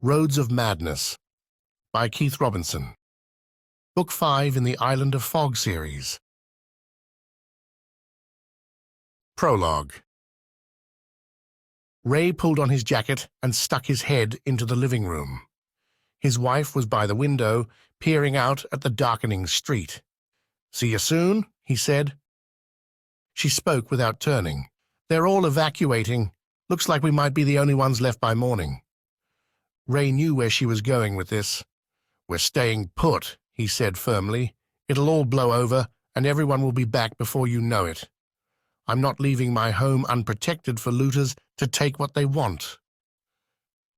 Roads of Madness by Keith Robinson. Book 5 in the Island of Fog series. Prologue. Ray pulled on his jacket and stuck his head into the living room. His wife was by the window, peering out at the darkening street. "See you soon," he said. She spoke without turning. "They're all evacuating. Looks like we might be the only ones left by morning." Ray knew where she was going with this. "We're staying put," he said firmly. "It'll all blow over, and everyone will be back before you know it. I'm not leaving my home unprotected for looters to take what they want."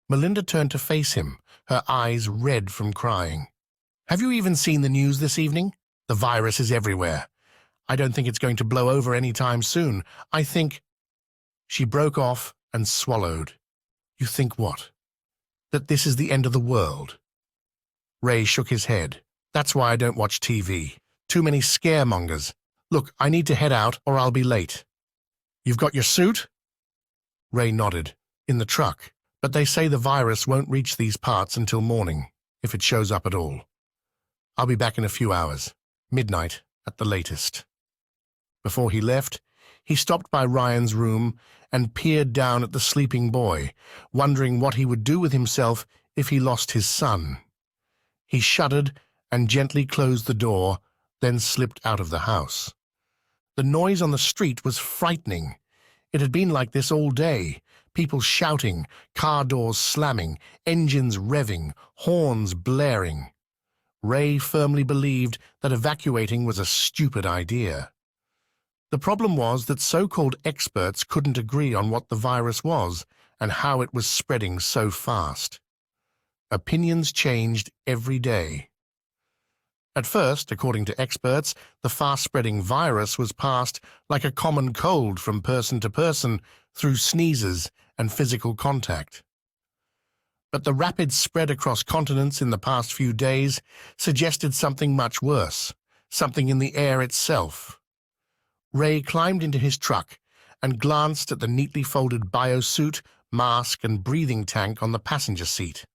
Melinda turned to face him, her eyes red from crying. "Have you even seen the news this evening? The virus is everywhere. I don't think it's going to blow over any time soon. I think—" She broke off and swallowed. "You think what? That this is the end of the world?" Ray shook his head. "That's why I don't watch TV. Too many scaremongers. Look, I need to head out or I'll be late." "You've got your suit?" Ray nodded. "In the truck. But they say the virus won't reach these parts until morning, if it shows up at all. I'll be back in a few hours. Midnight at the latest." Before he left, he stopped by Ryan's room and peered down at the sleeping boy, wondering what he would do with himself if he lost his son. He shuddered and gently closed the door, then slipped out of the house. The noise on the street was frightening. It had been like this all day. People shouting, car doors slamming, engines revving, horns blaring. Ray firmly believed that evacuating was a stupid idea. The problem was that so-called experts couldn't agree on what the virus was and how it was spreading so fast. Opinions changed every day. At first, according to experts, the fast-spreading virus was passed like a common cold from person to person through sneezes and physical contact. But the rapid spread across continents in the past few days suggested something much worse, something in the air itself. Ray climbed into his truck and glanced at the neatly folded biosuit, mask, and breathing tank on the passenger seat.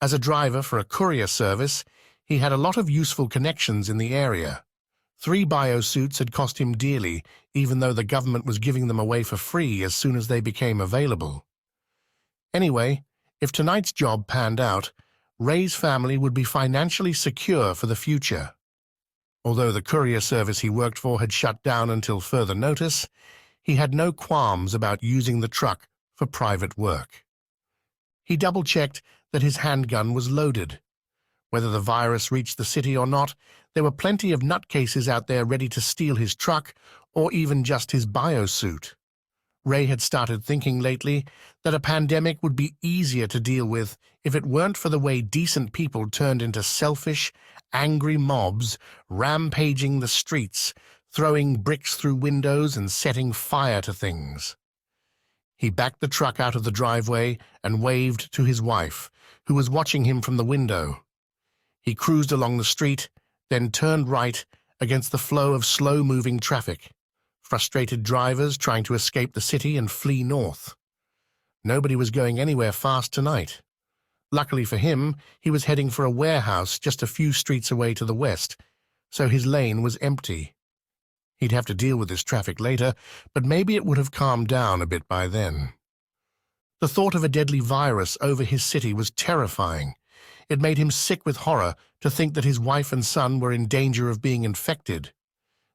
As a driver for a courier service, he had a lot of useful connections in the area. 3 biosuits had cost him dearly, even though the government was giving them away for free as soon as they became available. Anyway, if tonight's job panned out, Ray's family would be financially secure for the future. Although the courier service he worked for had shut down until further notice, he had no qualms about using the truck for private work. He double-checked that his handgun was loaded. Whether the virus reached the city or not, there were plenty of nutcases out there ready to steal his truck or even just his biosuit. Ray had started thinking lately that a pandemic would be easier to deal with if it weren't for the way decent people turned into selfish, angry mobs rampaging the streets, throwing bricks through windows and setting fire to things. He backed the truck out of the driveway and waved to his wife, who was watching him from the window. He cruised along the street, then turned right against the flow of slow-moving traffic, frustrated drivers trying to escape the city and flee north. Nobody was going anywhere fast tonight. Luckily for him, he was heading for a warehouse just a few streets away to the west, so his lane was empty. He'd have to deal with this traffic later, but maybe it would have calmed down a bit by then. The thought of a deadly virus over his city was terrifying. It made him sick with horror to think that his wife and son were in danger of being infected.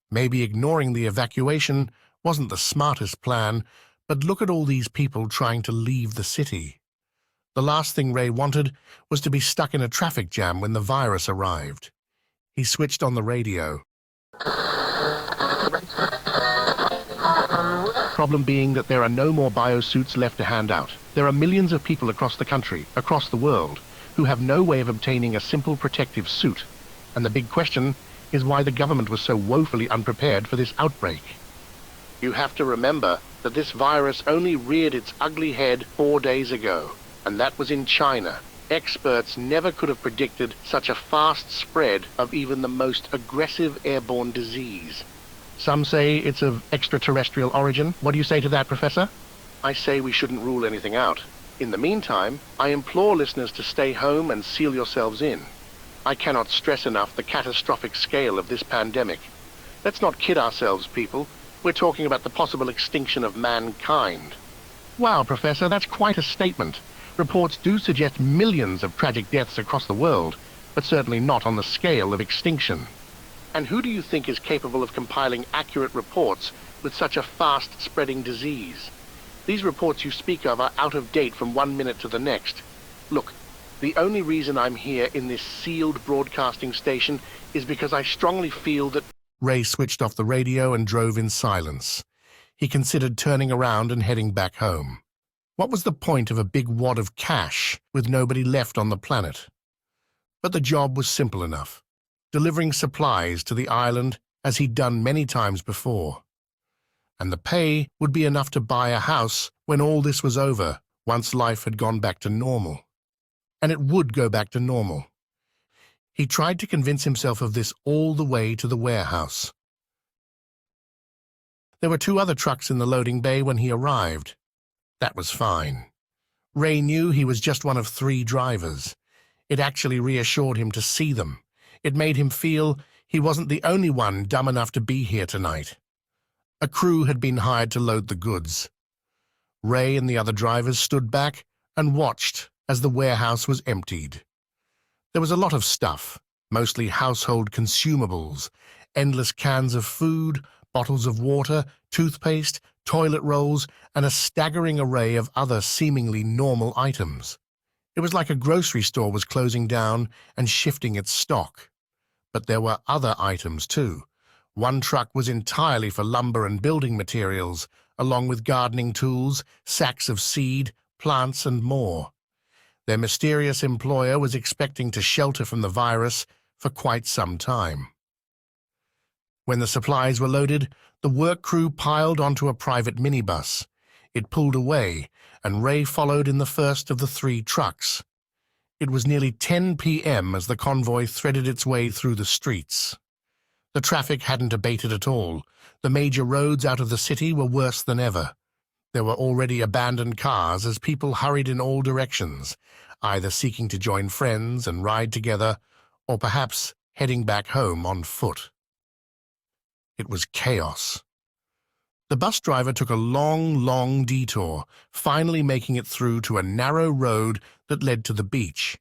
Maybe ignoring the evacuation wasn't the smartest plan, but look at all these people trying to leave the city. The last thing Ray wanted was to be stuck in a traffic jam when the virus arrived. He switched on the radio. Problem being that there are no more biosuits left to hand out. There are millions of people across the country, across the world, who have no way of obtaining a simple protective suit. And the big question is why the government was so woefully unprepared for this outbreak. You have to remember that this virus only reared its ugly head 4 days ago, and that was in China. Experts never could have predicted such a fast spread of even the most aggressive airborne disease. Some say it's of extraterrestrial origin. What do you say to that, Professor? I say we shouldn't rule anything out. In the meantime, I implore listeners to stay home and seal yourselves in. I cannot stress enough the catastrophic scale of this pandemic. Let's not kid ourselves, people. We're talking about the possible extinction of mankind. Wow, Professor, that's quite a statement. Reports do suggest millions of tragic deaths across the world, but certainly not on the scale of extinction. And who do you think is capable of compiling accurate reports with such a fast-spreading disease? These reports you speak of are out of date from 1 minute to the next. Look, the only reason I'm here in this sealed broadcasting station is because I strongly feel that... Ray switched off the radio and drove in silence. He considered turning around and heading back home. What was the point of a big wad of cash with nobody left on the planet? But the job was simple enough, delivering supplies to the island as he'd done many times before. And the pay would be enough to buy a house when all this was over, once life had gone back to normal. And it would go back to normal. He tried to convince himself of this all the way to the warehouse. There were 2 other trucks in the loading bay when he arrived. That was fine. Ray knew he was just one of 3 drivers. It actually reassured him to see them. It made him feel he wasn't the only one dumb enough to be here tonight. A crew had been hired to load the goods. Ray and the other drivers stood back and watched as the warehouse was emptied. There was a lot of stuff, mostly household consumables, endless cans of food, bottles of water, toothpaste, toilet rolls, and a staggering array of other seemingly normal items. It was like a grocery store was closing down and shifting its stock. But there were other items too. One truck was entirely for lumber and building materials, along with gardening tools, sacks of seed, plants, and more. Their mysterious employer was expecting to shelter from the virus for quite some time. When the supplies were loaded, the work crew piled onto a private minibus. It pulled away, and Ray followed in the first of the 3 trucks. It was nearly 10 p.m. as the convoy threaded its way through the streets. The traffic hadn't abated at all. The major roads out of the city were worse than ever. There were already abandoned cars as people hurried in all directions, either seeking to join friends and ride together, or perhaps heading back home on foot. It was chaos. The bus driver took a long detour, finally making it through to a narrow road that led to the beach.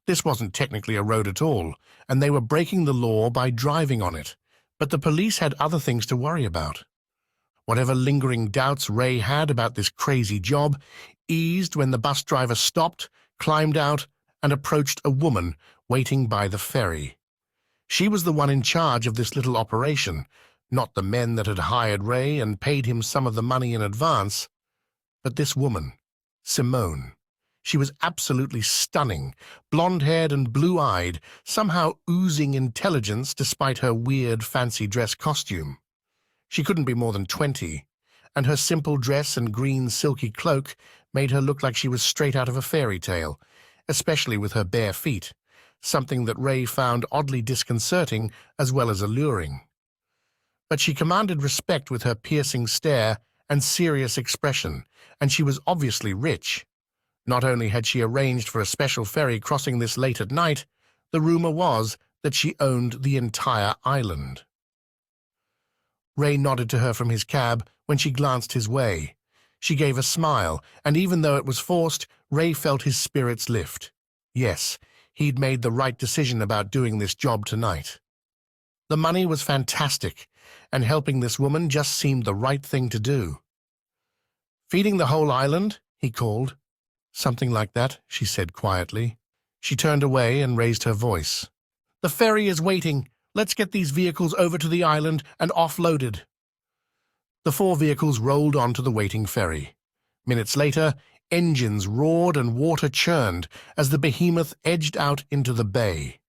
This wasn't technically a road at all, and they were breaking the law by driving on it, but the police had other things to worry about. Whatever lingering doubts Ray had about this crazy job eased when the bus driver stopped, climbed out, and approached a woman waiting by the ferry. She was the one in charge of this little operation, not the men that had hired Ray and paid him some of the money in advance, but this woman, Simone. She was absolutely stunning, blonde-haired and blue-eyed, somehow oozing intelligence despite her weird fancy dress costume. She couldn't be more than 20, and her simple dress and green silky cloak made her look like she was straight out of a fairy tale, especially with her bare feet, something that Ray found oddly disconcerting as well as alluring. But she commanded respect with her piercing stare and serious expression, and she was obviously rich. Not only had she arranged for a special ferry crossing this late at night, the rumor was that she owned the entire island. Ray nodded to her from his cab when she glanced his way. She gave a smile, and even though it was forced, Ray felt his spirits lift. Yes, he'd made the right decision about doing this job tonight. The money was fantastic, and helping this woman just seemed the right thing to do. "Feeding the whole island?" he called. "Something like that," she said quietly. She turned away and raised her voice. "The ferry is waiting. Let's get these vehicles over to the island and offloaded." The 4 vehicles rolled onto the waiting ferry. Minutes later, engines roared and water churned as the behemoth edged out into the bay.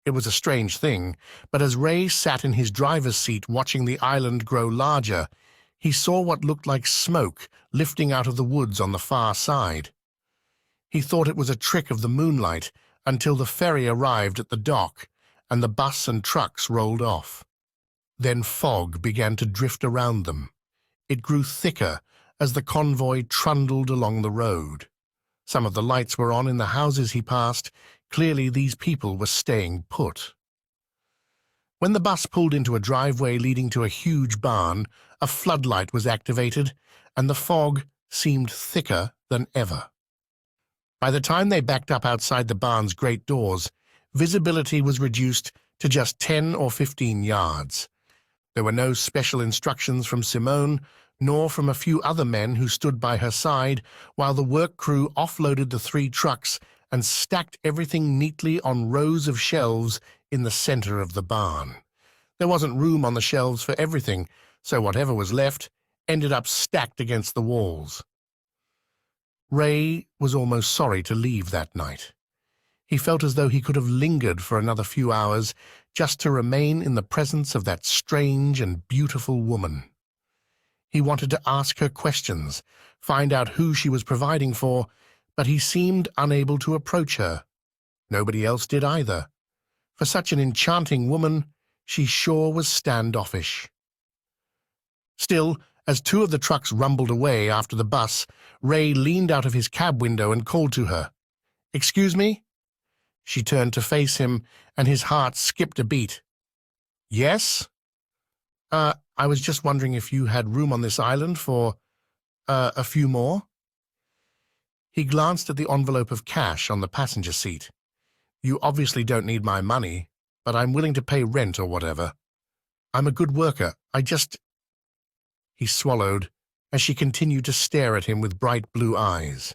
It was a strange thing, but as Ray sat in his driver's seat watching the island grow larger, he saw what looked like smoke lifting out of the woods on the far side. He thought it was a trick of the moonlight until the ferry arrived at the dock and the bus and trucks rolled off. Then fog began to drift around them. It grew thicker as the convoy trundled along the road. Some of the lights were on in the houses he passed. Clearly these people were staying put. When the bus pulled into a driveway leading to a huge barn, a floodlight was activated, and the fog seemed thicker than ever. By the time they backed up outside the barn's great doors, visibility was reduced to just 10 or 15 yards. There were no special instructions from Simone, nor from a few other men who stood by her side while the work crew offloaded the 3 trucks and stacked everything neatly on rows of shelves in the center of the barn. There wasn't room on the shelves for everything, so whatever was left ended up stacked against the walls. Ray was almost sorry to leave that night. He felt as though he could have lingered for another few hours just to remain in the presence of that strange and beautiful woman. He wanted to ask her questions, find out who she was providing for, but he seemed unable to approach her. Nobody else did either. For such an enchanting woman, she sure was standoffish. Still, as 2 of the trucks rumbled away after the bus, Ray leaned out of his cab window and called to her. "Excuse me?" She turned to face him, and his heart skipped a beat. "Yes? I was just wondering if you had room on this island for, a few more?" He glanced at the envelope of cash on the passenger seat. "You obviously don't need my money, but I'm willing to pay rent or whatever. I'm a good worker. He swallowed as she continued to stare at him with bright blue eyes.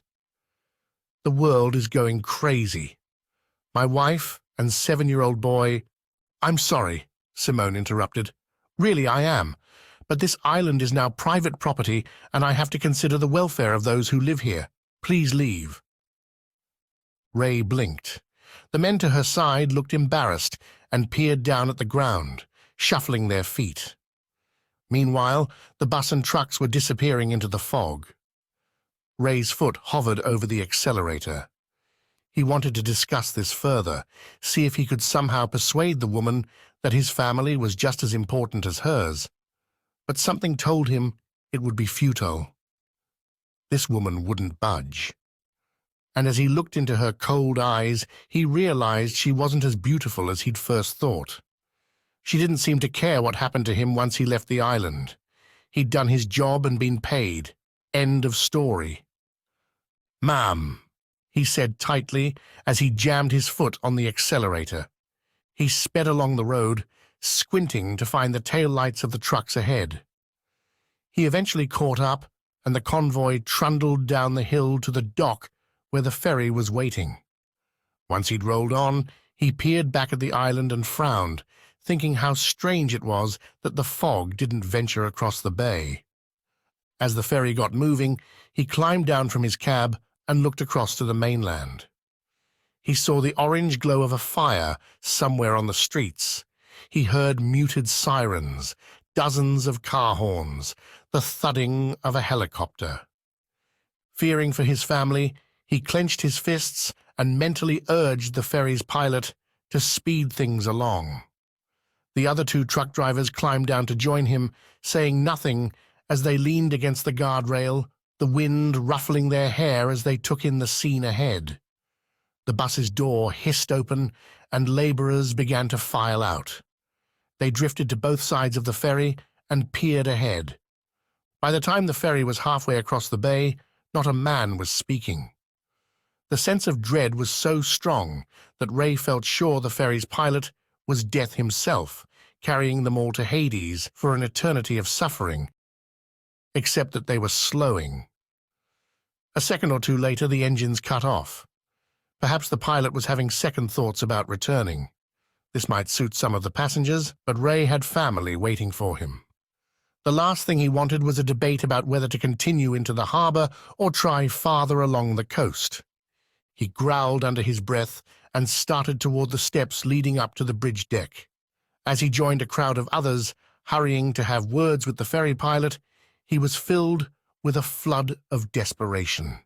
"The world is going crazy. My wife and 7-year-old boy—" "I'm sorry," Simone interrupted. "Really, I am. But this island is now private property, and I have to consider the welfare of those who live here. Please leave." Ray blinked. The men to her side looked embarrassed and peered down at the ground, shuffling their feet. Meanwhile, the bus and trucks were disappearing into the fog. Ray's foot hovered over the accelerator. He wanted to discuss this further, see if he could somehow persuade the woman that his family was just as important as hers. But something told him it would be futile. This woman wouldn't budge. And as he looked into her cold eyes, he realized she wasn't as beautiful as he'd first thought. She didn't seem to care what happened to him once he left the island. He'd done his job and been paid. End of story. "Ma'am," he said tightly as he jammed his foot on the accelerator. He sped along the road, squinting to find the taillights of the trucks ahead. He eventually caught up, and the convoy trundled down the hill to the dock where the ferry was waiting. Once he'd rolled on, he peered back at the island and frowned, thinking how strange it was that the fog didn't venture across the bay. As the ferry got moving, he climbed down from his cab and looked across to the mainland. He saw the orange glow of a fire somewhere on the streets. He heard muted sirens, dozens of car horns, the thudding of a helicopter. Fearing for his family, he clenched his fists and mentally urged the ferry's pilot to speed things along. The other 2 truck drivers climbed down to join him, saying nothing as they leaned against the guardrail, the wind ruffling their hair as they took in the scene ahead. The bus's door hissed open, and laborers began to file out. They drifted to both sides of the ferry and peered ahead. By the time the ferry was halfway across the bay, not a man was speaking. The sense of dread was so strong that Ray felt sure the ferry's pilot was death himself, carrying them all to Hades for an eternity of suffering, except that they were slowing. A second or 2 later, the engines cut off. Perhaps the pilot was having second thoughts about returning. This might suit some of the passengers, but Ray had family waiting for him. The last thing he wanted was a debate about whether to continue into the harbor or try farther along the coast. He growled under his breath and started toward the steps leading up to the bridge deck. As he joined a crowd of others, hurrying to have words with the ferry pilot, he was filled with a flood of desperation.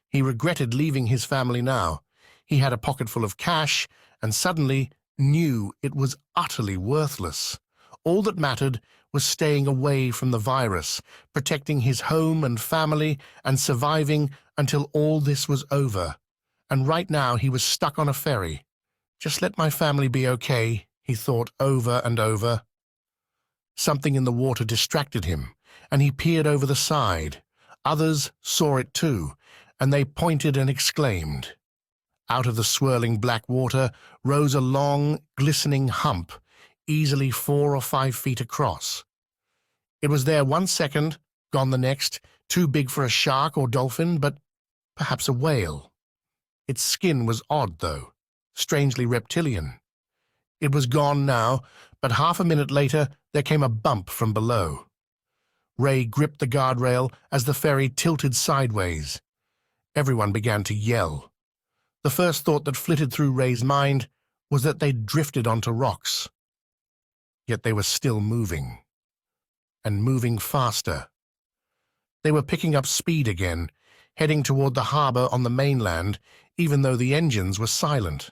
He regretted leaving his family now. He had a pocket full of cash and suddenly knew it was utterly worthless. All that mattered was staying away from the virus, protecting his home and family, and surviving until all this was over. And right now he was stuck on a ferry. Just let my family be okay, he thought over and over. Something in the water distracted him, and he peered over the side. Others saw it too, and they pointed and exclaimed. Out of the swirling black water rose a long, glistening hump, easily 4 or 5 feet across. It was there 1 second, gone the next, too big for a shark or dolphin, but perhaps a whale. Its skin was odd, though, strangely reptilian. It was gone now, but half a minute later there came a bump from below. Ray gripped the guardrail as the ferry tilted sideways. Everyone began to yell. The first thought that flitted through Ray's mind was that they'd drifted onto rocks. Yet they were still moving, and moving faster. They were picking up speed again, heading toward the harbor on the mainland, even though the engines were silent.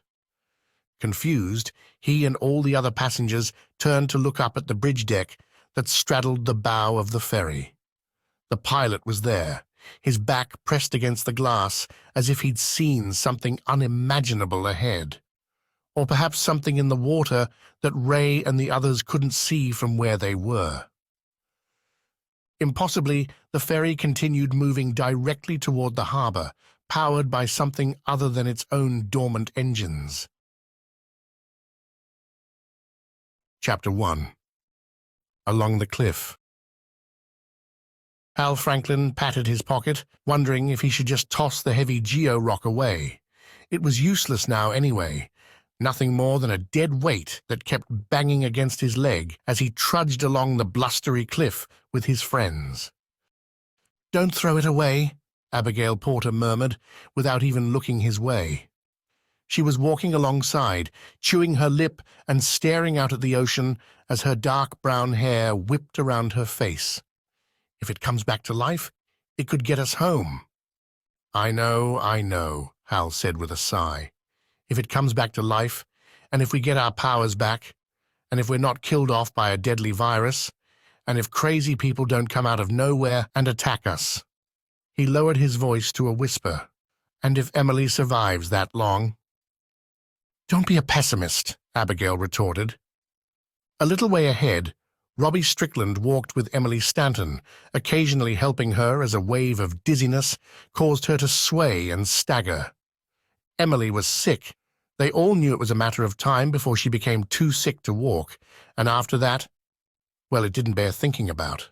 Confused, he and all the other passengers turned to look up at the bridge deck that straddled the bow of the ferry. The pilot was there, his back pressed against the glass as if he'd seen something unimaginable ahead. Or perhaps something in the water that Ray and the others couldn't see from where they were. Impossibly, the ferry continued moving directly toward the harbor, powered by something other than its own dormant engines. Chapter 1. Along the Cliff. Hal Franklin patted his pocket, wondering if he should just toss the heavy geo-rock away. It was useless now anyway, nothing more than a dead weight that kept banging against his leg as he trudged along the blustery cliff with his friends. "Don't throw it away," Abigail Porter murmured, without even looking his way. She was walking alongside, chewing her lip and staring out at the ocean as her dark brown hair whipped around her face. "If it comes back to life, it could get us home." I know," Hal said with a sigh. "If it comes back to life, and if we get our powers back, and if we're not killed off by a deadly virus, and if crazy people don't come out of nowhere and attack us." He lowered his voice to a whisper. "And if Emily survives that long?" "Don't be a pessimist," Abigail retorted. A little way ahead, Robbie Strickland walked with Emily Stanton, occasionally helping her as a wave of dizziness caused her to sway and stagger. Emily was sick. They all knew it was a matter of time before she became too sick to walk, and after that, well, it didn't bear thinking about.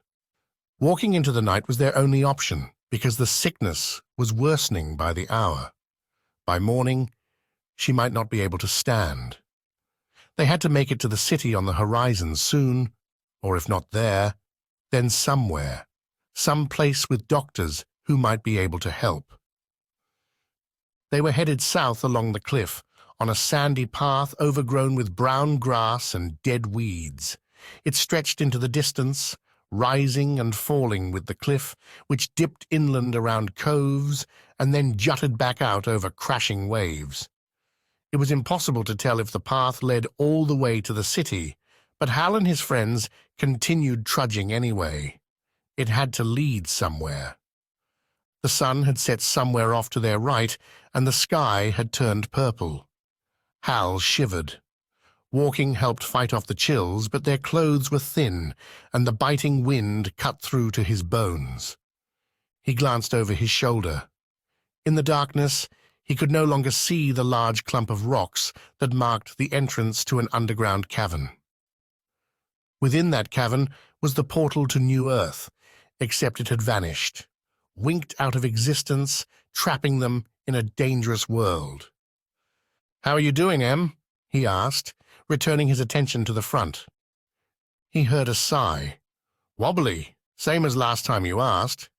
Walking into the night was their only option, because the sickness was worsening by the hour. By morning, she might not be able to stand. They had to make it to the city on the horizon soon, or if not there, then somewhere, some place with doctors who might be able to help. They were headed south along the cliff, on a sandy path overgrown with brown grass and dead weeds. It stretched into the distance, rising and falling with the cliff, which dipped inland around coves and then jutted back out over crashing waves. It was impossible to tell if the path led all the way to the city, but Hal and his friends continued trudging anyway. It had to lead somewhere. The sun had set somewhere off to their right, and the sky had turned purple. Hal shivered. Walking helped fight off the chills, but their clothes were thin, and the biting wind cut through to his bones. He glanced over his shoulder. In the darkness, he could no longer see the large clump of rocks that marked the entrance to an underground cavern. Within that cavern was the portal to New Earth, except it had vanished, winked out of existence, trapping them in a dangerous world. "How are you doing, Em?" he asked, returning his attention to the front. He heard a sigh. "Wobbly, same as last time you asked."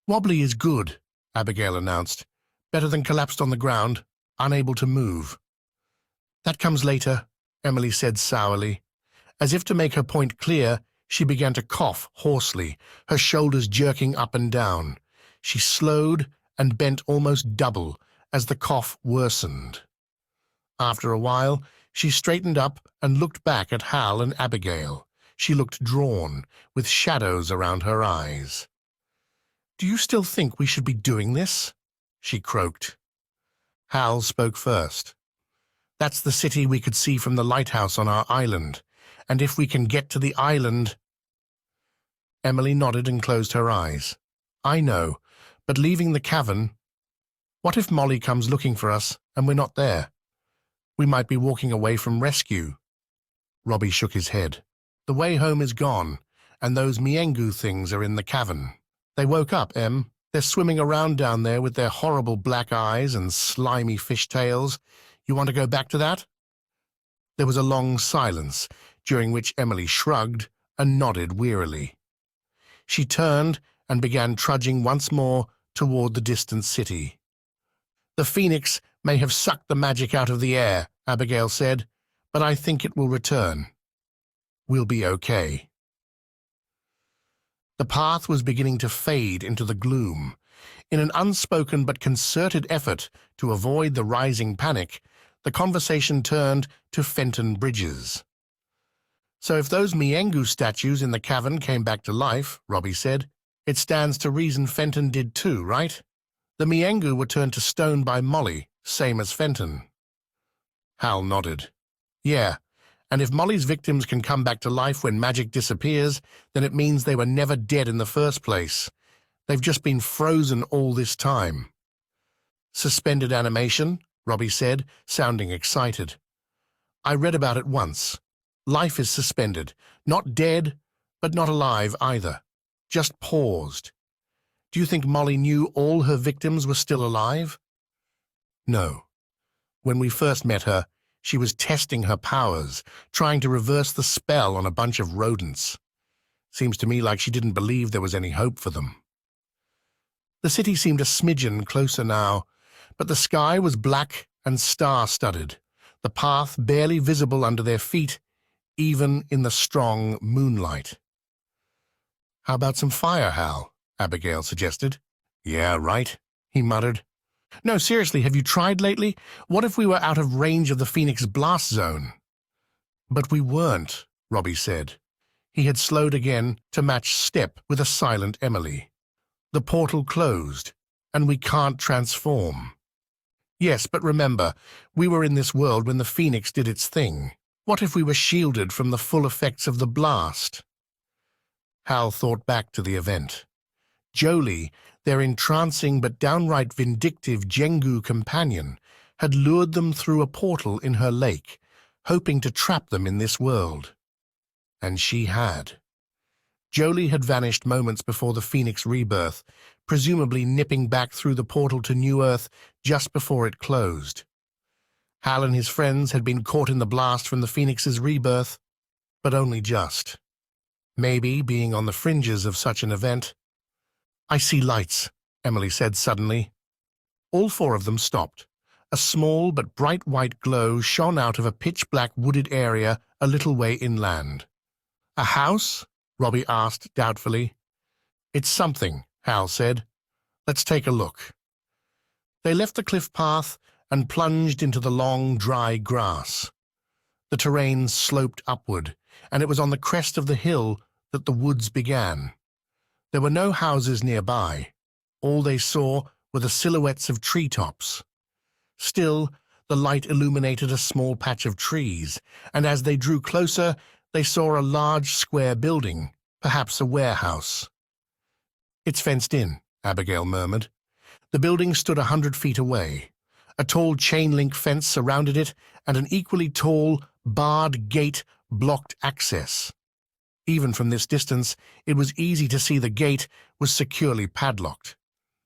"Wobbly is good," Abigail announced. "Better than collapsed on the ground, unable to move." "That comes later," Emily said sourly. As if to make her point clear, she began to cough hoarsely, her shoulders jerking up and down. She slowed and bent almost double as the cough worsened. After a while, she straightened up and looked back at Hal and Abigail. She looked drawn, with shadows around her eyes. "Do you still think we should be doing this?" she croaked. Hal spoke first. "That's the city we could see from the lighthouse on our island, and if we can get to the island—" Emily nodded and closed her eyes. "I know, but leaving the cavern— What if Molly comes looking for us and we're not there? We might be walking away from rescue." Robbie shook his head. "The way home is gone, and those Miengu things are in the cavern. They woke up, Em. They're swimming around down there with their horrible black eyes and slimy fishtails. You want to go back to that?" There was a long silence, during which Emily shrugged and nodded wearily. She turned and began trudging once more toward the distant city. "The phoenix may have sucked the magic out of the air," Abigail said, "but I think it will return. We'll be okay." The path was beginning to fade into the gloom. In an unspoken but concerted effort to avoid the rising panic, the conversation turned to Fenton Bridges. "So if those Miengu statues in the cavern came back to life," Robbie said, "it stands to reason Fenton did too, right? The Miengu were turned to stone by Molly, same as Fenton." Hal nodded. "Yeah, and if Molly's victims can come back to life when magic disappears, then it means they were never dead in the first place. They've just been frozen all this time." "Suspended animation," Robbie said, sounding excited. "I read about it once. Life is suspended, not dead, but not alive either, just paused. Do you think Molly knew all her victims were still alive?" "No. When we first met her, she was testing her powers, trying to reverse the spell on a bunch of rodents. Seems to me like she didn't believe there was any hope for them." The city seemed a smidgen closer now, but the sky was black and star-studded, the path barely visible under their feet, even in the strong moonlight. "How about some fire, Hal?" Abigail suggested. "Yeah, right," he muttered. "No, seriously, have you tried lately? What if we were out of range of the Phoenix blast zone?" "But we weren't," Robbie said. He had slowed again to match step with a silent Emily. "The portal closed, and we can't transform." "Yes, but remember, we were in this world when the Phoenix did its thing. What if we were shielded from the full effects of the blast?" Hal thought back to the event. Jolie, their entrancing but downright vindictive Jengu companion, had lured them through a portal in her lake, hoping to trap them in this world. And she had. Jolie had vanished moments before the Phoenix rebirth, presumably nipping back through the portal to New Earth just before it closed. Hal and his friends had been caught in the blast from the Phoenix's rebirth, but only just. Maybe being on the fringes of such an event. "I see lights," Emily said suddenly. All four of them stopped. A small but bright white glow shone out of a pitch-black wooded area a little way inland. "A house?" Robbie asked doubtfully. "It's something," Hal said. "Let's take a look." They left the cliff path and plunged into the long, dry grass. The terrain sloped upward, and it was on the crest of the hill that the woods began. There were no houses nearby. All they saw were the silhouettes of treetops. Still, the light illuminated a small patch of trees, and as they drew closer, they saw a large square building, perhaps a warehouse. "It's fenced in," Abigail murmured. The building stood 100 feet away. A tall chain-link fence surrounded it, and an equally tall, barred gate blocked access. Even from this distance, it was easy to see the gate was securely padlocked.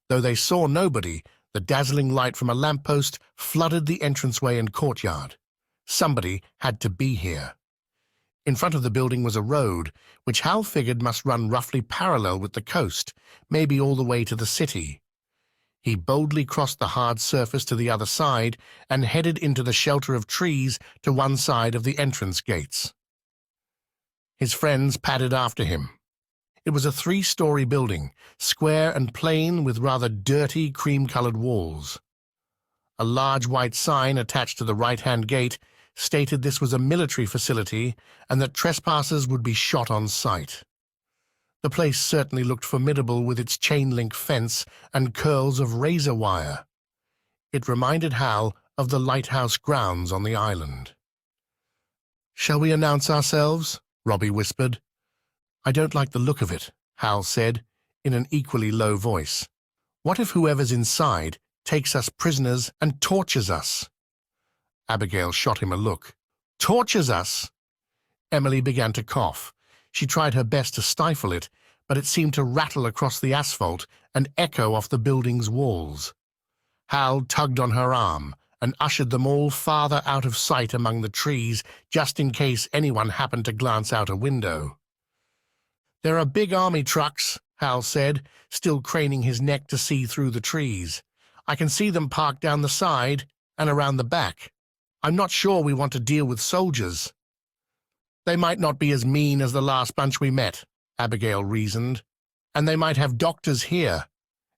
Though they saw nobody, the dazzling light from a lamppost flooded the entranceway and courtyard. Somebody had to be here. In front of the building was a road, which Hal figured must run roughly parallel with the coast, maybe all the way to the city. He boldly crossed the hard surface to the other side and headed into the shelter of trees to one side of the entrance gates. His friends padded after him. It was a 3-story building, square and plain with rather dirty cream-colored walls. A large white sign attached to the right-hand gate stated this was a military facility and that trespassers would be shot on sight. The place certainly looked formidable with its chain-link fence and curls of razor wire. It reminded Hal of the lighthouse grounds on the island. "Shall we announce ourselves?" Robbie whispered. "I don't like the look of it," Hal said, in an equally low voice. "What if whoever's inside takes us prisoners and tortures us?" Abigail shot him a look. "Tortures us?" Emily began to cough. She tried her best to stifle it, but it seemed to rattle across the asphalt and echo off the building's walls. Hal tugged on her arm and ushered them all farther out of sight among the trees, just in case anyone happened to glance out a window. "There are big army trucks," Hal said, still craning his neck to see through the trees. "I can see them parked down the side and around the back. I'm not sure we want to deal with soldiers." "They might not be as mean as the last bunch we met," Abigail reasoned. "And they might have doctors here.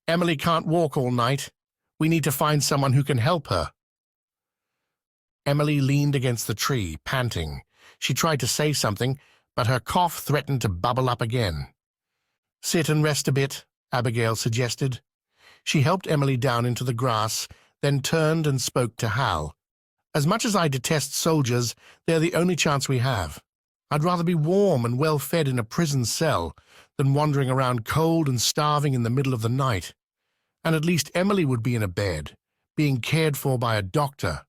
Emily can't walk all night. We need to find someone who can help her." Emily leaned against the tree, panting. She tried to say something, but her cough threatened to bubble up again. "Sit and rest a bit," Abigail suggested. She helped Emily down into the grass, then turned and spoke to Hal. "As much as I detest soldiers, they're the only chance we have. I'd rather be warm and well-fed in a prison cell than wandering around cold and starving in the middle of the night. And at least Emily would be in a bed, being cared for by a doctor."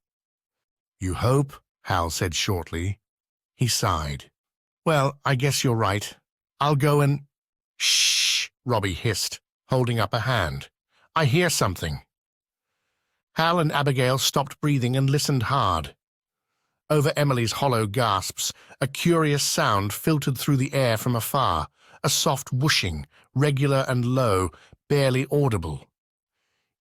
"You hope?" Hal said shortly. He sighed. "Well, I guess you're right. I'll go and—" "Shh!" Robbie hissed, holding up a hand. "I hear something." Hal and Abigail stopped breathing and listened hard. Over Emily's hollow gasps, a curious sound filtered through the air from afar, a soft whooshing, regular and low, barely audible.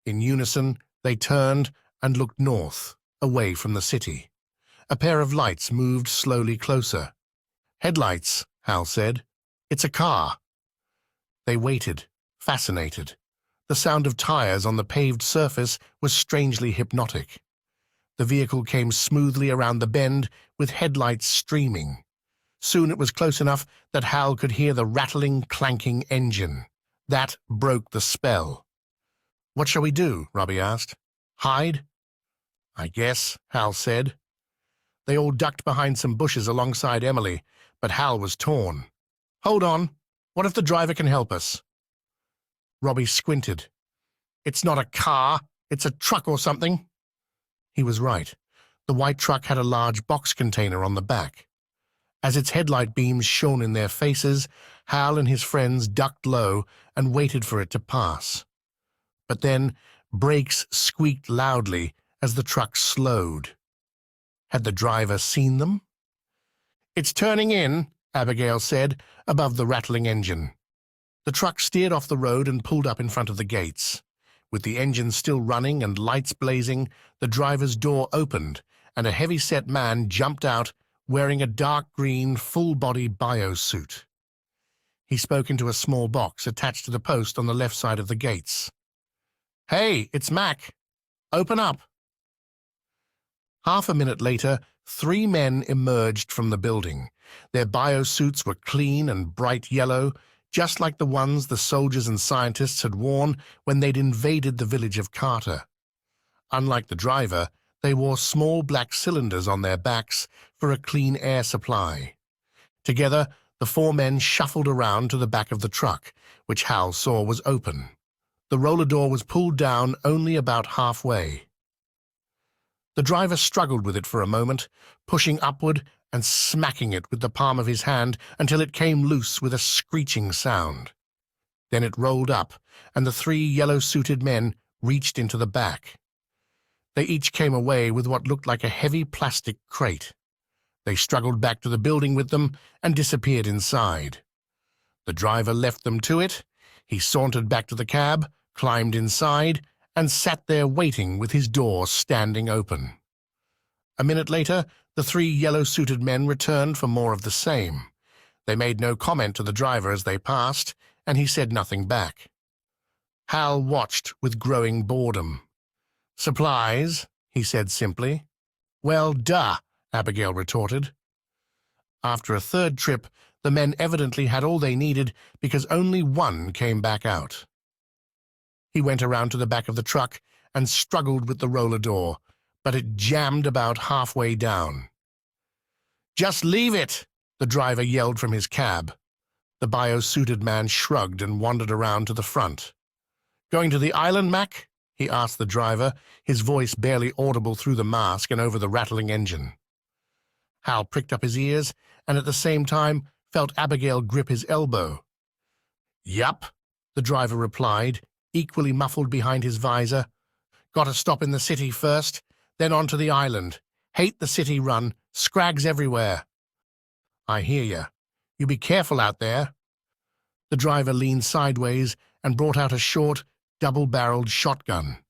In unison, they turned and looked north, away from the city. A pair of lights moved slowly closer. "Headlights," Hal said. "It's a car." They waited, fascinated. The sound of tires on the paved surface was strangely hypnotic. The vehicle came smoothly around the bend, with headlights streaming. Soon it was close enough that Hal could hear the rattling, clanking engine. That broke the spell. "What shall we do?" Robbie asked. "Hide?" "I guess," Hal said. They all ducked behind some bushes alongside Emily, but Hal was torn. "Hold on. What if the driver can help us?" Robbie squinted. "It's not a car. It's a truck or something." He was right. The white truck had a large box container on the back. As its headlight beams shone in their faces, Hal and his friends ducked low and waited for it to pass. But then brakes squeaked loudly as the truck slowed. Had the driver seen them? "It's turning in," Abigail said, above the rattling engine. The truck steered off the road and pulled up in front of the gates. With the engine still running and lights blazing, the driver's door opened, and a heavy-set man jumped out wearing a dark green, full-body biosuit. He spoke into a small box attached to the post on the left side of the gates. "Hey, it's Mac. Open up." Half a minute later, 3 men emerged from the building. Their biosuits were clean and bright yellow, just like the ones the soldiers and scientists had worn when they'd invaded the village of Carter. Unlike the driver, they wore small black cylinders on their backs for a clean air supply. Together, the 4 men shuffled around to the back of the truck, which Hal saw was open. The roller door was pulled down only about halfway. The driver struggled with it for a moment, pushing upward and smacking it with the palm of his hand until it came loose with a screeching sound. Then it rolled up, and the 3 yellow-suited men reached into the back. They each came away with what looked like a heavy plastic crate. They struggled back to the building with them and disappeared inside. The driver left them to it. He sauntered back to the cab, climbed inside, and sat there waiting with his door standing open. A minute later, the 3 yellow-suited men returned for more of the same. They made no comment to the driver as they passed, and he said nothing back. Hal watched with growing boredom. "Supplies," he said simply. "Well, duh," Abigail retorted. After a third trip, the men evidently had all they needed because only one came back out. He went around to the back of the truck and struggled with the roller door, but it jammed about halfway down. "Just leave it!" the driver yelled from his cab. The bio-suited man shrugged and wandered around to the front. "Going to the island, Mac?" he asked the driver, his voice barely audible through the mask and over the rattling engine. Hal pricked up his ears and at the same time felt Abigail grip his elbow. "Yup," the driver replied, equally muffled behind his visor. "Gotta stop in the city first, then on to the island. Hate the city run, Scrags everywhere." "I hear ya. You be careful out there." The driver leaned sideways and brought out a short, double-barreled shotgun.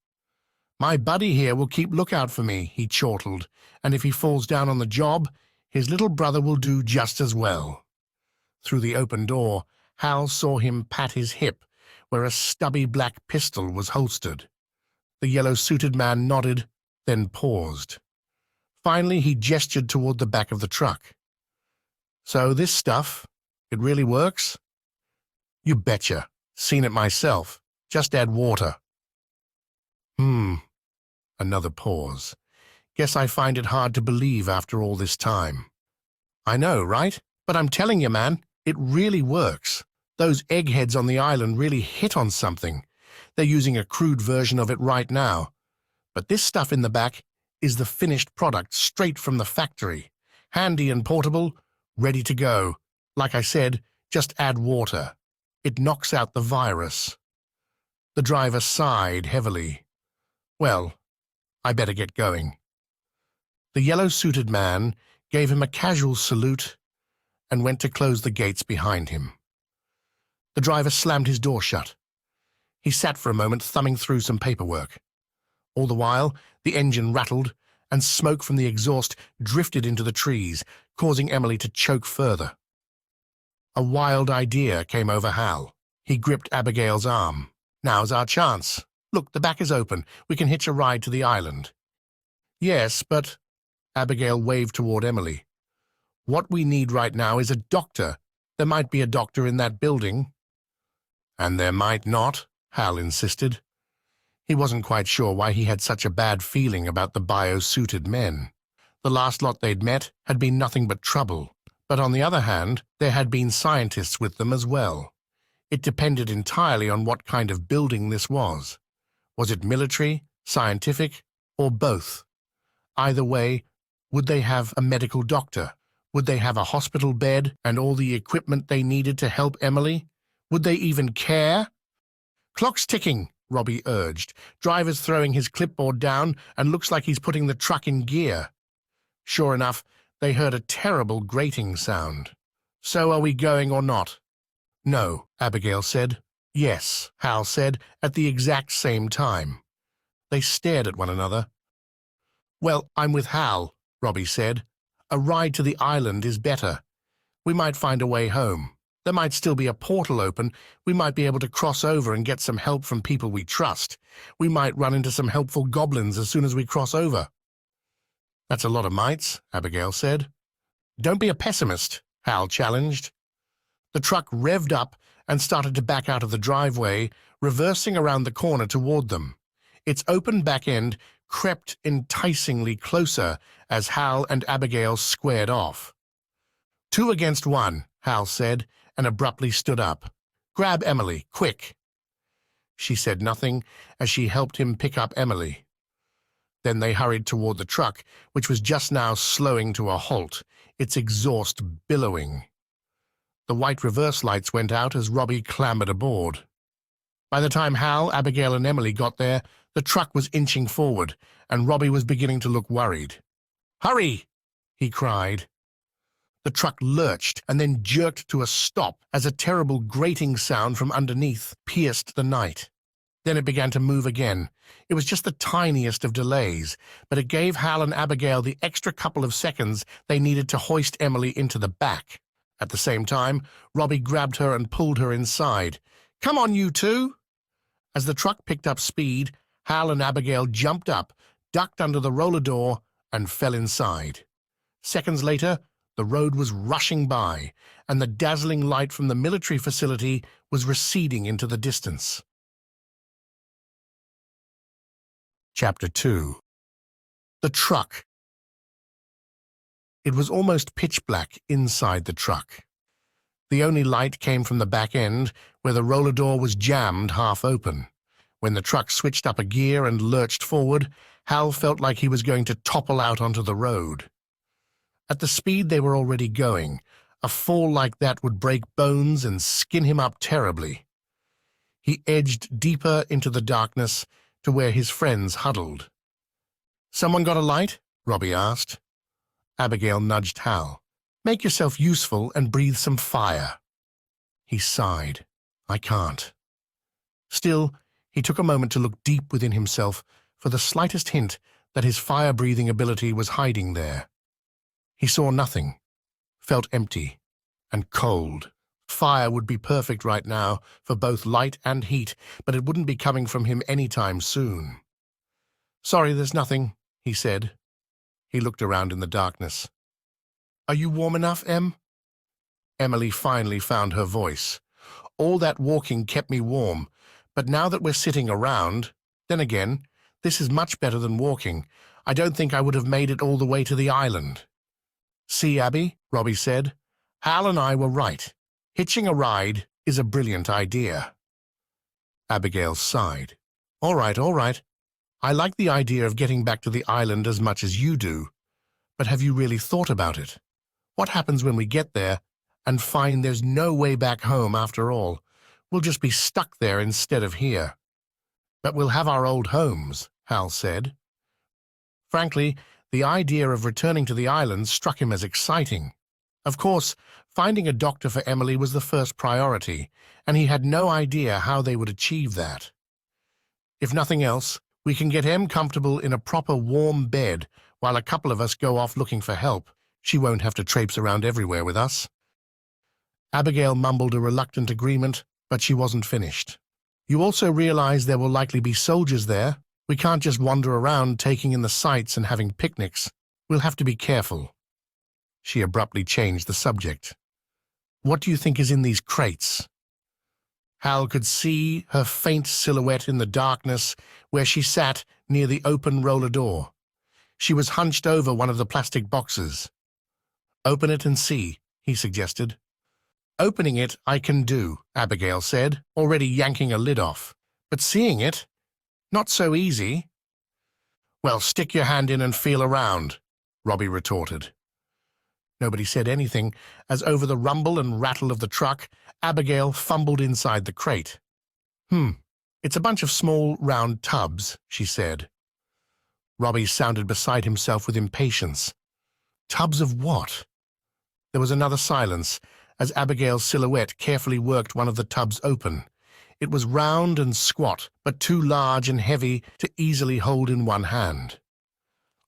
"My buddy here will keep lookout for me," he chortled, "and if he falls down on the job, his little brother will do just as well." Through the open door, Hal saw him pat his hip, where a stubby black pistol was holstered. The yellow-suited man nodded, then paused. Finally, he gestured toward the back of the truck. "So this stuff, it really works?" "You betcha. Seen it myself. Just add water." Another pause. "Guess I find it hard to believe after all this time." "I know, right? But I'm telling you, man, it really works. Those eggheads on the island really hit on something. They're using a crude version of it right now. But this stuff in the back is the finished product straight from the factory. Handy and portable, ready to go. Like I said, just add water. It knocks out the virus." The driver sighed heavily. "Well, I better get going." The yellow-suited man gave him a casual salute and went to close the gates behind him. The driver slammed his door shut. He sat for a moment thumbing through some paperwork. All the while, the engine rattled, and smoke from the exhaust drifted into the trees, causing Emily to choke further. A wild idea came over Hal. He gripped Abigail's arm. "Now's our chance. Look, the back is open. We can hitch a ride to the island." "Yes, but—" Abigail waved toward Emily. "What we need right now is a doctor. There might be a doctor in that building." "And there might not," Hal insisted. He wasn't quite sure why he had such a bad feeling about the bio-suited men. The last lot they'd met had been nothing but trouble, but on the other hand, there had been scientists with them as well. It depended entirely on what kind of building this was. Was it military, scientific, or both? Either way, would they have a medical doctor? Would they have a hospital bed and all the equipment they needed to help Emily? Would they even care? "Clock's ticking," Robbie urged. "Driver's throwing his clipboard down and looks like he's putting the truck in gear." Sure enough, they heard a terrible grating sound. "So are we going or not?" "No," Abigail said. "Yes," Hal said, at the exact same time. They stared at one another. "Well, I'm with Hal," Robbie said. "A ride to the island is better. We might find a way home. There might still be a portal open. We might be able to cross over and get some help from people we trust. We might run into some helpful goblins as soon as we cross over." "That's a lot of mites," Abigail said. "Don't be a pessimist," Hal challenged. The truck revved up and started to back out of the driveway, reversing around the corner toward them. Its open back end crept enticingly closer as Hal and Abigail squared off. "Two against one," Hal said, and abruptly stood up. "Grab Emily, quick." She said nothing as she helped him pick up Emily. Then they hurried toward the truck, which was just now slowing to a halt, its exhaust billowing. The white reverse lights went out as Robbie clambered aboard. By the time Hal, Abigail, and Emily got there, the truck was inching forward, and Robbie was beginning to look worried. "Hurry!" he cried. The truck lurched and then jerked to a stop as a terrible grating sound from underneath pierced the night. Then it began to move again. It was just the tiniest of delays, but it gave Hal and Abigail the extra couple of seconds they needed to hoist Emily into the back. At the same time, Robbie grabbed her and pulled her inside. "Come on, you two!" As the truck picked up speed, Hal and Abigail jumped up, ducked under the roller door, and fell inside. Seconds later, the road was rushing by, and the dazzling light from the military facility was receding into the distance. Chapter 2. The Truck. It was almost pitch black inside the truck. The only light came from the back end, where the roller door was jammed half open. When the truck switched up a gear and lurched forward, Hal felt like he was going to topple out onto the road. At the speed they were already going, a fall like that would break bones and skin him up terribly. He edged deeper into the darkness to where his friends huddled. "Someone got a light?" Robbie asked. Abigail nudged Hal. "Make yourself useful and breathe some fire." He sighed. "I can't." Still, he took a moment to look deep within himself for the slightest hint that his fire-breathing ability was hiding there. He saw nothing, felt empty and cold. Fire would be perfect right now for both light and heat, but it wouldn't be coming from him any time soon. "Sorry, there's nothing," he said. He looked around in the darkness. "Are you warm enough, Em?" Emily finally found her voice. "All that walking kept me warm, but now that we're sitting around, then again, this is much better than walking. I don't think I would have made it all the way to the island." "See, Abby," Robbie said, "Hal and I were right. Hitching a ride is a brilliant idea." Abigail sighed. All right. I like the idea of getting back to the island as much as you do. But have you really thought about it? What happens when we get there and find there's no way back home after all? We'll just be stuck there instead of here." "But we'll have our old homes," Hal said. Frankly, the idea of returning to the island struck him as exciting. Of course, finding a doctor for Emily was the first priority, and he had no idea how they would achieve that. "If nothing else, we can get Em comfortable in a proper warm bed while a couple of us go off looking for help. She won't have to traipse around everywhere with us." Abigail mumbled a reluctant agreement, but she wasn't finished. "You also realize there will likely be soldiers there. We can't just wander around taking in the sights and having picnics. We'll have to be careful." She abruptly changed the subject. "What do you think is in these crates?" Hal could see her faint silhouette in the darkness where she sat near the open roller door. She was hunched over one of the plastic boxes. "Open it and see," he suggested. "Opening it I can do," Abigail said, already yanking a lid off. "But seeing it? Not so easy." "Well, stick your hand in and feel around," Robbie retorted. Nobody said anything, as over the rumble and rattle of the truck, Abigail fumbled inside the crate. It's a bunch of small, round tubs," she said. Robbie sounded beside himself with impatience. Tubs of what? There was another silence, as Abigail's silhouette carefully worked one of the tubs open. It was round and squat, but too large and heavy to easily hold in one hand.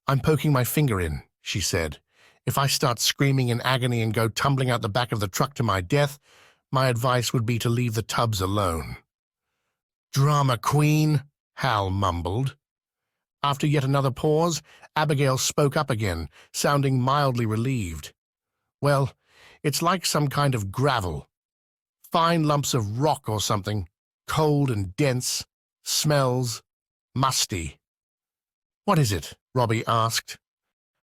"I'm poking my finger in," she said. "If I start screaming in agony and go tumbling out the back of the truck to my death, my advice would be to leave the tubs alone." "Drama queen," Hal mumbled. After yet another pause, Abigail spoke up again, sounding mildly relieved. "Well, it's like some kind of gravel. Fine lumps of rock or something, cold and dense, smells musty." "What is it?" Robbie asked.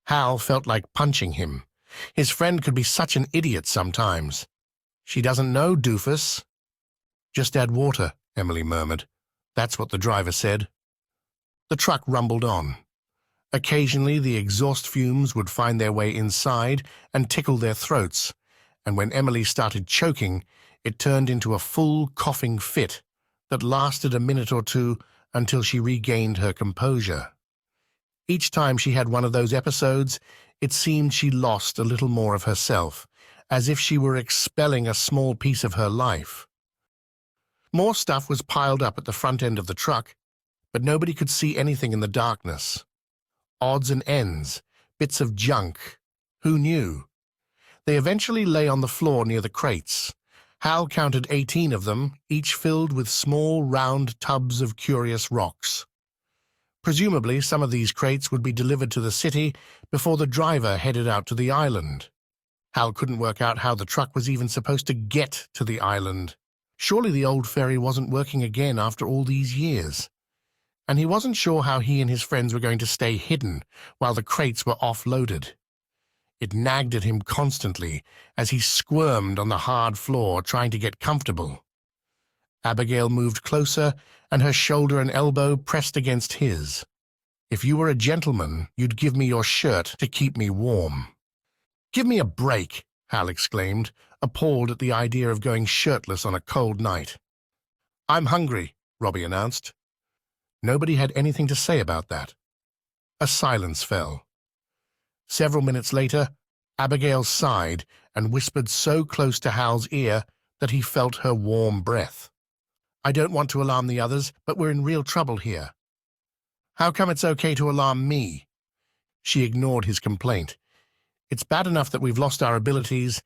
Hal felt like punching him. His friend could be such an idiot sometimes. "She doesn't know, doofus." "Just add water," Emily murmured. "That's what the driver said." The truck rumbled on. Occasionally the exhaust fumes would find their way inside and tickle their throats, and when Emily started choking, it turned into a full coughing fit that lasted a minute or two until she regained her composure. Each time she had one of those episodes, it seemed she lost a little more of herself, as if she were expelling a small piece of her life. More stuff was piled up at the front end of the truck, but nobody could see anything in the darkness. Odds and ends, bits of junk. Who knew? They eventually lay on the floor near the crates. Hal counted 18 of them, each filled with small, round tubs of curious rocks. Presumably, some of these crates would be delivered to the city before the driver headed out to the island. Hal couldn't work out how the truck was even supposed to get to the island. Surely the old ferry wasn't working again after all these years. And he wasn't sure how he and his friends were going to stay hidden while the crates were offloaded. It nagged at him constantly as he squirmed on the hard floor trying to get comfortable. Abigail moved closer, and her shoulder and elbow pressed against his. "If you were a gentleman, you'd give me your shirt to keep me warm." "Give me a break," Hal exclaimed, appalled at the idea of going shirtless on a cold night. "I'm hungry," Robbie announced. Nobody had anything to say about that. A silence fell. Several minutes later, Abigail sighed and whispered so close to Hal's ear that he felt her warm breath. "I don't want to alarm the others, but we're in real trouble here." "How come it's okay to alarm me?" She ignored his complaint. "It's bad enough that we've lost our abilities,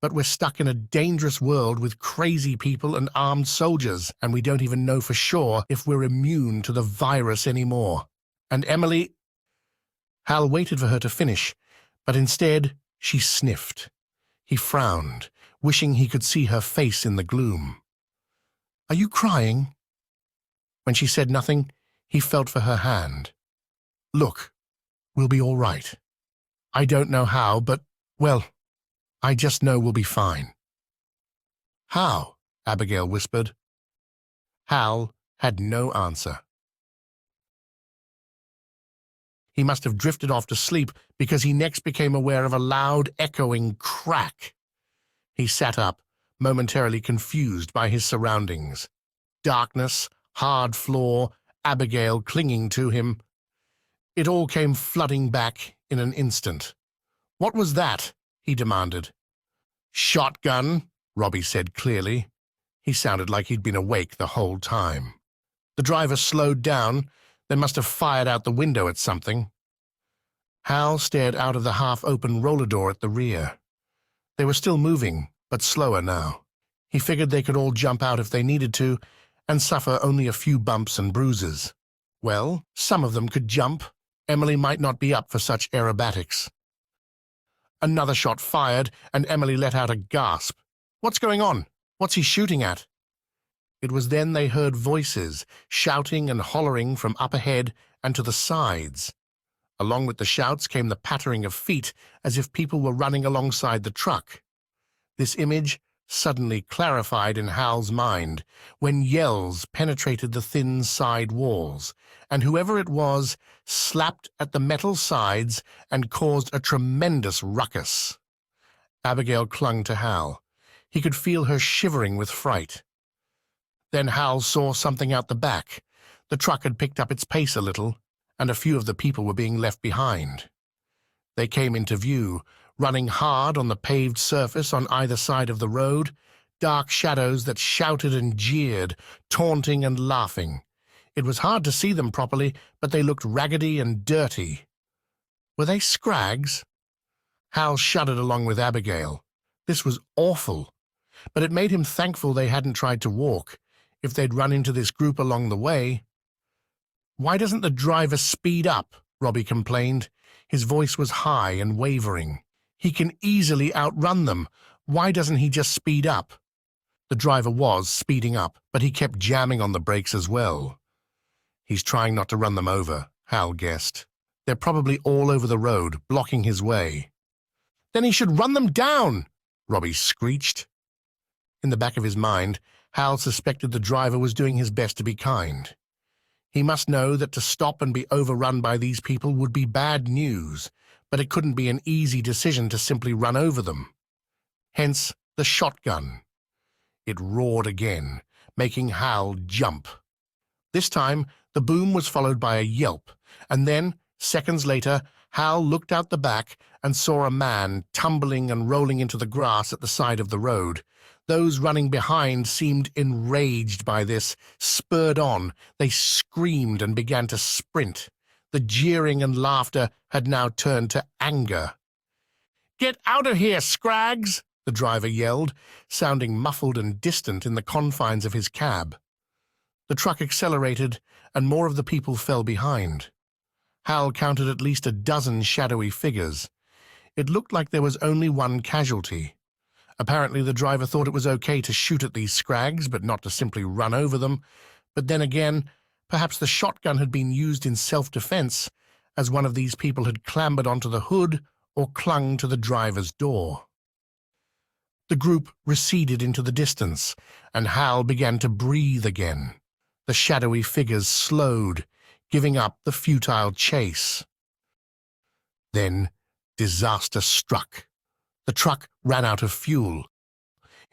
but we're stuck in a dangerous world with crazy people and armed soldiers, and we don't even know for sure if we're immune to the virus anymore. And Emily—" Hal waited for her to finish, but instead she sniffed. He frowned, wishing he could see her face in the gloom. "Are you crying?" When she said nothing, he felt for her hand. "Look, we'll be all right. I don't know how, but, well, I just know we'll be fine." "How?" Abigail whispered. Hal had no answer. He must have drifted off to sleep because he next became aware of a loud, echoing crack. He sat up, momentarily confused by his surroundings. Darkness, hard floor, Abigail clinging to him. It all came flooding back in an instant. "What was that?" he demanded. "Shotgun," Robbie said clearly. He sounded like he'd been awake the whole time. The driver slowed down, then must have fired out the window at something. Hal stared out of the half-open roller door at the rear. They were still moving, but slower now. He figured they could all jump out if they needed to, and suffer only a few bumps and bruises. Well, some of them could jump. Emily might not be up for such aerobatics. Another shot fired, and Emily let out a gasp. "What's going on? What's he shooting at?" It was then they heard voices, shouting and hollering from up ahead and to the sides. Along with the shouts came the pattering of feet, as if people were running alongside the truck. This image suddenly clarified in Hal's mind when yells penetrated the thin side walls, and whoever it was slapped at the metal sides and caused a tremendous ruckus. Abigail clung to Hal. He could feel her shivering with fright. Then Hal saw something out the back. The truck had picked up its pace a little, and a few of the people were being left behind. They came into view, running hard on the paved surface on either side of the road, dark shadows that shouted and jeered, taunting and laughing. It was hard to see them properly, but they looked raggedy and dirty. Were they Scrags? Hal shuddered along with Abigail. This was awful, but it made him thankful they hadn't tried to walk. If they'd run into this group along the way. "Why doesn't the driver speed up?" Robbie complained. His voice was high and wavering. "He can easily outrun them. Why doesn't he just speed up?" The driver was speeding up, but he kept jamming on the brakes as well. "He's trying not to run them over," Hal guessed. "They're probably all over the road, blocking his way." "Then he should run them down!" Robbie screeched. In the back of his mind, Hal suspected the driver was doing his best to be kind. He must know that to stop and be overrun by these people would be bad news, but it couldn't be an easy decision to simply run over them. Hence the shotgun. It roared again, making Hal jump. This time, the boom was followed by a yelp, and then, seconds later, Hal looked out the back and saw a man tumbling and rolling into the grass at the side of the road. Those running behind seemed enraged by this. Spurred on, they screamed and began to sprint. The jeering and laughter had now turned to anger. "Get out of here, Scrags!" the driver yelled, sounding muffled and distant in the confines of his cab. The truck accelerated, and more of the people fell behind. Hal counted at least a dozen shadowy figures. It looked like there was only one casualty. Apparently the driver thought it was okay to shoot at these Scrags, but not to simply run over them. But then again, perhaps the shotgun had been used in self-defense, as one of these people had clambered onto the hood or clung to the driver's door. The group receded into the distance, and Hal began to breathe again. The shadowy figures slowed, giving up the futile chase. Then disaster struck. The truck ran out of fuel.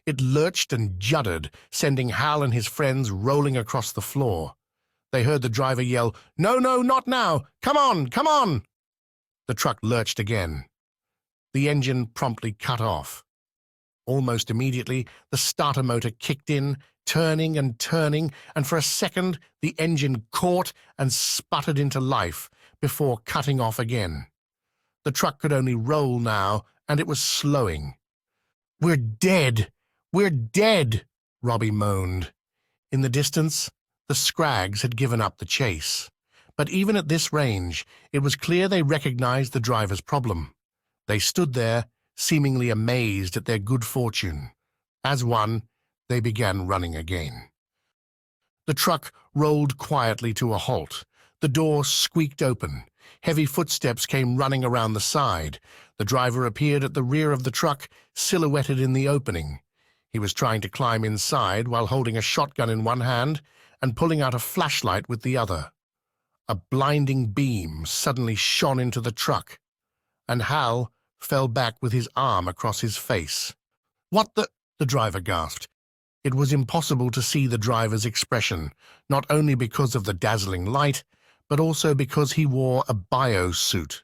It lurched and juddered, sending Hal and his friends rolling across the floor. They heard the driver yell, "No, no, not now! Come on, come on!" The truck lurched again. The engine promptly cut off. Almost immediately, the starter motor kicked in, turning and turning, and for a second the engine caught and sputtered into life before cutting off again. The truck could only roll now, and it was slowing. "We're dead! We're dead!" Robbie moaned. In the distance, the Scrags had given up the chase. But even at this range, it was clear they recognized the driver's problem. They stood there, seemingly amazed at their good fortune. As one, they began running again. The truck rolled quietly to a halt. The door squeaked open. Heavy footsteps came running around the side. The driver appeared at the rear of the truck, silhouetted in the opening. He was trying to climb inside while holding a shotgun in one hand and pulling out a flashlight with the other. A blinding beam suddenly shone into the truck, and Hal fell back with his arm across his face. "What the driver gasped. It was impossible to see the driver's expression, not only because of the dazzling light, but also because he wore a bio-suit.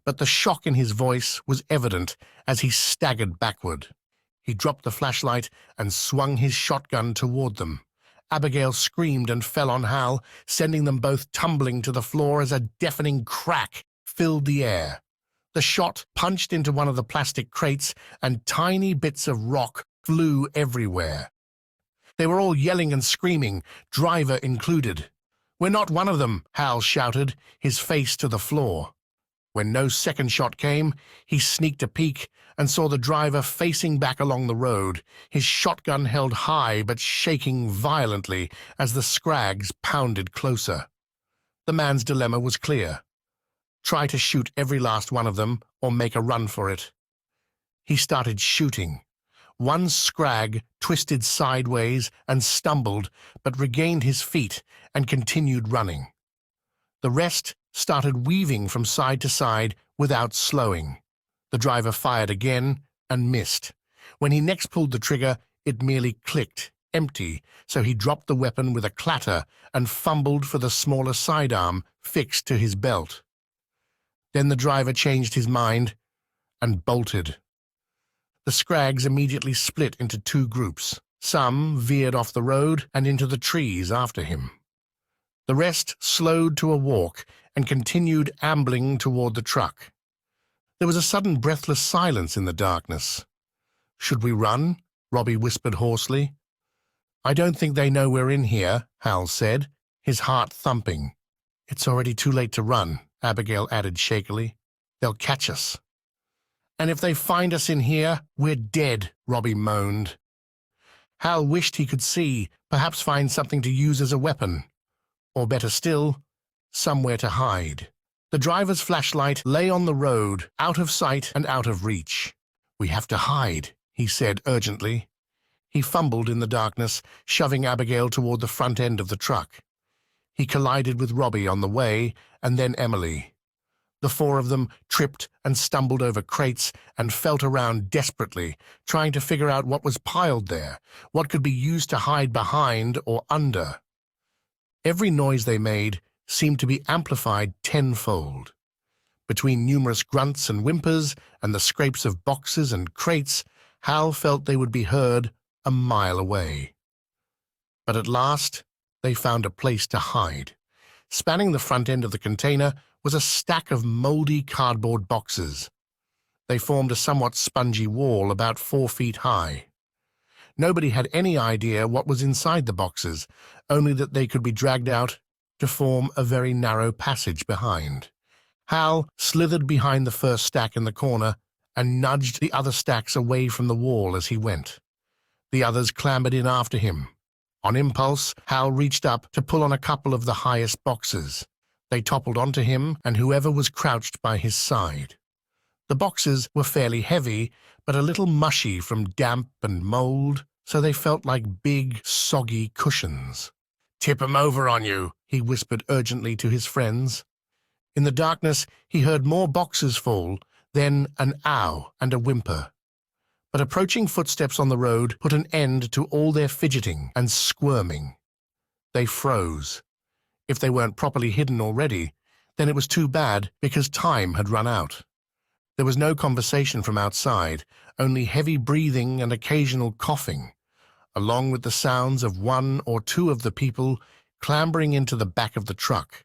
But the shock in his voice was evident as he staggered backward. He dropped the flashlight and swung his shotgun toward them. Abigail screamed and fell on Hal, sending them both tumbling to the floor as a deafening crack filled the air. The shot punched into one of the plastic crates, and tiny bits of rock flew everywhere. They were all yelling and screaming, driver included. "We're not one of them," Hal shouted, his face to the floor. When no second shot came, he sneaked a peek and saw the driver facing back along the road, his shotgun held high but shaking violently as the Scrags pounded closer. The man's dilemma was clear. Try to shoot every last one of them or make a run for it. He started shooting. One Scrag twisted sideways and stumbled, but regained his feet and continued running. The rest started weaving from side to side without slowing. The driver fired again and missed. When he next pulled the trigger, it merely clicked, empty, so he dropped the weapon with a clatter and fumbled for the smaller sidearm fixed to his belt. Then the driver changed his mind and bolted. The Scrags immediately split into two groups. Some veered off the road and into the trees after him. The rest slowed to a walk and continued ambling toward the truck. There was a sudden breathless silence in the darkness. "Should we run?" Robbie whispered hoarsely. "I don't think they know we're in here," Hal said, his heart thumping. "It's already too late to run," Abigail added shakily. "They'll catch us." "And if they find us in here, we're dead," Robbie moaned. Hal wished he could see, perhaps find something to use as a weapon. Or better still, somewhere to hide. The driver's flashlight lay on the road, out of sight and out of reach. "We have to hide," he said urgently. He fumbled in the darkness, shoving Abigail toward the front end of the truck. He collided with Robbie on the way, and then Emily. The four of them tripped and stumbled over crates and felt around desperately, trying to figure out what was piled there, what could be used to hide behind or under. Every noise they made seemed to be amplified tenfold. Between numerous grunts and whimpers and the scrapes of boxes and crates, Hal felt they would be heard a mile away. But at last, they found a place to hide. Spanning the front end of the container was a stack of moldy cardboard boxes. They formed a somewhat spongy wall about 4 feet high. Nobody had any idea what was inside the boxes, only that they could be dragged out to form a very narrow passage behind. Hal slithered behind the first stack in the corner and nudged the other stacks away from the wall as he went. The others clambered in after him. On impulse, Hal reached up to pull on a couple of the highest boxes. They toppled onto him and whoever was crouched by his side. The boxes were fairly heavy, but a little mushy from damp and mold, so they felt like big, soggy cushions. "Tip 'em over on you," he whispered urgently to his friends. In the darkness, he heard more boxes fall, then an ow and a whimper. But approaching footsteps on the road put an end to all their fidgeting and squirming. They froze. If they weren't properly hidden already, then it was too bad because time had run out. There was no conversation from outside, only heavy breathing and occasional coughing, along with the sounds of one or two of the people clambering into the back of the truck.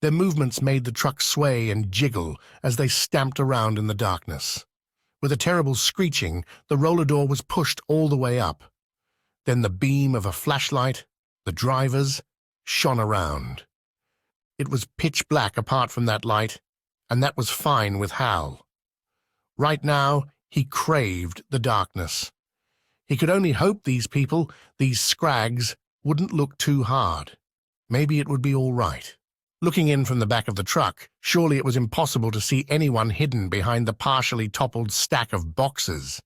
Their movements made the truck sway and jiggle as they stamped around in the darkness. With a terrible screeching, the roller door was pushed all the way up. Then the beam of a flashlight, the driver's, shone around. It was pitch black apart from that light, and that was fine with Hal. Right now, he craved the darkness. He could only hope these people, these Scrags, wouldn't look too hard. Maybe it would be all right. Looking in from the back of the truck, surely it was impossible to see anyone hidden behind the partially toppled stack of boxes.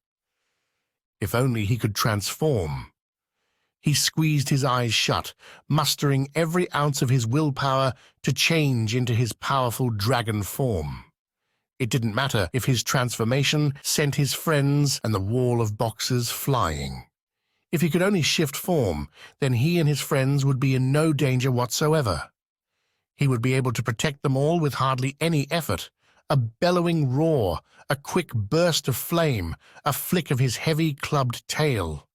If only he could transform. He squeezed his eyes shut, mustering every ounce of his willpower to change into his powerful dragon form. It didn't matter if his transformation sent his friends and the wall of boxes flying. If he could only shift form, then he and his friends would be in no danger whatsoever. He would be able to protect them all with hardly any effort. A bellowing roar, a quick burst of flame, a flick of his heavy clubbed tail.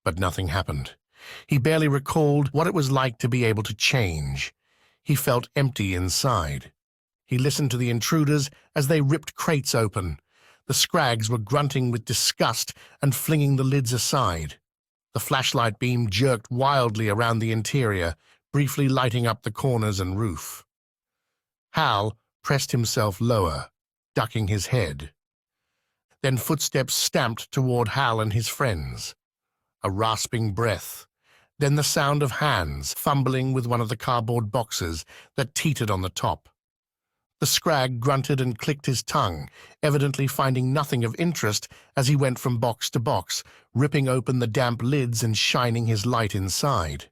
But nothing happened. He barely recalled what it was like to be able to change. He felt empty inside. He listened to the intruders as they ripped crates open. The Scrags were grunting with disgust and flinging the lids aside. The flashlight beam jerked wildly around the interior, briefly lighting up the corners and roof. Hal pressed himself lower, ducking his head. Then footsteps stamped toward Hal and his friends. A rasping breath, then the sound of hands fumbling with one of the cardboard boxes that teetered on the top. The Scrag grunted and clicked his tongue, evidently finding nothing of interest as he went from box to box, ripping open the damp lids and shining his light inside.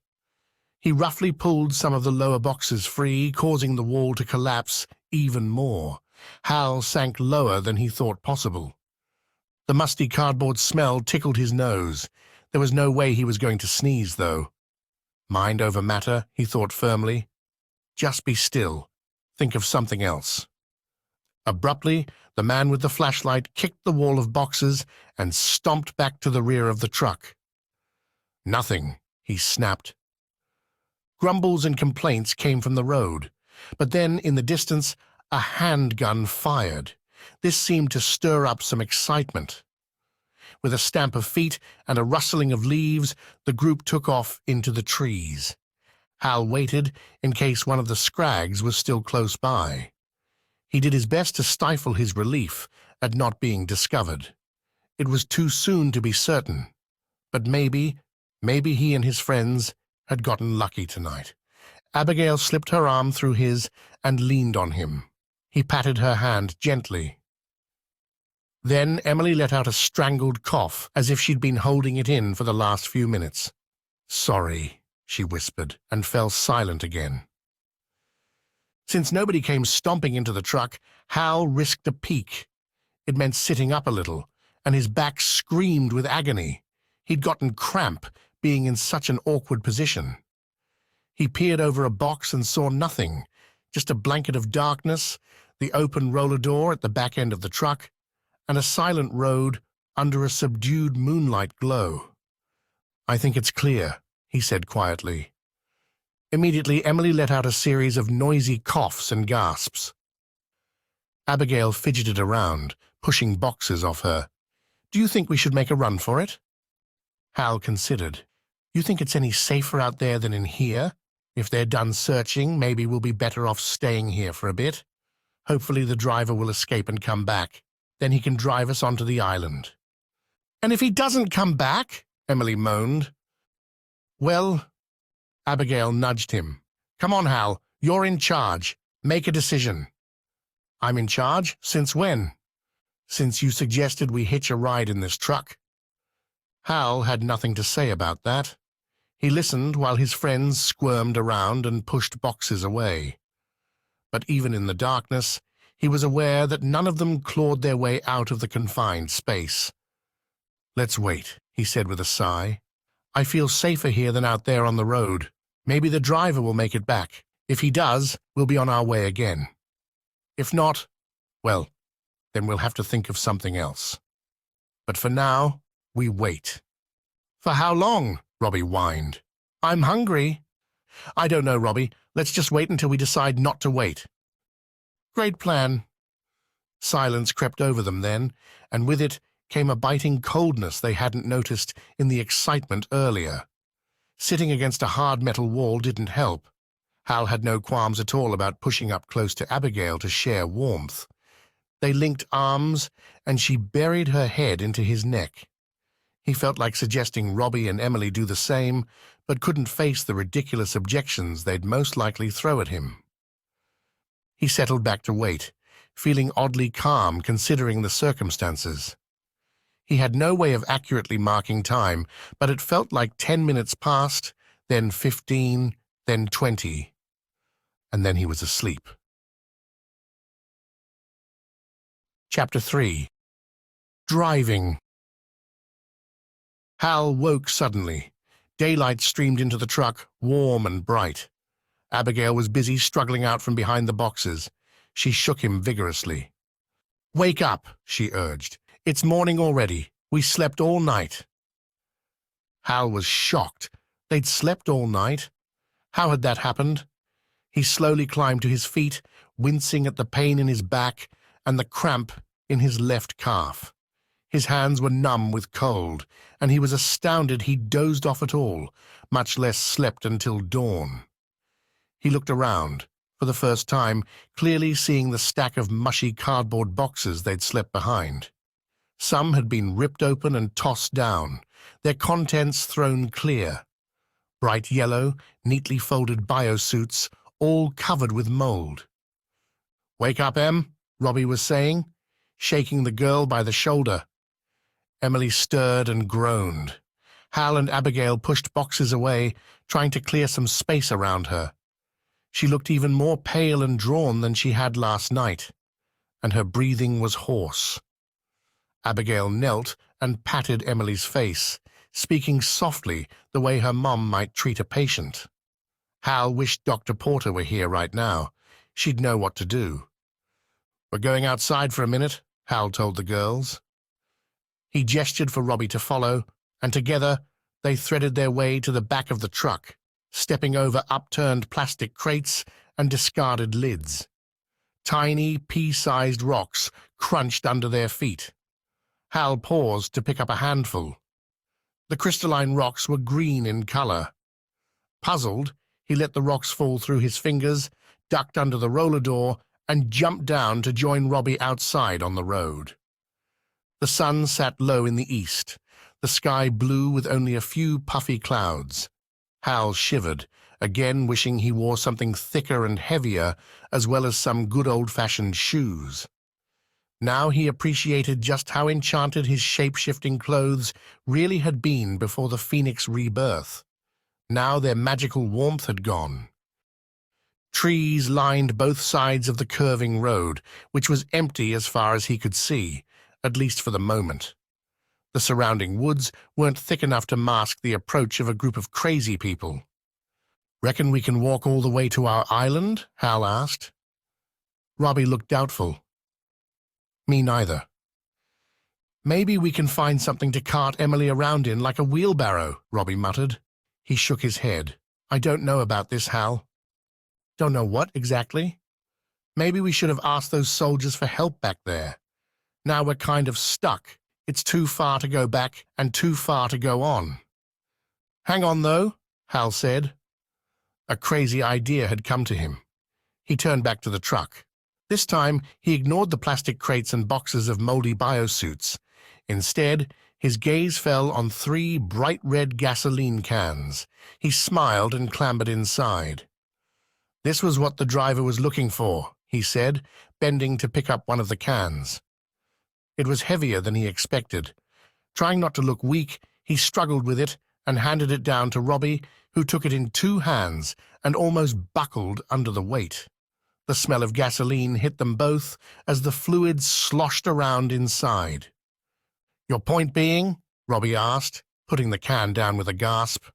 He roughly pulled some of the lower boxes free, causing the wall to collapse even more. Hal sank lower than he thought possible. The musty cardboard smell tickled his nose. There was no way he was going to sneeze, though. Mind over matter, he thought firmly. Just be still. Think of something else. Abruptly, the man with the flashlight kicked the wall of boxes and stomped back to the rear of the truck. "Nothing," he snapped. Grumbles and complaints came from the road, but then, in the distance, a handgun fired. This seemed to stir up some excitement. With a stamp of feet and a rustling of leaves, the group took off into the trees. Hal waited in case one of the Scrags was still close by. He did his best to stifle his relief at not being discovered. It was too soon to be certain, but maybe he and his friends had gotten lucky tonight. Abigail slipped her arm through his and leaned on him. He patted her hand gently. Then Emily let out a strangled cough, as if she'd been holding it in for the last few minutes. "Sorry," she whispered, and fell silent again. Since nobody came stomping into the truck, Hal risked a peek. It meant sitting up a little, and his back screamed with agony. He'd gotten cramp, being in such an awkward position. He peered over a box and saw nothing, just a blanket of darkness, the open roller door at the back end of the truck, and a silent road under a subdued moonlight glow. "I think it's clear," he said quietly. Immediately, Emily let out a series of noisy coughs and gasps. Abigail fidgeted around, pushing boxes off her. "Do you think we should make a run for it?" Hal considered. "You think it's any safer out there than in here? If they're done searching, maybe we'll be better off staying here for a bit. Hopefully the driver will escape and come back. Then he can drive us onto the island." "And if he doesn't come back?" Emily moaned. "Well," Abigail nudged him. "Come on, Hal. You're in charge. Make a decision." "I'm in charge? Since when?" "Since you suggested we hitch a ride in this truck." Hal had nothing to say about that. He listened while his friends squirmed around and pushed boxes away. But even in the darkness, he was aware that none of them clawed their way out of the confined space. "Let's wait," he said with a sigh. "I feel safer here than out there on the road. Maybe the driver will make it back. If he does, we'll be on our way again. If not, well, then we'll have to think of something else. But for now, we wait." "For how long?" Robbie whined. "I'm hungry." "I don't know, Robbie. Let's just wait until we decide not to wait." "Great plan." Silence crept over them then, and with it came a biting coldness they hadn't noticed in the excitement earlier. Sitting against a hard metal wall didn't help. Hal had no qualms at all about pushing up close to Abigail to share warmth. They linked arms, and she buried her head into his neck. He felt like suggesting Robbie and Emily do the same, but couldn't face the ridiculous objections they'd most likely throw at him. He settled back to wait, feeling oddly calm considering the circumstances. He had no way of accurately marking time, but it felt like 10 minutes passed, then 15, then 20, and then he was asleep. Chapter 3. Driving. Hal woke suddenly. Daylight streamed into the truck, warm and bright. Abigail was busy struggling out from behind the boxes. She shook him vigorously. "Wake up," she urged. "It's morning already. We slept all night." Hal was shocked. They'd slept all night. How had that happened? He slowly climbed to his feet, wincing at the pain in his back and the cramp in his left calf. His hands were numb with cold, and he was astounded he'd dozed off at all, much less slept until dawn. He looked around, for the first time, clearly seeing the stack of mushy cardboard boxes they'd slept behind. Some had been ripped open and tossed down, their contents thrown clear. Bright yellow, neatly folded biosuits, all covered with mold. "Wake up, Em," Robbie was saying, shaking the girl by the shoulder. Emily stirred and groaned. Hal and Abigail pushed boxes away, trying to clear some space around her. She looked even more pale and drawn than she had last night, and her breathing was hoarse. Abigail knelt and patted Emily's face, speaking softly the way her mom might treat a patient. Hal wished Dr. Porter were here right now. She'd know what to do. "We're going outside for a minute," Hal told the girls. He gestured for Robbie to follow, and together they threaded their way to the back of the truck, stepping over upturned plastic crates and discarded lids. Tiny, pea-sized rocks crunched under their feet. Hal paused to pick up a handful. The crystalline rocks were green in color. Puzzled, he let the rocks fall through his fingers, ducked under the roller door, and jumped down to join Robbie outside on the road. The sun sat low in the east, the sky blue with only a few puffy clouds. Hal shivered, again wishing he wore something thicker and heavier, as well as some good old-fashioned shoes. Now he appreciated just how enchanted his shape-shifting clothes really had been before the Phoenix rebirth. Now their magical warmth had gone. Trees lined both sides of the curving road, which was empty as far as he could see, at least for the moment. The surrounding woods weren't thick enough to mask the approach of a group of crazy people. "Reckon we can walk all the way to our island?" Hal asked. Robbie looked doubtful. "Me neither." "Maybe we can find something to cart Emily around in, like a wheelbarrow," Robbie muttered. He shook his head. "I don't know about this, Hal." "Don't know what exactly?" "Maybe we should have asked those soldiers for help back there. Now we're kind of stuck. It's too far to go back and too far to go on." "Hang on, though," Hal said. A crazy idea had come to him. He turned back to the truck. This time, he ignored the plastic crates and boxes of moldy biosuits. Instead, his gaze fell on 3 bright red gasoline cans. He smiled and clambered inside. This was what the driver was looking for, he said, bending to pick up one of the cans. It was heavier than he expected. Trying not to look weak, he struggled with it and handed it down to Robbie, who took it in 2 hands and almost buckled under the weight. The smell of gasoline hit them both as the fluid sloshed around inside. "Your point being?" Robbie asked, putting the can down with a gasp.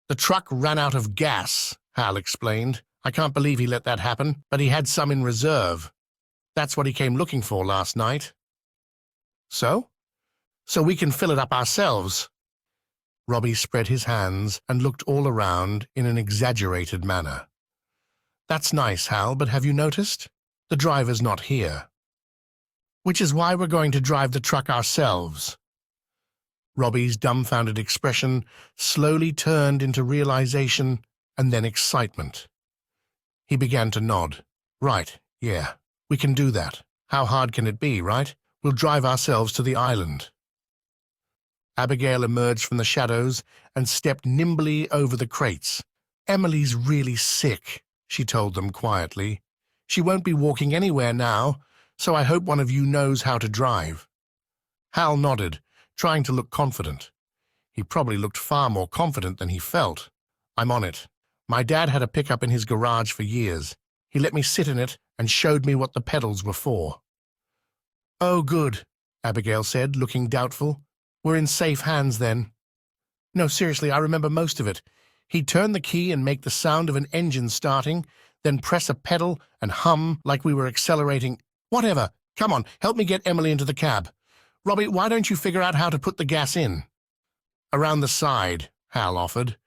"The truck ran out of gas," Hal explained. "I can't believe he let that happen, but he had some in reserve. That's what he came looking for last night." "So? So we can fill it up ourselves." Robbie spread his hands and looked all around in an exaggerated manner. "That's nice, Hal, but have you noticed? The driver's not here. Which is why we're going to drive the truck ourselves." Robbie's dumbfounded expression slowly turned into realization and then excitement. He began to nod. "Right, yeah, we can do that. How hard can it be, right? We'll drive ourselves to the island." Abigail emerged from the shadows and stepped nimbly over the crates. "Emily's really sick," she told them quietly. "She won't be walking anywhere now, so I hope one of you knows how to drive." Hal nodded, trying to look confident. He probably looked far more confident than he felt. "I'm on it. My dad had a pickup in his garage for years. He let me sit in it and showed me what the pedals were for." "Oh, good," Abigail said, looking doubtful. "We're in safe hands then." "No, seriously, I remember most of it. He'd turn the key and make the sound of an engine starting, then press a pedal and hum like we were accelerating. Whatever. Come on, help me get Emily into the cab. Robbie, why don't you figure out how to put the gas in?" "Around the side," Hal offered.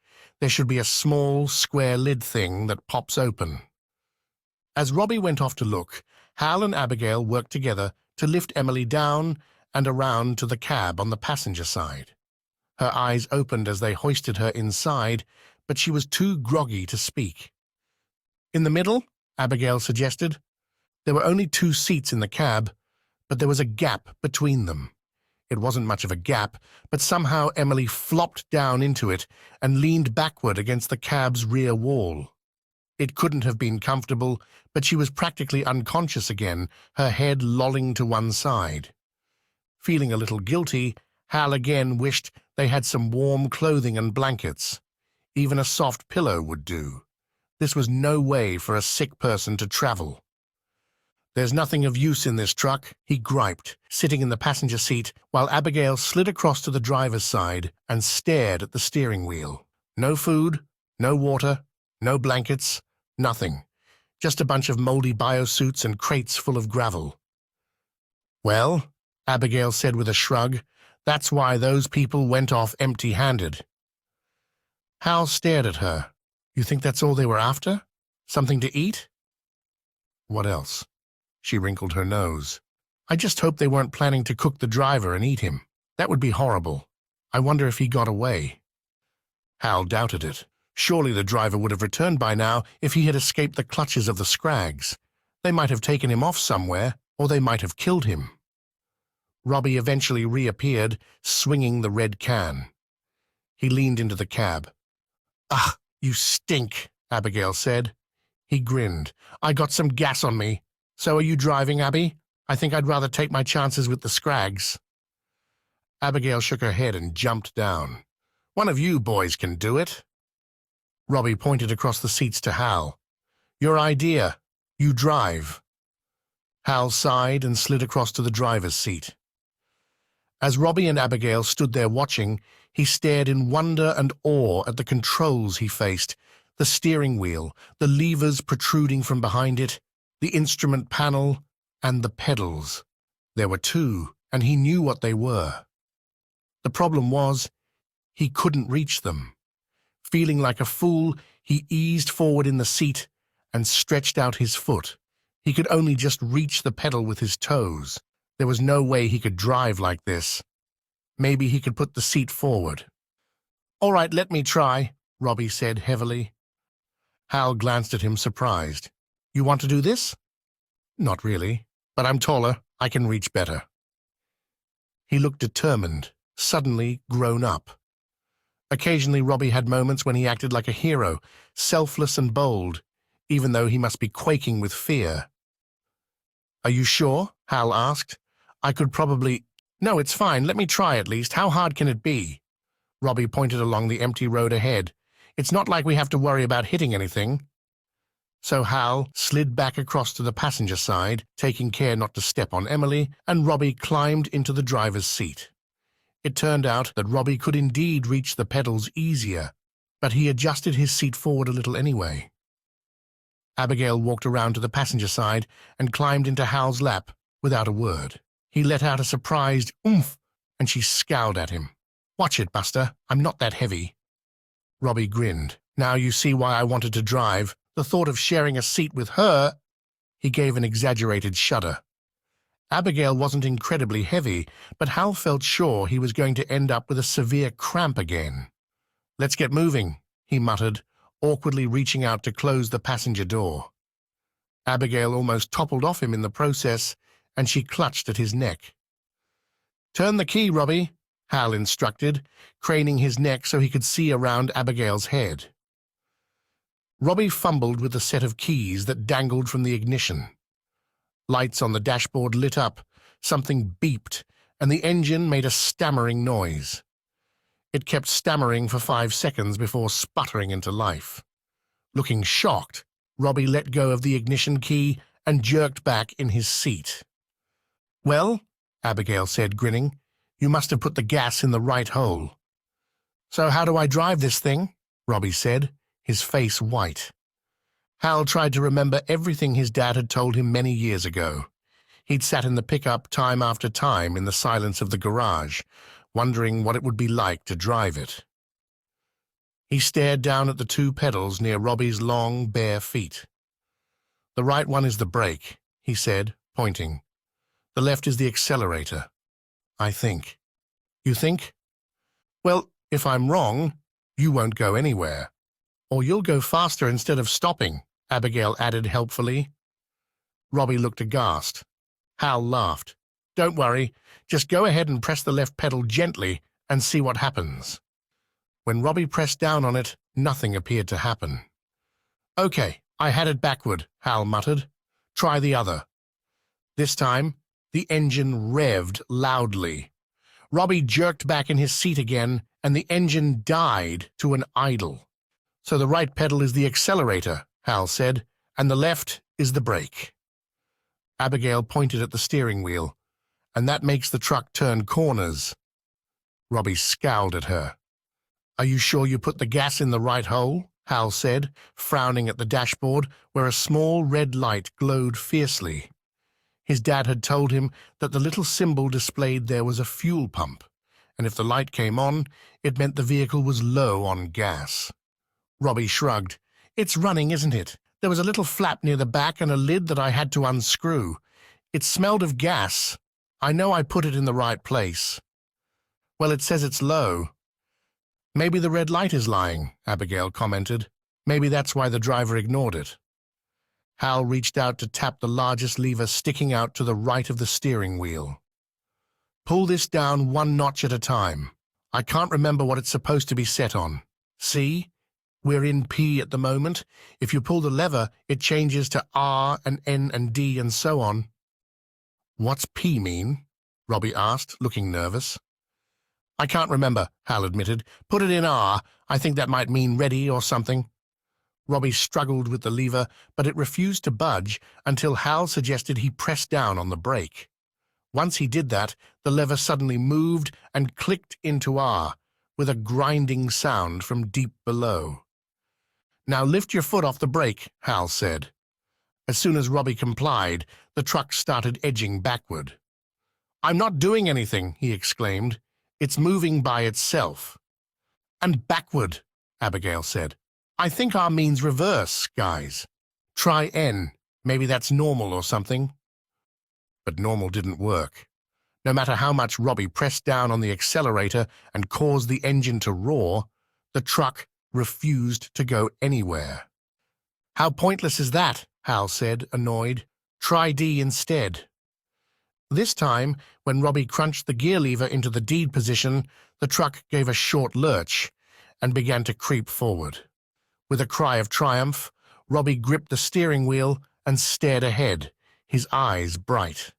"There should be a small, square lid thing that pops open." As Robbie went off to look, Hal and Abigail worked together to lift Emily down and around to the cab on the passenger side. Her eyes opened as they hoisted her inside, but she was too groggy to speak. "In the middle?" Abigail suggested. There were only 2 seats in the cab, but there was a gap between them. It wasn't much of a gap, but somehow Emily flopped down into it and leaned backward against the cab's rear wall. It couldn't have been comfortable, but she was practically unconscious again, her head lolling to one side. Feeling a little guilty, Hal again wished they had some warm clothing and blankets. Even a soft pillow would do. This was no way for a sick person to travel. "There's nothing of use in this truck," he griped, sitting in the passenger seat while Abigail slid across to the driver's side and stared at the steering wheel. "No food, no water, no blankets, nothing. Just a bunch of moldy biosuits and crates full of gravel." "Well," Abigail said with a shrug, "that's why those people went off empty-handed." Hal stared at her. "You think that's all they were after? Something to eat?" "What else?" She wrinkled her nose. "I just hope they weren't planning to cook the driver and eat him. That would be horrible. I wonder if he got away." Hal doubted it. Surely the driver would have returned by now if he had escaped the clutches of the Scrags. They might have taken him off somewhere, or they might have killed him. Robbie eventually reappeared, swinging the red can. He leaned into the cab. "Ah, you stink," Abigail said. He grinned. "I got some gas on me. So are you driving, Abby? I think I'd rather take my chances with the Scrags." Abigail shook her head and jumped down. "One of you boys can do it." Robbie pointed across the seats to Hal. "Your idea. You drive." Hal sighed and slid across to the driver's seat. As Robbie and Abigail stood there watching, he stared in wonder and awe at the controls he faced, the steering wheel, the levers protruding from behind it, the instrument panel, and the pedals. There were 2, and he knew what they were. The problem was, he couldn't reach them. Feeling like a fool, he eased forward in the seat and stretched out his foot. He could only just reach the pedal with his toes. There was no way he could drive like this. Maybe he could put the seat forward. "All right, let me try," Robbie said heavily. Hal glanced at him, surprised. You want to do this? Not really, but I'm taller. I can reach better. He looked determined, suddenly grown up. Occasionally Robbie had moments when he acted like a hero, selfless and bold, even though he must be quaking with fear. Are you sure? Hal asked. I could probably... No, it's fine. Let me try at least. How hard can it be? Robbie pointed along the empty road ahead. It's not like we have to worry about hitting anything. So Hal slid back across to the passenger side, taking care not to step on Emily, and Robbie climbed into the driver's seat. It turned out that Robbie could indeed reach the pedals easier, but he adjusted his seat forward a little anyway. Abigail walked around to the passenger side and climbed into Hal's lap without a word. He let out a surprised oomph, and she scowled at him. Watch it, Buster. I'm not that heavy. Robbie grinned. Now you see why I wanted to drive. The thought of sharing a seat with her... He gave an exaggerated shudder. Abigail wasn't incredibly heavy, but Hal felt sure he was going to end up with a severe cramp again. Let's get moving, he muttered, awkwardly reaching out to close the passenger door. Abigail almost toppled off him in the process, and she clutched at his neck. Turn the key, Robbie, Hal instructed, craning his neck so he could see around Abigail's head. Robbie fumbled with the set of keys that dangled from the ignition. Lights on the dashboard lit up, something beeped, and the engine made a stammering noise. It kept stammering for 5 seconds before sputtering into life. Looking shocked, Robbie let go of the ignition key and jerked back in his seat. Well, Abigail said, grinning, you must have put the gas in the right hole. So how do I drive this thing? Robbie said, his face white. Hal tried to remember everything his dad had told him many years ago. He'd sat in the pickup time after time in the silence of the garage, wondering what it would be like to drive it. He stared down at the 2 pedals near Robbie's long, bare feet. The right one is the brake, he said, pointing. The left is the accelerator. I think. You think? Well, if I'm wrong, you won't go anywhere. Or you'll go faster instead of stopping, Abigail added helpfully. Robbie looked aghast. Hal laughed. Don't worry, just go ahead and press the left pedal gently and see what happens. When Robbie pressed down on it, nothing appeared to happen. Okay, I had it backward, Hal muttered. Try the other. This time, the engine revved loudly. Robbie jerked back in his seat again, and the engine died to an idle. So the right pedal is the accelerator, Hal said, and the left is the brake. Abigail pointed at the steering wheel, and that makes the truck turn corners. Robbie scowled at her. Are you sure you put the gas in the right hole? Hal said, frowning at the dashboard where a small red light glowed fiercely. His dad had told him that the little symbol displayed there was a fuel pump, and if the light came on, it meant the vehicle was low on gas. Robbie shrugged. It's running, isn't it? There was a little flap near the back and a lid that I had to unscrew. It smelled of gas. I know I put it in the right place. Well, it says it's low. Maybe the red light is lying, Abigail commented. Maybe that's why the driver ignored it. Hal reached out to tap the largest lever sticking out to the right of the steering wheel. Pull this down 1 notch at a time. I can't remember what it's supposed to be set on. See? We're in P at the moment. If you pull the lever, it changes to R and N and D and so on. What's P mean? Robbie asked, looking nervous. I can't remember, Hal admitted. Put it in R. I think that might mean ready or something. Robbie struggled with the lever, but it refused to budge until Hal suggested he press down on the brake. Once he did that, the lever suddenly moved and clicked into R, with a grinding sound from deep below. Now lift your foot off the brake, Hal said. As soon as Robbie complied, the truck started edging backward. I'm not doing anything, he exclaimed. It's moving by itself. And backward, Abigail said. I think R means reverse, guys. Try N. Maybe that's normal or something. But normal didn't work. No matter how much Robbie pressed down on the accelerator and caused the engine to roar, the truck refused to go anywhere. How pointless is that? Hal said, annoyed. Try D instead. This time, when Robbie crunched the gear lever into the D position, the truck gave a short lurch and began to creep forward. With a cry of triumph, Robbie gripped the steering wheel and stared ahead, his eyes bright.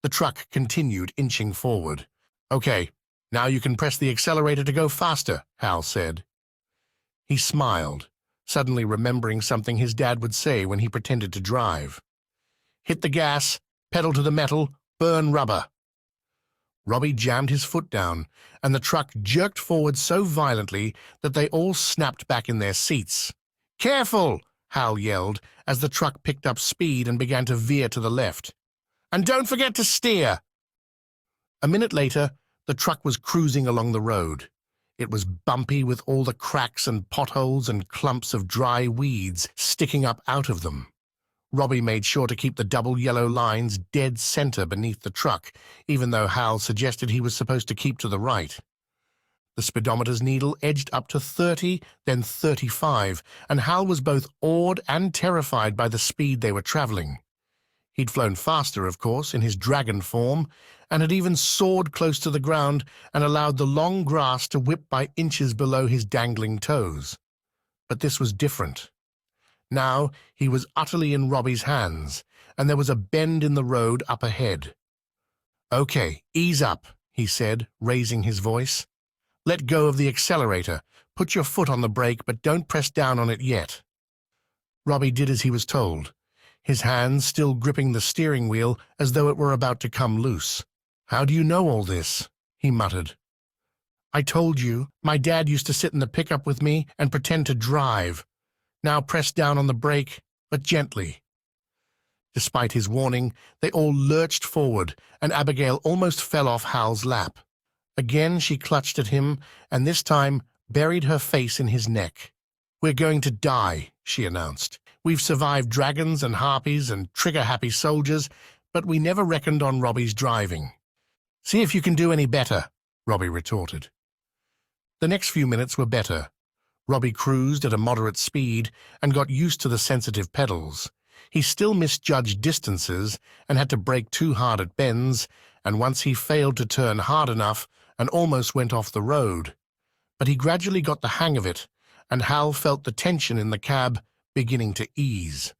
The truck continued inching forward. Okay, now you can press the accelerator to go faster, Hal said. He smiled, suddenly remembering something his dad would say when he pretended to drive. Hit the gas, pedal to the metal, burn rubber. Robbie jammed his foot down, and the truck jerked forward so violently that they all snapped back in their seats. Careful! Hal yelled as the truck picked up speed and began to veer to the left. And don't forget to steer! A minute later, the truck was cruising along the road. It was bumpy with all the cracks and potholes and clumps of dry weeds sticking up out of them. Robbie made sure to keep the double yellow lines dead center beneath the truck, even though Hal suggested he was supposed to keep to the right. The speedometer's needle edged up to 30, then 35, and Hal was both awed and terrified by the speed they were traveling. He'd flown faster, of course, in his dragon form, and had even soared close to the ground and allowed the long grass to whip by inches below his dangling toes. But this was different. Now he was utterly in Robbie's hands, and there was a bend in the road up ahead. Okay, ease up, he said, raising his voice. Let go of the accelerator. Put your foot on the brake, but don't press down on it yet. Robbie did as he was told, his hands still gripping the steering wheel as though it were about to come loose. How do you know all this? He muttered. I told you, my dad used to sit in the pickup with me and pretend to drive. Now press down on the brake, but gently. Despite his warning, they all lurched forward, and Abigail almost fell off Hal's lap. Again she clutched at him, and this time buried her face in his neck. We're going to die, she announced. We've survived dragons and harpies and trigger-happy soldiers, but we never reckoned on Robbie's driving. See if you can do any better, Robbie retorted. The next few minutes were better. Robbie cruised at a moderate speed and got used to the sensitive pedals. He still misjudged distances and had to brake too hard at bends, and once he failed to turn hard enough and almost went off the road. But he gradually got the hang of it, and Hal felt the tension in the cab beginning to ease.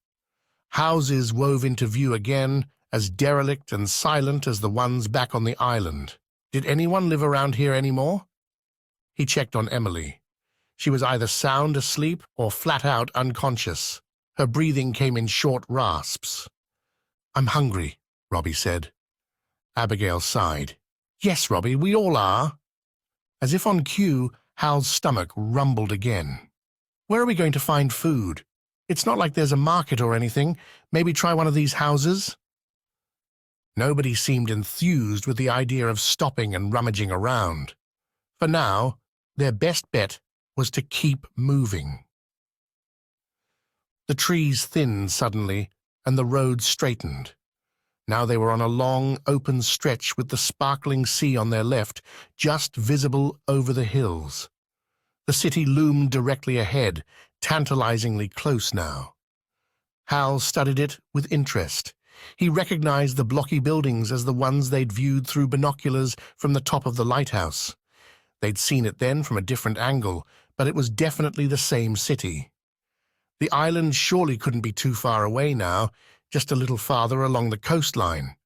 Houses wove into view again, as derelict and silent as the ones back on the island. Did anyone live around here anymore? He checked on Emily. She was either sound asleep or flat out unconscious. Her breathing came in short rasps. I'm hungry, Robbie said. Abigail sighed. Yes, Robbie, we all are. As if on cue, Hal's stomach rumbled again. Where are we going to find food? It's not like there's a market or anything. Maybe try one of these houses? Nobody seemed enthused with the idea of stopping and rummaging around. For now, their best bet was to keep moving. The trees thinned suddenly, and the road straightened. Now they were on a long, open stretch with the sparkling sea on their left, just visible over the hills. The city loomed directly ahead, tantalizingly close now. Hal studied it with interest. He recognized the blocky buildings as the ones they'd viewed through binoculars from the top of the lighthouse. They'd seen it then from a different angle, but it was definitely the same city. The island surely couldn't be too far away now, just a little farther along the coastline.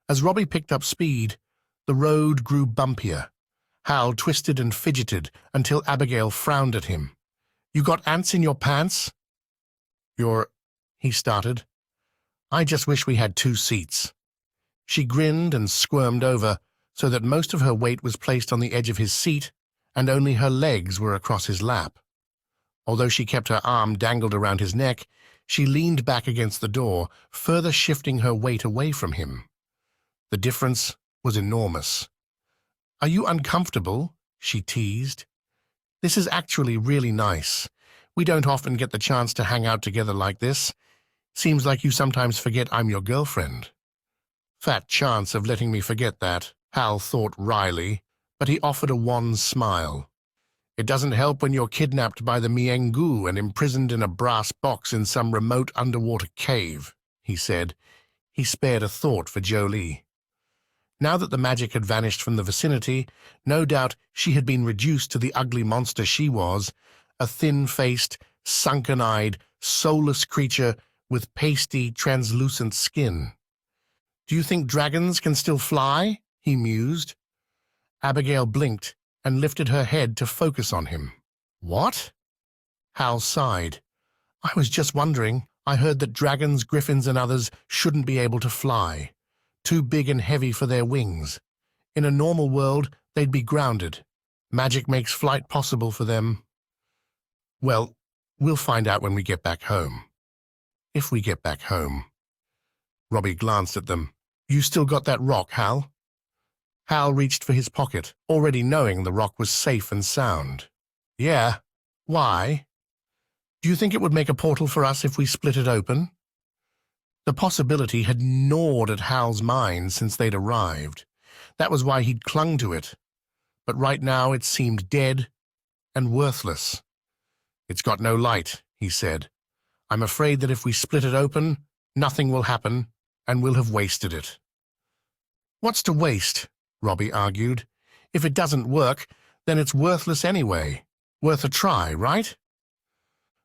As Robbie picked up speed, the road grew bumpier. Hal twisted and fidgeted until Abigail frowned at him. You got ants in your pants? He started. I just wish we had 2 seats. She grinned and squirmed over, so that most of her weight was placed on the edge of his seat, and only her legs were across his lap. Although she kept her arm dangled around his neck, she leaned back against the door, further shifting her weight away from him. The difference was enormous. Are you uncomfortable? She teased. This is actually really nice. We don't often get the chance to hang out together like this. Seems like you sometimes forget I'm your girlfriend. Fat chance of letting me forget that, Hal thought wryly, but he offered a wan smile. It doesn't help when you're kidnapped by the Miengu and imprisoned in a brass box in some remote underwater cave, he said. He spared a thought for Jolie. Now that the magic had vanished from the vicinity, no doubt she had been reduced to the ugly monster she was, a thin-faced, sunken-eyed, soulless creature with pasty, translucent skin. "Do you think dragons can still fly?" he mused. Abigail blinked and lifted her head to focus on him. "What?" Hal sighed. "I was just wondering. I heard that dragons, griffins, and others shouldn't be able to fly. Too big and heavy for their wings. In a normal world, they'd be grounded. Magic makes flight possible for them." "Well, we'll find out when we get back home. If we get back home." Robbie glanced at them. "You still got that rock, Hal?" Hal reached for his pocket, already knowing the rock was safe and sound. "Yeah. Why? Do you think it would make a portal for us if we split it open?" The possibility had gnawed at Hal's mind since they'd arrived. That was why he'd clung to it. But right now it seemed dead and worthless. "It's got no light," he said. "I'm afraid that if we split it open, nothing will happen, and we'll have wasted it." "What's to waste?" Robbie argued. "If it doesn't work, then it's worthless anyway. Worth a try, right?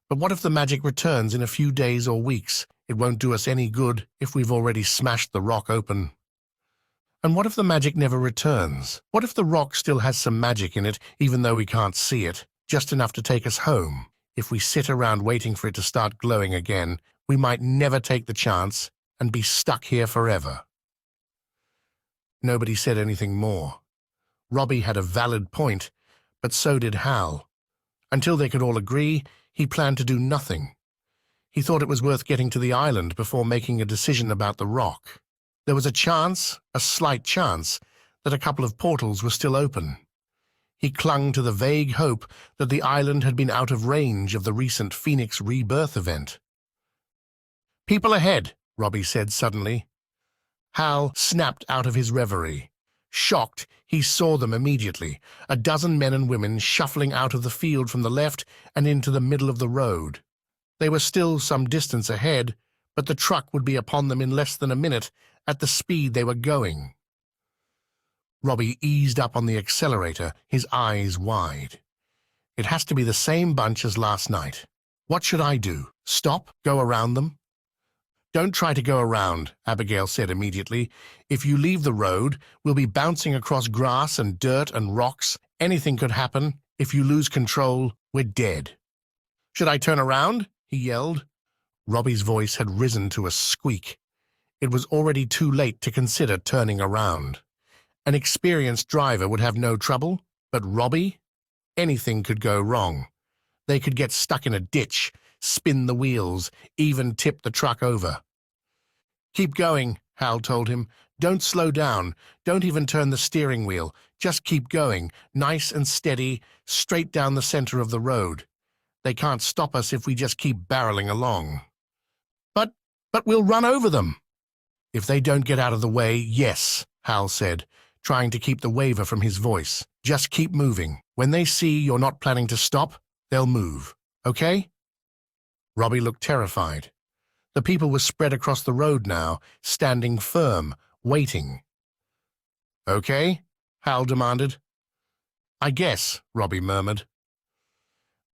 But what if the magic returns in a few days or weeks? It won't do us any good if we've already smashed the rock open." "And what if the magic never returns? What if the rock still has some magic in it, even though we can't see it, just enough to take us home? If we sit around waiting for it to start glowing again, we might never take the chance and be stuck here forever." Nobody said anything more. Robbie had a valid point, but so did Hal. Until they could all agree, he planned to do nothing. He thought it was worth getting to the island before making a decision about the rock. There was a chance, a slight chance, that a couple of portals were still open. He clung to the vague hope that the island had been out of range of the recent Phoenix rebirth event. "People ahead," Robbie said suddenly. Hal snapped out of his reverie. Shocked, he saw them immediately, a dozen men and women shuffling out of the field from the left and into the middle of the road. They were still some distance ahead, but the truck would be upon them in less than a minute at the speed they were going. Robbie eased up on the accelerator, his eyes wide. "It has to be the same bunch as last night. What should I do? Stop? Go around them?" "Don't try to go around," Abigail said immediately. "If you leave the road, we'll be bouncing across grass and dirt and rocks. Anything could happen. If you lose control, we're dead." "Should I turn around?" he yelled. Robbie's voice had risen to a squeak. It was already too late to consider turning around. An experienced driver would have no trouble, but Robbie? Anything could go wrong. They could get stuck in a ditch, spin the wheels, even tip the truck over. "Keep going," Hal told him. "Don't slow down. Don't even turn the steering wheel. Just keep going, nice and steady, straight down the center of the road. They can't stop us if we just keep barreling along." But we'll run over them." "If they don't get out of the way, yes," Hal said, trying to keep the waver from his voice. "Just keep moving. When they see you're not planning to stop, they'll move. Okay?" Robbie looked terrified. The people were spread across the road now, standing firm, waiting. "Okay?" Hal demanded. "I guess," Robbie murmured.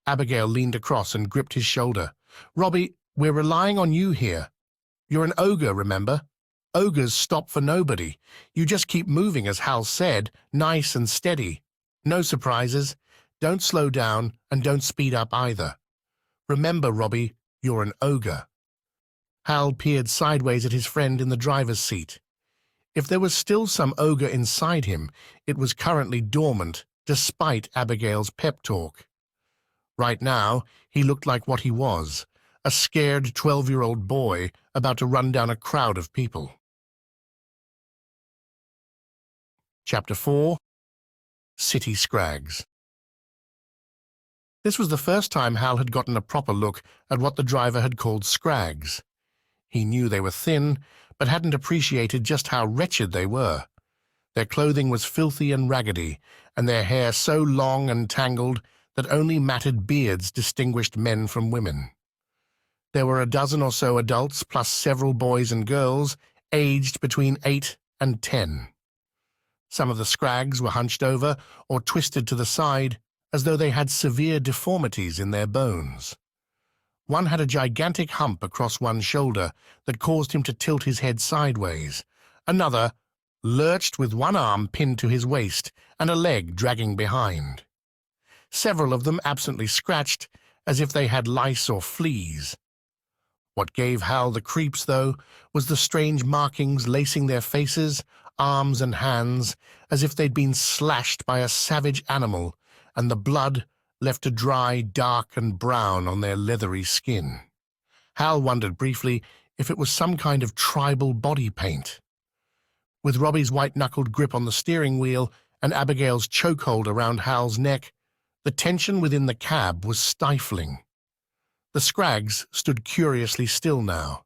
Abigail leaned across and gripped his shoulder. "Robbie, we're relying on you here. You're an ogre, remember? Ogres stop for nobody. You just keep moving, as Hal said, nice and steady. No surprises. Don't slow down, and don't speed up either. Remember, Robbie, you're an ogre." Hal peered sideways at his friend in the driver's seat. If there was still some ogre inside him, it was currently dormant, despite Abigail's pep talk. Right now, he looked like what he was, a scared 12-year-old boy about to run down a crowd of people. Chapter 4. City Scrags. This was the first time Hal had gotten a proper look at what the driver had called Scrags. He knew they were thin, but hadn't appreciated just how wretched they were. Their clothing was filthy and raggedy, and their hair so long and tangled that only matted beards distinguished men from women. There were a dozen or so adults, plus several boys and girls, aged between 8 and 10. Some of the Scrags were hunched over or twisted to the side, as though they had severe deformities in their bones. One had a gigantic hump across one shoulder that caused him to tilt his head sideways. Another lurched with one arm pinned to his waist and a leg dragging behind. Several of them absently scratched, as if they had lice or fleas. What gave Hal the creeps, though, was the strange markings lacing their faces, arms and hands, as if they'd been slashed by a savage animal, and the blood left to dry, dark and brown on their leathery skin. Hal wondered briefly if it was some kind of tribal body paint. With Robbie's white-knuckled grip on the steering wheel and Abigail's chokehold around Hal's neck, the tension within the cab was stifling. The Scrags stood curiously still now.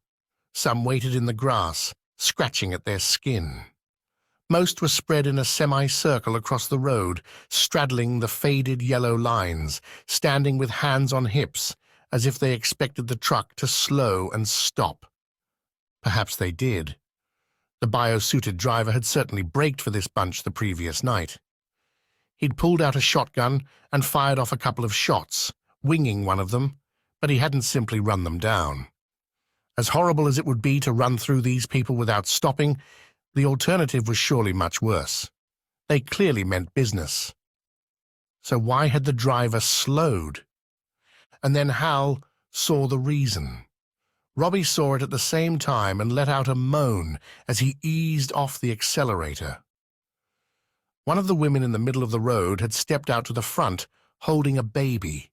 Some waited in the grass, scratching at their skin. Most were spread in a semicircle across the road, straddling the faded yellow lines, standing with hands on hips, as if they expected the truck to slow and stop. Perhaps they did. The bio-suited driver had certainly braked for this bunch the previous night. He'd pulled out a shotgun and fired off a couple of shots, winging one of them, but he hadn't simply run them down. As horrible as it would be to run through these people without stopping, the alternative was surely much worse. They clearly meant business. So why had the driver slowed? And then Hal saw the reason. Robbie saw it at the same time and let out a moan as he eased off the accelerator. One of the women in the middle of the road had stepped out to the front, holding a baby.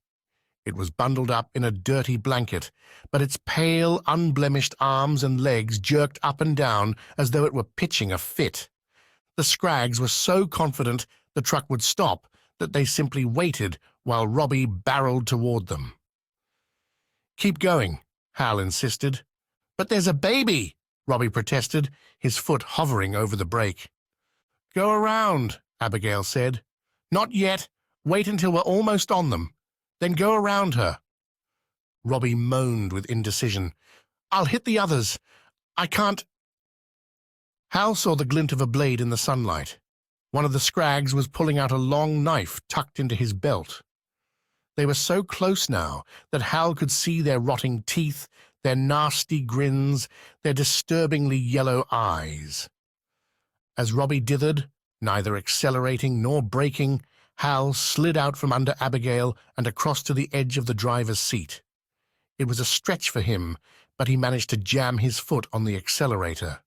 It was bundled up in a dirty blanket, but its pale, unblemished arms and legs jerked up and down as though it were pitching a fit. The Scrags were so confident the truck would stop that they simply waited while Robbie barreled toward them. "Keep going," Hal insisted. "But there's a baby," Robbie protested, his foot hovering over the brake. "Go around," Abigail said. "Not yet. Wait until we're almost on them. Then go around her." Robbie moaned with indecision. "I'll hit the others. I can't—" Hal saw the glint of a blade in the sunlight. One of the Scrags was pulling out a long knife tucked into his belt. They were so close now that Hal could see their rotting teeth, their nasty grins, their disturbingly yellow eyes. As Robbie dithered, neither accelerating nor braking, Hal slid out from under Abigail and across to the edge of the driver's seat. It was a stretch for him, but he managed to jam his foot on the accelerator.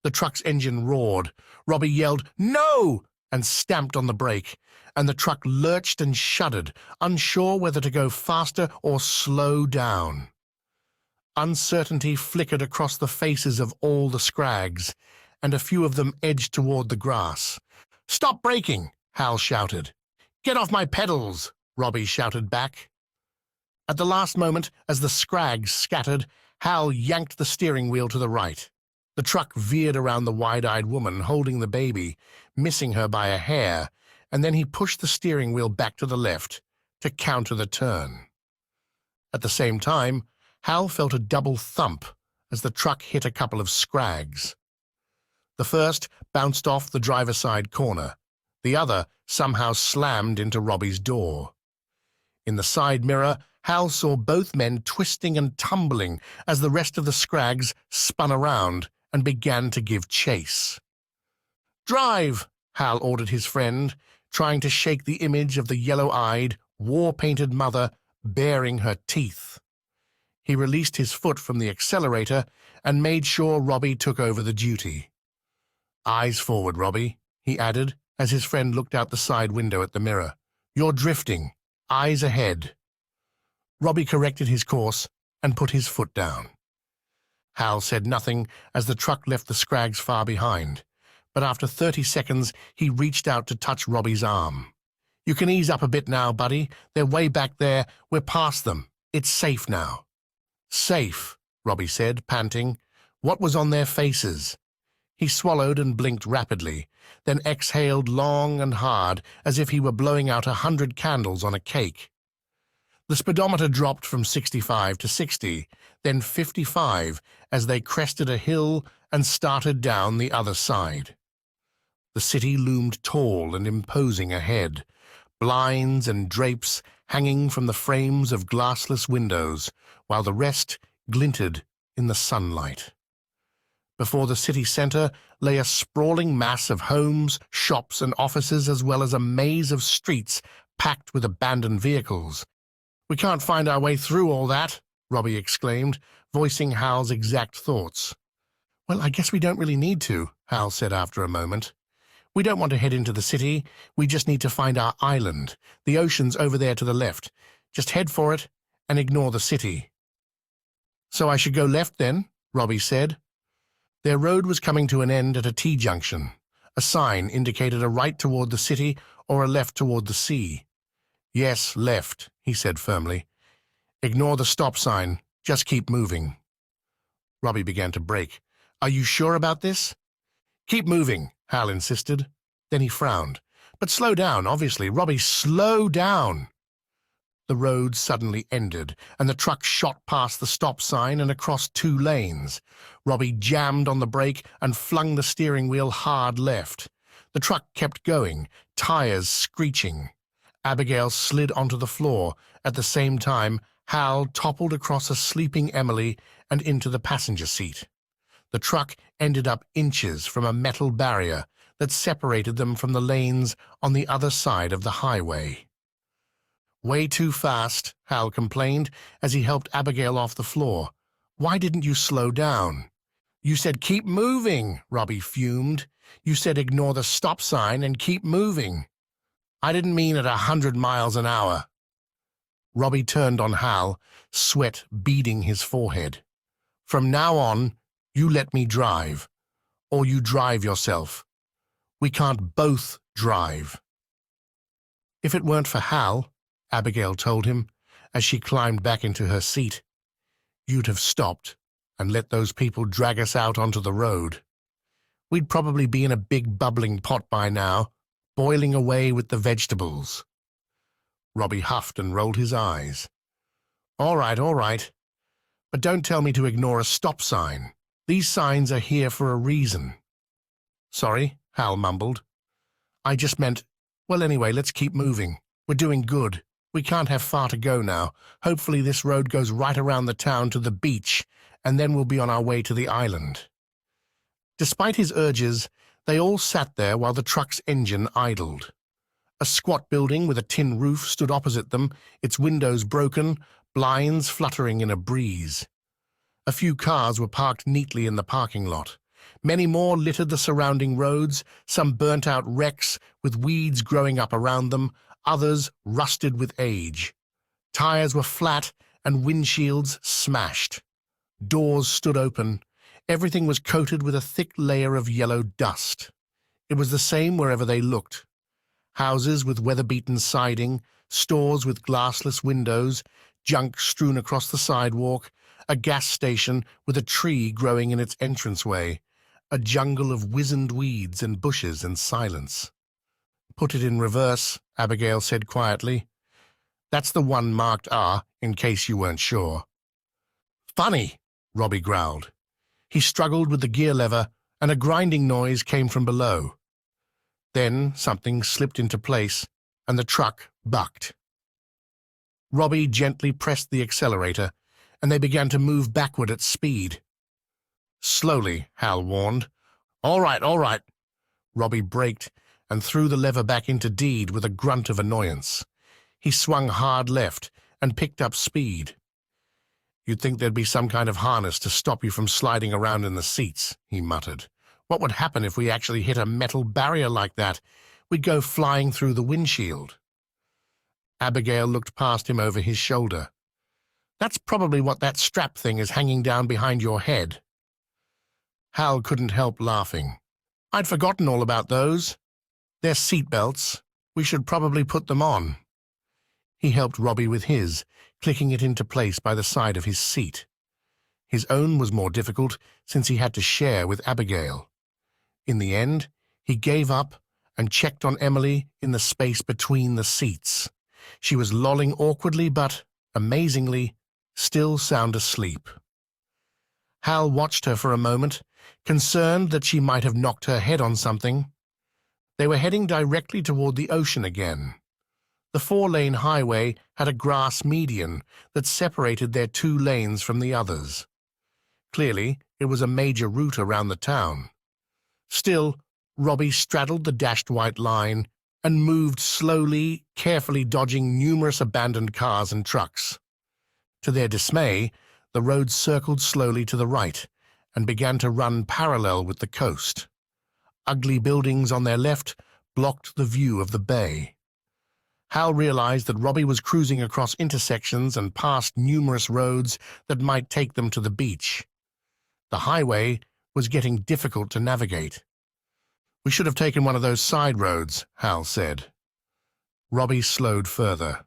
The truck's engine roared. Robbie yelled, "No!" and stamped on the brake, and the truck lurched and shuddered, unsure whether to go faster or slow down. Uncertainty flickered across the faces of all the Scrags, and a few of them edged toward the grass. "Stop braking!" Hal shouted. "Get off my pedals!" Robbie shouted back. At the last moment, as the Scrags scattered, Hal yanked the steering wheel to the right. The truck veered around the wide-eyed woman holding the baby, missing her by a hair, and then he pushed the steering wheel back to the left to counter the turn. At the same time, Hal felt a double thump as the truck hit a couple of Scrags. The first bounced off the driver's side corner. The other somehow slammed into Robbie's door. In the side mirror, Hal saw both men twisting and tumbling as the rest of the Scrags spun around and began to give chase. "Drive!" Hal ordered his friend, trying to shake the image of the yellow-eyed, war-painted mother baring her teeth. He released his foot from the accelerator and made sure Robbie took over the duty. "Eyes forward, Robbie," he added, as his friend looked out the side window at the mirror. "You're drifting. Eyes ahead." Robbie corrected his course and put his foot down. Hal said nothing as the truck left the Scrags far behind, but after 30 seconds he reached out to touch Robbie's arm. "You can ease up a bit now, buddy. They're way back there. We're past them. It's safe now." "Safe," Robbie said, panting. What was on their faces? He swallowed and blinked rapidly, then exhaled long and hard as if he were blowing out 100 candles on a cake. The speedometer dropped from 65 to 60, then 55 as they crested a hill and started down the other side. The city loomed tall and imposing ahead, blinds and drapes hanging from the frames of glassless windows, while the rest glinted in the sunlight. Before the city center lay a sprawling mass of homes, shops, and offices, as well as a maze of streets packed with abandoned vehicles. "We can't find our way through all that," Robbie exclaimed, voicing Hal's exact thoughts. "Well, I guess we don't really need to," Hal said after a moment. "We don't want to head into the city. We just need to find our island. The ocean's over there to the left. Just head for it and ignore the city." "So I should go left then?" Robbie said. Their road was coming to an end at a T-junction. A sign indicated a right toward the city or a left toward the sea. "Yes, left," he said firmly. "Ignore the stop sign. Just keep moving." Robbie began to brake. "Are you sure about this?" "Keep moving," Hal insisted. Then he frowned. "But slow down, obviously. Robbie, slow down." The road suddenly ended, and the truck shot past the stop sign and across 2 lanes. Robbie jammed on the brake and flung the steering wheel hard left. The truck kept going, tires screeching. Abigail slid onto the floor. At the same time, Hal toppled across a sleeping Emily and into the passenger seat. The truck ended up inches from a metal barrier that separated them from the lanes on the other side of the highway. "Way too fast," Hal complained as he helped Abigail off the floor. "Why didn't you slow down?" "You said keep moving," Robbie fumed. "You said ignore the stop sign and keep moving." "I didn't mean at 100 miles an hour." Robbie turned on Hal, sweat beading his forehead. "From now on, you let me drive, or you drive yourself. We can't both drive." "If it weren't for Hal," Abigail told him, as she climbed back into her seat, "you'd have stopped and let those people drag us out onto the road. We'd probably be in a big bubbling pot by now, boiling away with the vegetables." Robbie huffed and rolled his eyes. All right. But don't tell me to ignore a stop sign. These signs are here for a reason." "Sorry," Hal mumbled. "I just meant, well, anyway, let's keep moving. We're doing good. We can't have far to go now. Hopefully this road goes right around the town to the beach, and then we'll be on our way to the island." Despite his urges, they all sat there while the truck's engine idled. A squat building with a tin roof stood opposite them, its windows broken, blinds fluttering in a breeze. A few cars were parked neatly in the parking lot. Many more littered the surrounding roads, some burnt-out wrecks with weeds growing up around them, others rusted with age. Tires were flat and windshields smashed. Doors stood open. Everything was coated with a thick layer of yellow dust. It was the same wherever they looked. Houses with weather-beaten siding, stores with glassless windows, junk strewn across the sidewalk, a gas station with a tree growing in its entranceway, a jungle of wizened weeds and bushes and silence. "Put it in reverse," Abigail said quietly. "That's the one marked R, in case you weren't sure." "Funny," Robbie growled. He struggled with the gear lever, and a grinding noise came from below. Then something slipped into place, and the truck bucked. Robbie gently pressed the accelerator, and they began to move backward at speed. "Slowly," Hal warned. All right. Robbie braked and threw the lever back into deed with a grunt of annoyance. He swung hard left and picked up speed. "You'd think there'd be some kind of harness to stop you from sliding around in the seats," he muttered. "What would happen if we actually hit a metal barrier like that? We'd go flying through the windshield." Abigail looked past him over his shoulder. "That's probably what that strap thing is hanging down behind your head." Hal couldn't help laughing. "I'd forgotten all about those. They're seat belts. We should probably put them on." He helped Robbie with his, clicking it into place by the side of his seat. His own was more difficult since he had to share with Abigail. In the end, he gave up and checked on Emily in the space between the seats. She was lolling awkwardly but, amazingly, still sound asleep. Hal watched her for a moment, concerned that she might have knocked her head on something. They were heading directly toward the ocean again. The 4-lane highway had a grass median that separated their 2 lanes from the others. Clearly, it was a major route around the town. Still, Robbie straddled the dashed white line and moved slowly, carefully dodging numerous abandoned cars and trucks. To their dismay, the road circled slowly to the right and began to run parallel with the coast. Ugly buildings on their left blocked the view of the bay. Hal realized that Robbie was cruising across intersections and past numerous roads that might take them to the beach. The highway was getting difficult to navigate. "We should have taken one of those side roads," Hal said. Robbie slowed further.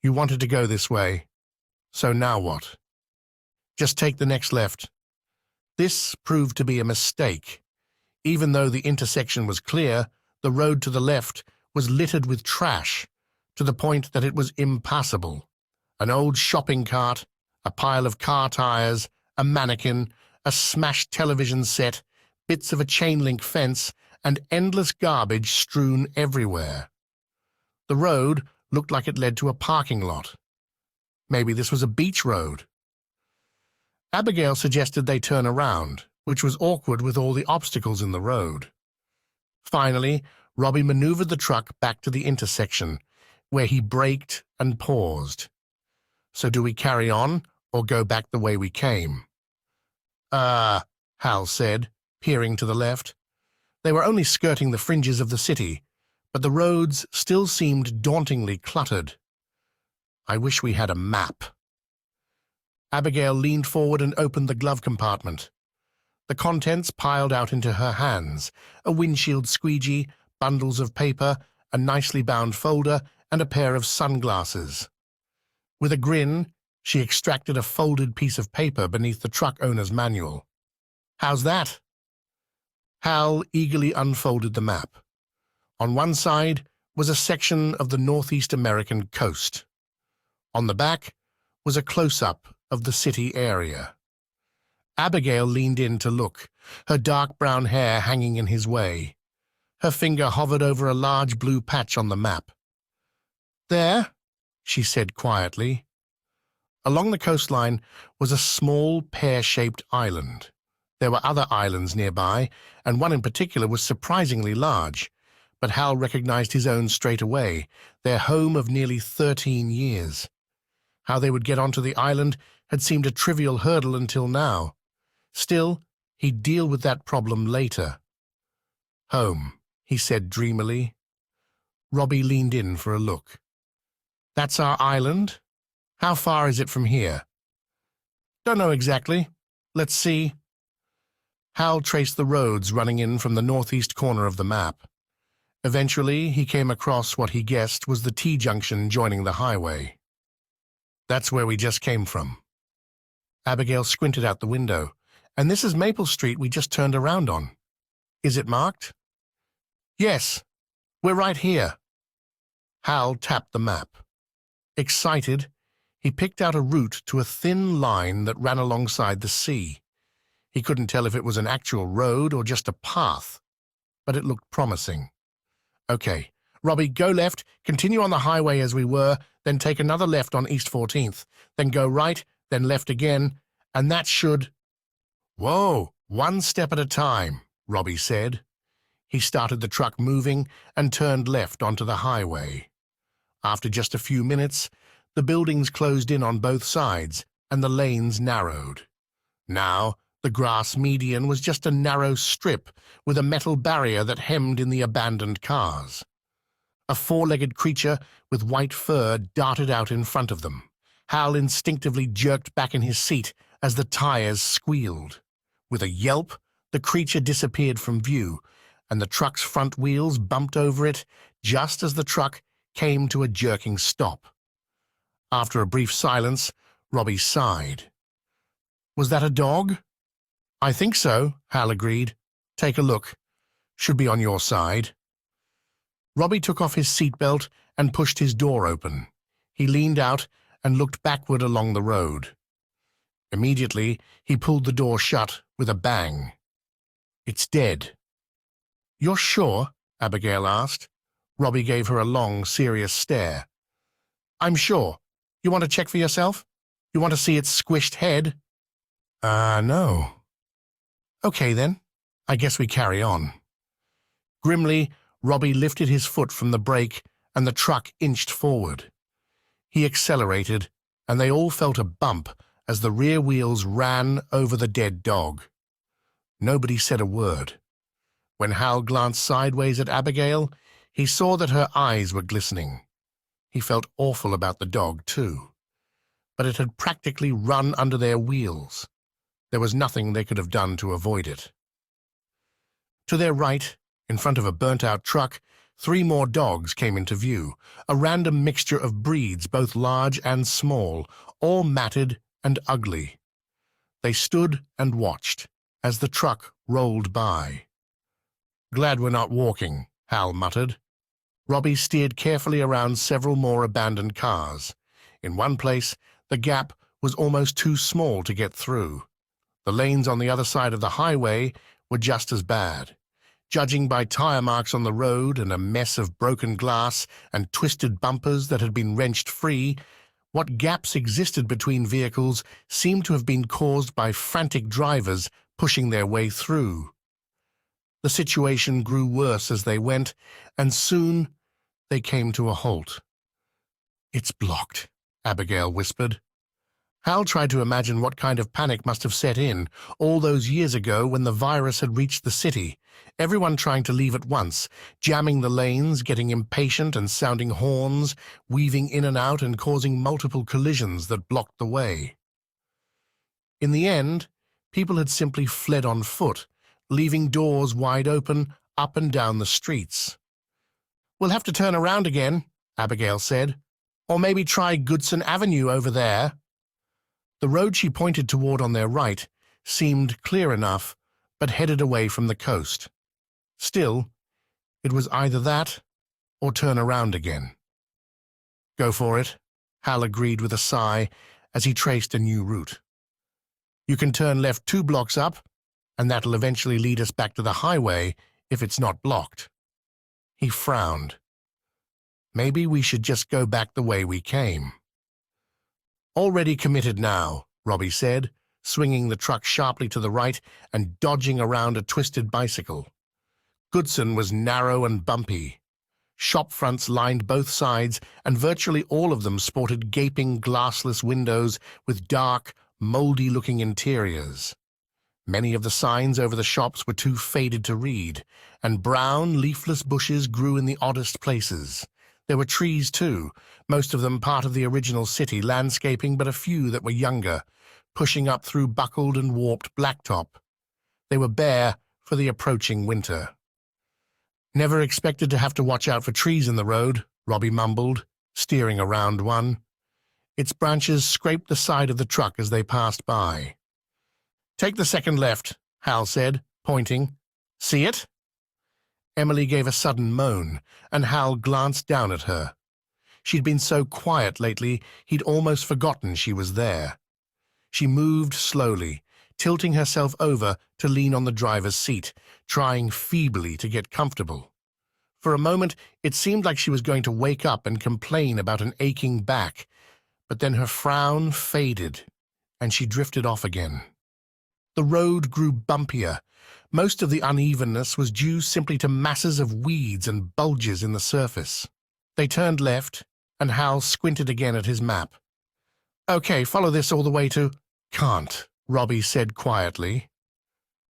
"You wanted to go this way. So now what?" "Just take the next left." This proved to be a mistake. Even though the intersection was clear, the road to the left was littered with trash, to the point that it was impassable. An old shopping cart, a pile of car tires, a mannequin, a smashed television set, bits of a chain-link fence, and endless garbage strewn everywhere. The road looked like it led to a parking lot. Maybe this was a beach road. Abigail suggested they turn around, which was awkward with all the obstacles in the road. Finally, Robbie maneuvered the truck back to the intersection, where he braked and paused. "So do we carry on, or go back the way we came?" Hal said, peering to the left. They were only skirting the fringes of the city, but the roads still seemed dauntingly cluttered. "I wish we had a map." Abigail leaned forward and opened the glove compartment. The contents piled out into her hands, a windshield squeegee, bundles of paper, a nicely bound folder, and a pair of sunglasses. With a grin, she extracted a folded piece of paper beneath the truck owner's manual. "How's that?" Hal eagerly unfolded the map. On one side was a section of the Northeast American coast. On the back was a close-up of the city area. Abigail leaned in to look, her dark brown hair hanging in his way. Her finger hovered over a large blue patch on the map. "There," she said quietly. Along the coastline was a small pear-shaped island. There were other islands nearby, and one in particular was surprisingly large, but Hal recognized his own straight away, their home of nearly 13 years. How they would get onto the island had seemed a trivial hurdle until now. Still, he'd deal with that problem later. "Home," he said dreamily. Robbie leaned in for a look. "That's our island? How far is it from here?" "Don't know exactly. Let's see." Hal traced the roads running in from the northeast corner of the map. Eventually, he came across what he guessed was the T-junction joining the highway. "That's where we just came from." Abigail squinted out the window. "And this is Maple Street we just turned around on. Is it marked?" "Yes, we're right here." Hal tapped the map. Excited, he picked out a route to a thin line that ran alongside the sea. He couldn't tell if it was an actual road or just a path, but it looked promising. "Okay, Robbie, go left, continue on the highway as we were, then take another left on East 14th, then go right, then left again, and that should—" "Whoa, one step at a time," Robbie said. He started the truck moving and turned left onto the highway. After just a few minutes, the buildings closed in on both sides and the lanes narrowed. Now, the grass median was just a narrow strip with a metal barrier that hemmed in the abandoned cars. A 4-legged creature with white fur darted out in front of them. Hal instinctively jerked back in his seat as the tires squealed. With a yelp, the creature disappeared from view, and the truck's front wheels bumped over it just as the truck came to a jerking stop. After a brief silence, Robbie sighed. "Was that a dog?" "I think so," Hal agreed. "Take a look. Should be on your side. Robbie took off his seatbelt and pushed his door open. He leaned out and looked backward along the road. Immediately, he pulled the door shut with a bang. It's dead. You're sure? Abigail asked. Robbie gave her a long, serious stare. I'm sure. You want to check for yourself? You want to see its squished head? No. Okay, then. I guess we carry on. Grimly, Robbie lifted his foot from the brake and the truck inched forward. He accelerated, and they all felt a bump as the rear wheels ran over the dead dog. Nobody said a word. When Hal glanced sideways at Abigail, he saw that her eyes were glistening. He felt awful about the dog, too. But it had practically run under their wheels. There was nothing they could have done to avoid it. To their right, in front of a burnt-out truck, 3 more dogs came into view, a random mixture of breeds, both large and small, all matted and ugly. They stood and watched as the truck rolled by. Glad we're not walking, Hal muttered. Robbie steered carefully around several more abandoned cars. In one place, the gap was almost too small to get through. The lanes on the other side of the highway were just as bad. Judging by tire marks on the road and a mess of broken glass and twisted bumpers that had been wrenched free, what gaps existed between vehicles seemed to have been caused by frantic drivers pushing their way through. The situation grew worse as they went, and soon they came to a halt. It's blocked, Abigail whispered. Hal tried to imagine what kind of panic must have set in all those years ago when the virus had reached the city, everyone trying to leave at once, jamming the lanes, getting impatient and sounding horns, weaving in and out and causing multiple collisions that blocked the way. In the end, people had simply fled on foot, leaving doors wide open up and down the streets. We'll have to turn around again, Abigail said, or maybe try Goodson Avenue over there. The road she pointed toward on their right seemed clear enough, but headed away from the coast. Still, it was either that or turn around again. Go for it, Hal agreed with a sigh as he traced a new route. You can turn left 2 blocks up, and that'll eventually lead us back to the highway if it's not blocked. He frowned. Maybe we should just go back the way we came. Already committed now, Robbie said, swinging the truck sharply to the right and dodging around a twisted bicycle. Goodson was narrow and bumpy. Shop fronts lined both sides, and virtually all of them sported gaping glassless windows with dark, mouldy-looking interiors. Many of the signs over the shops were too faded to read, and brown, leafless bushes grew in the oddest places. There were trees, too, most of them part of the original city landscaping, but a few that were younger, pushing up through buckled and warped blacktop. They were bare for the approaching winter. Never expected to have to watch out for trees in the road, Robbie mumbled, steering around one. Its branches scraped the side of the truck as they passed by. Take the second left, Hal said, pointing. See it? Emily gave a sudden moan, and Hal glanced down at her. She'd been so quiet lately, he'd almost forgotten she was there. She moved slowly, tilting herself over to lean on the driver's seat, trying feebly to get comfortable. For a moment, it seemed like she was going to wake up and complain about an aching back, but then her frown faded, and she drifted off again. The road grew bumpier. Most of the unevenness was due simply to masses of weeds and bulges in the surface. They turned left, and Hal squinted again at his map. Okay, follow this all the way to— Can't, Robbie said quietly.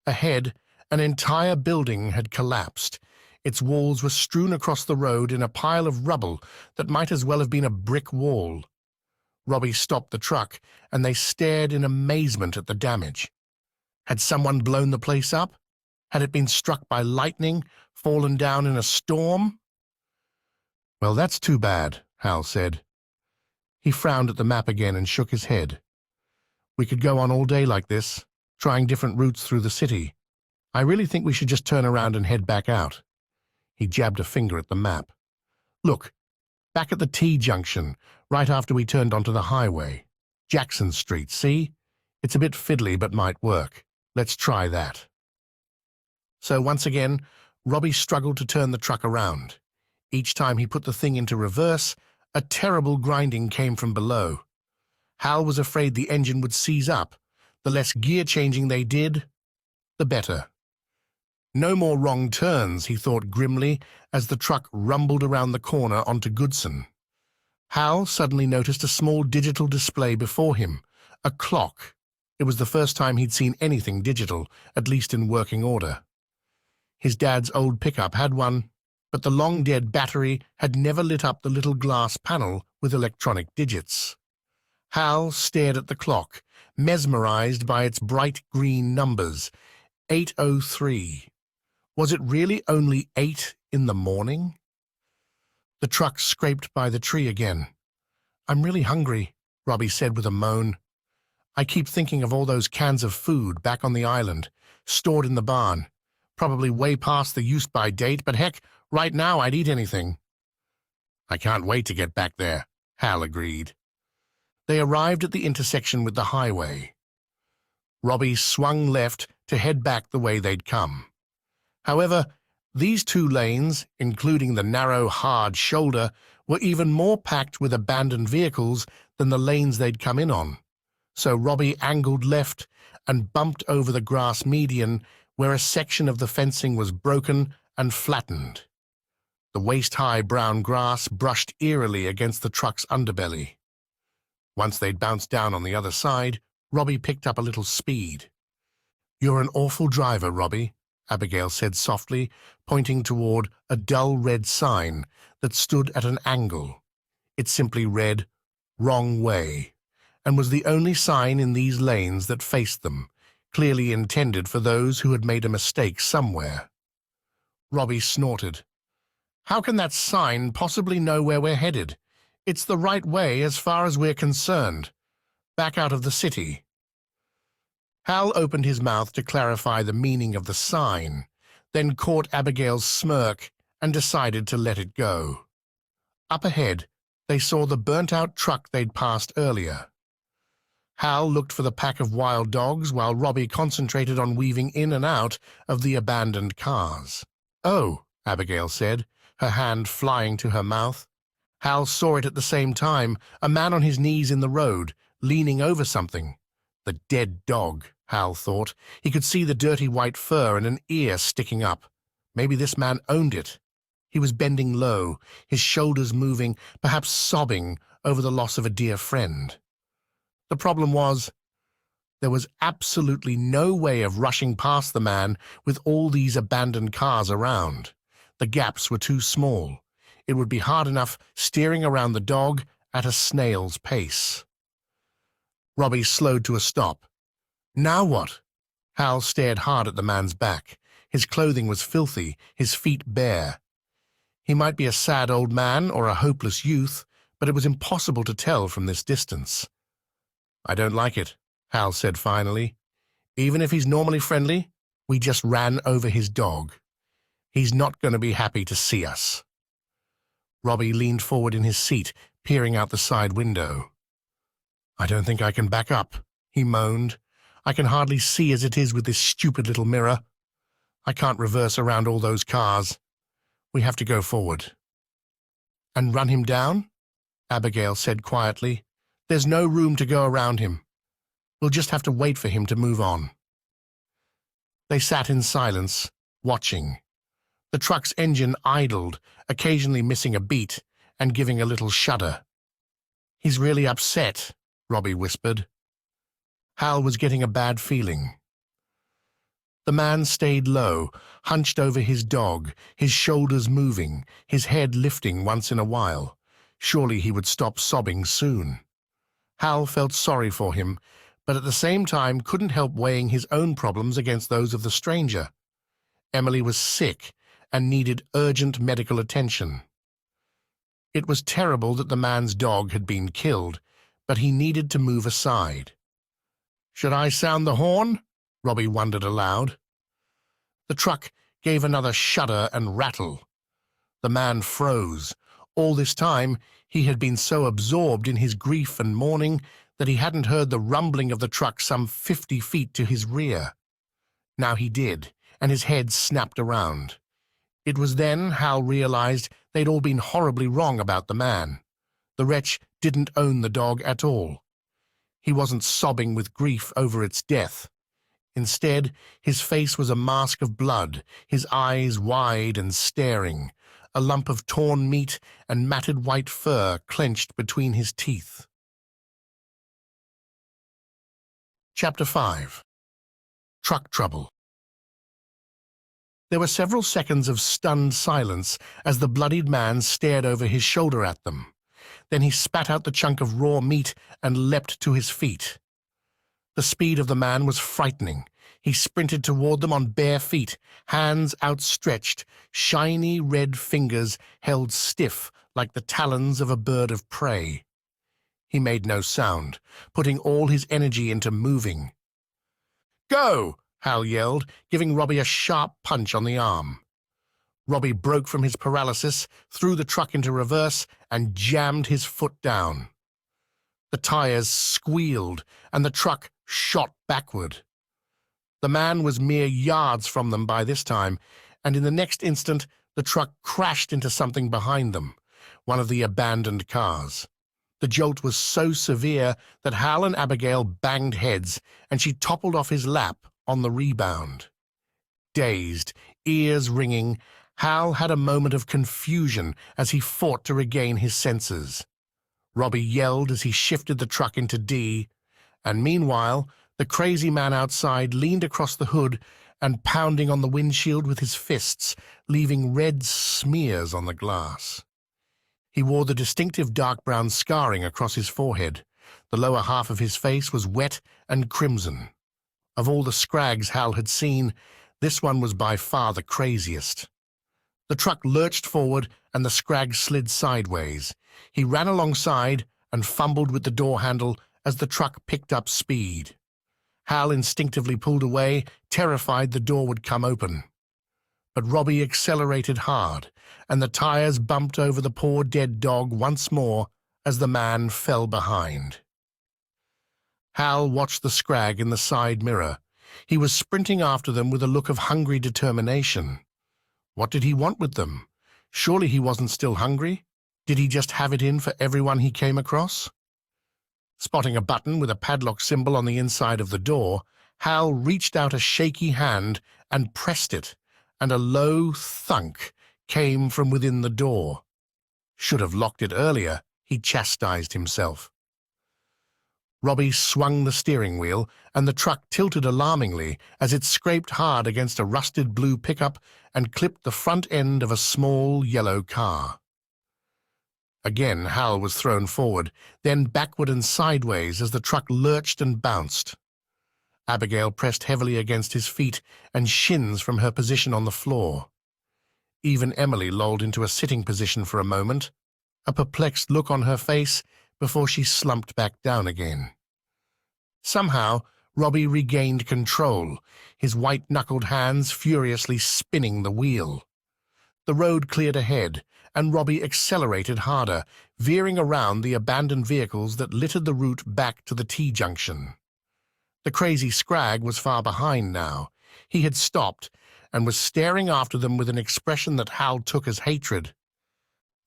Ahead, an entire building had collapsed. Its walls were strewn across the road in a pile of rubble that might as well have been a brick wall. Robbie stopped the truck, and they stared in amazement at the damage. Had someone blown the place up? Had it been struck by lightning, fallen down in a storm? Well, that's too bad, Hal said. He frowned at the map again and shook his head. We could go on all day like this, trying different routes through the city. I really think we should just turn around and head back out. He jabbed a finger at the map. Look, back at the T-junction, right after we turned onto the highway. Jackson Street, see? It's a bit fiddly but might work. Let's try that. So once again, Robbie struggled to turn the truck around. Each time he put the thing into reverse, a terrible grinding came from below. Hal was afraid the engine would seize up. The less gear changing they did, the better. No more wrong turns, he thought grimly, as the truck rumbled around the corner onto Goodson. Hal suddenly noticed a small digital display before him, a clock. It was the first time he'd seen anything digital, at least in working order. His dad's old pickup had one, but the long-dead battery had never lit up the little glass panel with electronic digits. Hal stared at the clock, mesmerized by its bright green numbers. 8:03. Was it really only 8 in the morning? The truck scraped by the tree again. I'm really hungry, Robbie said with a moan. I keep thinking of all those cans of food back on the island, stored in the barn. Probably way past the use-by date, but heck, right now I'd eat anything. I can't wait to get back there, Hal agreed. They arrived at the intersection with the highway. Robbie swung left to head back the way they'd come. However, these two lanes, including the narrow, hard shoulder, were even more packed with abandoned vehicles than the lanes they'd come in on. So Robbie angled left and bumped over the grass median where a section of the fencing was broken and flattened. The waist-high brown grass brushed eerily against the truck's underbelly. Once they'd bounced down on the other side, Robbie picked up a little speed. You're an awful driver, Robbie, Abigail said softly, pointing toward a dull red sign that stood at an angle. It simply read, Wrong Way, and was the only sign in these lanes that faced them, clearly intended for those who had made a mistake somewhere. Robbie snorted. How can that sign possibly know where we're headed? It's the right way as far as we're concerned. Back out of the city. Hal opened his mouth to clarify the meaning of the sign, then caught Abigail's smirk and decided to let it go. Up ahead, they saw the burnt-out truck they'd passed earlier. Hal looked for the pack of wild dogs while Robbie concentrated on weaving in and out of the abandoned cars. Oh, Abigail said, her hand flying to her mouth. Hal saw it at the same time, a man on his knees in the road, leaning over something. The dead dog, Hal thought. He could see the dirty white fur and an ear sticking up. Maybe this man owned it. He was bending low, his shoulders moving, perhaps sobbing over the loss of a dear friend. The problem was, there was absolutely no way of rushing past the man with all these abandoned cars around. The gaps were too small. It would be hard enough steering around the dog at a snail's pace. Robbie slowed to a stop. Now what? Hal stared hard at the man's back. His clothing was filthy, his feet bare. He might be a sad old man or a hopeless youth, but it was impossible to tell from this distance. I don't like it, Hal said finally. Even if he's normally friendly, we just ran over his dog. He's not going to be happy to see us. Robbie leaned forward in his seat, peering out the side window. I don't think I can back up, he moaned. I can hardly see as it is with this stupid little mirror. I can't reverse around all those cars. We have to go forward. And run him down? Abigail said quietly. There's no room to go around him. We'll just have to wait for him to move on. They sat in silence, watching. The truck's engine idled, occasionally missing a beat and giving a little shudder. He's really upset, Robbie whispered. Hal was getting a bad feeling. The man stayed low, hunched over his dog, his shoulders moving, his head lifting once in a while. Surely he would stop sobbing soon. Hal felt sorry for him, but at the same time couldn't help weighing his own problems against those of the stranger. Emily was sick and needed urgent medical attention. It was terrible that the man's dog had been killed, but he needed to move aside. Should I sound the horn? Robbie wondered aloud. The truck gave another shudder and rattle. The man froze. All this time, he had been so absorbed in his grief and mourning that he hadn't heard the rumbling of the truck some 50 feet to his rear. Now he did, and his head snapped around. It was then Hal realized they'd all been horribly wrong about the man. The wretch didn't own the dog at all. He wasn't sobbing with grief over its death. Instead, his face was a mask of blood, his eyes wide and staring, a lump of torn meat and matted white fur clenched between his teeth. Chapter 5. Truck Trouble. There were several seconds of stunned silence as the bloodied man stared over his shoulder at them. Then he spat out the chunk of raw meat and leapt to his feet. The speed of the man was frightening. He sprinted toward them on bare feet, hands outstretched, shiny red fingers held stiff like the talons of a bird of prey. He made no sound, putting all his energy into moving. "Go!" Hal yelled, giving Robbie a sharp punch on the arm. Robbie broke from his paralysis, threw the truck into reverse, and jammed his foot down. The tires squealed, and the truck shot backward. The man was mere yards from them by this time, and in the next instant the truck crashed into something behind them, one of the abandoned cars. The jolt was so severe that Hal and Abigail banged heads, and she toppled off his lap on the rebound. Dazed, ears ringing, Hal had a moment of confusion as he fought to regain his senses. Robbie yelled as he shifted the truck into D, and meanwhile, the crazy man outside leaned across the hood and pounding on the windshield with his fists, leaving red smears on the glass. He wore the distinctive dark brown scarring across his forehead. The lower half of his face was wet and crimson. Of all the Scrags Hal had seen, this one was by far the craziest. The truck lurched forward and the Scrag slid sideways. He ran alongside and fumbled with the door handle as the truck picked up speed. Hal instinctively pulled away, terrified the door would come open. But Robbie accelerated hard, and the tires bumped over the poor dead dog once more as the man fell behind. Hal watched the Scrag in the side mirror. He was sprinting after them with a look of hungry determination. What did he want with them? Surely he wasn't still hungry? Did he just have it in for everyone he came across? Spotting a button with a padlock symbol on the inside of the door, Hal reached out a shaky hand and pressed it, and a low thunk came from within the door. Should have locked it earlier, he chastised himself. Robbie swung the steering wheel, and the truck tilted alarmingly as it scraped hard against a rusted blue pickup and clipped the front end of a small yellow car. Again Hal was thrown forward, then backward and sideways as the truck lurched and bounced. Abigail pressed heavily against his feet and shins from her position on the floor. Even Emily lolled into a sitting position for a moment, a perplexed look on her face before she slumped back down again. Somehow, Robbie regained control, his white-knuckled hands furiously spinning the wheel. The road cleared ahead, and Robbie accelerated harder, veering around the abandoned vehicles that littered the route back to the T-junction. The crazy Scrag was far behind now. He had stopped and was staring after them with an expression that Hal took as hatred.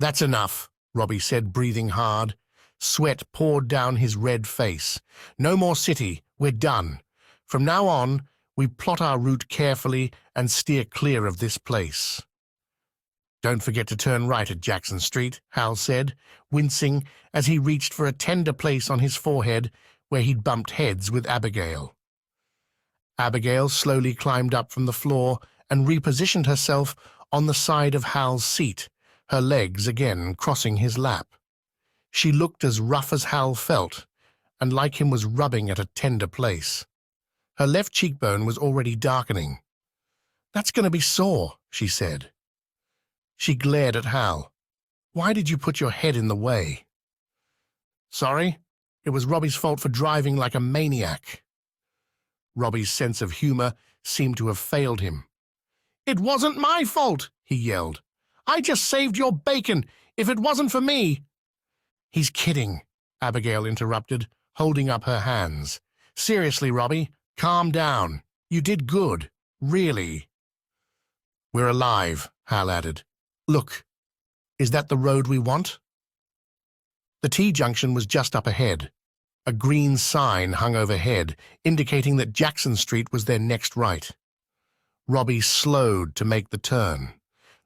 "That's enough," Robbie said, breathing hard. Sweat poured down his red face. "No more city. We're done. From now on, we plot our route carefully and steer clear of this place." "Don't forget to turn right at Jackson Street," Hal said, wincing as he reached for a tender place on his forehead where he'd bumped heads with Abigail. Abigail slowly climbed up from the floor and repositioned herself on the side of Hal's seat, her legs again crossing his lap. She looked as rough as Hal felt, and like him was rubbing at a tender place. Her left cheekbone was already darkening. "That's going to be sore," she said. She glared at Hal. "Why did you put your head in the way?" "Sorry. It was Robbie's fault for driving like a maniac." Robbie's sense of humor seemed to have failed him. "It wasn't my fault," he yelled. "I just saved your bacon. If it wasn't for me—" "He's kidding," Abigail interrupted, holding up her hands. "Seriously, Robbie, calm down. You did good. Really." "We're alive," Hal added. "Look, is that the road we want?" The T-junction was just up ahead. A green sign hung overhead, indicating that Jackson Street was their next right. Robbie slowed to make the turn.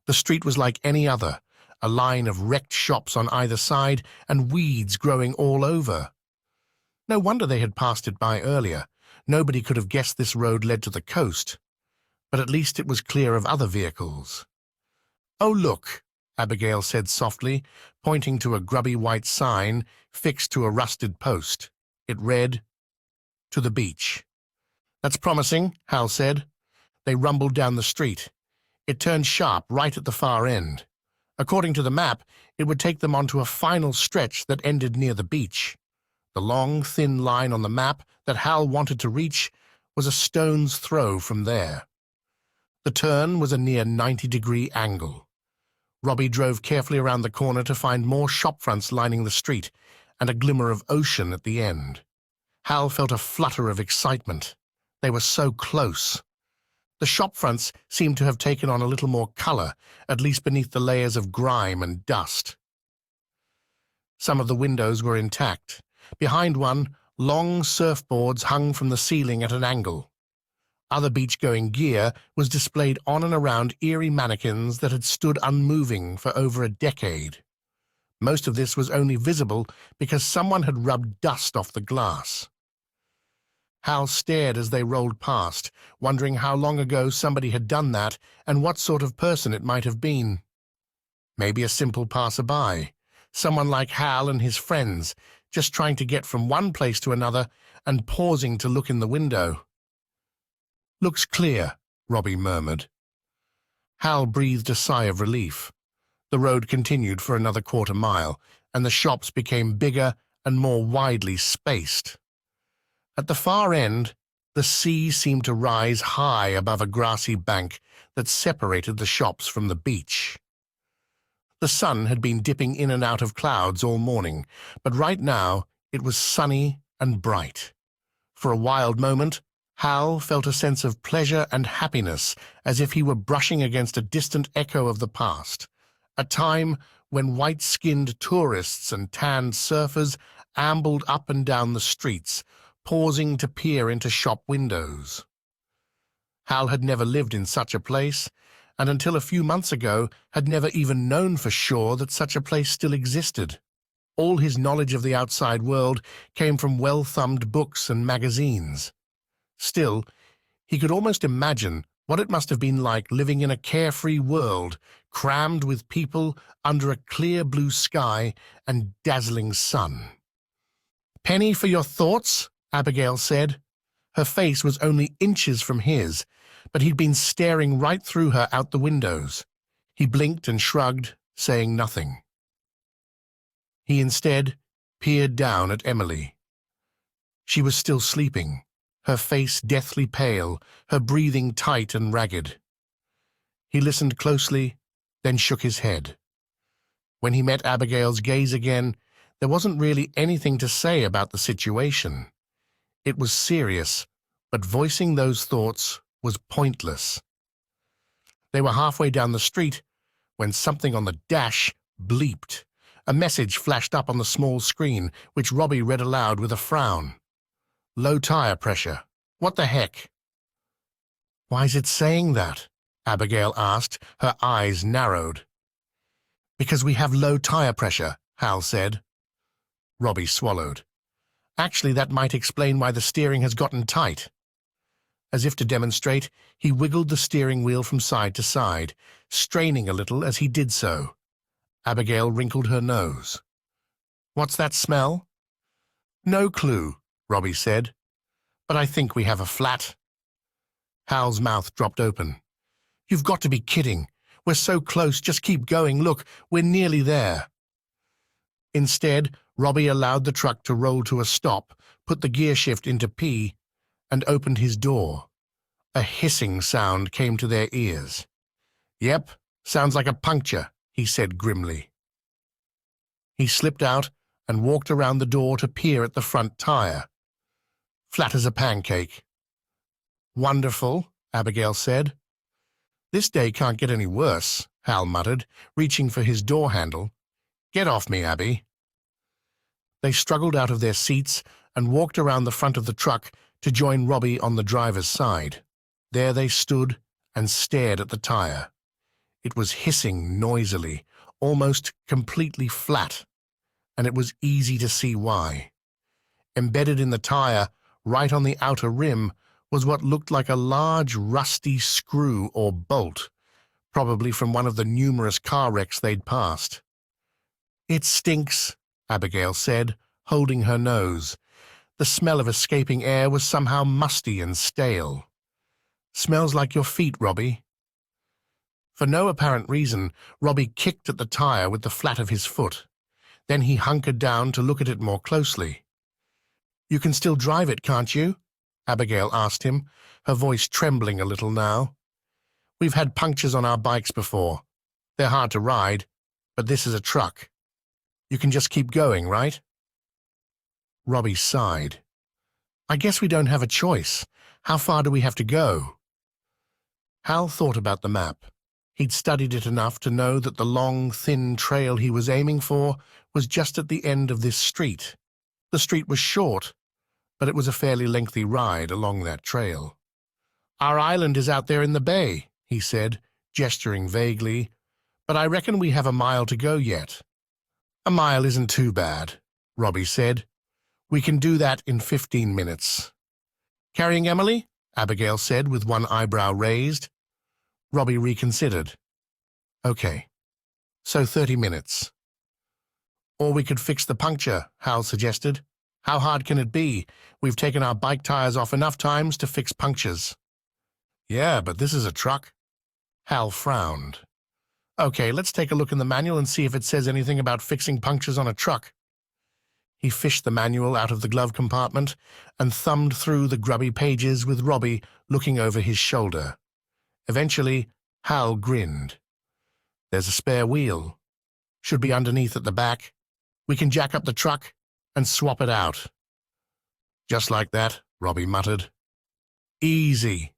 The street was like any other, a line of wrecked shops on either side and weeds growing all over. No wonder they had passed it by earlier. Nobody could have guessed this road led to the coast. But at least it was clear of other vehicles. "Oh, look," Abigail said softly, pointing to a grubby white sign fixed to a rusted post. It read, "To the beach." "That's promising," Hal said. They rumbled down the street. It turned sharp right at the far end. According to the map, it would take them onto a final stretch that ended near the beach. The long, thin line on the map that Hal wanted to reach was a stone's throw from there. The turn was a near 90-degree angle. Robbie drove carefully around the corner to find more shopfronts lining the street and a glimmer of ocean at the end. Hal felt a flutter of excitement. They were so close. The shopfronts seemed to have taken on a little more color, at least beneath the layers of grime and dust. Some of the windows were intact. Behind one, long surfboards hung from the ceiling at an angle. Other beach-going gear was displayed on and around eerie mannequins that had stood unmoving for over a decade. Most of this was only visible because someone had rubbed dust off the glass. Hal stared as they rolled past, wondering how long ago somebody had done that and what sort of person it might have been. Maybe a simple passerby, someone like Hal and his friends, just trying to get from one place to another and pausing to look in the window. "Looks clear," Robbie murmured. Hal breathed a sigh of relief. The road continued for another quarter-mile, and the shops became bigger and more widely spaced. At the far end, the sea seemed to rise high above a grassy bank that separated the shops from the beach. The sun had been dipping in and out of clouds all morning, but right now it was sunny and bright. For a wild moment, Hal felt a sense of pleasure and happiness, as if he were brushing against a distant echo of the past, a time when white-skinned tourists and tanned surfers ambled up and down the streets, pausing to peer into shop windows. Hal had never lived in such a place, and until a few months ago had never even known for sure that such a place still existed. All his knowledge of the outside world came from well-thumbed books and magazines. Still, he could almost imagine what it must have been like living in a carefree world, crammed with people under a clear blue sky and dazzling sun. "Penny for your thoughts?" Abigail said. Her face was only inches from his, but he'd been staring right through her out the windows. He blinked and shrugged, saying nothing. He instead peered down at Emily. She was still sleeping, her face deathly pale, her breathing tight and ragged. He listened closely, then shook his head. When he met Abigail's gaze again, there wasn't really anything to say about the situation. It was serious, but voicing those thoughts was pointless. They were halfway down the street when something on the dash bleeped. A message flashed up on the small screen, which Robbie read aloud with a frown. "Low tire pressure. What the heck?" "Why's it saying that?" Abigail asked, her eyes narrowed. "Because we have low tire pressure," Hal said. Robbie swallowed. "Actually, that might explain why the steering has gotten tight." As if to demonstrate, he wiggled the steering wheel from side to side, straining a little as he did so. Abigail wrinkled her nose. "What's that smell?" "No clue," Robbie said. "But I think we have a flat." Hal's mouth dropped open. "You've got to be kidding. We're so close, just keep going. Look, we're nearly there." Instead, Robbie allowed the truck to roll to a stop, put the gear shift into P, and opened his door. A hissing sound came to their ears. Yep, sounds like a puncture, he said grimly. He slipped out and walked around the door to peer at the front tire. Flat as a pancake. Wonderful, Abigail said. This day can't get any worse, Hal muttered, reaching for his door handle. Get off me, Abby. They struggled out of their seats and walked around the front of the truck to join Robbie on the driver's side. There they stood and stared at the tire. It was hissing noisily, almost completely flat, and it was easy to see why. Embedded in the tire, right on the outer rim, was what looked like a large rusty screw or bolt, probably from one of the numerous car wrecks they'd passed. It stinks, Abigail said, holding her nose. The smell of escaping air was somehow musty and stale. Smells like your feet, Robbie. For no apparent reason, Robbie kicked at the tire with the flat of his foot. Then he hunkered down to look at it more closely. You can still drive it, can't you? Abigail asked him, her voice trembling a little now. We've had punctures on our bikes before. They're hard to ride, but this is a truck. You can just keep going, right? Robbie sighed. I guess we don't have a choice. How far do we have to go? Hal thought about the map. He'd studied it enough to know that the long, thin trail he was aiming for was just at the end of this street. The street was short, but it was a fairly lengthy ride along that trail. Our island is out there in the bay, he said, gesturing vaguely, but I reckon we have a mile to go yet. A mile isn't too bad, Robbie said. We can do that in 15 minutes. Carrying Emily? Abigail said with one eyebrow raised. Robbie reconsidered. Okay, so 30 minutes. Or we could fix the puncture, Hal suggested. How hard can it be? We've taken our bike tires off enough times to fix punctures. Yeah, but this is a truck. Hal frowned. Okay, let's take a look in the manual and see if it says anything about fixing punctures on a truck. He fished the manual out of the glove compartment and thumbed through the grubby pages with Robbie looking over his shoulder. Eventually, Hal grinned. There's a spare wheel. Should be underneath at the back. We can jack up the truck and swap it out. Just like that, Robbie muttered. Easy.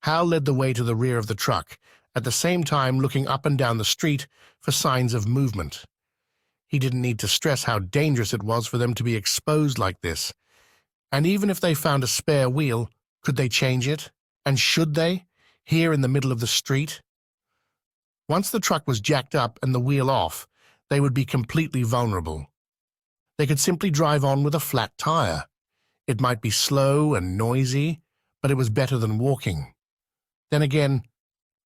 Hal led the way to the rear of the truck, at the same time looking up and down the street for signs of movement. He didn't need to stress how dangerous it was for them to be exposed like this. And even if they found a spare wheel, could they change it? And should they? Here in the middle of the street? Once the truck was jacked up and the wheel off, they would be completely vulnerable. They could simply drive on with a flat tire. It might be slow and noisy, but it was better than walking. Then again,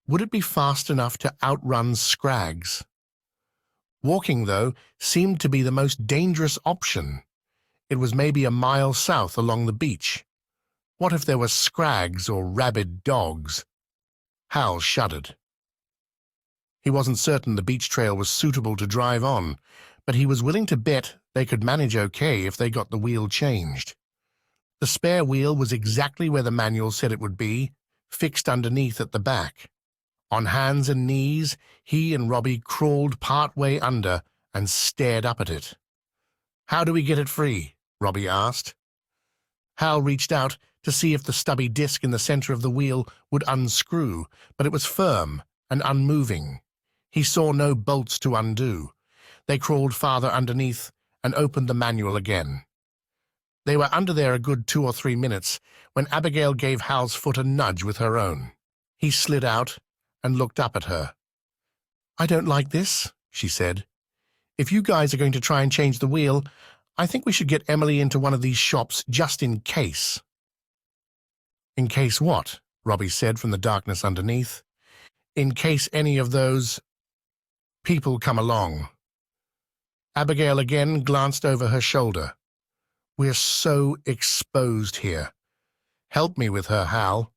would it be fast enough to outrun Scrags? Walking, though, seemed to be the most dangerous option. It was maybe a mile south along the beach. What if there were Scrags or rabid dogs? Hal shuddered. He wasn't certain the beach trail was suitable to drive on, but he was willing to bet they could manage okay if they got the wheel changed. The spare wheel was exactly where the manual said it would be, fixed underneath at the back. On hands and knees, he and Robbie crawled part way under and stared up at it. How do we get it free? Robbie asked. Hal reached out to see if the stubby disc in the center of the wheel would unscrew, but it was firm and unmoving. He saw no bolts to undo. They crawled farther underneath and opened the manual again. They were under there a good 2 or 3 minutes when Abigail gave Hal's foot a nudge with her own. He slid out and looked up at her. I don't like this, she said. If you guys are going to try and change the wheel, I think we should get Emily into one of these shops just in case. In case what? Robbie said from the darkness underneath. In case any of those people come along. Abigail again glanced over her shoulder. We're so exposed here. Help me with her, Hal.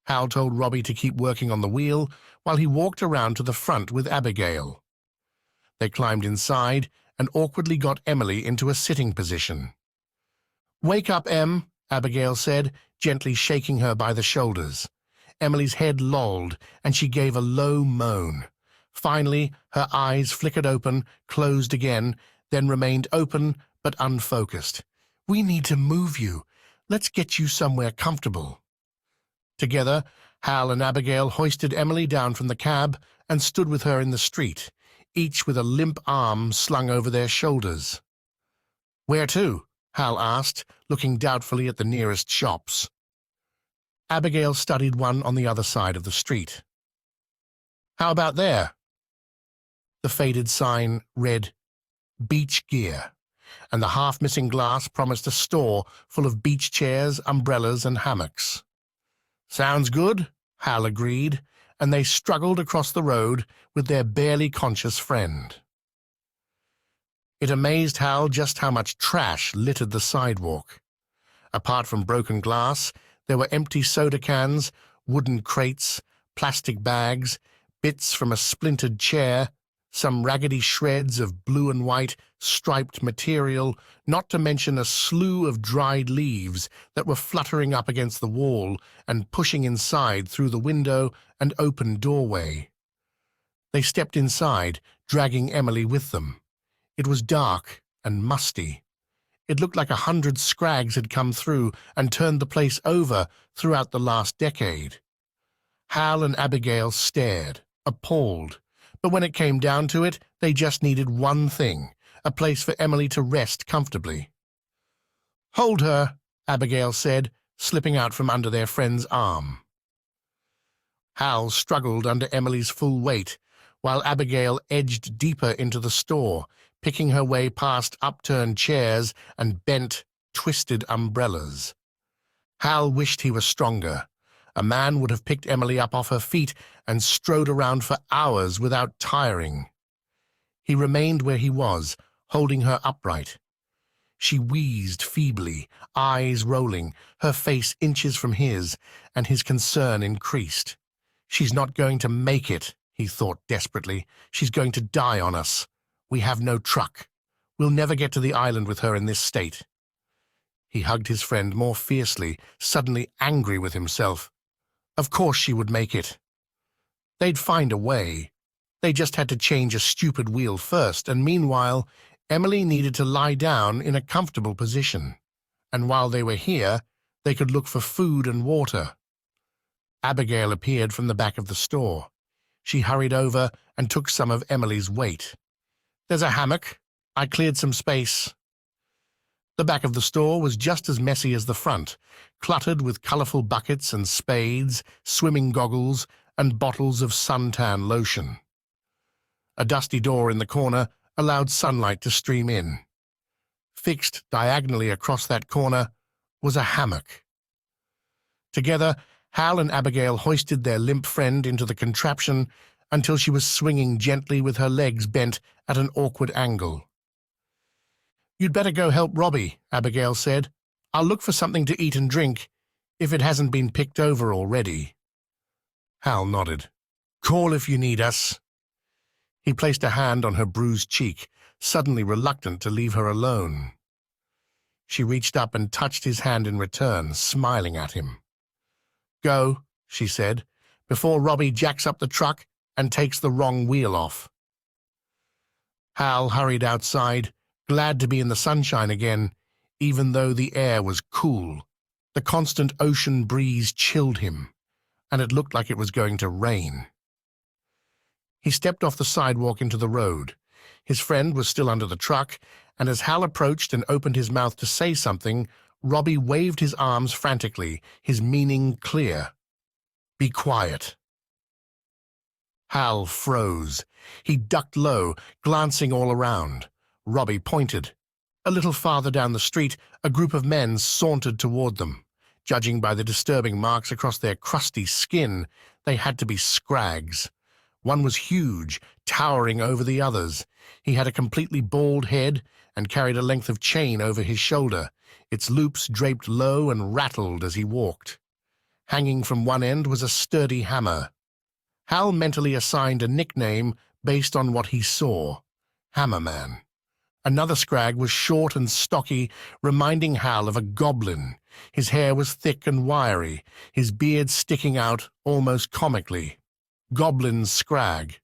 Hal told Robbie to keep working on the wheel while he walked around to the front with Abigail. They climbed inside and awkwardly got Emily into a sitting position. Wake up, Em, Abigail said, gently shaking her by the shoulders. Emily's head lolled, and she gave a low moan. Finally, her eyes flickered open, closed again, then remained open but unfocused. "We need to move you. Let's get you somewhere comfortable." Together, Hal and Abigail hoisted Emily down from the cab and stood with her in the street, each with a limp arm slung over their shoulders. "Where to?" Hal asked, looking doubtfully at the nearest shops. Abigail studied one on the other side of the street. "How about there?" The faded sign read, "Beach Gear," and the half-missing glass promised a store full of beach chairs, umbrellas, and hammocks. "Sounds good," Hal agreed, and they struggled across the road with their barely conscious friend. It amazed Hal just how much trash littered the sidewalk. Apart from broken glass, there were empty soda cans, wooden crates, plastic bags, bits from a splintered chair, some raggedy shreds of blue and white striped material, not to mention a slew of dried leaves that were fluttering up against the wall and pushing inside through the window and open doorway. They stepped inside, dragging Emily with them. It was dark and musty. It looked like 100 Scrags had come through and turned the place over throughout the last decade. Hal and Abigail stared, appalled. But when it came down to it, they just needed one thing, a place for Emily to rest comfortably. "Hold her," Abigail said, slipping out from under their friend's arm. Hal struggled under Emily's full weight, while Abigail edged deeper into the store, picking her way past upturned chairs and bent, twisted umbrellas. Hal wished he were stronger. A man would have picked Emily up off her feet and strode around for hours without tiring. He remained where he was, holding her upright. She wheezed feebly, eyes rolling, her face inches from his, and his concern increased. "She's not going to make it," he thought desperately. "She's going to die on us. We have no truck. We'll never get to the island with her in this state." He hugged his friend more fiercely, suddenly angry with himself. Of course she would make it. They'd find a way. They just had to change a stupid wheel first, and meanwhile, Emily needed to lie down in a comfortable position. And while they were here, they could look for food and water. Abigail appeared from the back of the store. She hurried over and took some of Emily's weight. "There's a hammock. I cleared some space." The back of the store was just as messy as the front, cluttered with colorful buckets and spades, swimming goggles, and bottles of suntan lotion. A dusty door in the corner allowed sunlight to stream in. Fixed diagonally across that corner was a hammock. Together, Hal and Abigail hoisted their limp friend into the contraption until she was swinging gently with her legs bent at an awkward angle. "You'd better go help Robbie," Abigail said. "I'll look for something to eat and drink, if it hasn't been picked over already." Hal nodded. "Call if you need us." He placed a hand on her bruised cheek, suddenly reluctant to leave her alone. She reached up and touched his hand in return, smiling at him. "Go," she said, "before Robbie jacks up the truck and takes the wrong wheel off." Hal hurried outside, glad to be in the sunshine again, even though the air was cool. The constant ocean breeze chilled him, and it looked like it was going to rain. He stepped off the sidewalk into the road. His friend was still under the truck, and as Hal approached and opened his mouth to say something, Robbie waved his arms frantically, his meaning clear. "Be quiet." Hal froze. He ducked low, glancing all around. Robbie pointed. A little farther down the street, a group of men sauntered toward them. Judging by the disturbing marks across their crusty skin, they had to be Scrags. One was huge, towering over the others. He had a completely bald head and carried a length of chain over his shoulder. Its loops draped low and rattled as he walked. Hanging from one end was a sturdy hammer. Hal mentally assigned a nickname based on what he saw: Hammerman. Another Scrag was short and stocky, reminding Hal of a goblin. His hair was thick and wiry, his beard sticking out almost comically. Goblin Scrag.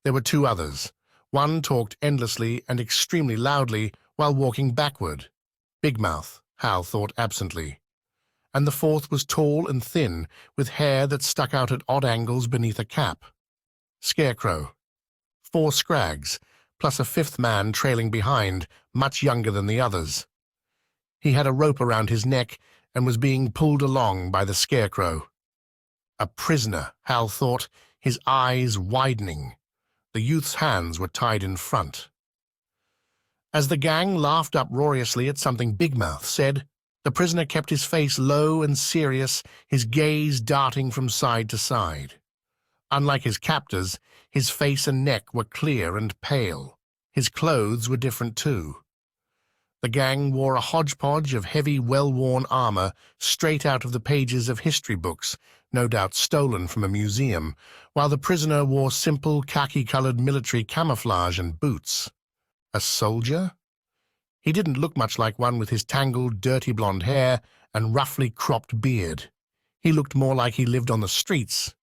There were two others. One talked endlessly and extremely loudly while walking backward. Big Mouth, Hal thought absently. And the fourth was tall and thin, with hair that stuck out at odd angles beneath a cap. Scarecrow. 4 Scrags, plus a fifth man trailing behind, much younger than the others. He had a rope around his neck and was being pulled along by the Scarecrow. A prisoner, Hal thought, his eyes widening. The youth's hands were tied in front. As the gang laughed uproariously at something Big Mouth said, the prisoner kept his face low and serious, his gaze darting from side to side. Unlike his captors, his face and neck were clear and pale. His clothes were different too. The gang wore a hodgepodge of heavy, well-worn armor straight out of the pages of history books, no doubt stolen from a museum, while the prisoner wore simple khaki-colored military camouflage and boots. A soldier? He didn't look much like one with his tangled, dirty blonde hair and roughly cropped beard. He looked more like he lived on the streets.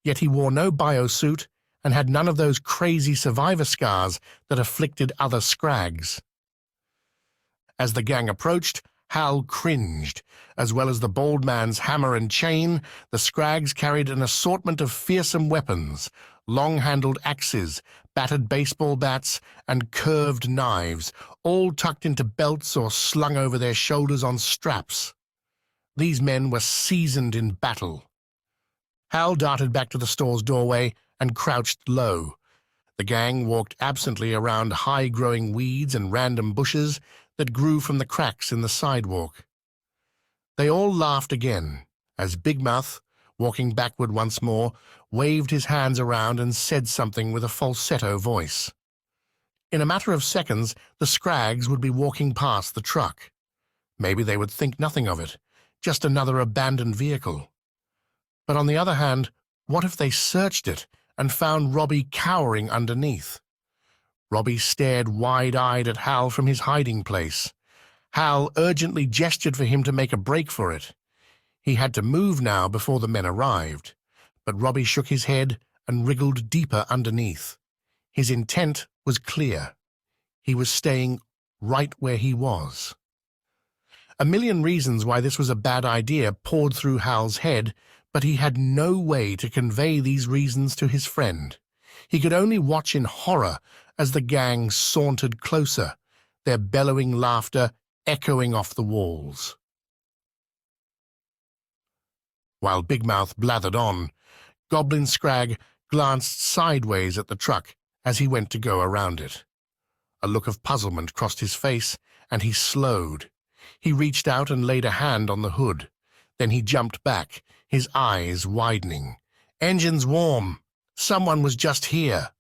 Yet he wore no biosuit and had none of those crazy survivor scars that afflicted other Scrags. As the gang approached, Hal cringed. As well as the bald man's hammer and chain, the Scrags carried an assortment of fearsome weapons, long-handled axes, battered baseball bats, and curved knives, all tucked into belts or slung over their shoulders on straps. These men were seasoned in battle. Hal darted back to the store's doorway and crouched low. The gang walked absently around high-growing weeds and random bushes that grew from the cracks in the sidewalk. They all laughed again, as Big Mouth, walking backward once more, waved his hands around and said something with a falsetto voice. In a matter of seconds, the Scrags would be walking past the truck. Maybe they would think nothing of it, just another abandoned vehicle. But on the other hand, what if they searched it and found Robbie cowering underneath? Robbie stared wide-eyed at Hal from his hiding place. Hal urgently gestured for him to make a break for it. He had to move now before the men arrived, but Robbie shook his head and wriggled deeper underneath. His intent was clear. He was staying right where he was. A million reasons why this was a bad idea poured through Hal's head, but he had no way to convey these reasons to his friend. He could only watch in horror as the gang sauntered closer, their bellowing laughter echoing off the walls. While Big Mouth blathered on, Goblin Scrag glanced sideways at the truck as he went to go around it. A look of puzzlement crossed his face, and he slowed. He reached out and laid a hand on the hood. Then he jumped back, his eyes widening. "Engine's warm. Someone was just here."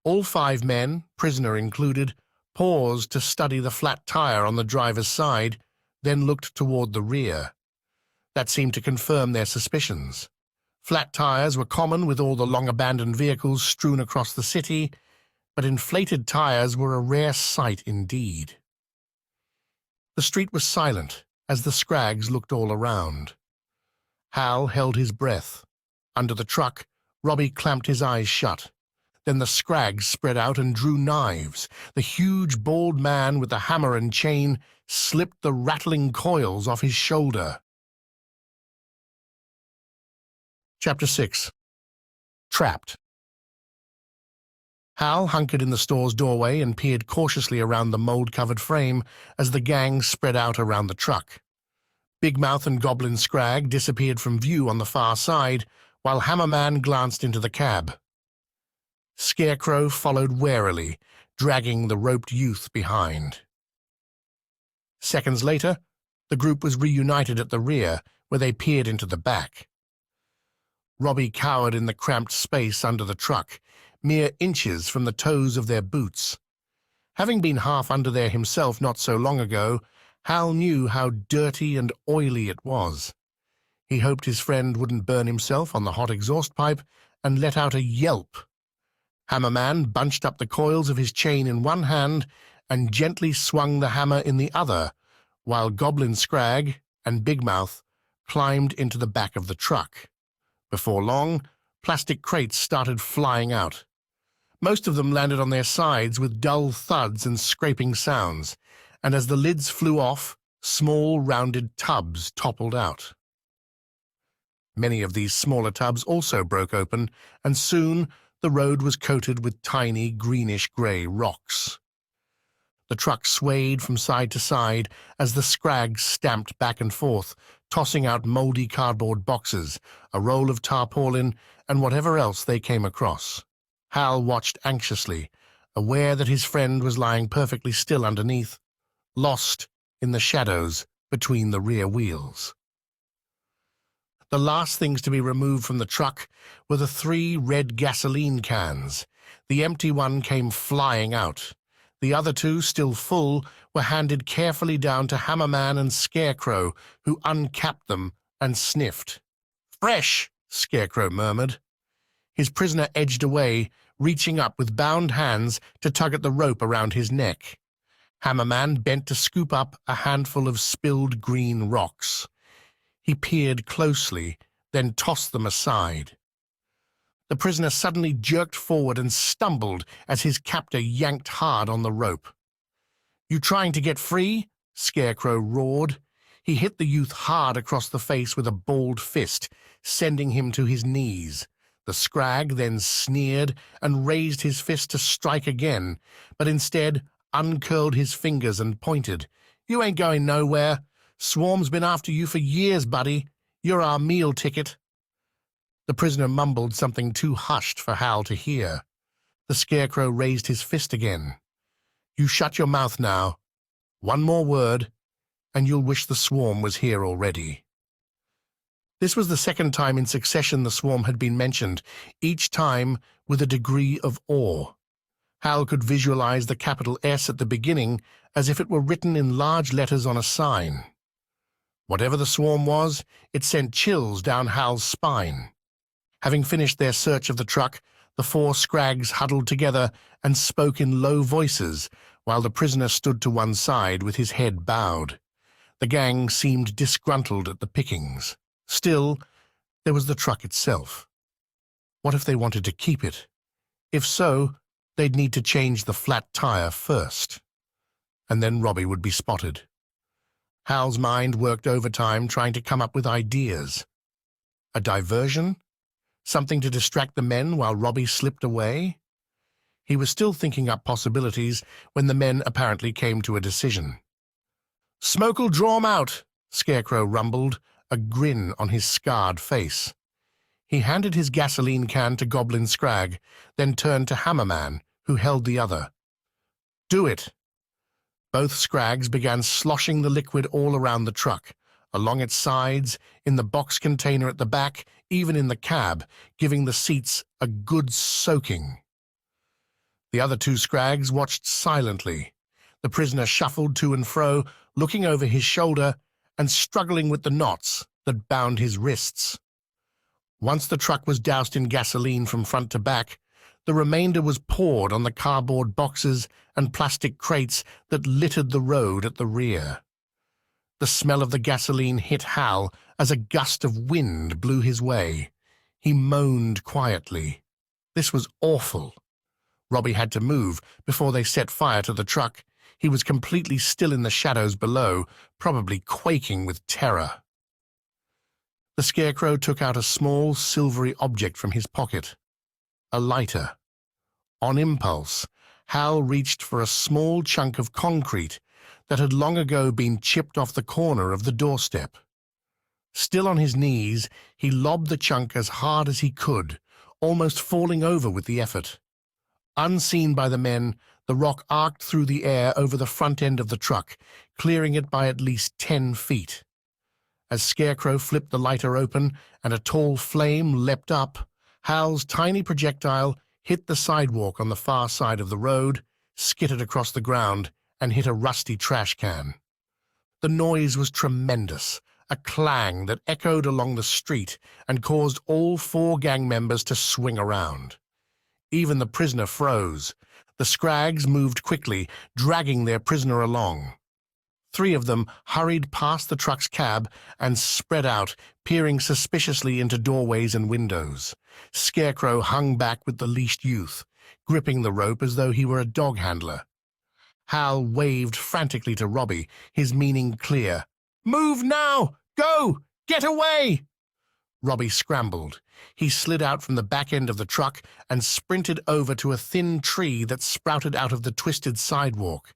All 5 men, prisoner included, paused to study the flat tire on the driver's side, then looked toward the rear. That seemed to confirm their suspicions. Flat tires were common with all the long-abandoned vehicles strewn across the city, but inflated tires were a rare sight indeed. The street was silent as the Scrags looked all around. Hal held his breath. Under the truck, Robbie clamped his eyes shut. Then the Scrags spread out and drew knives. The huge, bald man with the hammer and chain slipped the rattling coils off his shoulder. Chapter 6. Trapped. Hal hunkered in the store's doorway and peered cautiously around the mold-covered frame as the gang spread out around the truck. Big Mouth and Goblin Scrag disappeared from view on the far side, while Hammerman glanced into the cab. Scarecrow followed warily, dragging the roped youth behind. Seconds later, the group was reunited at the rear, where they peered into the back. Robbie cowered in the cramped space under the truck, mere inches from the toes of their boots. Having been half under there himself not so long ago, Hal knew how dirty and oily it was. He hoped his friend wouldn't burn himself on the hot exhaust pipe and let out a yelp. Hammerman bunched up the coils of his chain in one hand and gently swung the hammer in the other, while Goblin Scrag, and Big Mouth climbed into the back of the truck. Before long, plastic crates started flying out. Most of them landed on their sides with dull thuds and scraping sounds, and as the lids flew off, small rounded tubs toppled out. Many of these smaller tubs also broke open, and soon the road was coated with tiny greenish-grey rocks. The truck swayed from side to side as the Scrags stamped back and forth, tossing out mouldy cardboard boxes, a roll of tarpaulin, and whatever else they came across. Hal watched anxiously, aware that his friend was lying perfectly still underneath, lost in the shadows between the rear wheels. The last things to be removed from the truck were the 3 red gasoline cans. The empty one came flying out. The other 2, still full, were handed carefully down to Hammerman and Scarecrow, who uncapped them and sniffed. "Fresh," Scarecrow murmured. His prisoner edged away, reaching up with bound hands to tug at the rope around his neck. Hammerman bent to scoop up a handful of spilled green rocks. He peered closely, then tossed them aside. The prisoner suddenly jerked forward and stumbled as his captor yanked hard on the rope. "You trying to get free?" Scarecrow roared. He hit the youth hard across the face with a balled fist, sending him to his knees. The Scrag then sneered and raised his fist to strike again, but instead uncurled his fingers and pointed. "You ain't going nowhere. Swarm's been after you for years, buddy. You're our meal ticket." The prisoner mumbled something too hushed for Hal to hear. The Scarecrow raised his fist again. "You shut your mouth now. One more word, and you'll wish the Swarm was here already." This was the second time in succession the Swarm had been mentioned, each time with a degree of awe. Hal could visualize the capital S at the beginning as if it were written in large letters on a sign. Whatever the Swarm was, it sent chills down Hal's spine. Having finished their search of the truck, the 4 Scrags huddled together and spoke in low voices, while the prisoner stood to one side with his head bowed. The gang seemed disgruntled at the pickings. Still, there was the truck itself. What if they wanted to keep it? If so, they'd need to change the flat tire first. And then Robbie would be spotted. Hal's mind worked overtime trying to come up with ideas. A diversion? Something to distract the men while Robbie slipped away? He was still thinking up possibilities when the men apparently came to a decision. "Smoke'll draw 'em out," Scarecrow rumbled, a grin on his scarred face. He handed his gasoline can to Goblin Scrag, then turned to Hammerman, who held the other. "Do it." Both Scrags began sloshing the liquid all around the truck, along its sides, in the box container at the back, even in the cab, giving the seats a good soaking. The other 2 Scrags watched silently. The prisoner shuffled to and fro, looking over his shoulder and struggling with the knots that bound his wrists. Once the truck was doused in gasoline from front to back, the remainder was poured on the cardboard boxes and plastic crates that littered the road at the rear. The smell of the gasoline hit Hal as a gust of wind blew his way. He moaned quietly. This was awful. Robbie had to move before they set fire to the truck. He was completely still in the shadows below, probably quaking with terror. The Scarecrow took out a small, silvery object from his pocket. A lighter. On impulse, Hal reached for a small chunk of concrete that had long ago been chipped off the corner of the doorstep. Still on his knees, he lobbed the chunk as hard as he could, almost falling over with the effort. Unseen by the men, the rock arced through the air over the front end of the truck, clearing it by at least 10 feet. As Scarecrow flipped the lighter open and a tall flame leapt up, Hal's tiny projectile hit the sidewalk on the far side of the road, skittered across the ground, and hit a rusty trash can. The noise was tremendous, a clang that echoed along the street and caused all 4 gang members to swing around. Even the prisoner froze. The Scrags moved quickly, dragging their prisoner along. 3 of them hurried past the truck's cab and spread out, peering suspiciously into doorways and windows. Scarecrow hung back with the leashed youth, gripping the rope as though he were a dog handler. Hal waved frantically to Robbie, his meaning clear. "Move now! Go! Get away!" Robbie scrambled. He slid out from the back end of the truck and sprinted over to a thin tree that sprouted out of the twisted sidewalk.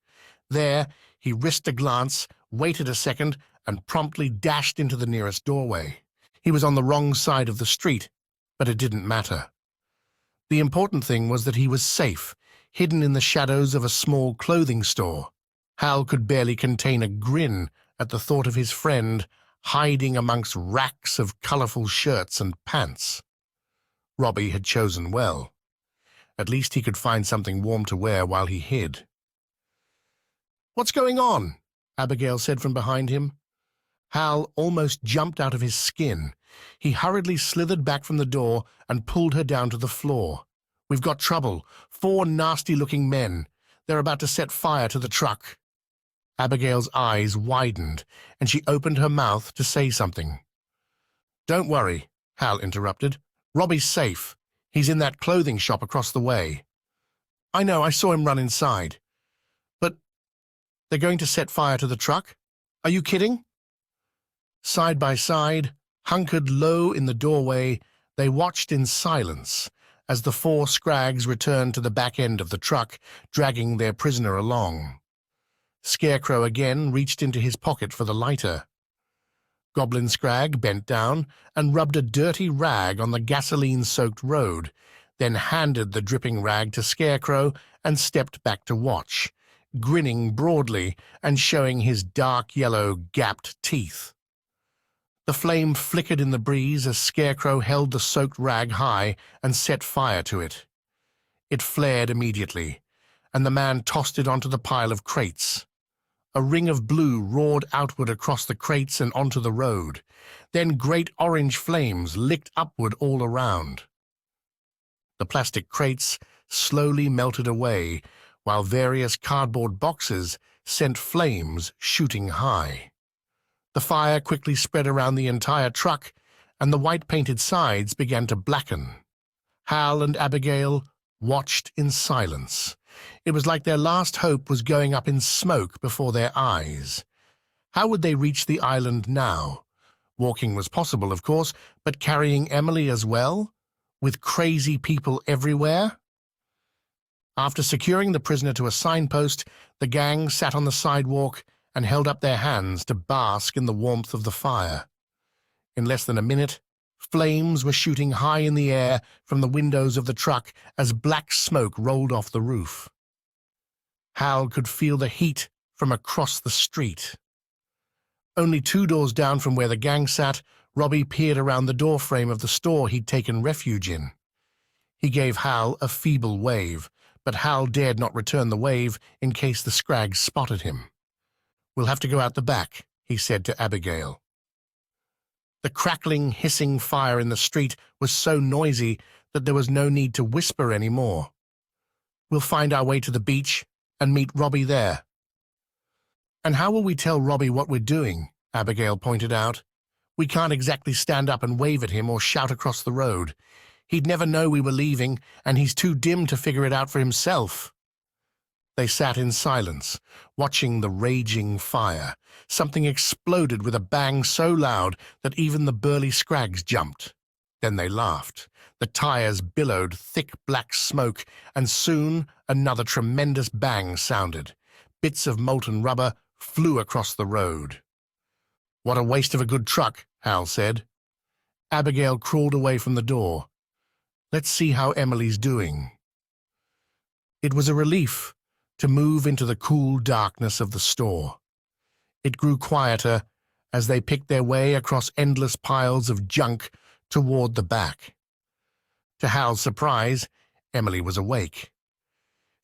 There, he risked a glance, waited a second, and promptly dashed into the nearest doorway. He was on the wrong side of the street, but it didn't matter. The important thing was that he was safe, hidden in the shadows of a small clothing store. Hal could barely contain a grin at the thought of his friend hiding amongst racks of colorful shirts and pants. Robbie had chosen well. At least he could find something warm to wear while he hid. "What's going on?" Abigail said from behind him. Hal almost jumped out of his skin. He hurriedly slithered back from the door and pulled her down to the floor. "We've got trouble. 4 nasty-looking men. They're about to set fire to the truck." Abigail's eyes widened, and she opened her mouth to say something. "Don't worry," Hal interrupted. "Robbie's safe. He's in that clothing shop across the way." "I know, I saw him run inside. But they're going to set fire to the truck? Are you kidding?" Side by side, hunkered low in the doorway, they watched in silence as the 4 Scrags returned to the back end of the truck, dragging their prisoner along. Scarecrow again reached into his pocket for the lighter. Goblin Scrag bent down and rubbed a dirty rag on the gasoline-soaked road, then handed the dripping rag to Scarecrow and stepped back to watch, grinning broadly and showing his dark yellow, gapped teeth. The flame flickered in the breeze as Scarecrow held the soaked rag high and set fire to it. It flared immediately, and the man tossed it onto the pile of crates. A ring of blue roared outward across the crates and onto the road. Then great orange flames licked upward all around. The plastic crates slowly melted away, while various cardboard boxes sent flames shooting high. The fire quickly spread around the entire truck, and the white-painted sides began to blacken. Hal and Abigail watched in silence. It was like their last hope was going up in smoke before their eyes. How would they reach the island now? Walking was possible, of course, but carrying Emily as well? With crazy people everywhere? After securing the prisoner to a signpost, the gang sat on the sidewalk and held up their hands to bask in the warmth of the fire. In less than a minute, flames were shooting high in the air from the windows of the truck as black smoke rolled off the roof. Hal could feel the heat from across the street. Only 2 doors down from where the gang sat, Robbie peered around the doorframe of the store he'd taken refuge in. He gave Hal a feeble wave, but Hal dared not return the wave in case the Scrags spotted him. "We'll have to go out the back," he said to Abigail. The crackling, hissing fire in the street was so noisy that there was no need to whisper any more. "We'll find our way to the beach and meet Robbie there." "And how will we tell Robbie what we're doing?" Abigail pointed out. "We can't exactly stand up and wave at him or shout across the road. He'd never know we were leaving, and he's too dim to figure it out for himself." They sat in silence, watching the raging fire. Something exploded with a bang so loud that even the burly Scrags jumped. Then they laughed. The tires billowed thick black smoke, and soon another tremendous bang sounded. Bits of molten rubber flew across the road. "What a waste of a good truck," Hal said. Abigail crawled away from the door. "Let's see how Emily's doing." It was a relief to move into the cool darkness of the store. It grew quieter as they picked their way across endless piles of junk toward the back. To Hal's surprise, Emily was awake.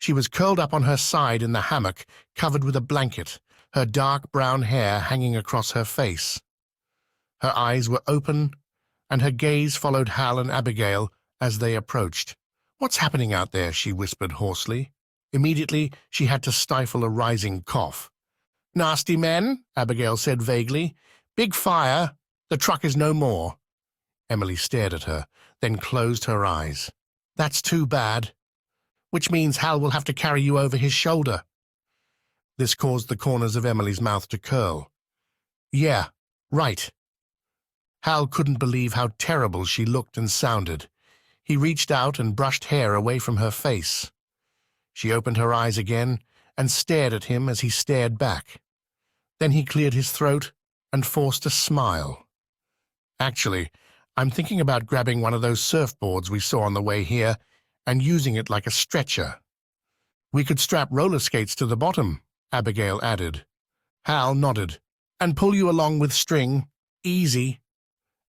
She was curled up on her side in the hammock, covered with a blanket, her dark brown hair hanging across her face. Her eyes were open, and her gaze followed Hal and Abigail as they approached. "What's happening out there?" she whispered hoarsely. Immediately, she had to stifle a rising cough. Nasty men, Abigail said vaguely. Big fire. The truck is no more. Emily stared at her, then closed her eyes. That's too bad. Which means Hal will have to carry you over his shoulder. This caused the corners of Emily's mouth to curl. Yeah, right. Hal couldn't believe how terrible she looked and sounded. He reached out and brushed hair away from her face. She opened her eyes again and stared at him as he stared back. Then he cleared his throat and forced a smile. Actually, I'm thinking about grabbing one of those surfboards we saw on the way here and using it like a stretcher. We could strap roller skates to the bottom, Abigail added. Hal nodded. And pull you along with string. Easy.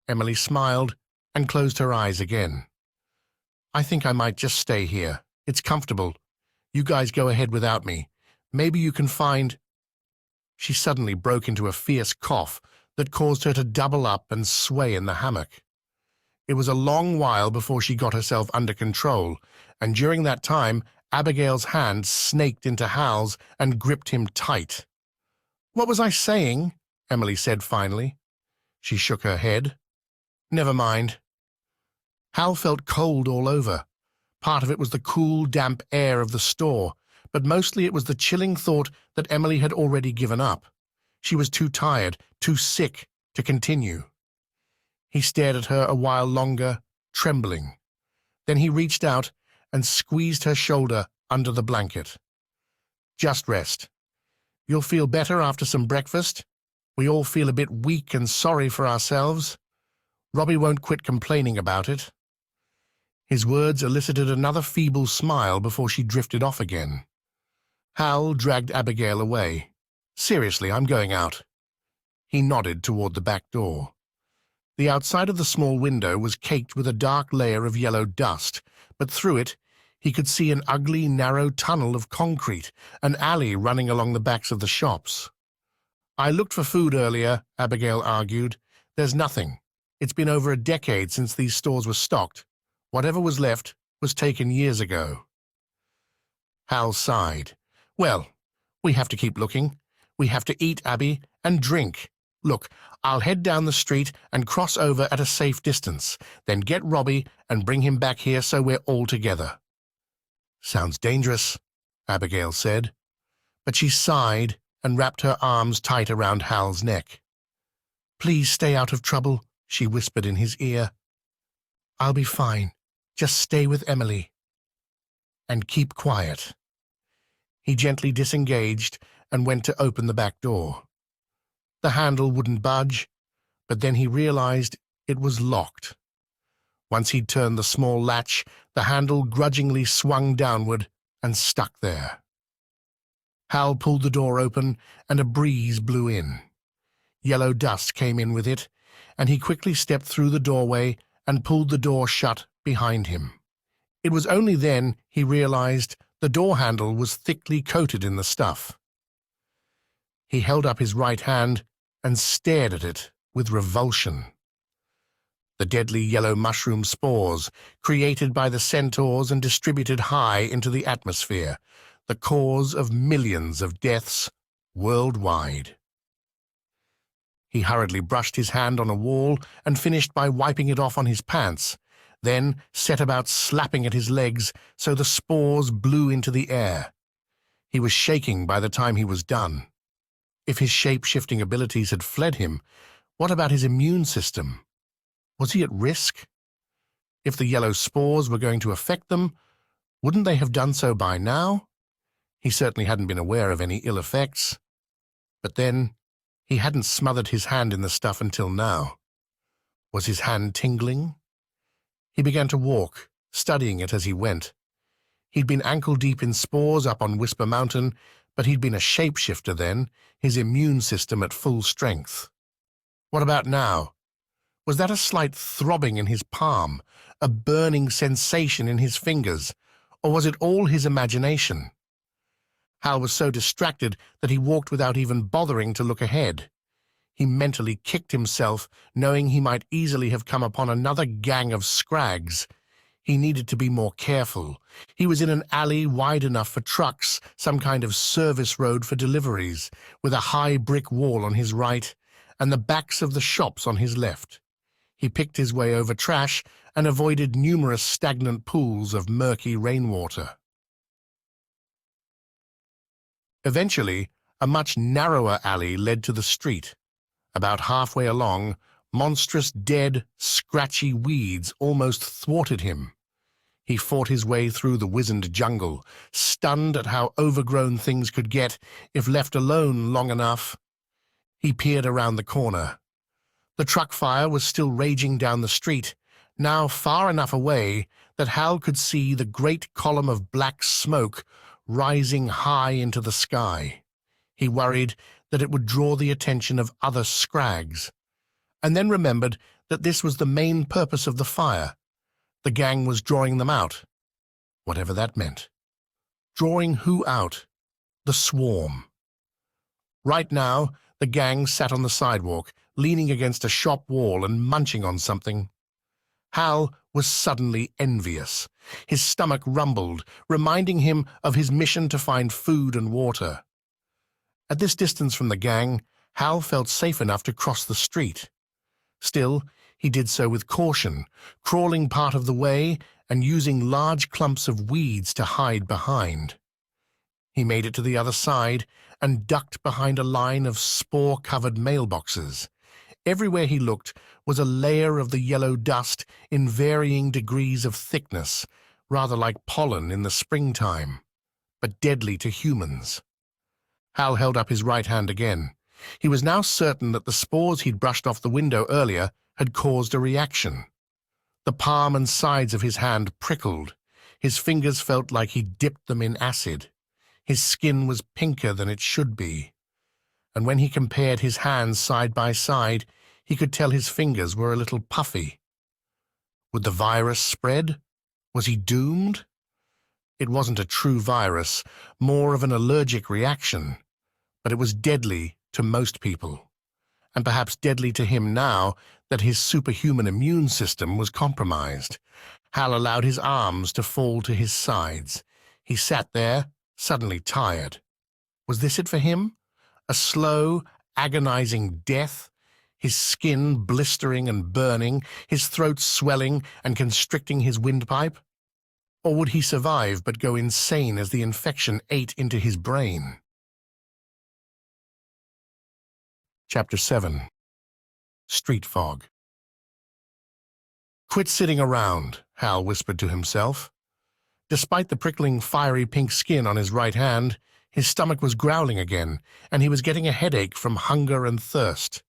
Emily smiled and closed her eyes again. I think I might just stay here. It's comfortable. You guys go ahead without me. Maybe you can find... She suddenly broke into a fierce cough that caused her to double up and sway in the hammock. It was a long while before she got herself under control, and during that time, Abigail's hand snaked into Hal's and gripped him tight. What was I saying? Emily said finally. She shook her head. Never mind. Hal felt cold all over. Part of it was the cool, damp air of the store, but mostly it was the chilling thought that Emily had already given up. She was too tired, too sick to continue. He stared at her a while longer, trembling. Then he reached out and squeezed her shoulder under the blanket. Just rest. You'll feel better after some breakfast. We all feel a bit weak and sorry for ourselves. Robbie won't quit complaining about it. His words elicited another feeble smile before she drifted off again. Hal dragged Abigail away. Seriously, I'm going out. He nodded toward the back door. The outside of the small window was caked with a dark layer of yellow dust, but through it he could see an ugly, narrow tunnel of concrete, an alley running along the backs of the shops. I looked for food earlier, Abigail argued. There's nothing. It's been over a decade since these stores were stocked. Whatever was left was taken years ago. Hal sighed. Well, we have to keep looking. We have to eat, Abby, and drink. Look, I'll head down the street and cross over at a safe distance, then get Robbie and bring him back here so we're all together. Sounds dangerous, Abigail said, but she sighed and wrapped her arms tight around Hal's neck. Please stay out of trouble, she whispered in his ear. I'll be fine. Just stay with Emily. And keep quiet. He gently disengaged and went to open the back door. The handle wouldn't budge, but then he realized it was locked. Once he'd turned the small latch, the handle grudgingly swung downward and stuck there. Hal pulled the door open, and a breeze blew in. Yellow dust came in with it, and he quickly stepped through the doorway and pulled the door shut behind him. It was only then he realized the door handle was thickly coated in the stuff. He held up his right hand and stared at it with revulsion. The deadly yellow mushroom spores, created by the centaurs and distributed high into the atmosphere, the cause of millions of deaths worldwide. He hurriedly brushed his hand on a wall and finished by wiping it off on his pants, then set about slapping at his legs so the spores blew into the air. He was shaking by the time he was done. If his shape-shifting abilities had fled him, what about his immune system? Was he at risk? If the yellow spores were going to affect them, wouldn't they have done so by now? He certainly hadn't been aware of any ill effects. But then, he hadn't smothered his hand in the stuff until now. Was his hand tingling? He began to walk, studying it as he went. He'd been ankle-deep in spores up on Whisper Mountain, but he'd been a shapeshifter then, his immune system at full strength. What about now? Was that a slight throbbing in his palm, a burning sensation in his fingers, or was it all his imagination? Hal was so distracted that he walked without even bothering to look ahead. He mentally kicked himself, knowing he might easily have come upon another gang of Scrags. He needed to be more careful. He was in an alley wide enough for trucks, some kind of service road for deliveries, with a high brick wall on his right and the backs of the shops on his left. He picked his way over trash and avoided numerous stagnant pools of murky rainwater. Eventually, a much narrower alley led to the street. About halfway along, monstrous, dead, scratchy weeds almost thwarted him. He fought his way through the wizened jungle, stunned at how overgrown things could get if left alone long enough. He peered around the corner. The truck fire was still raging down the street, now far enough away that Hal could see the great column of black smoke rising high into the sky. He worried that it would draw the attention of other Scrags, and then remembered that this was the main purpose of the fire. The gang was drawing them out, whatever that meant. Drawing who out? The swarm. Right now, the gang sat on the sidewalk, leaning against a shop wall and munching on something. Hal was suddenly envious. His stomach rumbled, reminding him of his mission to find food and water. At this distance from the gang, Hal felt safe enough to cross the street. Still, he did so with caution, crawling part of the way and using large clumps of weeds to hide behind. He made it to the other side and ducked behind a line of spore-covered mailboxes. Everywhere he looked was a layer of the yellow dust in varying degrees of thickness, rather like pollen in the springtime, but deadly to humans. Hal held up his right hand again. He was now certain that the spores he'd brushed off the window earlier had caused a reaction. The palm and sides of his hand prickled. His fingers felt like he'd dipped them in acid. His skin was pinker than it should be. And when he compared his hands side by side, he could tell his fingers were a little puffy. Would the virus spread? Was he doomed? It wasn't a true virus, more of an allergic reaction, but it was deadly to most people, and perhaps deadly to him now that his superhuman immune system was compromised. Hal allowed his arms to fall to his sides. He sat there, suddenly tired. Was this it for him? A slow, agonizing death? His skin blistering and burning, his throat swelling and constricting his windpipe? Or would he survive but go insane as the infection ate into his brain? Chapter 7. Street Fog. "Quit sitting around," Hal whispered to himself. Despite the prickling, fiery pink skin on his right hand, his stomach was growling again, and he was getting a headache from hunger and thirst.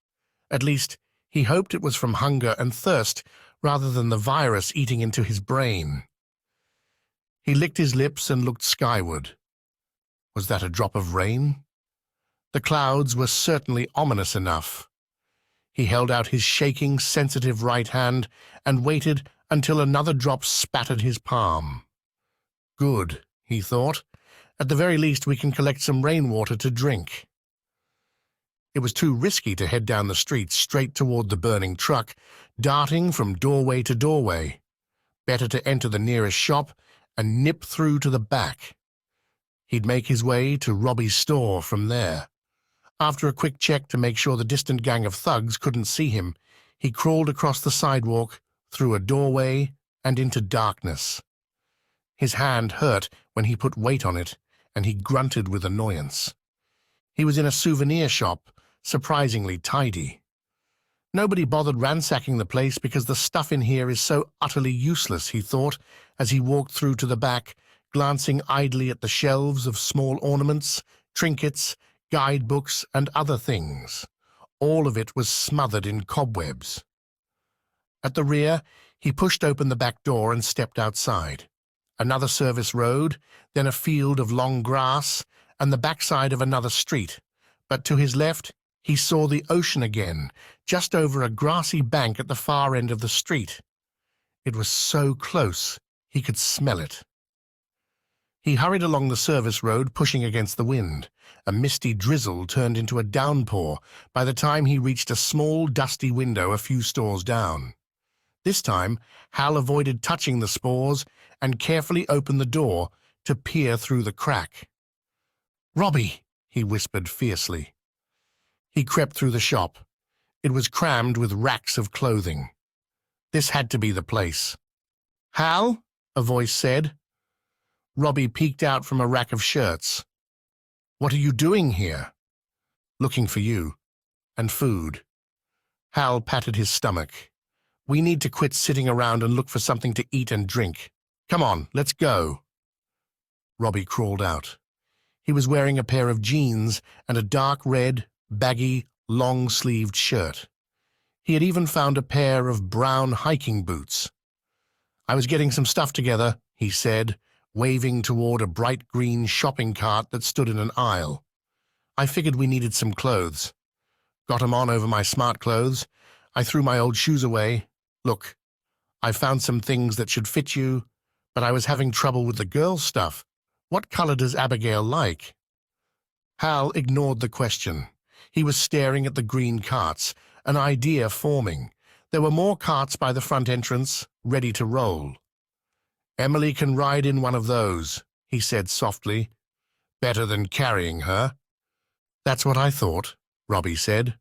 At least, he hoped it was from hunger and thirst rather than the virus eating into his brain. He licked his lips and looked skyward. Was that a drop of rain? The clouds were certainly ominous enough. He held out his shaking, sensitive right hand and waited until another drop spattered his palm. Good, he thought. At the very least, we can collect some rainwater to drink. It was too risky to head down the street straight toward the burning truck, darting from doorway to doorway. Better to enter the nearest shop and nip through to the back. He'd make his way to Robbie's store from there. After a quick check to make sure the distant gang of thugs couldn't see him, he crawled across the sidewalk, through a doorway, and into darkness. His hand hurt when he put weight on it, and he grunted with annoyance. He was in a souvenir shop, surprisingly tidy. Nobody bothered ransacking the place because the stuff in here is so utterly useless, he thought, as he walked through to the back, glancing idly at the shelves of small ornaments, trinkets, guidebooks, and other things. All of it was smothered in cobwebs. At the rear, he pushed open the back door and stepped outside. Another service road, then a field of long grass, and the backside of another street. But to his left, he saw the ocean again, just over a grassy bank at the far end of the street. It was so close, he could smell it. He hurried along the service road, pushing against the wind. A misty drizzle turned into a downpour by the time he reached a small, dusty window a few stores down. This time, Hal avoided touching the spores and carefully opened the door to peer through the crack. "Robbie," he whispered fiercely. He crept through the shop. It was crammed with racks of clothing. This had to be the place. "Hal?" a voice said. Robbie peeked out from a rack of shirts. "What are you doing here?" "Looking for you. And food." Hal patted his stomach. "We need to quit sitting around and look for something to eat and drink. Come on, let's go." Robbie crawled out. He was wearing a pair of jeans and a dark red, baggy, long-sleeved shirt. He had even found a pair of brown hiking boots. "I was getting some stuff together," he said, waving toward a bright green shopping cart that stood in an aisle. "I figured we needed some clothes. Got 'em on over my smart clothes. I threw my old shoes away. Look, I found some things that should fit you, but I was having trouble with the girls' stuff. What color does Abigail like?" Hal ignored the question. He was staring at the green carts, an idea forming. There were more carts by the front entrance, ready to roll. "Emily can ride in one of those," he said softly. "Better than carrying her." "That's what I thought," Robbie said.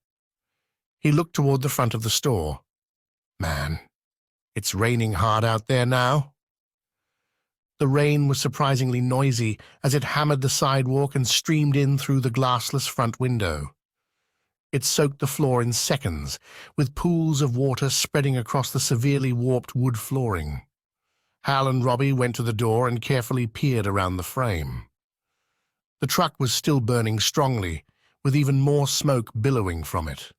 He looked toward the front of the store. "Man, it's raining hard out there now." The rain was surprisingly noisy as it hammered the sidewalk and streamed in through the glassless front window. It soaked the floor in seconds, with pools of water spreading across the severely warped wood flooring. Hal and Robbie went to the door and carefully peered around the frame. The truck was still burning strongly, with even more smoke billowing from it.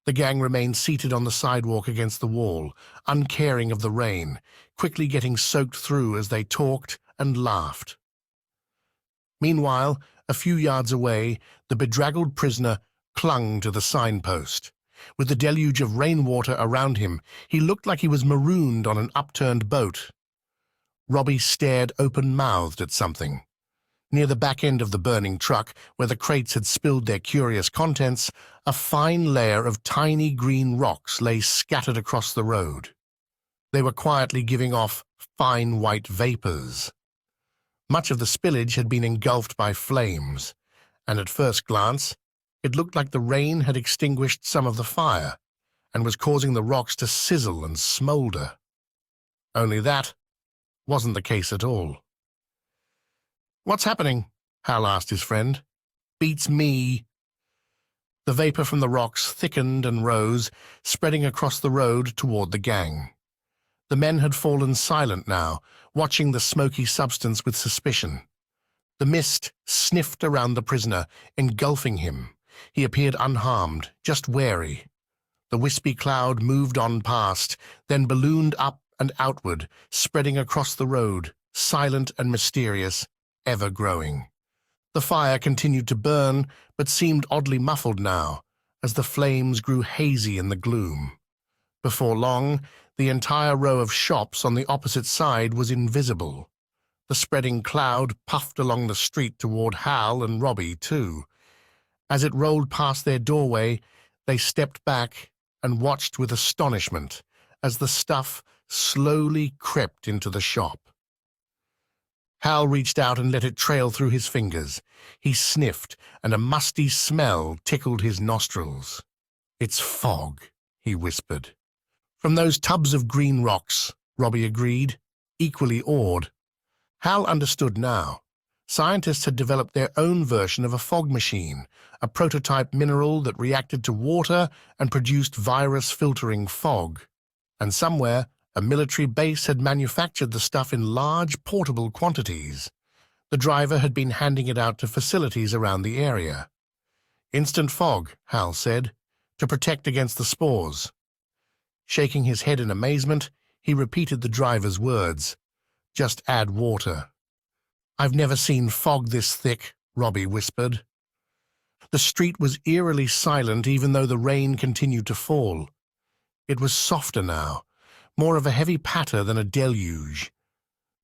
The gang remained seated on the sidewalk against the wall, uncaring of the rain, quickly getting soaked through as they talked and laughed. Meanwhile, a few yards away, the bedraggled prisoner clung to the signpost. With the deluge of rainwater around him, he looked like he was marooned on an upturned boat. Robbie stared open-mouthed at something. Near the back end of the burning truck, where the crates had spilled their curious contents, a fine layer of tiny green rocks lay scattered across the road. They were quietly giving off fine white vapors. Much of the spillage had been engulfed by flames, and at first glance, it looked like the rain had extinguished some of the fire and was causing the rocks to sizzle and smolder. Only that wasn't the case at all. "What's happening?" Hal asked his friend. "Beats me." The vapor from the rocks thickened and rose, spreading across the road toward the gang. The men had fallen silent now, watching the smoky substance with suspicion. The mist sniffed around the prisoner, engulfing him. He appeared unharmed, just wary. The wispy cloud moved on past, then ballooned up and outward, spreading across the road, silent and mysterious, ever growing. The fire continued to burn, but seemed oddly muffled now, as the flames grew hazy in the gloom. Before long, the entire row of shops on the opposite side was invisible. The spreading cloud puffed along the street toward Hal and Robbie, too. As it rolled past their doorway, they stepped back and watched with astonishment as the stuff slowly crept into the shop. Hal reached out and let it trail through his fingers. He sniffed, and a musty smell tickled his nostrils. "It's fog," he whispered. "From those tubs of green rocks," Robbie agreed, equally awed. Hal understood now. Scientists had developed their own version of a fog machine, a prototype mineral that reacted to water and produced virus-filtering fog. And somewhere, a military base had manufactured the stuff in large, portable quantities. The driver had been handing it out to facilities around the area. "Instant fog," Hal said, "to protect against the spores." Shaking his head in amazement, he repeated the driver's words. "Just add water." "I've never seen fog this thick," Robbie whispered. The street was eerily silent even though the rain continued to fall. It was softer now, more of a heavy patter than a deluge.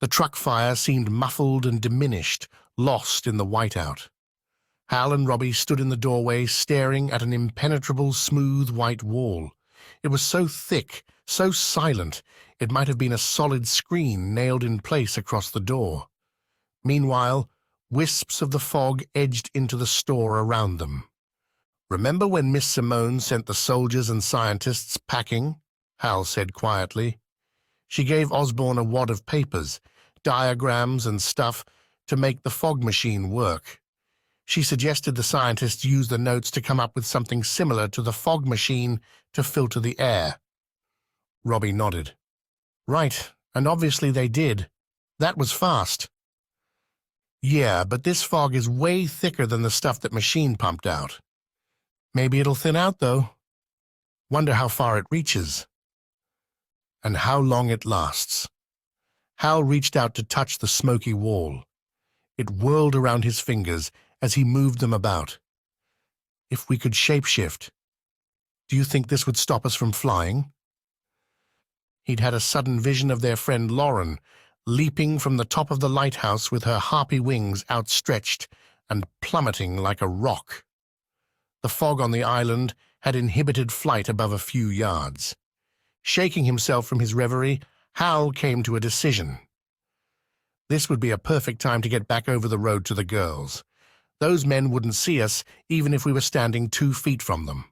The truck fire seemed muffled and diminished, lost in the whiteout. Hal and Robbie stood in the doorway staring at an impenetrable smooth white wall. It was so thick, so silent, it might have been a solid screen nailed in place across the door. Meanwhile, wisps of the fog edged into the store around them. "Remember when Miss Simone sent the soldiers and scientists packing?" Hal said quietly. "She gave Osborne a wad of papers, diagrams and stuff to make the fog machine work. She suggested the scientists use the notes to come up with something similar to the fog machine to filter the air." Robbie nodded. "Right, and obviously they did. That was fast." "Yeah, but this fog is way thicker than the stuff that machine pumped out. Maybe it'll thin out, though. Wonder how far it reaches. And how long it lasts." Hal reached out to touch the smoky wall. It whirled around his fingers as he moved them about. "If we could shapeshift, do you think this would stop us from flying?" He'd had a sudden vision of their friend Lauren, leaping from the top of the lighthouse with her harpy wings outstretched and plummeting like a rock. The fog on the island had inhibited flight above a few yards. Shaking himself from his reverie, Hal came to a decision. This would be a perfect time to get back over the road to the girls. Those men wouldn't see us even if we were standing 2 feet from them.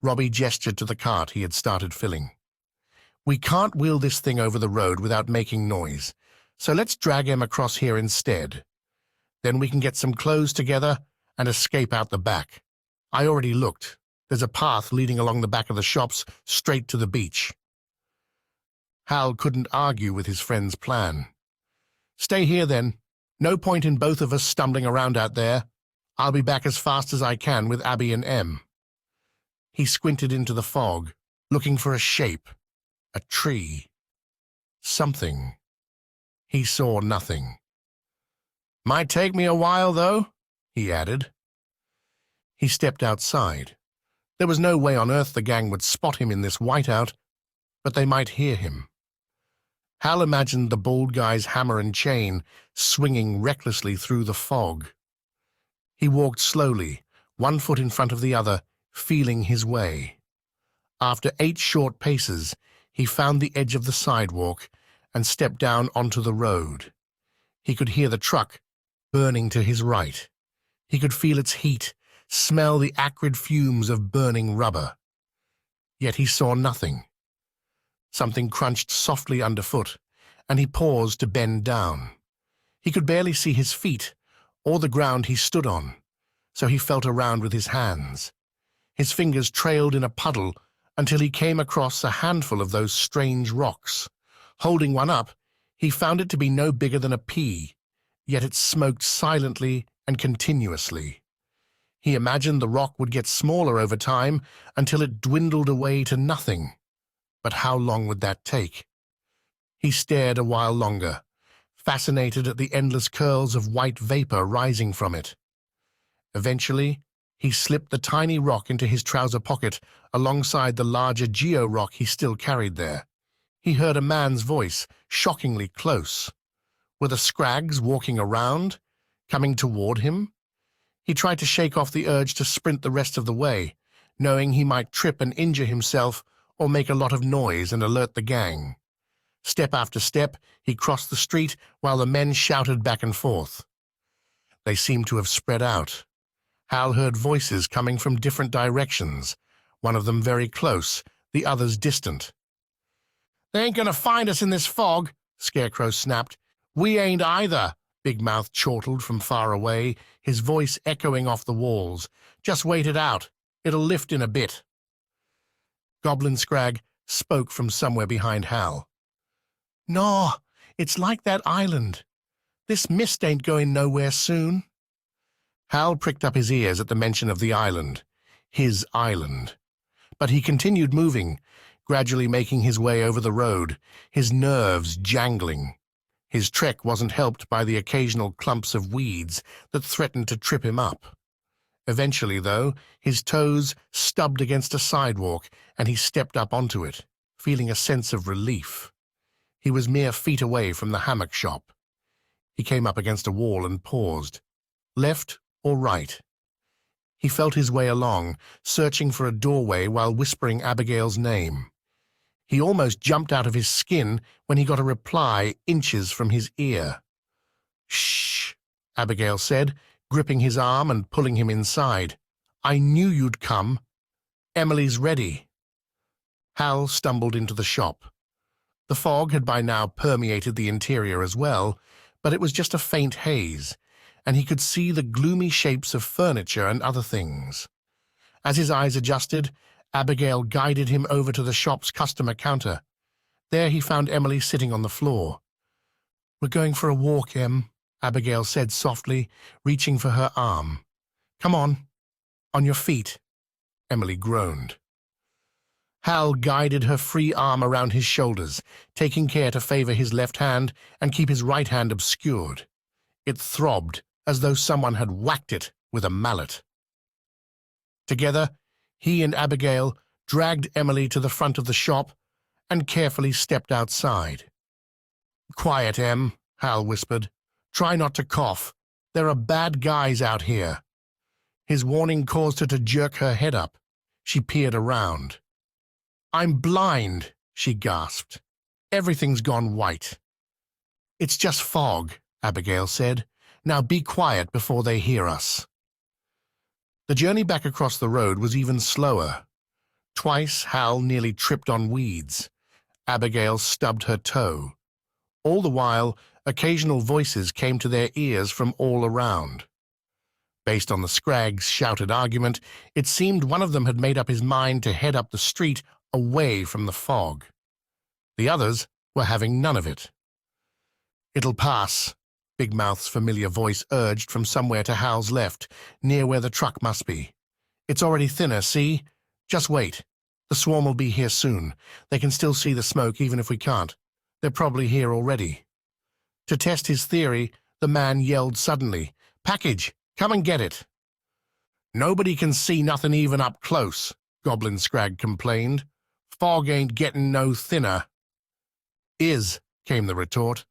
Robbie gestured to the cart he had started filling. "We can't wheel this thing over the road without making noise, so let's drag him across here instead. Then we can get some clothes together and escape out the back. I already looked. There's a path leading along the back of the shops straight to the beach." Hal couldn't argue with his friend's plan. "Stay here then. No point in both of us stumbling around out there. I'll be back as fast as I can with Abby and Em." He squinted into the fog, looking for a shape, a tree, something. He saw nothing. "Might take me a while, though," he added. He stepped outside. There was no way on earth the gang would spot him in this whiteout, but they might hear him. Hal imagined the bald guy's hammer and chain swinging recklessly through the fog. He walked slowly, 1 foot in front of the other, feeling his way. After 8 short paces, he found the edge of the sidewalk and stepped down onto the road. He could hear the truck burning to his right. He could feel its heat, smell the acrid fumes of burning rubber. Yet he saw nothing. Something crunched softly underfoot, and he paused to bend down. He could barely see his feet, or the ground he stood on, so he felt around with his hands. His fingers trailed in a puddle until he came across a handful of those strange rocks. Holding one up, he found it to be no bigger than a pea, yet it smoked silently and continuously. He imagined the rock would get smaller over time until it dwindled away to nothing. But how long would that take? He stared a while longer, fascinated at the endless curls of white vapor rising from it. Eventually, he slipped the tiny rock into his trouser pocket alongside the larger geo-rock he still carried there. He heard a man's voice, shockingly close. Were the Scrags walking around, coming toward him? He tried to shake off the urge to sprint the rest of the way, knowing he might trip and injure himself or make a lot of noise and alert the gang. Step after step, he crossed the street while the men shouted back and forth. They seemed to have spread out. Hal heard voices coming from different directions, one of them very close, the others distant. "They ain't gonna find us in this fog," Scarecrow snapped. "We ain't either," Big Mouth chortled from far away, his voice echoing off the walls. "Just wait it out. It'll lift in a bit." Goblin Scrag spoke from somewhere behind Hal. "No, it's like that island. This mist ain't going nowhere soon." Hal pricked up his ears at the mention of the island, his island. But he continued moving, gradually making his way over the road, his nerves jangling. His trek wasn't helped by the occasional clumps of weeds that threatened to trip him up. Eventually, though, his toes stubbed against a sidewalk and he stepped up onto it, feeling a sense of relief. He was mere feet away from the hammock shop. He came up against a wall and paused. Left or right? He felt his way along, searching for a doorway while whispering Abigail's name. He almost jumped out of his skin when he got a reply inches from his ear. "Shh," Abigail said, gripping his arm and pulling him inside. "I knew you'd come. Emily's ready." Hal stumbled into the shop. The fog had by now permeated the interior as well, but it was just a faint haze, and he could see the gloomy shapes of furniture and other things. As his eyes adjusted, Abigail guided him over to the shop's customer counter. There he found Emily sitting on the floor. "We're going for a walk, Em," Abigail said softly, reaching for her arm. "Come on your feet." Emily groaned. Hal guided her free arm around his shoulders, taking care to favor his left hand and keep his right hand obscured. It throbbed as though someone had whacked it with a mallet. Together, he and Abigail dragged Emily to the front of the shop and carefully stepped outside. "Quiet, Em," Hal whispered. "Try not to cough. There are bad guys out here." His warning caused her to jerk her head up. She peered around. "I'm blind," she gasped. "Everything's gone white." "It's just fog," Abigail said. "Now be quiet before they hear us." The journey back across the road was even slower. Twice Hal nearly tripped on weeds. Abigail stubbed her toe. All the while, occasional voices came to their ears from all around. Based on the Scrags' shouted argument, it seemed one of them had made up his mind to head up the street away from the fog. The others were having none of it. "It'll pass," Big Mouth's familiar voice urged from somewhere to Hal's left, near where the truck must be. "It's already thinner, see? Just wait. The swarm will be here soon. They can still see the smoke even if we can't. They're probably here already." To test his theory, the man yelled suddenly, "Package! Come and get it!" "Nobody can see nothing even up close," Goblin Scrag complained. "Fog ain't getting no thinner." "Is," came the retort.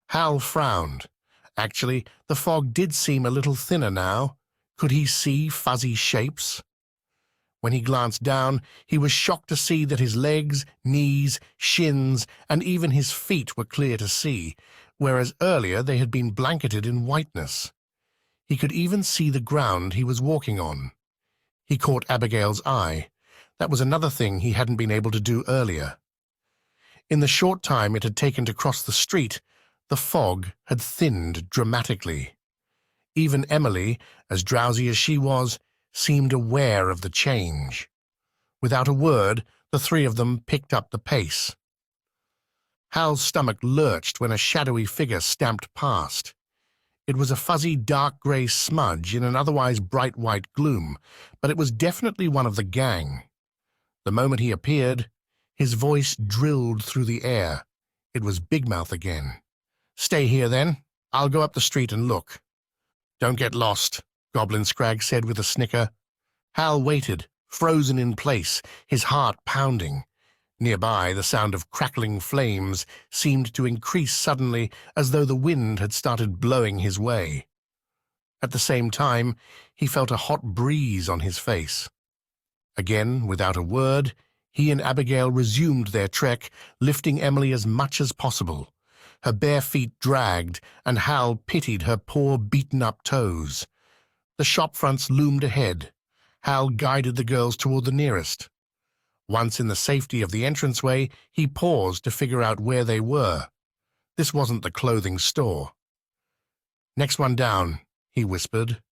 Hal frowned. Actually, the fog did seem a little thinner now. Could he see fuzzy shapes? When he glanced down, he was shocked to see that his legs, knees, shins, and even his feet were clear to see, whereas earlier they had been blanketed in whiteness. He could even see the ground he was walking on. He caught Abigail's eye. That was another thing he hadn't been able to do earlier. In the short time it had taken to cross the street, the fog had thinned dramatically. Even Emily, as drowsy as she was, seemed aware of the change. Without a word, the three of them picked up the pace. Hal's stomach lurched when a shadowy figure stamped past. It was a fuzzy dark grey smudge in an otherwise bright white gloom, but it was definitely one of the gang. The moment he appeared, his voice drilled through the air. It was Big Mouth again. "Stay here, then. I'll go up the street and look." "Don't get lost," Goblin Scrag said with a snicker. Hal waited, frozen in place, his heart pounding. Nearby, the sound of crackling flames seemed to increase suddenly, as though the wind had started blowing his way. At the same time, he felt a hot breeze on his face. Again, without a word, he and Abigail resumed their trek, lifting Emily as much as possible. Her bare feet dragged, and Hal pitied her poor beaten-up toes. The shop fronts loomed ahead. Hal guided the girls toward the nearest. Once in the safety of the entranceway, he paused to figure out where they were. This wasn't the clothing store. "Next one down," he whispered.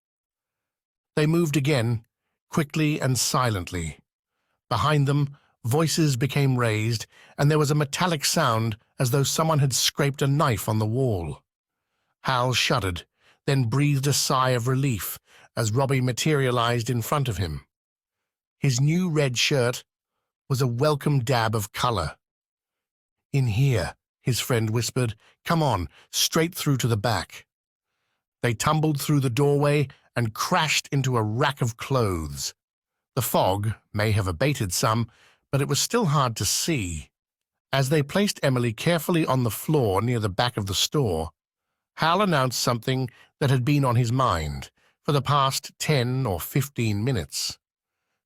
They moved again, quickly and silently. Behind them, voices became raised, and there was a metallic sound as though someone had scraped a knife on the wall. Hal shuddered, then breathed a sigh of relief as Robbie materialized in front of him. His new red shirt was a welcome dab of color. "In here," his friend whispered. "Come on, straight through to the back." They tumbled through the doorway and crashed into a rack of clothes. The fog may have abated some, but it was still hard to see. As they placed Emily carefully on the floor near the back of the store, Hal announced something that had been on his mind. For for the past 10 or 15 minutes.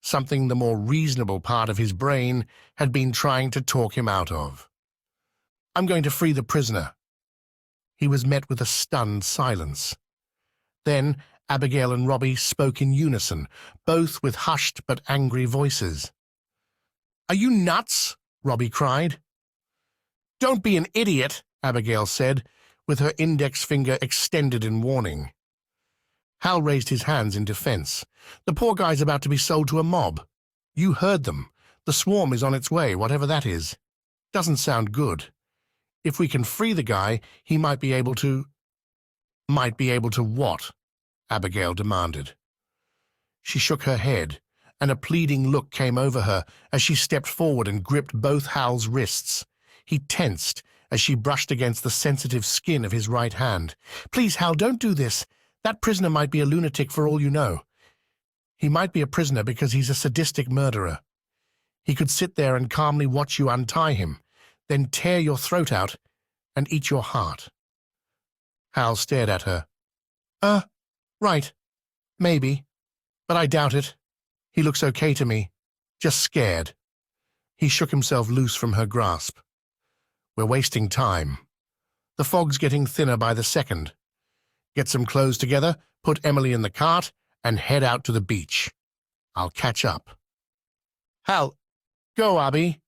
Something the more reasonable part of his brain had been trying to talk him out of. "I'm going to free the prisoner." He was met with a stunned silence. Then Abigail and Robbie spoke in unison, both with hushed but angry voices. "Are you nuts?" Robbie cried. "Don't be an idiot," Abigail said, with her index finger extended in warning. Hal raised his hands in defense. "The poor guy's about to be sold to a mob. You heard them. The swarm is on its way, whatever that is. Doesn't sound good. If we can free the guy, he might be able to—" "Might be able to what?" Abigail demanded. She shook her head, and a pleading look came over her as she stepped forward and gripped both Hal's wrists. He tensed as she brushed against the sensitive skin of his right hand. "Please, Hal, don't do this. That prisoner might be a lunatic for all you know. He might be a prisoner because he's a sadistic murderer. He could sit there and calmly watch you untie him, then tear your throat out and eat your heart." Hal stared at her. Right. Maybe. But I doubt it. He looks okay to me. Just scared." He shook himself loose from her grasp. "We're wasting time. The fog's getting thinner by the second. Get some clothes together, put Emily in the cart, and head out to the beach. I'll catch up." "Hal, go, Abby."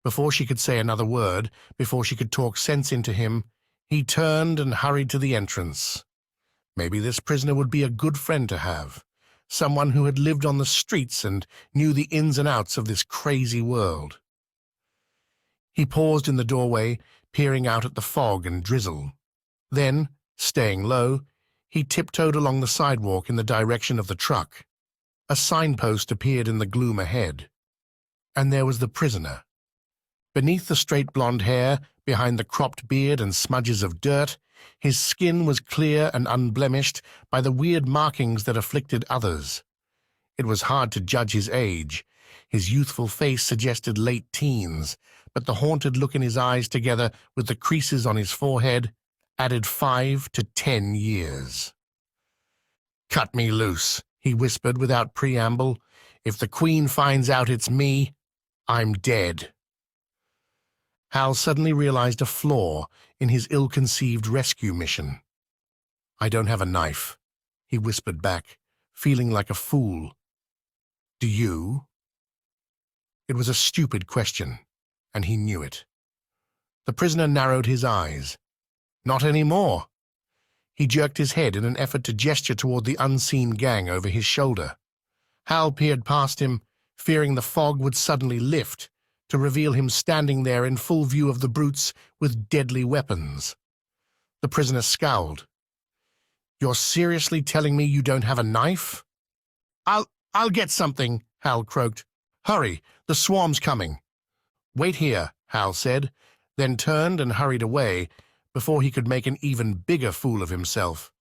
Before she could say another word, before she could talk sense into him, he turned and hurried to the entrance. Maybe this prisoner would be a good friend to have, someone who had lived on the streets and knew the ins and outs of this crazy world. He paused in the doorway, peering out at the fog and drizzle. Then, staying low, he tiptoed along the sidewalk in the direction of the truck. A signpost appeared in the gloom ahead. And there was the prisoner. Beneath the straight blonde hair, behind the cropped beard and smudges of dirt, his skin was clear and unblemished by the weird markings that afflicted others. It was hard to judge his age. His youthful face suggested late teens, but the haunted look in his eyes together with the creases on his forehead added 5 to 10 years. "Cut me loose," he whispered without preamble. "If the Queen finds out it's me, I'm dead." Hal suddenly realized a flaw in his ill-conceived rescue mission. "I don't have a knife," he whispered back, feeling like a fool. "Do you?" It was a stupid question, and he knew it. The prisoner narrowed his eyes. "Not anymore." He jerked his head in an effort to gesture toward the unseen gang over his shoulder. Hal peered past him, fearing the fog would suddenly lift, to reveal him standing there in full view of the brutes with deadly weapons. The prisoner scowled. "You're seriously telling me you don't have a knife?" I'll get something," Hal croaked. "Hurry, the swarm's coming." "Wait here," Hal said, then turned and hurried away before he could make an even bigger fool of himself.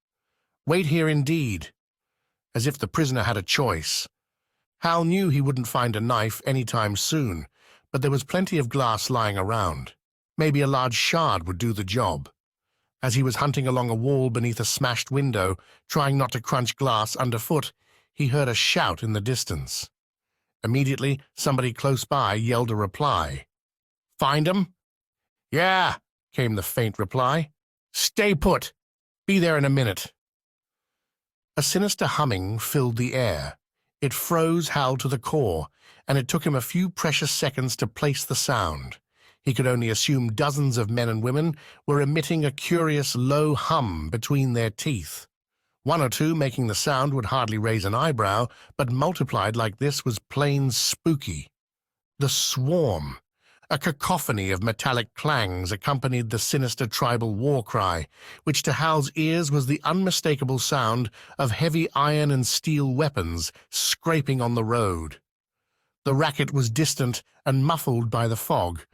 Wait here indeed. As if the prisoner had a choice. Hal knew he wouldn't find a knife any time soon, but there was plenty of glass lying around. Maybe a large shard would do the job. As he was hunting along a wall beneath a smashed window, trying not to crunch glass underfoot, he heard a shout in the distance. Immediately, somebody close by yelled a reply. "Find 'em?" "Yeah," came the faint reply. "Stay put. Be there in a minute." A sinister humming filled the air. It froze Hal to the core, and it took him a few precious seconds to place the sound. He could only assume dozens of men and women were emitting a curious low hum between their teeth. One or two making the sound would hardly raise an eyebrow, but multiplied like this was plain spooky. The swarm. A cacophony of metallic clangs accompanied the sinister tribal war cry, which to Hal's ears was the unmistakable sound of heavy iron and steel weapons scraping on the road. The racket was distant and muffled by the fog,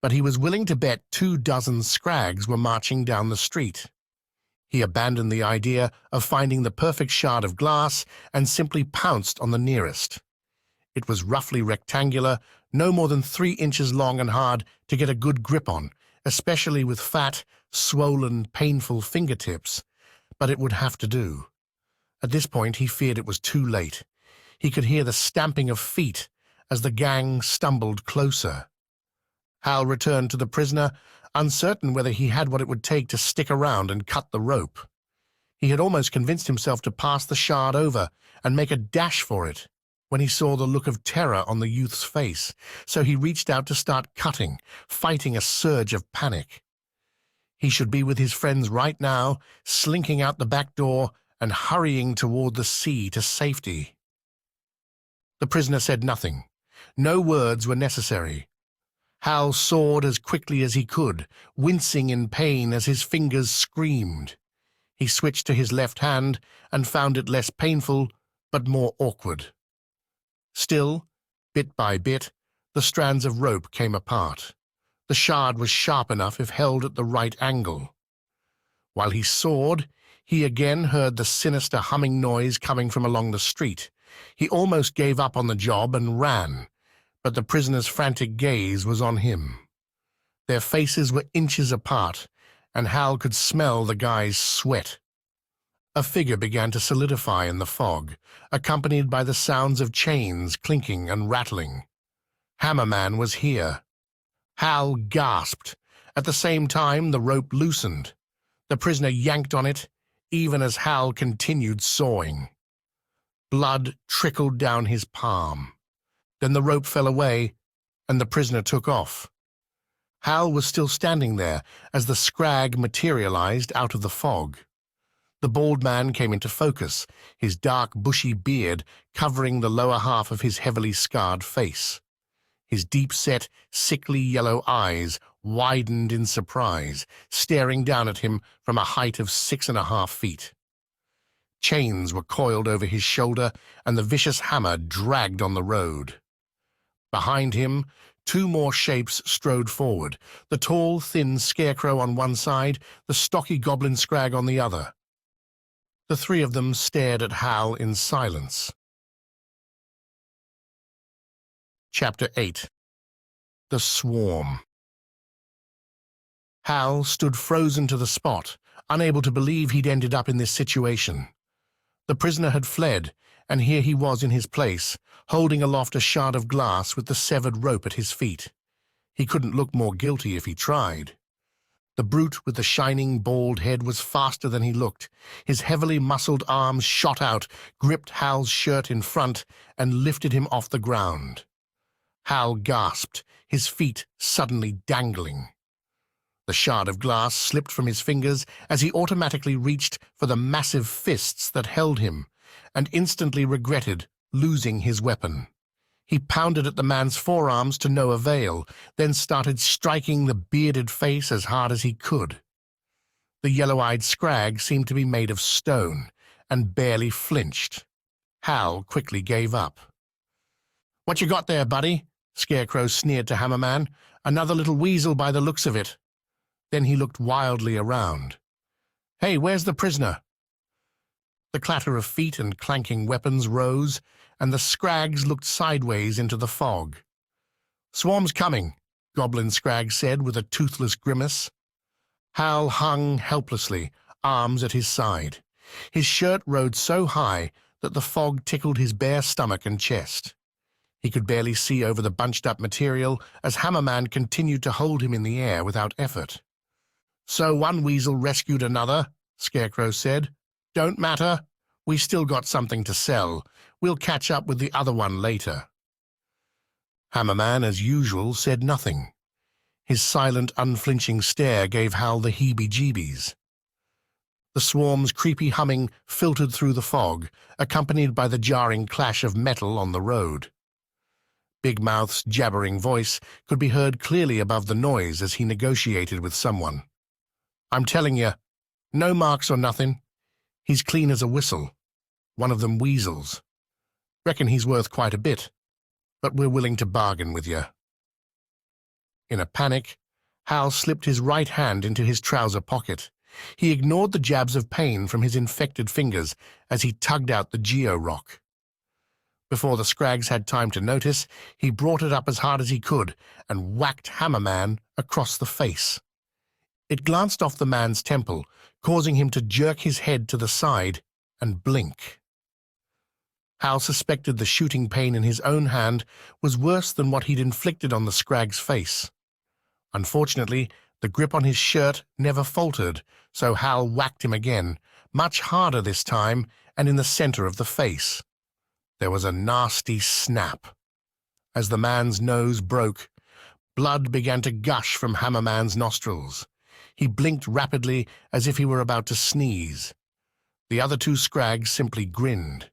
but he was willing to bet 24 Scrags were marching down the street. He abandoned the idea of finding the perfect shard of glass and simply pounced on the nearest. It was roughly rectangular, no more than 3 inches long and hard to get a good grip on, especially with fat, swollen, painful fingertips, but it would have to do. At this point, he feared it was too late. He could hear the stamping of feet as the gang stumbled closer. Hal returned to the prisoner, uncertain whether he had what it would take to stick around and cut the rope. He had almost convinced himself to pass the shard over and make a dash for it when he saw the look of terror on the youth's face, so he reached out to start cutting, fighting a surge of panic. He should be with his friends right now, slinking out the back door and hurrying toward the sea to safety. The prisoner said nothing. No words were necessary. Hal sawed as quickly as he could, wincing in pain as his fingers screamed. He switched to his left hand and found it less painful, but more awkward. Still, bit by bit, the strands of rope came apart. The shard was sharp enough if held at the right angle. While he sawed, he again heard the sinister humming noise coming from along the street. He almost gave up on the job and ran, but the prisoner's frantic gaze was on him. Their faces were inches apart, and Hal could smell the guy's sweat. A figure began to solidify in the fog, accompanied by the sounds of chains clinking and rattling. Hammerman was here. Hal gasped. At the same time, the rope loosened. The prisoner yanked on it, even as Hal continued sawing. Blood trickled down his palm. Then the rope fell away, and the prisoner took off. Hal was still standing there as the Scrag materialized out of the fog. The bald man came into focus, his dark, bushy beard covering the lower half of his heavily scarred face. His deep-set, sickly yellow eyes widened in surprise, staring down at him from a height of 6.5 feet. Chains were coiled over his shoulder, and the vicious hammer dragged on the road. Behind him, 2 more shapes strode forward, the tall, thin scarecrow on one side, the stocky goblin Scrag on the other. The 3 of them stared at Hal in silence. Chapter 8. The Swarm. Hal stood frozen to the spot, unable to believe he'd ended up in this situation. The prisoner had fled, and here he was in his place, holding aloft a shard of glass with the severed rope at his feet. He couldn't look more guilty if he tried. The brute with the shining, bald head was faster than he looked. His heavily muscled arms shot out, gripped Hal's shirt in front, and lifted him off the ground. Hal gasped, his feet suddenly dangling. The shard of glass slipped from his fingers as he automatically reached for the massive fists that held him, and instantly regretted losing his weapon. He pounded at the man's forearms to no avail, then started striking the bearded face as hard as he could. The yellow-eyed Scrag seemed to be made of stone, and barely flinched. Hal quickly gave up. "What you got there, buddy?" Scarecrow sneered to Hammerman. "Another little weasel by the looks of it." Then he looked wildly around. "Hey, where's the prisoner?" The clatter of feet and clanking weapons rose, and the Scrags looked sideways into the fog. "Swarm's coming," Goblin Scrag said with a toothless grimace. Hal hung helplessly, arms at his side. His shirt rode so high that the fog tickled his bare stomach and chest. He could barely see over the bunched-up material as Hammerman continued to hold him in the air without effort. "So one weasel rescued another," Scarecrow said. "Don't matter. We still got something to sell. We'll catch up with the other one later." Hammerman, as usual, said nothing. His silent, unflinching stare gave Hal the heebie-jeebies. The swarm's creepy humming filtered through the fog, accompanied by the jarring clash of metal on the road. Big Mouth's jabbering voice could be heard clearly above the noise as he negotiated with someone. "I'm telling you, no marks or nothing. He's clean as a whistle. One of them weasels. Reckon he's worth quite a bit, but we're willing to bargain with you." In a panic, Hal slipped his right hand into his trouser pocket. He ignored the jabs of pain from his infected fingers as he tugged out the geo-rock. Before the Scrags had time to notice, he brought it up as hard as he could and whacked Hammerman across the face. It glanced off the man's temple, causing him to jerk his head to the side and blink. Hal suspected the shooting pain in his own hand was worse than what he'd inflicted on the Scrag's face. Unfortunately, the grip on his shirt never faltered, so Hal whacked him again, much harder this time, and in the center of the face. There was a nasty snap. As the man's nose broke, blood began to gush from Hammerman's nostrils. He blinked rapidly as if he were about to sneeze. The other two Scrags simply grinned.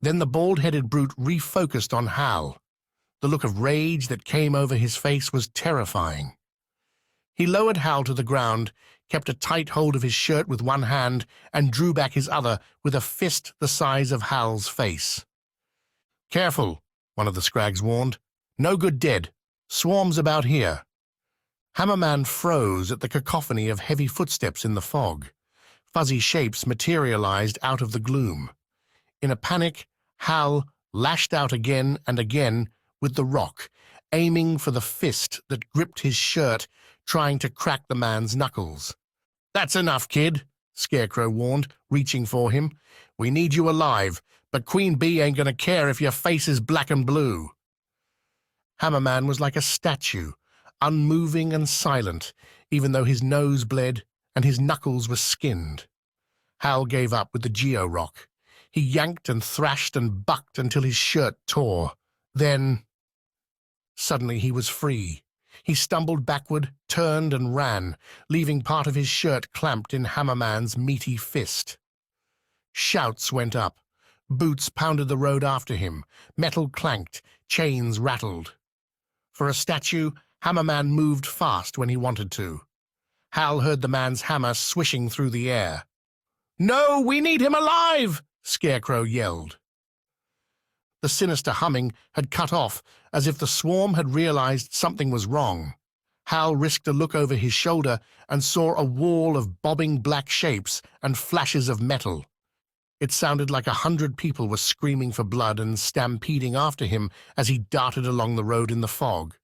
Then the bald-headed brute refocused on Hal. The look of rage that came over his face was terrifying. He lowered Hal to the ground, kept a tight hold of his shirt with one hand, and drew back his other with a fist the size of Hal's face. "Careful," one of the Scrags warned. "No good dead. Swarms about here." Hammerman froze at the cacophony of heavy footsteps in the fog. Fuzzy shapes materialized out of the gloom. In a panic, Hal lashed out again and again with the rock, aiming for the fist that gripped his shirt, trying to crack the man's knuckles. "That's enough, kid," Scarecrow warned, reaching for him. "We need you alive, but Queen Bee ain't gonna care if your face is black and blue." Hammerman was like a statue, unmoving and silent, even though his nose bled and his knuckles were skinned. Hal gave up with the Geo-Rock. He yanked and thrashed and bucked until his shirt tore. Then, suddenly he was free. He stumbled backward, turned and ran, leaving part of his shirt clamped in Hammerman's meaty fist. Shouts went up. Boots pounded the road after him. Metal clanked. Chains rattled. For a statue, Hammerman moved fast when he wanted to. Hal heard the man's hammer swishing through the air. "No, we need him alive!" Scarecrow yelled. The sinister humming had cut off, as if the swarm had realized something was wrong. Hal risked a look over his shoulder and saw a wall of bobbing black shapes and flashes of metal. It sounded like 100 people were screaming for blood and stampeding after him as he darted along the road in the fog.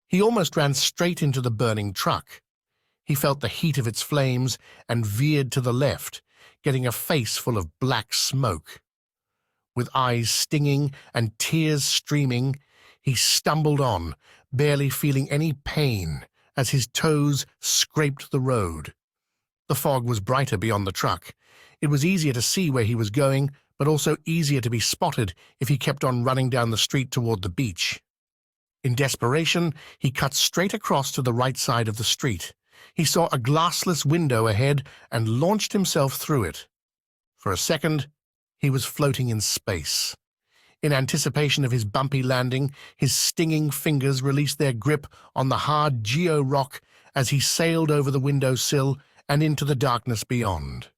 He almost ran straight into the burning truck. He felt the heat of its flames and veered to the left, getting a face full of black smoke. With eyes stinging and tears streaming, he stumbled on, barely feeling any pain as his toes scraped the road. The fog was brighter beyond the truck. It was easier to see where he was going, but also easier to be spotted if he kept on running down the street toward the beach. In desperation, he cut straight across to the right side of the street. He saw a glassless window ahead and launched himself through it. For a second, he was floating in space. In anticipation of his bumpy landing, his stinging fingers released their grip on the hard Geo-Rock as he sailed over the windowsill and into the darkness beyond.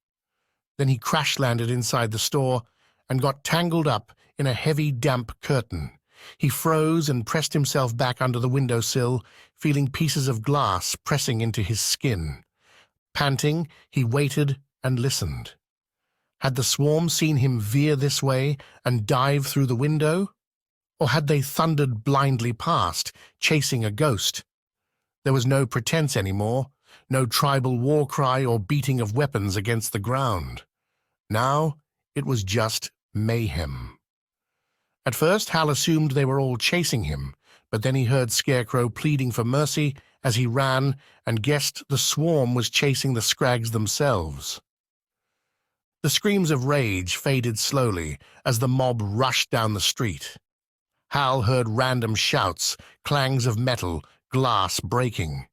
Then he crash-landed inside the store and got tangled up in a heavy, damp curtain. He froze and pressed himself back under the windowsill, feeling pieces of glass pressing into his skin. Panting, he waited and listened. Had the swarm seen him veer this way and dive through the window? Or had they thundered blindly past, chasing a ghost? There was no pretense anymore, no tribal war cry or beating of weapons against the ground. Now it was just mayhem. At first, Hal assumed they were all chasing him, but then he heard Scarecrow pleading for mercy as he ran and guessed the swarm was chasing the Scrags themselves. The screams of rage faded slowly as the mob rushed down the street. Hal heard random shouts, clangs of metal, glass breaking.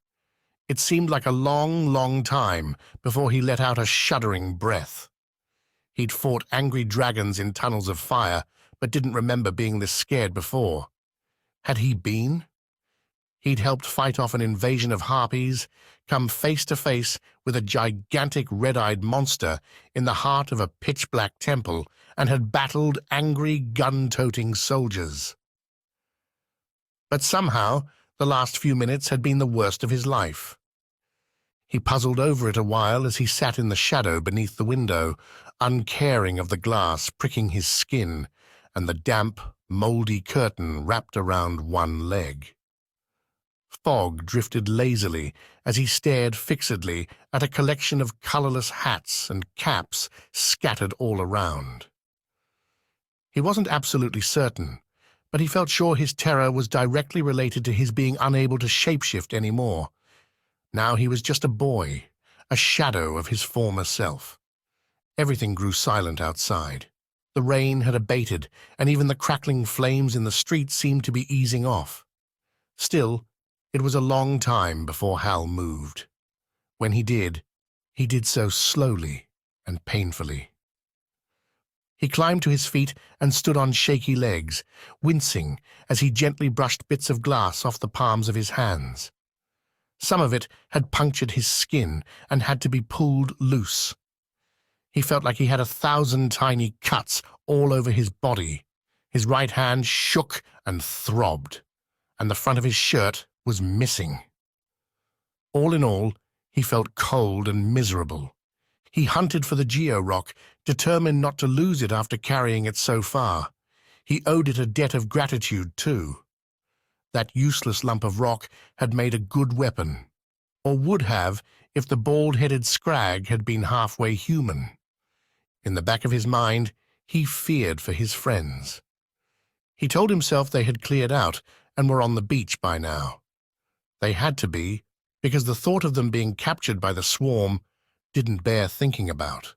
It seemed like a long, long time before he let out a shuddering breath. He'd fought angry dragons in tunnels of fire, but didn't remember being this scared before. Had he been? He'd helped fight off an invasion of harpies, come face to face with a gigantic red-eyed monster in the heart of a pitch-black temple, and had battled angry, gun-toting soldiers. But somehow, the last few minutes had been the worst of his life. He puzzled over it a while as he sat in the shadow beneath the window, uncaring of the glass pricking his skin and the damp, mouldy curtain wrapped around one leg. fog drifted lazily as he stared fixedly at a collection of colorless hats and caps scattered all around. He wasn't absolutely certain, but he felt sure his terror was directly related to his being unable to shapeshift anymore. Now he was just a boy, a shadow of his former self. Everything grew silent outside. The rain had abated, and even the crackling flames in the street seemed to be easing off. Still, it was a long time before Hal moved. When he did so slowly and painfully. He climbed to his feet and stood on shaky legs, wincing as he gently brushed bits of glass off the palms of his hands. Some of it had punctured his skin and had to be pulled loose. He felt like he had 1,000 tiny cuts all over his body. His right hand shook and throbbed, and the front of his shirt was missing. All in all, he felt cold and miserable. He hunted for the geo-rock, determined not to lose it after carrying it so far. He owed it a debt of gratitude, too. That useless lump of rock had made a good weapon, or would have if the bald-headed Scrag had been halfway human. In the back of his mind, he feared for his friends. He told himself they had cleared out and were on the beach by now. They had to be, because the thought of them being captured by the swarm didn't bear thinking about.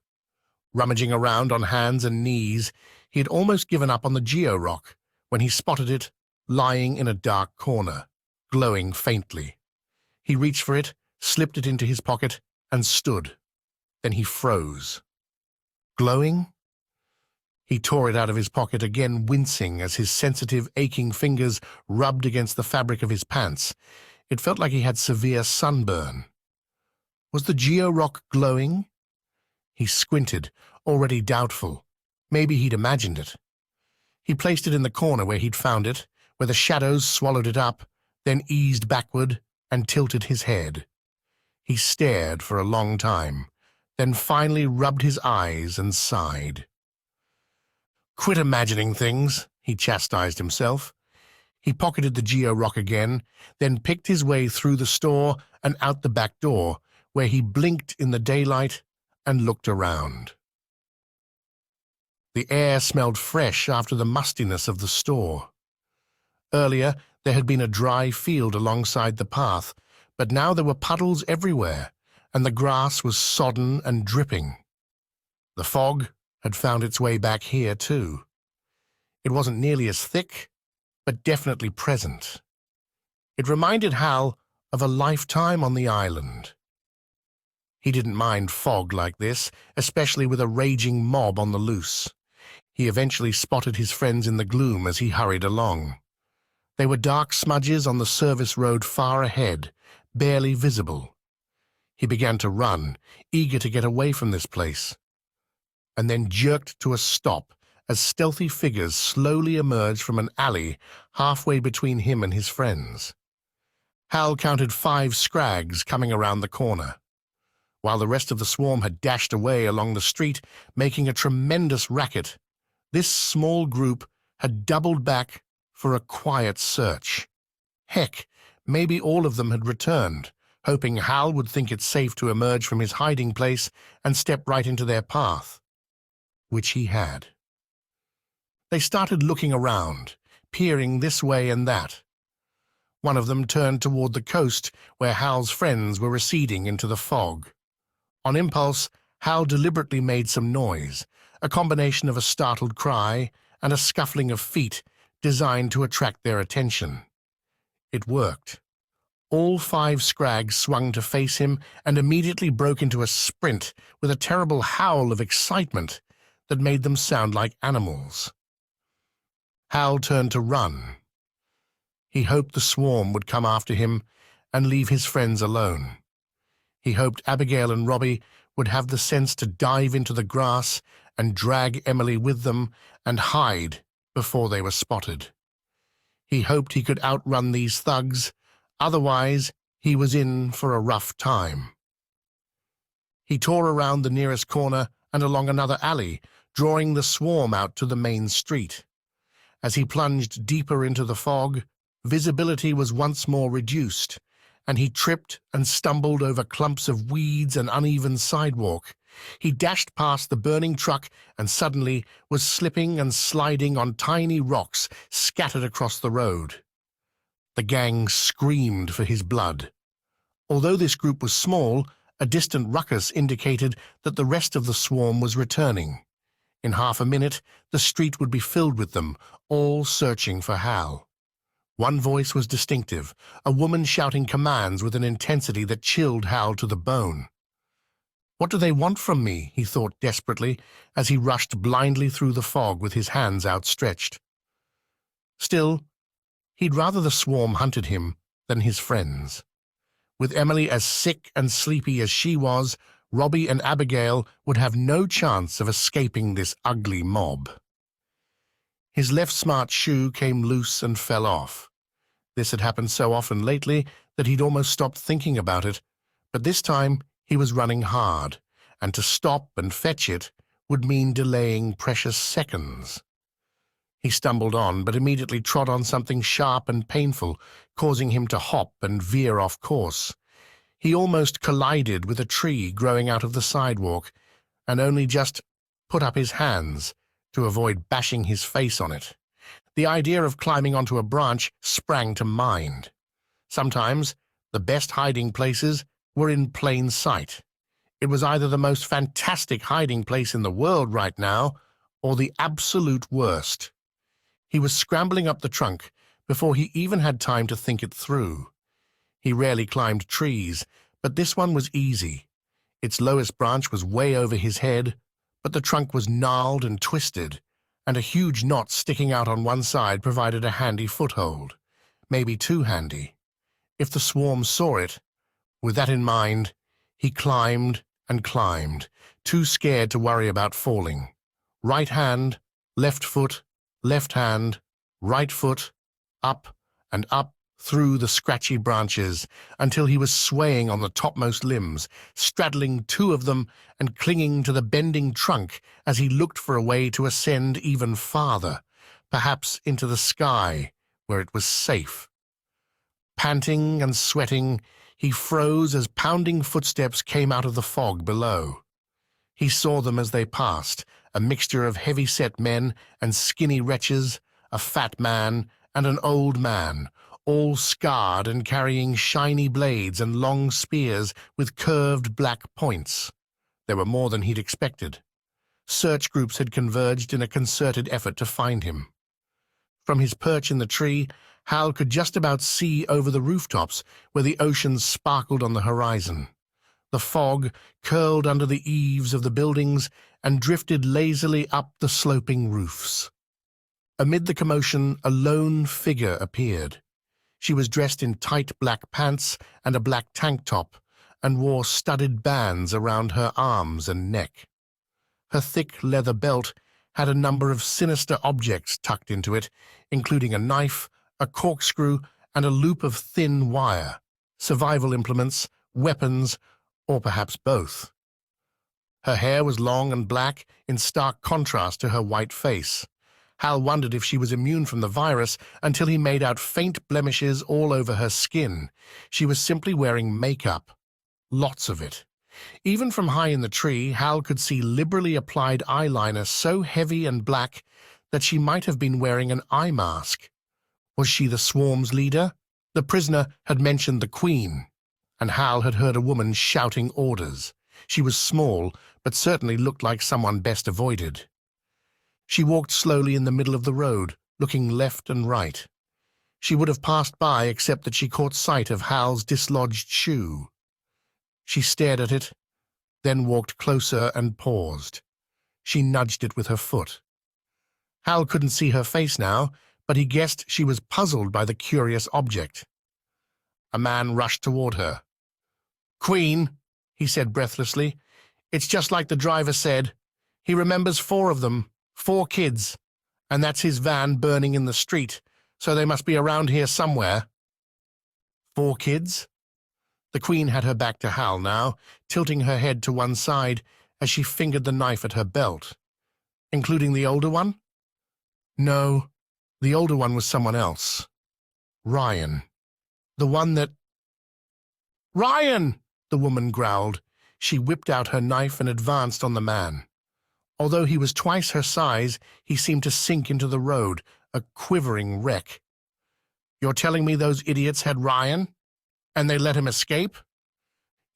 Rummaging around on hands and knees, he had almost given up on the geo-rock when he spotted it lying in a dark corner, glowing faintly. He reached for it, slipped it into his pocket, and stood. Then he froze. Glowing? He tore it out of his pocket, again wincing as his sensitive, aching fingers rubbed against the fabric of his pants. It felt like he had severe sunburn. Was the geo-rock glowing? He squinted, already doubtful. Maybe he'd imagined it. He placed it in the corner where he'd found it, where the shadows swallowed it up, then eased backward and tilted his head. He stared for a long time, then finally rubbed his eyes and sighed. "Quit imagining things," he chastised himself. He pocketed the geo-rock again, then picked his way through the store and out the back door, where he blinked in the daylight and looked around. The air smelled fresh after the mustiness of the store. Earlier, there had been a dry field alongside the path, but now there were puddles everywhere, and the grass was sodden and dripping. The fog had found its way back here, too. It wasn't nearly as thick, but definitely present. It reminded Hal of a lifetime on the island. He didn't mind fog like this, especially with a raging mob on the loose. He eventually spotted his friends in the gloom as he hurried along. They were dark smudges on the service road far ahead, barely visible. He began to run, eager to get away from this place, and then jerked to a stop as stealthy figures slowly emerged from an alley halfway between him and his friends. Hal counted 5 Scrags coming around the corner. While the rest of the swarm had dashed away along the street, making a tremendous racket, this small group had doubled back for a quiet search. Heck, maybe all of them had returned, hoping Hal would think it safe to emerge from his hiding place and step right into their path, which he had. They started looking around, peering this way and that. One of them turned toward the coast, where Hal's friends were receding into the fog. On impulse, Hal deliberately made some noise, a combination of a startled cry and a scuffling of feet designed to attract their attention. It worked. All 5 Scrags swung to face him and immediately broke into a sprint with a terrible howl of excitement that made them sound like animals. Hal turned to run. He hoped the swarm would come after him and leave his friends alone. He hoped Abigail and Robbie would have the sense to dive into the grass and drag Emily with them and hide before they were spotted. He hoped he could outrun these thugs, otherwise he was in for a rough time. He tore around the nearest corner and along another alley, drawing the swarm out to the main street. As he plunged deeper into the fog, visibility was once more reduced, and he tripped and stumbled over clumps of weeds and uneven sidewalk. He dashed past the burning truck and suddenly was slipping and sliding on tiny rocks scattered across the road. The gang screamed for his blood. Although this group was small, a distant ruckus indicated that the rest of the swarm was returning. In half a minute, the street would be filled with them, all searching for Hal. One voice was distinctive, a woman shouting commands with an intensity that chilled Hal to the bone. "What do they want from me?" he thought desperately, as he rushed blindly through the fog with his hands outstretched. Still, he'd rather the swarm hunted him than his friends. With Emily as sick and sleepy as she was, Robbie and Abigail would have no chance of escaping this ugly mob. His left smart shoe came loose and fell off. This had happened so often lately that he'd almost stopped thinking about it, but this time he was running hard, and to stop and fetch it would mean delaying precious seconds. He stumbled on, but immediately trod on something sharp and painful, causing him to hop and veer off course. He almost collided with a tree growing out of the sidewalk, and only just put up his hands to avoid bashing his face on it. The idea of climbing onto a branch sprang to mind. Sometimes the best hiding places were in plain sight. It was either the most fantastic hiding place in the world right now, or the absolute worst. He was scrambling up the trunk before he even had time to think it through. He rarely climbed trees, but this one was easy. Its lowest branch was way over his head, but the trunk was gnarled and twisted, and a huge knot sticking out on one side provided a handy foothold, maybe too handy. If the swarm saw it, with that in mind, he climbed and climbed, too scared to worry about falling. Right hand, left foot, left hand, right foot, up and up through the scratchy branches until he was swaying on the topmost limbs, straddling two of them and clinging to the bending trunk as he looked for a way to ascend even farther, perhaps into the sky where it was safe. Panting and sweating, he froze as pounding footsteps came out of the fog below. He saw them as they passed, a mixture of heavy-set men and skinny wretches, a fat man and an old man, all scarred and carrying shiny blades and long spears with curved black points. There were more than he'd expected. Search groups had converged in a concerted effort to find him. From his perch in the tree, Hal could just about see over the rooftops where the ocean sparkled on the horizon. The fog curled under the eaves of the buildings and drifted lazily up the sloping roofs. Amid the commotion, a lone figure appeared. She was dressed in tight black pants and a black tank top, and wore studded bands around her arms and neck. Her thick leather belt had a number of sinister objects tucked into it, including a knife, a corkscrew, and a loop of thin wire, survival implements, weapons, or perhaps both. Her hair was long and black, in stark contrast to her white face. Hal wondered if she was immune from the virus until he made out faint blemishes all over her skin. She was simply wearing makeup. Lots of it. Even from high in the tree, Hal could see liberally applied eyeliner so heavy and black that she might have been wearing an eye mask. Was she the swarm's leader? The prisoner had mentioned the Queen, and Hal had heard a woman shouting orders. She was small, but certainly looked like someone best avoided. She walked slowly in the middle of the road, looking left and right. She would have passed by except that she caught sight of Hal's dislodged shoe. She stared at it, then walked closer and paused. She nudged it with her foot. Hal couldn't see her face now, but he guessed she was puzzled by the curious object. A man rushed toward her. "Queen," he said breathlessly. "It's just like the driver said. He remembers 4 of them. 4 kids, and that's his van burning in the street, so they must be around here somewhere." 4 kids? The Queen had her back to Hal now, tilting her head to one side as she fingered the knife at her belt. Including the older one? No, the older one was someone else. Ryan. The one that— "Ryan!" the woman growled. She whipped out her knife and advanced on the man. Although he was twice her size, he seemed to sink into the road, a quivering wreck. "You're telling me those idiots had Ryan? And they let him escape?"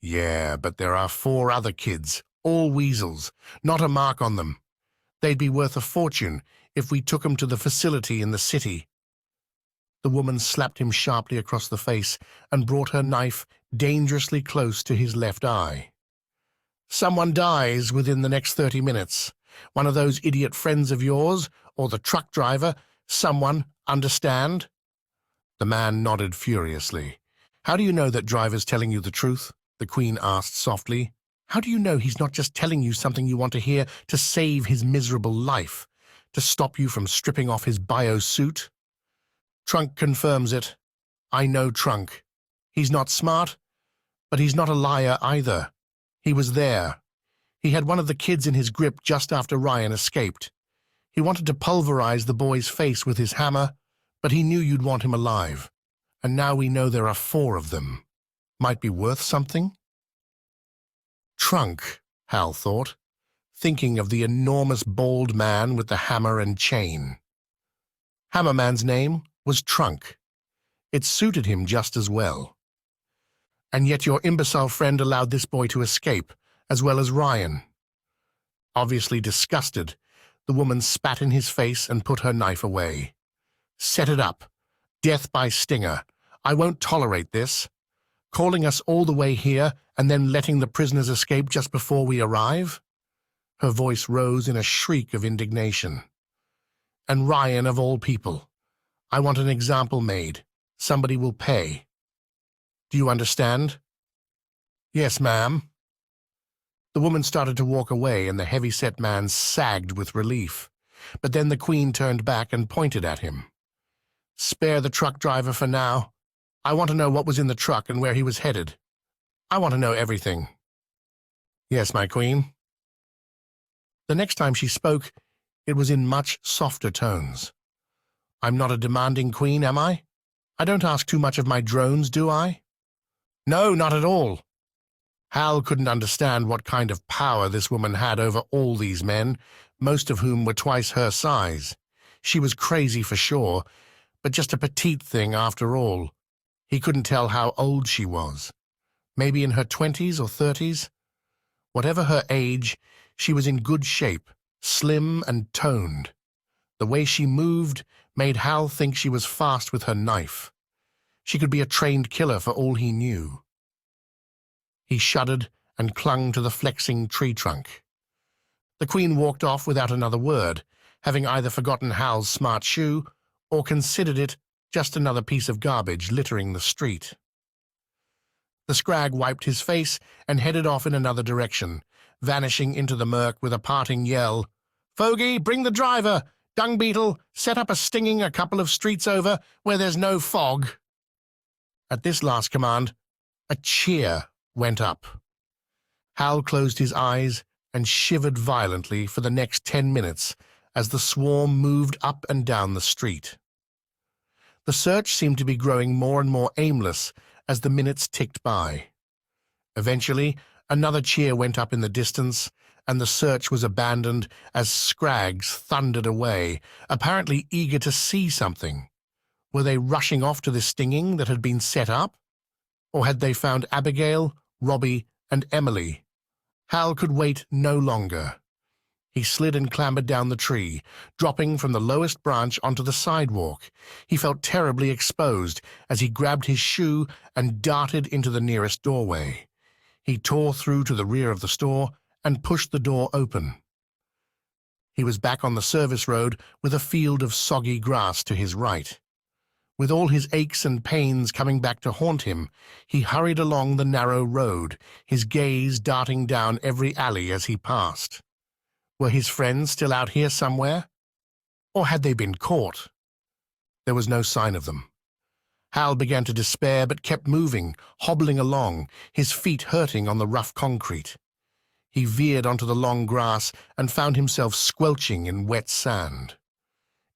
"Yeah, but there are 4 other kids, all weasels, not a mark on them. They'd be worth a fortune if we took them to the facility in the city." The woman slapped him sharply across the face and brought her knife dangerously close to his left eye. "Someone dies within the next 30 minutes. One of those idiot friends of yours, or the truck driver, someone, understand?" The man nodded furiously. "How do you know that driver's telling you the truth?" the Queen asked softly. "How do you know he's not just telling you something you want to hear to save his miserable life, to stop you from stripping off his bio-suit?" "Trunk confirms it. I know Trunk. He's not smart, but he's not a liar either. He was there. He had one of the kids in his grip just after Ryan escaped. He wanted to pulverize the boy's face with his hammer, but he knew you'd want him alive. And now we know there are 4 of them. Might be worth something?" Trunk, Hal thought, thinking of the enormous bald man with the hammer and chain. Hammerman's name was Trunk. It suited him just as well. "And yet your imbecile friend allowed this boy to escape, as well as Ryan." Obviously disgusted, the woman spat in his face and put her knife away. "Set it up. Death by stinger. I won't tolerate this. Calling us all the way here and then letting the prisoners escape just before we arrive?" Her voice rose in a shriek of indignation. "And Ryan of all people. I want an example made. Somebody will pay. Do you understand?" "Yes, ma'am." The woman started to walk away, and the heavy-set man sagged with relief. But then the Queen turned back and pointed at him. "Spare the truck driver for now. I want to know what was in the truck and where he was headed. I want to know everything." "Yes, my Queen." The next time she spoke, it was in much softer tones. "I'm not a demanding queen, am I? I don't ask too much of my drones, do I?" "No, not at all." Hal couldn't understand what kind of power this woman had over all these men, most of whom were twice her size. She was crazy for sure, but just a petite thing after all. He couldn't tell how old she was. Maybe in her 20s or 30s? Whatever her age, she was in good shape, slim and toned. The way she moved made Hal think she was fast with her knife. She could be a trained killer for all he knew. He shuddered and clung to the flexing tree trunk. The Queen walked off without another word, having either forgotten Hal's smart shoe or considered it just another piece of garbage littering the street. The Scrag wiped his face and headed off in another direction, vanishing into the murk with a parting yell. "Fogey, bring the driver! Dung beetle, set up a stinging a couple of streets over where there's no fog." At this last command, a cheer went up. Hal closed his eyes and shivered violently for the next 10 minutes as the swarm moved up and down the street. The search seemed to be growing more and more aimless as the minutes ticked by. Eventually, another cheer went up in the distance, and the search was abandoned as Scrags thundered away, apparently eager to see something. Were they rushing off to the stinging that had been set up? Or had they found Abigail, Robbie, and Emily? Hal could wait no longer. He slid and clambered down the tree, dropping from the lowest branch onto the sidewalk. He felt terribly exposed as he grabbed his shoe and darted into the nearest doorway. He tore through to the rear of the store and pushed the door open. He was back on the service road with a field of soggy grass to his right. With all his aches and pains coming back to haunt him, he hurried along the narrow road, his gaze darting down every alley as he passed. Were his friends still out here somewhere? Or had they been caught? There was no sign of them. Hal began to despair but kept moving, hobbling along, his feet hurting on the rough concrete. He veered onto the long grass and found himself squelching in wet sand.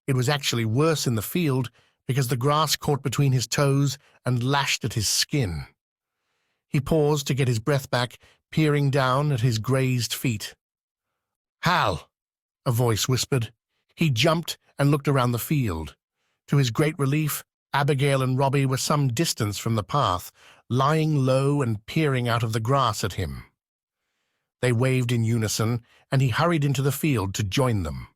It was actually worse in the field because the grass caught between his toes and lashed at his skin. He paused to get his breath back, peering down at his grazed feet. "Hal," a voice whispered. He jumped and looked around the field. To his great relief, Abigail and Robbie were some distance from the path, lying low and peering out of the grass at him. They waved in unison, and he hurried into the field to join them.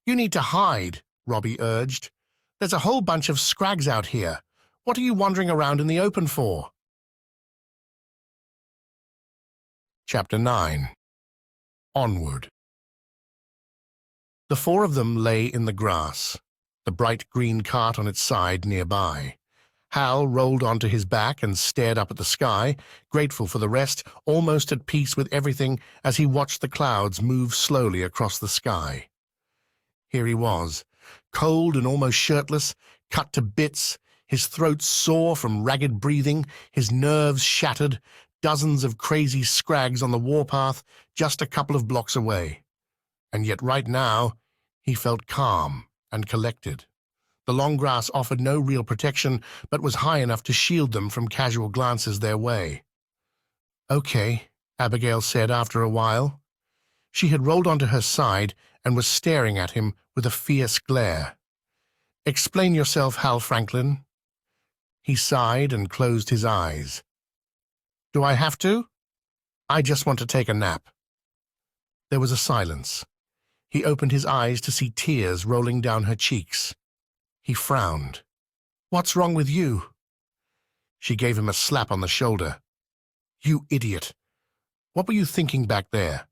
"You need to hide," Robbie urged. "There's a whole bunch of Scrags out here. What are you wandering around in the open for?" Chapter 9. Onward. The four of them lay in the grass, the bright green cart on its side nearby. Hal rolled onto his back and stared up at the sky, grateful for the rest, almost at peace with everything as he watched the clouds move slowly across the sky. Here he was, cold and almost shirtless, cut to bits, his throat sore from ragged breathing, his nerves shattered, dozens of crazy Scrags on the warpath just a couple of blocks away. And yet right now, he felt calm and collected. The long grass offered no real protection, but was high enough to shield them from casual glances their way. "Okay," Abigail said after a while. She had rolled onto her side and was staring at him with a fierce glare. "Explain yourself, Hal Franklin." He sighed and closed his eyes. "Do I have to? I just want to take a nap." There was a silence. He opened his eyes to see tears rolling down her cheeks. He frowned. "What's wrong with you?" She gave him a slap on the shoulder. "You idiot. What were you thinking back there?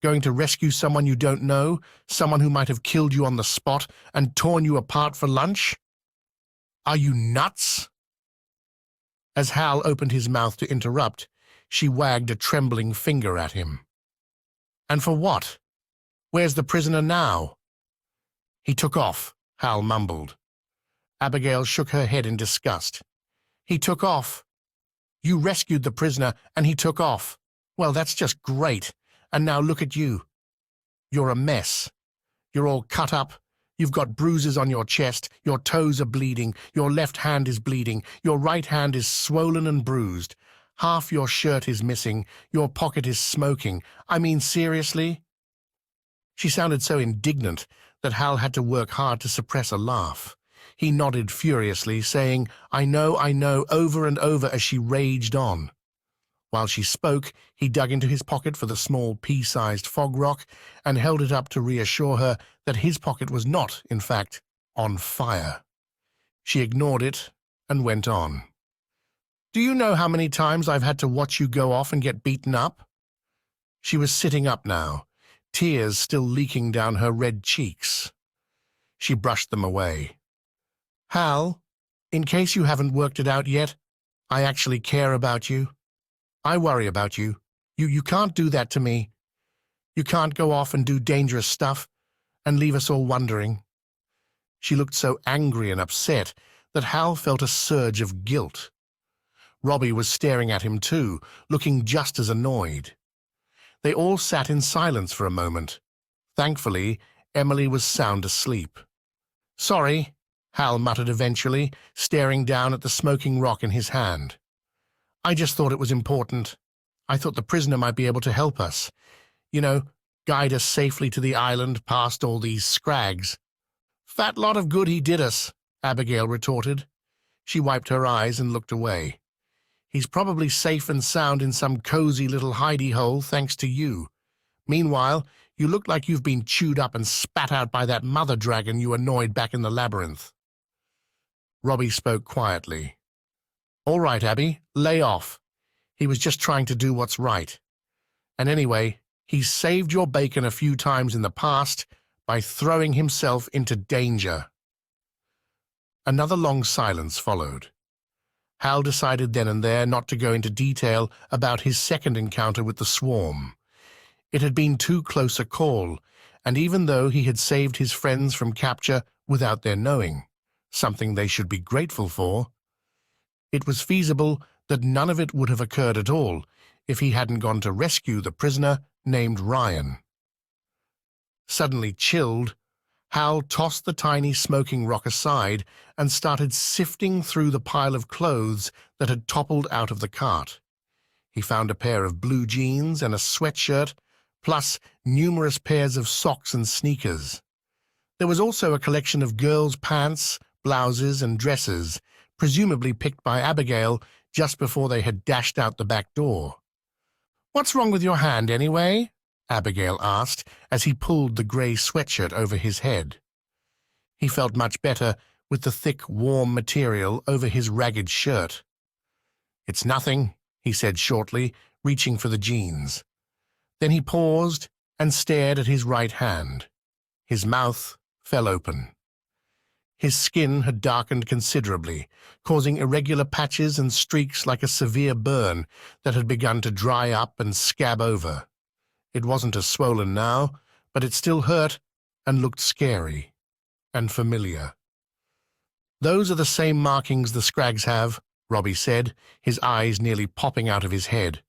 Going to rescue someone you don't know, someone who might have killed you on the spot and torn you apart for lunch? Are you nuts?" As Hal opened his mouth to interrupt, she wagged a trembling finger at him. "And for what? Where's the prisoner now?" "He took off," Hal mumbled. Abigail shook her head in disgust. "He took off? You rescued the prisoner and he took off. Well, that's just great. And now look at you. You're a mess. You're all cut up. You've got bruises on your chest. Your toes are bleeding. Your left hand is bleeding. Your right hand is swollen and bruised. Half your shirt is missing. Your pocket is smoking. I mean, seriously?" She sounded so indignant that Hal had to work hard to suppress a laugh. He nodded furiously, saying, I know, over and over as she raged on. While she spoke, he dug into his pocket for the small pea-sized fog rock and held it up to reassure her that his pocket was not, in fact, on fire. She ignored it and went on. "Do you know how many times I've had to watch you go off and get beaten up?" She was sitting up now, tears still leaking down her red cheeks. She brushed them away. "Hal, in case you haven't worked it out yet, I actually care about you. I worry about you. You can't do that to me. You can't go off and do dangerous stuff and leave us all wondering." She looked so angry and upset that Hal felt a surge of guilt. Robbie was staring at him too, looking just as annoyed. They all sat in silence for a moment. Thankfully, Emily was sound asleep. "Sorry," Hal muttered eventually, staring down at the smoking rock in his hand. "I just thought it was important. I thought the prisoner might be able to help us. You know, guide us safely to the island past all these Scrags." "Fat lot of good he did us," Abigail retorted. She wiped her eyes and looked away. "He's probably safe and sound in some cozy little hidey-hole thanks to you. Meanwhile, you look like you've been chewed up and spat out by that mother dragon you annoyed back in the labyrinth." Robbie spoke quietly. "All right, Abby, lay off. He was just trying to do what's right. And anyway, he's saved your bacon a few times in the past by throwing himself into danger." Another long silence followed. Hal decided then and there not to go into detail about his second encounter with the swarm. It had been too close a call, and even though he had saved his friends from capture without their knowing, something they should be grateful for, it was feasible that none of it would have occurred at all if he hadn't gone to rescue the prisoner named Ryan. Suddenly chilled, Hal tossed the tiny smoking rock aside and started sifting through the pile of clothes that had toppled out of the cart. He found a pair of blue jeans and a sweatshirt, plus numerous pairs of socks and sneakers. There was also a collection of girls' pants, blouses, and dresses, presumably picked by Abigail just before they had dashed out the back door. "What's wrong with your hand, anyway?" Abigail asked as he pulled the grey sweatshirt over his head. He felt much better with the thick, warm material over his ragged shirt. "It's nothing," he said shortly, reaching for the jeans. Then he paused and stared at his right hand. His mouth fell open. His skin had darkened considerably, causing irregular patches and streaks like a severe burn that had begun to dry up and scab over. It wasn't as swollen now, but it still hurt and looked scary and familiar. "Those are the same markings the Scrags have," Robbie said, his eyes nearly popping out of his head.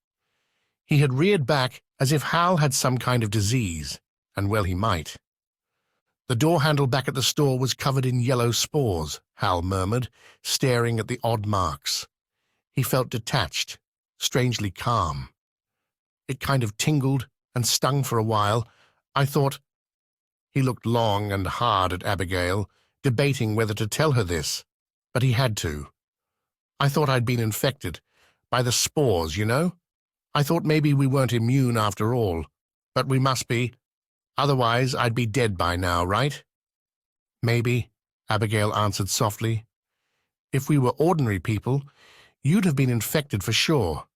He had reared back as if Hal had some kind of disease, and well he might. "The door handle back at the store was covered in yellow spores," Hal murmured, staring at the odd marks. He felt detached, strangely calm. "It kind of tingled and stung for a while. I thought—" He looked long and hard at Abigail, debating whether to tell her this, but he had to. "I thought I'd been infected. By the spores, you know? I thought maybe we weren't immune after all, but we must be. Otherwise, I'd be dead by now, right?" "Maybe," Abigail answered softly. "If we were ordinary people, you'd have been infected for sure.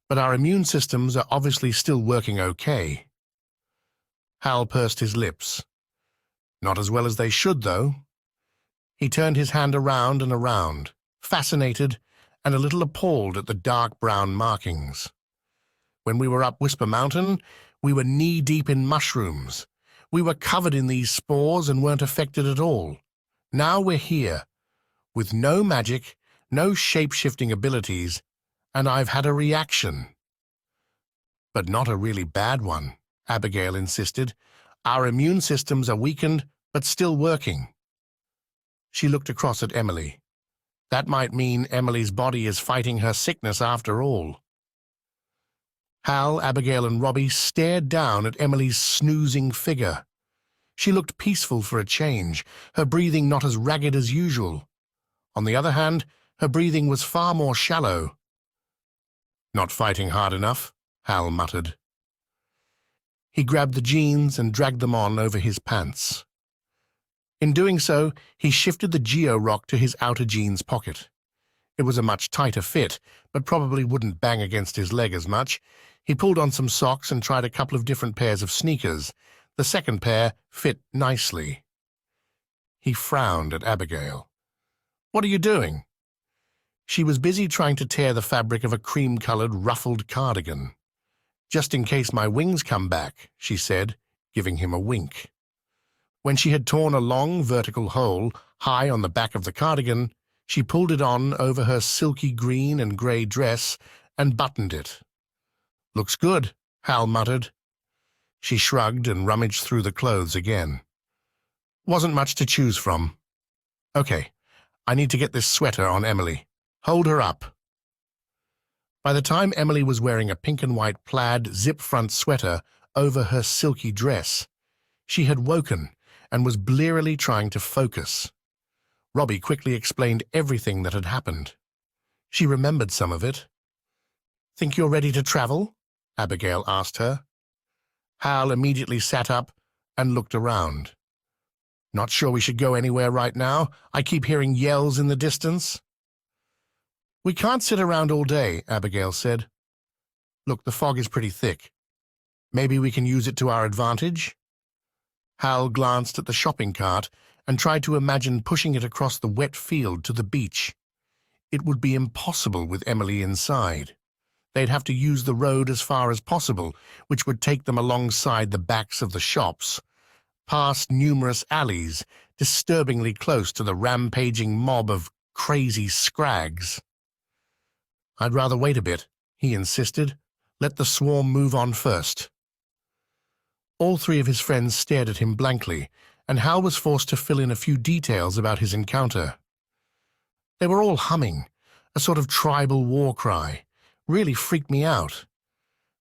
But our immune systems are obviously still working okay." Hal pursed his lips. "Not as well as they should, though." He turned his hand around and around, fascinated and a little appalled at the dark brown markings. "When we were up Whisper Mountain, we were knee-deep in mushrooms. We were covered in these spores and weren't affected at all. Now we're here, with no magic, no shape-shifting abilities, and I've had a reaction." "But not a really bad one," Abigail insisted. "Our immune systems are weakened, but still working." She looked across at Emily. That might mean Emily's body is fighting her sickness after all. Hal, Abigail, and Robbie stared down at Emily's snoozing figure. She looked peaceful for a change, her breathing not as ragged as usual. On the other hand, her breathing was far more shallow. "Not fighting hard enough," Hal muttered. He grabbed the jeans and dragged them on over his pants. In doing so, he shifted the geo-rock to his outer jeans pocket. It was a much tighter fit, but probably wouldn't bang against his leg as much. He pulled on some socks and tried a couple of different pairs of sneakers. The second pair fit nicely. He frowned at Abigail. "What are you doing?" She was busy trying to tear the fabric of a cream-colored ruffled cardigan. "Just in case my wings come back," she said, giving him a wink. When she had torn a long vertical hole high on the back of the cardigan, she pulled it on over her silky green and grey dress and buttoned it. "Looks good," Hal muttered. She shrugged and rummaged through the clothes again. "Wasn't much to choose from. Okay, I need to get this sweater on Emily. Hold her up." By the time Emily was wearing a pink and white plaid zip-front sweater over her silky dress, she had woken and was blearily trying to focus. Robbie quickly explained everything that had happened. She remembered some of it. "Think you're ready to travel?" Abigail asked her. Hal immediately sat up and looked around. "Not sure we should go anywhere right now. I keep hearing yells in the distance." "We can't sit around all day," Abigail said. "Look, the fog is pretty thick. Maybe we can use it to our advantage?" Hal glanced at the shopping cart and tried to imagine pushing it across the wet field to the beach. It would be impossible with Emily inside. They'd have to use the road as far as possible, which would take them alongside the backs of the shops, past numerous alleys, disturbingly close to the rampaging mob of crazy Scrags. "I'd rather wait a bit," he insisted. "Let the swarm move on first." All three of his friends stared at him blankly, and Hal was forced to fill in a few details about his encounter. They were all humming, a sort of tribal war cry. Really freaked me out.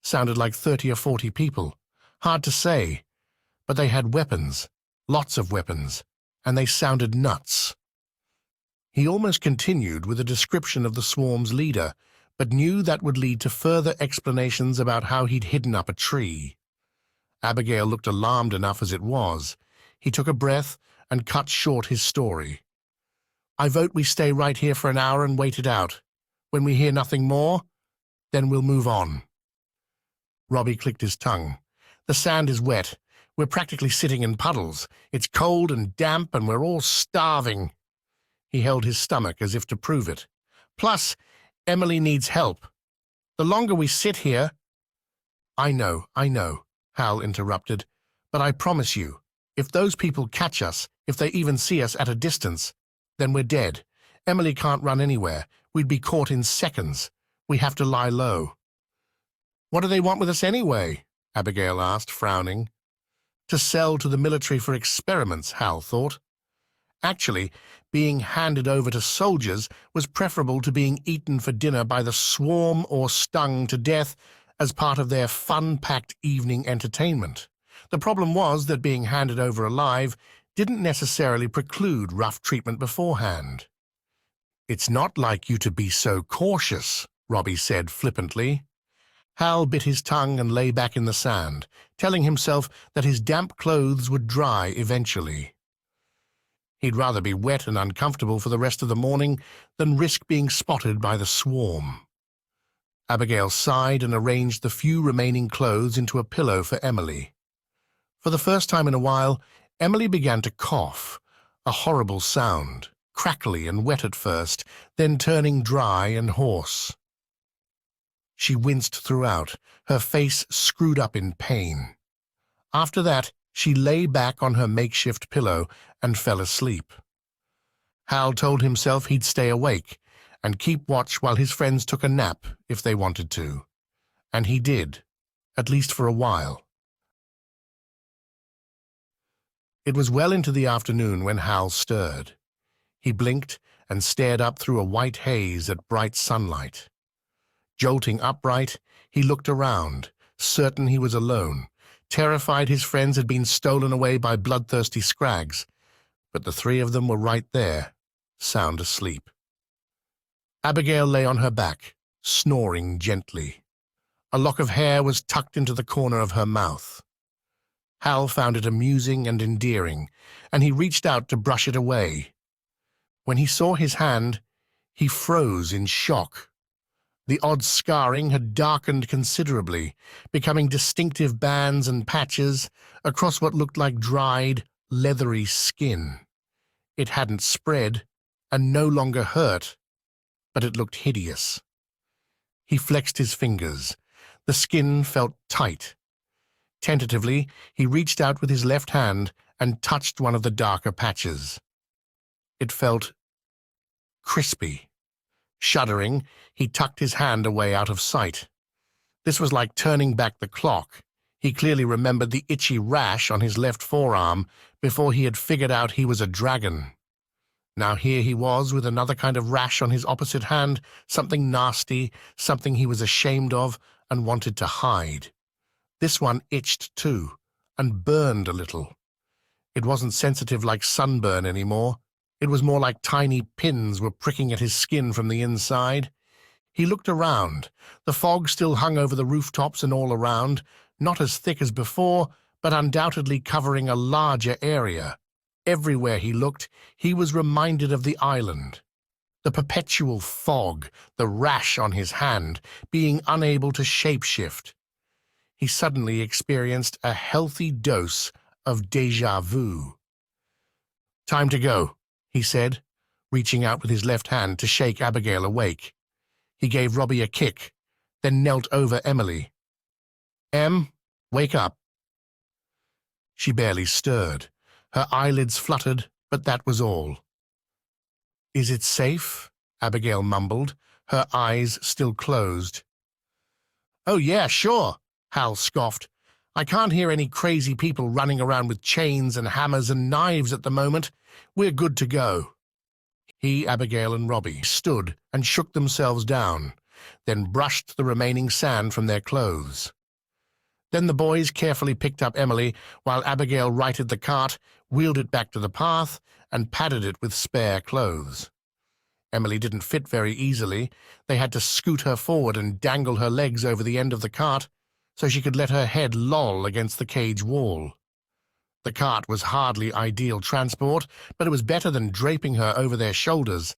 Sounded like 30 or 40 people. Hard to say, but they had weapons, lots of weapons, and they sounded nuts. He almost continued with a description of the swarm's leader, but knew that would lead to further explanations about how he'd hidden up a tree. Abigail looked alarmed enough as it was. He took a breath and cut short his story. "I vote we stay right here for an hour and wait it out. When we hear nothing more, then we'll move on." Robbie clicked his tongue. "The sand is wet. We're practically sitting in puddles. It's cold and damp, and we're all starving." He held his stomach as if to prove it. "Plus, Emily needs help. The longer we sit here—" I know, Hal interrupted, "but I promise you, if those people catch us, if they even see us at a distance, then we're dead. Emily can't run anywhere. We'd be caught in seconds. We have to lie low." "What do they want with us anyway?" Abigail asked, frowning. "To sell to the military for experiments," Hal thought. Actually, being handed over to soldiers was preferable to being eaten for dinner by the swarm or stung to death as part of their fun-packed evening entertainment. The problem was that being handed over alive didn't necessarily preclude rough treatment beforehand. "It's not like you to be so cautious," Robbie said flippantly. Hal bit his tongue and lay back in the sand, telling himself that his damp clothes would dry eventually. He'd rather be wet and uncomfortable for the rest of the morning than risk being spotted by the swarm. Abigail sighed and arranged the few remaining clothes into a pillow for Emily. For the first time in a while, Emily began to cough, a horrible sound, crackly and wet at first, then turning dry and hoarse. She winced throughout, her face screwed up in pain. After that, she lay back on her makeshift pillow and fell asleep. Hal told himself he'd stay awake and keep watch while his friends took a nap if they wanted to. And he did, at least for a while. It was well into the afternoon when Hal stirred. He blinked and stared up through a white haze at bright sunlight. Jolting upright, he looked around, certain he was alone, terrified his friends had been stolen away by bloodthirsty Scrags, but the three of them were right there, sound asleep. Abigail lay on her back, snoring gently. A lock of hair was tucked into the corner of her mouth. Hal found it amusing and endearing, and he reached out to brush it away. When he saw his hand, he froze in shock. The odd scarring had darkened considerably, becoming distinctive bands and patches across what looked like dried, leathery skin. It hadn't spread and no longer hurt, but it looked hideous. He flexed his fingers. The skin felt tight. Tentatively, he reached out with his left hand and touched one of the darker patches. It felt crispy. Shuddering, he tucked his hand away out of sight. This was like turning back the clock. He clearly remembered the itchy rash on his left forearm before he had figured out he was a dragon. Now here he was with another kind of rash on his opposite hand, something nasty, something he was ashamed of and wanted to hide. This one itched too, and burned a little. It wasn't sensitive like sunburn anymore. It was more like tiny pins were pricking at his skin from the inside. He looked around. The fog still hung over the rooftops and all around, not as thick as before, but undoubtedly covering a larger area. Everywhere he looked, he was reminded of the island. The perpetual fog, the rash on his hand, being unable to shapeshift. He suddenly experienced a healthy dose of déjà vu. "Time to go," he said, reaching out with his left hand to shake Abigail awake. He gave Robbie a kick, then knelt over Emily. "Em, wake up." She barely stirred. Her eyelids fluttered, but that was all. "Is it safe?" Abigail mumbled, her eyes still closed. "Oh yeah, sure," Hal scoffed. I can't hear any crazy people running around with chains and hammers and knives at the moment. We're good to go." He, Abigail, and Robbie stood and shook themselves down, then brushed the remaining sand from their clothes. Then the boys carefully picked up Emily, while Abigail righted the cart, wheeled it back to the path, and padded it with spare clothes. Emily didn't fit very easily. They had to scoot her forward and dangle her legs over the end of the cart so she could let her head loll against the cage wall. The cart was hardly ideal transport, but it was better than draping her over their shoulders.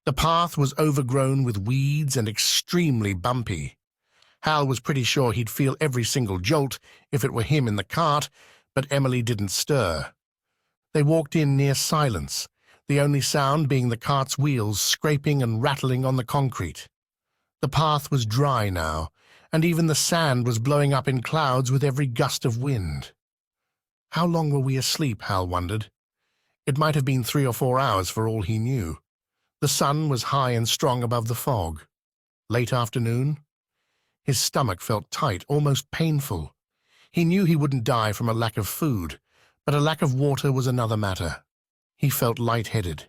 The path was overgrown with weeds and extremely bumpy. Hal was pretty sure he'd feel every single jolt if it were him in the cart, but Emily didn't stir. They walked in near silence, the only sound being the cart's wheels scraping and rattling on the concrete. The path was dry now, and even the sand was blowing up in clouds with every gust of wind. How long were we asleep, Hal wondered. It might have been 3 or 4 hours for all he knew. The sun was high and strong above the fog. Late afternoon? His stomach felt tight, almost painful. He knew he wouldn't die from a lack of food, but a lack of water was another matter. He felt lightheaded.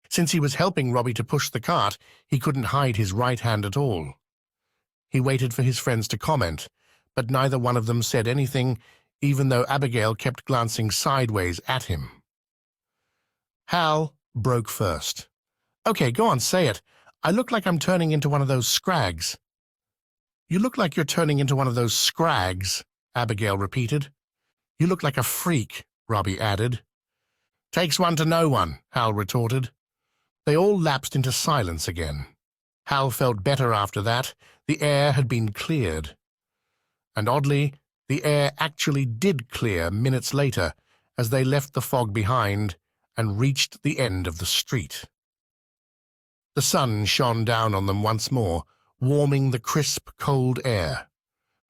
Since he was helping Robbie to push the cart, he couldn't hide his right hand at all. He waited for his friends to comment, but neither one of them said anything, even though Abigail kept glancing sideways at him. Hal broke first. "Okay, go on, say it. I look like I'm turning into one of those Scrags." "You look like you're turning into one of those Scrags," Abigail repeated. "You look like a freak," Robbie added. "Takes one to know one," Hal retorted. They all lapsed into silence again. Hal felt better after that. The air had been cleared. And oddly, the air actually did clear minutes later as they left the fog behind and reached the end of the street. The sun shone down on them once more, warming the crisp, cold air.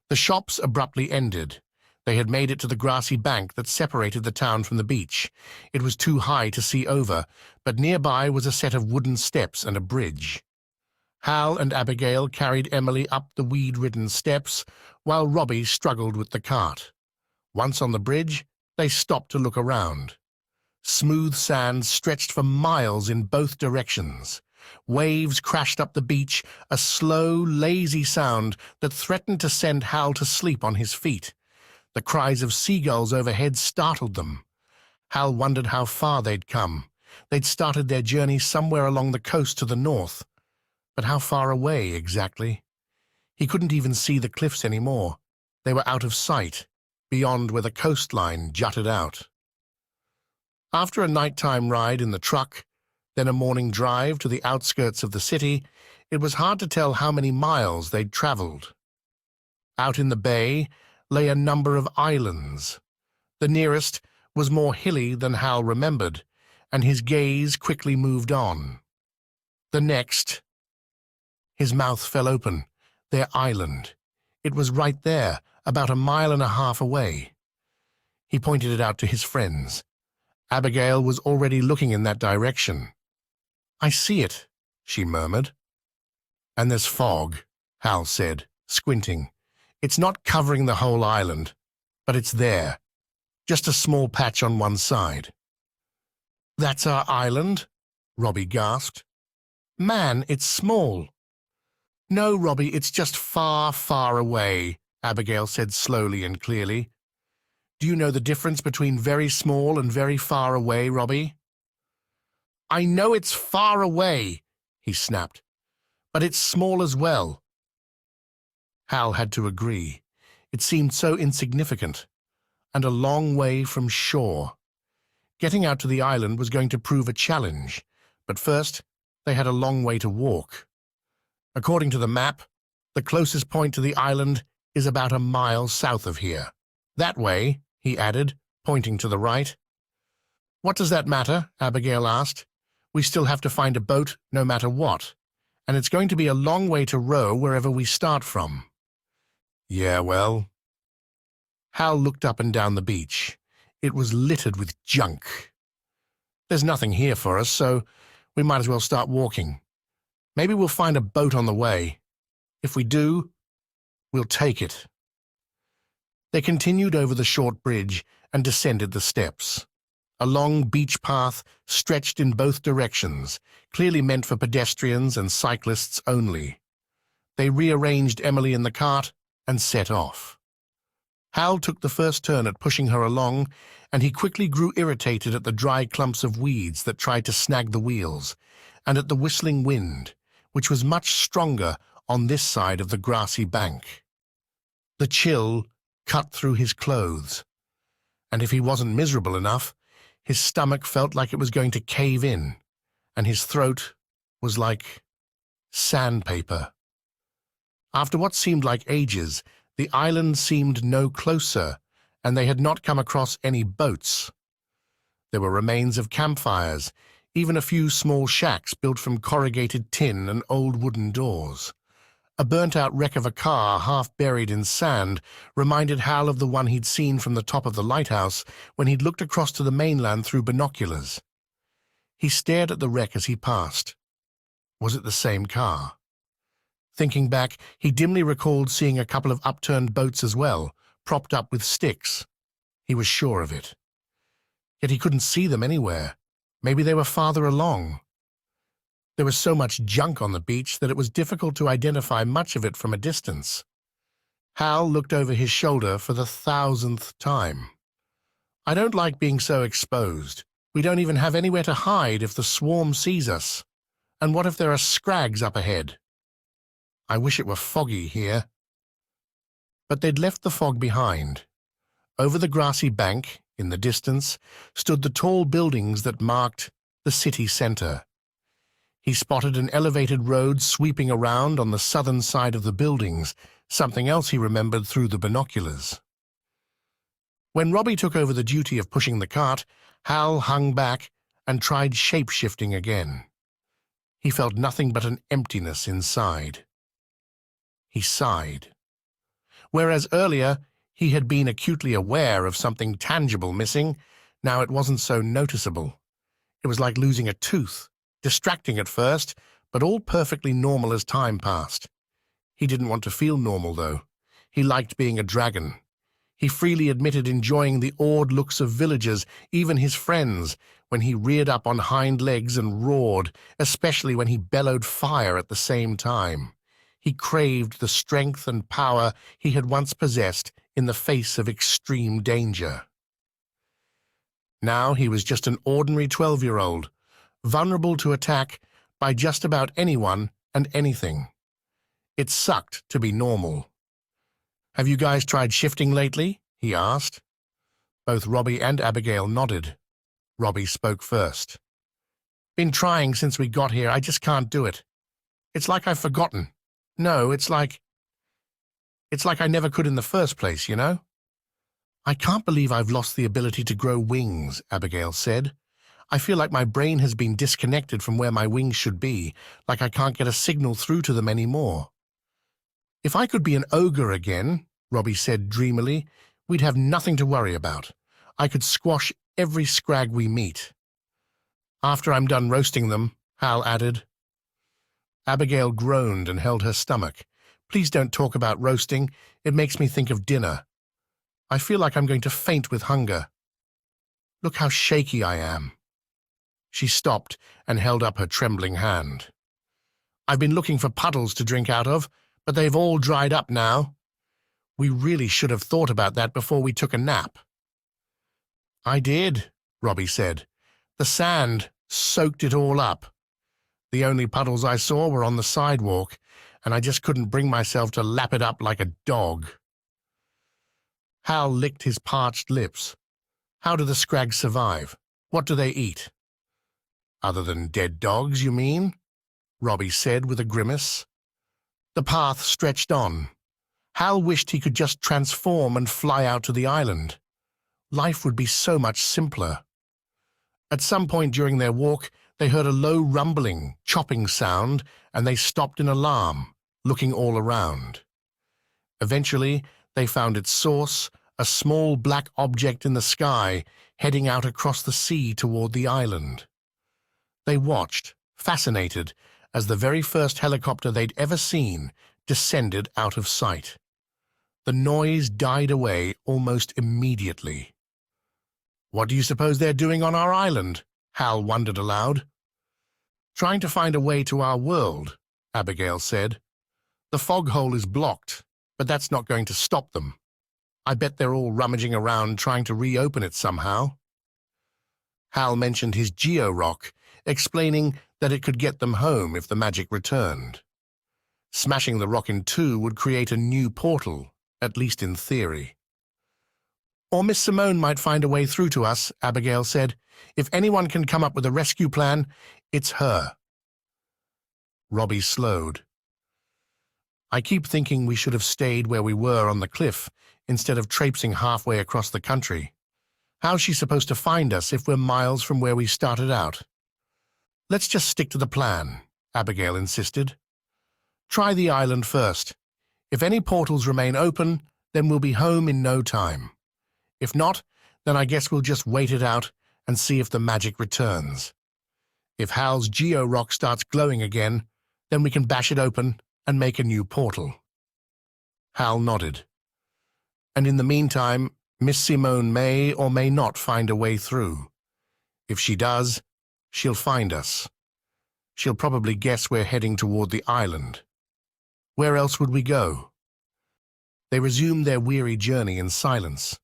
The shops abruptly ended. They had made it to the grassy bank that separated the town from the beach. It was too high to see over, but nearby was a set of wooden steps and a bridge. Hal and Abigail carried Emily up the weed-ridden steps, while Robbie struggled with the cart. Once on the bridge, they stopped to look around. Smooth sand stretched for miles in both directions. Waves crashed up the beach, a slow, lazy sound that threatened to send Hal to sleep on his feet. The cries of seagulls overhead startled them. Hal wondered how far they'd come. They'd started their journey somewhere along the coast to the north. But how far away, exactly? He couldn't even see the cliffs anymore. They were out of sight, beyond where the coastline jutted out. After a nighttime ride in the truck, then a morning drive to the outskirts of the city, it was hard to tell how many miles they'd traveled. Out in the bay lay a number of islands. The nearest was more hilly than Hal remembered, and his gaze quickly moved on. The next... His mouth fell open. Their island. It was right there, about 1.5 miles away. He pointed it out to his friends. Abigail was already looking in that direction. "I see it," she murmured. "And there's fog," Hal said, squinting. "It's not covering the whole island, but it's there. Just a small patch on one side." "That's our island?" Robbie gasped. "Man, it's small." "No, Robbie, it's just far, far away," Abigail said slowly and clearly. "Do you know the difference between very small and very far away, Robbie?" "I know it's far away," he snapped, "but it's small as well." Hal had to agree. It seemed so insignificant, and a long way from shore. Getting out to the island was going to prove a challenge, but first they had a long way to walk. According to the map, the closest point to the island is about 1 mile south of here. "That way," he added, pointing to the right. "What does that matter?" Abigail asked. "We still have to find a boat no matter what, and it's going to be a long way to row wherever we start from." "Yeah, well..." Hal looked up and down the beach. It was littered with junk. "There's nothing here for us, so we might as well start walking. Maybe we'll find a boat on the way. If we do, we'll take it." They continued over the short bridge and descended the steps. A long beach path stretched in both directions, clearly meant for pedestrians and cyclists only. They rearranged Emily in the cart and set off. Hal took the first turn at pushing her along, and he quickly grew irritated at the dry clumps of weeds that tried to snag the wheels, and at the whistling wind, which was much stronger on this side of the grassy bank. The chill cut through his clothes, and if he wasn't miserable enough, his stomach felt like it was going to cave in, and his throat was like sandpaper. After what seemed like ages, the island seemed no closer, and they had not come across any boats. There were remains of campfires, even a few small shacks built from corrugated tin and old wooden doors. A burnt-out wreck of a car, half buried in sand, reminded Hal of the one he'd seen from the top of the lighthouse when he'd looked across to the mainland through binoculars. He stared at the wreck as he passed. Was it the same car? Thinking back, he dimly recalled seeing a couple of upturned boats as well, propped up with sticks. He was sure of it. Yet he couldn't see them anywhere. Maybe they were farther along. There was so much junk on the beach that it was difficult to identify much of it from a distance. Hal looked over his shoulder for the 1,000th time. I don't like being so exposed. We don't even have anywhere to hide if the swarm sees us. And what if there are Scrags up ahead? I wish it were foggy here. But they'd left the fog behind. Over the grassy bank, in the distance, stood the tall buildings that marked the city center. He spotted an elevated road sweeping around on the southern side of the buildings, something else he remembered through the binoculars. When Robbie took over the duty of pushing the cart, Hal hung back and tried shape-shifting again. He felt nothing but an emptiness inside. He sighed. Whereas earlier he had been acutely aware of something tangible missing, now it wasn't so noticeable. It was like losing a tooth, distracting at first, but all perfectly normal as time passed. He didn't want to feel normal, though. He liked being a dragon. He freely admitted enjoying the awed looks of villagers, even his friends, when he reared up on hind legs and roared, especially when he bellowed fire at the same time. He craved the strength and power he had once possessed in the face of extreme danger. Now he was just an ordinary 12-year-old, vulnerable to attack by just about anyone and anything. It sucked to be normal. "Have you guys tried shifting lately?" he asked. Both Robbie and Abigail nodded. Robbie spoke first. "Been trying since we got here. I just can't do it. It's like I've forgotten. No, it's like I never could in the first place, you know?" "I can't believe I've lost the ability to grow wings," Abigail said. "I feel like my brain has been disconnected from where my wings should be, like I can't get a signal through to them anymore." "If I could be an ogre again," Robbie said dreamily, "we'd have nothing to worry about. I could squash every scrag we meet." "After I'm done roasting them," Hal added. Abigail groaned and held her stomach. "Please don't talk about roasting. It makes me think of dinner. I feel like I'm going to faint with hunger. Look how shaky I am." She stopped and held up her trembling hand. "I've been looking for puddles to drink out of, but they've all dried up now. We really should have thought about that before we took a nap." "I did," Robbie said. "The sand soaked it all up. The only puddles I saw were on the sidewalk, and I just couldn't bring myself to lap it up like a dog." Hal licked his parched lips. "How do the Scrags survive? What do they eat?" "Other than dead dogs, you mean?" Robbie said with a grimace. The path stretched on. Hal wished he could just transform and fly out to the island. Life would be so much simpler. At some point during their walk, they heard a low rumbling, chopping sound, and they stopped in alarm, looking all around. Eventually, they found its source, a small black object in the sky, heading out across the sea toward the island. They watched, fascinated, as the very first helicopter they'd ever seen descended out of sight. The noise died away almost immediately. "What do you suppose they're doing on our island?" Hal wondered aloud. "Trying to find a way to our world," Abigail said. "The foghole is blocked, but that's not going to stop them. I bet they're all rummaging around trying to reopen it somehow." Hal mentioned his geo-rock, explaining that it could get them home if the magic returned. Smashing the rock in two would create a new portal, at least in theory. "Or Miss Simone might find a way through to us," Abigail said. "If anyone can come up with a rescue plan, it's her." Robbie slowed. "I keep thinking we should have stayed where we were on the cliff instead of traipsing halfway across the country. How's she supposed to find us if we're miles from where we started out?" "Let's just stick to the plan," Abigail insisted. "Try the island first. If any portals remain open, then we'll be home in no time. If not, then I guess we'll just wait it out and see if the magic returns. If Hal's geo-rock starts glowing again, then we can bash it open and make a new portal." Hal nodded. "And in the meantime, Miss Simone may or may not find a way through. If she does, she'll find us. She'll probably guess we're heading toward the island. Where else would we go?" They resumed their weary journey in silence.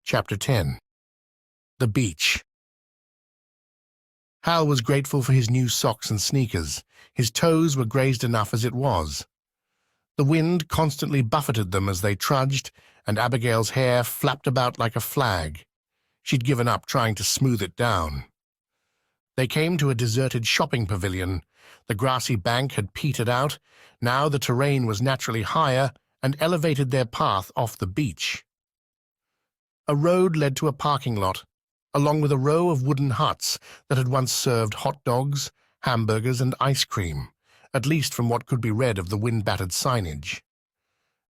Chapter 10. The Beach. Hal was grateful for his new socks and sneakers. His toes were grazed enough as it was. The wind constantly buffeted them as they trudged, and Abigail's hair flapped about like a flag. She'd given up trying to smooth it down. They came to a deserted shopping pavilion. The grassy bank had petered out. Now the terrain was naturally higher and elevated their path off the beach. A road led to a parking lot, along with a row of wooden huts that had once served hot dogs, hamburgers, and ice cream, at least from what could be read of the wind-battered signage.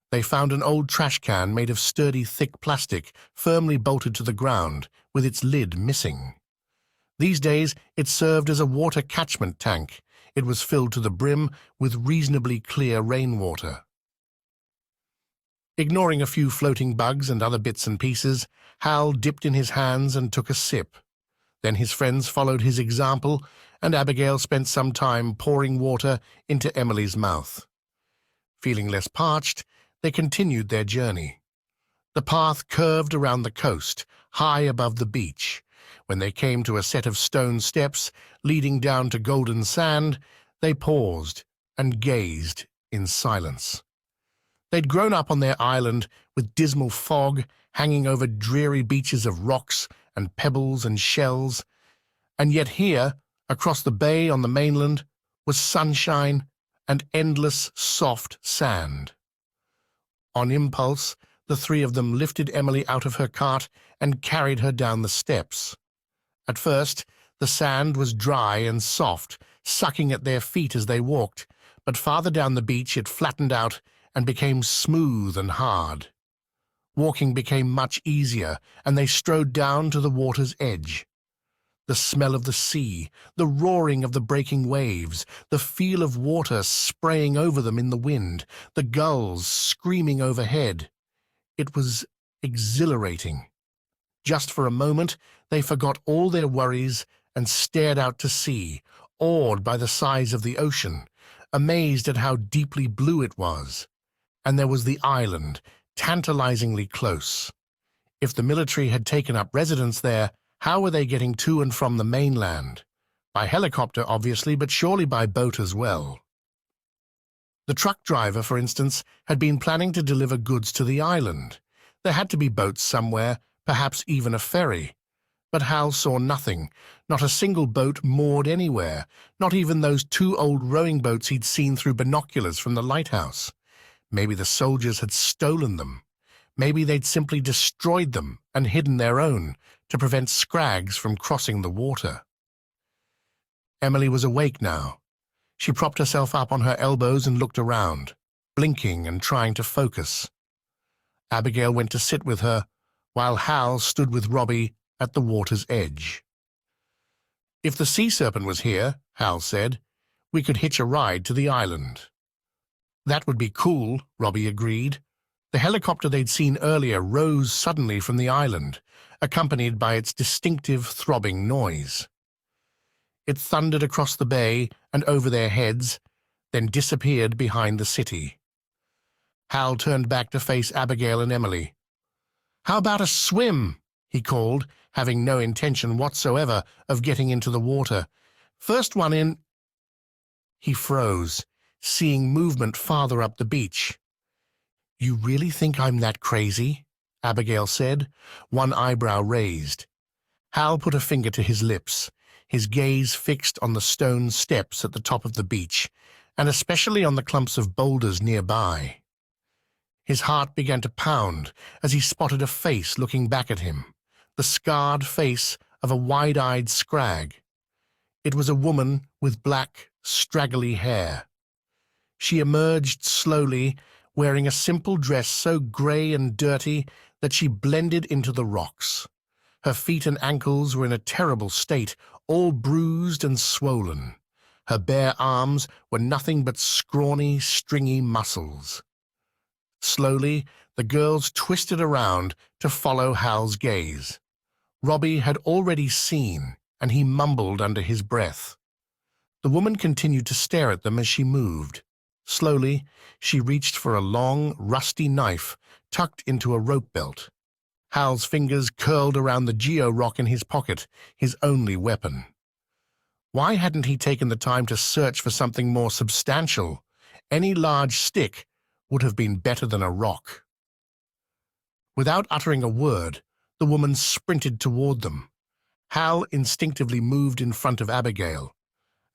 They found an old trash can made of sturdy, thick plastic, firmly bolted to the ground, with its lid missing. These days, it served as a water catchment tank. It was filled to the brim with reasonably clear rainwater. Ignoring a few floating bugs and other bits and pieces, Hal dipped in his hands and took a sip. Then his friends followed his example, and Abigail spent some time pouring water into Emily's mouth. Feeling less parched, they continued their journey. The path curved around the coast, high above the beach. When they came to a set of stone steps leading down to golden sand, they paused and gazed in silence. They'd grown up on their island with dismal fog hanging over dreary beaches of rocks and pebbles and shells, and yet here, across the bay on the mainland, was sunshine and endless soft sand. On impulse, the three of them lifted Emily out of her cart and carried her down the steps. At first, the sand was dry and soft, sucking at their feet as they walked, but farther down the beach it flattened out and became smooth and hard. Walking became much easier, and they strode down to the water's edge. The smell of the sea, the roaring of the breaking waves, the feel of water spraying over them in the wind, the gulls screaming overhead. It was exhilarating. Just for a moment, they forgot all their worries and stared out to sea, awed by the size of the ocean, amazed at how deeply blue it was. And there was the island, tantalizingly close. If the military had taken up residence there, how were they getting to and from the mainland? By helicopter, obviously, but surely by boat as well. The truck driver, for instance, had been planning to deliver goods to the island. There had to be boats somewhere, perhaps even a ferry. But Hal saw nothing, not a single boat moored anywhere, not even those two old rowing boats he'd seen through binoculars from the lighthouse. Maybe the soldiers had stolen them. Maybe they'd simply destroyed them and hidden their own to prevent Scrags from crossing the water. Emily was awake now. She propped herself up on her elbows and looked around, blinking and trying to focus. Abigail went to sit with her, while Hal stood with Robbie at the water's edge. "If the sea serpent was here," Hal said, "we could hitch a ride to the island." That would be cool, Robbie agreed. The helicopter they'd seen earlier rose suddenly from the island, accompanied by its distinctive throbbing noise. It thundered across the bay and over their heads, then disappeared behind the city. Hal turned back to face Abigail and Emily. "How about a swim?" he called, having no intention whatsoever of getting into the water. "First one in—" He froze, seeing movement farther up the beach. "You really think I'm that crazy?" Abigail said, one eyebrow raised. Hal put a finger to his lips, his gaze fixed on the stone steps at the top of the beach, and especially on the clumps of boulders nearby. His heart began to pound as he spotted a face looking back at him, the scarred face of a wide-eyed Scrag. It was a woman with black, straggly hair. She emerged slowly, wearing a simple dress so grey and dirty that she blended into the rocks. Her feet and ankles were in a terrible state, all bruised and swollen. Her bare arms were nothing but scrawny, stringy muscles. Slowly, the girls twisted around to follow Hal's gaze. Robbie had already seen, and he mumbled under his breath. The woman continued to stare at them as she moved. Slowly, she reached for a long, rusty knife tucked into a rope belt. Hal's fingers curled around the geo-rock in his pocket, his only weapon. Why hadn't he taken the time to search for something more substantial? Any large stick would have been better than a rock. Without uttering a word, the woman sprinted toward them. Hal instinctively moved in front of Abigail.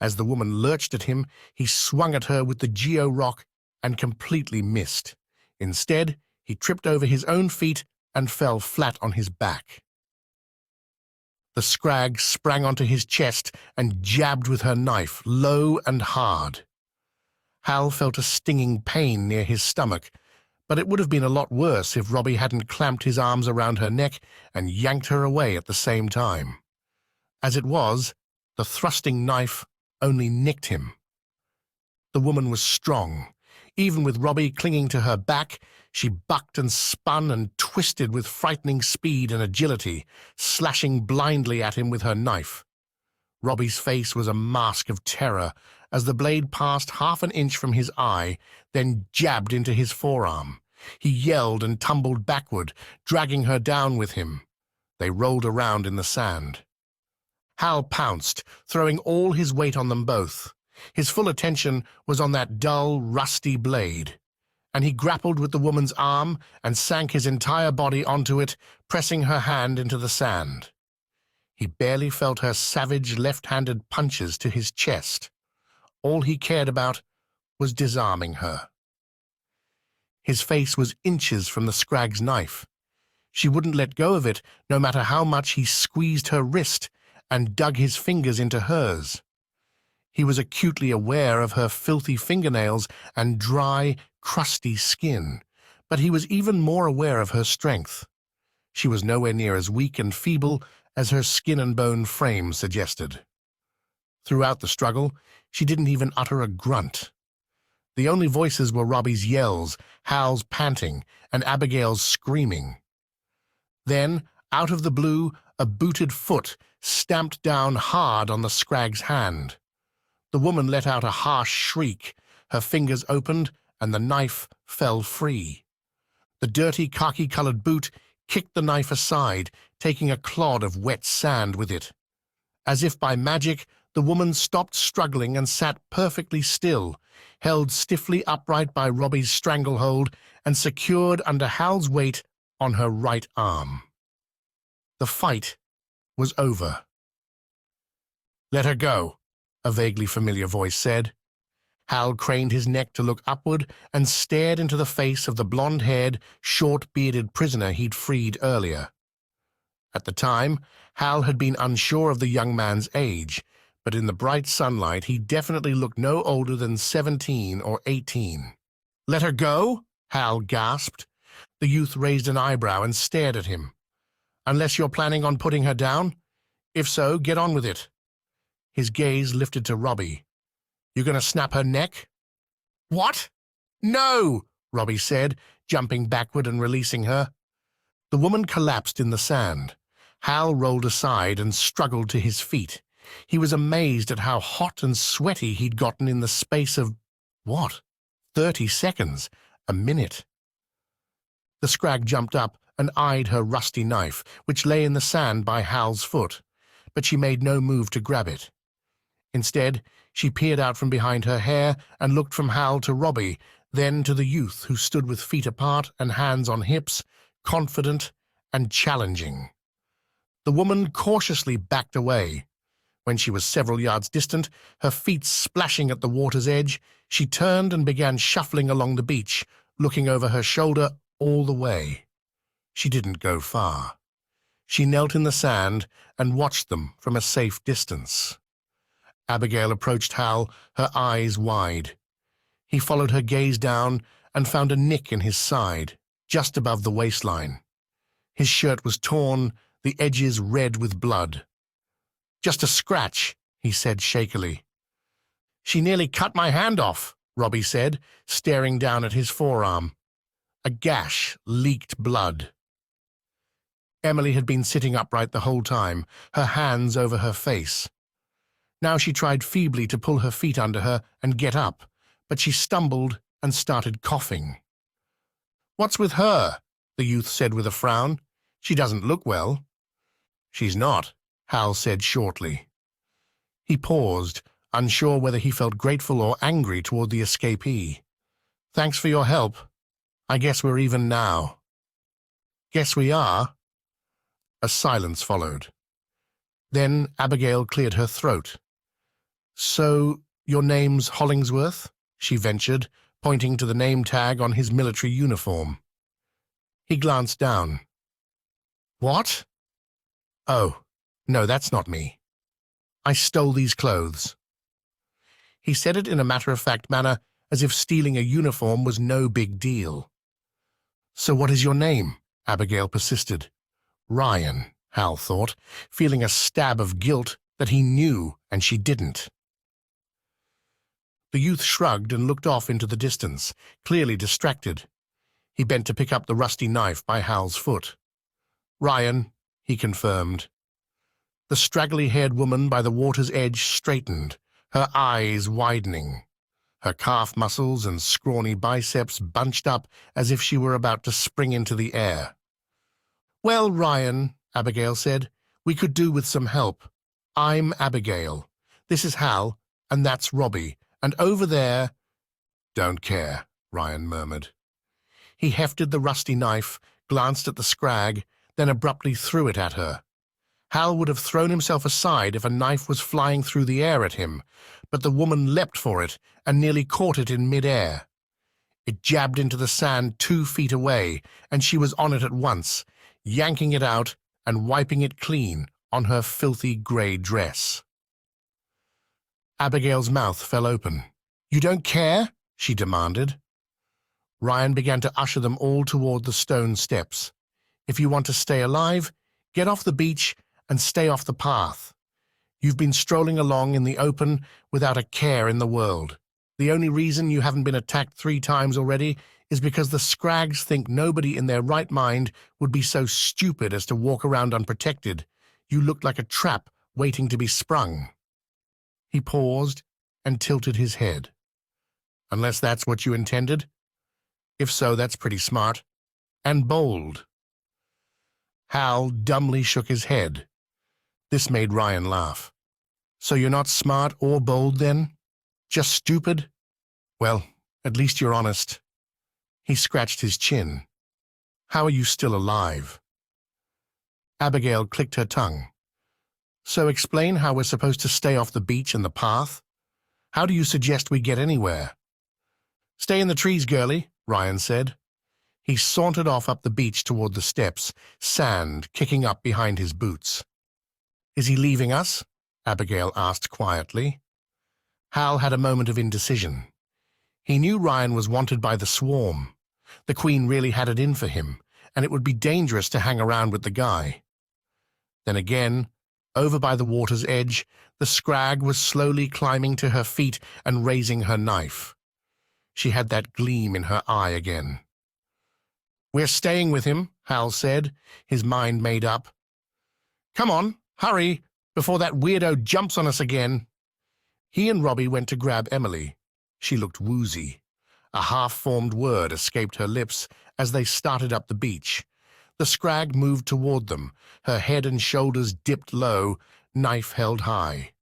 As the woman lurched at him, he swung at her with the geo-rock and completely missed. Instead, he tripped over his own feet and fell flat on his back. The Scrag sprang onto his chest and jabbed with her knife, low and hard. Hal felt a stinging pain near his stomach, but it would have been a lot worse if Robbie hadn't clamped his arms around her neck and yanked her away at the same time. As it was, the thrusting knife only nicked him. The woman was strong. Even with Robbie clinging to her back, she bucked and spun and twisted with frightening speed and agility, slashing blindly at him with her knife. Robbie's face was a mask of terror as the blade passed half an inch from his eye, then jabbed into his forearm. He yelled and tumbled backward, dragging her down with him. They rolled around in the sand. Hal pounced, throwing all his weight on them both. His full attention was on that dull, rusty blade, and he grappled with the woman's arm and sank his entire body onto it, pressing her hand into the sand. He barely felt her savage left-handed punches to his chest. All he cared about was disarming her. His face was inches from the Scrag's knife. She wouldn't let go of it, no matter how much he squeezed her wrist and dug his fingers into hers. He was acutely aware of her filthy fingernails and dry, crusty skin, but he was even more aware of her strength. She was nowhere near as weak and feeble as her skin-and-bone frame suggested. Throughout the struggle, she didn't even utter a grunt. The only voices were Robbie's yells, Hal's panting, and Abigail's screaming. Then, out of the blue, a booted foot stamped down hard on the Scrag's hand. The woman let out a harsh shriek, her fingers opened, and the knife fell free. The dirty khaki-colored boot kicked the knife aside, taking a clod of wet sand with it. As if by magic, the woman stopped struggling and sat perfectly still, held stiffly upright by Robbie's stranglehold and secured under Hal's weight on her right arm. The fight was over. "Let her go," a vaguely familiar voice said. Hal craned his neck to look upward and stared into the face of the blonde-haired, short-bearded prisoner he'd freed earlier. At the time, Hal had been unsure of the young man's age, but in the bright sunlight he definitely looked no older than 17 or 18. "Let her go?" Hal gasped. The youth raised an eyebrow and stared at him. "Unless you're planning on putting her down? If so, get on with it." His gaze lifted to Robbie. "You gonna snap her neck?" "What?" No, Robbie said, jumping backward and releasing her. The woman collapsed in the sand. Hal rolled aside and struggled to his feet. He was amazed at how hot and sweaty he'd gotten in the space of, what, 30 seconds, a minute. The Scrag jumped up and eyed her rusty knife, which lay in the sand by Hal's foot, but she made no move to grab it. Instead, she peered out from behind her hair and looked from Hal to Robbie, then to the youth who stood with feet apart and hands on hips, confident and challenging. The woman cautiously backed away. When she was several yards distant, her feet splashing at the water's edge, she turned and began shuffling along the beach, looking over her shoulder all the way. She didn't go far. She knelt in the sand and watched them from a safe distance. Abigail approached Hal, her eyes wide. He followed her gaze down and found a nick in his side, just above the waistline. His shirt was torn, the edges red with blood. "Just a scratch," he said shakily. "She nearly cut my hand off," Robbie said, staring down at his forearm. A gash leaked blood. Emily had been sitting upright the whole time, her hands over her face. Now she tried feebly to pull her feet under her and get up, but she stumbled and started coughing. "What's with her?" the youth said with a frown. "She doesn't look well." "She's not," Hal said shortly. He paused, unsure whether he felt grateful or angry toward the escapee. "Thanks for your help. I guess we're even now." "Guess we are." A silence followed. Then Abigail cleared her throat. "So, your name's Hollingsworth?" she ventured, pointing to the name tag on his military uniform. He glanced down. "What?" "Oh, no, that's not me. I stole these clothes." He said it in a matter-of-fact manner, as if stealing a uniform was no big deal. "So what is your name?" Abigail persisted. Ryan, Hal thought, feeling a stab of guilt that he knew and she didn't. The youth shrugged and looked off into the distance, clearly distracted. He bent to pick up the rusty knife by Hal's foot. "Ryan," he confirmed. The straggly-haired woman by the water's edge straightened, her eyes widening. Her calf muscles and scrawny biceps bunched up as if she were about to spring into the air. "Well, Ryan," Abigail said, "we could do with some help. I'm Abigail. This is Hal, and that's Robbie. And over there—" "Don't care," Ryan murmured. He hefted the rusty knife, glanced at the Scrag, then abruptly threw it at her. Hal would have thrown himself aside if a knife was flying through the air at him, but the woman leapt for it and nearly caught it in mid-air. It jabbed into the sand 2 feet away, and she was on it at once, yanking it out and wiping it clean on her filthy grey dress. Abigail's mouth fell open. "You don't care?" she demanded. Ryan began to usher them all toward the stone steps. "If you want to stay alive, get off the beach and stay off the path. You've been strolling along in the open without a care in the world. The only reason you haven't been attacked 3 times already is because the Scrags think nobody in their right mind would be so stupid as to walk around unprotected. You looked like a trap waiting to be sprung." He paused and tilted his head. "Unless that's what you intended? If so, that's pretty smart. And bold." Hal dumbly shook his head. This made Ryan laugh. "So you're not smart or bold, then? Just stupid? Well, at least you're honest." He scratched his chin. "How are you still alive?" Abigail clicked her tongue. "So explain how we're supposed to stay off the beach and the path. How do you suggest we get anywhere?" "Stay in the trees, girlie," Ryan said. He sauntered off up the beach toward the steps, sand kicking up behind his boots. "Is he leaving us?" Abigail asked quietly. Hal had a moment of indecision. He knew Ryan was wanted by the swarm. The Queen really had it in for him, and it would be dangerous to hang around with the guy. Then again, over by the water's edge, the Scrag was slowly climbing to her feet and raising her knife. She had that gleam in her eye again. "We're staying with him," Hal said, his mind made up. "Come on, hurry, before that weirdo jumps on us again." He and Robbie went to grab Emily. She looked woozy. A half-formed word escaped her lips as they started up the beach. The Scrag moved toward them, her head and shoulders dipped low, knife held high.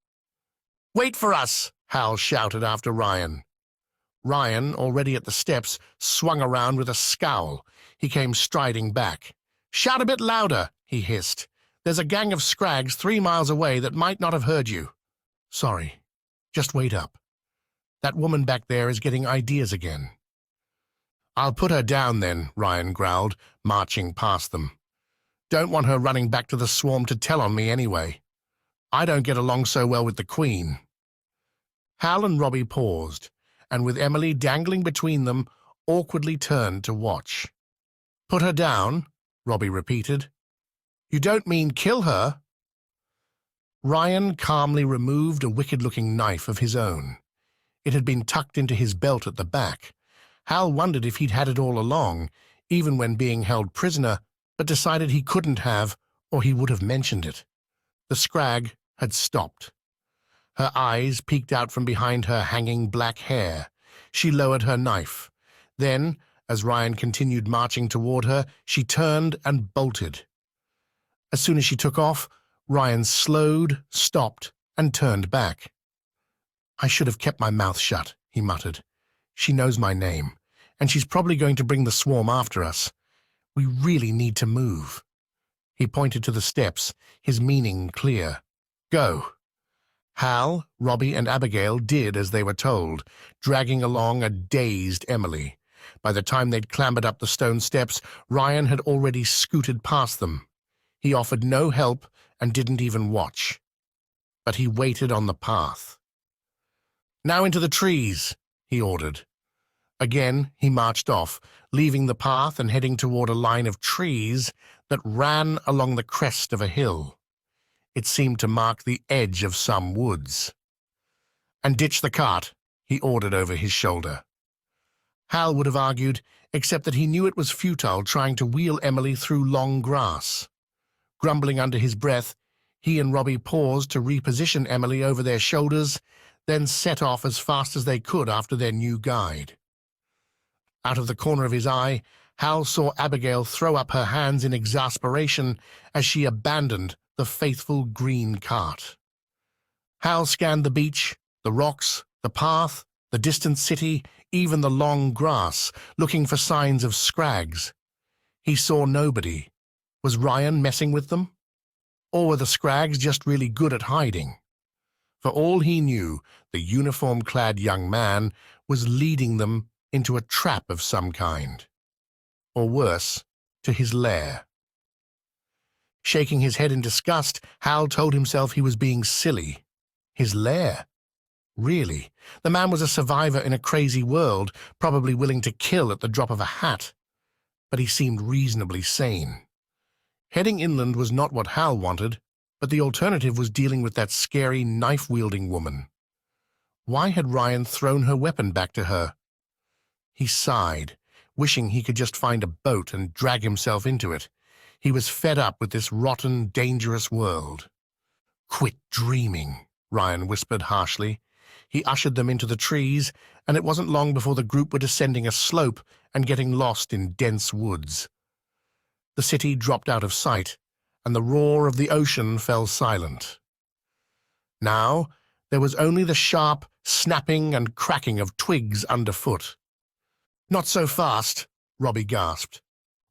"Wait for us!" Hal shouted after Ryan. Ryan, already at the steps, swung around with a scowl. He came striding back. "Shout a bit louder," he hissed. "There's a gang of Scrags 3 miles away that might not have heard you." "Sorry. Just wait up. That woman back there is getting ideas again." "I'll put her down then," Ryan growled, marching past them. "Don't want her running back to the swarm to tell on me anyway. I don't get along so well with the Queen." Hal and Robbie paused, and with Emily dangling between them, awkwardly turned to watch. "Put her down?" Robbie repeated. "You don't mean kill her?" Ryan calmly removed a wicked-looking knife of his own. It had been tucked into his belt at the back. Hal wondered if he'd had it all along, even when being held prisoner, but decided he couldn't have, or he would have mentioned it. The Scrag had stopped. Her eyes peeked out from behind her hanging black hair. She lowered her knife. Then, as Ryan continued marching toward her, she turned and bolted. As soon as she took off, Ryan slowed, stopped, and turned back. "I should have kept my mouth shut," he muttered. "She knows my name, and she's probably going to bring the swarm after us. We really need to move." He pointed to the steps, his meaning clear. "Go." Hal, Robbie, and Abigail did as they were told, dragging along a dazed Emily. By the time they'd clambered up the stone steps, Ryan had already scooted past them. He offered no help and didn't even watch. But he waited on the path. "Now into the trees," he ordered. Again, he marched off, leaving the path and heading toward a line of trees that ran along the crest of a hill. It seemed to mark the edge of some woods. "And ditch the cart," he ordered over his shoulder. Hal would have argued, except that he knew it was futile trying to wheel Emily through long grass. Grumbling under his breath, he and Robbie paused to reposition Emily over their shoulders, then set off as fast as they could after their new guide. Out of the corner of his eye, Hal saw Abigail throw up her hands in exasperation as she abandoned the faithful green cart. Hal scanned the beach, the rocks, the path, the distant city, even the long grass, looking for signs of Scrags. He saw nobody. Was Ryan messing with them? Or were the Scrags just really good at hiding? For all he knew, the uniform-clad young man was leading them into a trap of some kind. Or worse, to his lair. Shaking his head in disgust, Hal told himself he was being silly. His lair? Really? The man was a survivor in a crazy world, probably willing to kill at the drop of a hat. But he seemed reasonably sane. Heading inland was not what Hal wanted, but the alternative was dealing with that scary knife-wielding woman. Why had Ryan thrown her weapon back to her? He sighed, wishing he could just find a boat and drag himself into it. He was fed up with this rotten, dangerous world. "Quit dreaming," Ryan whispered harshly. He ushered them into the trees, and it wasn't long before the group were descending a slope and getting lost in dense woods. The city dropped out of sight, and the roar of the ocean fell silent. Now there was only the sharp snapping and cracking of twigs underfoot. "Not so fast," Robbie gasped.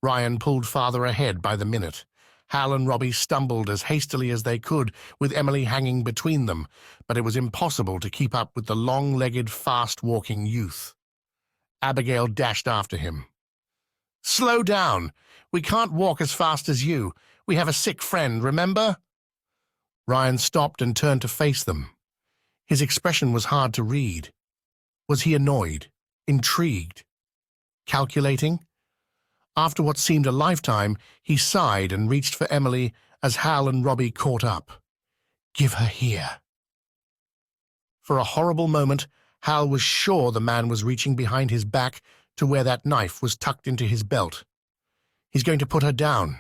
Ryan pulled farther ahead by the minute. Hal and Robbie stumbled as hastily as they could, with Emily hanging between them, but it was impossible to keep up with the long-legged, fast-walking youth. Abigail dashed after him. "Slow down! We can't walk as fast as you. We have a sick friend, remember?" Ryan stopped and turned to face them. His expression was hard to read. Was he annoyed? Intrigued? Calculating? After what seemed a lifetime, he sighed and reached for Emily as Hal and Robbie caught up. "Give her here." For a horrible moment, Hal was sure the man was reaching behind his back to where that knife was tucked into his belt. He's going to put her down.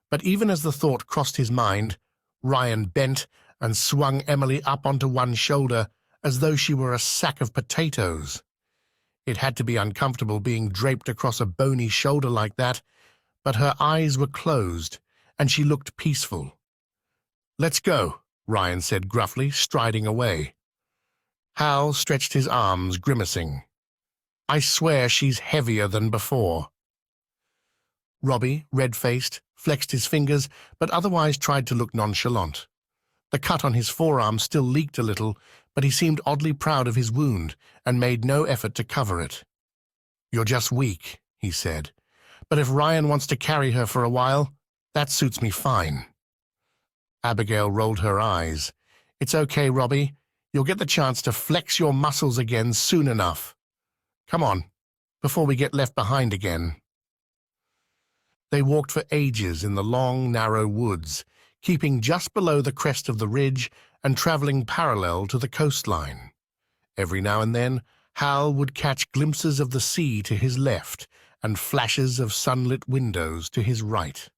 But even as the thought crossed his mind, Ryan bent and swung Emily up onto one shoulder as though she were a sack of potatoes. It had to be uncomfortable being draped across a bony shoulder like that, but her eyes were closed, and she looked peaceful. "Let's go," Ryan said gruffly, striding away. Hal stretched his arms, grimacing. "I swear she's heavier than before." Robbie, red-faced, flexed his fingers, but otherwise tried to look nonchalant. The cut on his forearm still leaked a little, but he seemed oddly proud of his wound and made no effort to cover it. "You're just weak," he said. "But if Ryan wants to carry her for a while, that suits me fine." Abigail rolled her eyes. "It's okay, Robbie. You'll get the chance to flex your muscles again soon enough. Come on, before we get left behind again." They walked for ages in the long, narrow woods, keeping just below the crest of the ridge and traveling parallel to the coastline. Every now and then, Hal would catch glimpses of the sea to his left and flashes of sunlit windows to his right.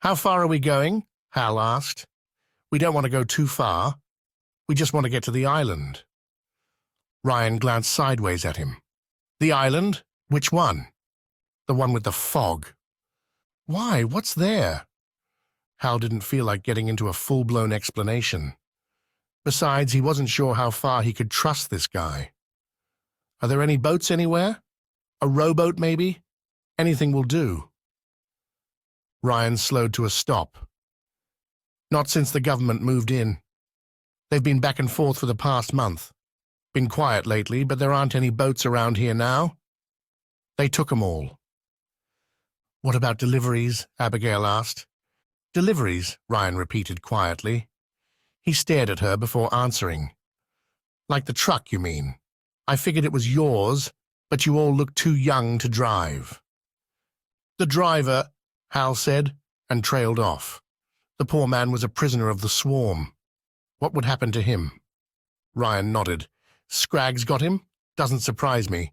"How far are we going?" Hal asked. "We don't want to go too far. We just want to get to the island." Ryan glanced sideways at him. "The island? Which one?" "The one with the fog." "Why? What's there?" Hal didn't feel like getting into a full-blown explanation. Besides, he wasn't sure how far he could trust this guy. "Are there any boats anywhere? A rowboat, maybe? Anything will do." Ryan slowed to a stop. "Not since the government moved in. They've been back and forth for the past month. Been quiet lately, but there aren't any boats around here now. They took 'em all." "What about deliveries?" Abigail asked. "Deliveries," Ryan repeated quietly. He stared at her before answering. "Like the truck, you mean? I figured it was yours, but you all look too young to drive." "The driver," Hal said, and trailed off. The poor man was a prisoner of the swarm. What would happen to him? Ryan nodded. "Scrags got him? Doesn't surprise me.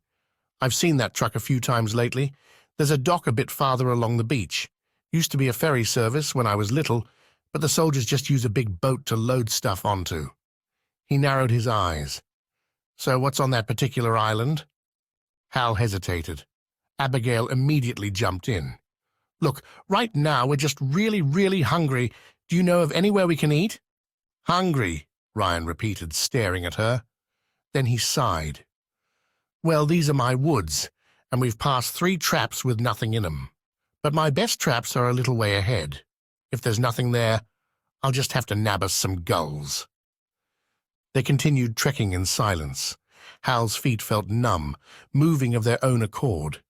I've seen that truck a few times lately. There's a dock a bit farther along the beach. Used to be a ferry service when I was little, but the soldiers just use a big boat to load stuff onto." He narrowed his eyes. "So what's on that particular island?" Hal hesitated. Abigail immediately jumped in. "Look, right now we're just really, really hungry. Do you know of anywhere we can eat?" "Hungry," Ryan repeated, staring at her. Then he sighed. "Well, these are my woods, and we've passed 3 traps with nothing in 'em. But my best traps are a little way ahead. If there's nothing there, I'll just have to nab us some gulls." They continued trekking in silence. Hal's feet felt numb, moving of their own accord.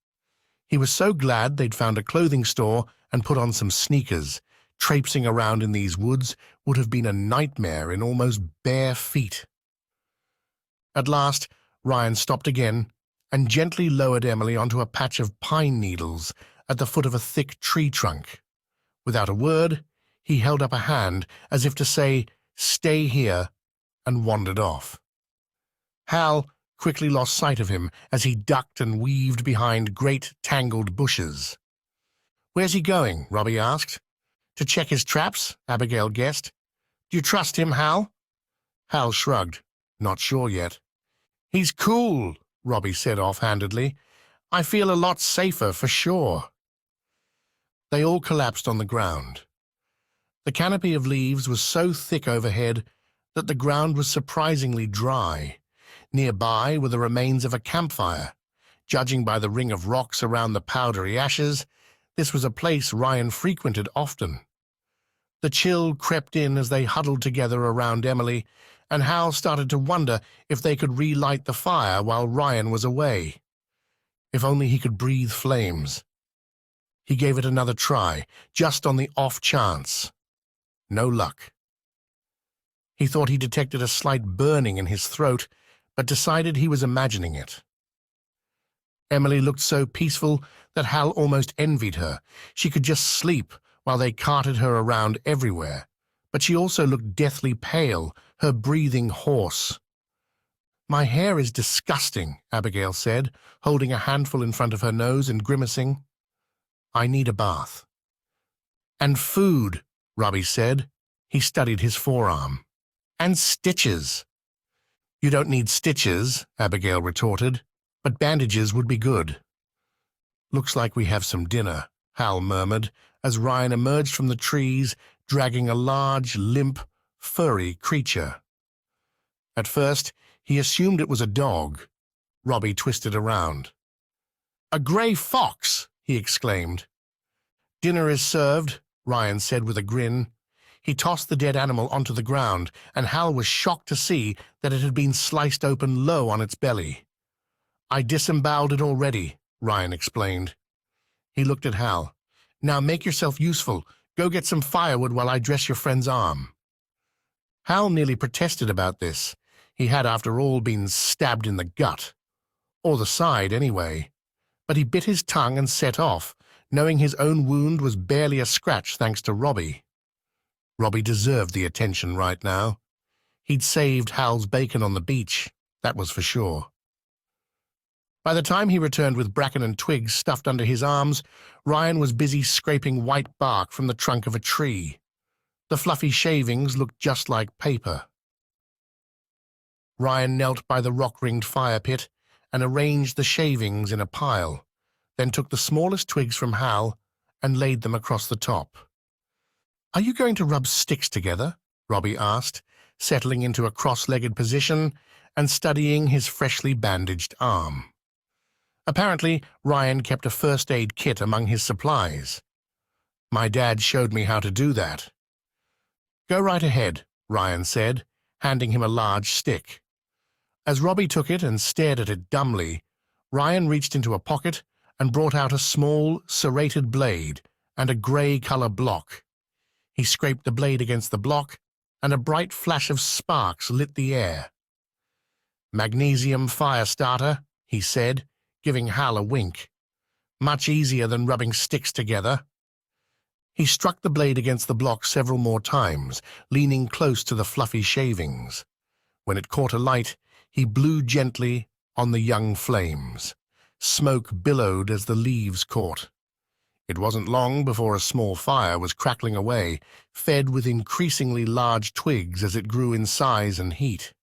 He was so glad they'd found a clothing store and put on some sneakers. Traipsing around in these woods would have been a nightmare in almost bare feet. At last, Ryan stopped again and gently lowered Emily onto a patch of pine needles at the foot of a thick tree trunk. Without a word, he held up a hand as if to say, "Stay here," and wandered off. Hal quickly lost sight of him as he ducked and weaved behind great tangled bushes. "Where's he going?" Robbie asked. "To check his traps," Abigail guessed. "Do you trust him, Hal?" Hal shrugged. "Not sure yet." "He's cool," Robbie said offhandedly. "I feel a lot safer for sure." They all collapsed on the ground. The canopy of leaves was so thick overhead that the ground was surprisingly dry. Nearby were the remains of a campfire. Judging by the ring of rocks around the powdery ashes, this was a place Ryan frequented often. The chill crept in as they huddled together around Emily, and Hal started to wonder if they could relight the fire while Ryan was away. If only he could breathe flames. He gave it another try, just on the off chance. No luck. He thought he detected a slight burning in his throat, but decided he was imagining it. Emily looked so peaceful that Hal almost envied her. She could just sleep while they carted her around everywhere, but she also looked deathly pale, her breathing hoarse. My hair is disgusting, Abigail said, holding a handful in front of her nose and grimacing. I need a bath. And food, Robbie said. He studied his forearm. And stitches. You don't need stitches, Abigail retorted, but bandages would be good. Looks like we have some dinner, Hal murmured, as Ryan emerged from the trees, dragging a large, limp, furry creature. At first, he assumed it was a dog. Robbie twisted around. A grey fox, he exclaimed. Dinner is served, Ryan said with a grin. He tossed the dead animal onto the ground, and Hal was shocked to see that it had been sliced open low on its belly. I disemboweled it already, Ryan explained. He looked at Hal. Now make yourself useful. Go get some firewood while I dress your friend's arm. Hal nearly protested about this. He had, after all, been stabbed in the gut. Or the side, anyway. But he bit his tongue and set off, knowing his own wound was barely a scratch thanks to Robbie. Robbie deserved the attention right now. He'd saved Hal's bacon on the beach, that was for sure. By the time he returned with bracken and twigs stuffed under his arms, Ryan was busy scraping white bark from the trunk of a tree. The fluffy shavings looked just like paper. Ryan knelt by the rock-ringed fire pit and arranged the shavings in a pile, then took the smallest twigs from Hal and laid them across the top. Are you going to rub sticks together? Robbie asked, settling into a cross-legged position and studying his freshly bandaged arm. Apparently, Ryan kept a first-aid kit among his supplies. My dad showed me how to do that. Go right ahead, Ryan said, handing him a large stick. As Robbie took it and stared at it dumbly, Ryan reached into a pocket and brought out a small, serrated blade and a grey-color block. He scraped the blade against the block, and a bright flash of sparks lit the air. Magnesium fire starter, he said, giving Hal a wink. Much easier than rubbing sticks together. He struck the blade against the block several more times, leaning close to the fluffy shavings. When it caught a light, he blew gently on the young flames. Smoke billowed as the leaves caught. It wasn't long before a small fire was crackling away, fed with increasingly large twigs as it grew in size and heat.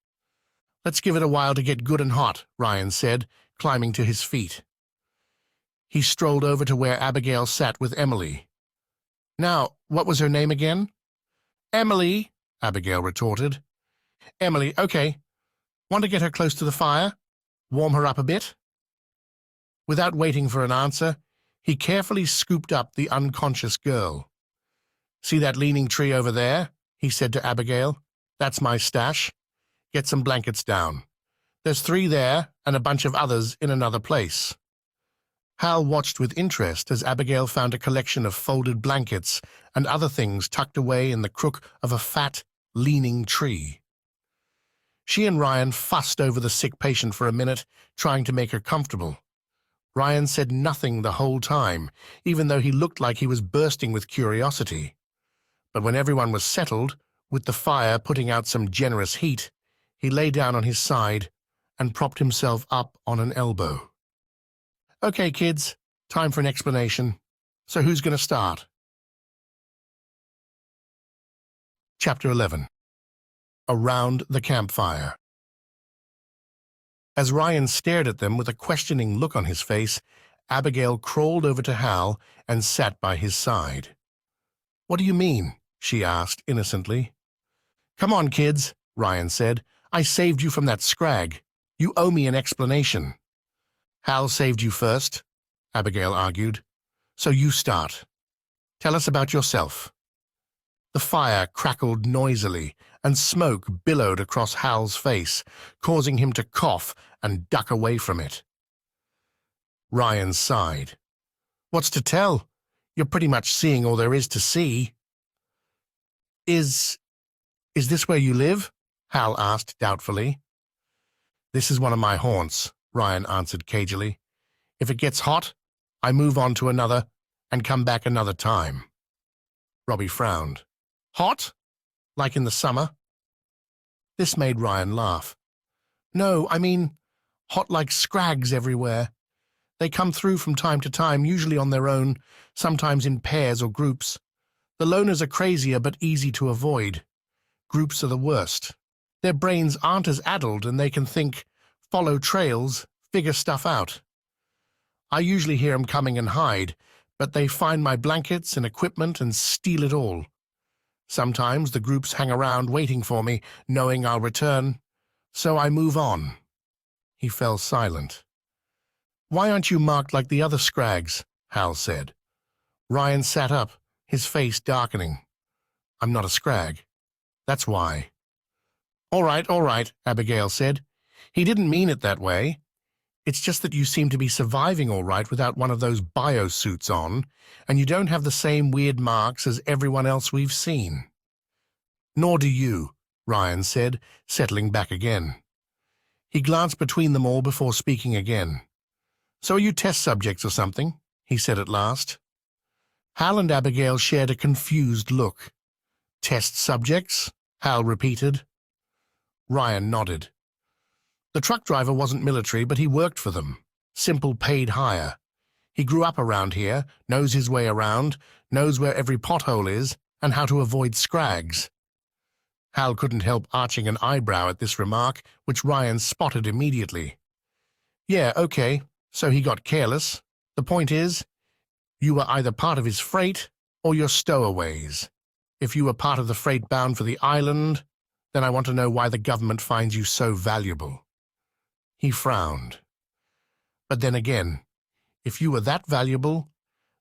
Let's give it a while to get good and hot, Ryan said, climbing to his feet. He strolled over to where Abigail sat with Emily. Now, what was her name again? Emily, Abigail retorted. Emily, okay. Want to get her close to the fire? Warm her up a bit? Without waiting for an answer, he carefully scooped up the unconscious girl. See that leaning tree over there? He said to Abigail. That's my stash. Get some blankets down. There's 3 there and a bunch of others in another place. Hal watched with interest as Abigail found a collection of folded blankets and other things tucked away in the crook of a fat, leaning tree. She and Ryan fussed over the sick patient for a minute, trying to make her comfortable. Ryan said nothing the whole time, even though he looked like he was bursting with curiosity. But when everyone was settled, with the fire putting out some generous heat, he lay down on his side and propped himself up on an elbow. Okay, kids, time for an explanation. So who's going to start? Chapter 11. Around the Campfire. As Ryan stared at them with a questioning look on his face, Abigail crawled over to Hal and sat by his side. What do you mean? She asked innocently. Come on, kids, Ryan said. I saved you from that Scrag. You owe me an explanation. Hal saved you first, Abigail argued. So you start. Tell us about yourself. The fire crackled noisily, and smoke billowed across Hal's face, causing him to cough and duck away from it. Ryan sighed. What's to tell? You're pretty much seeing all there is to see. Is this where you live? Hal asked doubtfully. This is one of my haunts, Ryan answered cagily. If it gets hot, I move on to another and come back another time. Robbie frowned. Hot? Like in the summer? This made Ryan laugh. No, I mean, hot like Scrags everywhere. They come through from time to time, usually on their own, sometimes in pairs or groups. The loners are crazier but easy to avoid. Groups are the worst. Their brains aren't as addled and they can think, follow trails, figure stuff out. I usually hear 'em coming and hide, but they find my blankets and equipment and steal it all. Sometimes the groups hang around waiting for me, knowing I'll return, so I move on. He fell silent. Why aren't you marked like the other Scrags? Hal said. Ryan sat up, his face darkening. I'm not a Scrag. That's why. All right, Abigail said. He didn't mean it that way. It's just that you seem to be surviving all right without one of those biosuits on, and you don't have the same weird marks as everyone else we've seen. Nor do you, Ryan said, settling back again. He glanced between them all before speaking again. So are you test subjects or something? He said at last. Hal and Abigail shared a confused look. Test subjects? Hal repeated. Ryan nodded. The truck driver wasn't military, but he worked for them. Simple paid hire. He grew up around here, knows his way around, knows where every pothole is, and how to avoid Scrags. Hal couldn't help arching an eyebrow at this remark, which Ryan spotted immediately. Yeah, okay, so he got careless. The point is, you were either part of his freight or your stowaways. If you were part of the freight bound for the island, then I want to know why the government finds you so valuable. He frowned. But then again, if you were that valuable,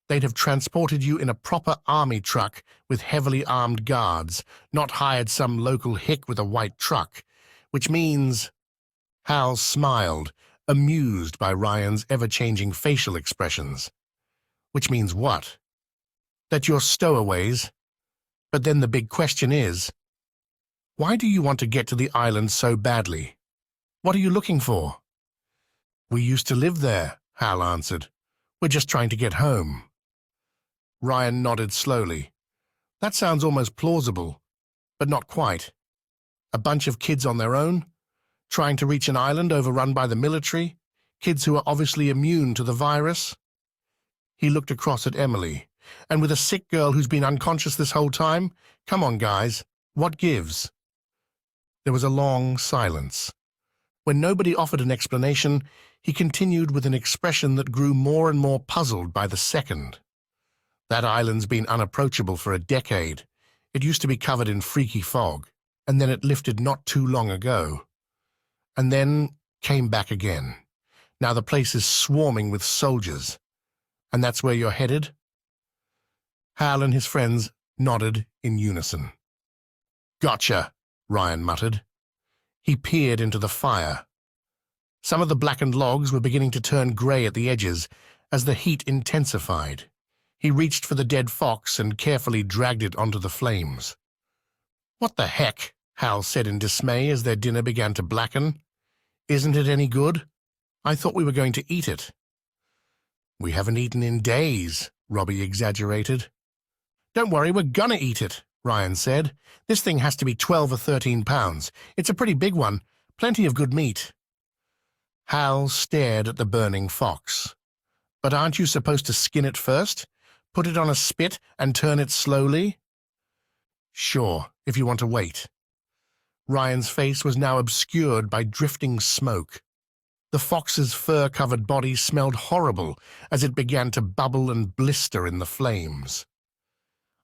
they'd have transported you in a proper army truck with heavily armed guards, not hired some local hick with a white truck, which means... Hal smiled, amused by Ryan's ever-changing facial expressions. Which means what? That you're stowaways. But then the big question is, why do you want to get to the island so badly? What are you looking for? We used to live there, Hal answered. We're just trying to get home. Ryan nodded slowly. That sounds almost plausible, but not quite. A bunch of kids on their own, trying to reach an island overrun by the military, kids who are obviously immune to the virus. He looked across at Emily, and with a sick girl who's been unconscious this whole time, come on, guys, what gives? There was a long silence. When nobody offered an explanation, he continued with an expression that grew more and more puzzled by the second. That island's been unapproachable for a decade. It used to be covered in freaky fog, and then it lifted not too long ago. And then came back again. Now the place is swarming with soldiers. And that's where you're headed? Hal and his friends nodded in unison. Gotcha, Ryan muttered. He peered into the fire. Some of the blackened logs were beginning to turn grey at the edges as the heat intensified. He reached for the dead fox and carefully dragged it onto the flames. What the heck? Hal said in dismay as their dinner began to blacken. Isn't it any good? I thought we were going to eat it. We haven't eaten in days, Robbie exaggerated. Don't worry, we're gonna eat it, Ryan said. This thing has to be 12 or 13 pounds. It's a pretty big one. Plenty of good meat. Hal stared at the burning fox. But aren't you supposed to skin it first? Put it on a spit and turn it slowly? Sure, if you want to wait. Ryan's face was now obscured by drifting smoke. The fox's fur-covered body smelled horrible as it began to bubble and blister in the flames.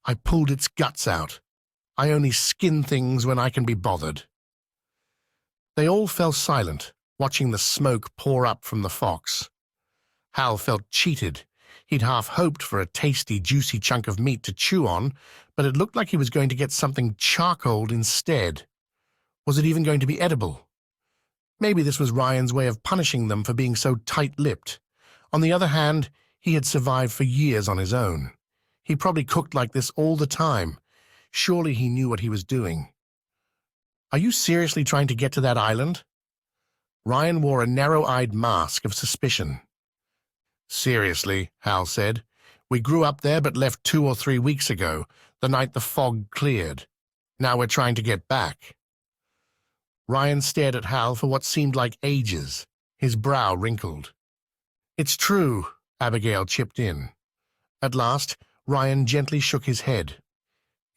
I pulled its guts out. I only skin things when I can be bothered. They all fell silent, watching the smoke pour up from the fox. Hal felt cheated. He'd half hoped for a tasty, juicy chunk of meat to chew on, but it looked like he was going to get something charcoaled instead. Was it even going to be edible? Maybe this was Ryan's way of punishing them for being so tight-lipped. On the other hand, he had survived for years on his own. He probably cooked like this all the time. Surely he knew what he was doing. Are you seriously trying to get to that island? Ryan wore a narrow-eyed mask of suspicion. Seriously, Hal said. We grew up there but left 2 or 3 weeks ago, the night the fog cleared. Now we're trying to get back. Ryan stared at Hal for what seemed like ages, his brow wrinkled. "It's true," Abigail chipped in. At last, Ryan gently shook his head.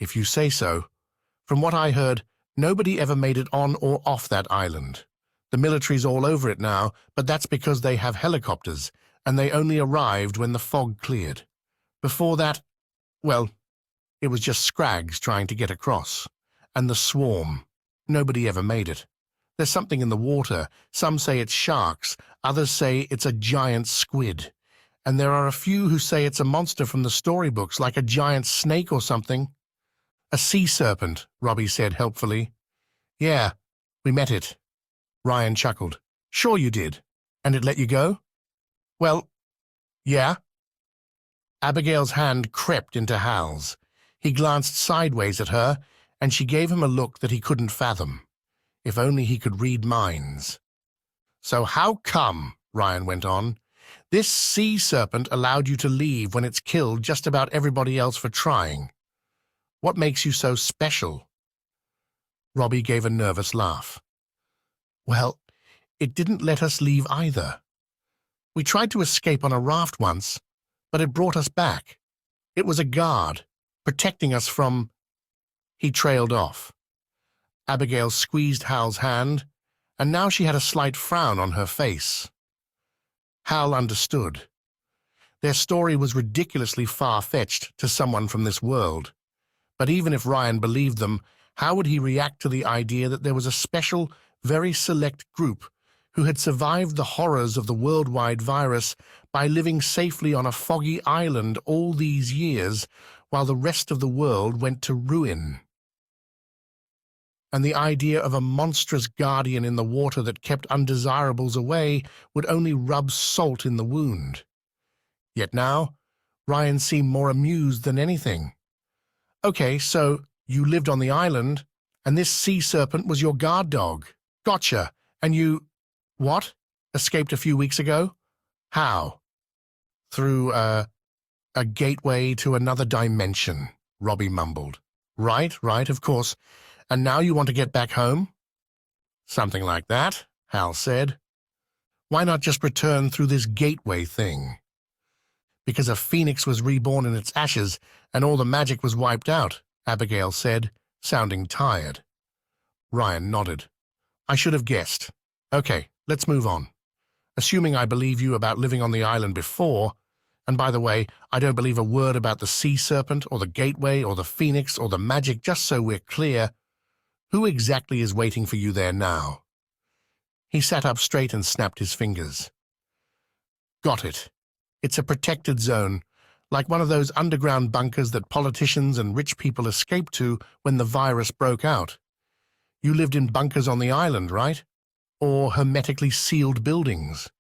"If you say so. From what I heard, nobody ever made it on or off that island. The military's all over it now, but that's because they have helicopters, and they only arrived when the fog cleared. Before that, well, it was just Scrags trying to get across. And the swarm. Nobody ever made it. There's something in the water. Some say it's sharks, others say it's a giant squid. And there are a few who say it's a monster from the storybooks, like a giant snake or something." "A sea serpent," Robbie said helpfully. "Yeah, we met it." Ryan chuckled. "Sure you did. And it let you go?" "Well, yeah." Abigail's hand crept into Hal's. He glanced sideways at her, and she gave him a look that he couldn't fathom. If only he could read minds. "So how come," Ryan went on, "this sea serpent allowed you to leave when it's killed just about everybody else for trying? What makes you so special?" Robbie gave a nervous laugh. "Well, it didn't let us leave either. We tried to escape on a raft once, but it brought us back. It was a guard, protecting us from—" He trailed off. Abigail squeezed Hal's hand, and now she had a slight frown on her face. Hal understood. Their story was ridiculously far-fetched to someone from this world. But even if Ryan believed them, how would he react to the idea that there was a special, very select group who had survived the horrors of the worldwide virus by living safely on a foggy island all these years while the rest of the world went to ruin? And the idea of a monstrous guardian in the water that kept undesirables away would only rub salt in the wound. Yet now, Ryan seemed more amused than anything. "Okay, so you lived on the island, and this sea serpent was your guard dog. Gotcha. And you, what, escaped a few weeks ago? How?" "Through, a gateway to another dimension," Robbie mumbled. Right, of course. And now you want to get back home?" "Something like that," Hal said. "Why not just return through this gateway thing?" "Because a phoenix was reborn in its ashes and all the magic was wiped out," Abigail said, sounding tired. Ryan nodded. "I should have guessed. Okay, let's move on. Assuming I believe you about living on the island before, and by the way, I don't believe a word about the sea serpent or the gateway or the phoenix or the magic, just so we're clear, who exactly is waiting for you there now?" He sat up straight and snapped his fingers. "Got it. It's a protected zone, like one of those underground bunkers that politicians and rich people escaped to when the virus broke out. You lived in bunkers on the island, right? Or hermetically sealed buildings.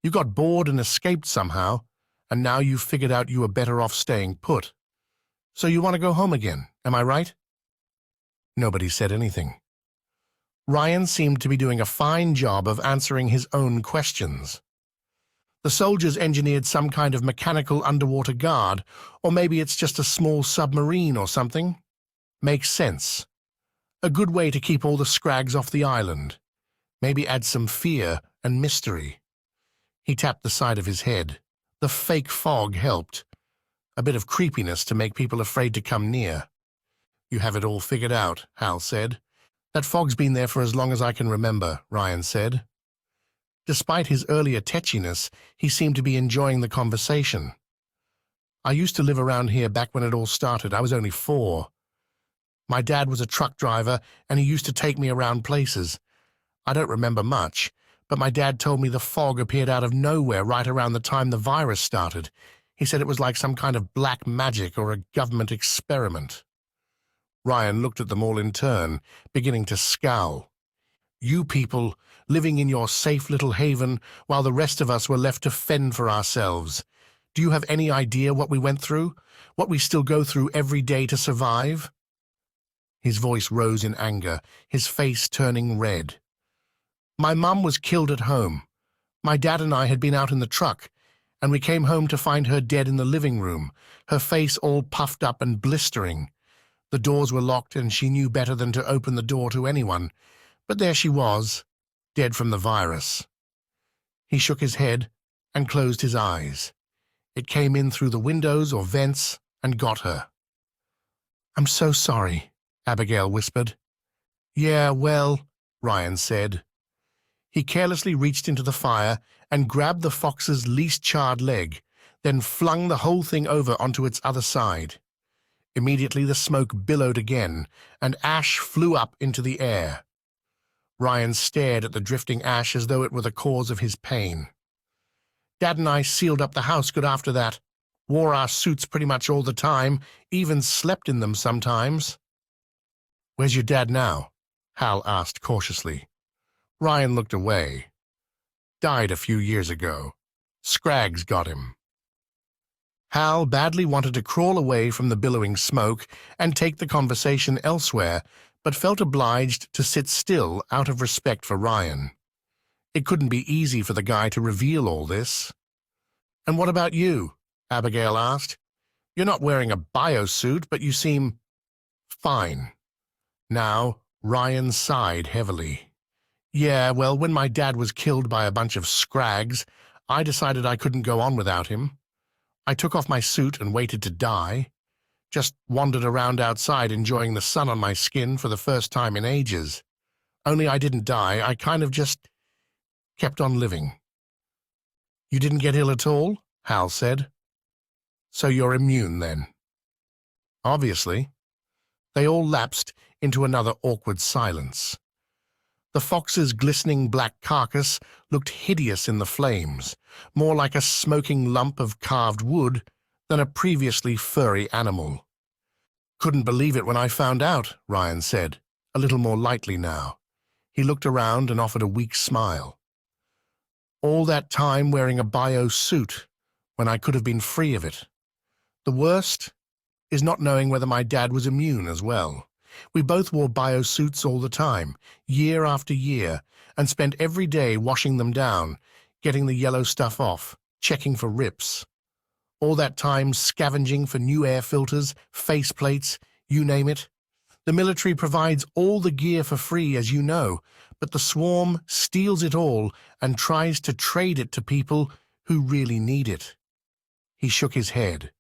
You got bored and escaped somehow, and now you've figured out you were better off staying put. So you want to go home again, am I right?" Nobody said anything. Ryan seemed to be doing a fine job of answering his own questions. The soldiers engineered some kind of mechanical underwater guard, or maybe it's just a small submarine or something. Makes sense. A good way to keep all the Scrags off the island. Maybe add some fear and mystery. He tapped the side of his head. The fake fog helped. A bit of creepiness to make people afraid to come near. "You have it all figured out," Hal said. "That fog's been there for as long as I can remember," Ryan said. Despite his earlier tetchiness, he seemed to be enjoying the conversation. "I used to live around here back when it all started. I was only 4. My dad was a truck driver, and he used to take me around places. I don't remember much, but my dad told me the fog appeared out of nowhere right around the time the virus started. He said it was like some kind of black magic or a government experiment." Ryan looked at them all in turn, beginning to scowl. "You people, living in your safe little haven while the rest of us were left to fend for ourselves. Do you have any idea what we went through? What we still go through every day to survive?" His voice rose in anger, his face turning red. "My mum was killed at home. My dad and I had been out in the truck, and we came home to find her dead in the living room, her face all puffed up and blistering. The doors were locked, and she knew better than to open the door to anyone. But there she was, dead from the virus. He shook his head and closed his eyes. It came in through the windows or vents and got her. "I'm so sorry," Abigail whispered. "Yeah, well," Ryan said. He carelessly reached into the fire and grabbed the fox's least charred leg, then flung the whole thing over onto its other side. Immediately the smoke billowed again, and ash flew up into the air. Ryan stared at the drifting ash as though it were the cause of his pain. "Dad and I sealed up the house good after that. Wore our suits pretty much all the time, even slept in them sometimes." "Where's your dad now?" Hal asked cautiously. Ryan looked away. "Died a few years ago. Scrags got him." Hal badly wanted to crawl away from the billowing smoke and take the conversation elsewhere, but felt obliged to sit still out of respect for Ryan. It couldn't be easy for the guy to reveal all this. "And what about you?" Abigail asked. "You're not wearing a biosuit, but you seem fine." Now, Ryan sighed heavily. "Yeah, well, when my dad was killed by a bunch of Scrags, I decided I couldn't go on without him. I took off my suit and waited to die. Just wandered around outside enjoying the sun on my skin for the first time in ages. Only I didn't die, I kind of just kept on living." "You didn't get ill at all?" Hal said. "So you're immune, then?" "Obviously." They all lapsed into another awkward silence. The fox's glistening black carcass looked hideous in the flames, more like a smoking lump of carved wood than a previously furry animal. "Couldn't believe it when I found out," Ryan said, a little more lightly now. He looked around and offered a weak smile. "All that time wearing a bio suit, when I could have been free of it. The worst is not knowing whether my dad was immune as well. We both wore biosuits all the time, year after year, and spent every day washing them down, getting the yellow stuff off, checking for rips. All that time scavenging for new air filters, face plates, you name it. The military provides all the gear for free, as you know, but the swarm steals it all and tries to trade it to people who really need it." He shook his head.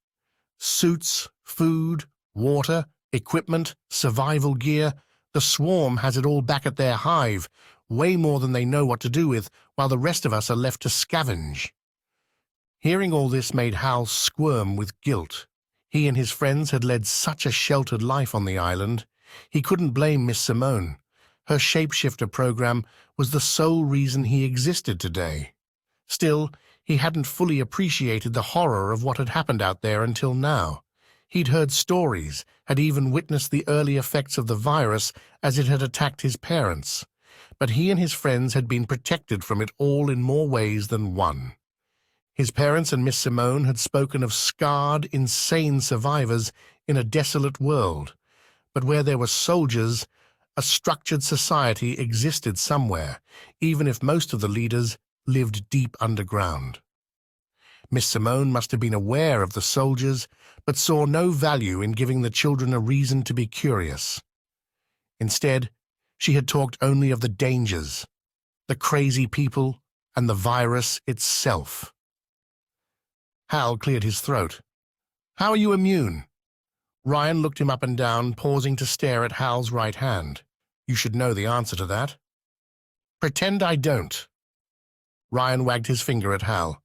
"Suits, food, water, equipment, survival gear, the swarm has it all back at their hive, way more than they know what to do with, while the rest of us are left to scavenge." Hearing all this made Hal squirm with guilt. He and his friends had led such a sheltered life on the island. He couldn't blame Miss Simone. Her shapeshifter program was the sole reason he existed today. Still, he hadn't fully appreciated the horror of what had happened out there until now. He'd heard stories, had even witnessed the early effects of the virus as it had attacked his parents. But he and his friends had been protected from it all in more ways than one. His parents and Miss Simone had spoken of scarred, insane survivors in a desolate world. But where there were soldiers, a structured society existed somewhere, even if most of the leaders lived deep underground. Miss Simone must have been aware of the soldiers, but saw no value in giving the children a reason to be curious. Instead, she had talked only of the dangers, the crazy people, and the virus itself. Hal cleared his throat. "How are you immune?" Ryan looked him up and down, pausing to stare at Hal's right hand. "You should know the answer to that." "Pretend I don't." Ryan wagged his finger at Hal.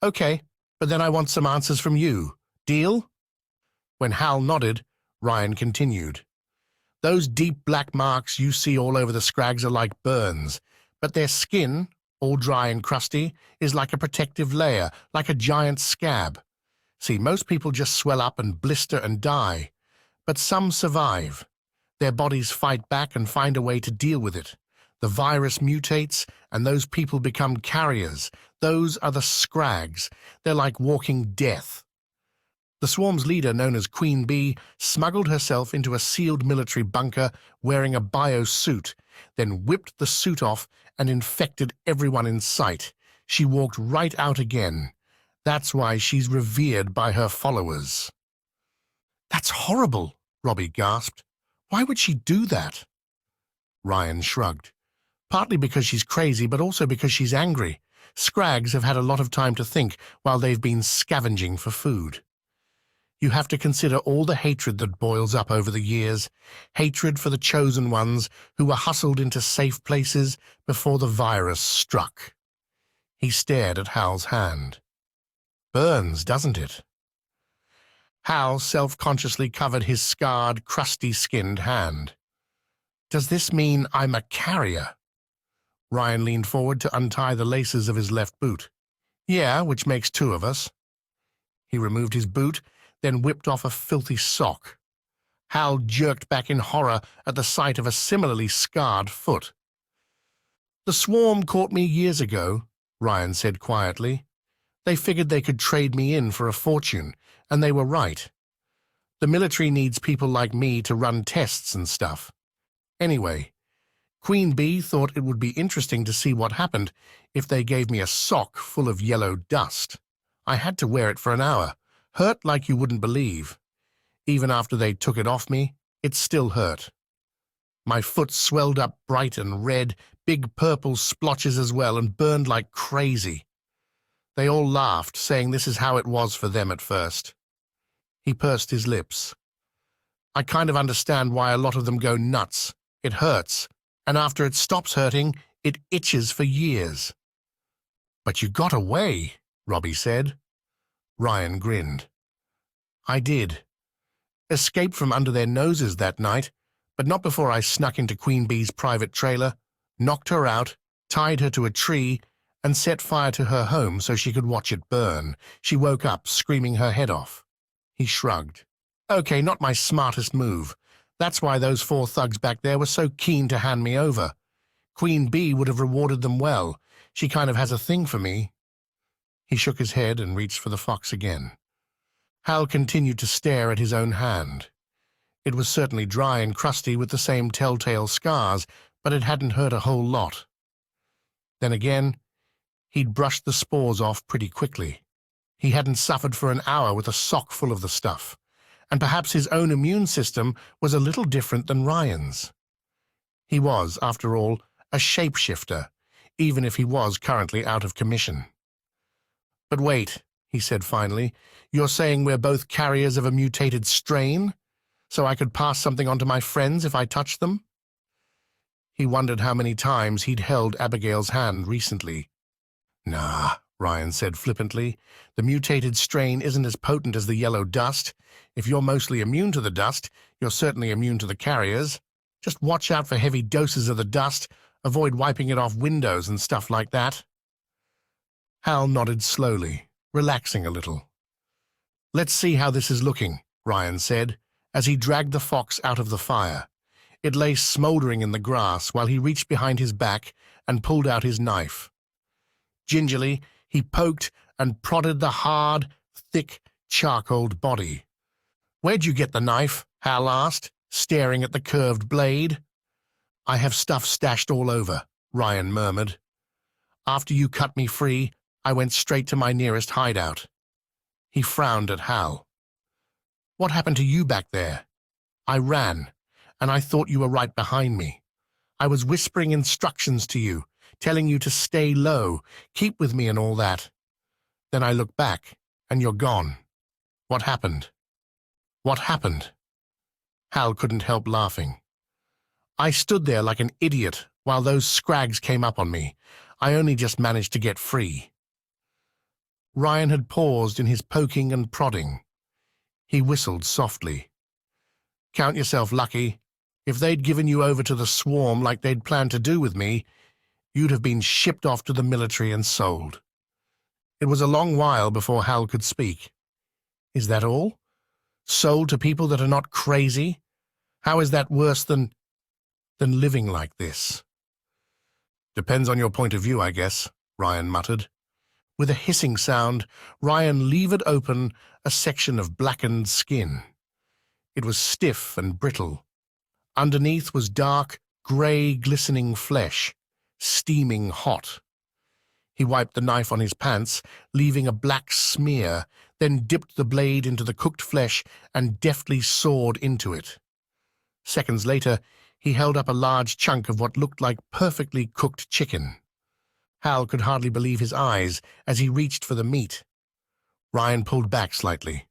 "Okay, but then I want some answers from you. Deal?" When Hal nodded, Ryan continued. "Those deep black marks you see all over the Scrags are like burns, but their skin, all dry and crusty, is like a protective layer, like a giant scab. See, most people just swell up and blister and die, but some survive. Their bodies fight back and find a way to deal with it. The virus mutates, and those people become carriers. Those are the Scrags. They're like walking death." The swarm's leader, known as Queen Bee, smuggled herself into a sealed military bunker wearing a bio-suit, then whipped the suit off and infected everyone in sight. She walked right out again. That's why she's revered by her followers. "That's horrible," Robbie gasped. "Why would she do that?" Ryan shrugged. Partly because she's crazy, but also because she's angry. Scrags have had a lot of time to think while they've been scavenging for food. You have to consider all the hatred that boils up over the years, hatred for the chosen ones who were hustled into safe places before the virus struck. He stared at Hal's hand. Burns, doesn't it? Hal self-consciously covered his scarred, crusty-skinned hand. Does this mean I'm a carrier? Ryan leaned forward to untie the laces of his left boot. Yeah, which makes two of us. He removed his boot, then whipped off a filthy sock. Hal jerked back in horror at the sight of a similarly scarred foot. The swarm caught me years ago, Ryan said quietly. They figured they could trade me in for a fortune, and they were right. The military needs people like me to run tests and stuff. Anyway, Queen Bee thought it would be interesting to see what happened if they gave me a sock full of yellow dust. I had to wear it for an hour. Hurt like you wouldn't believe. Even after they took it off me, it still hurt. My foot swelled up bright and red, big purple splotches as well, and burned like crazy. They all laughed, saying this is how it was for them at first. He pursed his lips. I kind of understand why a lot of them go nuts. It hurts, and after it stops hurting, it itches for years. But you got away, Robbie said. Ryan grinned. I did. Escaped from under their noses that night, but not before I snuck into Queen Bee's private trailer, knocked her out, tied her to a tree, and set fire to her home so she could watch it burn. She woke up, screaming her head off. He shrugged. Okay, not my smartest move. That's why those 4 thugs back there were so keen to hand me over. Queen Bee would have rewarded them well. She kind of has a thing for me. He shook his head and reached for the fox again. Hal continued to stare at his own hand. It was certainly dry and crusty with the same telltale scars, but it hadn't hurt a whole lot. Then again, he'd brushed the spores off pretty quickly. He hadn't suffered for an hour with a sock full of the stuff, and perhaps his own immune system was a little different than Ryan's. He was, after all, a shapeshifter, even if he was currently out of commission. But wait, he said finally, you're saying we're both carriers of a mutated strain? So I could pass something on to my friends if I touched them? He wondered how many times he'd held Abigail's hand recently. Nah, Ryan said flippantly. The mutated strain isn't as potent as the yellow dust. If you're mostly immune to the dust, you're certainly immune to the carriers. Just watch out for heavy doses of the dust. Avoid wiping it off windows and stuff like that. Hal nodded slowly, relaxing a little. Let's see how this is looking, Ryan said, as he dragged the fox out of the fire. It lay smoldering in the grass while he reached behind his back and pulled out his knife. Gingerly, he poked and prodded the hard, thick, charcoaled body. Where'd you get the knife? Hal asked, staring at the curved blade. I have stuff stashed all over, Ryan murmured. After you cut me free, I went straight to my nearest hideout. He frowned at Hal. What happened to you back there? I ran, and I thought you were right behind me. I was whispering instructions to you, telling you to stay low, keep with me and all that. Then I look back, and you're gone. What happened? What happened? Hal couldn't help laughing. I stood there like an idiot while those Scrags came up on me. I only just managed to get free. Ryan had paused in his poking and prodding. He whistled softly. Count yourself lucky. If they'd given you over to the swarm like they'd planned to do with me, you'd have been shipped off to the military and sold. It was a long while before Hal could speak. Is that all? Sold to people that are not crazy? How is that worse than living like this? Depends on your point of view, I guess, Ryan muttered. With a hissing sound, Ryan levered open a section of blackened skin. It was stiff and brittle. Underneath was dark, grey, glistening flesh, steaming hot. He wiped the knife on his pants, leaving a black smear, then dipped the blade into the cooked flesh and deftly sawed into it. Seconds later, He held up a large chunk of what looked like perfectly cooked chicken. Hal could hardly believe his eyes as he reached for the meat. Ryan pulled back slightly.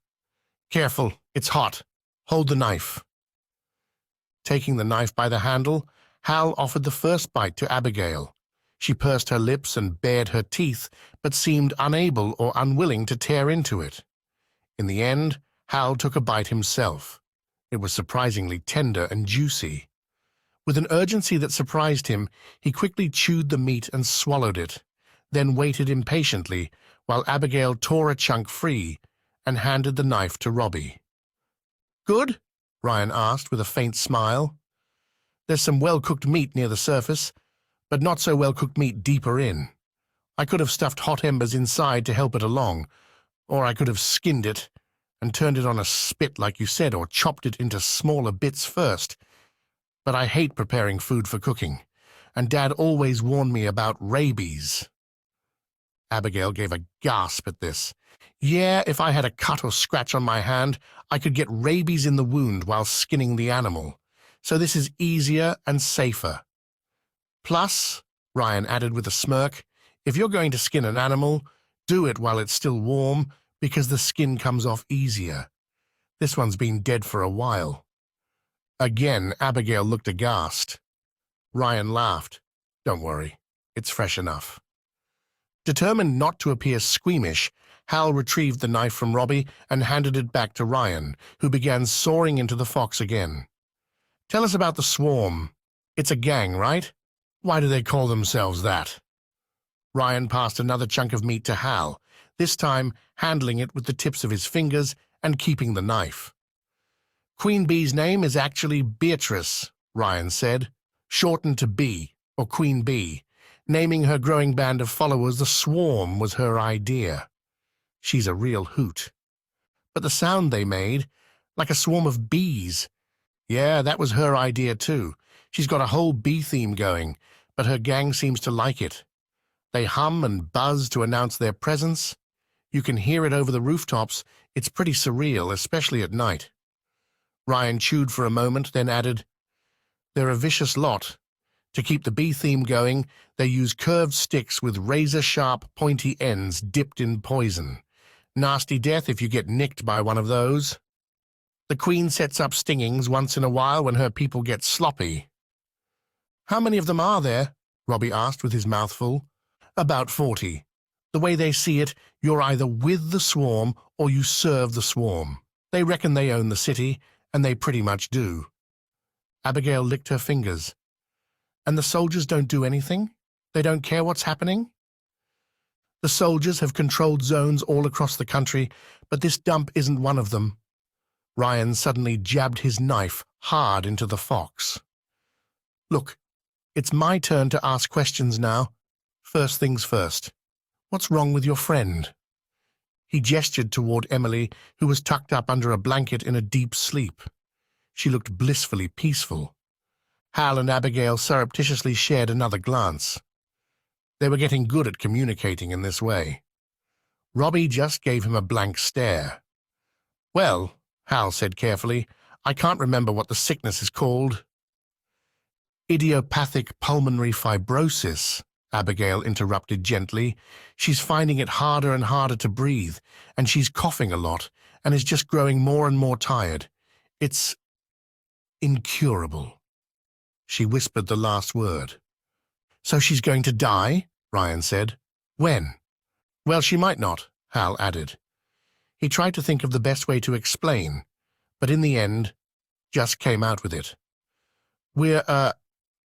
"Careful, it's hot. Hold the knife." Taking the knife by the handle, Hal offered the first bite to Abigail. She pursed her lips and bared her teeth, but seemed unable or unwilling to tear into it. In the end, Hal took a bite himself. It was surprisingly tender and juicy. With an urgency that surprised him, he quickly chewed the meat and swallowed it, then waited impatiently while Abigail tore a chunk free and handed the knife to Robbie. "Good?" Ryan asked with a faint smile. "There's some well-cooked meat near the surface, but not so well-cooked meat deeper in. I could have stuffed hot embers inside to help it along, or I could have skinned it and turned it on a spit like you said, or chopped it into smaller bits first. But I hate preparing food for cooking, and Dad always warned me about rabies." Abigail gave a gasp at this. "Yeah, if I had a cut or scratch on my hand, I could get rabies in the wound while skinning the animal. So this is easier and safer. Plus," Ryan added with a smirk, "if you're going to skin an animal, do it while it's still warm, because the skin comes off easier. This one's been dead for a while." Again, Abigail looked aghast. Ryan laughed. "Don't worry, it's fresh enough." Determined not to appear squeamish, Hal retrieved the knife from Robbie and handed it back to Ryan, who began soaring into the fox again. "Tell us about the swarm. It's a gang, right? Why do they call themselves that?" Ryan passed another chunk of meat to Hal, this time handling it with the tips of his fingers and keeping the knife. "Queen Bee's name is actually Beatrice," Ryan said, "shortened to Bee, or Queen Bee. Naming her growing band of followers the Swarm was her idea. She's a real hoot. But the sound they made, like a swarm of bees. Yeah, that was her idea too. She's got a whole bee theme going, but her gang seems to like it. They hum and buzz to announce their presence. You can hear it over the rooftops. It's pretty surreal, especially at night." Ryan chewed for a moment, then added, "They're a vicious lot. To keep the bee theme going, they use curved sticks with razor-sharp, pointy ends dipped in poison. Nasty death if you get nicked by one of those. The queen sets up stingings once in a while when her people get sloppy." "How many of them are there?" Robbie asked with his mouth full. "About 40. The way they see it, you're either with the swarm or you serve the swarm. They reckon they own the city, and they pretty much do." Abigail licked her fingers. "And the soldiers don't do anything? They don't care what's happening?" "The soldiers have controlled zones all across the country, but this dump isn't one of them." Ryan suddenly jabbed his knife hard into the fox. "Look, it's my turn to ask questions now. First things first. What's wrong with your friend?" He gestured toward Emily, who was tucked up under a blanket in a deep sleep. She looked blissfully peaceful. Hal and Abigail surreptitiously shared another glance. They were getting good at communicating in this way. Robbie just gave him a blank stare. "Well," Hal said carefully, "I can't remember what the sickness is called." "Idiopathic pulmonary fibrosis," Abigail interrupted gently. "She's finding it harder and harder to breathe, and she's coughing a lot, and is just growing more and more tired. It's incurable." She whispered the last word. "So she's going to die?" Ryan said. "When?" "Well, she might not," Hal added. He tried to think of the best way to explain, but in the end, just came out with it. "We're,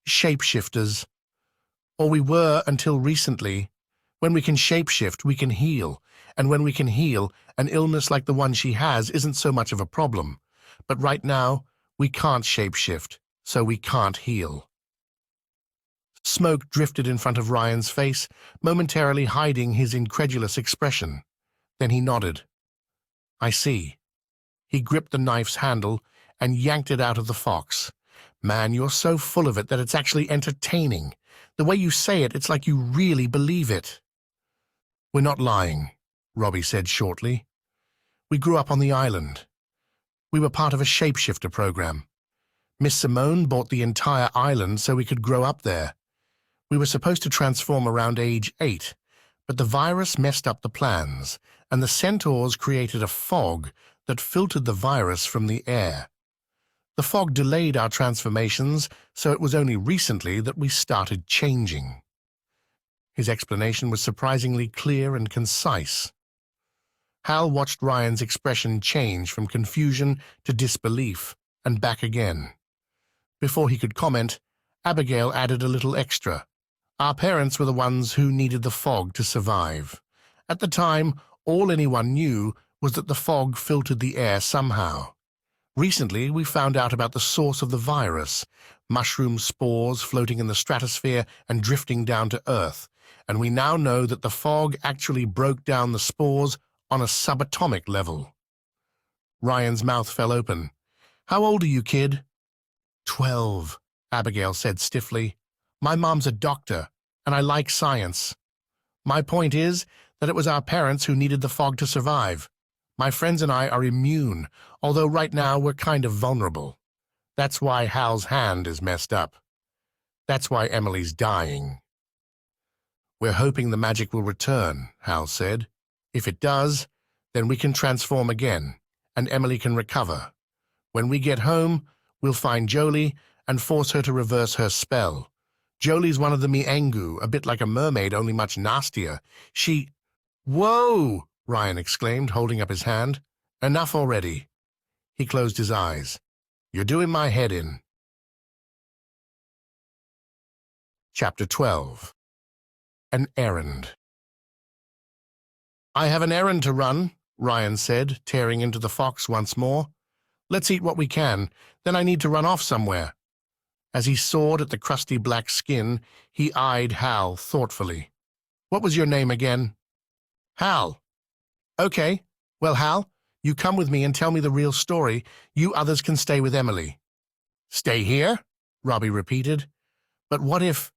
shapeshifters. Or we were until recently. When we can shapeshift, we can heal, and when we can heal, an illness like the one she has isn't so much of a problem. But right now, we can't shapeshift, so we can't heal." Smoke drifted in front of Ryan's face, momentarily hiding his incredulous expression. Then he nodded. "I see." He gripped the knife's handle and yanked it out of the fox. "Man, you're so full of it that it's actually entertaining. The way you say it, it's like you really believe it." "We're not lying," Robbie said shortly. "We grew up on the island. We were part of a shapeshifter program. Miss Simone bought the entire island so we could grow up there. We were supposed to transform around age 8, but the virus messed up the plans, and the centaurs created a fog that filtered the virus from the air. The fog delayed our transformations, so it was only recently that we started changing. His explanation was surprisingly clear and concise. Hal watched Ryan's expression change from confusion to disbelief, and back again. Before he could comment, Abigail added a little extra. Our parents were the ones who needed the fog to survive. At the time, all anyone knew was that the fog filtered the air somehow. Recently, we found out about the source of the virus, mushroom spores floating in the stratosphere and drifting down to Earth, and we now know that the fog actually broke down the spores on a subatomic level. Ryan's mouth fell open. How old are you, kid? 12, Abigail said stiffly. My mom's a doctor, and I like science. My point is that it was our parents who needed the fog to survive. My friends and I are immune, although right now we're kind of vulnerable. That's why Hal's hand is messed up. That's why Emily's dying. We're hoping the magic will return, Hal said. If it does, then we can transform again, and Emily can recover. When we get home, we'll find Jolie and force her to reverse her spell. Jolie's one of the Miengu, a bit like a mermaid, only much nastier. She— Whoa! Ryan exclaimed, holding up his hand. Enough already. He closed his eyes. You're doing my head in. Chapter 12. An Errand. I have an errand to run, Ryan said, tearing into the fox once more. Let's eat what we can, then I need to run off somewhere. As he sawed at the crusty black skin, he eyed Hal thoughtfully. What was your name again? Hal. Okay. Well, Hal, you come with me and tell me the real story. You others can stay with Emily. Stay here? Robbie repeated. But what if—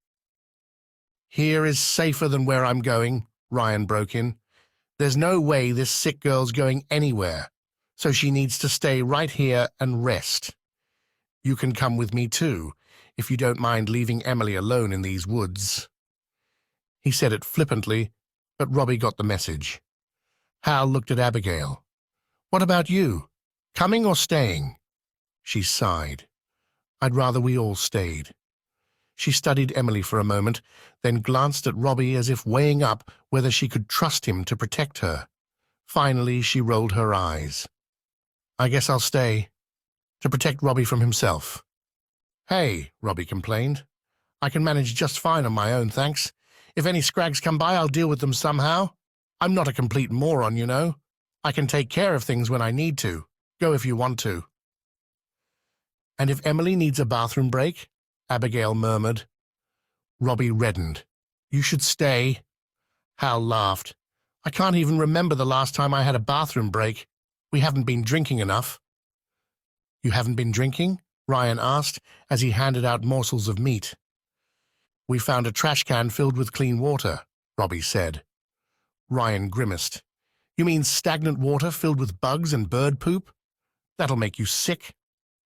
Here is safer than where I'm going, Ryan broke in. There's no way this sick girl's going anywhere, so she needs to stay right here and rest. You can come with me too, if you don't mind leaving Emily alone in these woods. He said it flippantly, but Robbie got the message. Hal looked at Abigail. What about you? Coming or staying? She sighed. I'd rather we all stayed. She studied Emily for a moment, then glanced at Robbie as if weighing up whether she could trust him to protect her. Finally, she rolled her eyes. I guess I'll stay. To protect Robbie from himself. Hey, Robbie complained. I can manage just fine on my own, thanks. If any Scrags come by, I'll deal with them somehow. I'm not a complete moron, you know. I can take care of things when I need to. Go if you want to. And if Emily needs a bathroom break? Abigail murmured. Robbie reddened. You should stay. Hal laughed. I can't even remember the last time I had a bathroom break. We haven't been drinking enough. You haven't been drinking? Ryan asked as he handed out morsels of meat. We found a trash can filled with clean water, Robbie said. Ryan grimaced. You mean stagnant water filled with bugs and bird poop? That'll make you sick.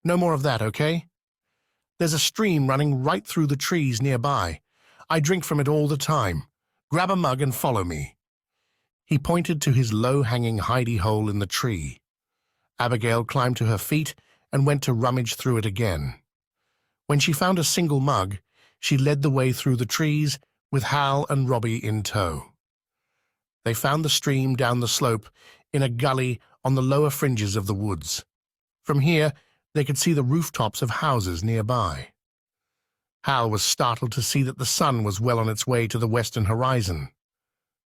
No more of that, okay? There's a stream running right through the trees nearby. I drink from it all the time. Grab a mug and follow me. He pointed to his low-hanging hidey hole in the tree. Abigail climbed to her feet and went to rummage through it again. When she found a single mug, she led the way through the trees with Hal and Robbie in tow. They found the stream down the slope in a gully on the lower fringes of the woods. From here, they could see the rooftops of houses nearby. Hal was startled to see that the sun was well on its way to the western horizon.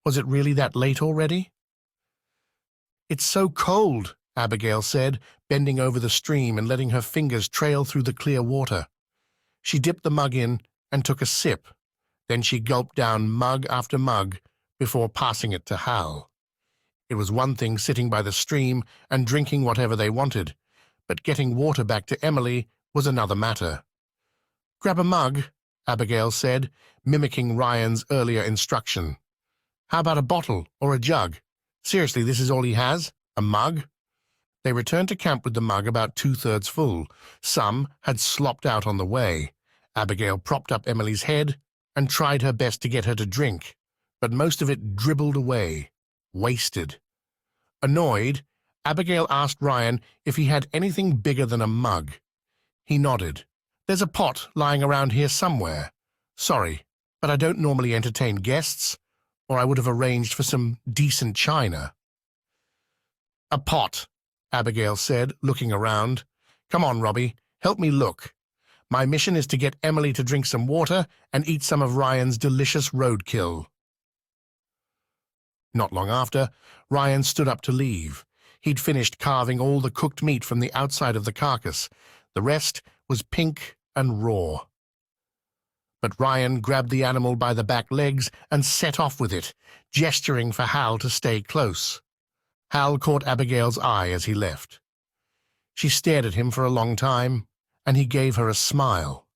Was it really that late already? It's so cold, Abigail said, bending over the stream and letting her fingers trail through the clear water. She dipped the mug in and took a sip. Then she gulped down mug after mug before passing it to Hal. It was one thing sitting by the stream and drinking whatever they wanted, but getting water back to Emily was another matter. Grab a mug, Abigail said, mimicking Ryan's earlier instruction. How about a bottle or a jug? Seriously, this is all he has? A mug? They returned to camp with the mug about 2/3 full. Some had slopped out on the way. Abigail propped up Emily's head and tried her best to get her to drink, but most of it dribbled away, wasted. Annoyed, Abigail asked Ryan if he had anything bigger than a mug. He nodded. "There's a pot lying around here somewhere. Sorry, but I don't normally entertain guests, or I would have arranged for some decent china." "A pot," Abigail said, looking around. "Come on, Robbie, help me look. My mission is to get Emily to drink some water and eat some of Ryan's delicious roadkill." Not long after, Ryan stood up to leave. He'd finished carving all the cooked meat from the outside of the carcass. The rest was pink and raw. But Ryan grabbed the animal by the back legs and set off with it, gesturing for Hal to stay close. Hal caught Abigail's eye as he left. She stared at him for a long time, and he gave her a smile.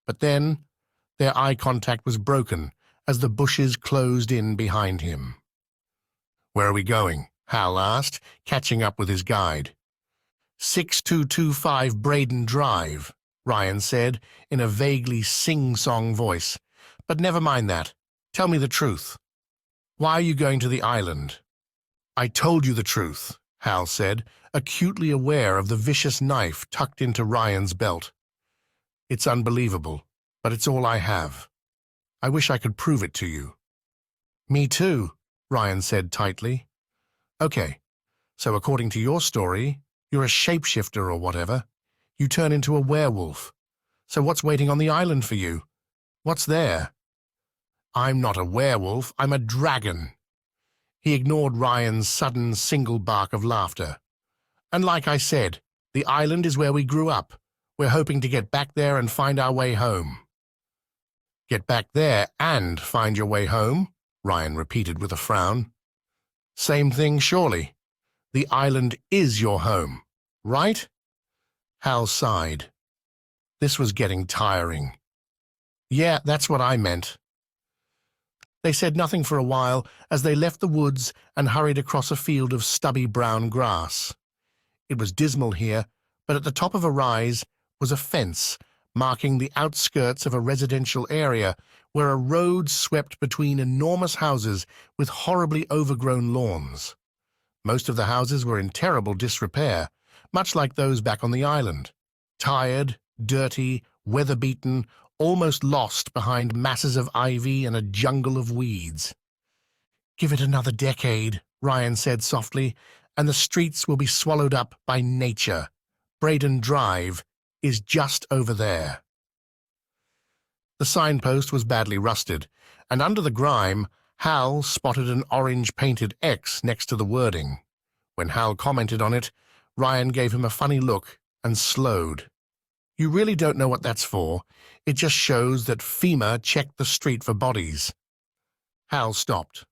But then their eye contact was broken as the bushes closed in behind him. "Where are we going?" Hal asked, catching up with his guide. 6225 Braden Drive, Ryan said in a vaguely sing-song voice. "But never mind that. Tell me the truth. Why are you going to the island?" "I told you the truth," Hal said, acutely aware of the vicious knife tucked into Ryan's belt. "It's unbelievable, but it's all I have. I wish I could prove it to you." "Me too," Ryan said tightly. "Okay, so according to your story, you're a shapeshifter or whatever. You turn into a werewolf. So what's waiting on the island for you? What's there?" "I'm not a werewolf, I'm a dragon." He ignored Ryan's sudden single bark of laughter. "And like I said, the island is where we grew up. We're hoping to get back there and find our way home." "Get back there and find your way home?" Ryan repeated with a frown. "Same thing, surely. The island is your home, right?" Hal sighed. This was getting tiring. "Yeah, that's what I meant." They said nothing for a while as they left the woods and hurried across a field of stubby brown grass. It was dismal here, but at the top of a rise was a fence marking the outskirts of a residential area where a road swept between enormous houses with horribly overgrown lawns. Most of the houses were in terrible disrepair, much like those back on the island. Tired, dirty, weather-beaten, almost lost behind masses of ivy and a jungle of weeds. "Give it another decade," Ryan said softly, "and the streets will be swallowed up by nature. Braden Drive is just over there." The signpost was badly rusted, and under the grime, Hal spotted an orange-painted X next to the wording. When Hal commented on it, Ryan gave him a funny look and slowed. "You really don't know what that's for? It just shows that FEMA checked the street for bodies." Hal stopped.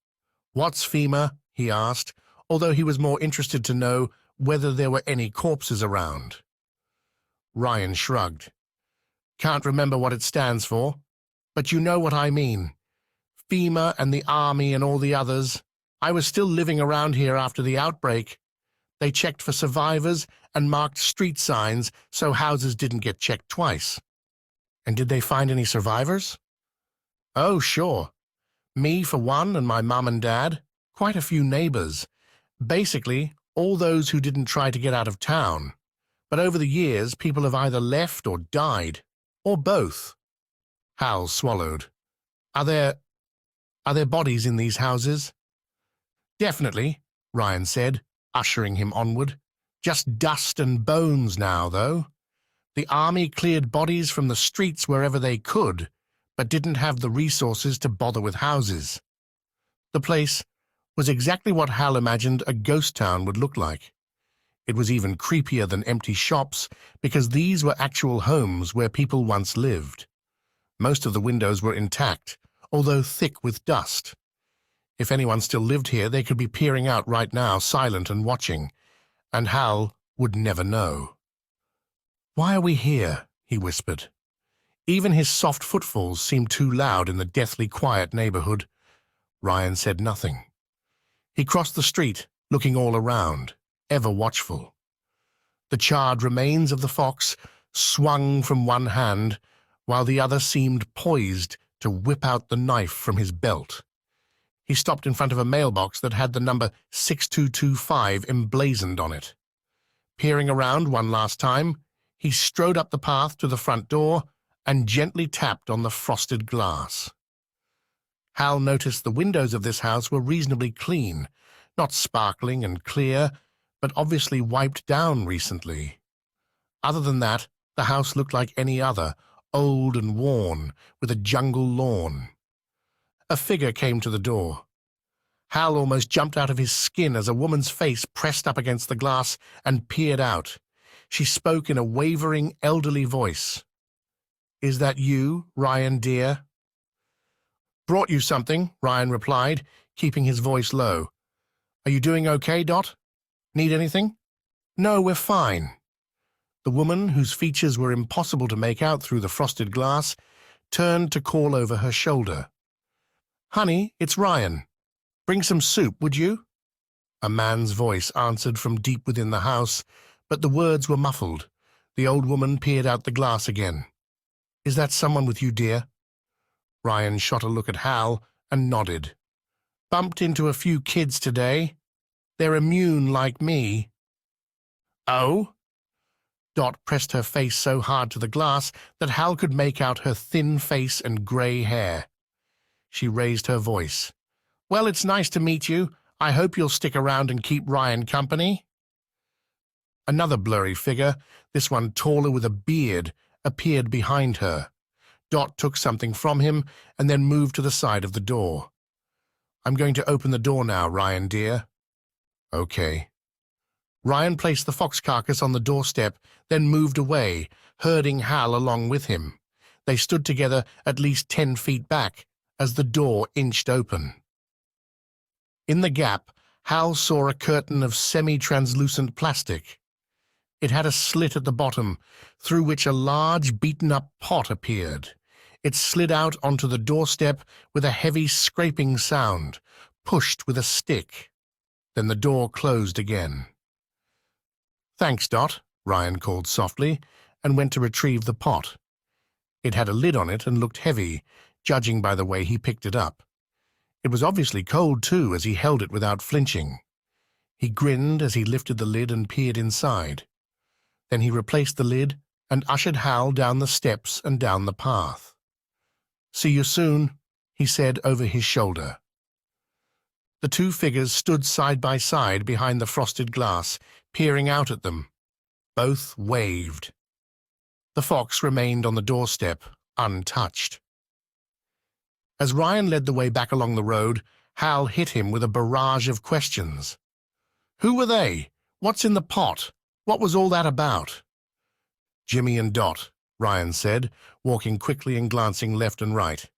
"What's FEMA?" he asked, although he was more interested to know whether there were any corpses around. Ryan shrugged. "Can't remember what it stands for, but you know what I mean. FEMA and the Army and all the others. I was still living around here after the outbreak. They checked for survivors and marked street signs so houses didn't get checked twice." "And did they find any survivors?" "Oh, sure. Me for one, and my mum and dad. Quite a few neighbors. Basically, all those who didn't try to get out of town. But over the years, people have either left or died, or both." Hal swallowed. Are there bodies in these houses?" "Definitely," Ryan said, ushering him onward. "Just dust and bones now, though. The Army cleared bodies from the streets wherever they could, but didn't have the resources to bother with houses." The place was exactly what Hal imagined a ghost town would look like. It was even creepier than empty shops because these were actual homes where people once lived. Most of the windows were intact, although thick with dust. If anyone still lived here, they could be peering out right now, silent and watching, and Hal would never know. "Why are we here?" he whispered. Even his soft footfalls seemed too loud in the deathly quiet neighborhood. Ryan said nothing. He crossed the street, looking all around. ever watchful. The charred remains of the fox swung from one hand, while the other seemed poised to whip out the knife from his belt. He stopped in front of a mailbox that had the number 6225 emblazoned on it. Peering around one last time, he strode up the path to the front door and gently tapped on the frosted glass. Hal noticed the windows of this house were reasonably clean, not sparkling and clear, but obviously wiped down recently. Other than that, the house looked like any other, old and worn, with a jungle lawn. A figure came to the door. Hal almost jumped out of his skin as a woman's face pressed up against the glass and peered out. She spoke in a wavering, elderly voice. "Is that you, Ryan, dear?" "Brought you something," Ryan replied, keeping his voice low. "Are you doing okay, Dot? Need anything?" "No, we're fine." The woman, whose features were impossible to make out through the frosted glass, turned to call over her shoulder. "Honey, it's Ryan. Bring some soup, would you?" A man's voice answered from deep within the house, but the words were muffled. The old woman peered out the glass again. "Is that someone with you, dear?" Ryan shot a look at Hal and nodded. "Bumped into a few kids today. They're immune like me." "Oh?" Dot pressed her face so hard to the glass that Hal could make out her thin face and grey hair. She raised her voice. "Well, it's nice to meet you. I hope you'll stick around and keep Ryan company." Another blurry figure, this one taller with a beard, appeared behind her. Dot took something from him and then moved to the side of the door. "I'm going to open the door now, Ryan, dear." "Okay." Ryan placed the fox carcass on the doorstep, then moved away, herding Hal along with him. They stood together at least 10 feet back as the door inched open. In the gap, Hal saw a curtain of semi-translucent plastic. It had a slit at the bottom, through which a large beaten-up pot appeared. It slid out onto the doorstep with a heavy scraping sound, pushed with a stick. Then the door closed again. "Thanks, Dot," Ryan called softly, and went to retrieve the pot. It had a lid on it and looked heavy, judging by the way he picked it up. It was obviously cold, too, as he held it without flinching. He grinned as he lifted the lid and peered inside. Then he replaced the lid and ushered Hal down the steps and down the path. "See you soon," he said over his shoulder. The two figures stood side by side behind the frosted glass, peering out at them. Both waved. The fox remained on the doorstep, untouched. As Ryan led the way back along the road, Hal hit him with a barrage of questions. "Who were they? What's in the pot? What was all that about?" "Jimmy and Dot," Ryan said, walking quickly and glancing left and right.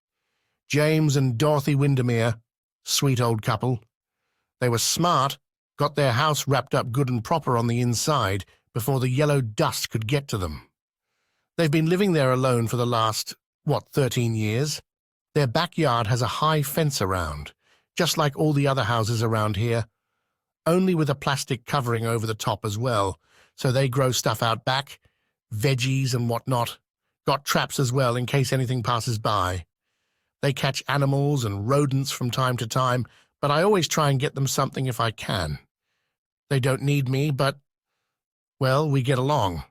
"James and Dorothy Windermere. Sweet old couple. They were smart, got their house wrapped up good and proper on the inside before the yellow dust could get to them. They've been living there alone for the last, 13 years? Their backyard has a high fence around, just like all the other houses around here, only with a plastic covering over the top as well, so they grow stuff out back, veggies and whatnot. Got traps as well in case anything passes by. They catch animals and rodents from time to time, but I always try and get them something if I can. They don't need me, but, well, we get along."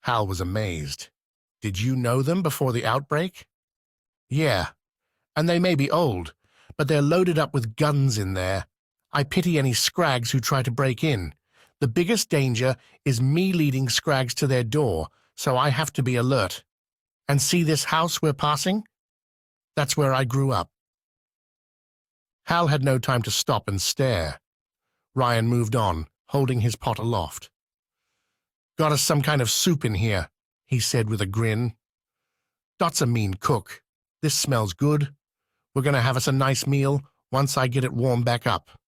Hal was amazed. "Did you know them before the outbreak?" "Yeah, and they may be old, but they're loaded up with guns in there. I pity any Scrags who try to break in. The biggest danger is me leading Scrags to their door, so I have to be alert. And see this house we're passing? That's where I grew up." Hal had no time to stop and stare. Ryan moved on, holding his pot aloft. "Got us some kind of soup in here," he said with a grin. "Dot's a mean cook. This smells good. We're going to have us a nice meal once I get it warmed back up."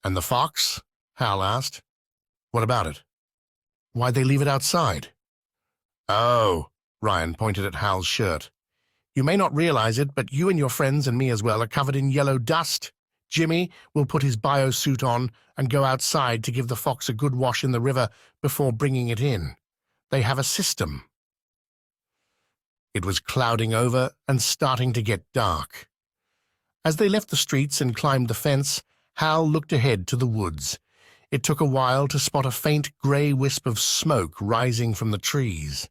"And the fox?" Hal asked. "What about it? Why'd they leave it outside?" "Oh," Ryan pointed at Hal's shirt. "You may not realize it, but you and your friends and me as well are covered in yellow dust. Jimmy will put his biosuit on and go outside to give the fox a good wash in the river before bringing it in. They have a system. It was clouding over and starting to get dark. As they left the streets and climbed the fence, Hal looked ahead to the woods. It took a while to spot a faint grey wisp of smoke rising from the trees.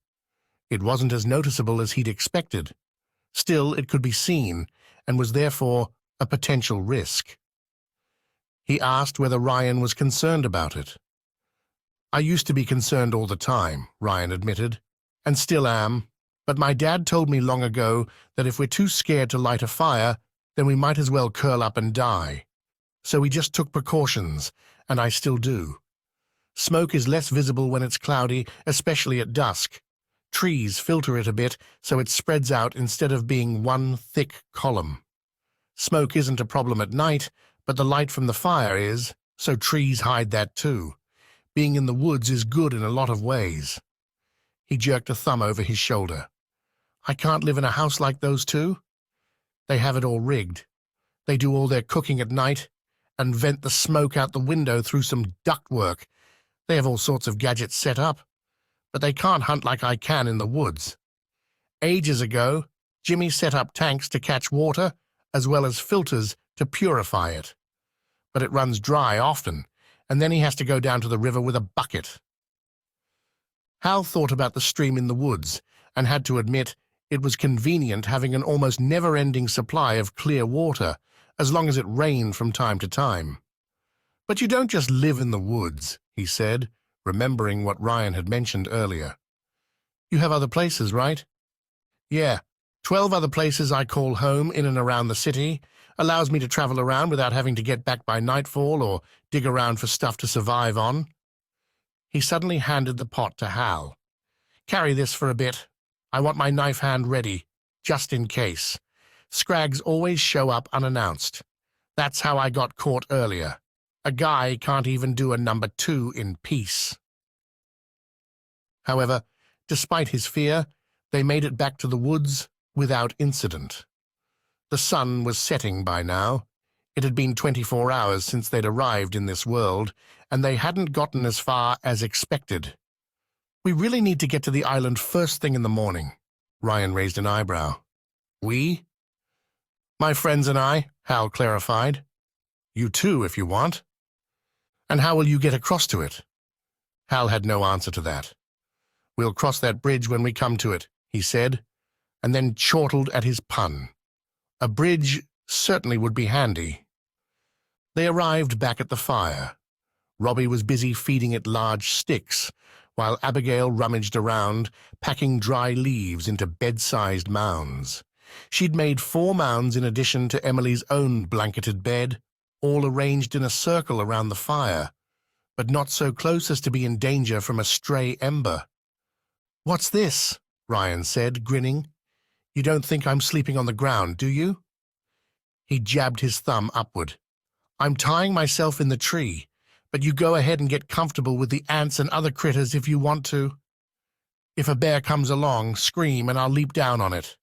It wasn't as noticeable as he'd expected. Still, it could be seen, and was therefore a potential risk. He asked whether Ryan was concerned about it. "I used to be concerned all the time," Ryan admitted, "and still am, but my dad told me long ago that if we're too scared to light a fire, then we might as well curl up and die. So we just took precautions, and I still do. Smoke is less visible when it's cloudy, especially at dusk. Trees filter it a bit so it spreads out instead of being one thick column. Smoke isn't a problem at night, but the light from the fire is, so trees hide that too. Being in the woods is good in a lot of ways." He jerked a thumb over his shoulder. "I can't live in a house like those two? They have it all rigged. They do all their cooking at night and vent the smoke out the window through some ductwork. They have all sorts of gadgets set up, but they can't hunt like I can in the woods. Ages ago, Jimmy set up tanks to catch water as well as filters to purify it. But it runs dry often, and then he has to go down to the river with a bucket." Hal thought about the stream in the woods and had to admit it was convenient having an almost never-ending supply of clear water, as long as it rained from time to time. "But you don't just live in the woods," he said, remembering what Ryan had mentioned earlier. "You have other places, right?" "Yeah, 12 other places I call home in and around the city. Allows me to travel around without having to get back by nightfall or dig around for stuff to survive on." He suddenly handed the pot to Hal. "Carry this for a bit. I want my knife hand ready, just in case. Scrags always show up unannounced. That's how I got caught earlier. A guy can't even do a number 2 in peace." However, despite his fear, they made it back to the woods without incident. The sun was setting by now. It had been 24 hours since they'd arrived in this world, and they hadn't gotten as far as expected. "We really need to get to the island first thing in the morning." Ryan raised an eyebrow. "We?" "My friends and I," Hal clarified. "You too, if you want." "And how will you get across to it?" Hal had no answer to that. "We'll cross that bridge when we come to it," he said, and then chortled at his pun. A bridge certainly would be handy. They arrived back at the fire. Robbie was busy feeding it large sticks, while Abigail rummaged around, packing dry leaves into bed-sized mounds. She'd made 4 mounds in addition to Emily's own blanketed bed, all arranged in a circle around the fire, but not so close as to be in danger from a stray ember. "What's this?" Ryan said, grinning. "You don't think I'm sleeping on the ground, do you?" He jabbed his thumb upward. "I'm tying myself in the tree, but you go ahead and get comfortable with the ants and other critters if you want to. If a bear comes along, scream and I'll leap down on it."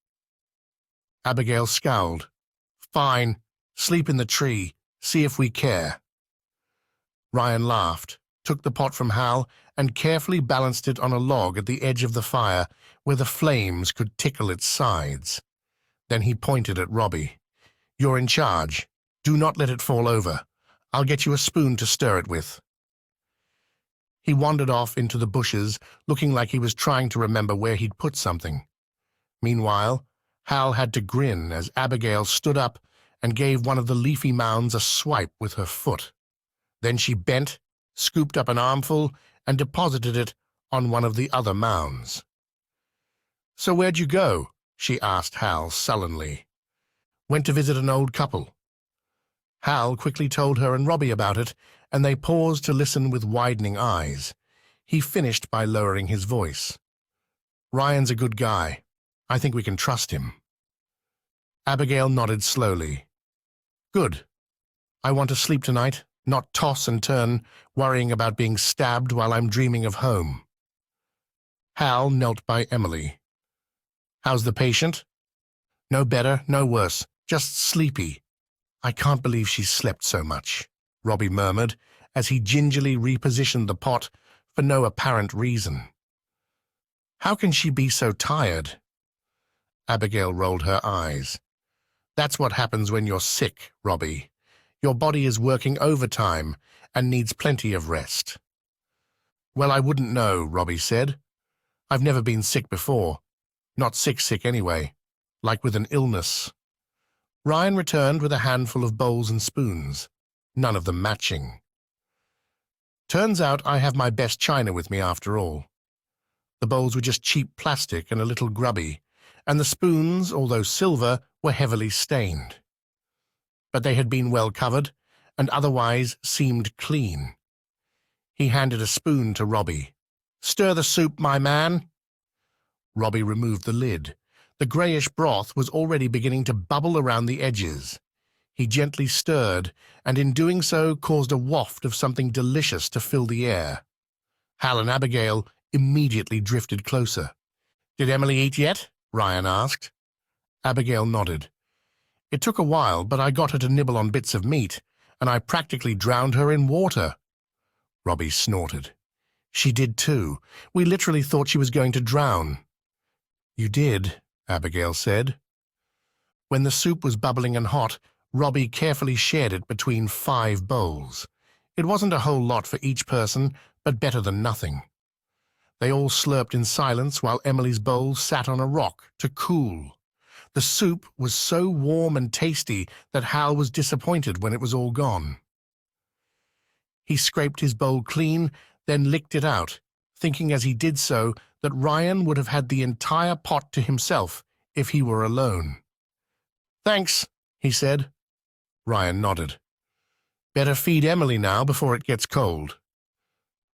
Abigail scowled. "Fine, sleep in the tree. See if we care." Ryan laughed, took the pot from Hal, and carefully balanced it on a log at the edge of the fire where the flames could tickle its sides. Then he pointed at Robbie. "You're in charge. Do not let it fall over. I'll get you a spoon to stir it with." He wandered off into the bushes, looking like he was trying to remember where he'd put something. Meanwhile, Hal had to grin as Abigail stood up and gave one of the leafy mounds a swipe with her foot. Then she bent, scooped up an armful, and deposited it on one of the other mounds. "So where'd you go?" she asked Hal sullenly. "Went to visit an old couple." Hal quickly told her and Robbie about it, and they paused to listen with widening eyes. He finished by lowering his voice. "Ryan's a good guy. I think we can trust him." Abigail nodded slowly. "Good. I want to sleep tonight, not toss and turn, worrying about being stabbed while I'm dreaming of home." Hal knelt by Emily. "How's the patient?" "No better, no worse. Just sleepy." I can't believe she's slept so much, Robbie murmured as he gingerly repositioned the pot for no apparent reason. How can she be so tired? Abigail rolled her eyes. That's what happens when you're sick, Robbie. Your body is working overtime and needs plenty of rest. Well, I wouldn't know, Robbie said. I've never been sick before. Not sick anyway, like with an illness. Ryan returned with a handful of bowls and spoons, none of them matching. Turns out I have my best china with me after all. The bowls were just cheap plastic and a little grubby, and the spoons, although silver, were heavily stained. But they had been well covered, and otherwise seemed clean. He handed a spoon to Robbie. "Stir the soup, my man." Robbie removed the lid. The greyish broth was already beginning to bubble around the edges. He gently stirred, and in doing so caused a waft of something delicious to fill the air. Hal and Abigail immediately drifted closer. "Did Emily eat yet?" Ryan asked. Abigail nodded. "It took a while, but I got her to nibble on bits of meat, and I practically drowned her in water." Robbie snorted. "She did too. We literally thought she was going to drown." "You did," Abigail said. When the soup was bubbling and hot, Robbie carefully shared it between 5 bowls. It wasn't a whole lot for each person, but better than nothing. They all slurped in silence while Emily's bowl sat on a rock to cool. The soup was so warm and tasty that Hal was disappointed when it was all gone. He scraped his bowl clean, then licked it out, thinking as he did so that Ryan would have had the entire pot to himself if he were alone. "Thanks," he said. Ryan nodded. "Better feed Emily now before it gets cold."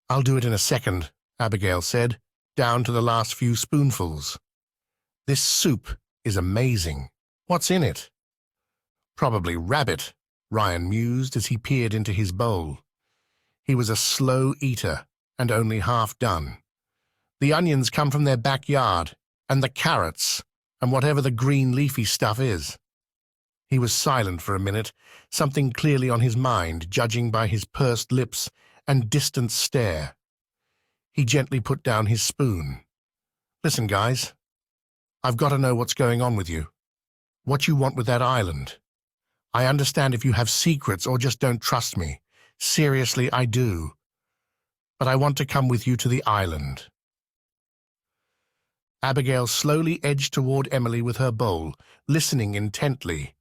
"I'll do it in a second," Abigail said, down to the last few spoonfuls. "This soup is amazing. What's in it?" "Probably rabbit," Ryan mused as he peered into his bowl. He was a slow eater and only half done. "The onions come from their backyard, and the carrots, and whatever the green leafy stuff is." He was silent for a minute, something clearly on his mind, judging by his pursed lips and distant stare. He gently put down his spoon. "Listen, guys. I've got to know what's going on with you. What you want with that island. I understand if you have secrets or just don't trust me. Seriously, I do. But I want to come with you to the island." Abigail slowly edged toward Emily with her bowl, listening intently.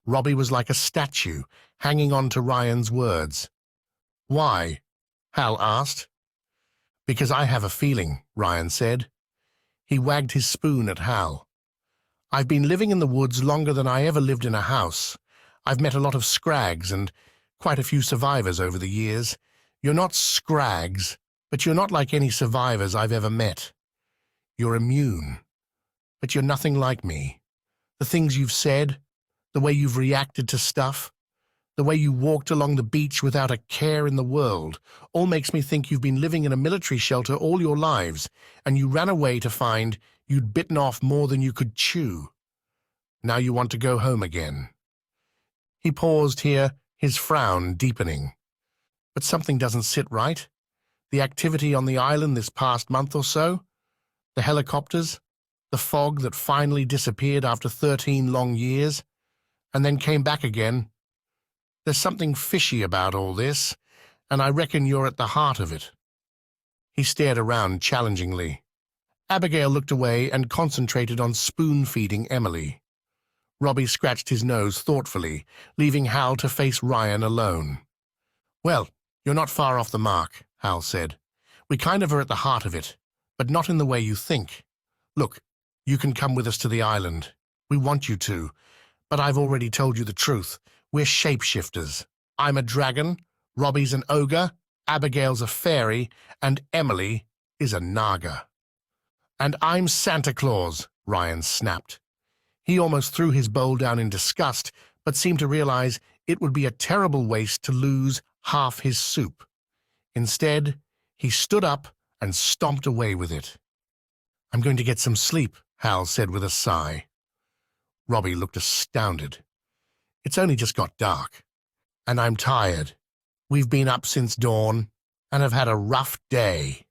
Robbie was like a statue, hanging on to Ryan's words. "Why?" Hal asked. "Because I have a feeling," Ryan said. He wagged his spoon at Hal. "I've been living in the woods longer than I ever lived in a house. I've met a lot of Scrags and quite a few survivors over the years. You're not Scrags, but you're not like any survivors I've ever met. You're immune, but you're nothing like me. The things you've said, the way you've reacted to stuff, the way you walked along the beach without a care in the world, all makes me think you've been living in a military shelter all your lives, and you ran away to find you'd bitten off more than you could chew. Now you want to go home again." He paused here, his frown deepening. "But something doesn't sit right. The activity on the island this past month or so, the helicopters, the fog that finally disappeared after 13 long years, and then came back again. There's something fishy about all this, and I reckon you're at the heart of it." He stared around challengingly. Abigail looked away and concentrated on spoon-feeding Emily. Robbie scratched his nose thoughtfully, leaving Hal to face Ryan alone. "Well, you're not far off the mark," Hal said. "We kind of are at the heart of it, but not in the way you think. Look, you can come with us to the island. We want you to, but I've already told you the truth. We're shapeshifters. I'm a dragon, Robbie's an ogre, Abigail's a fairy, and Emily is a naga." "And I'm Santa Claus," Ryan snapped. He almost threw his bowl down in disgust, but seemed to realize it would be a terrible waste to lose half his soup. Instead, he stood up and stomped away with it. "I'm going to get some sleep," Hal said with a sigh. Robbie looked astounded. It's only just got dark. And I'm tired. We've been up since dawn and have had a rough day."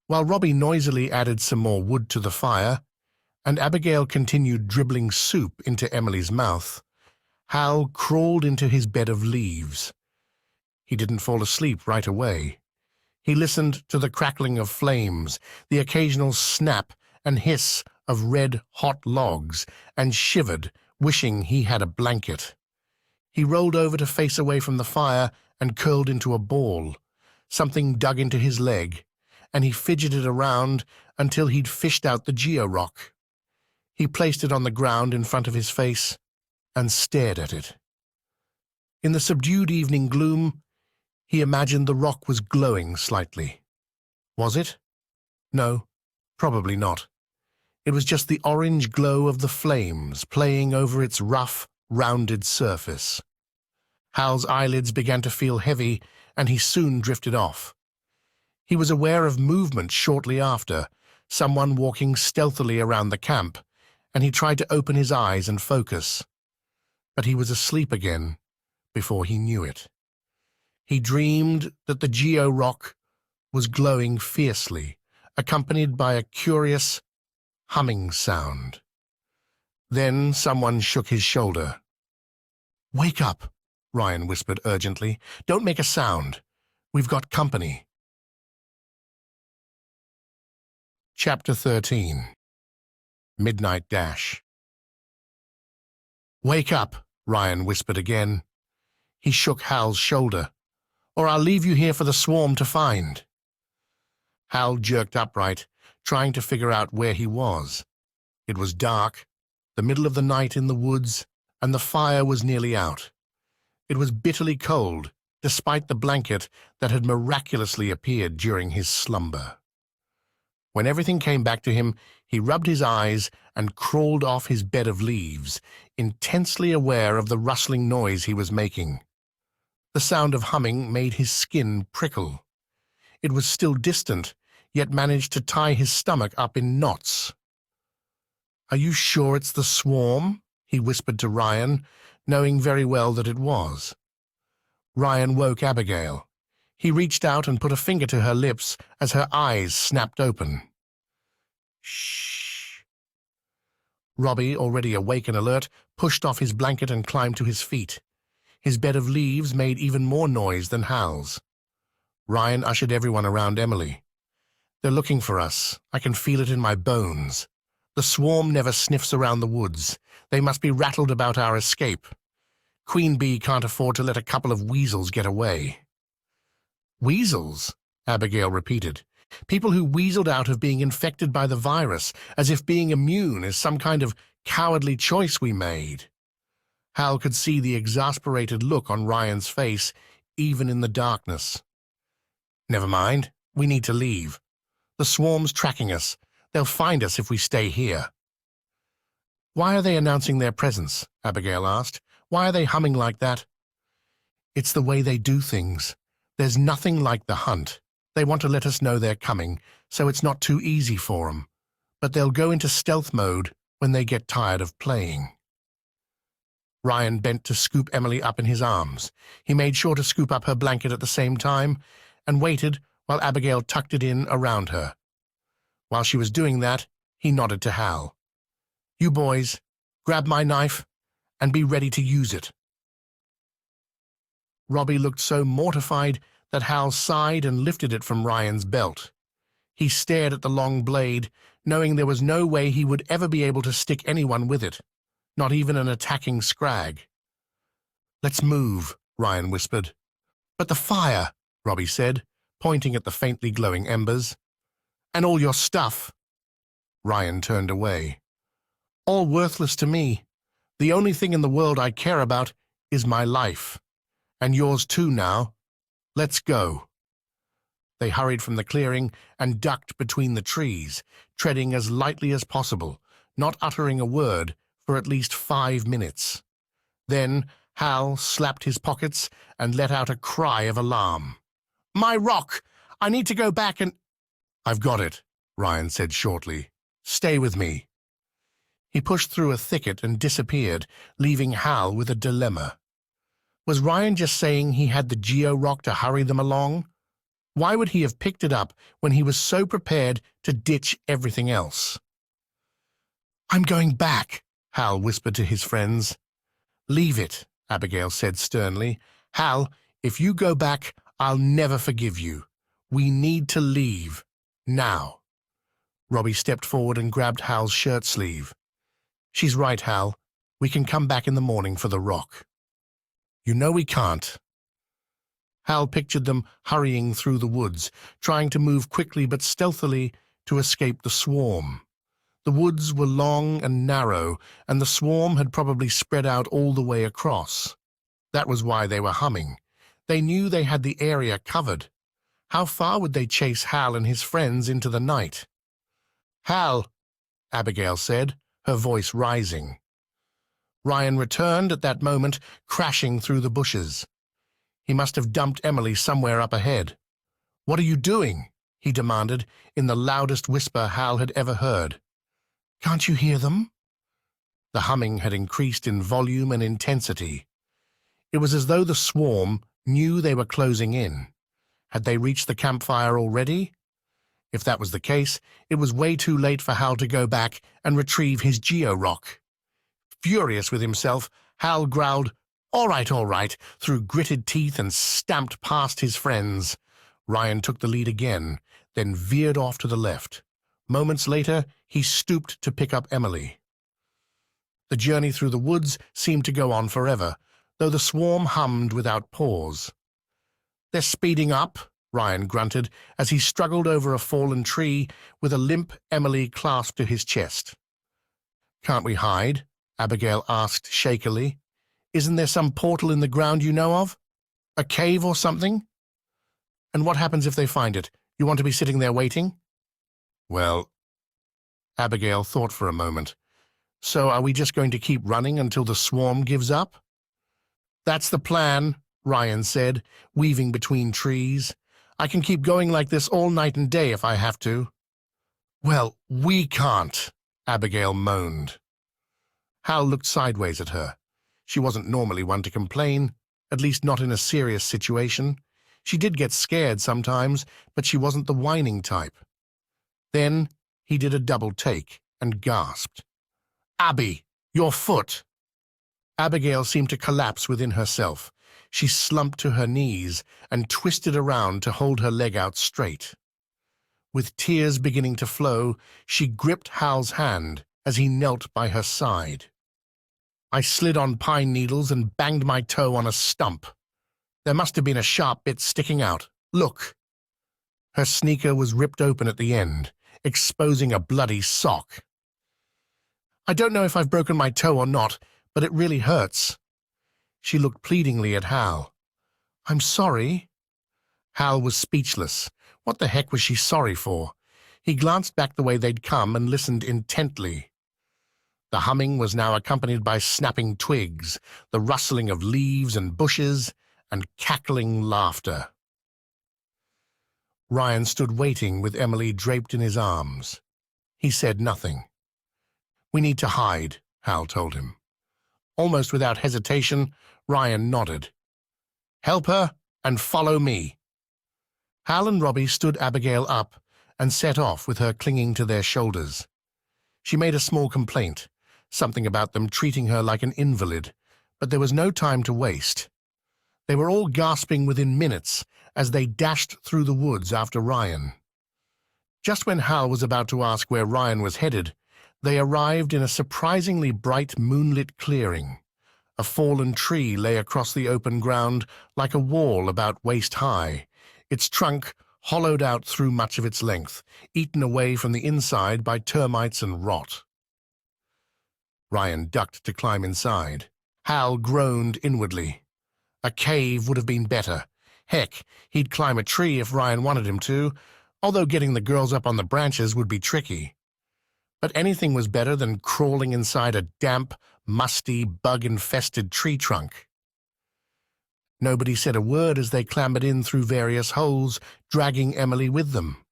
While Robbie noisily added some more wood to the fire, and Abigail continued dribbling soup into Emily's mouth, Hal crawled into his bed of leaves. He didn't fall asleep right away. He listened to the crackling of flames, the occasional snap and hiss of red, hot logs, and shivered, wishing he had a blanket. He rolled over to face away from the fire and curled into a ball. Something dug into his leg, and he fidgeted around until he'd fished out the georock. He placed it on the ground in front of his face and stared at it. In the subdued evening gloom, he imagined the rock was glowing slightly. Was it? No, probably not. It was just the orange glow of the flames playing over its rough, rounded surface. Hal's eyelids began to feel heavy, and he soon drifted off. He was aware of movement shortly after, someone walking stealthily around the camp, and he tried to open his eyes and focus. But he was asleep again before he knew it. He dreamed that the geo-rock was glowing fiercely, accompanied by a curious humming sound. Then someone shook his shoulder. "Wake up," Ryan whispered urgently. "Don't make a sound. We've got company." Chapter 13. Midnight Dash. "Wake up," Ryan whispered again. He shook Hal's shoulder. "Or I'll leave you here for the swarm to find." Hal jerked upright, trying to figure out where he was. It was dark, the middle of the night in the woods, and the fire was nearly out. It was bitterly cold, despite the blanket that had miraculously appeared during his slumber. When everything came back to him, he rubbed his eyes and crawled off his bed of leaves, intensely aware of the rustling noise he was making. The sound of humming made his skin prickle. It was still distant, yet managed to tie his stomach up in knots. "Are you sure it's the swarm?" he whispered to Ryan, knowing very well that it was. Ryan woke Abigail. He reached out and put a finger to her lips as her eyes snapped open. "Shh." Robbie, already awake and alert, pushed off his blanket and climbed to his feet. His bed of leaves made even more noise than Hal's. Ryan ushered everyone around Emily. "They're looking for us. I can feel it in my bones. The swarm never sniffs around the woods. They must be rattled about our escape. Queen Bee can't afford to let a couple of weasels get away." "Weasels?" Abigail repeated. "People who weaseled out of being infected by the virus, as if being immune is some kind of cowardly choice we made." Hal could see the exasperated look on Ryan's face, even in the darkness. "Never mind. We need to leave. The swarm's tracking us. They'll find us if we stay here." "Why are they announcing their presence?" Abigail asked. "Why are they humming like that?" "It's the way they do things. There's nothing like the hunt. They want to let us know they're coming, so it's not too easy for them. But they'll go into stealth mode when they get tired of playing." Ryan bent to scoop Emily up in his arms. He made sure to scoop up her blanket at the same time and waited while Abigail tucked it in around her. While she was doing that, he nodded to Hal. "You boys, grab my knife and be ready to use it." Robbie looked so mortified that Hal sighed and lifted it from Ryan's belt. He stared at the long blade, knowing there was no way he would ever be able to stick anyone with it, not even an attacking Scrag. "Let's move," Ryan whispered. "But the fire," Robbie said, pointing at the faintly glowing embers. "And all your stuff." Ryan turned away. "All worthless to me. The only thing in the world I care about is my life. And yours too now. Let's go." They hurried from the clearing and ducked between the trees, treading as lightly as possible, not uttering a word for at least 5 minutes. Then Hal slapped his pockets and let out a cry of alarm. "My rock! I need to go back and—" "I've got it," Ryan said shortly. "Stay with me." He pushed through a thicket and disappeared, leaving Hal with a dilemma. Was Ryan just saying he had the geo-rock to hurry them along? Why would he have picked it up when he was so prepared to ditch everything else? "I'm going back," Hal whispered to his friends. "Leave it," Abigail said sternly. "Hal, if you go back, I'll never forgive you. We need to leave. Now." Robbie stepped forward and grabbed Hal's shirt sleeve. "She's right, Hal. We can come back in the morning for the rock." "You know we can't." Hal pictured them hurrying through the woods, trying to move quickly but stealthily to escape the swarm. The woods were long and narrow, and the swarm had probably spread out all the way across. That was why they were humming. They knew they had the area covered. How far would they chase Hal and his friends into the night? "Hal," Abigail said, her voice rising. Ryan returned at that moment, crashing through the bushes. He must have dumped Emily somewhere up ahead. "What are you doing?" he demanded in the loudest whisper Hal had ever heard. "Can't you hear them?" The humming had increased in volume and intensity. It was as though the swarm knew they were closing in. Had they reached the campfire already? If that was the case, it was way too late for Hal to go back and retrieve his geo-rock. Furious with himself, Hal growled, all right," through gritted teeth and stamped past his friends. Ryan took the lead again, then veered off to the left. Moments later, he stooped to pick up Emily. The journey through the woods seemed to go on forever, though the swarm hummed without pause. "They're speeding up," Ryan grunted as he struggled over a fallen tree with a limp Emily clasped to his chest. "Can't we hide?" Abigail asked shakily. "Isn't there some portal in the ground you know of? A cave or something? And what happens if they find it? You want to be sitting there waiting?" "Well," Abigail thought for a moment. "So are we just going to keep running until the swarm gives up?" "That's the plan," Ryan said, weaving between trees. "I can keep going like this all night and day if I have to." "Well, we can't," Abigail moaned. Hal looked sideways at her. She wasn't normally one to complain, at least not in a serious situation. She did get scared sometimes, but she wasn't the whining type. Then he did a double take and gasped. "Abby, your foot!" Abigail seemed to collapse within herself. She slumped to her knees and twisted around to hold her leg out straight. With tears beginning to flow, she gripped Hal's hand as he knelt by her side. "I slid on pine needles and banged my toe on a stump. There must have been a sharp bit sticking out. Look." Her sneaker was ripped open at the end, exposing a bloody sock. "I don't know if I've broken my toe or not, but it really hurts." She looked pleadingly at Hal. "I'm sorry." Hal was speechless. What the heck was she sorry for? He glanced back the way they'd come and listened intently. The humming was now accompanied by snapping twigs, the rustling of leaves and bushes, and cackling laughter. Ryan stood waiting with Emily draped in his arms. He said nothing. "We need to hide," Hal told him. Almost without hesitation, Ryan nodded. "Help her and follow me." Hal and Robbie stood Abigail up and set off with her clinging to their shoulders. She made a small complaint, something about them treating her like an invalid, but there was no time to waste. They were all gasping within minutes as they dashed through the woods after Ryan. Just when Hal was about to ask where Ryan was headed, they arrived in a surprisingly bright moonlit clearing. A fallen tree lay across the open ground like a wall about waist-high, its trunk hollowed out through much of its length, eaten away from the inside by termites and rot. Ryan ducked to climb inside. Hal groaned inwardly. A cave would have been better. Heck, he'd climb a tree if Ryan wanted him to, although getting the girls up on the branches would be tricky. But anything was better than crawling inside a damp, musty, bug-infested tree trunk. Nobody said a word as they clambered in through various holes, dragging Emily with them.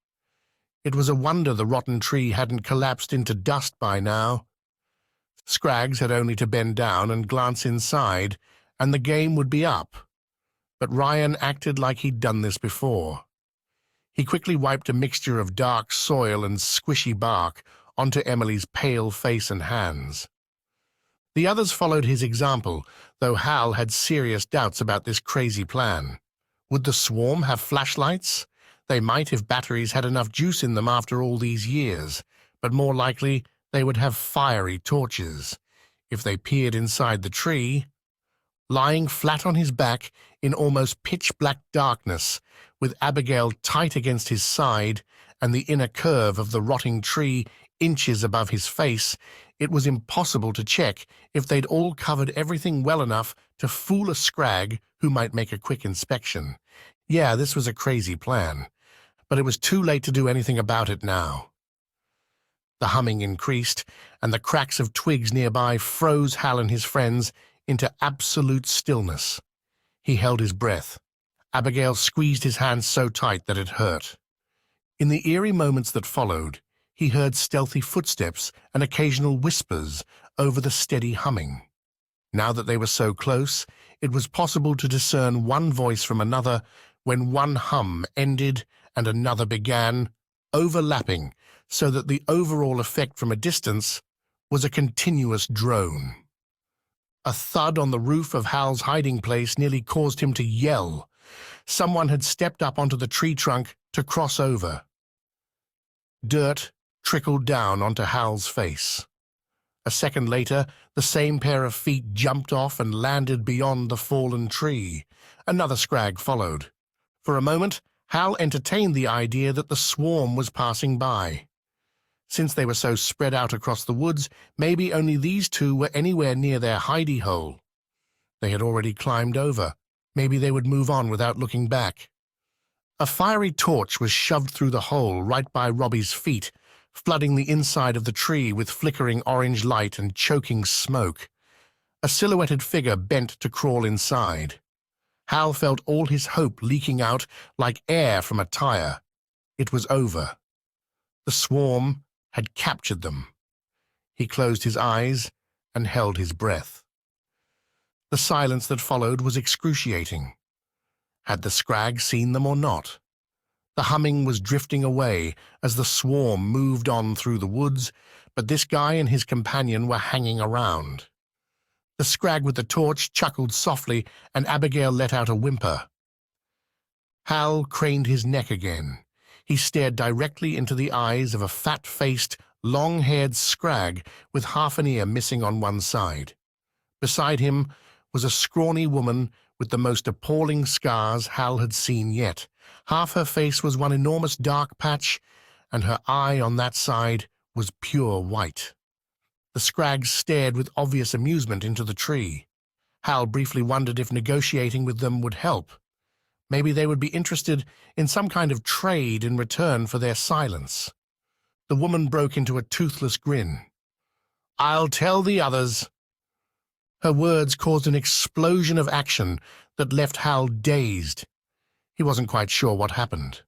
It was a wonder the rotten tree hadn't collapsed into dust by now. Scrags had only to bend down and glance inside, and the game would be up. But Ryan acted like he'd done this before. He quickly wiped a mixture of dark soil and squishy bark onto Emily's pale face and hands. The others followed his example, though Hal had serious doubts about this crazy plan. Would the swarm have flashlights? They might if batteries had enough juice in them after all these years, but more likely they would have fiery torches. If they peered inside the tree, lying flat on his back in almost pitch-black darkness, with Abigail tight against his side and the inner curve of the rotting tree inches above his face, it was impossible to check if they'd all covered everything well enough to fool a Scrag who might make a quick inspection. Yeah, this was a crazy plan, but it was too late to do anything about it now. The humming increased, and the cracks of twigs nearby froze Hal and his friends into absolute stillness. He held his breath. Abigail squeezed his hand so tight that it hurt. In the eerie moments that followed, he heard stealthy footsteps and occasional whispers over the steady humming. Now that they were so close, it was possible to discern one voice from another when one hum ended and another began, overlapping so that the overall effect from a distance was a continuous drone. A thud on the roof of Hal's hiding place nearly caused him to yell. Someone had stepped up onto the tree trunk to cross over. Dirt trickled down onto Hal's face. A second later, the same pair of feet jumped off and landed beyond the fallen tree. Another Scrag followed. For a moment, Hal entertained the idea that the swarm was passing by. Since they were so spread out across the woods, maybe only these two were anywhere near their hidey hole. They had already climbed over. Maybe they would move on without looking back. A fiery torch was shoved through the hole right by Robbie's feet, flooding the inside of the tree with flickering orange light and choking smoke. A silhouetted figure bent to crawl inside. Hal felt all his hope leaking out like air from a tire. It was over. The swarm had captured them. He closed his eyes and held his breath. The silence that followed was excruciating. Had the Scrag seen them or not? The humming was drifting away as the swarm moved on through the woods, but this guy and his companion were hanging around. The Scrag with the torch chuckled softly, and Abigail let out a whimper. Hal craned his neck again. He stared directly into the eyes of a fat-faced, long-haired Scrag with half an ear missing on one side. Beside him was a scrawny woman with the most appalling scars Hal had seen yet. Half her face was one enormous dark patch, and her eye on that side was pure white. The Scrags stared with obvious amusement into the tree. Hal briefly wondered if negotiating with them would help. Maybe they would be interested in some kind of trade in return for their silence. The woman broke into a toothless grin. "I'll tell the others." Her words caused an explosion of action that left Hal dazed. He wasn't quite sure what happened.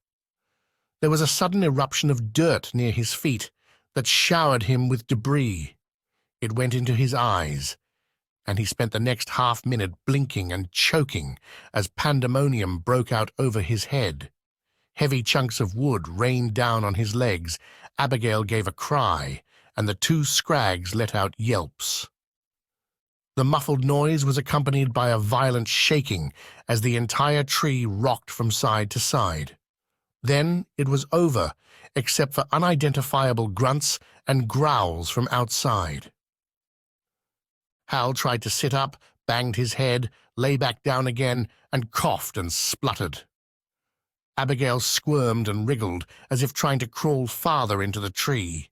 There was a sudden eruption of dirt near his feet that showered him with debris. It went into his eyes, and he spent the next half-minute blinking and choking as pandemonium broke out over his head. Heavy chunks of wood rained down on his legs. Abigail gave a cry, and the two Scrags let out yelps. The muffled noise was accompanied by a violent shaking as the entire tree rocked from side to side. Then it was over, except for unidentifiable grunts and growls from outside. Hal tried to sit up, banged his head, lay back down again, and coughed and spluttered. Abigail squirmed and wriggled as if trying to crawl farther into the tree.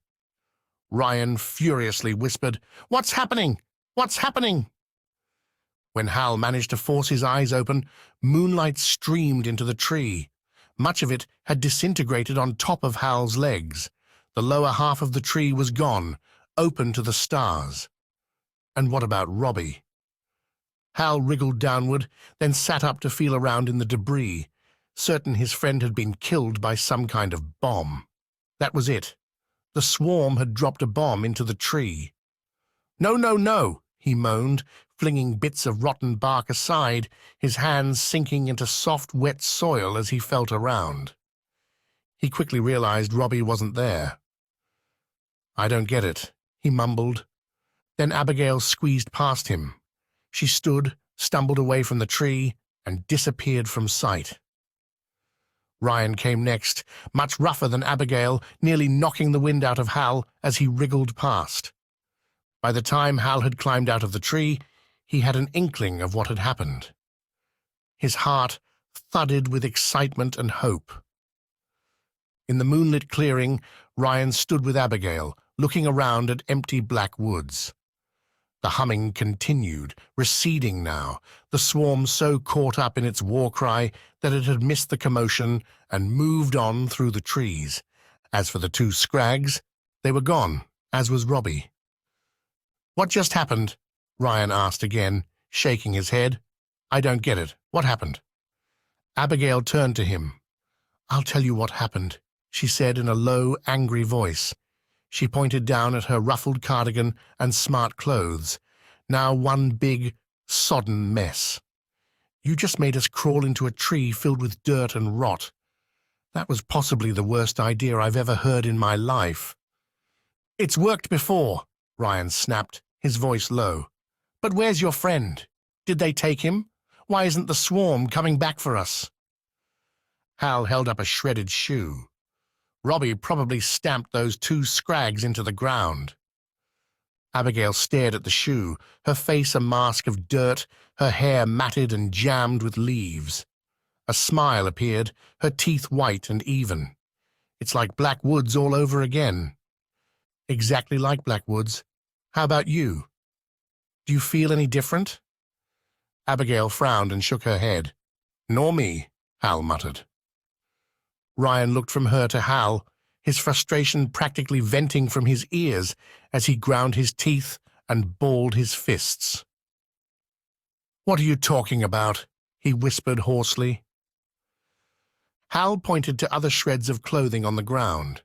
Ryan furiously whispered, "What's happening? What's happening?" When Hal managed to force his eyes open, moonlight streamed into the tree. Much of it had disintegrated on top of Hal's legs. The lower half of the tree was gone, open to the stars. And what about Robbie? Hal wriggled downward, then sat up to feel around in the debris, certain his friend had been killed by some kind of bomb. That was it. The swarm had dropped a bomb into the tree. No, no, no, he moaned, flinging bits of rotten bark aside, his hands sinking into soft, wet soil as he felt around. He quickly realized Robbie wasn't there. I don't get it, he mumbled. Then Abigail squeezed past him. She stood, stumbled away from the tree, and disappeared from sight. Ryan came next, much rougher than Abigail, nearly knocking the wind out of Hal as he wriggled past. By the time Hal had climbed out of the tree, he had an inkling of what had happened. His heart thudded with excitement and hope. In the moonlit clearing, Ryan stood with Abigail, looking around at empty black woods. The humming continued, receding now, the swarm so caught up in its war cry that it had missed the commotion and moved on through the trees. As for the two Scrags, they were gone, as was Robbie. What just happened? Ryan asked again, shaking his head. I don't get it. What happened? Abigail turned to him. I'll tell you what happened, she said in a low, angry voice. She pointed down at her ruffled cardigan and smart clothes, now one big, sodden mess. You just made us crawl into a tree filled with dirt and rot. That was possibly the worst idea I've ever heard in my life. It's worked before, Ryan snapped, his voice low. But where's your friend? Did they take him? Why isn't the swarm coming back for us? Hal held up a shredded shoe. Robbie probably stamped those two Scrags into the ground. Abigail stared at the shoe, her face a mask of dirt, her hair matted and jammed with leaves. A smile appeared, her teeth white and even. It's like Black Woods all over again. Exactly like Black Woods. How about you? Do you feel any different? Abigail frowned and shook her head. Nor me, Hal muttered. Ryan looked from her to Hal, his frustration practically venting from his ears as he ground his teeth and balled his fists. What are you talking about? He whispered hoarsely. Hal pointed to other shreds of clothing on the ground.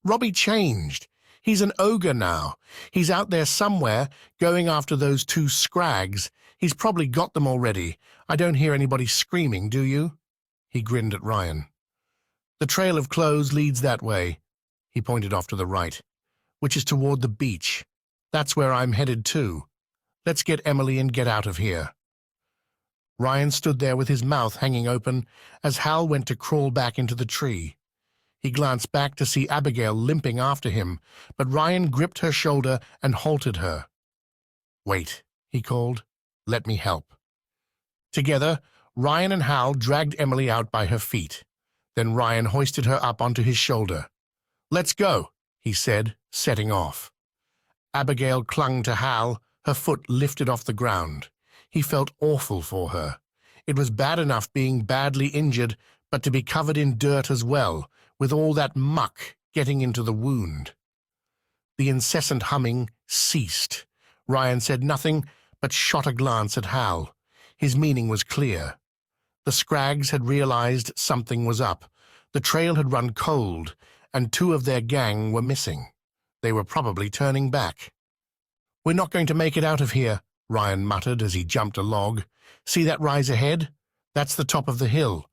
Robbie changed. He's an ogre now. He's out there somewhere, going after those two Scrags. He's probably got them already. I don't hear anybody screaming, do you? He grinned at Ryan. The trail of clothes leads that way, he pointed off to the right, which is toward the beach. That's where I'm headed too. Let's get Emily and get out of here. Ryan stood there with his mouth hanging open as Hal went to crawl back into the tree. He glanced back to see Abigail limping after him, but Ryan gripped her shoulder and halted her. Wait, he called. Let me help. Together, Ryan and Hal dragged Emily out by her feet. Then Ryan hoisted her up onto his shoulder. Let's go, he said, setting off. Abigail clung to Hal, her foot lifted off the ground. He felt awful for her. It was bad enough being badly injured, but to be covered in dirt as well, with all that muck getting into the wound. The incessant humming ceased. Ryan said nothing, but shot a glance at Hal. His meaning was clear. The Scrags had realized something was up. The trail had run cold, and two of their gang were missing. They were probably turning back. We're not going to make it out of here, Ryan muttered as he jumped a log. See that rise ahead? That's the top of the hill.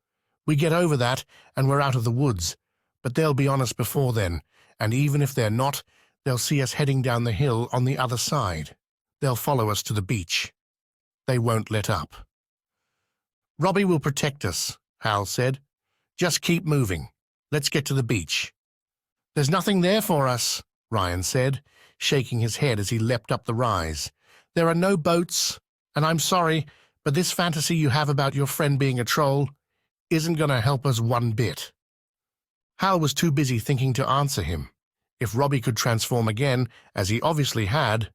We get over that, and we're out of the woods. But they'll be on us before then, and even if they're not, they'll see us heading down the hill on the other side. They'll follow us to the beach. They won't let up. Robbie will protect us, Hal said. Just keep moving. Let's get to the beach. There's nothing there for us, Ryan said, shaking his head as he leapt up the rise. There are no boats, and I'm sorry, but this fantasy you have about your friend being a troll isn't going to help us one bit. Hal was too busy thinking to answer him. If Robbie could transform again, as he obviously had,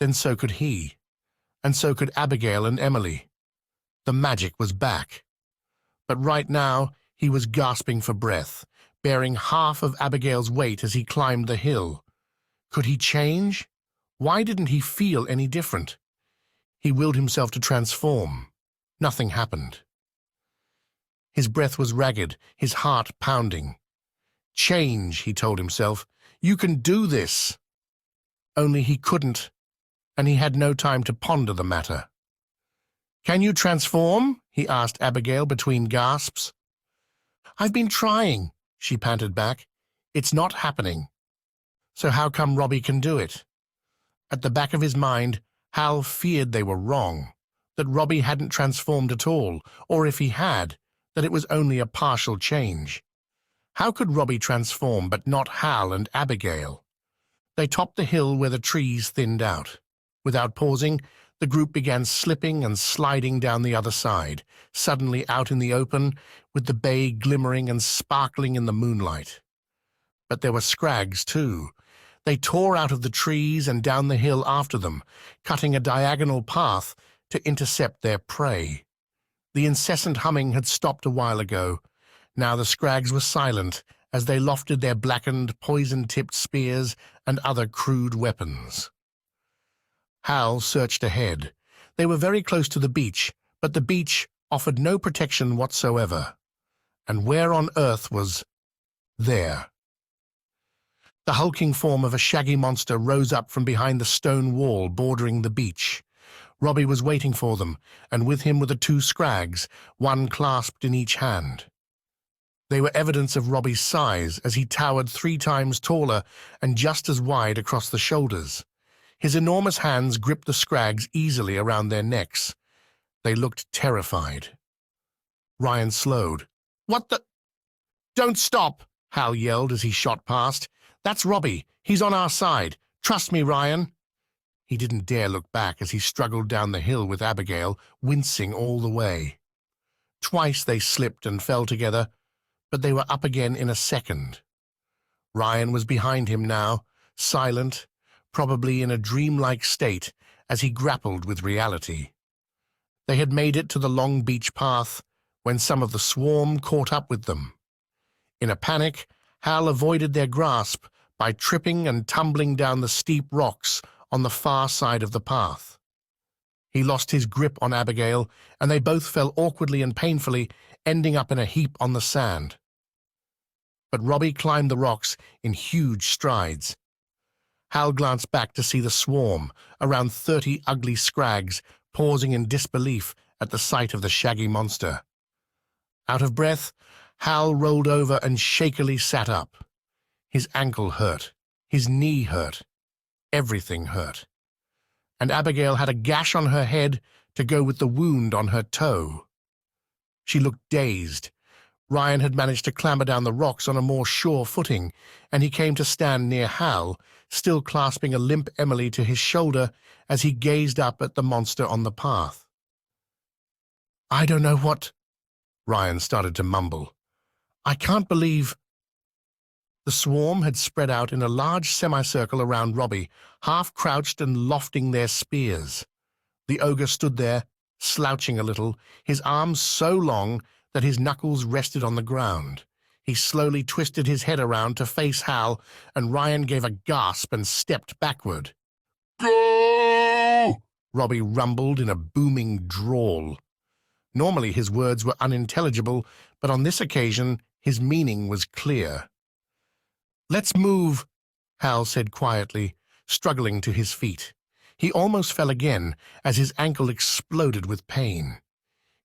then so could he, and so could Abigail and Emily. The magic was back. But right now, he was gasping for breath, bearing half of Abigail's weight as he climbed the hill. Could he change? Why didn't he feel any different? He willed himself to transform. Nothing happened. His breath was ragged, his heart pounding. Change, he told himself. You can do this. Only he couldn't and he had no time to ponder the matter. "Can you transform?" he asked Abigail between gasps. "I've been trying," she panted back. "It's not happening." So how come Robbie can do it? At the back of his mind, Hal feared they were wrong, that Robbie hadn't transformed at all, or if he had, that it was only a partial change. How could Robbie transform but not Hal and Abigail? They topped the hill where the trees thinned out. Without pausing, the group began slipping and sliding down the other side, suddenly out in the open, with the bay glimmering and sparkling in the moonlight. But there were Scrags, too. They tore out of the trees and down the hill after them, cutting a diagonal path to intercept their prey. The incessant humming had stopped a while ago. Now the Scrags were silent as they lofted their blackened, poison-tipped spears and other crude weapons. Hal searched ahead. They were very close to the beach, but the beach offered no protection whatsoever. And where on earth was there? The hulking form of a shaggy monster rose up from behind the stone wall bordering the beach. Robbie was waiting for them, and with him were the two Scrags, one clasped in each hand. They were evidence of Robbie's size, as he towered 3 times taller and just as wide across the shoulders. His enormous hands gripped the Scrags easily around their necks. They looked terrified. Ryan slowed. "What the—" "Don't stop!" Hal yelled as he shot past. "That's Robbie. He's on our side. Trust me, Ryan." He didn't dare look back as he struggled down the hill with Abigail, wincing all the way. Twice they slipped and fell together, but they were up again in a second. Ryan was behind him now, silent, probably in a dreamlike state as he grappled with reality. They had made it to the long beach path when some of the swarm caught up with them. In a panic, Hal avoided their grasp by tripping and tumbling down the steep rocks on the far side of the path. He lost his grip on Abigail, and they both fell awkwardly and painfully, ending up in a heap on the sand. But Robbie climbed the rocks in huge strides. Hal glanced back to see the swarm, around 30 ugly Scrags, pausing in disbelief at the sight of the shaggy monster. Out of breath, Hal rolled over and shakily sat up. His ankle hurt. His knee hurt. Everything hurt. And Abigail had a gash on her head to go with the wound on her toe. She looked dazed. Ryan had managed to clamber down the rocks on a more sure footing, and he came to stand near Hal, still clasping a limp Emily to his shoulder as he gazed up at the monster on the path. "I don't know what—" Ryan started to mumble. "I can't believe—" The swarm had spread out in a large semicircle around Robbie, half-crouched and lofting their spears. The ogre stood there, slouching a little, his arms so long that his knuckles rested on the ground. He slowly twisted his head around to face Hal, and Ryan gave a gasp and stepped backward. "Go!" Robbie rumbled in a booming drawl. Normally his words were unintelligible, but on this occasion his meaning was clear. "Let's move," Hal said quietly, struggling to his feet. He almost fell again as his ankle exploded with pain.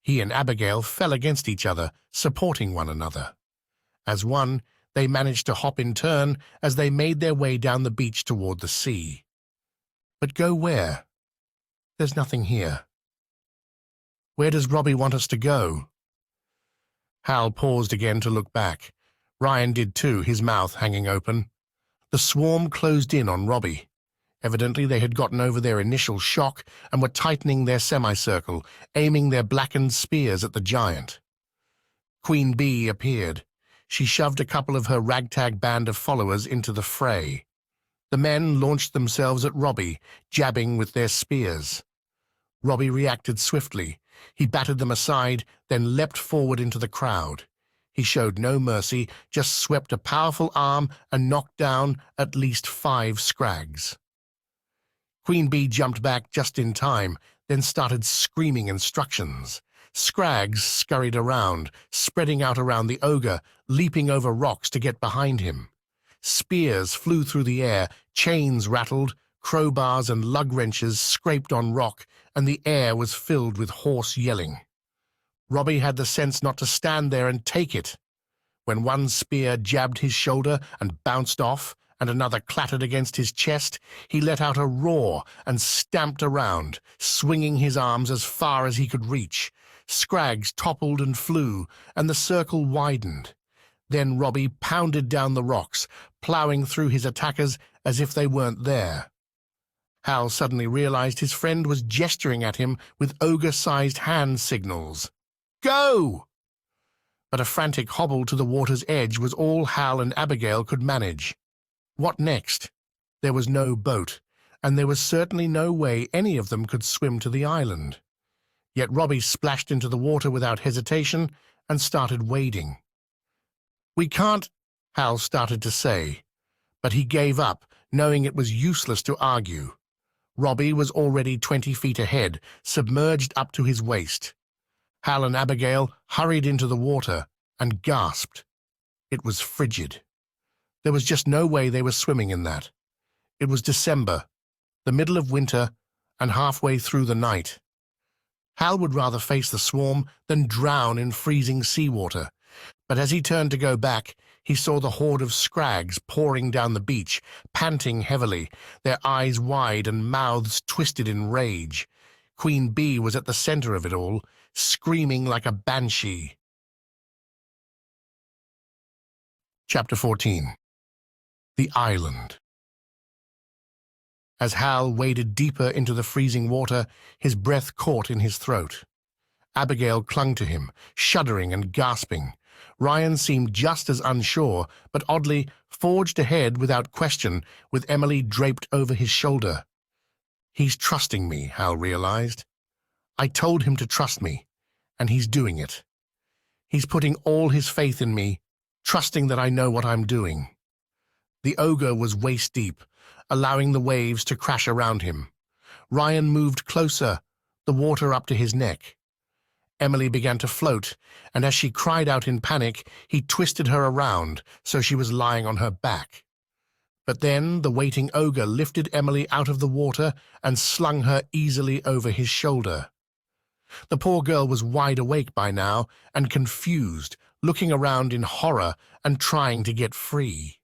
He and Abigail fell against each other, supporting one another. As one, they managed to hop in turn as they made their way down the beach toward the sea. But go where? There's nothing here. Where does Robbie want us to go? Hal paused again to look back. Ryan did too, his mouth hanging open. The swarm closed in on Robbie. Evidently they had gotten over their initial shock and were tightening their semicircle, aiming their blackened spears at the giant. Queen Bee appeared. She shoved a couple of her ragtag band of followers into the fray. The men launched themselves at Robbie, jabbing with their spears. Robbie reacted swiftly. He batted them aside, then leapt forward into the crowd. He showed no mercy, just swept a powerful arm and knocked down at least 5 Scrags. Queen Bee jumped back just in time, then started screaming instructions. Scrags scurried around, spreading out around the ogre, leaping over rocks to get behind him. Spears flew through the air, chains rattled, Crowbars and lug wrenches scraped on rock, and the air was filled with hoarse yelling. Robbie had the sense not to stand there and take it. When one spear jabbed his shoulder and bounced off, and another clattered against his chest, he let out a roar and stamped around, swinging his arms as far as he could reach. Scrags toppled and flew, and the circle widened. Then Robbie pounded down the rocks, ploughing through his attackers as if they weren't there. Hal suddenly realized his friend was gesturing at him with ogre-sized hand signals. "Go!" But a frantic hobble to the water's edge was all Hal and Abigail could manage. What next? There was no boat, and there was certainly no way any of them could swim to the island. Yet Robbie splashed into the water without hesitation and started wading. "We can't," Hal started to say, but he gave up, knowing it was useless to argue. Robbie was already 20 feet ahead, submerged up to his waist. Hal and Abigail hurried into the water and gasped. It was frigid. There was just no way they were swimming in that. It was December, the middle of winter, and halfway through the night. Hal would rather face the swarm than drown in freezing seawater, but as he turned to go back, he saw the horde of Scrags pouring down the beach, panting heavily, their eyes wide and mouths twisted in rage. Queen Bee was at the center of it all, screaming like a banshee. Chapter 14. The Island. As Hal waded deeper into the freezing water, his breath caught in his throat. Abigail clung to him, shuddering and gasping. Ryan seemed just as unsure, but oddly forged ahead without question, with Emily draped over his shoulder. He's trusting me, Hal realized. I told him to trust me, and he's doing it. He's putting all his faith in me, trusting that I know what I'm doing. The ogre was waist-deep, allowing the waves to crash around him. Ryan moved closer, the water up to his neck. Emily began to float, and as she cried out in panic, he twisted her around so she was lying on her back. But then the waiting ogre lifted Emily out of the water and slung her easily over his shoulder. The poor girl was wide awake by now and confused, looking around in horror and trying to get free.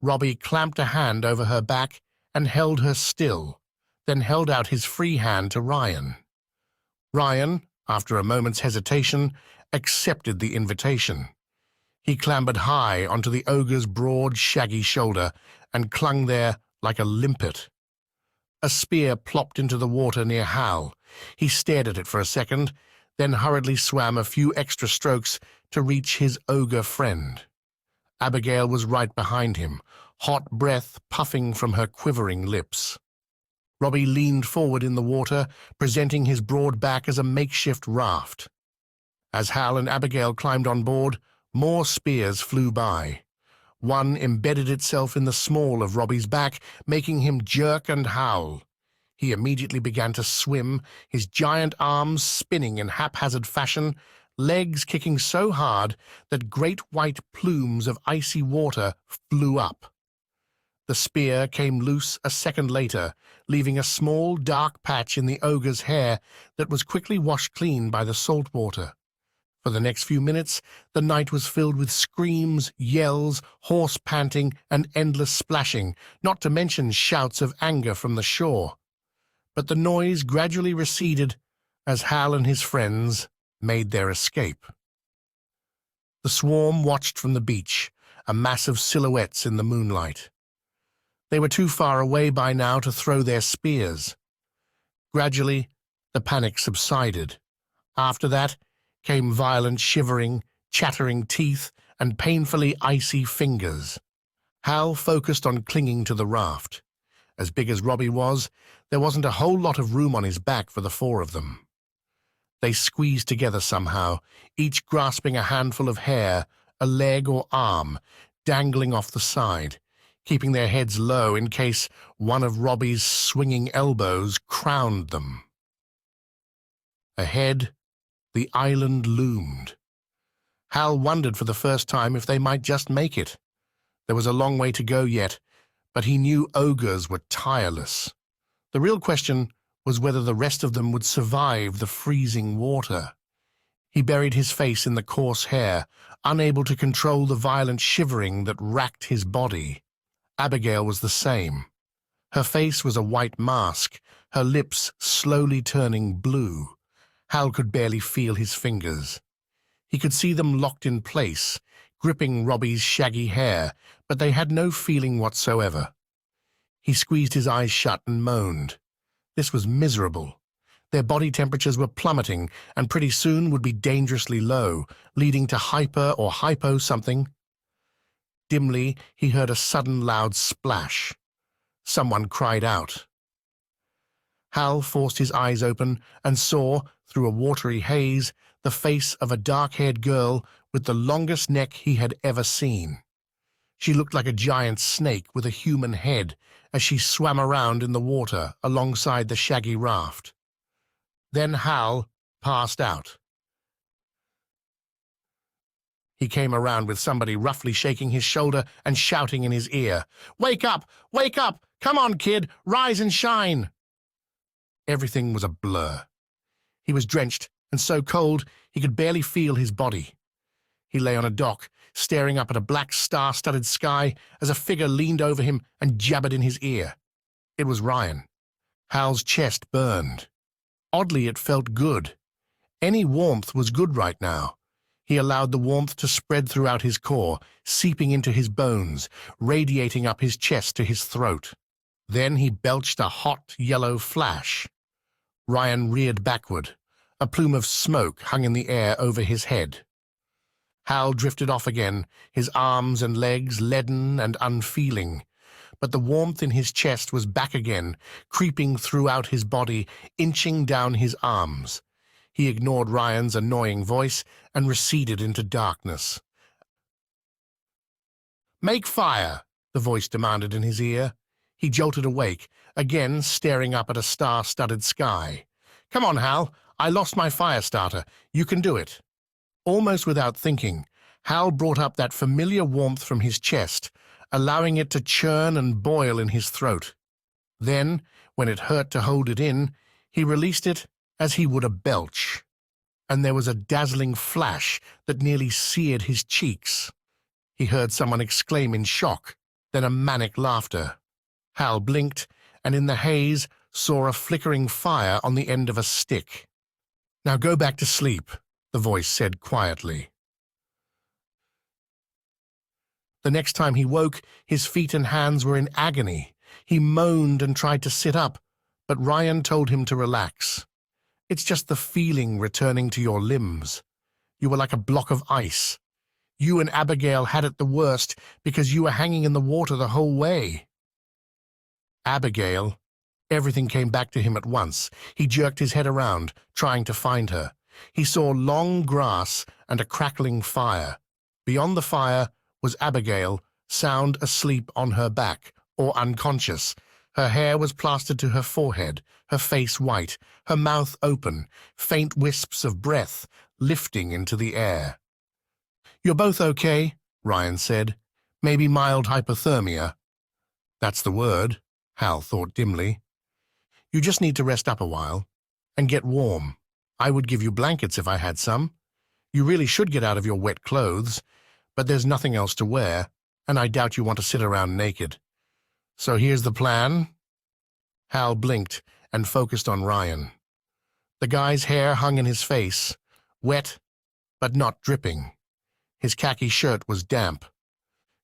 Robbie clamped a hand over her back and held her still, then held out his free hand to Ryan. Ryan, after a moment's hesitation, accepted the invitation. He clambered high onto the ogre's broad, shaggy shoulder and clung there like a limpet. A spear plopped into the water near Hal. He stared at it for a second, then hurriedly swam a few extra strokes to reach his ogre friend. Abigail was right behind him, hot breath puffing from her quivering lips. Robbie leaned forward in the water, presenting his broad back as a makeshift raft. As Hal and Abigail climbed on board, more spears flew by. One embedded itself in the small of Robbie's back, making him jerk and howl. He immediately began to swim, his giant arms spinning in haphazard fashion, legs kicking so hard that great white plumes of icy water flew up. The spear came loose a second later, leaving a small, dark patch in the ogre's hair that was quickly washed clean by the salt water. For the next few minutes, the night was filled with screams, yells, hoarse panting, and endless splashing, not to mention shouts of anger from the shore. But the noise gradually receded as Hal and his friends made their escape. The swarm watched from the beach, a mass of silhouettes in the moonlight. They were too far away by now to throw their spears. Gradually, the panic subsided. After that came violent shivering, chattering teeth, and painfully icy fingers. Hal focused on clinging to the raft. As big as Robbie was, there wasn't a whole lot of room on his back for the four of them. They squeezed together somehow, each grasping a handful of hair, a leg or arm, dangling off the side, keeping their heads low in case one of Robbie's swinging elbows crowned them. Ahead, the island loomed. Hal wondered for the first time if they might just make it. There was a long way to go yet, but he knew ogres were tireless. The real question was whether the rest of them would survive the freezing water. He buried his face in the coarse hair, unable to control the violent shivering that racked his body. Abigail was the same. Her face was a white mask, her lips slowly turning blue. Hal could barely feel his fingers. He could see them locked in place, gripping Robbie's shaggy hair, but they had no feeling whatsoever. He squeezed his eyes shut and moaned. This was miserable. Their body temperatures were plummeting and pretty soon would be dangerously low, leading to hyper or hypo something. Dimly, he heard a sudden loud splash. Someone cried out. Hal forced his eyes open and saw, through a watery haze, the face of a dark-haired girl with the longest neck he had ever seen. She looked like a giant snake with a human head as she swam around in the water alongside the shaggy raft. Then Hal passed out. He came around with somebody roughly shaking his shoulder and shouting in his ear, "Wake up! Wake up! Come on, kid! Rise and shine!" Everything was a blur. He was drenched and so cold he could barely feel his body. He lay on a dock, staring up at a black star-studded sky as a figure leaned over him and jabbered in his ear. It was Ryan. Hal's chest burned. Oddly, it felt good. Any warmth was good right now. He allowed the warmth to spread throughout his core, seeping into his bones, radiating up his chest to his throat. Then he belched a hot, yellow flash. Ryan reared backward. A plume of smoke hung in the air over his head. Hal drifted off again, his arms and legs leaden and unfeeling. But the warmth in his chest was back again, creeping throughout his body, inching down his arms. He ignored Ryan's annoying voice and receded into darkness. "Make fire," the voice demanded in his ear. He jolted awake, again staring up at a star-studded sky. "Come on, Hal. I lost my fire starter. You can do it." Almost without thinking, Hal brought up that familiar warmth from his chest, allowing it to churn and boil in his throat. Then, when it hurt to hold it in, he released it as he would a belch. And there was a dazzling flash that nearly seared his cheeks. He heard someone exclaim in shock, then a manic laughter. Hal blinked, and in the haze saw a flickering fire on the end of a stick. "Now go back to sleep," the voice said quietly. The next time he woke, his feet and hands were in agony. He moaned and tried to sit up, but Ryan told him to relax. "It's just the feeling returning to your limbs. You were like a block of ice. You and Abigail had it the worst because you were hanging in the water the whole way." Abigail. Everything came back to him at once. He jerked his head around, trying to find her. He saw long grass and a crackling fire. Beyond the fire was Abigail, sound asleep on her back, or unconscious. Her hair was plastered to her forehead, her face white, her mouth open, faint wisps of breath lifting into the air. "You're both okay," Ryan said. "Maybe mild hypothermia." That's the word, Hal thought dimly. "You just need to rest up a while and get warm. I would give you blankets if I had some. You really should get out of your wet clothes, but there's nothing else to wear, and I doubt you want to sit around naked. So here's the plan." Hal blinked and focused on Ryan. The guy's hair hung in his face, wet but not dripping. His khaki shirt was damp.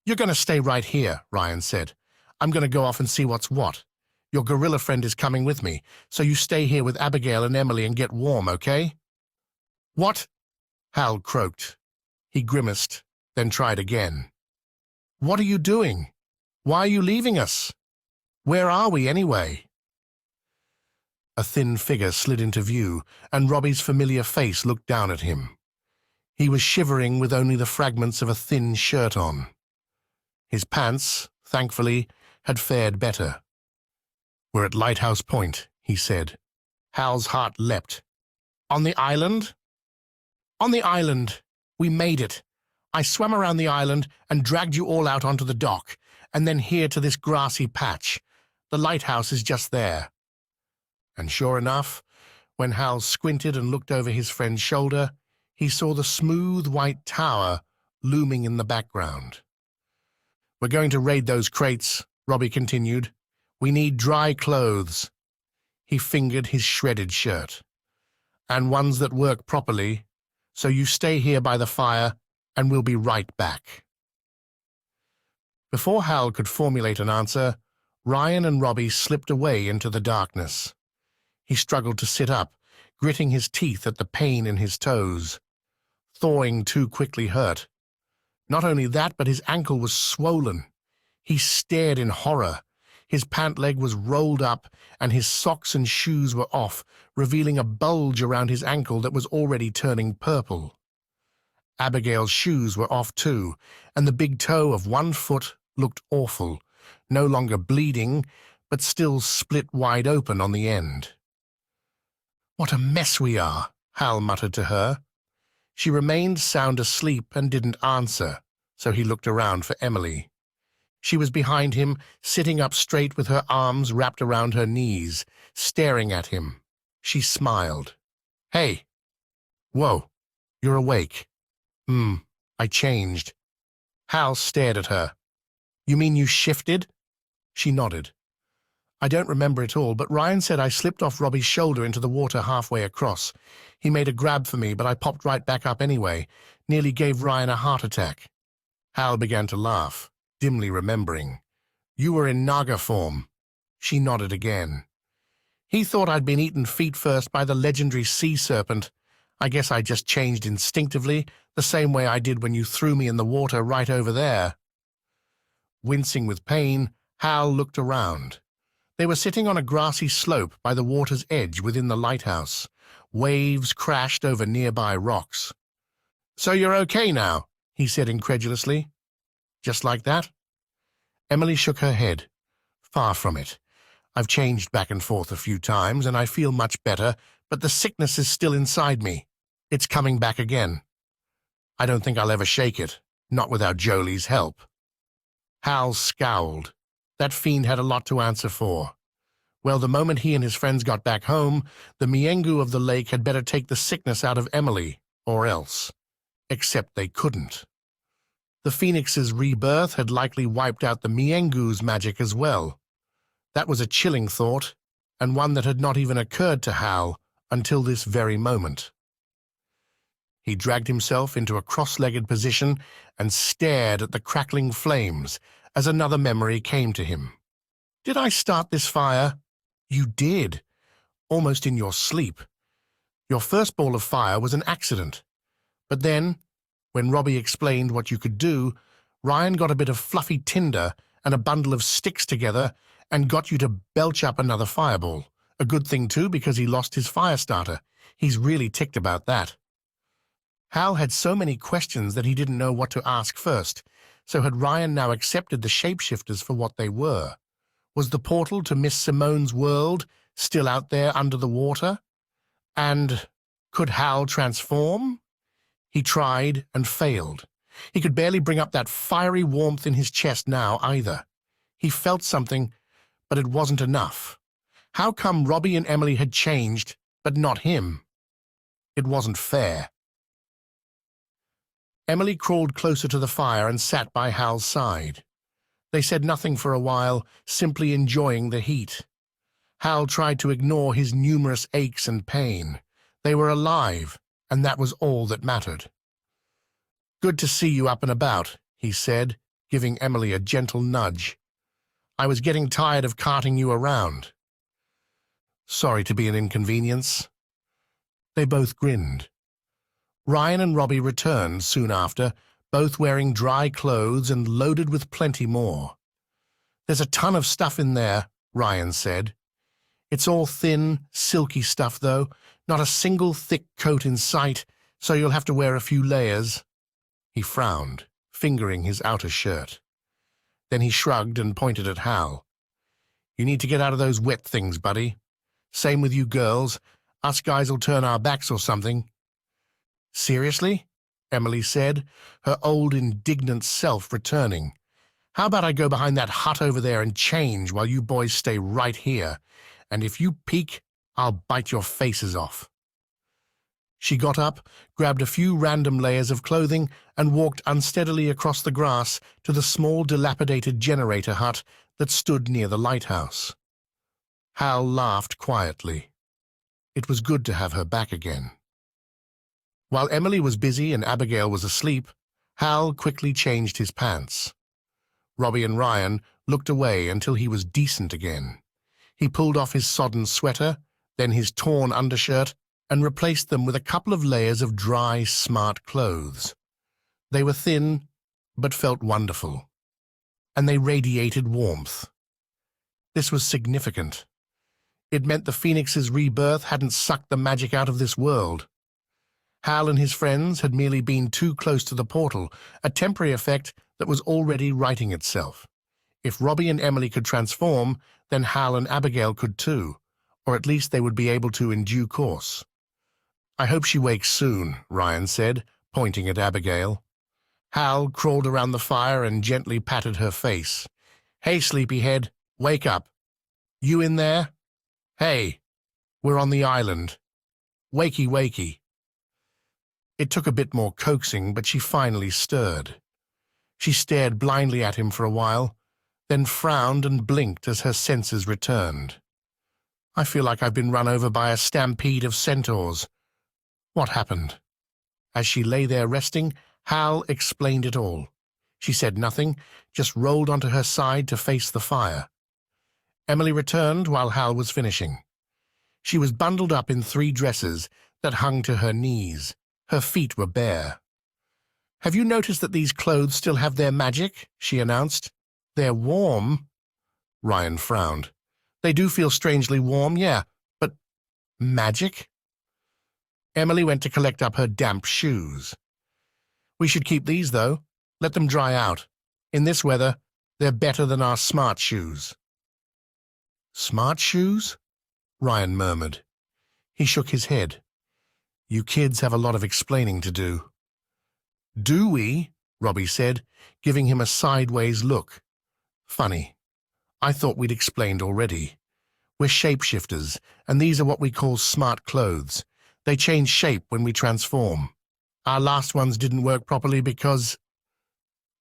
"You're going to stay right here," Ryan said. "I'm going to go off and see what's what. Your gorilla friend is coming with me, so you stay here with Abigail and Emily and get warm, okay?" "What?" Hal croaked. He grimaced, then tried again. "What are you doing? Why are you leaving us? Where are we, anyway?" A thin figure slid into view, and Robbie's familiar face looked down at him. He was shivering with only the fragments of a thin shirt on. His pants, thankfully, had fared better. "We're at Lighthouse Point," he said. Hal's heart leapt. "On the island?" "On the island. We made it. I swam around the island and dragged you all out onto the dock, and then here to this grassy patch. The lighthouse is just there." And sure enough, when Hal squinted and looked over his friend's shoulder, he saw the smooth white tower looming in the background. "We're going to raid those crates," Robbie continued. "We need dry clothes." He fingered his shredded shirt. "And ones that work properly, so you stay here by the fire and we'll be right back." Before Hal could formulate an answer, Ryan and Robbie slipped away into the darkness. He struggled to sit up, gritting his teeth at the pain in his toes. Thawing too quickly hurt. Not only that, but his ankle was swollen. He stared in horror. His pant leg was rolled up, and his socks and shoes were off, revealing a bulge around his ankle that was already turning purple. Abigail's shoes were off too, and the big toe of one foot looked awful, no longer bleeding, but still split wide open on the end. "What a mess we are," Hal muttered to her. She remained sound asleep and didn't answer, so he looked around for Emily. She was behind him, sitting up straight with her arms wrapped around her knees, staring at him. She smiled. "Hey." "Whoa, you're awake." I changed." Hal stared at her. "You mean you shifted?" She nodded. "I don't remember it all, but Ryan said I slipped off Robbie's shoulder into the water halfway across. He made a grab for me, but I popped right back up anyway. Nearly gave Ryan a heart attack." Hal began to laugh, dimly remembering. "You were in Naga form." She nodded again. "He thought I'd been eaten feet first by the legendary sea serpent. I guess I just changed instinctively, the same way I did when you threw me in the water right over there." Wincing with pain, Hal looked around. They were sitting on a grassy slope by the water's edge within the lighthouse. Waves crashed over nearby rocks. "So you're okay now?" he said incredulously. "Just like that?" Emily shook her head. "Far from it. I've changed back and forth a few times, and I feel much better, but the sickness is still inside me. It's coming back again. I don't think I'll ever shake it, not without Jolie's help." Hal scowled. That fiend had a lot to answer for. Well, the moment he and his friends got back home, the Miengu of the lake had better take the sickness out of Emily, or else. Except they couldn't. The Phoenix's rebirth had likely wiped out the Miengu's magic as well. That was a chilling thought, and one that had not even occurred to Hal until this very moment. He dragged himself into a cross-legged position and stared at the crackling flames as another memory came to him. "Did I start this fire?" "You did, almost in your sleep. Your first ball of fire was an accident. But then, when Robbie explained what you could do, Ryan got a bit of fluffy tinder and a bundle of sticks together and got you to belch up another fireball. A good thing, too, because he lost his fire starter. He's really ticked about that." Hal had so many questions that he didn't know what to ask first. So had Ryan now accepted the shapeshifters for what they were? Was the portal to Miss Simone's world still out there under the water? And could Hal transform? He tried and failed. He could barely bring up that fiery warmth in his chest now either. He felt something, but it wasn't enough. How come Robbie and Emily had changed, but not him? It wasn't fair. Emily crawled closer to the fire and sat by Hal's side. They said nothing for a while, simply enjoying the heat. Hal tried to ignore his numerous aches and pain. They were alive, and that was all that mattered. "Good to see you up and about," he said, giving Emily a gentle nudge. "I was getting tired of carting you around." "Sorry to be an inconvenience." They both grinned. Ryan and Robbie returned soon after, both wearing dry clothes and loaded with plenty more. "There's a ton of stuff in there," Ryan said. "It's all thin, silky stuff, though, not a single thick coat in sight, so you'll have to wear a few layers." He frowned, fingering his outer shirt. Then he shrugged and pointed at Hal. "You need to get out of those wet things, buddy. Same with you girls. Us guys will turn our backs or something." "Seriously?" Emily said, her old indignant self returning. How about I go behind that hut over there and change while you boys stay right here, and if you peek, I'll bite your faces off." She got up, grabbed a few random layers of clothing, and walked unsteadily across the grass to the small dilapidated generator hut that stood near the lighthouse. Hal laughed quietly. It was good to have her back again. While Emily was busy and Abigail was asleep, Hal quickly changed his pants. Robbie and Ryan looked away until he was decent again. He pulled off his sodden sweater, then his torn undershirt, and replaced them with a couple of layers of dry, smart clothes. They were thin, but felt wonderful, and they radiated warmth. This was significant. It meant the Phoenix's rebirth hadn't sucked the magic out of this world. Hal and his friends had merely been too close to the portal, a temporary effect that was already righting itself. If Robbie and Emily could transform, then Hal and Abigail could too, or at least they would be able to in due course. "I hope she wakes soon," Ryan said, pointing at Abigail. Hal crawled around the fire and gently patted her face. "Hey, sleepyhead, wake up. You in there? Hey, we're on the island. Wakey, wakey." It took a bit more coaxing, but she finally stirred. She stared blindly at him for a while, then frowned and blinked as her senses returned. "I feel like I've been run over by a stampede of centaurs. What happened?" As she lay there resting, Hal explained it all. She said nothing, just rolled onto her side to face the fire. Emily returned while Hal was finishing. She was bundled up in 3 dresses that hung to her knees. Her feet were bare. "Have you noticed that these clothes still have their magic?" she announced. "They're warm." Ryan frowned. "They do feel strangely warm, yeah, but magic?" Emily went to collect up her damp shoes. "We should keep these, though. Let them dry out. In this weather, they're better than our smart shoes." "Smart shoes?" Ryan murmured. He shook his head. "You kids have a lot of explaining to do." "Do we?" Robbie said, giving him a sideways look. "Funny. I thought we'd explained already. We're shapeshifters, and these are what we call smart clothes. They change shape when we transform. Our last ones didn't work properly because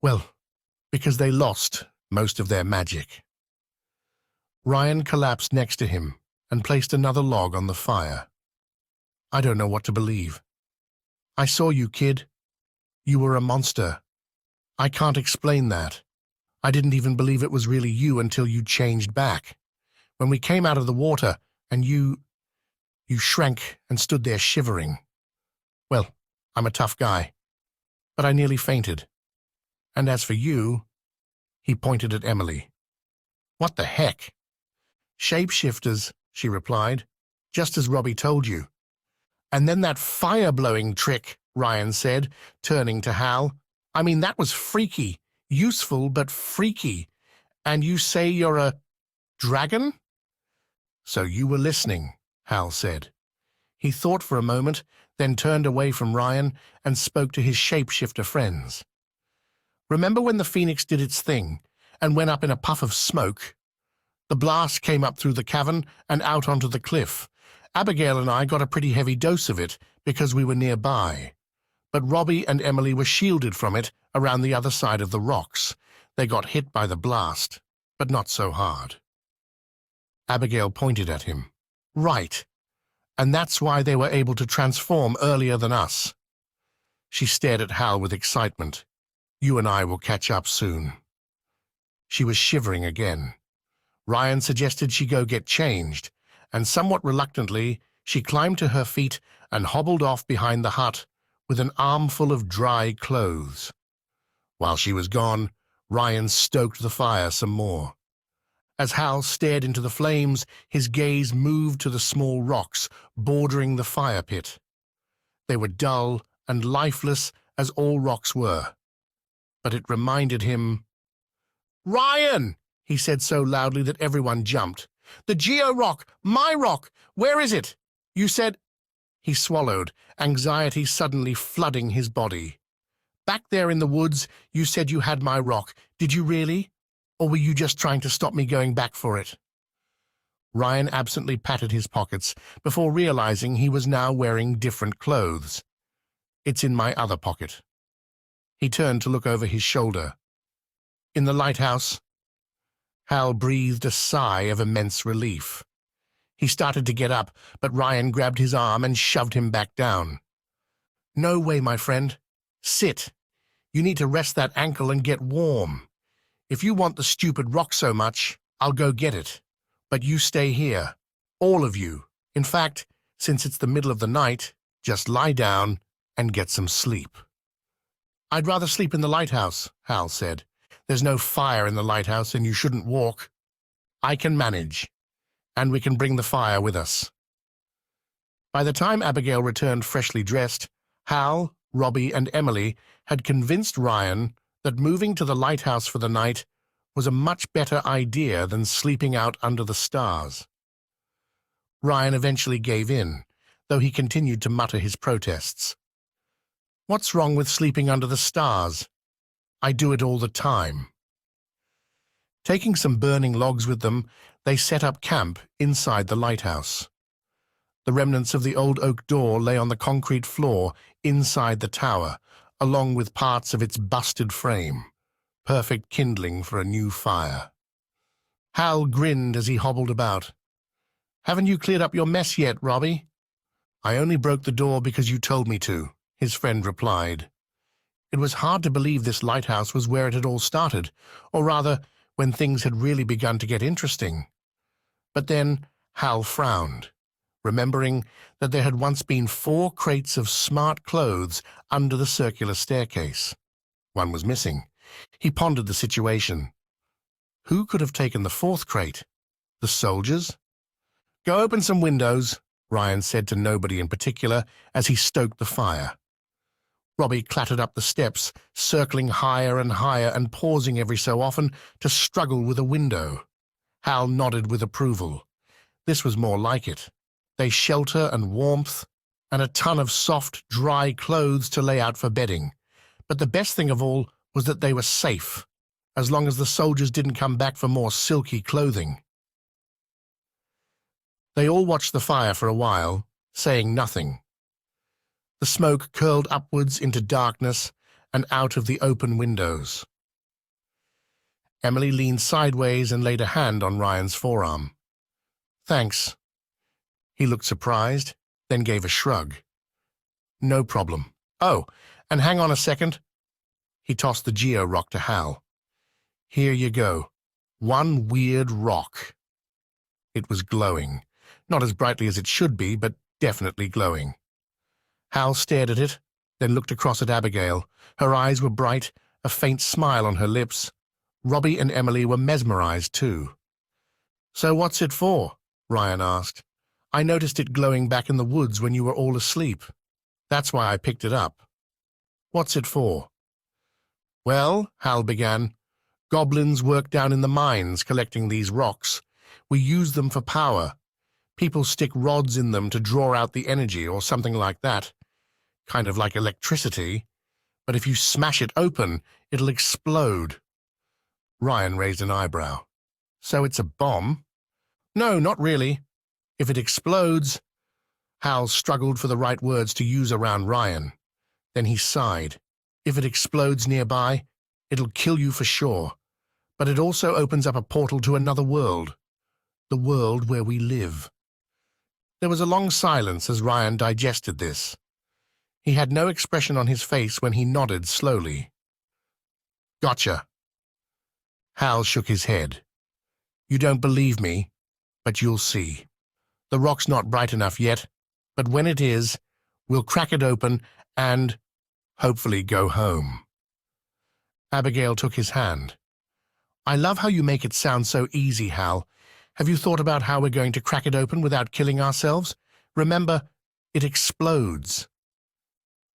they lost most of their magic." Ryan collapsed next to him and placed another log on the fire. "I don't know what to believe. I saw you, kid. You were a monster. I can't explain that. I didn't even believe it was really you until you changed back. When we came out of the water and you shrank and stood there shivering. Well, I'm a tough guy, but I nearly fainted. And as for you," he pointed at Emily. "What the heck?" "Shapeshifters," she replied, "just as Robbie told you." "And then that fire-blowing trick," Ryan said, turning to Hal. "I mean, that was freaky. Useful, but freaky. And you say you're a dragon?" "So you were listening," Hal said. He thought for a moment, then turned away from Ryan and spoke to his shapeshifter friends. "Remember when the Phoenix did its thing and went up in a puff of smoke? The blast came up through the cavern and out onto the cliff. Abigail and I got a pretty heavy dose of it because we were nearby. But Robbie and Emily were shielded from it around the other side of the rocks. They got hit by the blast, but not so hard." Abigail pointed at him. "Right. And that's why they were able to transform earlier than us." She stared at Hal with excitement. "You and I will catch up soon." She was shivering again. Ryan suggested she go get changed, and somewhat reluctantly she climbed to her feet and hobbled off behind the hut with an armful of dry clothes. While she was gone, Ryan stoked the fire some more. As Hal stared into the flames, his gaze moved to the small rocks bordering the fire pit. They were dull and lifeless as all rocks were, but it reminded him. "Ryan!" he said so loudly that everyone jumped. "The Geo-Rock! My rock! Where is it? You said—" He swallowed, anxiety suddenly flooding his body. Back there in the woods, you said you had my rock. Did you really? Or were you just trying to stop me going back for it? Ryan absently patted his pockets before realizing he was now wearing different clothes. It's in my other pocket. He turned to look over his shoulder. In the lighthouse? Hal breathed a sigh of immense relief. He started to get up, but Ryan grabbed his arm and shoved him back down. No way, my friend. Sit. You need to rest that ankle and get warm. If you want the stupid rock so much, I'll go get it. But you stay here. All of you. In fact, since it's the middle of the night, just lie down and get some sleep. I'd rather sleep in the lighthouse, Hal said. There's no fire in the lighthouse and you shouldn't walk. I can manage. And we can bring the fire with us. By the time Abigail returned freshly dressed, Hal, Robbie, and Emily had convinced Ryan that moving to the lighthouse for the night was a much better idea than sleeping out under the stars. Ryan eventually gave in, though he continued to mutter his protests. What's wrong with sleeping under the stars? I do it all the time. Taking some burning logs with them, they set up camp inside the lighthouse. The remnants of the old oak door lay on the concrete floor inside the tower, along with parts of its busted frame, perfect kindling for a new fire. Hal grinned as he hobbled about. Haven't you cleared up your mess yet, Robbie? I only broke the door because you told me to, his friend replied. It was hard to believe this lighthouse was where it had all started, or rather, when things had really begun to get interesting. But then Hal frowned, remembering that there had once been 4 crates of smart clothes under the circular staircase. One was missing. He pondered the situation. Who could have taken the 4th crate? The soldiers? Go open some windows, Ryan said to nobody in particular as he stoked the fire. Robbie clattered up the steps, circling higher and pausing every so often to struggle with a window. Hal nodded with approval. This was more like it. They shelter and warmth, and a ton of soft, dry clothes to lay out for bedding. But the best thing of all was that they were safe, as long as the soldiers didn't come back for more silky clothing. They all watched the fire for a while, saying nothing. The smoke curled upwards into darkness and out of the open windows. Emily leaned sideways and laid a hand on Ryan's forearm. Thanks. He looked surprised, then gave a shrug. No problem. Oh, and hang on a second. He tossed the geo rock to Hal. Here you go. One weird rock. It was glowing. Not as brightly as it should be, but definitely glowing. Hal stared at it, then looked across at Abigail. Her eyes were bright, a faint smile on her lips. Robbie and Emily were mesmerized too. So what's it for? Ryan asked. I noticed it glowing back in the woods when you were all asleep. That's why I picked it up. What's it for? Well, Hal began, goblins work down in the mines collecting these rocks. We use them for power. People stick rods in them to draw out the energy or something like that. Kind of like electricity. But if you smash it open, it'll explode. Ryan raised an eyebrow. So it's a bomb? No, not really. If it explodes... Hal struggled for the right words to use around Ryan. Then he sighed. If it explodes nearby, it'll kill you for sure. But it also opens up a portal to another world. The world where we live. There was a long silence as Ryan digested this. He had no expression on his face when he nodded slowly. Gotcha. Hal shook his head. You don't believe me, but you'll see. The rock's not bright enough yet, but when it is, we'll crack it open and hopefully go home. Abigail took his hand. I love how you make it sound so easy, Hal. Have you thought about how we're going to crack it open without killing ourselves? Remember, it explodes.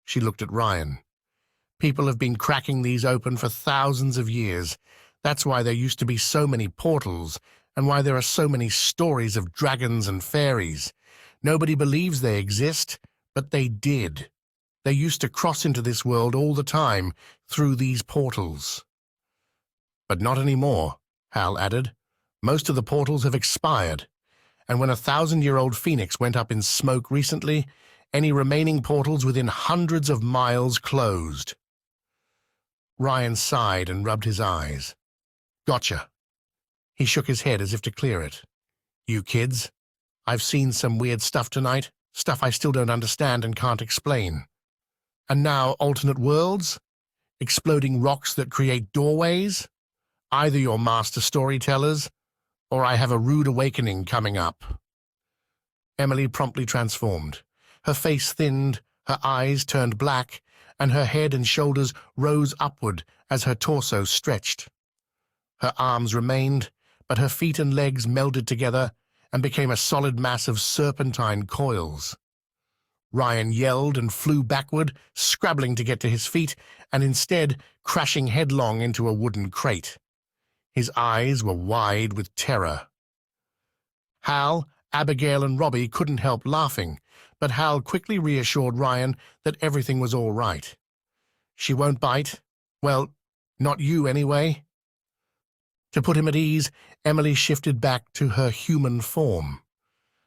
She looked at Ryan. People have been cracking these open for thousands of years. That's why there used to be so many portals, and why there are so many stories of dragons and fairies. Nobody believes they exist, but they did. They used to cross into this world all the time through these portals. But not anymore, Hal added. Most of the portals have expired, and when a 1,000-year-old phoenix went up in smoke recently, any remaining portals within hundreds of miles closed. Ryan sighed and rubbed his eyes. Gotcha. He shook his head as if to clear it. You kids, I've seen some weird stuff tonight, stuff I still don't understand and can't explain. And now alternate worlds? Exploding rocks that create doorways? Either you're master storytellers, or I have a rude awakening coming up. Emily promptly transformed. Her face thinned, her eyes turned black, and her head and shoulders rose upward as her torso stretched. Her arms remained, but her feet and legs melded together and became a solid mass of serpentine coils. Ryan yelled and flew backward, scrabbling to get to his feet, and instead crashing headlong into a wooden crate. His eyes were wide with terror. Hal, Abigail, and Robbie couldn't help laughing, but Hal quickly reassured Ryan that everything was all right. She won't bite. Well, not you anyway. To put him at ease, Emily shifted back to her human form.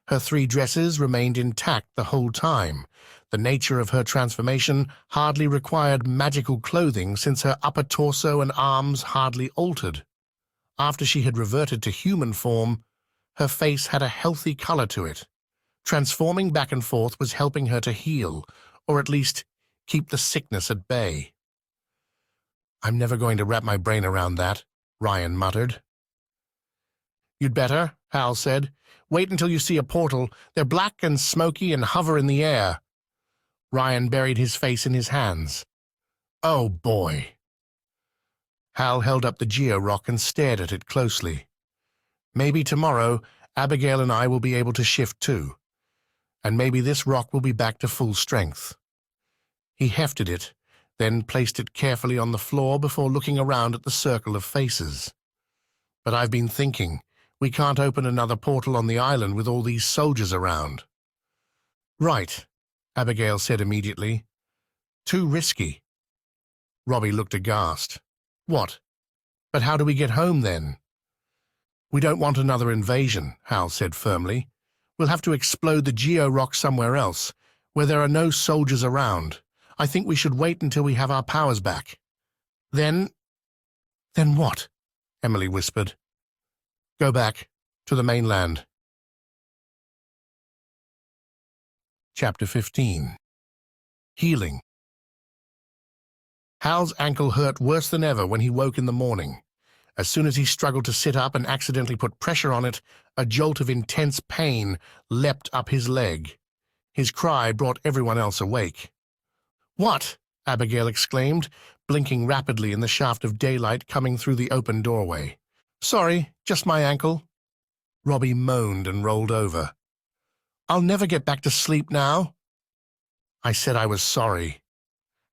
Her 3 dresses remained intact the whole time. The nature of her transformation hardly required magical clothing since her upper torso and arms hardly altered. After she had reverted to human form, her face had a healthy color to it. Transforming back and forth was helping her to heal, or at least keep the sickness at bay. I'm never going to wrap my brain around that, Ryan muttered. You'd better, Hal said. Wait until you see a portal. They're black and smoky and hover in the air. Ryan buried his face in his hands. Oh, boy. Hal held up the geo-rock and stared at it closely. Maybe tomorrow, Abigail and I will be able to shift too. And maybe this rock will be back to full strength. He hefted it, then placed it carefully on the floor before looking around at the circle of faces. But I've been thinking, we can't open another portal on the island with all these soldiers around. Right, Abigail said immediately. Too risky. Robbie looked aghast. What? But how do we get home then? We don't want another invasion, Hal said firmly. We'll have to explode the geo-rock somewhere else, where there are no soldiers around. I think we should wait until we have our powers back. Then what? Emily whispered. Go back to the mainland. Chapter 15. Healing. Hal's ankle hurt worse than ever when he woke in the morning. As soon as he struggled to sit up and accidentally put pressure on it, a jolt of intense pain leapt up his leg. His cry brought everyone else awake. What? Abigail exclaimed, blinking rapidly in the shaft of daylight coming through the open doorway. Sorry, just my ankle. Robbie moaned and rolled over. I'll never get back to sleep now. I said I was sorry.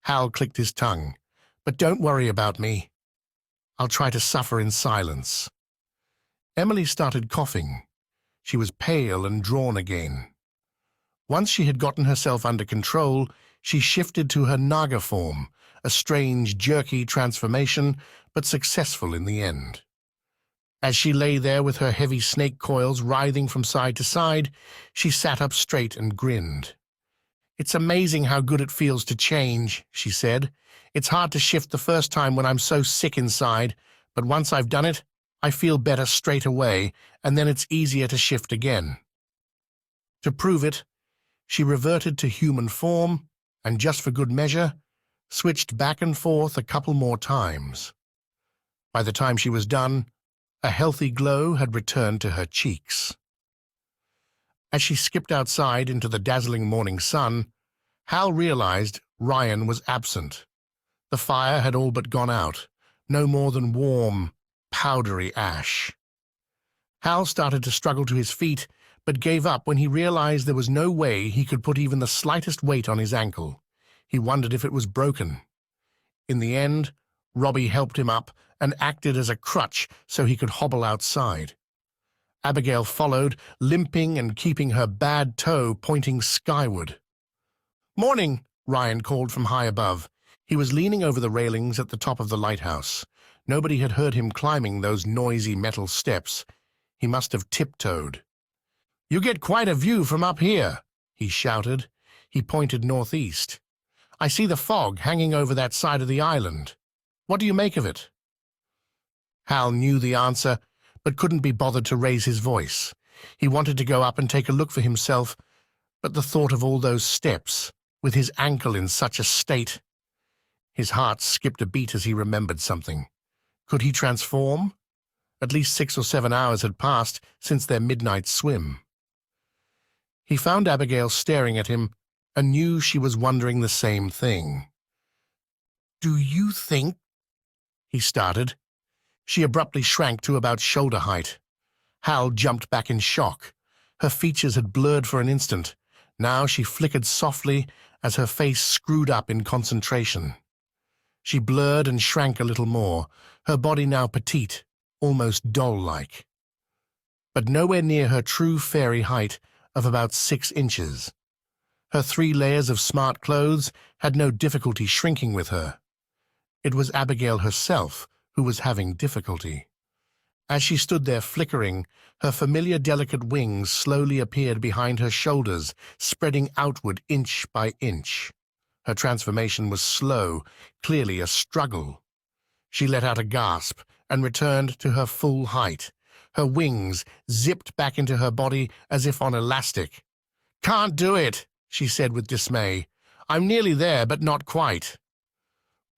Hal clicked his tongue. But don't worry about me. I'll try to suffer in silence. Emily started coughing. She was pale and drawn again. Once she had gotten herself under control, she shifted to her Naga form, a strange, jerky transformation, but successful in the end. As she lay there with her heavy snake coils writhing from side to side, she sat up straight and grinned. It's amazing how good it feels to change, she said. It's hard to shift the first time when I'm so sick inside, but once I've done it, I feel better straight away, and then it's easier to shift again. To prove it, she reverted to human form, and just for good measure, switched back and forth a couple more times. By the time she was done, a healthy glow had returned to her cheeks. As she skipped outside into the dazzling morning sun, Hal realized Ryan was absent. The fire had all but gone out, no more than warm, powdery ash. Hal started to struggle to his feet, but gave up when he realized there was no way he could put even the slightest weight on his ankle. He wondered if it was broken. In the end, Robbie helped him up and acted as a crutch so he could hobble outside. Abigail followed, limping and keeping her bad toe pointing skyward. "Morning," Ryan called from high above. He was leaning over the railings at the top of the lighthouse. Nobody had heard him climbing those noisy metal steps. He must have tiptoed. "You get quite a view from up here," he shouted. He pointed northeast. "I see the fog hanging over that side of the island. What do you make of it?" Hal knew the answer, but couldn't be bothered to raise his voice. He wanted to go up and take a look for himself, but the thought of all those steps, with his ankle in such a state... His heart skipped a beat as he remembered something. Could he transform? At least 6 or 7 hours had passed since their midnight swim. He found Abigail staring at him and knew she was wondering the same thing. "Do you think—" he started. She abruptly shrank to about shoulder height. Hal jumped back in shock. Her features had blurred for an instant. Now she flickered softly as her face screwed up in concentration. She blurred and shrank a little more, her body now petite, almost doll-like. But nowhere near her true fairy height of about 6 inches. Her 3 layers of smart clothes had no difficulty shrinking with her. It was Abigail herself who was having difficulty. As she stood there flickering, her familiar delicate wings slowly appeared behind her shoulders, spreading outward inch by inch. Her transformation was slow, clearly a struggle. She let out a gasp and returned to her full height. Her wings zipped back into her body as if on elastic. "Can't do it," she said with dismay. "I'm nearly there, but not quite."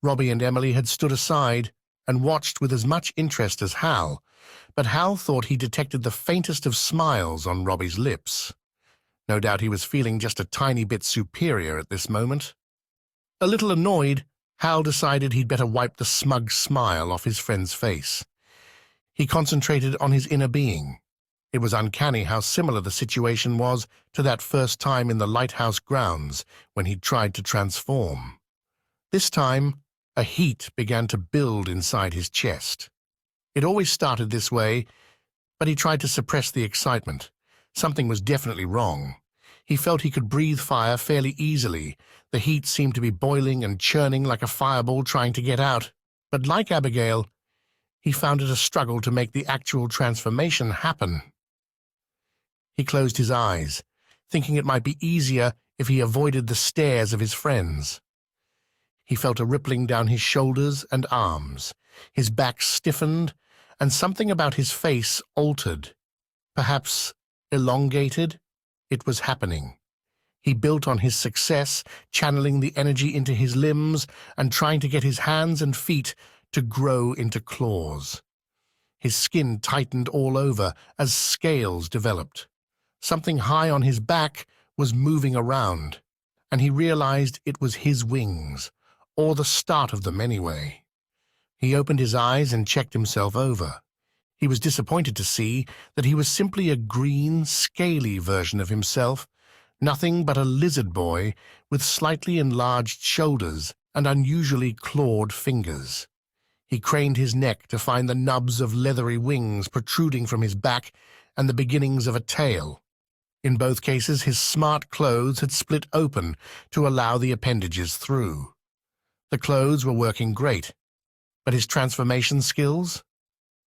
Robbie and Emily had stood aside and watched with as much interest as Hal, but Hal thought he detected the faintest of smiles on Robbie's lips. No doubt he was feeling just a tiny bit superior at this moment. A little annoyed, Hal decided he'd better wipe the smug smile off his friend's face. He concentrated on his inner being. It was uncanny how similar the situation was to that first time in the lighthouse grounds when he'd tried to transform. This time, a heat began to build inside his chest. It always started this way, but he tried to suppress the excitement. Something was definitely wrong. He felt he could breathe fire fairly easily. The heat seemed to be boiling and churning like a fireball trying to get out. But like Abigail, he found it a struggle to make the actual transformation happen. He closed his eyes, thinking it might be easier if he avoided the stares of his friends. He felt a rippling down his shoulders and arms. His back stiffened, and something about his face altered. Perhaps elongated? It was happening. He built on his success, channeling the energy into his limbs and trying to get his hands and feet to grow into claws. His skin tightened all over as scales developed. Something high on his back was moving around, and he realized it was his wings, or the start of them anyway. He opened his eyes and checked himself over. He was disappointed to see that he was simply a green, scaly version of himself, nothing but a lizard boy with slightly enlarged shoulders and unusually clawed fingers. He craned his neck to find the nubs of leathery wings protruding from his back and the beginnings of a tail. In both cases, his smart clothes had split open to allow the appendages through. The clothes were working great, but his transformation skills?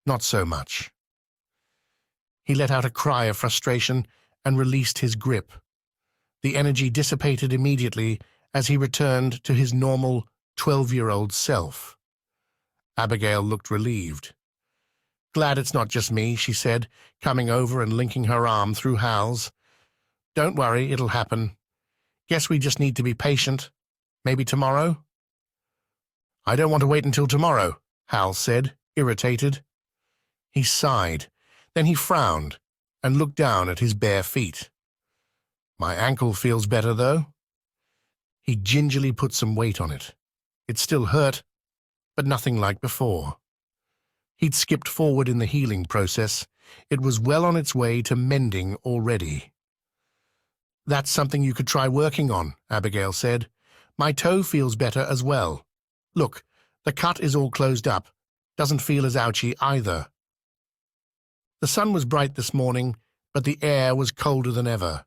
Not so much. He let out a cry of frustration and released his grip. The energy dissipated immediately as he returned to his normal 12-year-old self. Abigail looked relieved. "Glad it's not just me," she said, coming over and linking her arm through Hal's. "Don't worry, it'll happen. Guess we just need to be patient. Maybe tomorrow?" "I don't want to wait until tomorrow," Hal said, irritated. He sighed. Then he frowned and looked down at his bare feet. "My ankle feels better, though." He gingerly put some weight on it. It still hurt, but nothing like before. He'd skipped forward in the healing process. It was well on its way to mending already. "That's something you could try working on," Abigail said. "My toe feels better as well. Look, the cut is all closed up. Doesn't feel as ouchy either." The sun was bright this morning, but the air was colder than ever.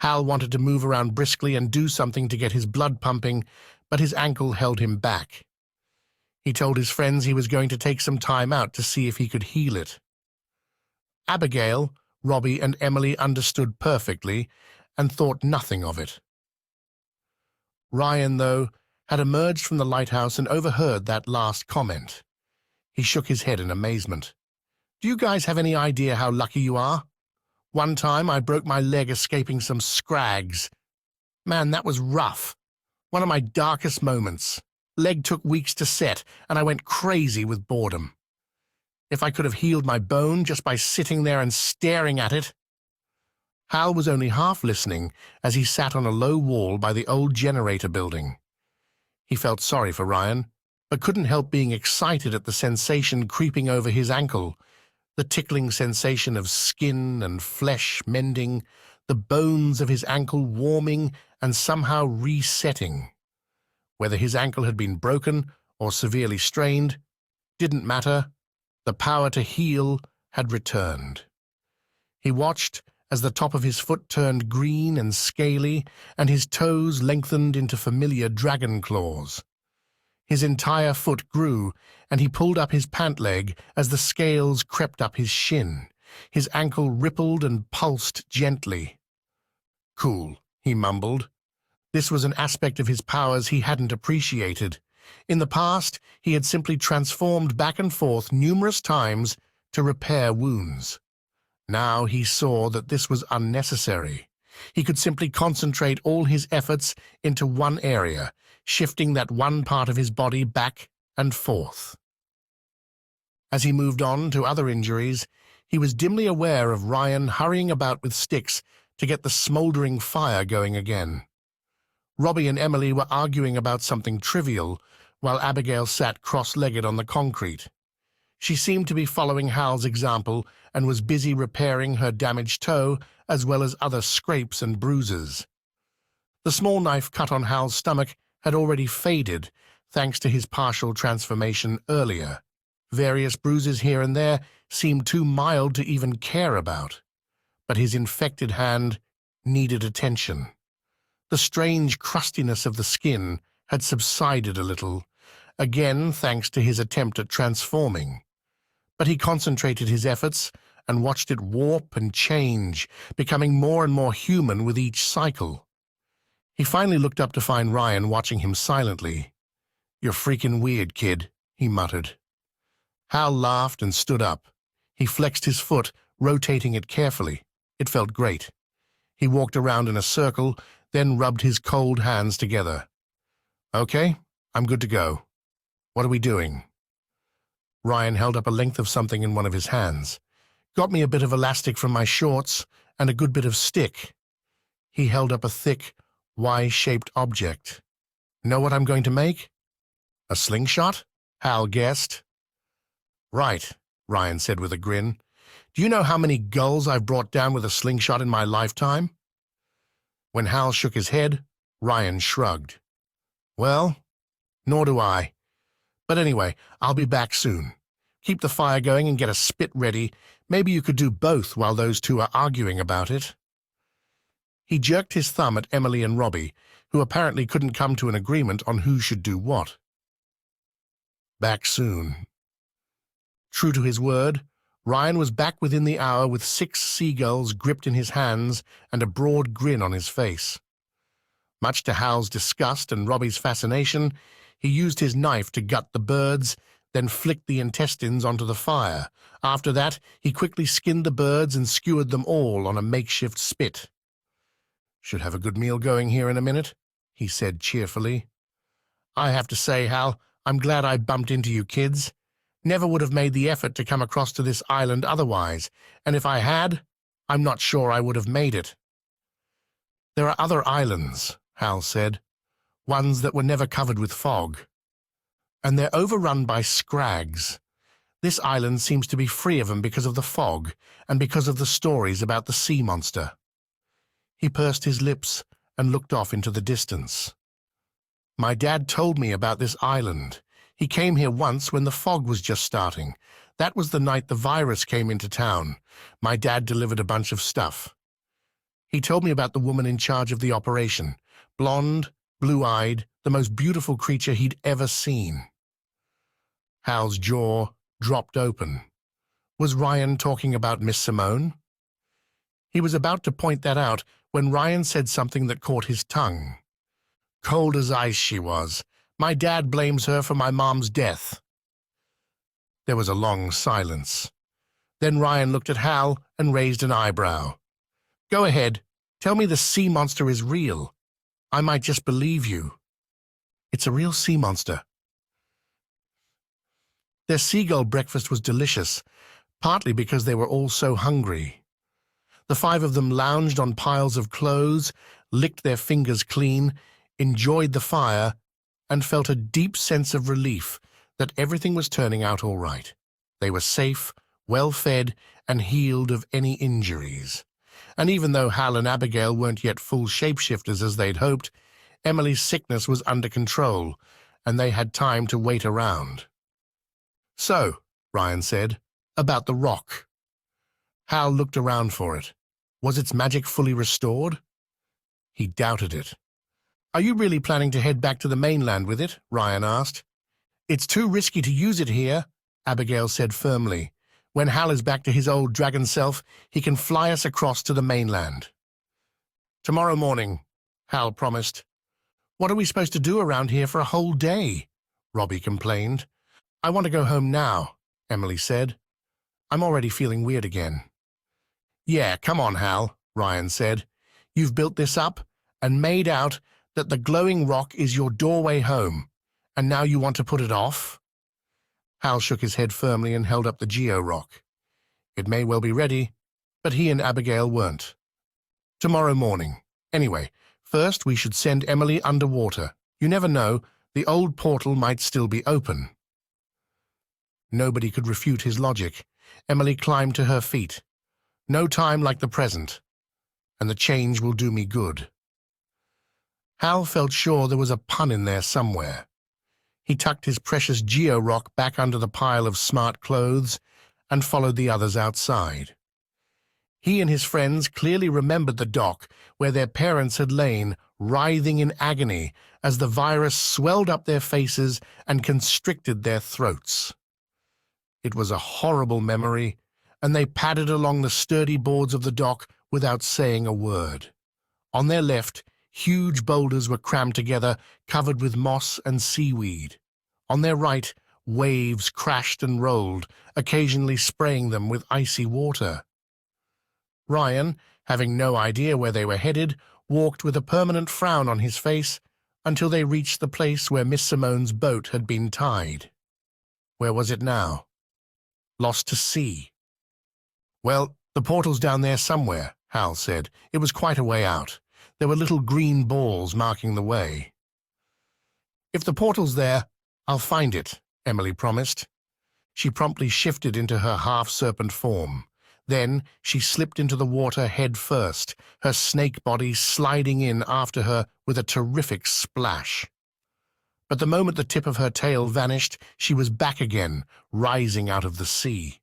Hal wanted to move around briskly and do something to get his blood pumping, but his ankle held him back. He told his friends he was going to take some time out to see if he could heal it. Abigail, Robbie, and Emily understood perfectly and thought nothing of it. Ryan, though, had emerged from the lighthouse and overheard that last comment. He shook his head in amazement. "Do you guys have any idea how lucky you are? One time I broke my leg escaping some Scrags. Man, that was rough. One of my darkest moments. Leg took weeks to set, and I went crazy with boredom. If I could have healed my bone just by sitting there and staring at it." Hal was only half listening as he sat on a low wall by the old generator building. He felt sorry for Ryan, but couldn't help being excited at the sensation creeping over his ankle, the tickling sensation of skin and flesh mending, the bones of his ankle warming and somehow resetting. Whether his ankle had been broken or severely strained didn't matter. The power to heal had returned. He watched as the top of his foot turned green and scaly and his toes lengthened into familiar dragon claws. His entire foot grew, and he pulled up his pant leg as the scales crept up his shin. His ankle rippled and pulsed gently. "Cool," he mumbled. This was an aspect of his powers he hadn't appreciated. In the past, he had simply transformed back and forth numerous times to repair wounds. Now he saw that this was unnecessary. He could simply concentrate all his efforts into one area, shifting that one part of his body back and forth. As he moved on to other injuries, he was dimly aware of Ryan hurrying about with sticks to get the smoldering fire going again. Robbie and Emily were arguing about something trivial, while Abigail sat cross-legged on the concrete. She seemed to be following Hal's example and was busy repairing her damaged toe as well as other scrapes and bruises. The small knife cut on Hal's stomach had already faded, thanks to his partial transformation earlier. Various bruises here and there seemed too mild to even care about, but his infected hand needed attention. The strange crustiness of the skin had subsided a little, again thanks to his attempt at transforming. But he concentrated his efforts and watched it warp and change, becoming more and more human with each cycle. He finally looked up to find Ryan watching him silently. "You're freaking weird, kid," he muttered. Hal laughed and stood up. He flexed his foot, rotating it carefully. It felt great. He walked around in a circle, then rubbed his cold hands together. "Okay, I'm good to go. What are we doing?" Ryan held up a length of something in one of his hands. "Got me a bit of elastic from my shorts and a good bit of stick." He held up a thick, Y-shaped object. "Know what I'm going to make?" "A slingshot?" Hal guessed. "Right," Ryan said with a grin. "Do you know how many gulls I've brought down with a slingshot in my lifetime?" When Hal shook his head, Ryan shrugged. "Well, nor do I. But anyway, I'll be back soon. Keep the fire going and get a spit ready. Maybe you could do both while those two are arguing about it." He jerked his thumb at Emily and Robbie, who apparently couldn't come to an agreement on who should do what. Back soon. True to his word, Ryan was back within the hour with 6 seagulls gripped in his hands and a broad grin on his face. Much to Hal's disgust and Robbie's fascination, he used his knife to gut the birds, then flicked the intestines onto the fire. After that, he quickly skinned the birds and skewered them all on a makeshift spit. "Should have a good meal going here in a minute," he said cheerfully. "I have to say, Hal, I'm glad I bumped into you kids. Never would have made the effort to come across to this island otherwise, and if I had, I'm not sure I would have made it." "There are other islands," Hal said, "ones that were never covered with fog. And they're overrun by Scrags. This island seems to be free of them because of the fog and because of the stories about the sea monster." He pursed his lips and looked off into the distance. "My dad told me about this island. He came here once when the fog was just starting. That was the night the virus came into town. My dad delivered a bunch of stuff." He told me about the woman in charge of the operation. Blonde, blue-eyed, the most beautiful creature he'd ever seen. Hal's jaw dropped open. Was Ryan talking about Miss Simone? He was about to point that out when Ryan said something that caught his tongue. Cold as ice she was. My dad blames her for my mom's death. There was a long silence. Then Ryan looked at Hal and raised an eyebrow. Go ahead. Tell me the sea monster is real. I might just believe you. It's a real sea monster. Their seagull breakfast was delicious, partly because they were all so hungry. The five of them lounged on piles of clothes, licked their fingers clean, enjoyed the fire, and felt a deep sense of relief that everything was turning out all right. They were safe, well-fed, and healed of any injuries. And even though Hal and Abigail weren't yet full shapeshifters as they'd hoped, Emily's sickness was under control, and they had time to wait around. So, Ryan said, about the rock. Hal looked around for it. Was its magic fully restored? He doubted it. Are you really planning to head back to the mainland with it? Ryan asked. It's too risky to use it here, Abigail said firmly. When Hal is back to his old dragon self, he can fly us across to the mainland. Tomorrow morning, Hal promised. What are we supposed to do around here for a whole day? Robbie complained. I want to go home now, Emily said. I'm already feeling weird again. Yeah, come on, Hal, Ryan said. You've built this up and made out that the glowing rock is your doorway home, and now you want to put it off? Hal shook his head firmly and held up the geo-rock. It may well be ready, but he and Abigail weren't. Tomorrow morning. Anyway, first we should send Emily underwater. You never know, the old portal might still be open. Nobody could refute his logic. Emily climbed to her feet. No time like the present, and the change will do me good. Hal felt sure there was a pun in there somewhere. He tucked his precious geo-rock back under the pile of smart clothes and followed the others outside. He and his friends clearly remembered the dock where their parents had lain, writhing in agony as the virus swelled up their faces and constricted their throats. It was a horrible memory, and they padded along the sturdy boards of the dock without saying a word. On their left, huge boulders were crammed together, covered with moss and seaweed. On their right, waves crashed and rolled, occasionally spraying them with icy water. Ryan, having no idea where they were headed, walked with a permanent frown on his face until they reached the place where Miss Simone's boat had been tied. Where was it now? Lost to sea. Well, the portal's down there somewhere, Hal said. It was quite a way out. There were little green balls marking the way. If the portal's there, I'll find it, Emily promised. She promptly shifted into her half-serpent form. Then she slipped into the water head first, her snake body sliding in after her with a terrific splash. But the moment the tip of her tail vanished, she was back again, rising out of the sea.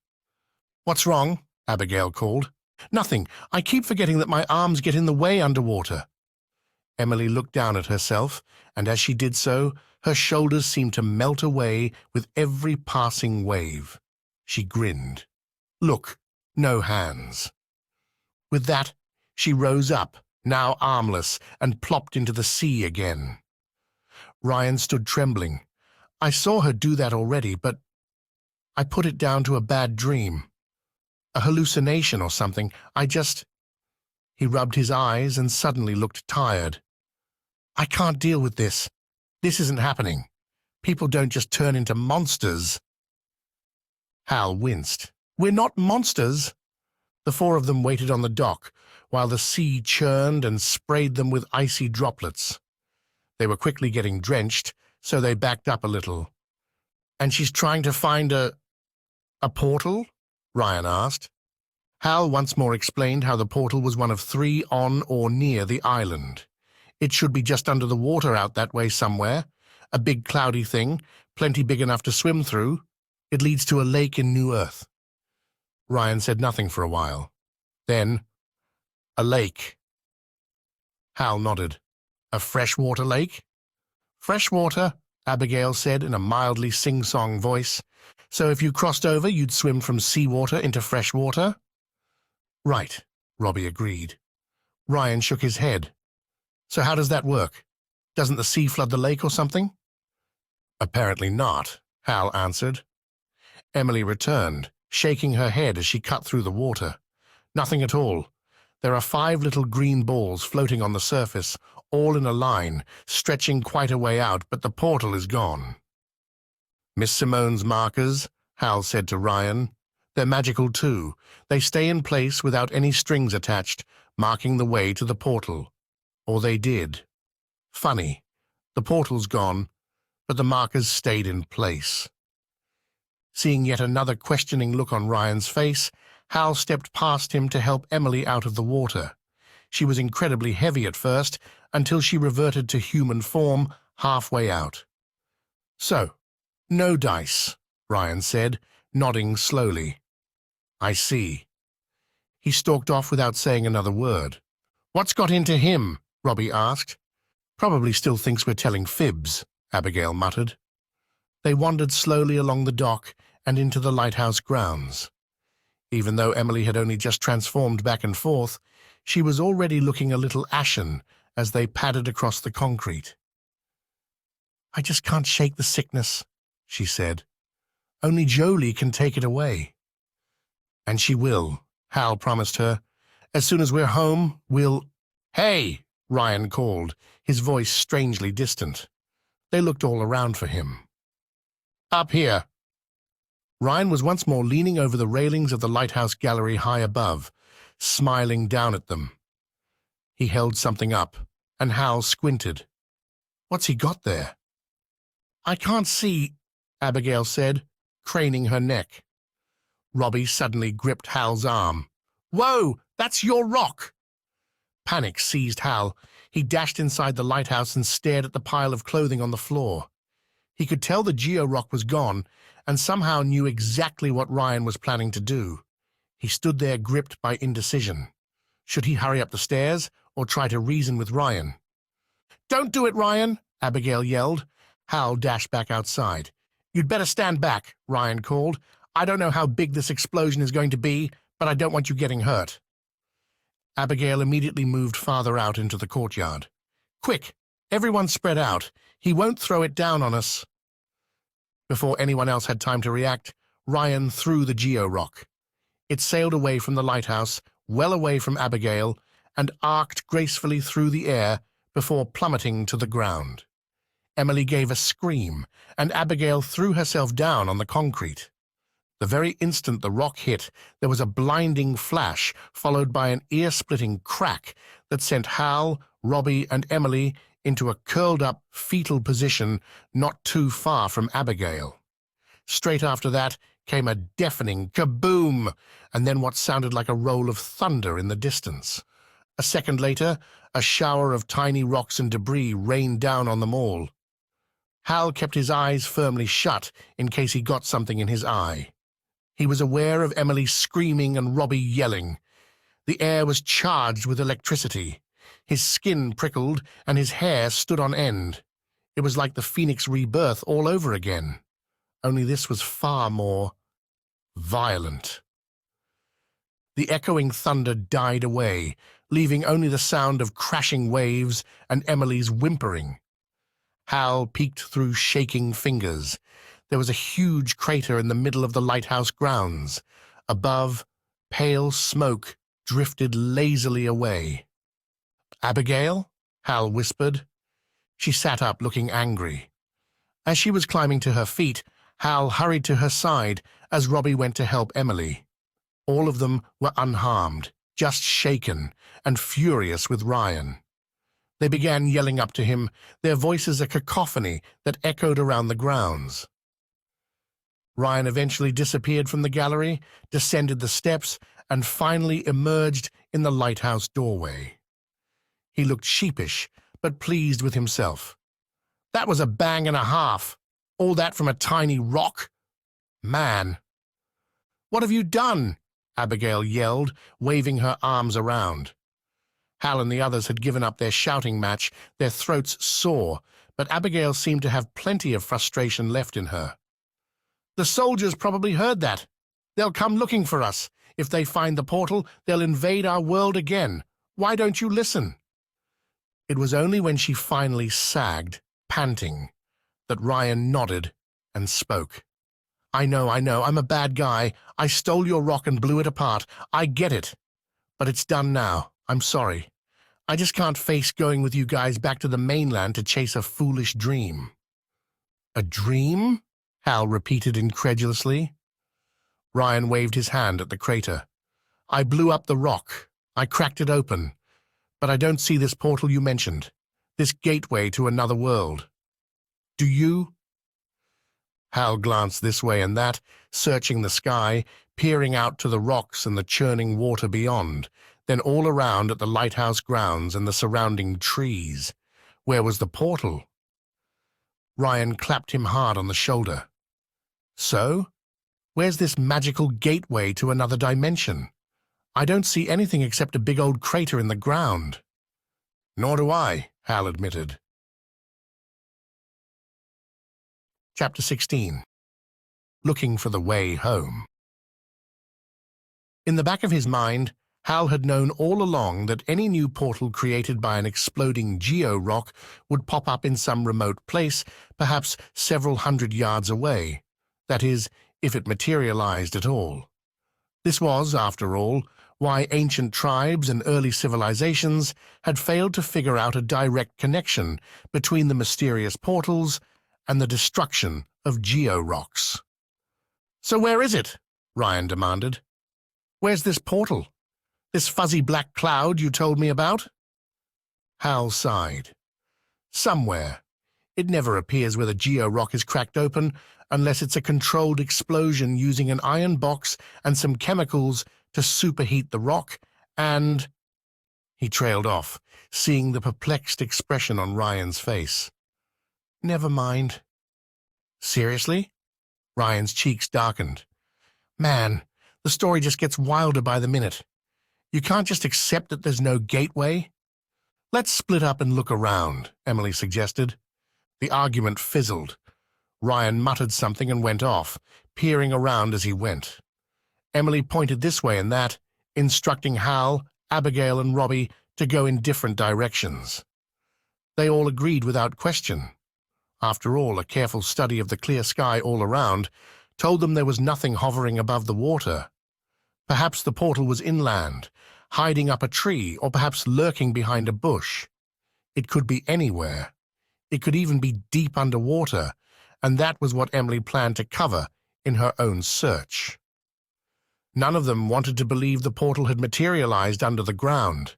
What's wrong? Abigail called. Nothing. I keep forgetting that my arms get in the way underwater. Emily looked down at herself, and as she did so, her shoulders seemed to melt away with every passing wave. She grinned. Look, no hands. With that, she rose up, now armless, and plopped into the sea again. Ryan stood trembling. I saw her do that already, but I put it down to a bad dream. A hallucination or something. He rubbed his eyes and suddenly looked tired. I can't deal with this. This isn't happening. People don't just turn into monsters. Hal winced. We're not monsters. The four of them waited on the dock, while the sea churned and sprayed them with icy droplets. They were quickly getting drenched, so they backed up a little. And she's trying to find a portal? Ryan asked. Hal once more explained how the portal was one of 3 on or near the island. It should be just under the water out that way somewhere, a big cloudy thing, plenty big enough to swim through. It leads to a lake in New Earth. Ryan said nothing for a while. Then, a lake, Hal nodded. A freshwater lake? Freshwater, Abigail said in a mildly sing-song voice. So if you crossed over, you'd swim from seawater into freshwater? Right, Robbie agreed. Ryan shook his head. So how does that work? Doesn't the sea flood the lake or something? Apparently not, Hal answered. Emily returned, shaking her head as she cut through the water. Nothing at all. There are 5 little green balls floating on the surface, all in a line, stretching quite a way out, but the portal is gone. Miss Simone's markers, Hal said to Ryan. They're magical too. They stay in place without any strings attached, marking the way to the portal. Or they did. Funny. The portal's gone, but the markers stayed in place. Seeing yet another questioning look on Ryan's face, Hal stepped past him to help Emily out of the water. She was incredibly heavy at first, until she reverted to human form halfway out. So, no dice, Ryan said, nodding slowly. I see. He stalked off without saying another word. What's got into him? Robbie asked. Probably still thinks we're telling fibs, Abigail muttered. They wandered slowly along the dock and into the lighthouse grounds. Even though Emily had only just transformed back and forth, she was already looking a little ashen as they padded across the concrete. I just can't shake the sickness, she said. Only Jolie can take it away. And she will, Hal promised her. As soon as we're home, we'll... Hey, Ryan called, his voice strangely distant. They looked all around for him. Up here. Ryan was once more leaning over the railings of the lighthouse gallery high above, smiling down at them. He held something up, and Hal squinted. What's he got there? I can't see, Abigail said, craning her neck. Robbie suddenly gripped Hal's arm. Whoa, that's your rock! Panic seized Hal. He dashed inside the lighthouse and stared at the pile of clothing on the floor. He could tell the geo-rock was gone, and somehow knew exactly what Ryan was planning to do. He stood there gripped by indecision. Should he hurry up the stairs, or try to reason with Ryan? Don't do it, Ryan, Abigail yelled. Hal dashed back outside. You'd better stand back, Ryan called. I don't know how big this explosion is going to be, but I don't want you getting hurt. Abigail immediately moved farther out into the courtyard. Quick, everyone spread out. He won't throw it down on us. Before anyone else had time to react, Ryan threw the geo-rock. It sailed away from the lighthouse, well away from Abigail, and arced gracefully through the air before plummeting to the ground. Emily gave a scream, and Abigail threw herself down on the concrete. The very instant the rock hit, there was a blinding flash, followed by an ear-splitting crack that sent Hal, Robbie, and Emily into a curled-up fetal position not too far from Abigail. Straight after that came a deafening kaboom, and then what sounded like a roll of thunder in the distance. A second later, a shower of tiny rocks and debris rained down on them all. Hal kept his eyes firmly shut in case he got something in his eye. He was aware of Emily screaming and Robbie yelling. The air was charged with electricity. His skin prickled and his hair stood on end. It was like the Phoenix rebirth all over again. Only this was far more violent. The echoing thunder died away, leaving only the sound of crashing waves and Emily's whimpering. Hal peeked through shaking fingers. There was a huge crater in the middle of the lighthouse grounds. Above, pale smoke drifted lazily away. Abigail? Hal whispered. She sat up, looking angry. As she was climbing to her feet, Hal hurried to her side as Robbie went to help Emily. All of them were unharmed, just shaken and furious with Ryan. They began yelling up to him, their voices a cacophony that echoed around the grounds. Ryan eventually disappeared from the gallery, descended the steps, and finally emerged in the lighthouse doorway. He looked sheepish, but pleased with himself. That was a bang and a half. All that from a tiny rock? Man. What have you done? Abigail yelled, waving her arms around. Hal and the others had given up their shouting match, their throats sore, but Abigail seemed to have plenty of frustration left in her. "The soldiers probably heard that. They'll come looking for us. If they find the portal, they'll invade our world again. Why don't you listen?" It was only when she finally sagged, panting, that Ryan nodded and spoke. I know, I'm a bad guy. I stole your rock and blew it apart. I get it. But it's done now. I'm sorry. I just can't face going with you guys back to the mainland to chase a foolish dream." "A dream?" Hal repeated incredulously. Ryan waved his hand at the crater. "I blew up the rock. I cracked it open. But I don't see this portal you mentioned, this gateway to another world. Do you?" Hal glanced this way and that, searching the sky, peering out to the rocks and the churning water beyond, then all around at the lighthouse grounds and the surrounding trees. Where was the portal? Ryan clapped him hard on the shoulder. "So? Where's this magical gateway to another dimension? I don't see anything except a big old crater in the ground." "Nor do I," Hal admitted. Chapter 16. Looking for the Way Home. In the back of his mind, Hal had known all along that any new portal created by an exploding geo-rock would pop up in some remote place, perhaps several hundred yards away. That is, if it materialized at all. This was, after all, why ancient tribes and early civilizations had failed to figure out a direct connection between the mysterious portals and the destruction of geo-rocks. "So where is it?" Ryan demanded. "Where's this portal? This fuzzy black cloud you told me about?" Hal sighed. "Somewhere. It never appears where the geo-rock is cracked open unless it's a controlled explosion using an iron box and some chemicals to superheat the rock, and—" He trailed off, seeing the perplexed expression on Ryan's face. "Never mind." "Seriously?" Ryan's cheeks darkened. "Man, the story just gets wilder by the minute. You can't just accept that there's no gateway." "Let's split up and look around," Emily suggested. The argument fizzled. Ryan muttered something and went off, peering around as he went. Emily pointed this way and that, instructing Hal, Abigail, and Robbie to go in different directions. They all agreed without question. After all, a careful study of the clear sky all around told them there was nothing hovering above the water. Perhaps the portal was inland, hiding up a tree, or perhaps lurking behind a bush. It could be anywhere. It could even be deep underwater, and that was what Emily planned to cover in her own search. None of them wanted to believe the portal had materialized under the ground.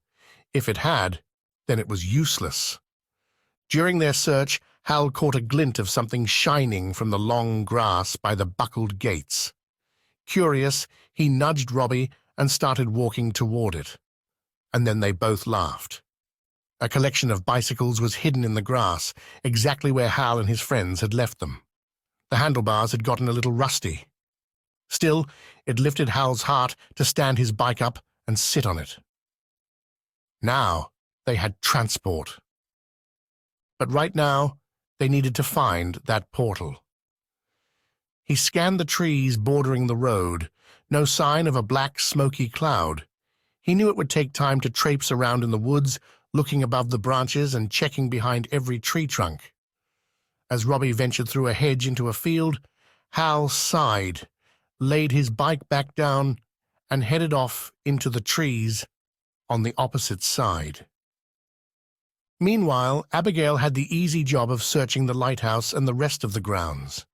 If it had, then it was useless. During their search, Hal caught a glint of something shining from the long grass by the buckled gates. Curious, he nudged Robbie and started walking toward it. And then they both laughed. A collection of bicycles was hidden in the grass, exactly where Hal and his friends had left them. The handlebars had gotten a little rusty. Still, it lifted Hal's heart to stand his bike up and sit on it. Now they had transport. But right now, they needed to find that portal. He scanned the trees bordering the road, no sign of a black, smoky cloud. He knew it would take time to traipse around in the woods, looking above the branches and checking behind every tree trunk. As Robbie ventured through a hedge into a field, Hal sighed, laid his bike back down, and headed off into the trees on the opposite side. Meanwhile, Abigail had the easy job of searching the lighthouse and the rest of the grounds.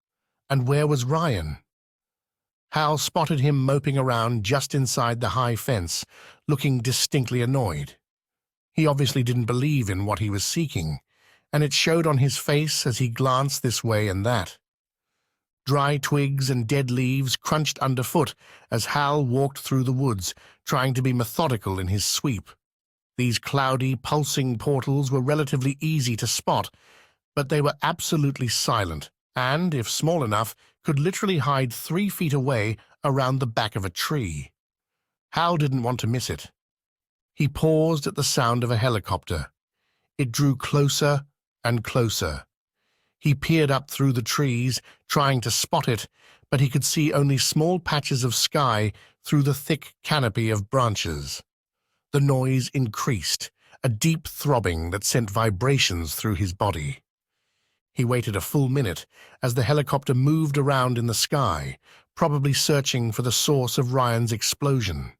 And where was Ryan? Hal spotted him moping around just inside the high fence, looking distinctly annoyed. He obviously didn't believe in what he was seeking, and it showed on his face as he glanced this way and that. Dry twigs and dead leaves crunched underfoot as Hal walked through the woods, trying to be methodical in his sweep. These cloudy, pulsing portals were relatively easy to spot, but they were absolutely silent and, if small enough, could literally hide 3 feet away around the back of a tree. Hal didn't want to miss it. He paused at the sound of a helicopter. It drew closer and closer. He peered up through the trees, trying to spot it, but he could see only small patches of sky through the thick canopy of branches. The noise increased, a deep throbbing that sent vibrations through his body. He waited a full minute as the helicopter moved around in the sky, probably searching for the source of Ryan's explosion.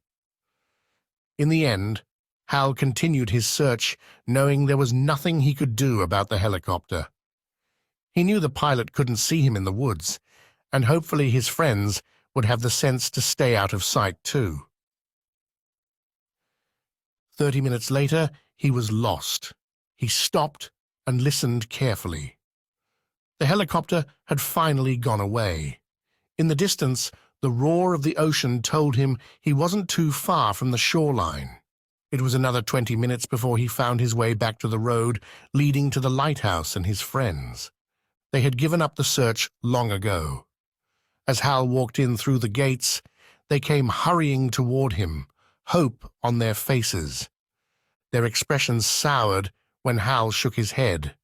In the end, Hal continued his search, knowing there was nothing he could do about the helicopter. He knew the pilot couldn't see him in the woods, and hopefully his friends would have the sense to stay out of sight too. 30 minutes later, he was lost. He stopped and listened carefully. The helicopter had finally gone away. In the distance, the roar of the ocean told him he wasn't too far from the shoreline. It was another 20 minutes before he found his way back to the road leading to the lighthouse and his friends. They had given up the search long ago. As Hal walked in through the gates, they came hurrying toward him, hope on their faces. Their expressions soured when Hal shook his head.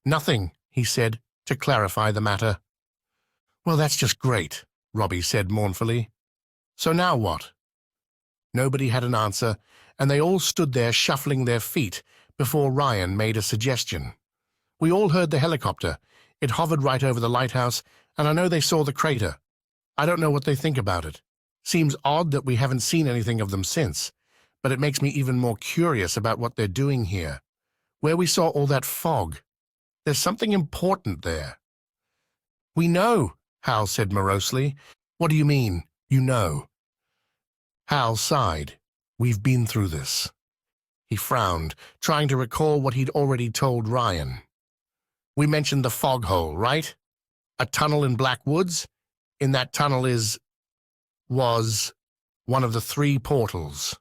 "Nothing," he said, to clarify the matter. "Well, that's just great," Robbie said mournfully. "So now what?" Nobody had an answer, and they all stood there shuffling their feet before Ryan made a suggestion. "We all heard the helicopter. It hovered right over the lighthouse, and I know they saw the crater. I don't know what they think about it. Seems odd that we haven't seen anything of them since, but it makes me even more curious about what they're doing here. Where we saw all that fog. There's something important there." "We know," Hal said morosely. "What do you mean, you know?" Hal sighed. "We've been through this." He frowned, trying to recall what he'd already told Ryan. "We mentioned the fog hole, right? A tunnel in Black Woods? In that tunnel was one of the 3 portals."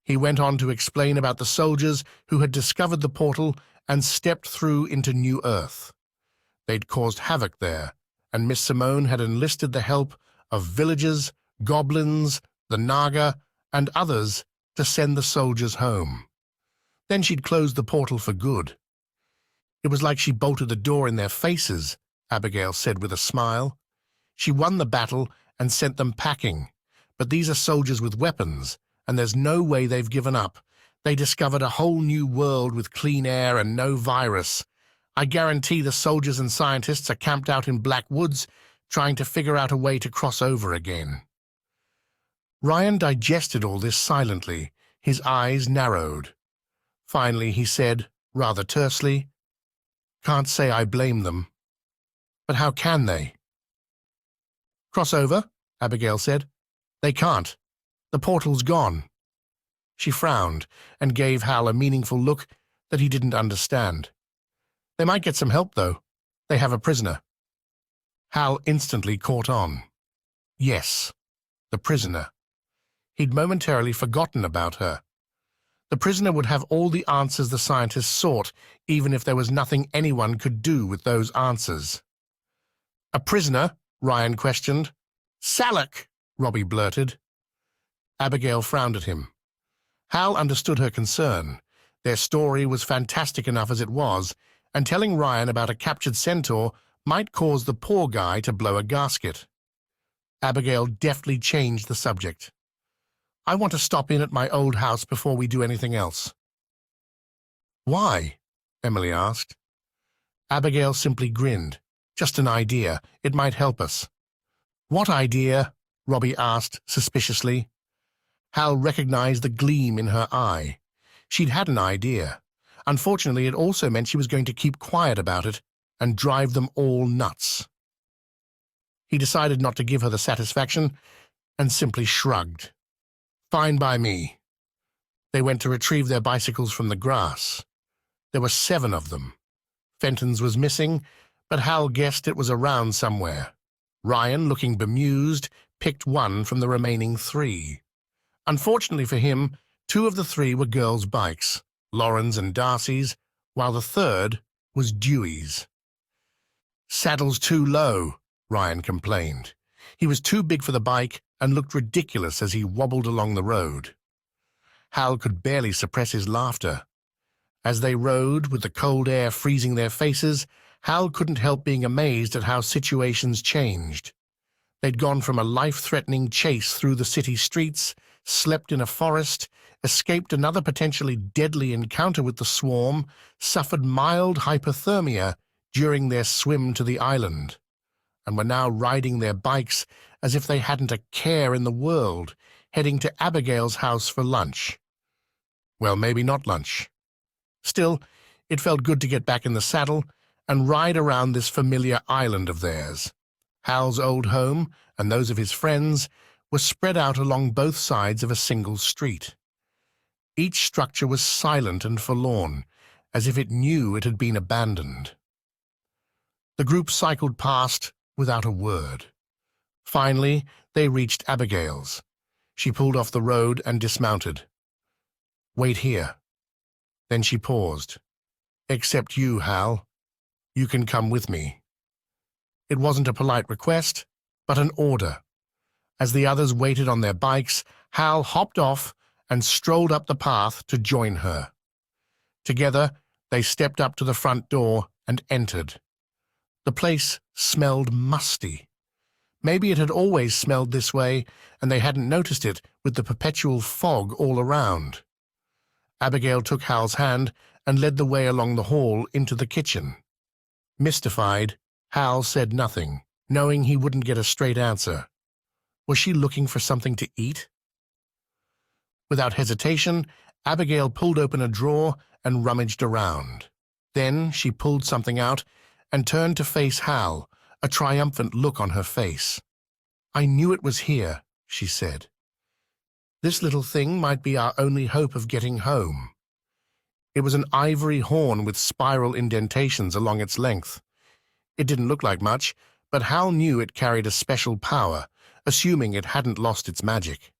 He went on to explain about the soldiers who had discovered the portal and stepped through into New Earth. They'd caused havoc there, and Miss Simone had enlisted the help of villagers, goblins, the Naga, and others to send the soldiers home. Then she'd closed the portal for good. "It was like she bolted the door in their faces," Abigail said with a smile. "She won the battle and sent them packing, but these are soldiers with weapons, and there's no way they've given up. They discovered a whole new world with clean air and no virus. I guarantee the soldiers and scientists are camped out in Black Woods trying to figure out a way to cross over again." Ryan digested all this silently, his eyes narrowed. Finally he said, rather tersely, "Can't say I blame them. But how can they?" "Cross over?" Abigail said. "They can't. The portal's gone." She frowned and gave Hal a meaningful look that he didn't understand. "They might get some help, though. They have a prisoner." Hal instantly caught on. Yes, the prisoner. He'd momentarily forgotten about her. The prisoner would have all the answers the scientists sought, even if there was nothing anyone could do with those answers. "A prisoner?" Ryan questioned. "Salak!" Robbie blurted. Abigail frowned at him. Hal understood her concern. Their story was fantastic enough as it was, and telling Ryan about a captured centaur might cause the poor guy to blow a gasket. Abigail deftly changed the subject. "I want to stop in at my old house before we do anything else." "Why?" Emily asked. Abigail simply grinned. "Just an idea. It might help us." "What idea?" Robbie asked suspiciously. Hal recognized the gleam in her eye. She'd had an idea. Unfortunately, it also meant she was going to keep quiet about it and drive them all nuts. He decided not to give her the satisfaction and simply shrugged. "Fine by me." They went to retrieve their bicycles from the grass. There were 7 of them. Fenton's was missing, but Hal guessed it was around somewhere. Ryan, looking bemused, picked one from the remaining 3. Unfortunately for him, 2 of the 3 were girls' bikes, Lauren's and Darcy's, while the 3rd was Dewey's. "Saddle's too low," Ryan complained. He was too big for the bike and looked ridiculous as he wobbled along the road. Hal could barely suppress his laughter. As they rode, with the cold air freezing their faces, Hal couldn't help being amazed at how situations changed. They'd gone from a life-threatening chase through the city streets, slept in a forest, escaped another potentially deadly encounter with the swarm, suffered mild hypothermia during their swim to the island, and were now riding their bikes as if they hadn't a care in the world, heading to Abigail's house for lunch. Well, maybe not lunch. Still, it felt good to get back in the saddle and ride around this familiar island of theirs. Hal's old home and those of his friends were spread out along both sides of a single street. Each structure was silent and forlorn, as if it knew it had been abandoned. The group cycled past without a word. Finally, they reached Abigail's. She pulled off the road and dismounted. "Wait here." Then she paused. "Except you, Hal. You can come with me." It wasn't a polite request, but an order. As the others waited on their bikes, Hal hopped off and strolled up the path to join her. Together, they stepped up to the front door and entered. The place smelled musty. Maybe it had always smelled this way, and they hadn't noticed it with the perpetual fog all around. Abigail took Hal's hand and led the way along the hall into the kitchen. Mystified, Hal said nothing, knowing he wouldn't get a straight answer. Was she looking for something to eat? Without hesitation, Abigail pulled open a drawer and rummaged around. Then she pulled something out and turned to face Hal, a triumphant look on her face. "I knew it was here," she said. "This little thing might be our only hope of getting home." It was an ivory horn with spiral indentations along its length. It didn't look like much, but Hal knew it carried a special power, assuming it hadn't lost its magic.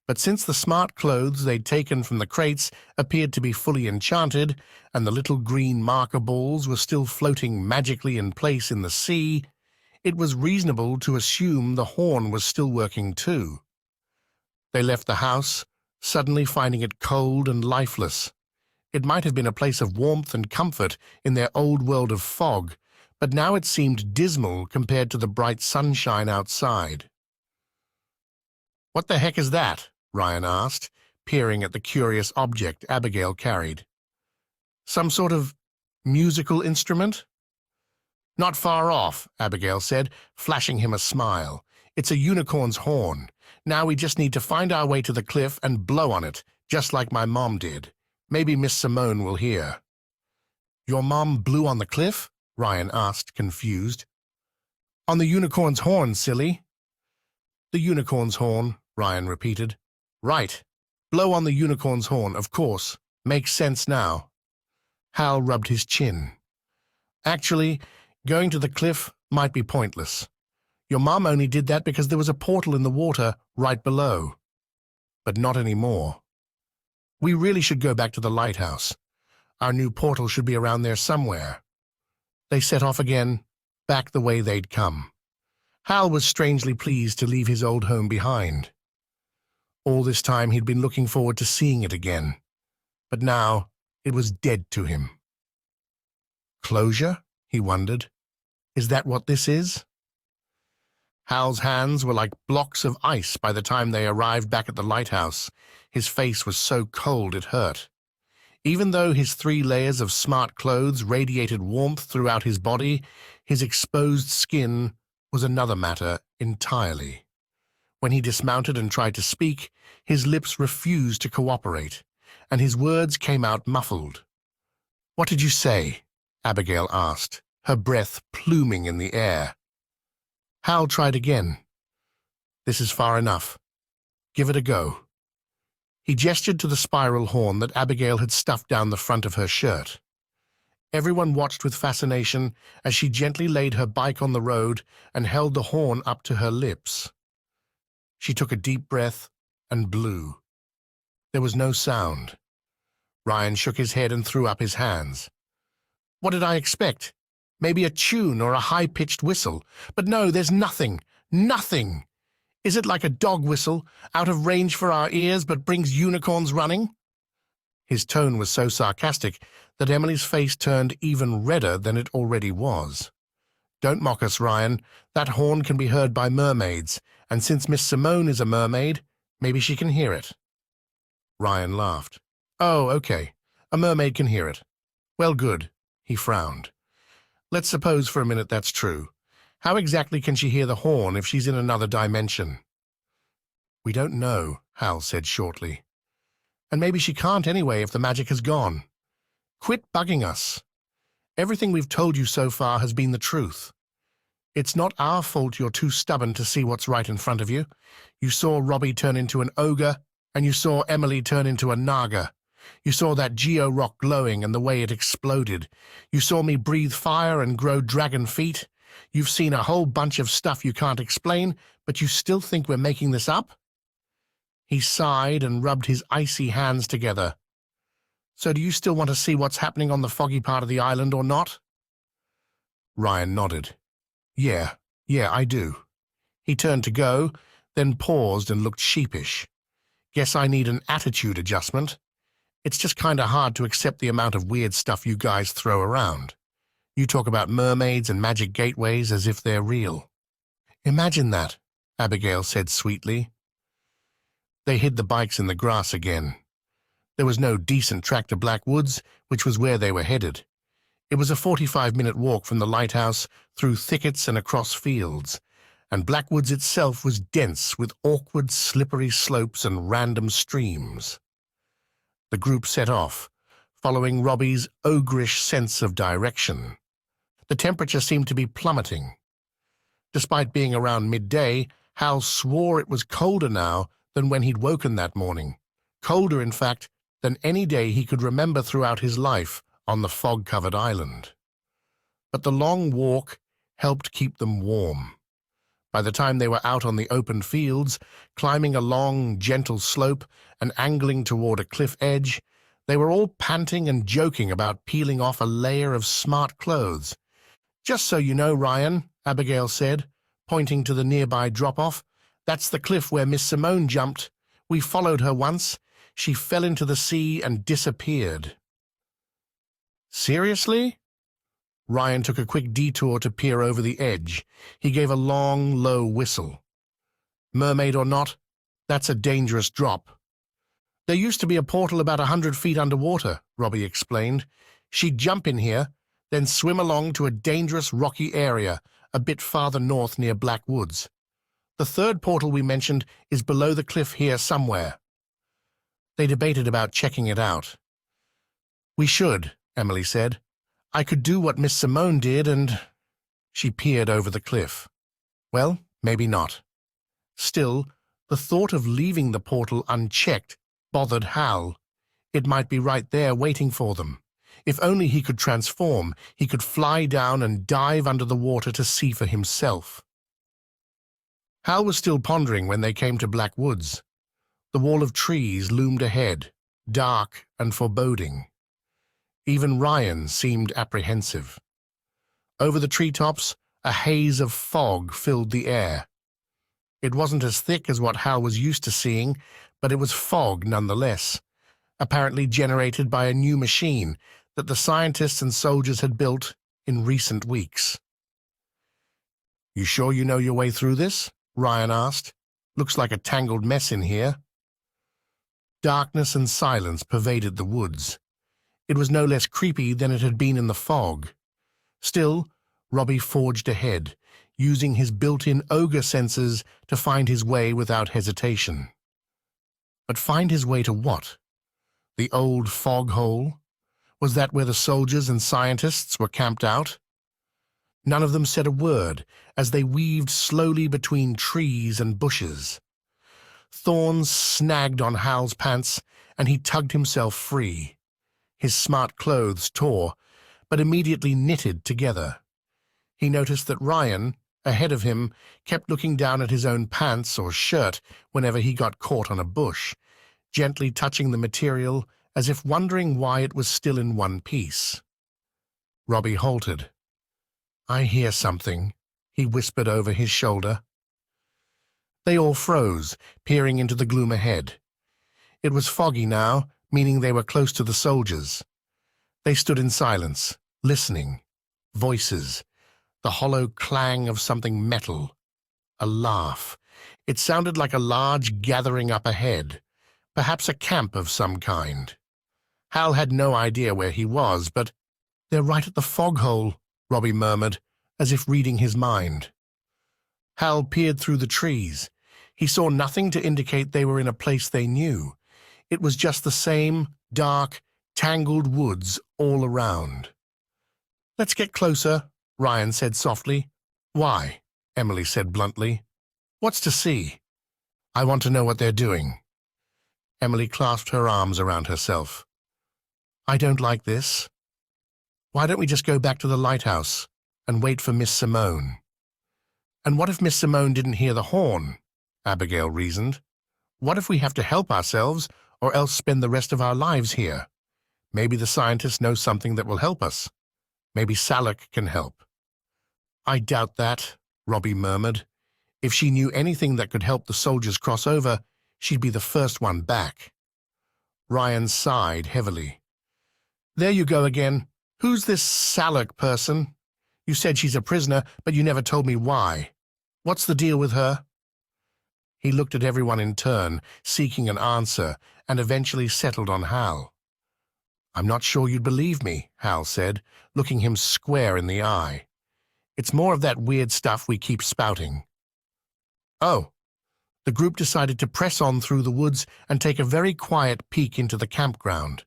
But since the smart clothes they'd taken from the crates appeared to be fully enchanted, and the little green marker balls were still floating magically in place in the sea, it was reasonable to assume the horn was still working too. They left the house, suddenly finding it cold and lifeless. It might have been a place of warmth and comfort in their old world of fog, but now it seemed dismal compared to the bright sunshine outside. "What the heck is that?" Ryan asked, peering at the curious object Abigail carried. "Some sort of musical instrument?" "Not far off," Abigail said, flashing him a smile. "It's a unicorn's horn. Now we just need to find our way to the cliff and blow on it, just like my mom did. Maybe Miss Simone will hear." "Your mom blew on the cliff?" Ryan asked, confused. "On the unicorn's horn, silly." "The unicorn's horn," Ryan repeated. "Right. Blow on the unicorn's horn, of course. Makes sense now." Hal rubbed his chin. "Actually, going to the cliff might be pointless. Your mom only did that because there was a portal in the water right below. But not anymore. We really should go back to the lighthouse. Our new portal should be around there somewhere." They set off again, back the way they'd come. Hal was strangely pleased to leave his old home behind. All this time he'd been looking forward to seeing it again, but now it was dead to him. Closure? He wondered. Is that what this is? Hal's hands were like blocks of ice by the time they arrived back at the lighthouse. His face was so cold it hurt. Even though his 3 layers of smart clothes radiated warmth throughout his body, his exposed skin was another matter entirely. When he dismounted and tried to speak, his lips refused to cooperate, and his words came out muffled. "What did you say?" Abigail asked, her breath pluming in the air. Hal tried again. "This is far enough. Give it a go." He gestured to the spiral horn that Abigail had stuffed down the front of her shirt. Everyone watched with fascination as she gently laid her bike on the road and held the horn up to her lips. She took a deep breath and blew. There was no sound. Ryan shook his head and threw up his hands. "What did I expect? Maybe a tune or a high-pitched whistle. But no, there's nothing. Nothing! Is it like a dog whistle, out of range for our ears but brings unicorns running?" His tone was so sarcastic that Emily's face turned even redder than it already was. "Don't mock us, Ryan. That horn can be heard by mermaids, and since Miss Simone is a mermaid, maybe she can hear it." Ryan laughed. "Oh, okay. A mermaid can hear it. Well, good." He frowned. "Let's suppose for a minute that's true. How exactly can she hear the horn if she's in another dimension?" "We don't know," Hal said shortly. "And maybe she can't anyway if the magic has gone. Quit bugging us. Everything we've told you so far has been the truth. It's not our fault you're too stubborn to see what's right in front of you. You saw Robbie turn into an ogre, and you saw Emily turn into a naga. You saw that geo-rock glowing and the way it exploded. You saw me breathe fire and grow dragon feet. You've seen a whole bunch of stuff you can't explain, but you still think we're making this up?" He sighed and rubbed his icy hands together. "So do you still want to see what's happening on the foggy part of the island or not?" Ryan nodded. Yeah, I do." He turned to go, then paused and looked sheepish. "Guess I need an attitude adjustment. It's just kinda hard to accept the amount of weird stuff you guys throw around. You talk about mermaids and magic gateways as if they're real." "Imagine that," Abigail said sweetly. They hid the bikes in the grass again. There was no decent track to Black Woods, which was where they were headed. It was a 45-minute walk from the lighthouse through thickets and across fields, and Black Woods itself was dense with awkward, slippery slopes and random streams. The group set off, following Robbie's ogreish sense of direction. The temperature seemed to be plummeting. Despite being around midday, Hal swore it was colder now than when he'd woken that morning. Colder, in fact, than any day he could remember throughout his life on the fog-covered island. But the long walk helped keep them warm. By the time they were out on the open fields, climbing a long, gentle slope and angling toward a cliff edge, they were all panting and joking about peeling off a layer of smart clothes. "Just so you know, Ryan," Abigail said, pointing to the nearby drop-off, "that's the cliff where Miss Simone jumped. We followed her once. She fell into the sea and disappeared." "Seriously?" Ryan took a quick detour to peer over the edge. He gave a long, low whistle. "Mermaid or not, that's a dangerous drop." "There used to be a portal about 100 feet underwater," Robbie explained. "She'd jump in here, then swim along to a dangerous rocky area a bit farther north near Black Woods. The third portal we mentioned is below the cliff here somewhere." They debated about checking it out. "We should," Emily said. "I could do what Miss Simone did and—" She peered over the cliff. Well, maybe not. Still, the thought of leaving the portal unchecked bothered Hal. It might be right there waiting for them. If only he could transform, he could fly down and dive under the water to see for himself. Hal was still pondering when they came to Black Woods. The wall of trees loomed ahead, dark and foreboding. Even Ryan seemed apprehensive. Over the treetops, a haze of fog filled the air. It wasn't as thick as what Hal was used to seeing, but it was fog nonetheless, apparently generated by a new machine that the scientists and soldiers had built in recent weeks. "You sure you know your way through this?" Ryan asked. "Looks like a tangled mess in here." Darkness and silence pervaded the woods. It was no less creepy than it had been in the fog. Still, Robbie forged ahead, using his built-in ogre senses to find his way without hesitation. But find his way to what? The old fog hole? Was that where the soldiers and scientists were camped out? None of them said a word as they weaved slowly between trees and bushes. Thorns snagged on Hal's pants, and he tugged himself free. His smart clothes tore, but immediately knitted together. He noticed that Ryan, ahead of him, kept looking down at his own pants or shirt whenever he got caught on a bush, gently touching the material as if wondering why it was still in one piece. Robbie halted. "I hear something," he whispered over his shoulder. They all froze, peering into the gloom ahead. It was foggy now, meaning they were close to the soldiers. They stood in silence, listening. Voices. The hollow clang of something metal. A laugh. It sounded like a large gathering up ahead, perhaps a camp of some kind. Hal had no idea where he was, but "They're right at the foghole," Robbie murmured, as if reading his mind. Hal peered through the trees. He saw nothing to indicate they were in a place they knew. It was just the same dark, tangled woods all around. "Let's get closer," Ryan said softly. "Why?" Emily said bluntly. "What's to see?" "I want to know what they're doing." Emily clasped her arms around herself. "I don't like this. Why don't we just go back to the lighthouse and wait for Miss Simone?" "And what if Miss Simone didn't hear the horn?" Abigail reasoned. "What if we have to help ourselves or else spend the rest of our lives here? Maybe the scientists know something that will help us. Maybe Salak can help." "I doubt that," Robbie murmured. "If she knew anything that could help the soldiers cross over, she'd be the first one back." Ryan sighed heavily. "There you go again. Who's this Salak person? You said she's a prisoner, but you never told me why. What's the deal with her?" He looked at everyone in turn, seeking an answer, and eventually settled on Hal. "I'm not sure you'd believe me," Hal said, looking him square in the eye. "It's more of that weird stuff we keep spouting." "Oh." The group decided to press on through the woods and take a very quiet peek into the campground,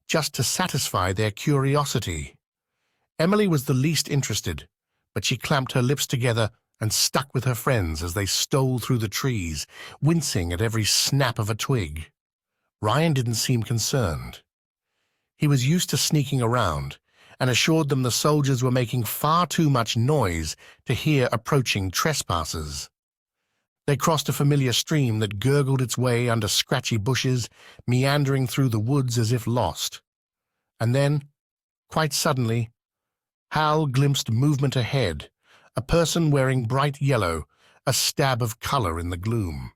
just to satisfy their curiosity. Emily was the least interested, but she clamped her lips together and stuck with her friends as they stole through the trees, wincing at every snap of a twig. Ryan didn't seem concerned. He was used to sneaking around, and assured them the soldiers were making far too much noise to hear approaching trespassers. They crossed a familiar stream that gurgled its way under scratchy bushes, meandering through the woods as if lost. And then, quite suddenly, Hal glimpsed movement ahead, a person wearing bright yellow, a stab of color in the gloom.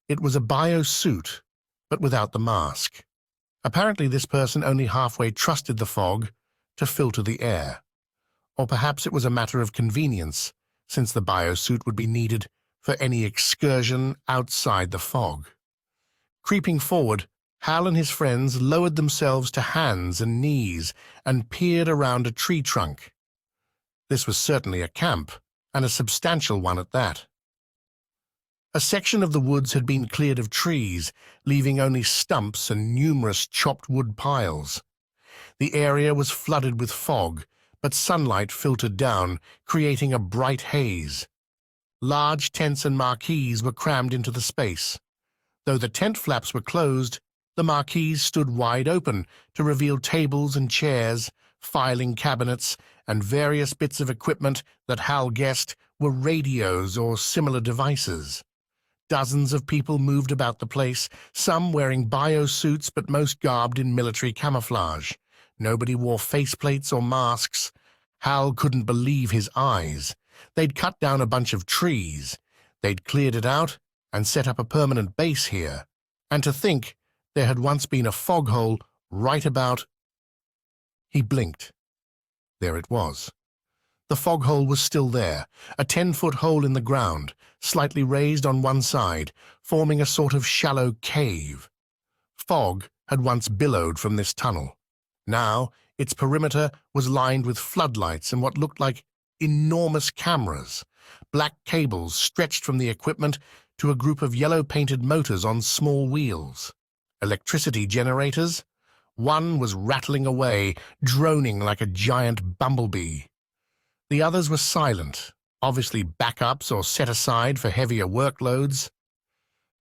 It was a bio-suit, but without the mask. Apparently this person only halfway trusted the fog to filter the air. Or perhaps it was a matter of convenience, since the bio-suit would be needed for any excursion outside the fog. Creeping forward, Hal and his friends lowered themselves to hands and knees and peered around a tree trunk. This was certainly a camp, and a substantial one at that. A section of the woods had been cleared of trees, leaving only stumps and numerous chopped wood piles. The area was flooded with fog, but sunlight filtered down, creating a bright haze. Large tents and marquees were crammed into the space. Though the tent flaps were closed, the marquees stood wide open to reveal tables and chairs, filing cabinets, and various bits of equipment that Hal guessed were radios or similar devices. Dozens of people moved about the place, some wearing bio-suits but most garbed in military camouflage. Nobody wore faceplates or masks. Hal couldn't believe his eyes. They'd cut down a bunch of trees. They'd cleared it out and set up a permanent base here. And to think there had once been a foghole right about... He blinked. There it was. The foghole was still there, a 10-foot hole in the ground, slightly raised on one side, forming a sort of shallow cave. Fog had once billowed from this tunnel. Now, its perimeter was lined with floodlights and what looked like enormous cameras. Black cables stretched from the equipment to a group of yellow-painted motors on small wheels. Electricity generators? One was rattling away, droning like a giant bumblebee. The others were silent, obviously backups or set aside for heavier workloads.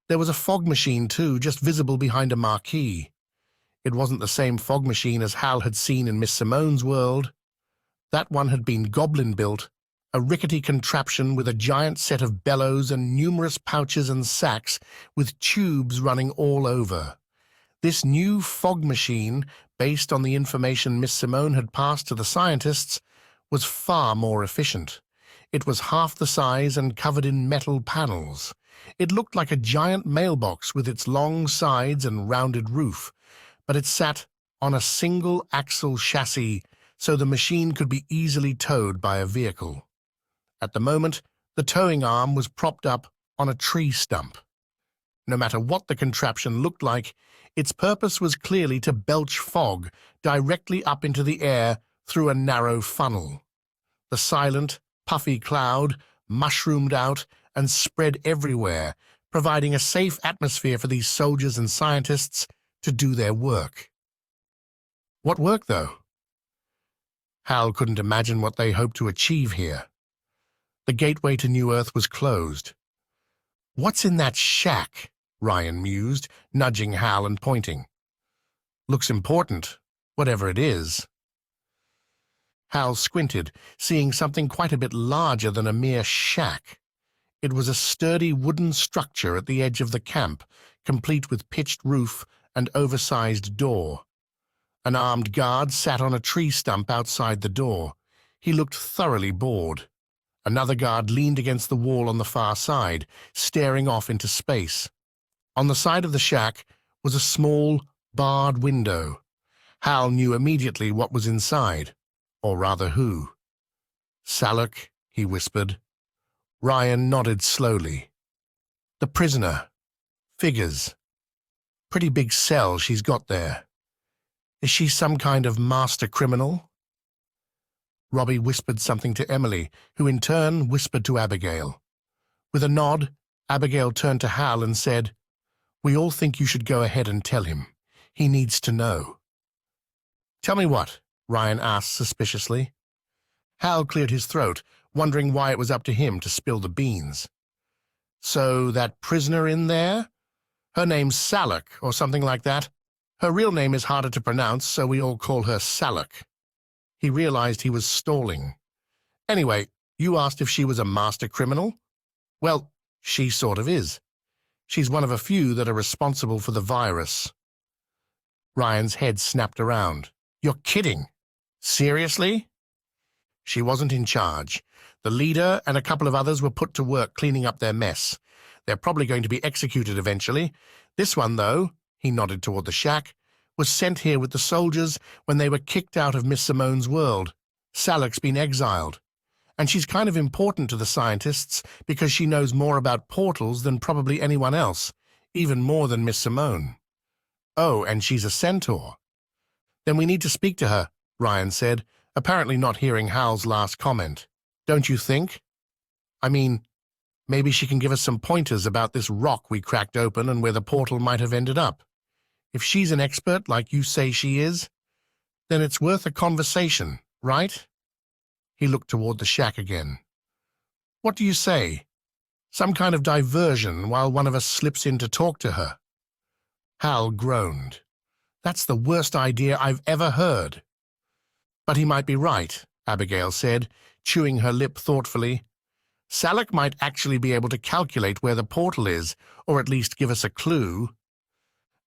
There was a fog machine, too, just visible behind a marquee. It wasn't the same fog machine as Hal had seen in Miss Simone's world. That one had been goblin-built, a rickety contraption with a giant set of bellows and numerous pouches and sacks with tubes running all over. This new fog machine, based on the information Miss Simone had passed to the scientists, was far more efficient. It was half the size and covered in metal panels. It looked like a giant mailbox with its long sides and rounded roof, but it sat on a single-axle chassis so the machine could be easily towed by a vehicle. At the moment, the towing arm was propped up on a tree stump. No matter what the contraption looked like, its purpose was clearly to belch fog directly up into the air through a narrow funnel. The silent, puffy cloud mushroomed out and spread everywhere, providing a safe atmosphere for these soldiers and scientists to do their work. What work, though? Hal couldn't imagine what they hoped to achieve here. The gateway to New Earth was closed. "What's in that shack?" Ryan mused, nudging Hal and pointing. "Looks important, whatever it is." Hal squinted, seeing something quite a bit larger than a mere shack. It was a sturdy wooden structure at the edge of the camp, complete with pitched roof and oversized door. An armed guard sat on a tree stump outside the door. He looked thoroughly bored. Another guard leaned against the wall on the far side, staring off into space. On the side of the shack was a small, barred window. Hal knew immediately what was inside, or rather who. "Salak," he whispered. Ryan nodded slowly. "The prisoner. Figures. Pretty big cell she's got there. Is she some kind of master criminal?" Robbie whispered something to Emily, who in turn whispered to Abigail. With a nod, Abigail turned to Hal and said, "We all think you should go ahead and tell him. He needs to know." "Tell me what?" Ryan asked suspiciously. Hal cleared his throat, wondering why it was up to him to spill the beans. "So that prisoner in there? Her name's Salak, or something like that. Her real name is harder to pronounce, so we all call her Salak." He realized he was stalling. "Anyway, you asked if she was a master criminal? Well, she sort of is. She's one of a few that are responsible for the virus." Ryan's head snapped around. "You're kidding. Seriously?" "She wasn't in charge. The leader and a couple of others were put to work cleaning up their mess. They're probably going to be executed eventually. This one, though," he nodded toward the shack, "was sent here with the soldiers when they were kicked out of Miss Simone's world. Salak's been exiled. And she's kind of important to the scientists because she knows more about portals than probably anyone else, even more than Miss Simone. Oh, and she's a centaur." "Then we need to speak to her," Ryan said, apparently not hearing Hal's last comment. "Don't you think? I mean, maybe she can give us some pointers about this rock we cracked open and where the portal might have ended up. If she's an expert like you say she is, then it's worth a conversation, right?" He looked toward the shack again. "What do you say? Some kind of diversion while one of us slips in to talk to her?" Hal groaned. "That's the worst idea I've ever heard." "But he might be right," Abigail said, chewing her lip thoughtfully. "Salak might actually be able to calculate where the portal is, or at least give us a clue."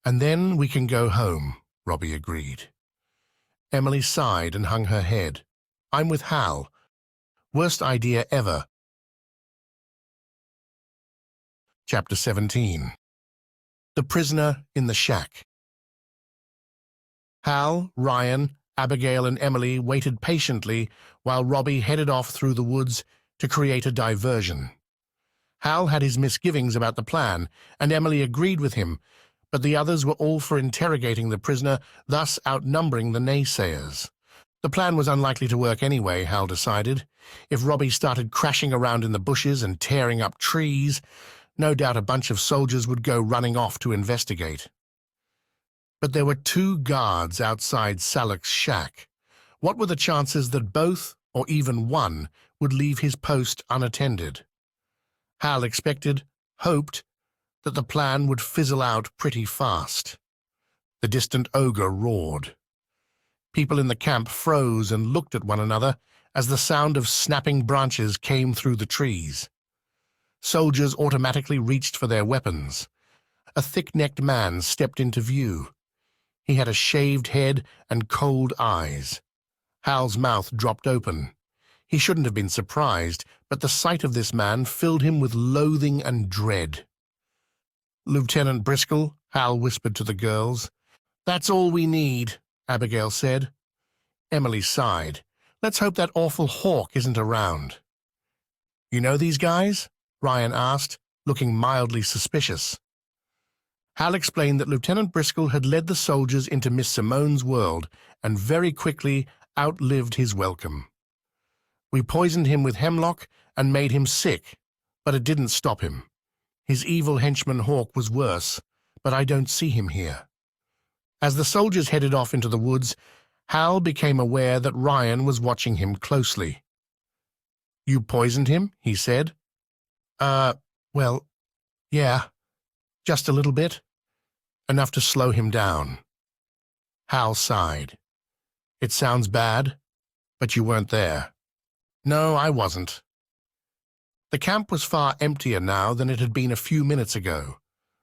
"And then we can go home," Robbie agreed. Emily sighed and hung her head. "I'm with Hal. Worst idea ever." Chapter 17. The Prisoner in the Shack. Hal, Ryan, Abigail, and Emily waited patiently while Robbie headed off through the woods to create a diversion. Hal had his misgivings about the plan, and Emily agreed with him, but the others were all for interrogating the prisoner, thus outnumbering the naysayers. The plan was unlikely to work anyway, Hal decided. If Robbie started crashing around in the bushes and tearing up trees, no doubt a bunch of soldiers would go running off to investigate. But there were 2 guards outside Salak's shack. What were the chances that both, or even one, would leave his post unattended? Hal expected, hoped, that the plan would fizzle out pretty fast. The distant ogre roared. People in the camp froze and looked at one another as the sound of snapping branches came through the trees. Soldiers automatically reached for their weapons. A thick-necked man stepped into view. He had a shaved head and cold eyes. Hal's mouth dropped open. He shouldn't have been surprised, but the sight of this man filled him with loathing and dread. "Lieutenant Driscoll," Hal whispered to the girls. "That's all we need," Abigail said. Emily sighed. "Let's hope that awful hawk isn't around." "You know these guys?" Ryan asked, looking mildly suspicious. Hal explained that Lieutenant Driscoll had led the soldiers into Miss Simone's world and very quickly outlived his welcome. "We poisoned him with hemlock and made him sick, but it didn't stop him. His evil henchman Hawk was worse, but I don't see him here." As the soldiers headed off into the woods, Hal became aware that Ryan was watching him closely. "You poisoned him?" he said. Well, yeah, just a little bit. Enough to slow him down." Hal sighed. "It sounds bad, but you weren't there." "No, I wasn't." The camp was far emptier now than it had been a few minutes ago.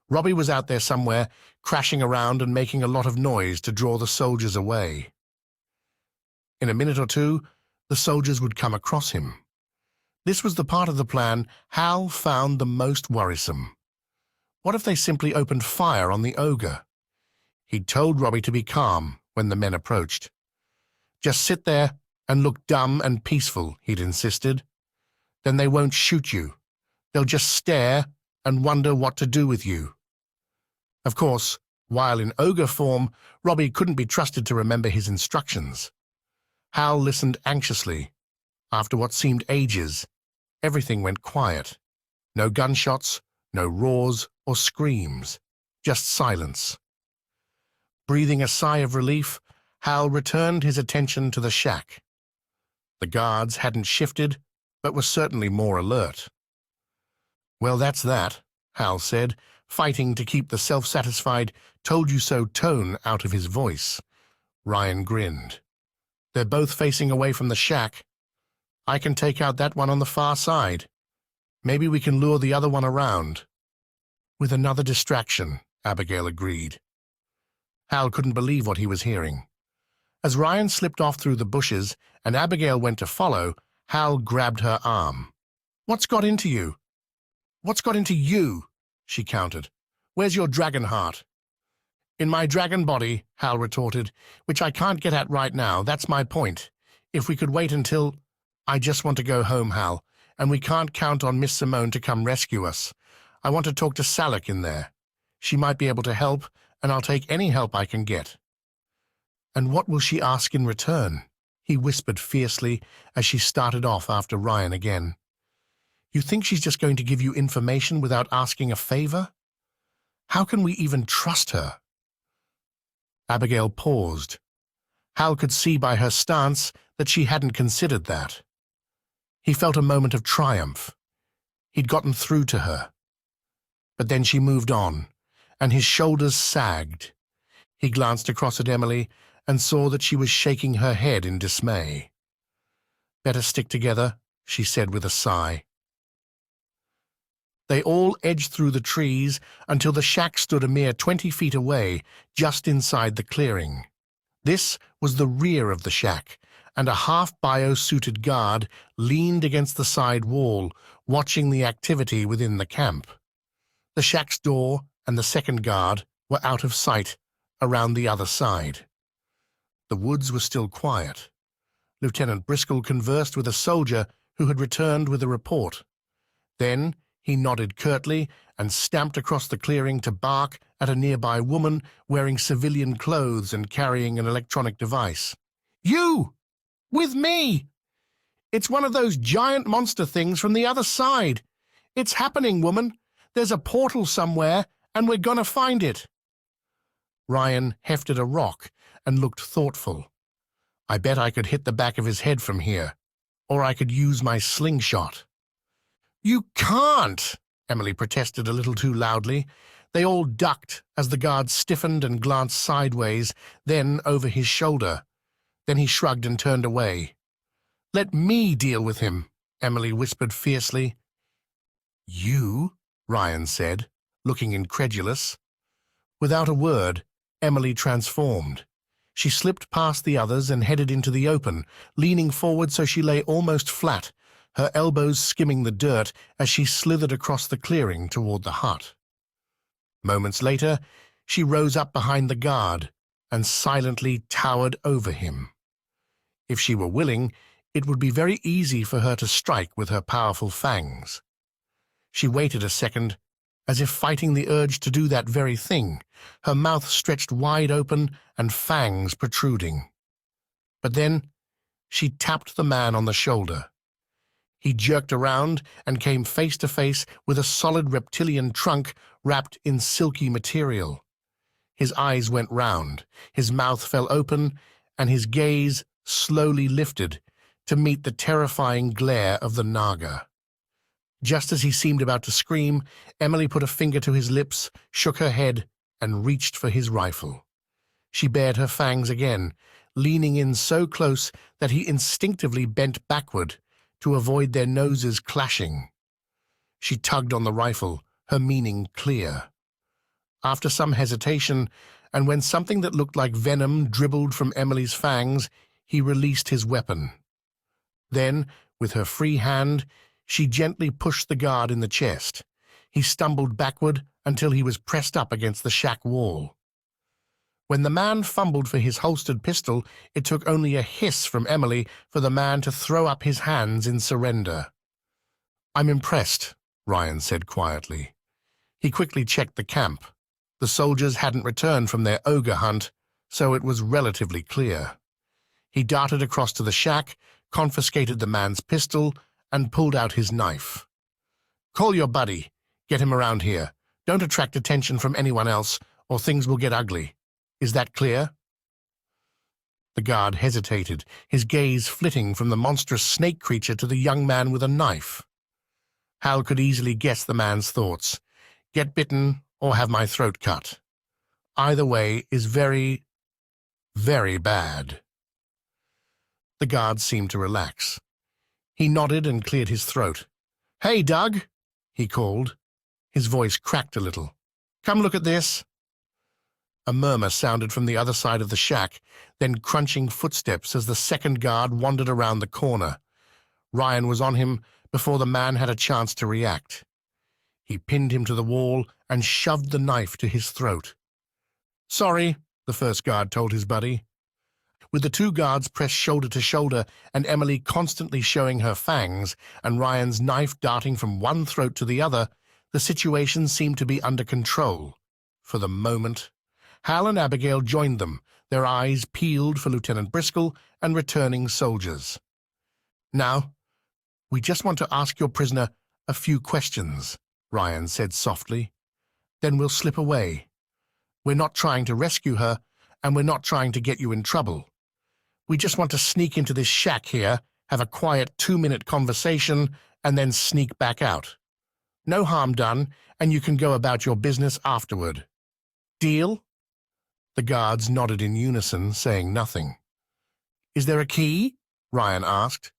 Robbie was out there somewhere, crashing around and making a lot of noise to draw the soldiers away. In a minute or two, the soldiers would come across him. This was the part of the plan Hal found the most worrisome. What if they simply opened fire on the ogre? He'd told Robbie to be calm when the men approached. "Just sit there and look dumb and peaceful," he'd insisted. "Then they won't shoot you. They'll just stare and wonder what to do with you." Of course, while in ogre form, Robbie couldn't be trusted to remember his instructions. Hal listened anxiously. After what seemed ages, everything went quiet. No gunshots, no roars or screams, just silence. Breathing a sigh of relief, Hal returned his attention to the shack. The guards hadn't shifted, but were certainly more alert. "Well, that's that," Hal said, fighting to keep the self-satisfied told-you-so tone out of his voice. Ryan grinned. "They're both facing away from the shack. I can take out that one on the far side. Maybe we can lure the other one around." "With another distraction," Abigail agreed. Hal couldn't believe what he was hearing. As Ryan slipped off through the bushes and Abigail went to follow, Hal grabbed her arm. "What's got into you?" "What's got into you?" she countered. "Where's your dragon heart?" "In my dragon body," Hal retorted, "which I can't get at right now. That's my point. If we could wait until— I just want to go home, Hal, and we can't count on Miss Simone to come rescue us. I want to talk to Salak in there. She might be able to help, and I'll take any help I can get." "And what will she ask in return?" he whispered fiercely as she started off after Ryan again. "You think she's just going to give you information without asking a favor? How can we even trust her?" Abigail paused. Hal could see by her stance that she hadn't considered that. He felt a moment of triumph. He'd gotten through to her. But then she moved on, and his shoulders sagged. He glanced across at Emily and saw that she was shaking her head in dismay. "Better stick together," she said with a sigh. They all edged through the trees until the shack stood a mere 20 feet away, just inside the clearing. This was the rear of the shack, and a half-bio-suited guard leaned against the side wall, watching the activity within the camp. The shack's door and the second guard were out of sight around the other side. The woods were still quiet. Lieutenant Driscoll conversed with a soldier who had returned with a report. Then he nodded curtly and stamped across the clearing to bark at a nearby woman wearing civilian clothes and carrying an electronic device. "You! With me! It's one of those giant monster things from the other side. It's happening, woman. There's a portal somewhere, and we're gonna find it." Ryan hefted a rock and looked thoughtful. "I bet I could hit the back of his head from here, or I could use my slingshot." "You can't!" Emily protested a little too loudly. They all ducked as the guard stiffened and glanced sideways, then over his shoulder. Then he shrugged and turned away. "Let me deal with him," Emily whispered fiercely. "You?" Ryan said, looking incredulous. Without a word, Emily transformed. She slipped past the others and headed into the open, leaning forward so she lay almost flat, her elbows skimming the dirt as she slithered across the clearing toward the hut. Moments later, she rose up behind the guard and silently towered over him. If she were willing, it would be very easy for her to strike with her powerful fangs. She waited a second, as if fighting the urge to do that very thing, her mouth stretched wide open and fangs protruding. But then she tapped the man on the shoulder. He jerked around and came face to face with a solid reptilian trunk wrapped in silky material. His eyes went round, his mouth fell open, and his gaze slowly lifted to meet the terrifying glare of the Naga. Just as he seemed about to scream, Emily put a finger to his lips, shook her head, and reached for his rifle. She bared her fangs again, leaning in so close that he instinctively bent backward to avoid their noses clashing. She tugged on the rifle, her meaning clear. After some hesitation, and when something that looked like venom dribbled from Emily's fangs, he released his weapon. Then, with her free hand, she gently pushed the guard in the chest. He stumbled backward until he was pressed up against the shack wall. When the man fumbled for his holstered pistol, it took only a hiss from Emily for the man to throw up his hands in surrender. "I'm impressed," Ryan said quietly. He quickly checked the camp. The soldiers hadn't returned from their ogre hunt, so it was relatively clear. He darted across to the shack, confiscated the man's pistol, and pulled out his knife. "Call your buddy. Get him around here. Don't attract attention from anyone else, or things will get ugly. Is that clear?" The guard hesitated, his gaze flitting from the monstrous snake creature to the young man with a knife. Hal could easily guess the man's thoughts. Get bitten or have my throat cut. Either way is very, very bad. The guard seemed to relax. He nodded and cleared his throat. "Hey, Doug," he called. His voice cracked a little. "Come look at this." A murmur sounded from the other side of the shack, then crunching footsteps as the second guard wandered around the corner. Ryan was on him before the man had a chance to react. He pinned him to the wall and shoved the knife to his throat. "Sorry," the first guard told his buddy. With the two guards pressed shoulder to shoulder and Emily constantly showing her fangs and Ryan's knife darting from one throat to the other, the situation seemed to be under control. For the moment, Hal and Abigail joined them, their eyes peeled for Lieutenant Briscoe and returning soldiers. "Now, we just want to ask your prisoner a few questions," Ryan said softly. "Then we'll slip away. We're not trying to rescue her, and we're not trying to get you in trouble. We just want to sneak into this shack here, have a quiet 2-minute conversation, and then sneak back out. No harm done, and you can go about your business afterward. Deal?" The guards nodded in unison, saying nothing. "Is there a key?" Ryan asked.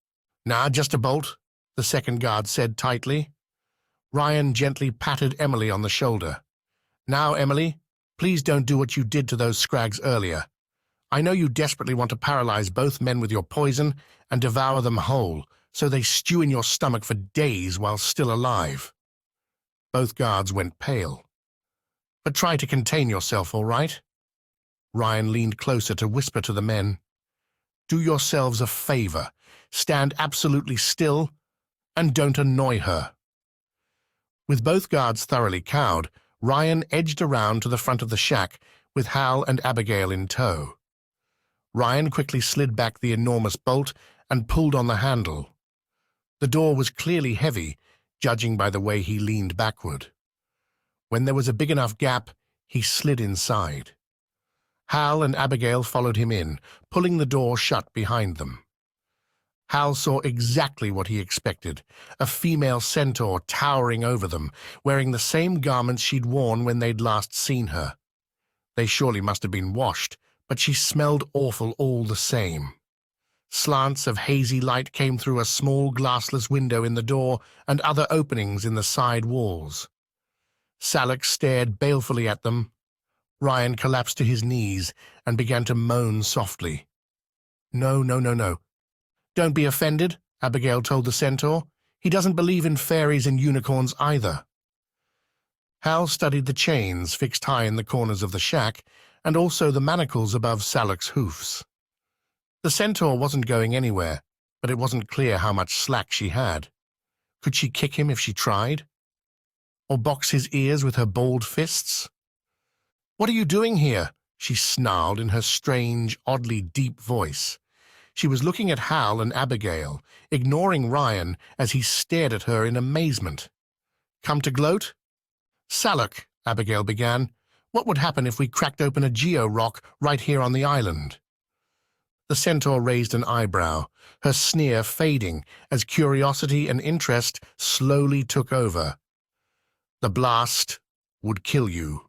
"Nah, just a bolt," the second guard said tightly. Ryan gently patted Emily on the shoulder. "Now, Emily, please don't do what you did to those Scrags earlier. I know you desperately want to paralyze both men with your poison and devour them whole, so they stew in your stomach for days while still alive." Both guards went pale. "But try to contain yourself, all right?" Ryan leaned closer to whisper to the men. "Do yourselves a favor. Stand absolutely still and don't annoy her." With both guards thoroughly cowed, Ryan edged around to the front of the shack with Hal and Abigail in tow. Ryan quickly slid back the enormous bolt and pulled on the handle. The door was clearly heavy, judging by the way he leaned backward. When there was a big enough gap, he slid inside. Hal and Abigail followed him in, pulling the door shut behind them. Hal saw exactly what he expected, a female centaur towering over them, wearing the same garments she'd worn when they'd last seen her. They surely must have been washed, but she smelled awful all the same. Slants of hazy light came through a small glassless window in the door and other openings in the side walls. Salak stared balefully at them. Ryan collapsed to his knees and began to moan softly. No, no, no, no. Don't be offended, Abigail told the centaur. He doesn't believe in fairies and unicorns either. Hal studied the chains fixed high in the corners of the shack and also the manacles above Salak's hoofs. The centaur wasn't going anywhere, but it wasn't clear how much slack she had. Could she kick him if she tried? Or box his ears with her balled fists? "What are you doing here?" she snarled in her strange, oddly deep voice. She was looking at Hal and Abigail, ignoring Ryan as he stared at her in amazement. "Come to gloat?" "Salak," Abigail began, "what would happen if we cracked open a geo-rock right here on the island?" The centaur raised an eyebrow, her sneer fading as curiosity and interest slowly took over. "The blast would kill you."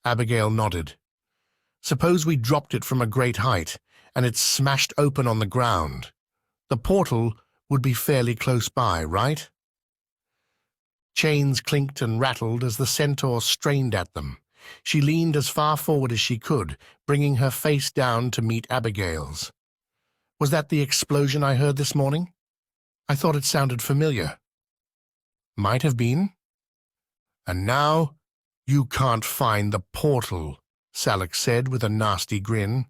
Abigail nodded. "Suppose we dropped it from a great height, and it smashed open on the ground. The portal would be fairly close by, right?" Chains clinked and rattled as the centaur strained at them. She leaned as far forward as she could, bringing her face down to meet Abigail's. "Was that the explosion I heard this morning? I thought it sounded familiar." "Might have been." "And now you can't find the portal," Salak said with a nasty grin.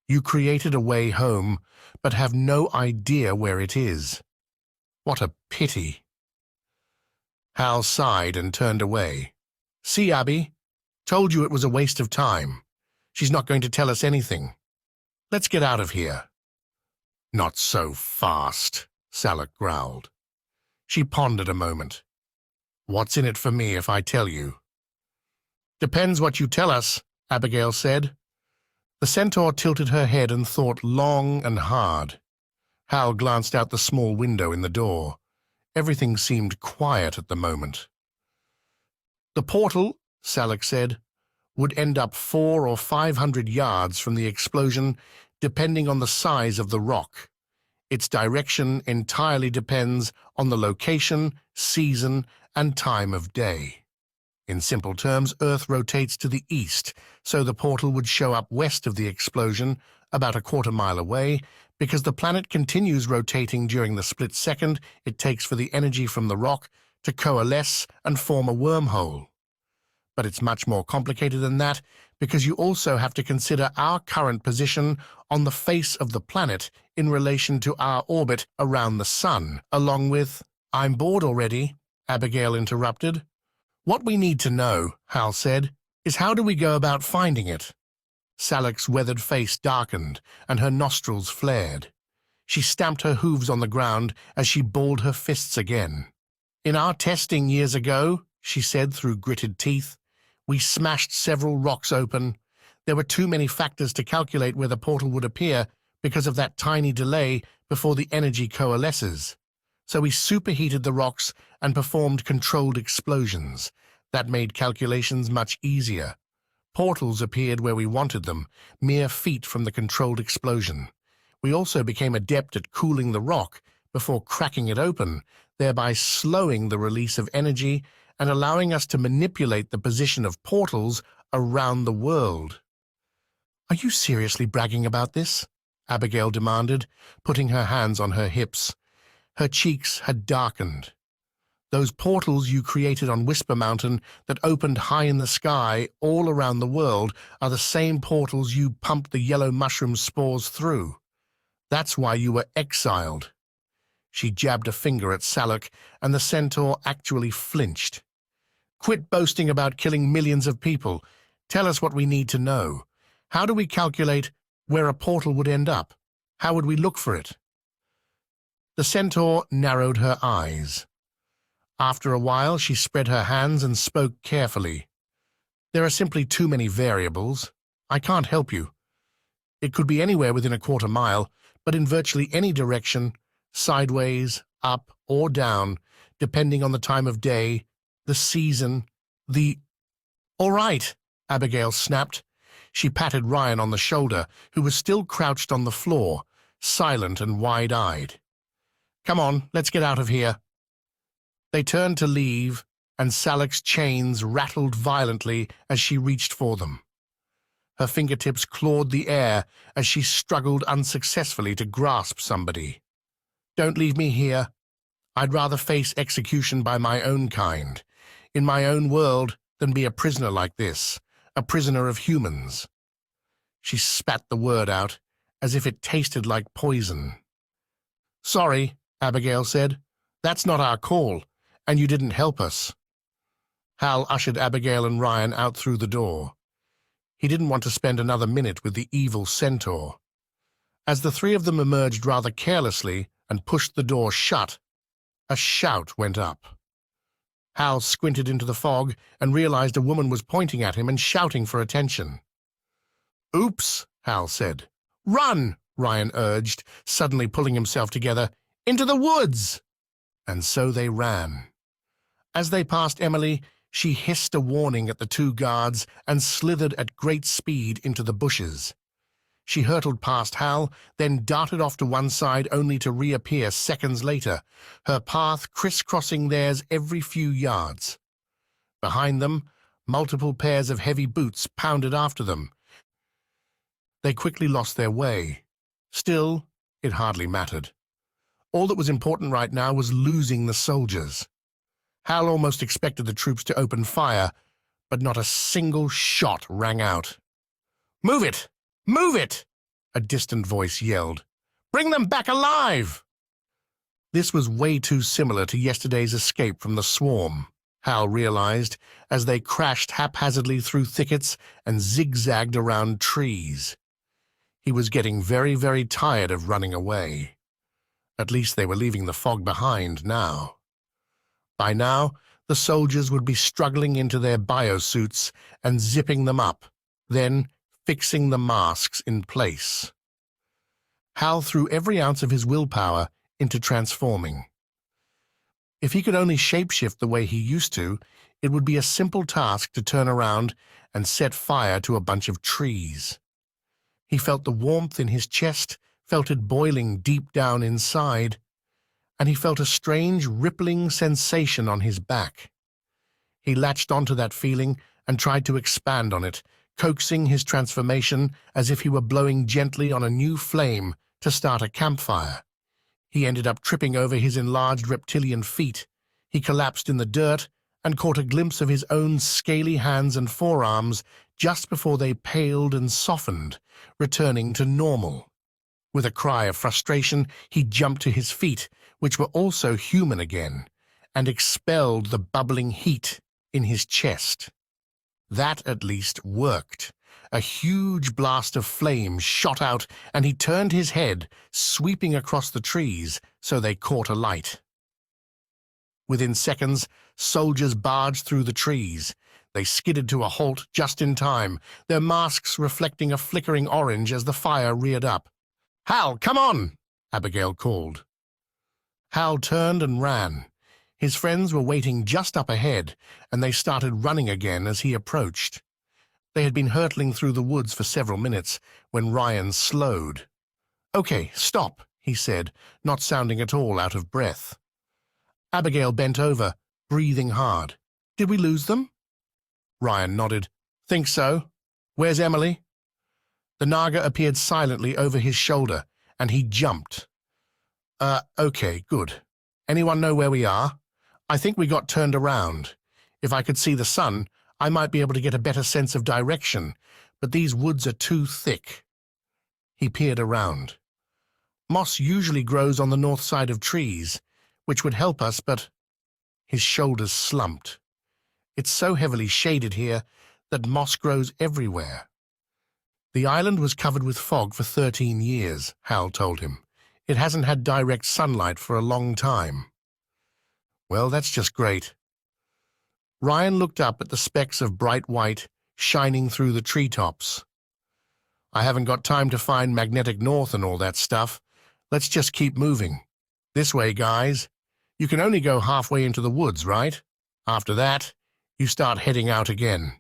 "You created a way home, but have no idea where it is. What a pity." Hal sighed and turned away. "See, Abby? Told you it was a waste of time. She's not going to tell us anything. Let's get out of here." "Not so fast," Salak growled. She pondered a moment. "What's in it for me if I tell you?" "Depends what you tell us," Abigail said. The centaur tilted her head and thought long and hard. Hal glanced out the small window in the door. Everything seemed quiet at the moment. "The portal," Salak said, "would end up 400 or 500 yards from the explosion, depending on the size of the rock. Its direction entirely depends on the location, season, and time of day. In simple terms, Earth rotates to the east, so the portal would show up west of the explosion, about a quarter-mile away, because the planet continues rotating during the split second it takes for the energy from the rock to coalesce and form a wormhole. But it's much more complicated than that, because you also have to consider our current position on the face of the planet in relation to our orbit around the sun, along with—" "I'm bored already," Abigail interrupted. "What we need to know," Hal said, "is how do we go about finding it?" Salak's weathered face darkened, and her nostrils flared. She stamped her hooves on the ground as she balled her fists again. "In our testing years ago," she said through gritted teeth, "we smashed several rocks open. There were too many factors to calculate where the portal would appear because of that tiny delay before the energy coalesces. So we superheated the rocks and performed controlled explosions. That made calculations much easier. Portals appeared where we wanted them, mere feet from the controlled explosion. We also became adept at cooling the rock before cracking it open, thereby slowing the release of energy and allowing us to manipulate the position of portals around the world." "Are you seriously bragging about this?" Abigail demanded, putting her hands on her hips. Her cheeks had darkened. "Those portals you created on Whisper Mountain that opened high in the sky all around the world are the same portals you pumped the yellow mushroom spores through. That's why you were exiled." She jabbed a finger at Salak, and the centaur actually flinched. "Quit boasting about killing millions of people. Tell us what we need to know. How do we calculate where a portal would end up? How would we look for it?" The centaur narrowed her eyes. After a while, she spread her hands and spoke carefully. "There are simply too many variables. I can't help you. It could be anywhere within a quarter mile, but in virtually any direction, sideways, up, or down, depending on the time of day, the season, the—" "All right," Abigail snapped. She patted Ryan on the shoulder, who was still crouched on the floor, silent and wide-eyed. "Come on, let's get out of here." They turned to leave, and Salak's chains rattled violently as she reached for them. Her fingertips clawed the air as she struggled unsuccessfully to grasp somebody. "Don't leave me here. I'd rather face execution by my own kind, in my own world, than be a prisoner like this, a prisoner of humans." She spat the word out, as if it tasted like poison. "Sorry," Abigail said. "That's not our call, and you didn't help us." Hal ushered Abigail and Ryan out through the door. He didn't want to spend another minute with the evil centaur. As the three of them emerged rather carelessly and pushed the door shut, a shout went up. Hal squinted into the fog and realized a woman was pointing at him and shouting for attention. "Oops," Hal said. "Run," Ryan urged, suddenly pulling himself together. "Into the woods!" And so they ran. As they passed Emily, she hissed a warning at the two guards and slithered at great speed into the bushes. She hurtled past Hal, then darted off to one side only to reappear seconds later, her path crisscrossing theirs every few yards. Behind them, multiple pairs of heavy boots pounded after them. They quickly lost their way. Still, it hardly mattered. All that was important right now was losing the soldiers. Hal almost expected the troops to open fire, but not a single shot rang out. "Move it! Move it!" a distant voice yelled. "Bring them back alive!" This was way too similar to yesterday's escape from the swarm, Hal realized, as they crashed haphazardly through thickets and zigzagged around trees. He was getting very, very tired of running away. At least they were leaving the fog behind now. By now, the soldiers would be struggling into their biosuits and zipping them up, then fixing the masks in place. Hal threw every ounce of his willpower into transforming. If he could only shapeshift the way he used to, it would be a simple task to turn around and set fire to a bunch of trees. He felt the warmth in his chest, felt it boiling deep down inside, and he felt a strange rippling sensation on his back. He latched onto that feeling and tried to expand on it, coaxing his transformation as if he were blowing gently on a new flame to start a campfire. He ended up tripping over his enlarged reptilian feet. He collapsed in the dirt and caught a glimpse of his own scaly hands and forearms just before they paled and softened, returning to normal. With a cry of frustration, he jumped to his feet, which were also human again, and expelled the bubbling heat in his chest. That at least worked. A huge blast of flame shot out, and he turned his head, sweeping across the trees so they caught alight. Within seconds, soldiers barged through the trees. They skidded to a halt just in time, their masks reflecting a flickering orange as the fire reared up. "Hal, come on!" Abigail called. Hal turned and ran. His friends were waiting just up ahead, and they started running again as he approached. They had been hurtling through the woods for several minutes when Ryan slowed. "Okay, stop," he said, not sounding at all out of breath. Abigail bent over, breathing hard. "Did we lose them?" Ryan nodded. "Think so. Where's Emily?" The Naga appeared silently over his shoulder, and he jumped. Okay, good. Anyone know where we are? I think we got turned around. If I could see the sun, I might be able to get a better sense of direction, but these woods are too thick." He peered around. "Moss usually grows on the north side of trees, which would help us, but—" His shoulders slumped. "It's so heavily shaded here that moss grows everywhere." The island was covered with fog for 13 years, Hal told him. It hasn't had direct sunlight for a long time. "Well, that's just great." Ryan looked up at the specks of bright white shining through the treetops. "I haven't got time to find magnetic north and all that stuff. Let's just keep moving. This way, guys. You can only go halfway into the woods, right? After that, you start heading out again."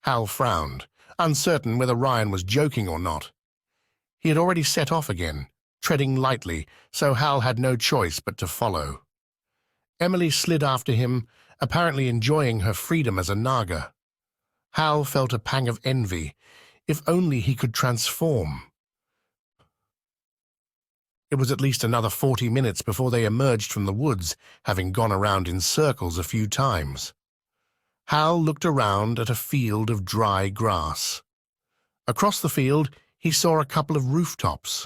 Hal frowned, uncertain whether Ryan was joking or not. He had already set off again, treading lightly, so Hal had no choice but to follow. Emily slid after him, apparently enjoying her freedom as a Naga. Hal felt a pang of envy. If only he could transform. It was at least another 40 minutes before they emerged from the woods, having gone around in circles a few times. Hal looked around at a field of dry grass. Across the field, he saw a couple of rooftops.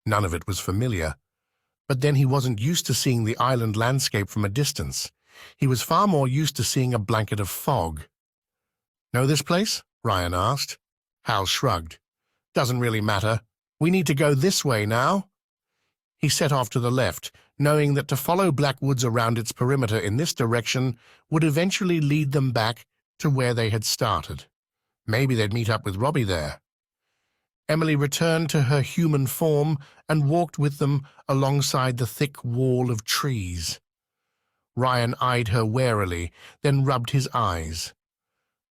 None of it was familiar. But then he wasn't used to seeing the island landscape from a distance. He was far more used to seeing a blanket of fog. "Know this place?" Ryan asked. Hal shrugged. "Doesn't really matter. We need to go this way now." He set off to the left, knowing that to follow Black Woods around its perimeter in this direction would eventually lead them back to where they had started. Maybe they'd meet up with Robbie there. Emily returned to her human form and walked with them alongside the thick wall of trees. Ryan eyed her warily, then rubbed his eyes.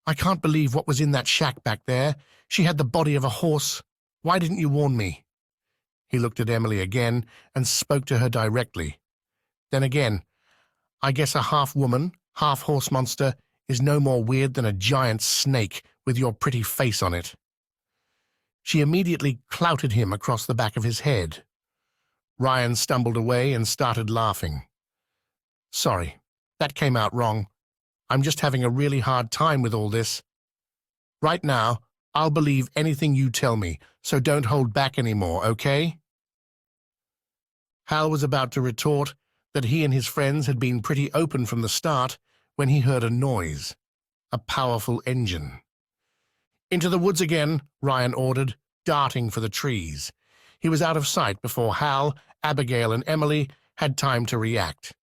"I can't believe what was in that shack back there. She had the body of a horse. Why didn't you warn me?" He looked at Emily again and spoke to her directly. "Then again, I guess a half-woman, half-horse monster is no more weird than a giant snake with your pretty face on it." She immediately clouted him across the back of his head. Ryan stumbled away and started laughing. "Sorry, that came out wrong. I'm just having a really hard time with all this. Right now, I'll believe anything you tell me, so don't hold back anymore, okay?" Hal was about to retort that he and his friends had been pretty open from the start when he heard a noise. A powerful engine. "Into the woods again," Ryan ordered, darting for the trees. He was out of sight before Hal, Abigail, and Emily had time to react.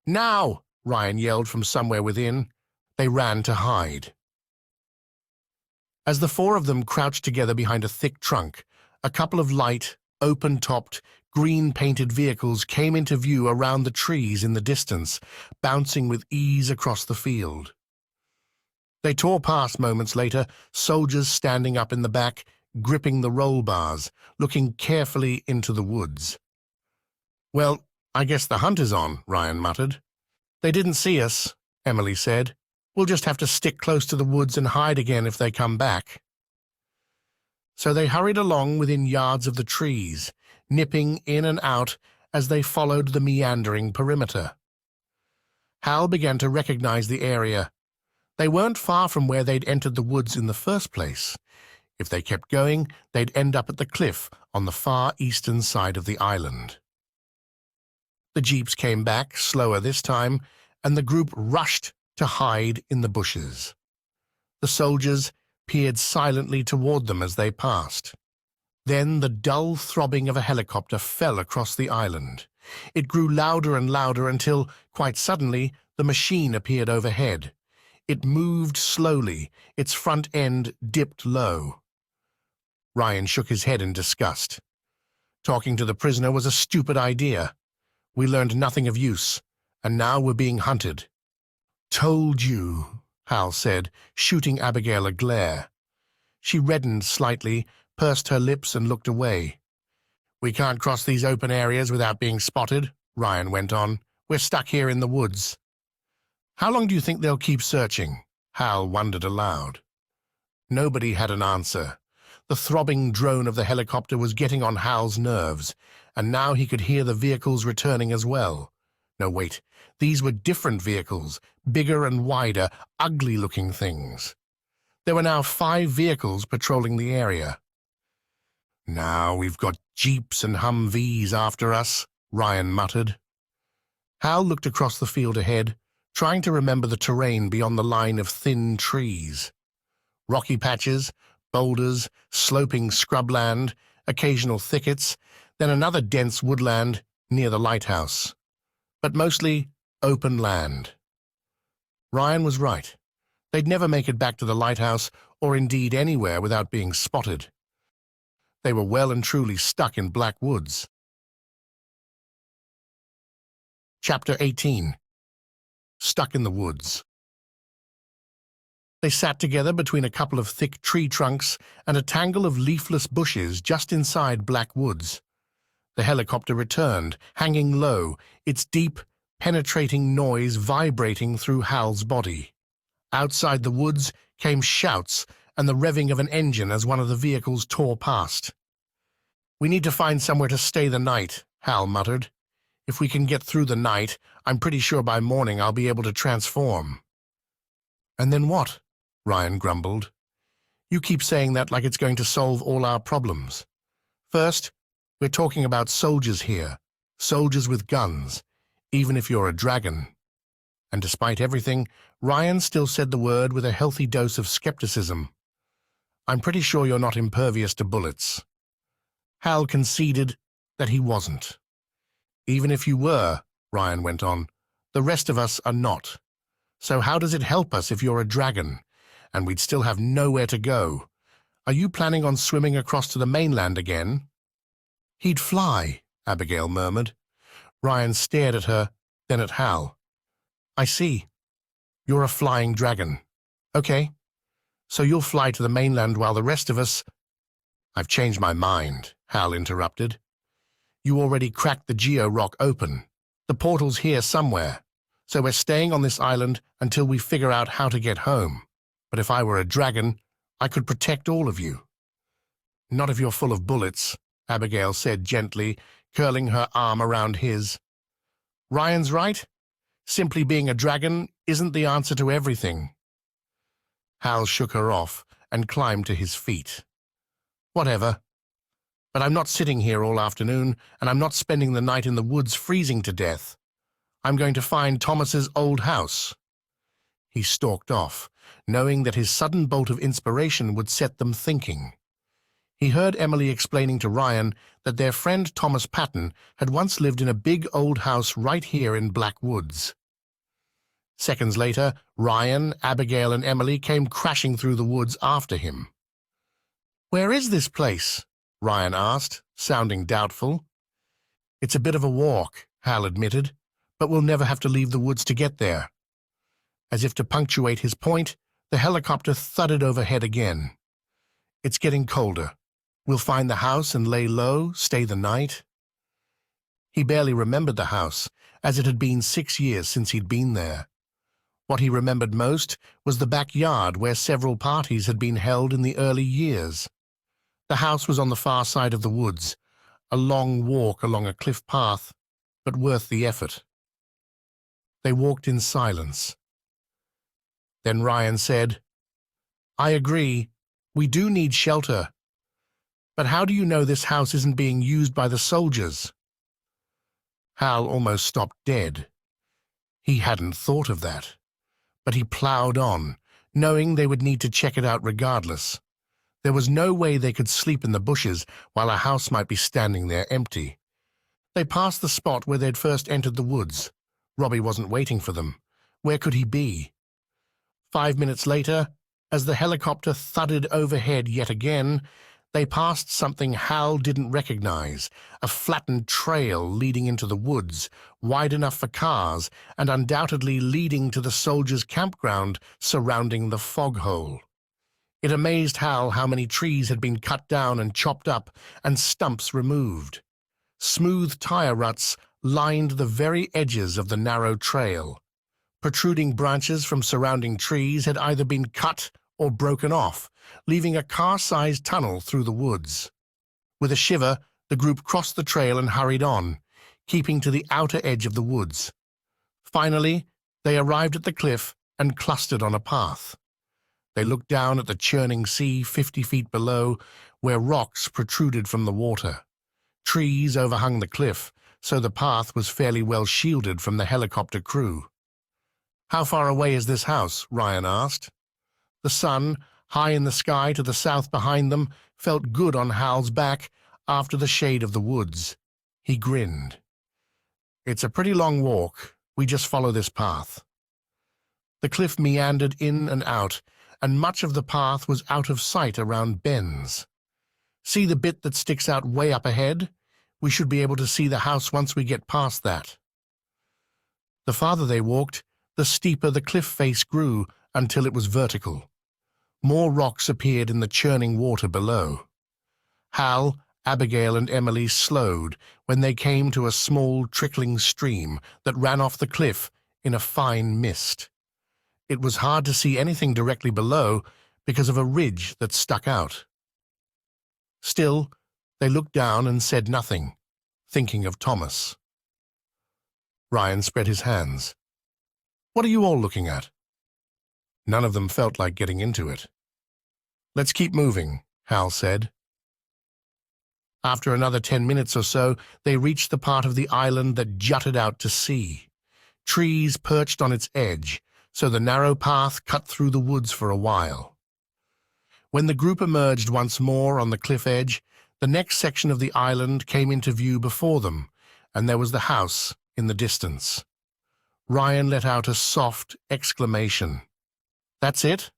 "Now!" Ryan yelled from somewhere within. They ran to hide. As the four of them crouched together behind a thick trunk, a couple of light, open-topped, green-painted vehicles came into view around the trees in the distance, bouncing with ease across the field. They tore past moments later, soldiers standing up in the back, gripping the roll bars, looking carefully into the woods. "Well, I guess the hunt is on," Ryan muttered. "They didn't see us," Emily said. "We'll just have to stick close to the woods and hide again if they come back." So they hurried along within yards of the trees, nipping in and out as they followed the meandering perimeter. Hal began to recognize the area. They weren't far from where they'd entered the woods in the first place. If they kept going, they'd end up at the cliff on the far eastern side of the island. The jeeps came back, slower this time, and the group rushed to hide in the bushes. The soldiers peered silently toward them as they passed. Then the dull throbbing of a helicopter fell across the island. It grew louder and louder until, quite suddenly, the machine appeared overhead. It moved slowly, its front end dipped low. Ryan shook his head in disgust. Talking to the prisoner was a stupid idea. We learned nothing of use, and now we're being hunted. "Told you," Hal said, shooting Abigail a glare. She reddened slightly, pursed her lips, and looked away. "We can't cross these open areas without being spotted," Ryan went on. "We're stuck here in the woods." "How long do you think they'll keep searching?" Hal wondered aloud. Nobody had an answer. The throbbing drone of the helicopter was getting on Hal's nerves, and now he could hear the vehicles returning as well. No, wait, these were different vehicles, bigger and wider, ugly-looking things. There were now 5 vehicles patrolling the area. "Now we've got jeeps and Humvees after us," Ryan muttered. Hal looked across the field ahead, trying to remember the terrain beyond the line of thin trees. Rocky patches, boulders, sloping scrubland, occasional thickets, then another dense woodland near the lighthouse. But mostly open land. Ryan was right. They'd never make it back to the lighthouse, or indeed anywhere, without being spotted. They were well and truly stuck in Black Woods. Chapter 18. Stuck in the Woods. They sat together between a couple of thick tree trunks and a tangle of leafless bushes just inside Black Woods. The helicopter returned, hanging low, its deep, penetrating noise vibrating through Hal's body. Outside the woods came shouts and the revving of an engine as one of the vehicles tore past. "We need to find somewhere to stay the night," Hal muttered. "If we can get through the night, I'm pretty sure by morning I'll be able to transform." "And then what?" Ryan grumbled. "You keep saying that like it's going to solve all our problems. First, we're talking about soldiers here, soldiers with guns, even if you're a dragon." And despite everything, Ryan still said the word with a healthy dose of skepticism. "I'm pretty sure you're not impervious to bullets." Hal conceded that he wasn't. "Even if you were," Ryan went on, "the rest of us are not. So how does it help us if you're a dragon, and we'd still have nowhere to go? Are you planning on swimming across to the mainland again?" "He'd fly," Abigail murmured. Ryan stared at her, then at Hal. "I see. You're a flying dragon. Okay. So you'll fly to the mainland while the rest of us—" "I've changed my mind," Hal interrupted. "You already cracked the geo-rock open. The portal's here somewhere. So we're staying on this island until we figure out how to get home. But if I were a dragon, I could protect all of you." "Not if you're full of bullets," Abigail said gently, curling her arm around his. "Ryan's right. Simply being a dragon isn't the answer to everything." Hal shook her off and climbed to his feet. "Whatever. But I'm not sitting here all afternoon, and I'm not spending the night in the woods freezing to death. I'm going to find Thomas's old house." He stalked off, knowing that his sudden bolt of inspiration would set them thinking. He heard Emily explaining to Ryan that their friend Thomas Patton had once lived in a big old house right here in Black Woods. Seconds later, Ryan, Abigail, and Emily came crashing through the woods after him. "Where is this place?" Ryan asked, sounding doubtful. "It's a bit of a walk," Hal admitted, "but we'll never have to leave the woods to get there." As if to punctuate his point, the helicopter thudded overhead again. "It's getting colder. We'll find the house and lay low, stay the night." He barely remembered the house, as it had been 6 years since he'd been there. What he remembered most was the backyard where several parties had been held in the early years. The house was on the far side of the woods, a long walk along a cliff path, but worth the effort. They walked in silence. Then Ryan said, "I agree. We do need shelter. But how do you know this house isn't being used by the soldiers?" Hal almost stopped dead. He hadn't thought of that. But he plowed on, knowing they would need to check it out regardless. There was no way they could sleep in the bushes while a house might be standing there empty. They passed the spot where they'd first entered the woods. Robbie wasn't waiting for them. Where could he be? 5 minutes later, as the helicopter thudded overhead yet again, they passed something Hal didn't recognize, a flattened trail leading into the woods, wide enough for cars, and undoubtedly leading to the soldiers' campground surrounding the fog hole. It amazed Hal how many trees had been cut down and chopped up, and stumps removed. Smooth tire ruts lined the very edges of the narrow trail. Protruding branches from surrounding trees had either been cut or broken off, leaving a car-sized tunnel through the woods. With a shiver, the group crossed the trail and hurried on, keeping to the outer edge of the woods. Finally, they arrived at the cliff and clustered on a path. They looked down at the churning sea 50 feet below, where rocks protruded from the water. Trees overhung the cliff, so the path was fairly well shielded from the helicopter crew. "How far away is this house?" Ryan asked. The sun, high in the sky to the south behind them, felt good on Hal's back after the shade of the woods. He grinned. "It's a pretty long walk. We just follow this path." The cliff meandered in and out, and much of the path was out of sight around bends. "See the bit that sticks out way up ahead? We should be able to see the house once we get past that." The farther they walked, the steeper the cliff face grew until it was vertical. More rocks appeared in the churning water below. Hal, Abigail and Emily slowed when they came to a small trickling stream that ran off the cliff in a fine mist. It was hard to see anything directly below because of a ridge that stuck out. Still, they looked down and said nothing, thinking of Thomas. Ryan spread his hands. "What are you all looking at?" None of them felt like getting into it. "Let's keep moving," Hal said. After another 10 minutes or so, they reached the part of the island that jutted out to sea. Trees perched on its edge, so the narrow path cut through the woods for a while. When the group emerged once more on the cliff edge, the next section of the island came into view before them, and there was the house in the distance. Ryan let out a soft exclamation. "That's it?"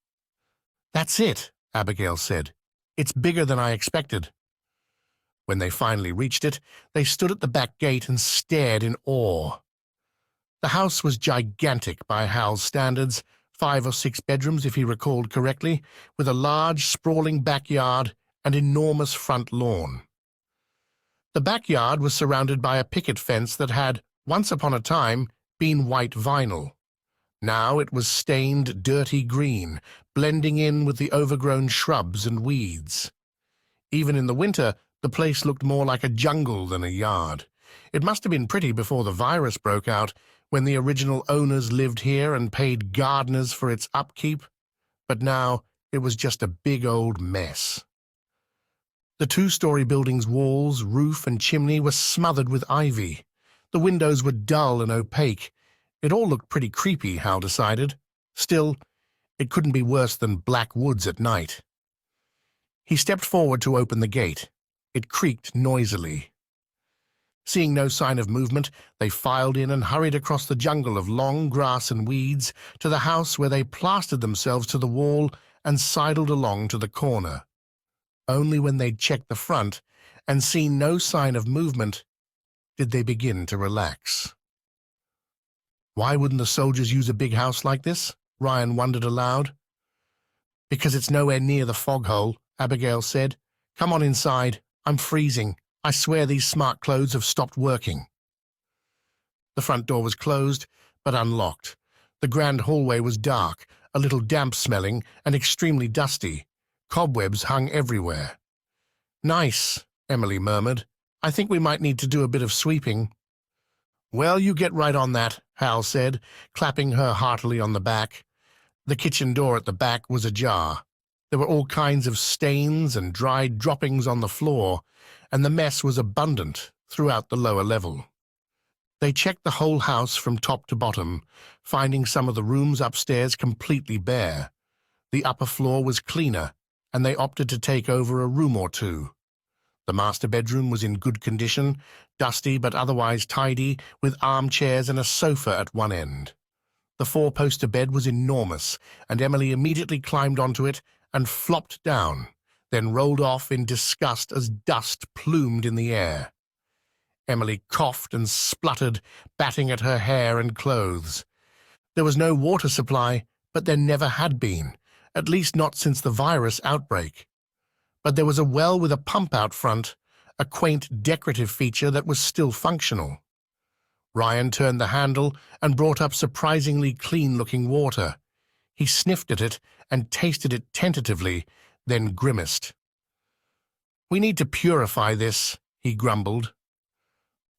"That's it," Abigail said. "It's bigger than I expected." When they finally reached it, they stood at the back gate and stared in awe. The house was gigantic by Hal's standards, 5 or 6 bedrooms if he recalled correctly, with a large, sprawling backyard and enormous front lawn. The backyard was surrounded by a picket fence that had, once upon a time, been white vinyl. Now it was stained dirty green, blending in with the overgrown shrubs and weeds. Even in the winter, the place looked more like a jungle than a yard. It must have been pretty before the virus broke out, when the original owners lived here and paid gardeners for its upkeep, but now it was just a big old mess. The 2-story building's walls, roof, and chimney were smothered with ivy. The windows were dull and opaque. It all looked pretty creepy, Hal decided. Still, it couldn't be worse than black woods at night. He stepped forward to open the gate. It creaked noisily. Seeing no sign of movement, they filed in and hurried across the jungle of long grass and weeds to the house, where they plastered themselves to the wall and sidled along to the corner. Only when they'd checked the front and seen no sign of movement did they begin to relax. Why wouldn't the soldiers use a big house like this? Ryan wondered aloud. Because it's nowhere near the foghole, Abigail said. Come on inside. I'm freezing. I swear these smart clothes have stopped working. The front door was closed, but unlocked. The grand hallway was dark, a little damp-smelling, and extremely dusty. Cobwebs hung everywhere. Nice, Emily murmured. I think we might need to do a bit of sweeping. Well, you get right on that, Hal said, clapping her heartily on the back. The kitchen door at the back was ajar. There were all kinds of stains and dried droppings on the floor, and the mess was abundant throughout the lower level. They checked the whole house from top to bottom, finding some of the rooms upstairs completely bare. The upper floor was cleaner, and they opted to take over a room or two. The master bedroom was in good condition, dusty but otherwise tidy, with armchairs and a sofa at one end. The 4-poster bed was enormous, and Emily immediately climbed onto it and flopped down, then rolled off in disgust as dust plumed in the air. Emily coughed and spluttered, batting at her hair and clothes. There was no water supply, but there never had been, at least not since the virus outbreak. But there was a well with a pump out front, a quaint decorative feature that was still functional. Ryan turned the handle and brought up surprisingly clean-looking water. He sniffed at it and tasted it tentatively, then grimaced. We need to purify this, he grumbled.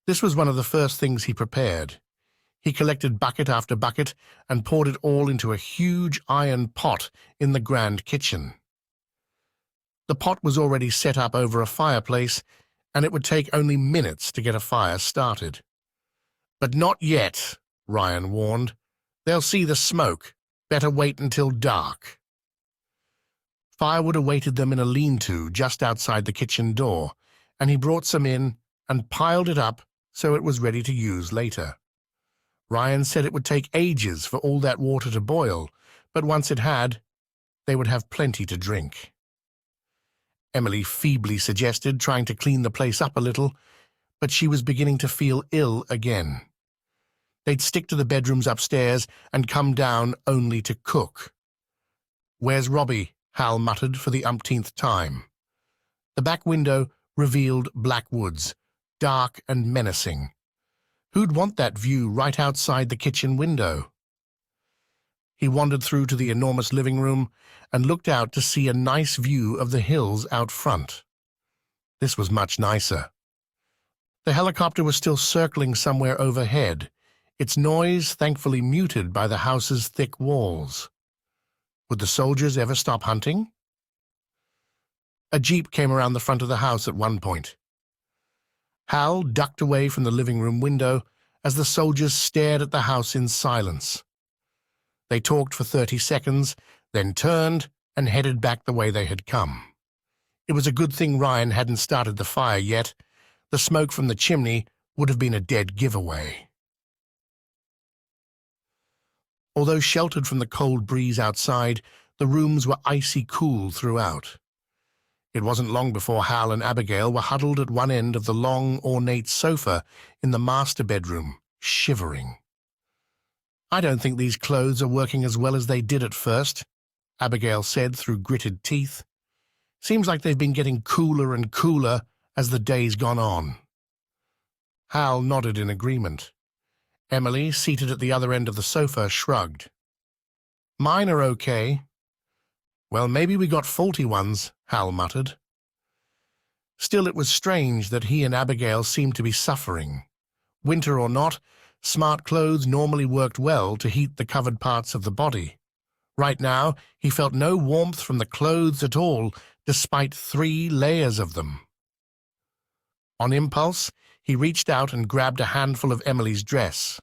This was one of the first things he prepared. He collected bucket after bucket and poured it all into a huge iron pot in the grand kitchen. The pot was already set up over a fireplace, and it would take only minutes to get a fire started. But not yet, Ryan warned. They'll see the smoke. Better wait until dark. Firewood awaited them in a lean-to just outside the kitchen door, and he brought some in and piled it up so it was ready to use later. Ryan said it would take ages for all that water to boil, but once it had, they would have plenty to drink. Emily feebly suggested trying to clean the place up a little, but she was beginning to feel ill again. They'd stick to the bedrooms upstairs and come down only to cook. Where's Robbie? Hal muttered for the umpteenth time. The back window revealed black woods, dark and menacing. Who'd want that view right outside the kitchen window? He wandered through to the enormous living room and looked out to see a nice view of the hills out front. This was much nicer. The helicopter was still circling somewhere overhead, its noise thankfully muted by the house's thick walls. Would the soldiers ever stop hunting? A jeep came around the front of the house at one point. Hal ducked away from the living room window as the soldiers stared at the house in silence. They talked for 30 seconds, then turned and headed back the way they had come. It was a good thing Ryan hadn't started the fire yet. The smoke from the chimney would have been a dead giveaway. Although sheltered from the cold breeze outside, the rooms were icy cool throughout. It wasn't long before Hal and Abigail were huddled at one end of the long, ornate sofa in the master bedroom, shivering. "I don't think these clothes are working as well as they did at first," Abigail said through gritted teeth. "Seems like they've been getting cooler and cooler as the day's gone on." Hal nodded in agreement. Emily, seated at the other end of the sofa, shrugged. "Mine are okay." "Well, maybe we got faulty ones," Hal muttered. Still, it was strange that he and Abigail seemed to be suffering. Winter or not, smart clothes normally worked well to heat the covered parts of the body. Right now, he felt no warmth from the clothes at all, despite 3 layers of them. On impulse, he reached out and grabbed a handful of Emily's dress.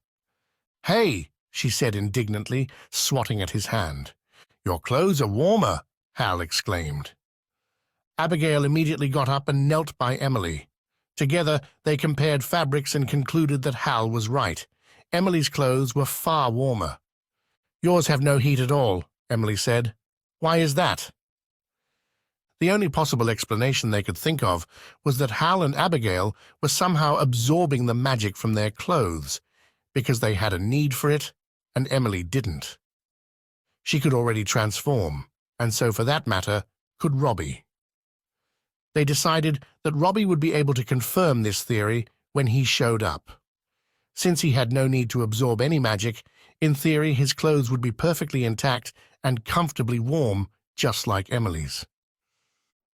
"Hey," she said indignantly, swatting at his hand. "Your clothes are warmer," Hal exclaimed. Abigail immediately got up and knelt by Emily. Together, they compared fabrics and concluded that Hal was right. Emily's clothes were far warmer. "Yours have no heat at all," Emily said. "Why is that?" The only possible explanation they could think of was that Hal and Abigail were somehow absorbing the magic from their clothes, because they had a need for it, and Emily didn't. She could already transform, and so for that matter, could Robbie. They decided that Robbie would be able to confirm this theory when he showed up. Since he had no need to absorb any magic, in theory his clothes would be perfectly intact and comfortably warm, just like Emily's.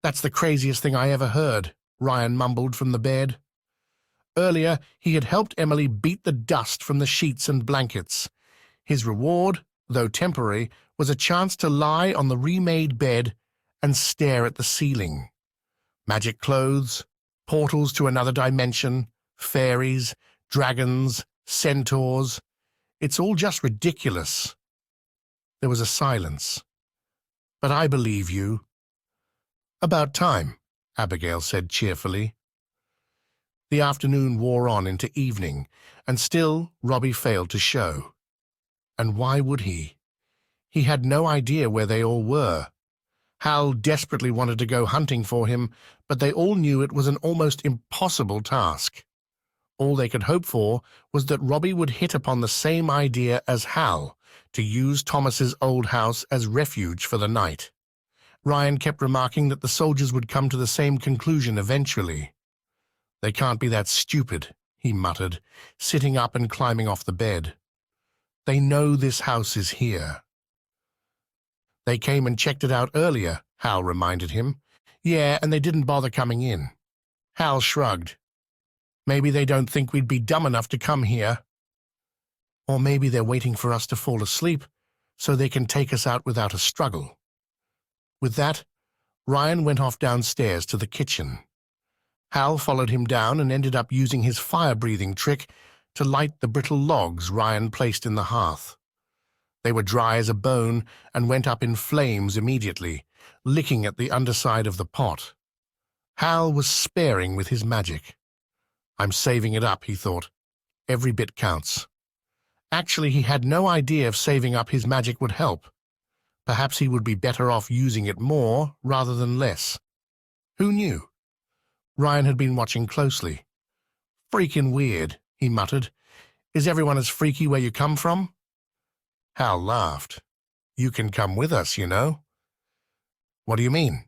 "That's the craziest thing I ever heard," Ryan mumbled from the bed. Earlier, he had helped Emily beat the dust from the sheets and blankets. His reward, though temporary, was a chance to lie on the remade bed and stare at the ceiling. Magic clothes, portals to another dimension, fairies, dragons, centaurs. It's all just ridiculous. There was a silence. "But I believe you." "About time," Abigail said cheerfully. The afternoon wore on into evening, and still Robbie failed to show. And why would he? He had no idea where they all were. Hal desperately wanted to go hunting for him, but they all knew it was an almost impossible task. All they could hope for was that Robbie would hit upon the same idea as Hal, to use Thomas's old house as refuge for the night. Ryan kept remarking that the soldiers would come to the same conclusion eventually. "They can't be that stupid," he muttered, sitting up and climbing off the bed. "They know this house is here." "They came and checked it out earlier," Hal reminded him. "Yeah, and they didn't bother coming in." Hal shrugged. "Maybe they don't think we'd be dumb enough to come here. Or maybe they're waiting for us to fall asleep so they can take us out without a struggle." With that, Ryan went off downstairs to the kitchen. Hal followed him down and ended up using his fire-breathing trick to light the brittle logs Ryan placed in the hearth. They were dry as a bone and went up in flames immediately, licking at the underside of the pot. Hal was sparing with his magic. "I'm saving it up," he thought. "Every bit counts." Actually, he had no idea if saving up his magic would help. Perhaps he would be better off using it more rather than less. Who knew? Ryan had been watching closely. "Freaking weird," he muttered. "Is everyone as freaky where you come from?" Hal laughed. "You can come with us, you know." "What do you mean?"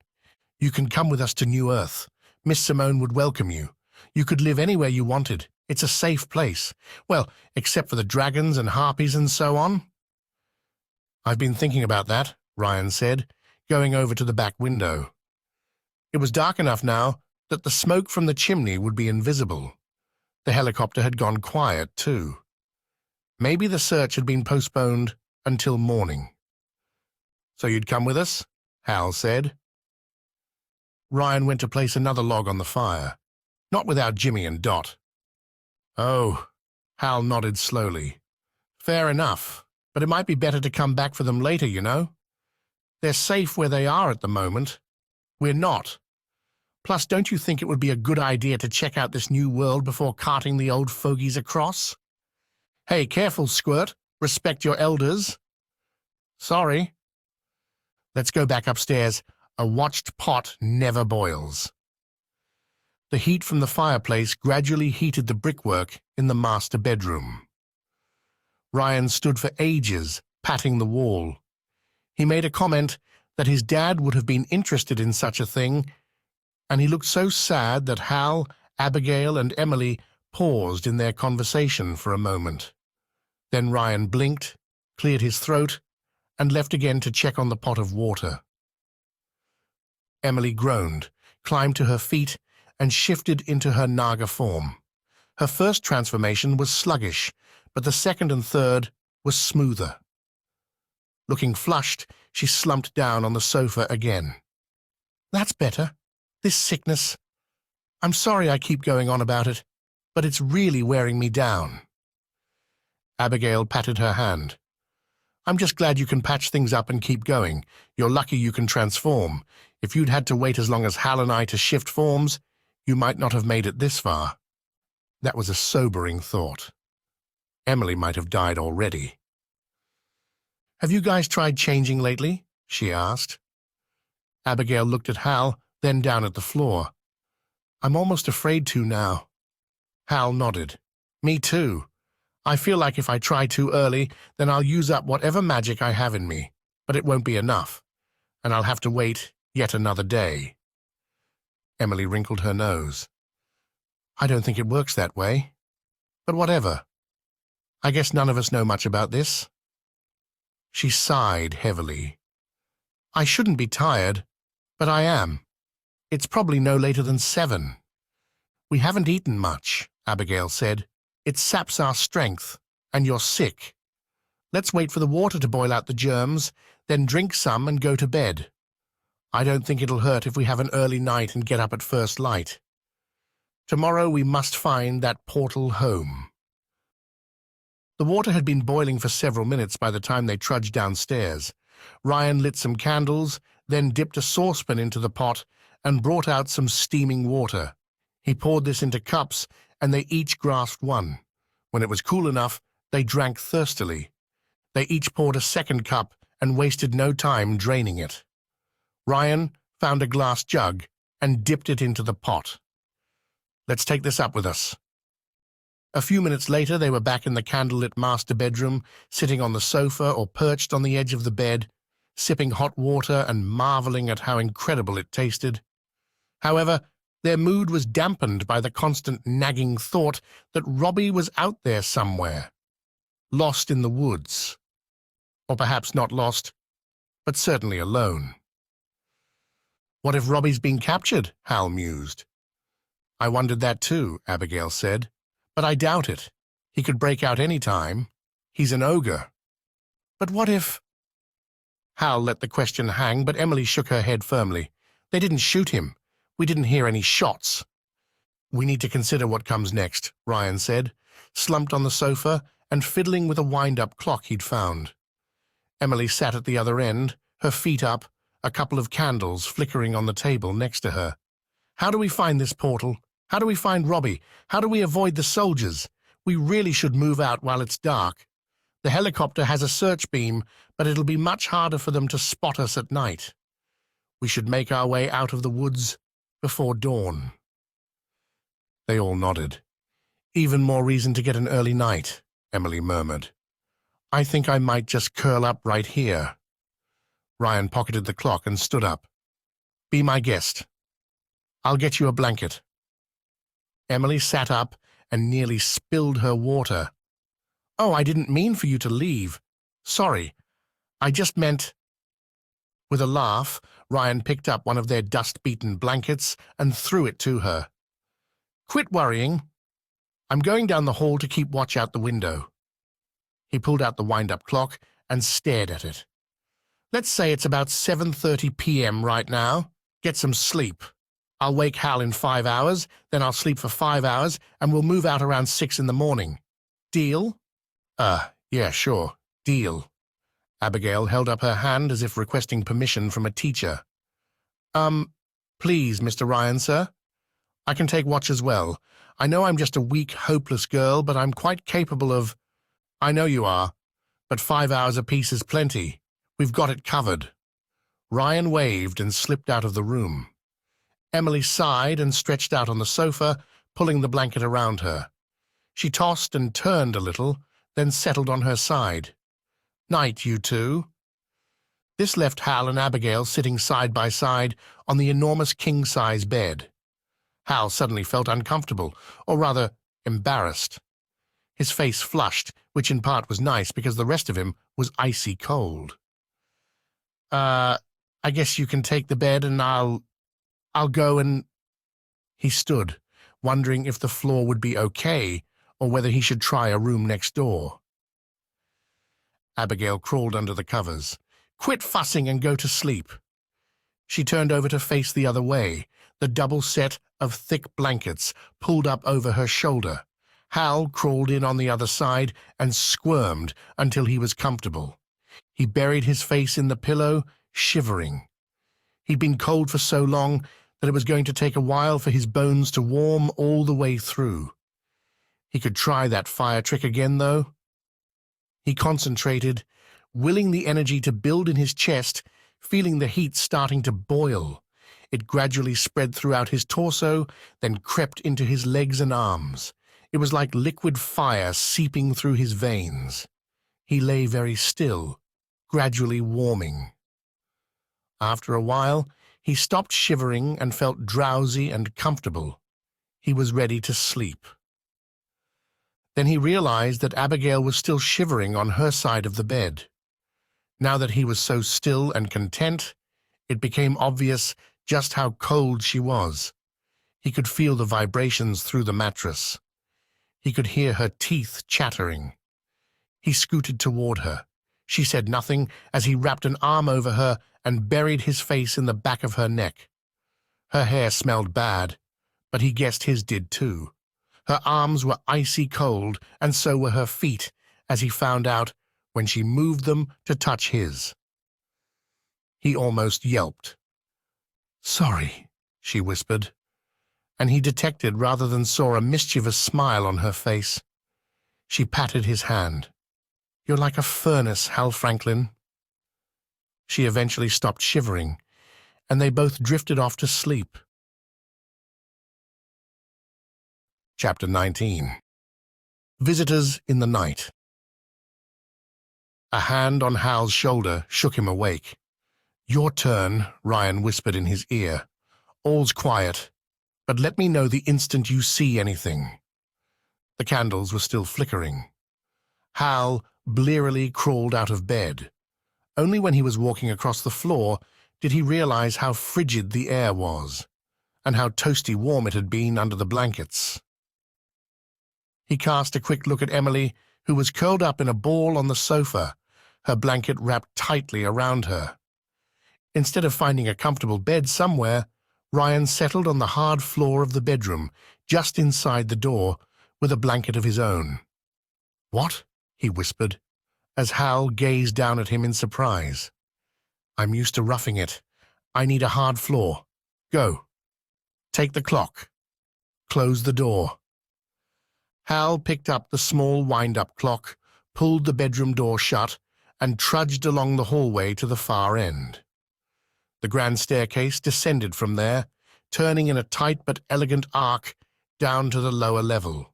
"You can come with us to New Earth. Miss Simone would welcome you. You could live anywhere you wanted. It's a safe place. Well, except for the dragons and harpies and so on." "I've been thinking about that," Ryan said, going over to the back window. It was dark enough now that the smoke from the chimney would be invisible. The helicopter had gone quiet, too. Maybe the search had been postponed until morning. "So you'd come with us?" Hal said. Ryan went to place another log on the fire, not without Jimmy and Dot. "Oh," Hal nodded slowly. "Fair enough, but it might be better to come back for them later, you know. They're safe where they are at the moment. We're not. Plus, don't you think it would be a good idea to check out this new world before carting the old fogies across? Hey, careful, Squirt. Respect your elders." "Sorry." "Let's go back upstairs. A watched pot never boils." The heat from the fireplace gradually heated the brickwork in the master bedroom. Ryan stood for ages, patting the wall. He made a comment that his dad would have been interested in such a thing, and he looked so sad that Hal, Abigail, and Emily paused in their conversation for a moment. Then Ryan blinked, cleared his throat, and left again to check on the pot of water. Emily groaned, climbed to her feet, and shifted into her Naga form. Her first transformation was sluggish, but the second and third was smoother. Looking flushed, she slumped down on the sofa again. "That's better. This sickness. I'm sorry I keep going on about it, but it's really wearing me down." Abigail patted her hand. "I'm just glad you can patch things up and keep going. You're lucky you can transform. If you'd had to wait as long as Hal and I to shift forms, you might not have made it this far." That was a sobering thought. Emily might have died already. "Have you guys tried changing lately?" she asked. Abigail looked at Hal, then down at the floor. "I'm almost afraid to now." Hal nodded. "Me too. I feel like if I try too early, then I'll use up whatever magic I have in me, but it won't be enough, and I'll have to wait yet another day." Emily wrinkled her nose. "I don't think it works that way. But whatever. I guess none of us know much about this." She sighed heavily. "I shouldn't be tired, but I am. It's probably no later than 7. "We haven't eaten much," Abigail said. "It saps our strength, and you're sick. Let's wait for the water to boil out the germs, then drink some and go to bed. I don't think it'll hurt if we have an early night and get up at first light. Tomorrow we must find that portal home." The water had been boiling for several minutes by the time they trudged downstairs. Ryan lit some candles, then dipped a saucepan into the pot and brought out some steaming water. He poured this into cups, and they each grasped one. When it was cool enough, they drank thirstily. They each poured a second cup and wasted no time draining it. Ryan found a glass jug and dipped it into the pot. "Let's take this up with us." A few minutes later, they were back in the candlelit master bedroom, sitting on the sofa or perched on the edge of the bed, sipping hot water and marveling at how incredible it tasted. However, their mood was dampened by the constant nagging thought that Robbie was out there somewhere, lost in the woods. Or perhaps not lost, but certainly alone. "What if Robbie's been captured?" Hal mused. "I wondered that too," Abigail said. "But I doubt it. He could break out any time. He's an ogre." "But what if—" Hal let the question hang, but Emily shook her head firmly. "They didn't shoot him. We didn't hear any shots." "We need to consider what comes next," Ryan said, slumped on the sofa and fiddling with a wind-up clock he'd found. Emily sat at the other end, her feet up, a couple of candles flickering on the table next to her. "How do we find this portal? How do we find Robbie? How do we avoid the soldiers? We really should move out while it's dark. The helicopter has a search beam, but it'll be much harder for them to spot us at night. We should make our way out of the woods before dawn." They all nodded. "Even more reason to get an early night," Emily murmured. "I think I might just curl up right here." Ryan pocketed the clock and stood up. "Be my guest." I'll get you a blanket. Emily sat up and nearly spilled her water. Oh, I didn't mean for you to leave. Sorry. I just meant... With a laugh, Ryan picked up one of their dust-beaten blankets and threw it to her. Quit worrying. I'm going down the hall to keep watch out the window. He pulled out the wind-up clock and stared at it. Let's say it's about 7:30 p.m. right now. Get some sleep. I'll wake Hal in 5 hours, then I'll sleep for 5 hours, and we'll move out around 6 in the morning. Deal? Yeah, sure. Deal. Abigail held up her hand as if requesting permission from a teacher. Please, Mr. Ryan, sir. I can take watch as well. I know I'm just a weak, hopeless girl, but I'm quite capable of... I know you are, but 5 hours apiece is plenty. We've got it covered. Ryan waved and slipped out of the room. Emily sighed and stretched out on the sofa, pulling the blanket around her. She tossed and turned a little, then settled on her side. Night, you two. This left Hal and Abigail sitting side by side on the enormous king-size bed. Hal suddenly felt uncomfortable, or rather, embarrassed. His face flushed, which in part was nice because the rest of him was icy cold. I guess you can take the bed and I'll go and... He stood, wondering if the floor would be okay or whether he should try a room next door. Abigail crawled under the covers. Quit fussing and go to sleep. She turned over to face the other way, the double set of thick blankets pulled up over her shoulder. Hal crawled in on the other side and squirmed until he was comfortable. He buried his face in the pillow, shivering. He'd been cold for so long that it was going to take a while for his bones to warm all the way through. He could try that fire trick again, though. He concentrated, willing the energy to build in his chest, feeling the heat starting to boil. It gradually spread throughout his torso, then crept into his legs and arms. It was like liquid fire seeping through his veins. He lay very still, gradually warming. After a while, he stopped shivering and felt drowsy and comfortable. He was ready to sleep. Then he realized that Abigail was still shivering on her side of the bed. Now that he was so still and content, it became obvious just how cold she was. He could feel the vibrations through the mattress. He could hear her teeth chattering. He scooted toward her. She said nothing as he wrapped an arm over her and buried his face in the back of her neck. Her hair smelled bad, but he guessed his did too. Her arms were icy cold, and so were her feet, as he found out when she moved them to touch his. He almost yelped. "Sorry," she whispered, and he detected rather than saw a mischievous smile on her face. She patted his hand. "You're like a furnace, Hal Franklin." She eventually stopped shivering, and they both drifted off to sleep. Chapter 19. Visitors in the Night. A hand on Hal's shoulder shook him awake. "Your turn," Ryan whispered in his ear. "All's quiet, but let me know the instant you see anything." The candles were still flickering. Hal blearily crawled out of bed. Only when he was walking across the floor did he realize how frigid the air was, and how toasty warm it had been under the blankets. He cast a quick look at Emily, who was curled up in a ball on the sofa, her blanket wrapped tightly around her. Instead of finding a comfortable bed somewhere, Ryan settled on the hard floor of the bedroom, just inside the door, with a blanket of his own. "What?" he whispered, as Hal gazed down at him in surprise. "I'm used to roughing it. I need a hard floor. Go. Take the clock. Close the door." Hal picked up the small wind-up clock, pulled the bedroom door shut, and trudged along the hallway to the far end. The grand staircase descended from there, turning in a tight but elegant arc down to the lower level.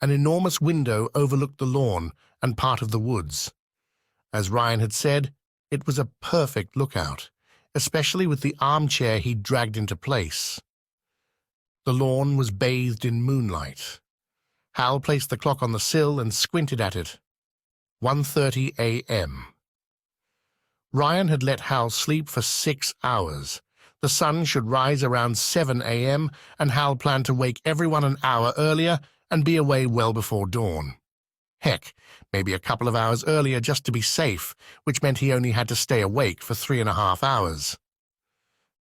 An enormous window overlooked the lawn and part of the woods. As Ryan had said, it was a perfect lookout, especially with the armchair he'd dragged into place. The lawn was bathed in moonlight. Hal placed the clock on the sill and squinted at it. 1:30 a.m. Ryan had let Hal sleep for 6 hours. The sun should rise around 7 a.m., and Hal planned to wake everyone an hour earlier and be away well before dawn. Heck, maybe a couple of hours earlier just to be safe, which meant he only had to stay awake for 3.5 hours.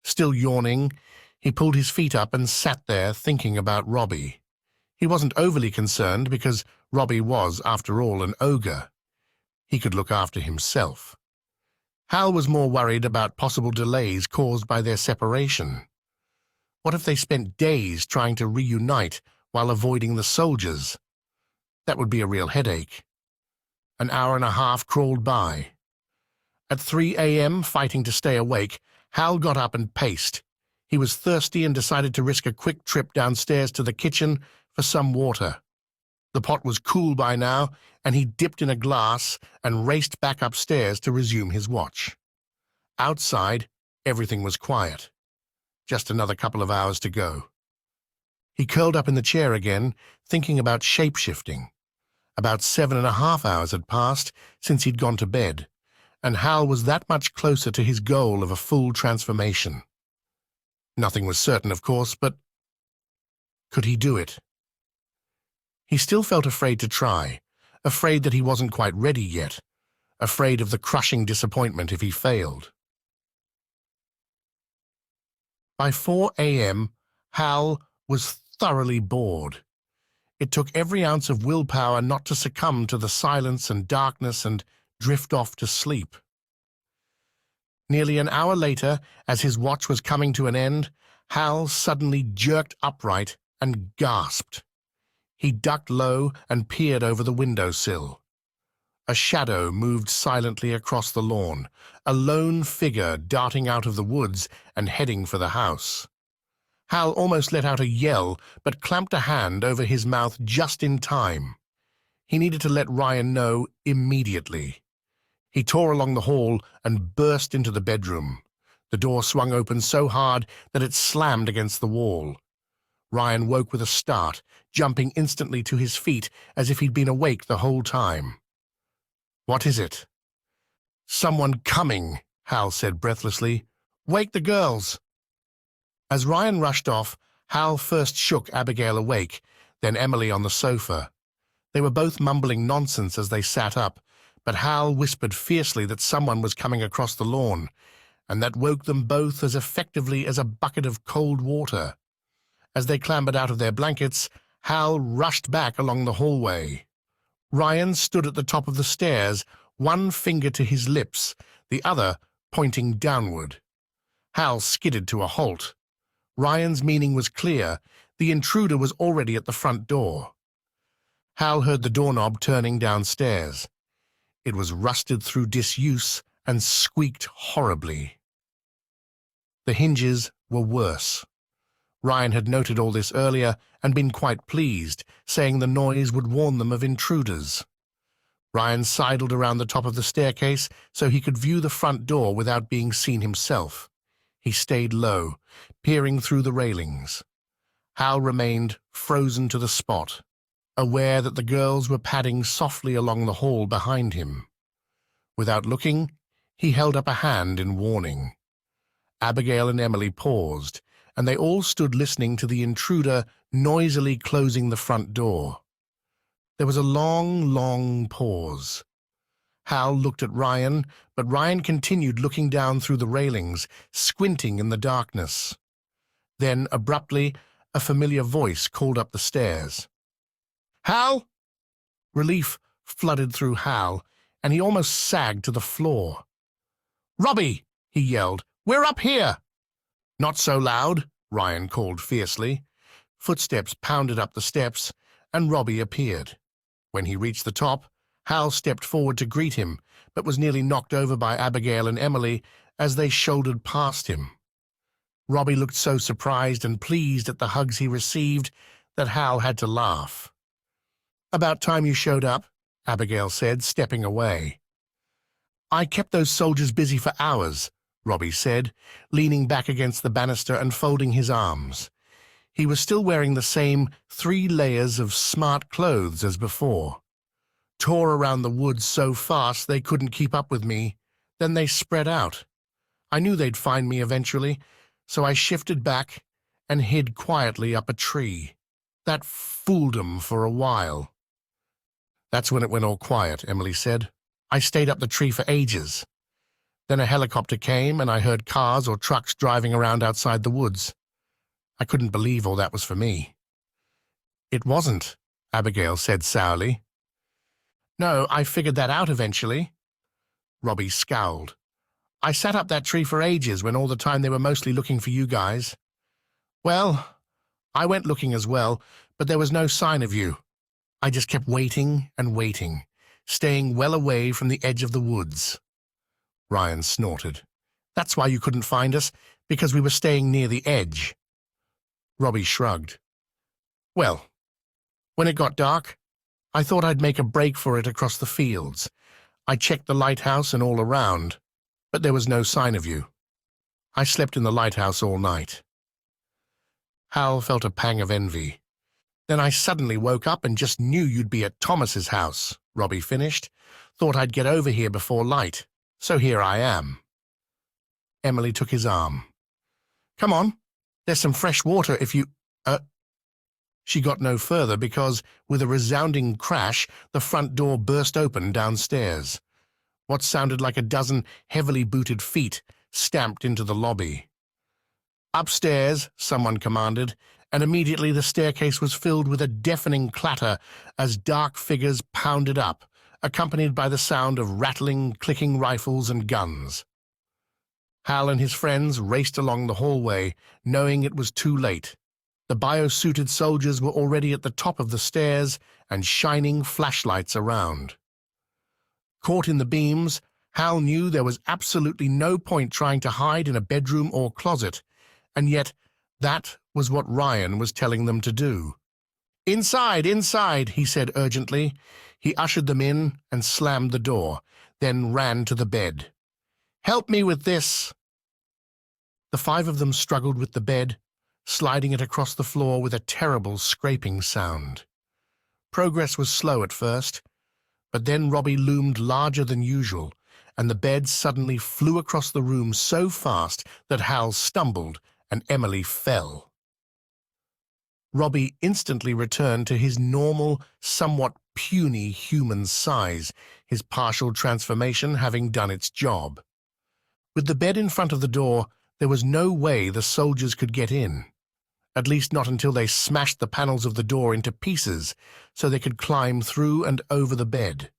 Still yawning, he pulled his feet up and sat there thinking about Robbie. He wasn't overly concerned because Robbie was, after all, an ogre. He could look after himself. Hal was more worried about possible delays caused by their separation. What if they spent days trying to reunite while avoiding the soldiers? That would be a real headache. An hour and a half crawled by. At 3 a.m., fighting to stay awake, Hal got up and paced. He was thirsty and decided to risk a quick trip downstairs to the kitchen for some water. The pot was cool by now, and he dipped in a glass and raced back upstairs to resume his watch. Outside, everything was quiet. Just another couple of hours to go. He curled up in the chair again, thinking about shapeshifting. About 7.5 hours had passed since he'd gone to bed, and Hal was that much closer to his goal of a full transformation. Nothing was certain, of course, but could he do it? He still felt afraid to try, afraid that he wasn't quite ready yet, afraid of the crushing disappointment if he failed. By 4 a.m., Hal was thoroughly bored. It took every ounce of willpower not to succumb to the silence and darkness and drift off to sleep. Nearly an hour later, as his watch was coming to an end, Hal suddenly jerked upright and gasped. He ducked low and peered over the windowsill. A shadow moved silently across the lawn, a lone figure darting out of the woods and heading for the house. Hal almost let out a yell, but clamped a hand over his mouth just in time. He needed to let Ryan know immediately. He tore along the hall and burst into the bedroom. The door swung open so hard that it slammed against the wall. Ryan woke with a start, jumping instantly to his feet as if he'd been awake the whole time. "What is it?" "Someone coming," Hal said breathlessly. "Wake the girls." As Ryan rushed off, Hal first shook Abigail awake, then Emily on the sofa. They were both mumbling nonsense as they sat up, but Hal whispered fiercely that someone was coming across the lawn, and that woke them both as effectively as a bucket of cold water. As they clambered out of their blankets, Hal rushed back along the hallway. Ryan stood at the top of the stairs, one finger to his lips, the other pointing downward. Hal skidded to a halt. Ryan's meaning was clear. The intruder was already at the front door. Hal heard the doorknob turning downstairs. It was rusted through disuse and squeaked horribly. The hinges were worse. Ryan had noted all this earlier and been quite pleased, saying the noise would warn them of intruders. Ryan sidled around the top of the staircase so he could view the front door without being seen himself. He stayed low, peering through the railings. Hal remained frozen to the spot, aware that the girls were padding softly along the hall behind him. Without looking, he held up a hand in warning. Abigail and Emily paused, and they all stood listening to the intruder noisily closing the front door. There was a long, long pause. Hal looked at Ryan, but Ryan continued looking down through the railings, squinting in the darkness. Then, abruptly, a familiar voice called up the stairs. "Hal!" Relief flooded through Hal, and he almost sagged to the floor. "Robbie!" he yelled. "We're up here!" "Not so loud," Ryan called fiercely. Footsteps pounded up the steps, and Robbie appeared. When he reached the top, Hal stepped forward to greet him, but was nearly knocked over by Abigail and Emily as they shouldered past him. Robbie looked so surprised and pleased at the hugs he received that Hal had to laugh. "About time you showed up," Abigail said, stepping away. "I kept those soldiers busy for hours," Robbie said, leaning back against the banister and folding his arms. He was still wearing the same 3 layers of smart clothes as before. Tore around the woods so fast they couldn't keep up with me. Then they spread out. I knew they'd find me eventually, so I shifted back and hid quietly up a tree. That fooled 'em for a while. That's when it went all quiet, Emily said. I stayed up the tree for ages. Then a helicopter came and I heard cars or trucks driving around outside the woods. I couldn't believe all that was for me. It wasn't, Abigail said sourly. No, I figured that out eventually. Robbie scowled. I sat up that tree for ages when all the time they were mostly looking for you guys. Well, I went looking as well, but there was no sign of you. I just kept waiting and waiting, staying well away from the edge of the woods. Ryan snorted. That's why you couldn't find us, because we were staying near the edge. Robbie shrugged. Well, when it got dark, I thought I'd make a break for it across the fields. I checked the lighthouse and all around, but there was no sign of you. I slept in the lighthouse all night. Hal felt a pang of envy. Then I suddenly woke up and just knew you'd be at Thomas's house, Robbie finished. Thought I'd get over here before light, so here I am. Emily took his arm. Come on, there's some fresh water if you... She got no further because, with a resounding crash, the front door burst open downstairs. What sounded like a dozen heavily booted feet stamped into the lobby. Upstairs, someone commanded, and immediately the staircase was filled with a deafening clatter as dark figures pounded up, accompanied by the sound of rattling, clicking rifles and guns. Hal and his friends raced along the hallway, knowing it was too late. The bio-suited soldiers were already at the top of the stairs and shining flashlights around. Caught in the beams, Hal knew there was absolutely no point trying to hide in a bedroom or closet, and yet that was what Ryan was telling them to do. "Inside, inside," he said urgently. He ushered them in and slammed the door, then ran to the bed. "Help me with this." The 5 of them struggled with the bed, sliding it across the floor with a terrible scraping sound. Progress was slow at first, but then Robbie loomed larger than usual, and the bed suddenly flew across the room so fast that Hal stumbled and Emily fell. Robbie instantly returned to his normal, somewhat puny human size, his partial transformation having done its job. With the bed in front of the door, there was no way the soldiers could get in. At least not until they smashed the panels of the door into pieces so they could climb through and over the bed.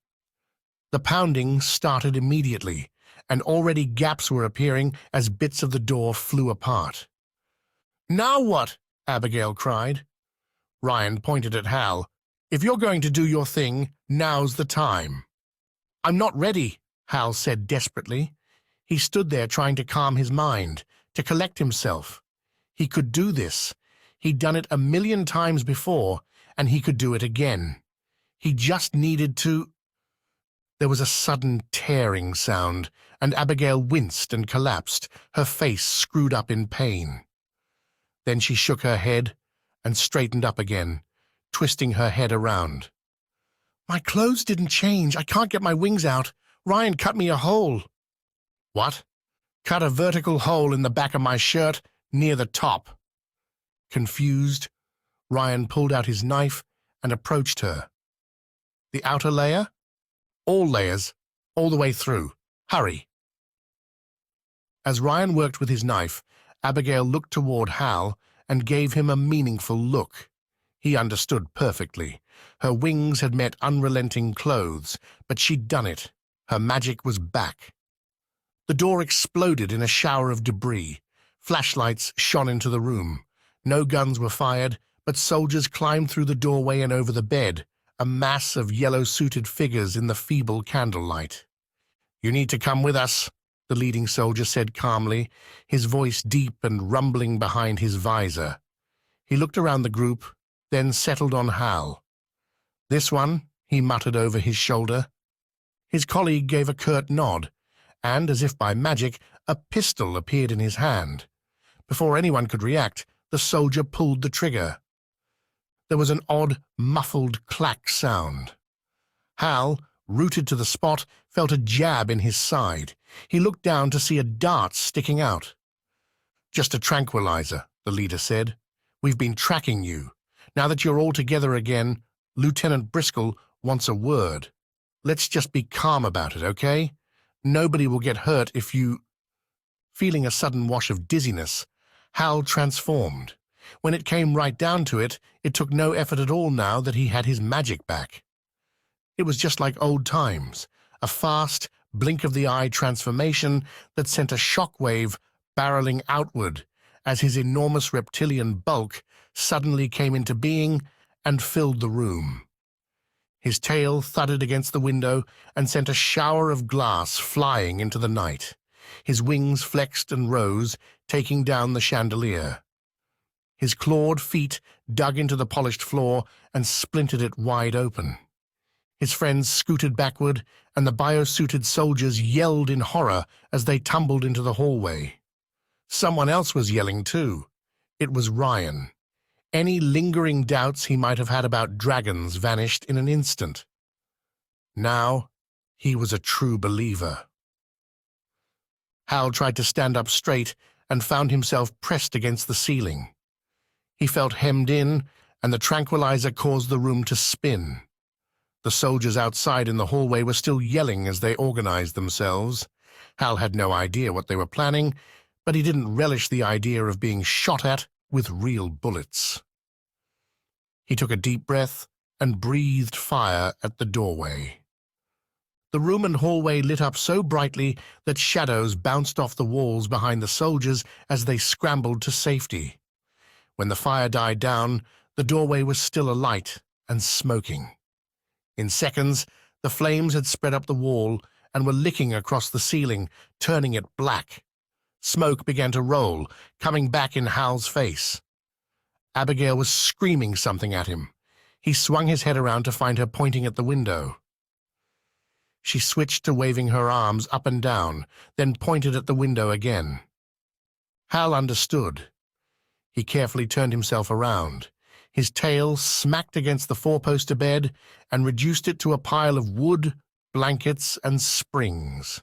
The pounding started immediately, and already gaps were appearing as bits of the door flew apart. "Now what?" Abigail cried. Ryan pointed at Hal. "If you're going to do your thing, now's the time." "I'm not ready," Hal said desperately. He stood there trying to calm his mind, to collect himself. He could do this. He'd done it 1,000,000 times before, and he could do it again. He just needed to... There was a sudden tearing sound, and Abigail winced and collapsed, her face screwed up in pain. Then she shook her head and straightened up again, twisting her head around. "My clothes didn't change. I can't get my wings out. Ryan cut me a hole." "What?" "Cut a vertical hole in the back of my shirt near the top." Confused, Ryan pulled out his knife and approached her. "The outer layer?" "All layers, all the way through. Hurry." As Ryan worked with his knife, Abigail looked toward Hal and gave him a meaningful look. He understood perfectly. Her wings had met unrelenting clothes, but she'd done it. Her magic was back. The door exploded in a shower of debris. Flashlights shone into the room. No guns were fired, but soldiers climbed through the doorway and over the bed, a mass of yellow-suited figures in the feeble candlelight. "You need to come with us," the leading soldier said calmly, his voice deep and rumbling behind his visor. He looked around the group, then settled on Hal. "This one," he muttered over his shoulder. His colleague gave a curt nod, and, as if by magic, a pistol appeared in his hand. Before anyone could react, the soldier pulled the trigger. There was an odd, muffled clack sound. Hal, rooted to the spot, felt a jab in his side. He looked down to see a dart sticking out. "Just a tranquilizer," the leader said. "We've been tracking you. Now that you're all together again, Lieutenant Briscoe wants a word. Let's just be calm about it, okay? Nobody will get hurt if you—" Feeling a sudden wash of dizziness, Hal transformed. When it came right down to it, it took no effort at all now that he had his magic back. It was just like old times, a fast, blink-of-the-eye transformation that sent a shockwave barreling outward as his enormous reptilian bulk suddenly came into being and filled the room. His tail thudded against the window and sent a shower of glass flying into the night. His wings flexed and rose, taking down the chandelier. His clawed feet dug into the polished floor and splintered it wide open. His friends scooted backward, and the biosuited soldiers yelled in horror as they tumbled into the hallway. Someone else was yelling too. It was Ryan. Any lingering doubts he might have had about dragons vanished in an instant. Now he was a true believer. Hal tried to stand up straight and found himself pressed against the ceiling. He felt hemmed in, and the tranquilizer caused the room to spin. The soldiers outside in the hallway were still yelling as they organized themselves. Hal had no idea what they were planning, but he didn't relish the idea of being shot at with real bullets. He took a deep breath and breathed fire at the doorway. The room and hallway lit up so brightly that shadows bounced off the walls behind the soldiers as they scrambled to safety. When the fire died down, the doorway was still alight and smoking. In seconds, the flames had spread up the wall and were licking across the ceiling, turning it black. Smoke began to roll, coming back in Hal's face. Abigail was screaming something at him. He swung his head around to find her pointing at the window. She switched to waving her arms up and down, then pointed at the window again. Hal understood. He carefully turned himself around. His tail smacked against the four-poster bed and reduced it to a pile of wood, blankets, and springs.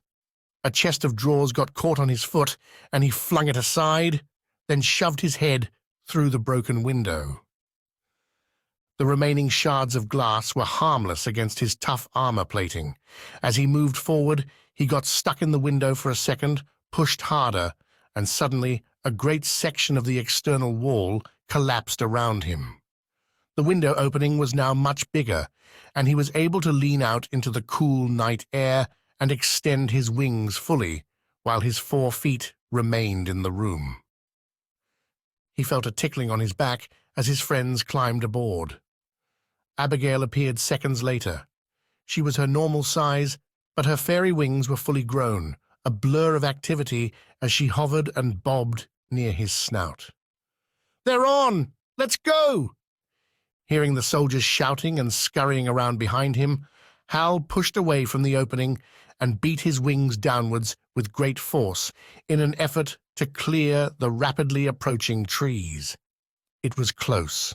A chest of drawers got caught on his foot, and he flung it aside, then shoved his head through the broken window. The remaining shards of glass were harmless against his tough armor plating. As he moved forward, he got stuck in the window for a second, pushed harder, and suddenly a great section of the external wall collapsed around him. The window opening was now much bigger, and he was able to lean out into the cool night air and extend his wings fully, while his 4 feet remained in the room. He felt a tickling on his back as his friends climbed aboard. Abigail appeared seconds later. She was her normal size, but her fairy wings were fully grown, a blur of activity as she hovered and bobbed near his snout. "They're on! Let's go!" Hearing the soldiers shouting and scurrying around behind him, Hal pushed away from the opening and beat his wings downwards with great force in an effort to clear the rapidly approaching trees. It was close.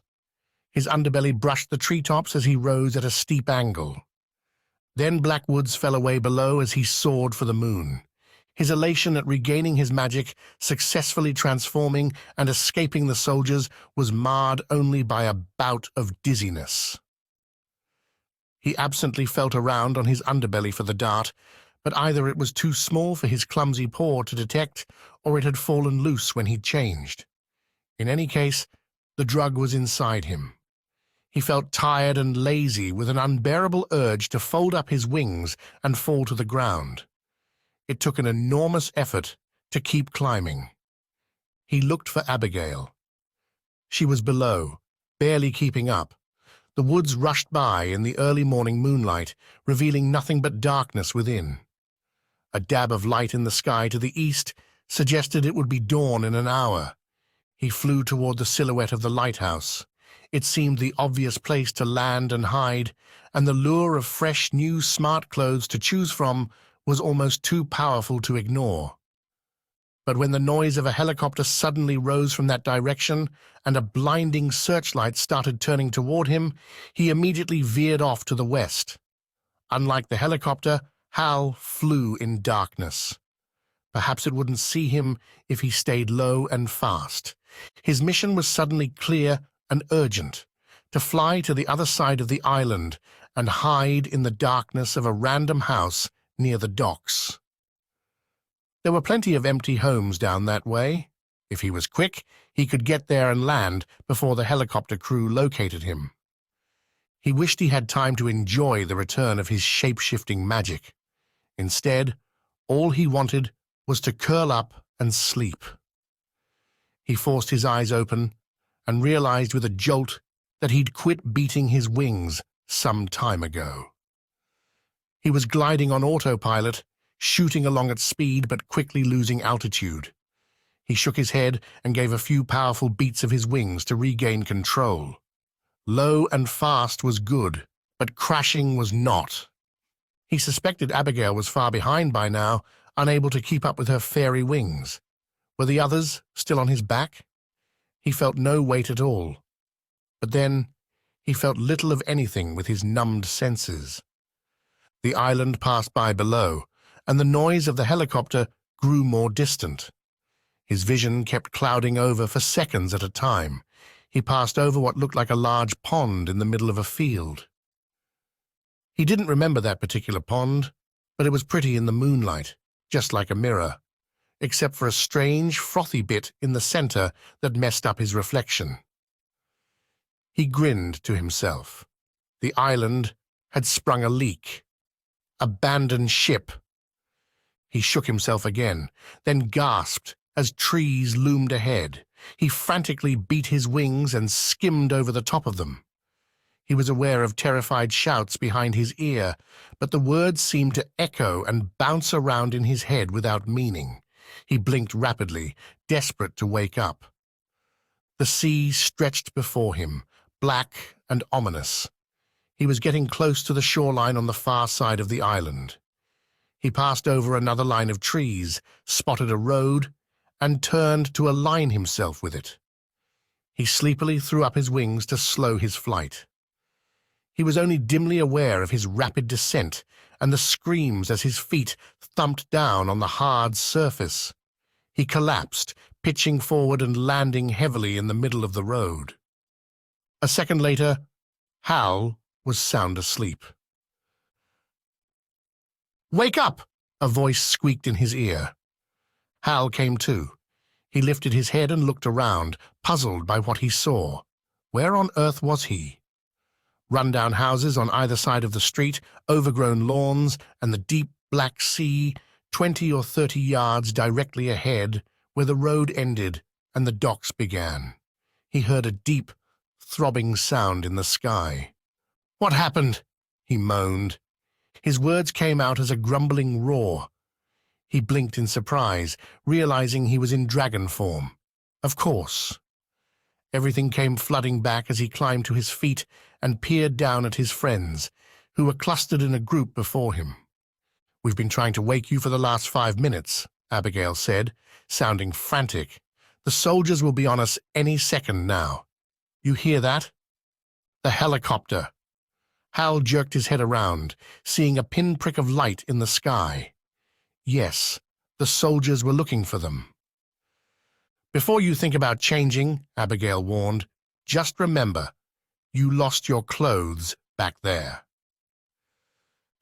His underbelly brushed the treetops as he rose at a steep angle. Then black woods fell away below as he soared for the moon. His elation at regaining his magic, successfully transforming and escaping the soldiers, was marred only by a bout of dizziness. He absently felt around on his underbelly for the dart, but either it was too small for his clumsy paw to detect, or it had fallen loose when he'd changed. In any case, the drug was inside him. He felt tired and lazy, with an unbearable urge to fold up his wings and fall to the ground. It took an enormous effort to keep climbing. He looked for Abigail. She was below, barely keeping up. The woods rushed by in the early morning moonlight, revealing nothing but darkness within. A dab of light in the sky to the east suggested it would be dawn in an hour. He flew toward the silhouette of the lighthouse. It seemed the obvious place to land and hide, and the lure of fresh, new, smart clothes to choose from was almost too powerful to ignore. But when the noise of a helicopter suddenly rose from that direction and a blinding searchlight started turning toward him, he immediately veered off to the west. Unlike the helicopter, Hal flew in darkness. Perhaps it wouldn't see him if he stayed low and fast. His mission was suddenly clear and urgent: to fly to the other side of the island and hide in the darkness of a random house near the docks. There were plenty of empty homes down that way. If he was quick, he could get there and land before the helicopter crew located him. He wished he had time to enjoy the return of his shape-shifting magic. Instead, all he wanted was to curl up and sleep. He forced his eyes open and realized with a jolt that he'd quit beating his wings some time ago. He was gliding on autopilot, shooting along at speed but quickly losing altitude. He shook his head and gave a few powerful beats of his wings to regain control. Low and fast was good, but crashing was not. He suspected Abigail was far behind by now, unable to keep up with her fairy wings. Were the others still on his back? He felt no weight at all. But then he felt little of anything with his numbed senses. The island passed by below, and the noise of the helicopter grew more distant. His vision kept clouding over for seconds at a time. He passed over what looked like a large pond in the middle of a field. He didn't remember that particular pond, but it was pretty in the moonlight, just like a mirror, except for a strange, frothy bit in the center that messed up his reflection. He grinned to himself. The island had sprung a leak. Abandoned ship. He shook himself again, then gasped as trees loomed ahead. He frantically beat his wings and skimmed over the top of them. He was aware of terrified shouts behind his ear, but the words seemed to echo and bounce around in his head without meaning. He blinked rapidly, desperate to wake up. The sea stretched before him, black and ominous. He was getting close to the shoreline on the far side of the island. He passed over another line of trees, spotted a road, and turned to align himself with it. He sleepily threw up his wings to slow his flight. He was only dimly aware of his rapid descent and the screams as his feet thumped down on the hard surface. He collapsed, pitching forward and landing heavily in the middle of the road. A second later, Hal was sound asleep. "Wake up!" a voice squeaked in his ear. Hal came to. He lifted his head and looked around, puzzled by what he saw. Where on earth was he? Rundown houses on either side of the street, overgrown lawns, and the deep black sea, 20 or 30 yards directly ahead, where the road ended and the docks began. He heard a deep, throbbing sound in the sky. "What happened?" he moaned. His words came out as a grumbling roar. He blinked in surprise, realizing he was in dragon form. Of course. Everything came flooding back as he climbed to his feet and peered down at his friends, who were clustered in a group before him. "We've been trying to wake you for the last 5 minutes," Abigail said, sounding frantic. "The soldiers will be on us any second now. You hear that? The helicopter." Hal jerked his head around, seeing a pinprick of light in the sky. Yes, the soldiers were looking for them. "Before you think about changing," Abigail warned, "just remember, you lost your clothes back there."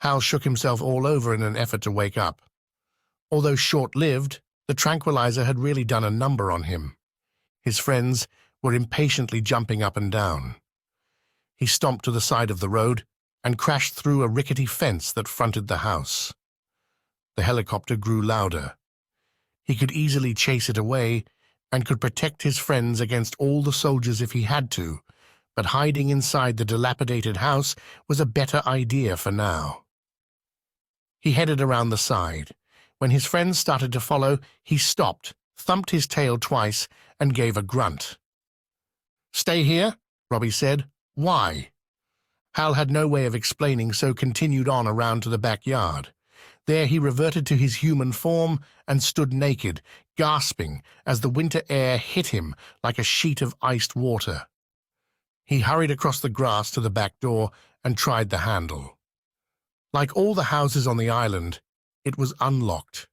Hal shook himself all over in an effort to wake up. Although short-lived, the tranquilizer had really done a number on him. His friends were impatiently jumping up and down. He stomped to the side of the road and crashed through a rickety fence that fronted the house. The helicopter grew louder. He could easily chase it away and could protect his friends against all the soldiers if he had to, but hiding inside the dilapidated house was a better idea for now. He headed around the side. When his friends started to follow, he stopped, thumped his tail twice, and gave a grunt. "Stay here?" Robbie said. "Why?" Hal had no way of explaining, so continued on around to the backyard. There he reverted to his human form and stood naked, gasping as the winter air hit him like a sheet of iced water. He hurried across the grass to the back door and tried the handle. Like all the houses on the island, it was unlocked.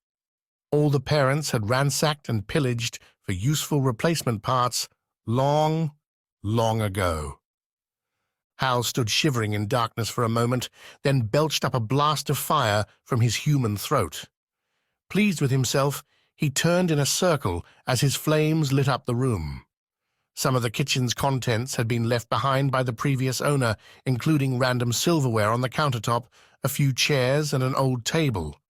All the parents had ransacked and pillaged for useful replacement parts long, long ago. Hal stood shivering in darkness for a moment, then belched up a blast of fire from his human throat. Pleased with himself, he turned in a circle as his flames lit up the room. Some of the kitchen's contents had been left behind by the previous owner, including random silverware on the countertop, a few chairs, and an old table.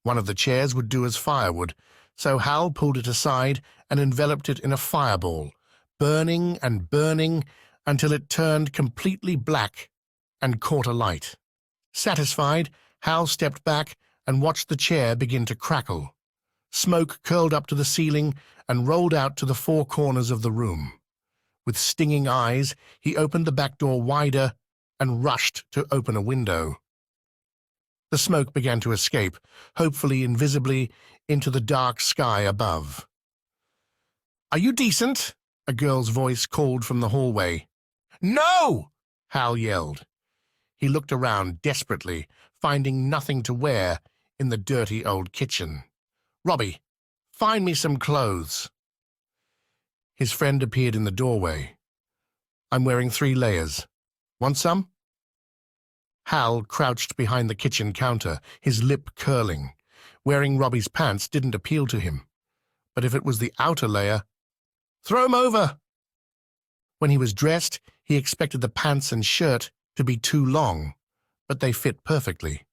One of the chairs would do as firewood, so Hal pulled it aside and enveloped it in a fireball, burning and burning until it turned completely black and caught alight. Satisfied, Hal stepped back and watched the chair begin to crackle. Smoke curled up to the ceiling and rolled out to the four corners of the room. With stinging eyes, he opened the back door wider and rushed to open a window. The smoke began to escape, hopefully invisibly, into the dark sky above. "Are you decent?" a girl's voice called from the hallway. "No!" Hal yelled. He looked around desperately, finding nothing to wear in the dirty old kitchen. "Robbie, find me some clothes." His friend appeared in the doorway. "I'm wearing 3 layers. Want some?" Hal crouched behind the kitchen counter, his lip curling. Wearing Robbie's pants didn't appeal to him. But if it was the outer layer, "Throw 'em over!" When he was dressed, he expected the pants and shirt to be too long, but they fit perfectly.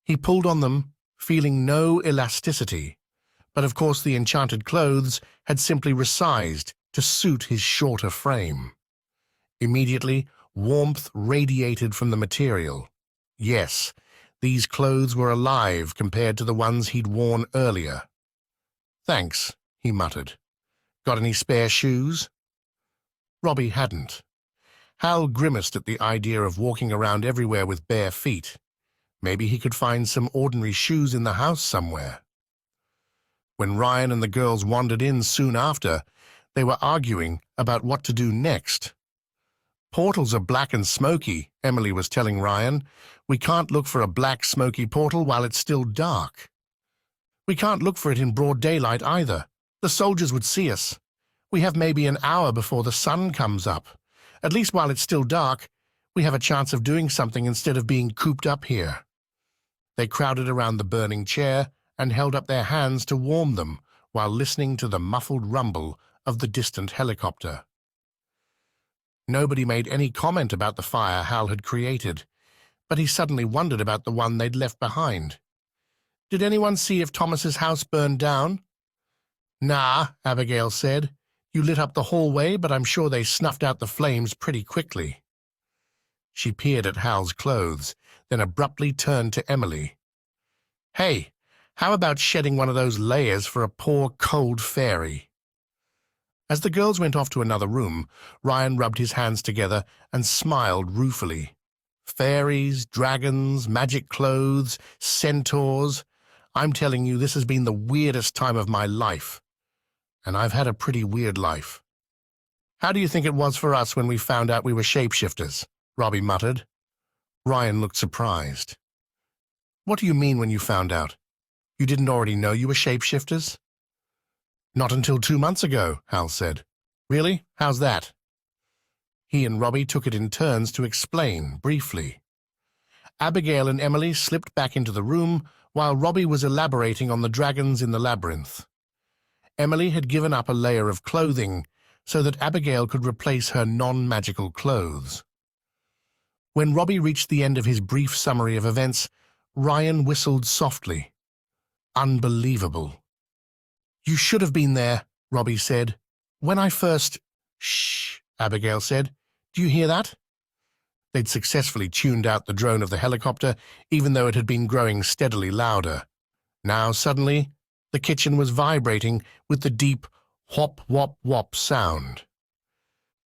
He pulled on them, feeling no elasticity, but of course the enchanted clothes had simply resized to suit his shorter frame. Immediately, warmth radiated from the material. Yes, these clothes were alive compared to the ones he'd worn earlier. "Thanks," he muttered. "Got any spare shoes?" Robbie hadn't. Hal grimaced at the idea of walking around everywhere with bare feet. Maybe he could find some ordinary shoes in the house somewhere. When Ryan and the girls wandered in soon after, they were arguing about what to do next. "Portals are black and smoky," Emily was telling Ryan. "We can't look for a black, smoky portal while it's still dark. We can't look for it in broad daylight either. The soldiers would see us. We have maybe an hour before the sun comes up. At least while it's still dark, we have a chance of doing something instead of being cooped up here." They crowded around the burning chair and held up their hands to warm them while listening to the muffled rumble of the distant helicopter. Nobody made any comment about the fire Hal had created, but he suddenly wondered about the one they'd left behind. "Did anyone see if Thomas's house burned down?" "Nah," Abigail said. "You lit up the hallway, but I'm sure they snuffed out the flames pretty quickly." She peered at Hal's clothes, then abruptly turned to Emily. "Hey, how about shedding one of those layers for a poor, cold fairy?" As the girls went off to another room, Ryan rubbed his hands together and smiled ruefully. Fairies, dragons, magic clothes, centaurs. I'm telling you, this has been the weirdest time of my life. And I've had a pretty weird life. "How do you think it was for us when we found out we were shapeshifters?" Robbie muttered. Ryan looked surprised. "What do you mean when you found out? You didn't already know you were shapeshifters?" "Not until 2 months ago," Hal said. "Really? How's that?" He and Robbie took it in turns to explain, briefly. Abigail and Emily slipped back into the room while Robbie was elaborating on the dragons in the labyrinth. Emily had given up a layer of clothing so that Abigail could replace her non-magical clothes. When Robbie reached the end of his brief summary of events, Ryan whistled softly. Unbelievable. "You should have been there," Robbie said. "When I first—" "Shh," Abigail said. "Do you hear that?" They'd successfully tuned out the drone of the helicopter, even though it had been growing steadily louder. Now, suddenly, the kitchen was vibrating with the deep whop, whop, whop sound.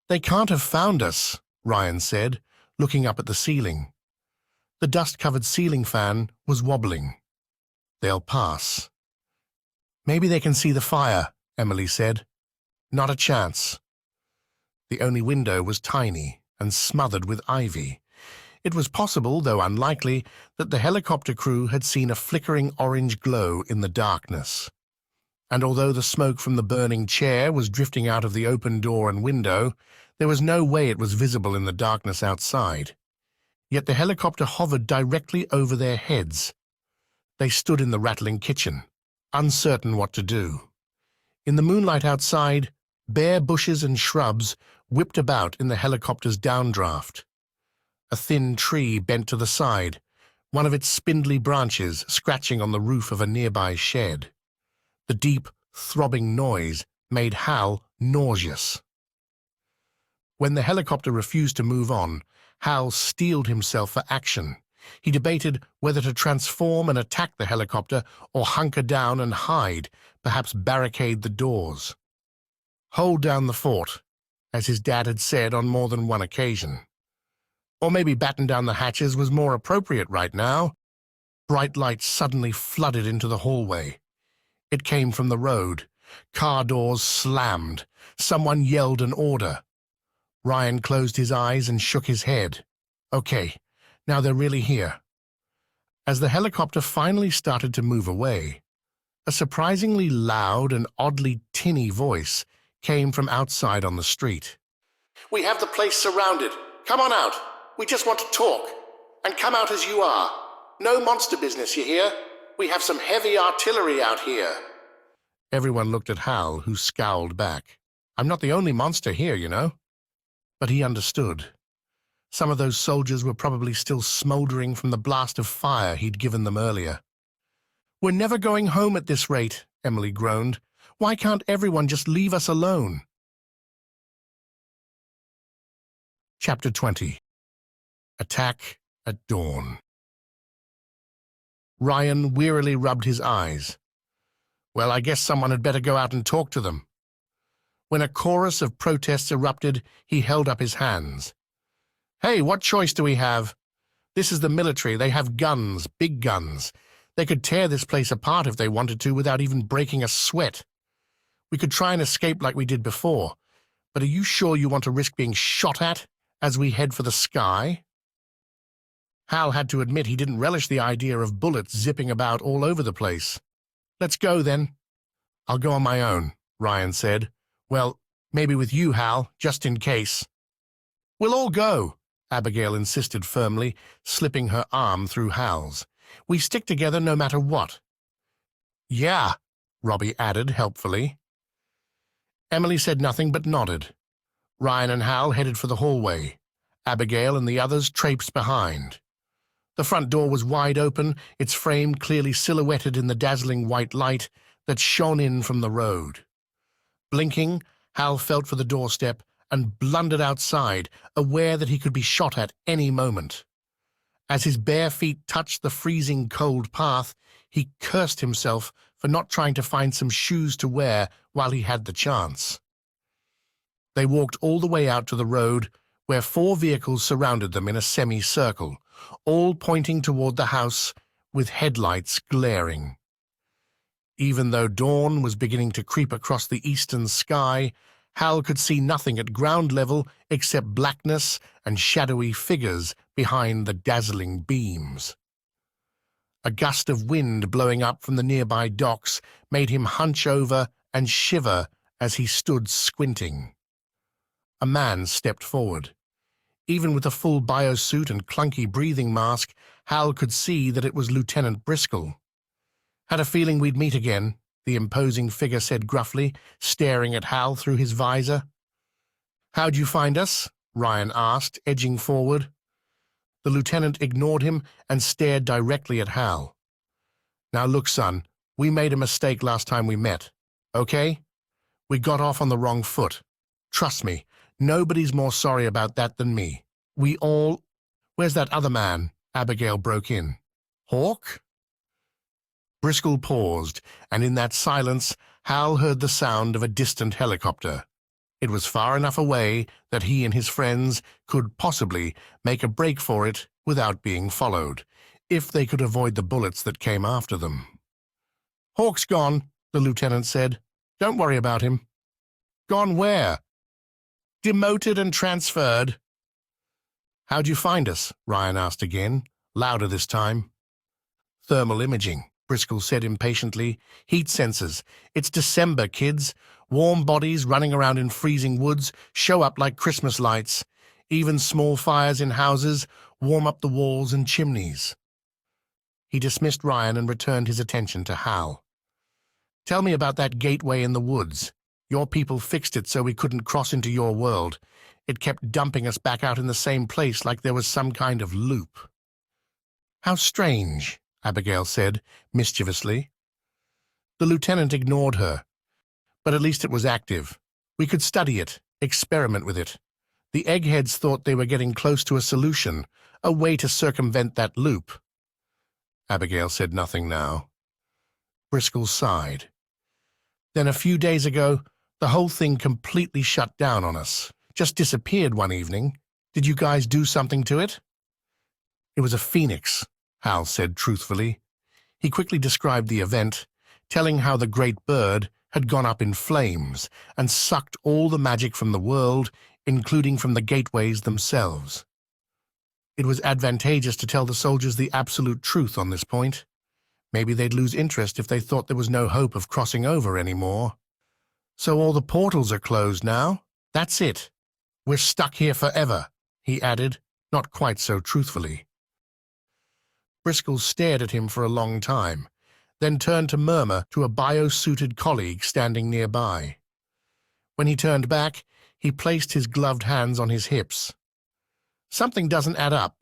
"They can't have found us," Ryan said, looking up at the ceiling. The dust-covered ceiling fan was wobbling. They'll pass. Maybe they can see the fire, Emily said. Not a chance. The only window was tiny and smothered with ivy. It was possible, though unlikely, that the helicopter crew had seen a flickering orange glow in the darkness. And although the smoke from the burning chair was drifting out of the open door and window, there was no way it was visible in the darkness outside. Yet the helicopter hovered directly over their heads. They stood in the rattling kitchen, uncertain what to do. In the moonlight outside, bare bushes and shrubs whipped about in the helicopter's downdraft. A thin tree bent to the side, one of its spindly branches scratching on the roof of a nearby shed. The deep, throbbing noise made Hal nauseous. When the helicopter refused to move on, Hal steeled himself for action. He debated whether to transform and attack the helicopter or hunker down and hide, perhaps barricade the doors. Hold down the fort, as his dad had said on more than one occasion. Or maybe batten down the hatches was more appropriate right now. Bright light suddenly flooded into the hallway. It came from the road. Car doors slammed. Someone yelled an order. Ryan closed his eyes and shook his head. Okay, now they're really here. As the helicopter finally started to move away, a surprisingly loud and oddly tinny voice came from outside on the street. We have the place surrounded. Come on out. We just want to talk. And come out as you are. No monster business, you hear? We have some heavy artillery out here. Everyone looked at Hal, who scowled back. I'm not the only monster here, you know. But he understood. Some of those soldiers were probably still smoldering from the blast of fire he'd given them earlier. We're never going home at this rate, Emily groaned. Why can't everyone just leave us alone? Chapter 20. Attack at Dawn. Ryan wearily rubbed his eyes. Well, I guess someone had better go out and talk to them. When a chorus of protests erupted, he held up his hands. Hey, what choice do we have? This is the military. They have guns, big guns. They could tear this place apart if they wanted to without even breaking a sweat. We could try and escape like we did before, but are you sure you want to risk being shot at as we head for the sky? Hal had to admit he didn't relish the idea of bullets zipping about all over the place. Let's go, then. I'll go on my own, Ryan said. Well, maybe with you, Hal, just in case. We'll all go, Abigail insisted firmly, slipping her arm through Hal's. We stick together no matter what. Yeah, Robbie added helpfully. Emily said nothing but nodded. Ryan and Hal headed for the hallway. Abigail and the others traipsed behind. The front door was wide open, its frame clearly silhouetted in the dazzling white light that shone in from the road. Blinking, Hal felt for the doorstep and blundered outside, aware that he could be shot at any moment. As his bare feet touched the freezing cold path, he cursed himself for not trying to find some shoes to wear while he had the chance. They walked all the way out to the road, where 4 vehicles surrounded them in a semicircle, all pointing toward the house with headlights glaring. Even though dawn was beginning to creep across the eastern sky, Hal could see nothing at ground level except blackness and shadowy figures behind the dazzling beams. A gust of wind blowing up from the nearby docks made him hunch over and shiver as he stood squinting. A man stepped forward. Even with a full biosuit and clunky breathing mask, Hal could see that it was Lieutenant Briscoe. Had a feeling we'd meet again, the imposing figure said gruffly, staring at Hal through his visor. How'd you find us? Ryan asked, edging forward. The lieutenant ignored him and stared directly at Hal. Now look, son, we made a mistake last time we met, okay? We got off on the wrong foot. Trust me, nobody's more sorry about that than me. We all— Where's that other man? Abigail broke in. Hawk? Briscoe paused, and in that silence, Hal heard the sound of a distant helicopter. It was far enough away that he and his friends could possibly make a break for it without being followed, if they could avoid the bullets that came after them. Hawk's gone, the lieutenant said. Don't worry about him. Gone where? Demoted and transferred. How'd you find us? Ryan asked again, louder this time. Thermal imaging, Briscoe said impatiently. Heat sensors. It's December, kids. Warm bodies running around in freezing woods show up like Christmas lights. Even small fires in houses warm up the walls and chimneys. He dismissed Ryan and returned his attention to Hal. Tell me about that gateway in the woods. Your people fixed it so we couldn't cross into your world. It kept dumping us back out in the same place like there was some kind of loop. How strange, Abigail said, mischievously. The lieutenant ignored her. But at least it was active. We could study it, experiment with it. The eggheads thought they were getting close to a solution, a way to circumvent that loop. Abigail said nothing now. Briscoe sighed. Then a few days ago, the whole thing completely shut down on us. Just disappeared one evening. Did you guys do something to it? It was a phoenix, Hal said truthfully. He quickly described the event, telling how the great bird had gone up in flames and sucked all the magic from the world, including from the gateways themselves. It was advantageous to tell the soldiers the absolute truth on this point. Maybe they'd lose interest if they thought there was no hope of crossing over anymore. So all the portals are closed now? That's it. We're stuck here forever, he added, not quite so truthfully. Briscoe stared at him for a long time, then turned to murmur to a bio-suited colleague standing nearby. When he turned back, he placed his gloved hands on his hips. Something doesn't add up.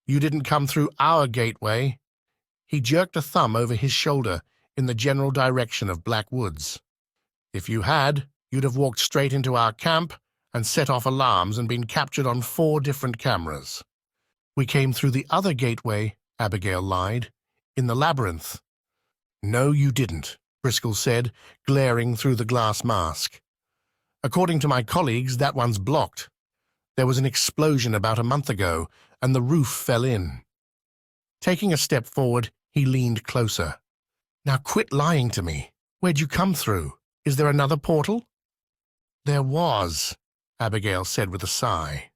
You didn't come through our gateway. He jerked a thumb over his shoulder in the general direction of Black Woods. If you had, you'd have walked straight into our camp and set off alarms and been captured on 4 different cameras. We came through the other gateway, Abigail lied, in the labyrinth. No, you didn't, Briscoe said, glaring through the glass mask. According to my colleagues, that one's blocked. There was an explosion about a month ago, and the roof fell in. Taking a step forward, he leaned closer. Now quit lying to me. Where'd you come through? Is there another portal? There was, Abigail said with a sigh.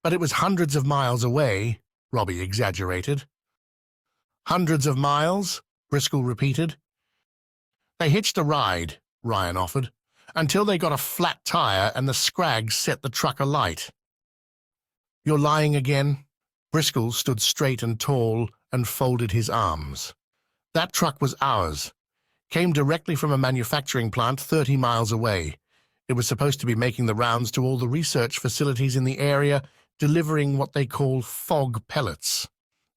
But it was hundreds of miles away, Robbie exaggerated. Hundreds of miles? Briscoe repeated. They hitched a ride, Ryan offered, until they got a flat tire and the Scrags set the truck alight. You're lying again? Briscoe stood straight and tall and folded his arms. That truck was ours. Came directly from a manufacturing plant 30 miles away. It was supposed to be making the rounds to all the research facilities in the area, delivering what they call fog pellets.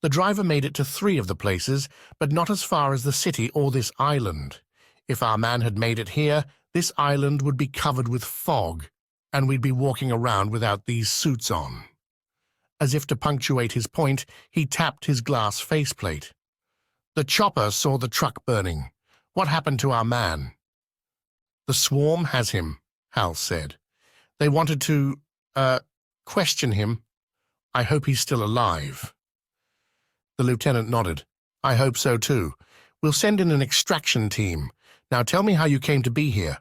The driver made it to 3 of the places, but not as far as the city or this island. If our man had made it here, this island would be covered with fog, and we'd be walking around without these suits on. As if to punctuate his point, he tapped his glass faceplate. The chopper saw the truck burning. What happened to our man? The swarm has him, Hal said. They wanted to, question him. I hope he's still alive. The lieutenant nodded. I hope so too. We'll send in an extraction team. Now tell me how you came to be here.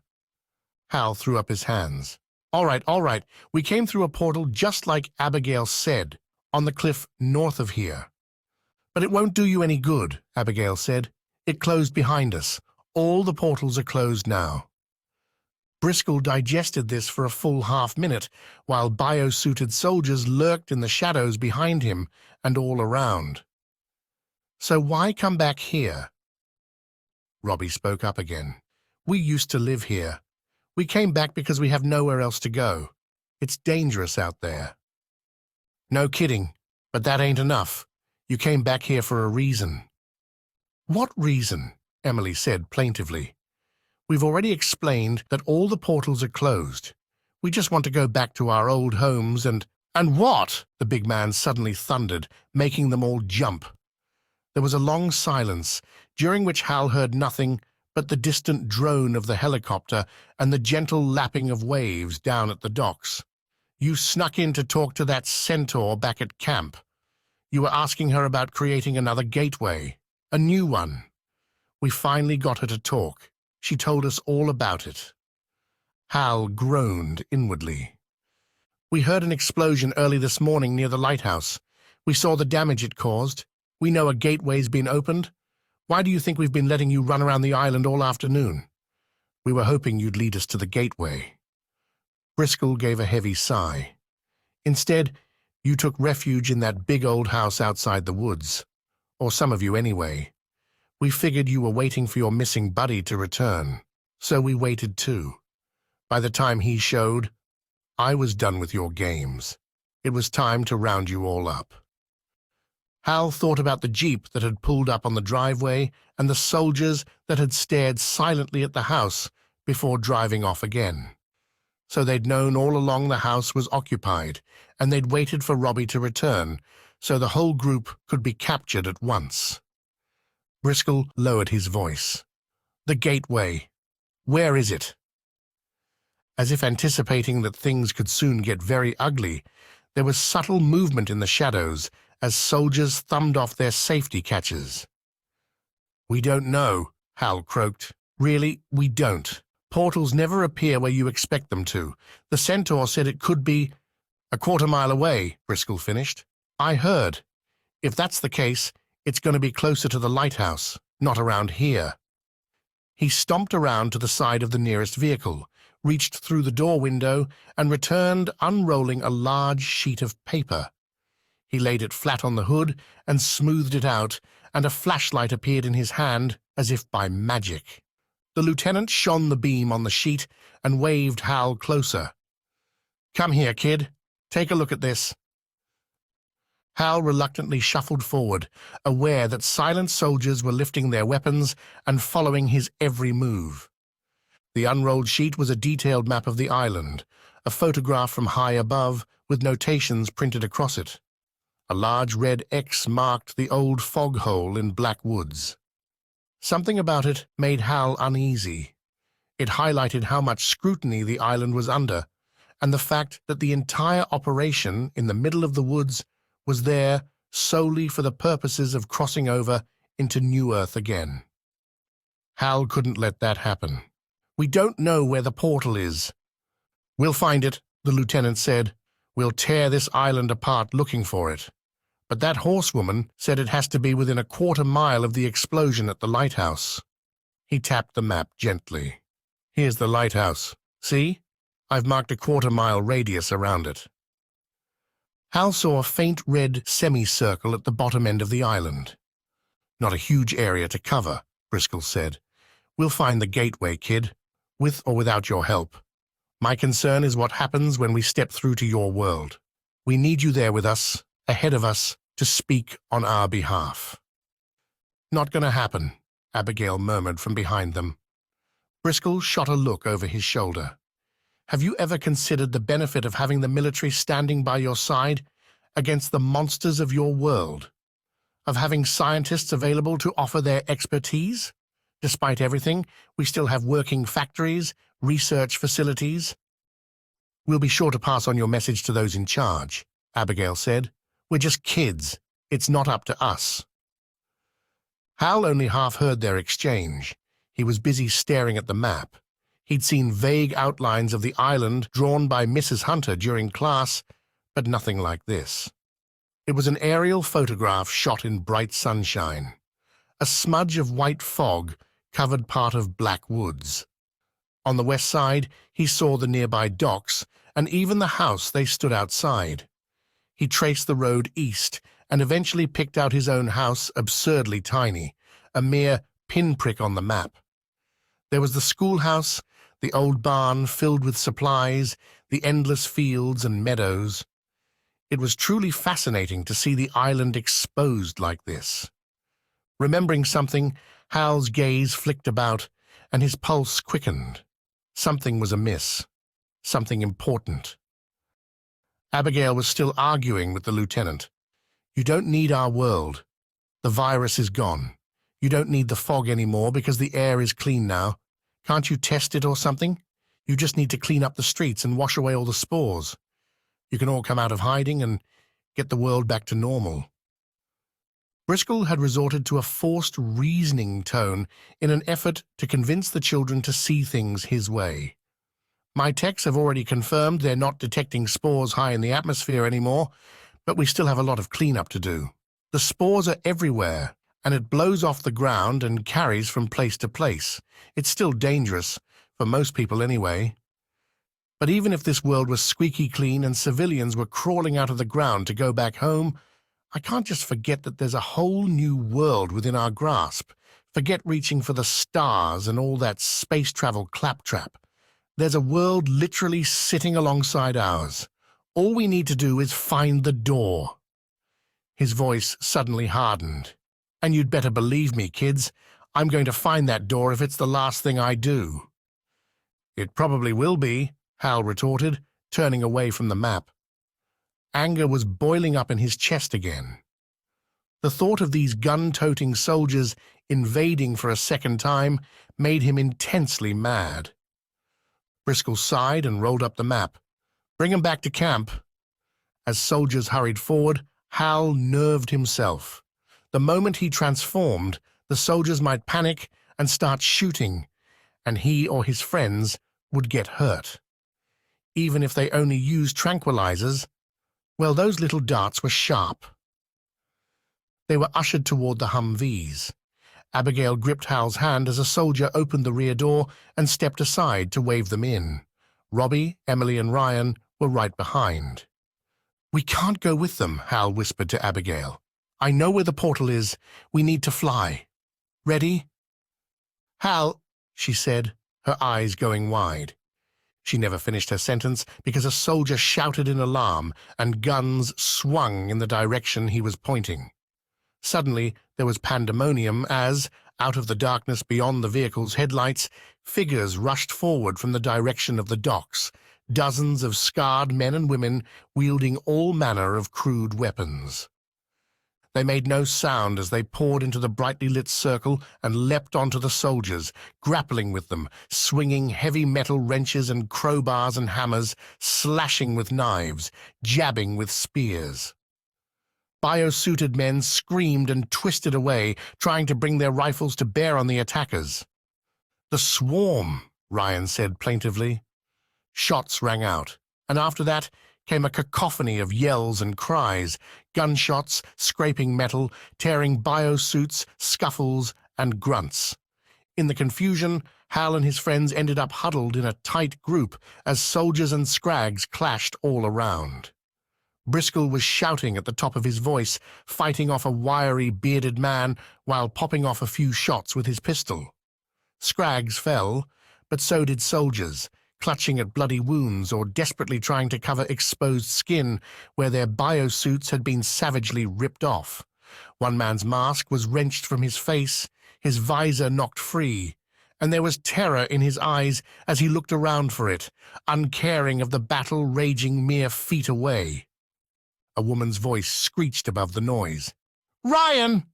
Hal threw up his hands. All right. We came through a portal just like Abigail said, on the cliff north of here. But it won't do you any good, Abigail said. It closed behind us. All the portals are closed now. Briscoe digested this for a full half-minute, while bio-suited soldiers lurked in the shadows behind him and all around. So why come back here? Robbie spoke up again. We used to live here. We came back because we have nowhere else to go. It's dangerous out there. No kidding, but that ain't enough. You came back here for a reason. What reason? Emily said plaintively. We've already explained that all the portals are closed. We just want to go back to our old homes and— And what? The big man suddenly thundered, making them all jump. There was a long silence, during which Hal heard nothing but the distant drone of the helicopter and the gentle lapping of waves down at the docks. You snuck in to talk to that centaur back at camp. You were asking her about creating another gateway, a new one. We finally got her to talk. She told us all about it. Hal groaned inwardly. We heard an explosion early this morning near the lighthouse. We saw the damage it caused. We know a gateway's been opened. Why do you think we've been letting you run around the island all afternoon? We were hoping you'd lead us to the gateway. Briscoe gave a heavy sigh. Instead, you took refuge in that big old house outside the woods. Or some of you anyway. We figured you were waiting for your missing buddy to return, so we waited too. By the time he showed, I was done with your games. It was time to round you all up. Hal thought about the jeep that had pulled up on the driveway and the soldiers that had stared silently at the house before driving off again. So they'd known all along the house was occupied, and they'd waited for Robbie to return, so the whole group could be captured at once. Briscoe lowered his voice. The gateway. Where is it? As if anticipating that things could soon get very ugly, there was subtle movement in the shadows as soldiers thumbed off their safety catches. We don't know, Hal croaked. Really, we don't. Portals never appear where you expect them to. The centaur said it could be a quarter-mile away, Briscoe finished. I heard. If that's the case, it's going to be closer to the lighthouse, not around here. He stomped around to the side of the nearest vehicle, reached through the door window, and returned unrolling a large sheet of paper. He laid it flat on the hood and smoothed it out, and a flashlight appeared in his hand as if by magic. The lieutenant shone the beam on the sheet and waved Hal closer. Come here, kid. Take a look at this. Hal reluctantly shuffled forward, aware that silent soldiers were lifting their weapons and following his every move. The unrolled sheet was a detailed map of the island, a photograph from high above with notations printed across it. A large red X marked the old fog hole in Black Woods. Something about it made Hal uneasy. It highlighted how much scrutiny the island was under, and the fact that the entire operation in the middle of the woods was there solely for the purposes of crossing over into New Earth again. Hal couldn't let that happen. We don't know where the portal is. We'll find it, the lieutenant said. We'll tear this island apart looking for it. But that horsewoman said it has to be within a quarter-mile of the explosion at the lighthouse. He tapped the map gently. Here's the lighthouse. See? I've marked a quarter-mile radius around it. Hal saw a faint red semicircle at the bottom end of the island. Not a huge area to cover, Briscoe said. We'll find the gateway, kid, with or without your help. My concern is what happens when we step through to your world. We need you there with us, ahead of us, to speak on our behalf. Not going to happen, Abigail murmured from behind them. Briscoe shot a look over his shoulder. Have you ever considered the benefit of having the military standing by your side against the monsters of your world? Of having scientists available to offer their expertise? Despite everything, we still have working factories, research facilities. We'll be sure to pass on your message to those in charge, Abigail said. We're just kids. It's not up to us. Hal only half heard their exchange. He was busy staring at the map. He'd seen vague outlines of the island drawn by Mrs. Hunter during class, but nothing like this. It was an aerial photograph shot in bright sunshine. A smudge of white fog covered part of Black Woods. On the west side, he saw the nearby docks and even the house they stood outside. He traced the road east and eventually picked out his own house, absurdly tiny, a mere pinprick on the map. There was the schoolhouse, the old barn filled with supplies, the endless fields and meadows. It was truly fascinating to see the island exposed like this. Remembering something, Hal's gaze flicked about, and his pulse quickened. Something was amiss. Something important. Abigail was still arguing with the lieutenant. You don't need our world. The virus is gone. You don't need the fog anymore because the air is clean now. Can't you test it or something? You just need to clean up the streets and wash away all the spores. You can all come out of hiding and get the world back to normal. Briscoe had resorted to a forced reasoning tone in an effort to convince the children to see things his way. My techs have already confirmed they're not detecting spores high in the atmosphere anymore, but we still have a lot of cleanup to do. The spores are everywhere, and it blows off the ground and carries from place to place. It's still dangerous, for most people anyway. But even if this world was squeaky clean and civilians were crawling out of the ground to go back home, I can't just forget that there's a whole new world within our grasp. Forget reaching for the stars and all that space travel claptrap. There's a world literally sitting alongside ours. All we need to do is find the door. His voice suddenly hardened. And you'd better believe me, kids. I'm going to find that door if it's the last thing I do. It probably will be, Hal retorted, turning away from the map. Anger was boiling up in his chest again. The thought of these gun-toting soldiers invading for a second time made him intensely mad. Briscoe sighed and rolled up the map. Bring 'em back to camp. As soldiers hurried forward, Hal nerved himself. The moment he transformed, the soldiers might panic and start shooting, and he or his friends would get hurt. Even if they only used tranquilizers, well, those little darts were sharp. They were ushered toward the Humvees. Abigail gripped Hal's hand as a soldier opened the rear door and stepped aside to wave them in. Robbie, Emily, and Ryan were right behind. We can't go with them, Hal whispered to Abigail. I know where the portal is. We need to fly. Ready? Hal, she said, her eyes going wide. She never finished her sentence because a soldier shouted in alarm and guns swung in the direction he was pointing. Suddenly, there was pandemonium as, out of the darkness beyond the vehicle's headlights, figures rushed forward from the direction of the docks, dozens of scarred men and women wielding all manner of crude weapons. They made no sound as they poured into the brightly lit circle and leapt onto the soldiers, grappling with them, swinging heavy metal wrenches and crowbars and hammers, slashing with knives, jabbing with spears. Biosuited men screamed and twisted away, trying to bring their rifles to bear on the attackers. The swarm, Ryan said plaintively. Shots rang out, and after that came a cacophony of yells and cries, gunshots, scraping metal, tearing biosuits, scuffles, and grunts. In the confusion, Hal and his friends ended up huddled in a tight group as soldiers and Scrags clashed all around. Briscoe was shouting at the top of his voice, fighting off a wiry, bearded man while popping off a few shots with his pistol. Scrags fell, but so did soldiers, clutching at bloody wounds or desperately trying to cover exposed skin where their biosuits had been savagely ripped off. One man's mask was wrenched from his face, his visor knocked free, and there was terror in his eyes as he looked around for it, uncaring of the battle raging mere feet away. A woman's voice screeched above the noise. "Ryan!"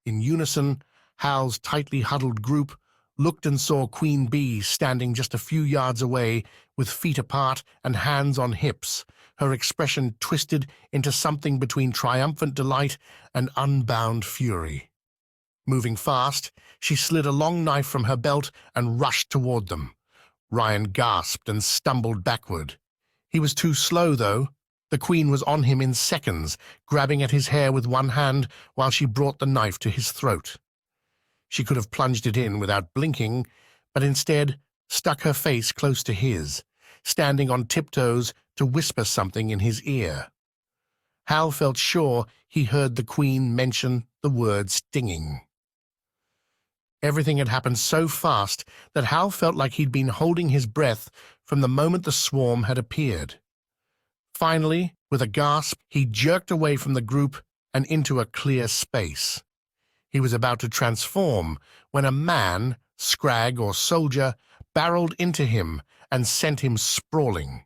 In unison, Hal's tightly huddled group looked and saw Queen Bee standing just a few yards away with feet apart and hands on hips, her expression twisted into something between triumphant delight and unbound fury. Moving fast, she slid a long knife from her belt and rushed toward them. Ryan gasped and stumbled backward. He was too slow, though. The Queen was on him in seconds, grabbing at his hair with one hand while she brought the knife to his throat. She could have plunged it in without blinking, but instead stuck her face close to his, standing on tiptoes to whisper something in his ear. Hal felt sure he heard the Queen mention the word stinging. Everything had happened so fast that Hal felt like he'd been holding his breath from the moment the swarm had appeared. Finally, with a gasp, he jerked away from the group and into a clear space. He was about to transform when a man, Scrag or soldier, barreled into him and sent him sprawling.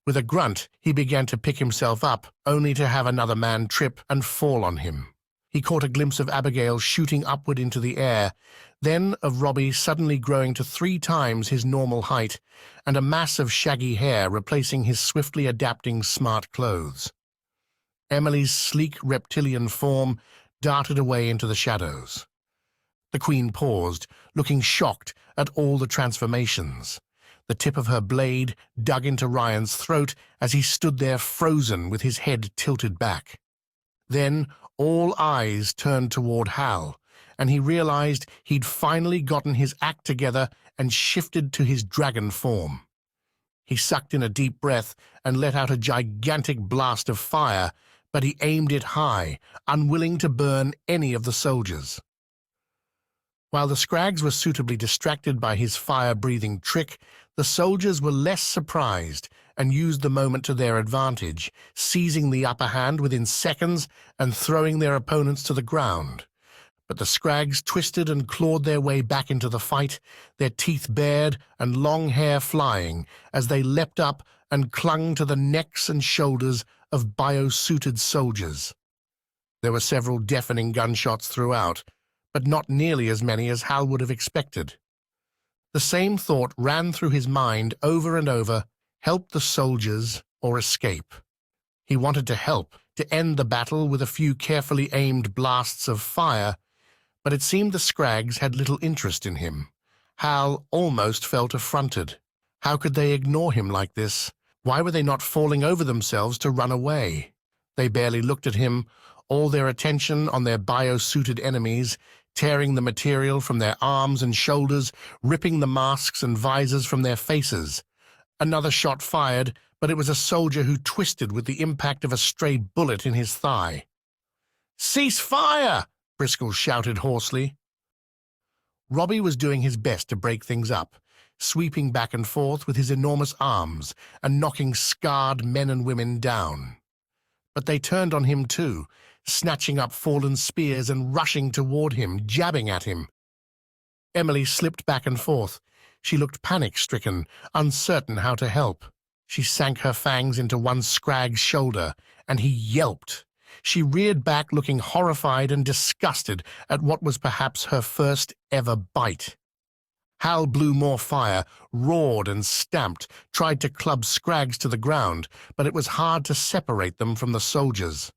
With a grunt, he began to pick himself up, only to have another man trip and fall on him. He caught a glimpse of Abigail shooting upward into the air, then of Robbie suddenly growing to 3 times his normal height, and a mass of shaggy hair replacing his swiftly adapting smart clothes. Emily's sleek reptilian form darted away into the shadows. The Queen paused, looking shocked at all the transformations. The tip of her blade dug into Ryan's throat as he stood there frozen with his head tilted back. Then all eyes turned toward Hal, and he realized he'd finally gotten his act together and shifted to his dragon form. He sucked in a deep breath and let out a gigantic blast of fire, but he aimed it high, unwilling to burn any of the soldiers. While the Scrags were suitably distracted by his fire-breathing trick, the soldiers were less surprised and used the moment to their advantage, seizing the upper hand within seconds and throwing their opponents to the ground. But the Scrags twisted and clawed their way back into the fight, their teeth bared and long hair flying as they leapt up and clung to the necks and shoulders of bio-suited soldiers. There were several deafening gunshots throughout, but not nearly as many as Hal would have expected. The same thought ran through his mind over and over: help the soldiers or escape. He wanted to help, to end the battle with a few carefully aimed blasts of fire, but it seemed the Scrags had little interest in him. Hal almost felt affronted. How could they ignore him like this? Why were they not falling over themselves to run away? They barely looked at him, all their attention on their bio-suited enemies, tearing the material from their arms and shoulders, ripping the masks and visors from their faces. Another shot fired, but it was a soldier who twisted with the impact of a stray bullet in his thigh. "Cease fire!" Briscoe shouted hoarsely. Robbie was doing his best to break things up, sweeping back and forth with his enormous arms and knocking scarred men and women down. But they turned on him too, snatching up fallen spears and rushing toward him, jabbing at him. Emily slipped back and forth. She looked panic-stricken, uncertain how to help. She sank her fangs into one Scrag's shoulder, and he yelped. She reared back, looking horrified and disgusted at what was perhaps her first ever bite. Hal blew more fire, roared and stamped, tried to club Scrags to the ground, but it was hard to separate them from the soldiers.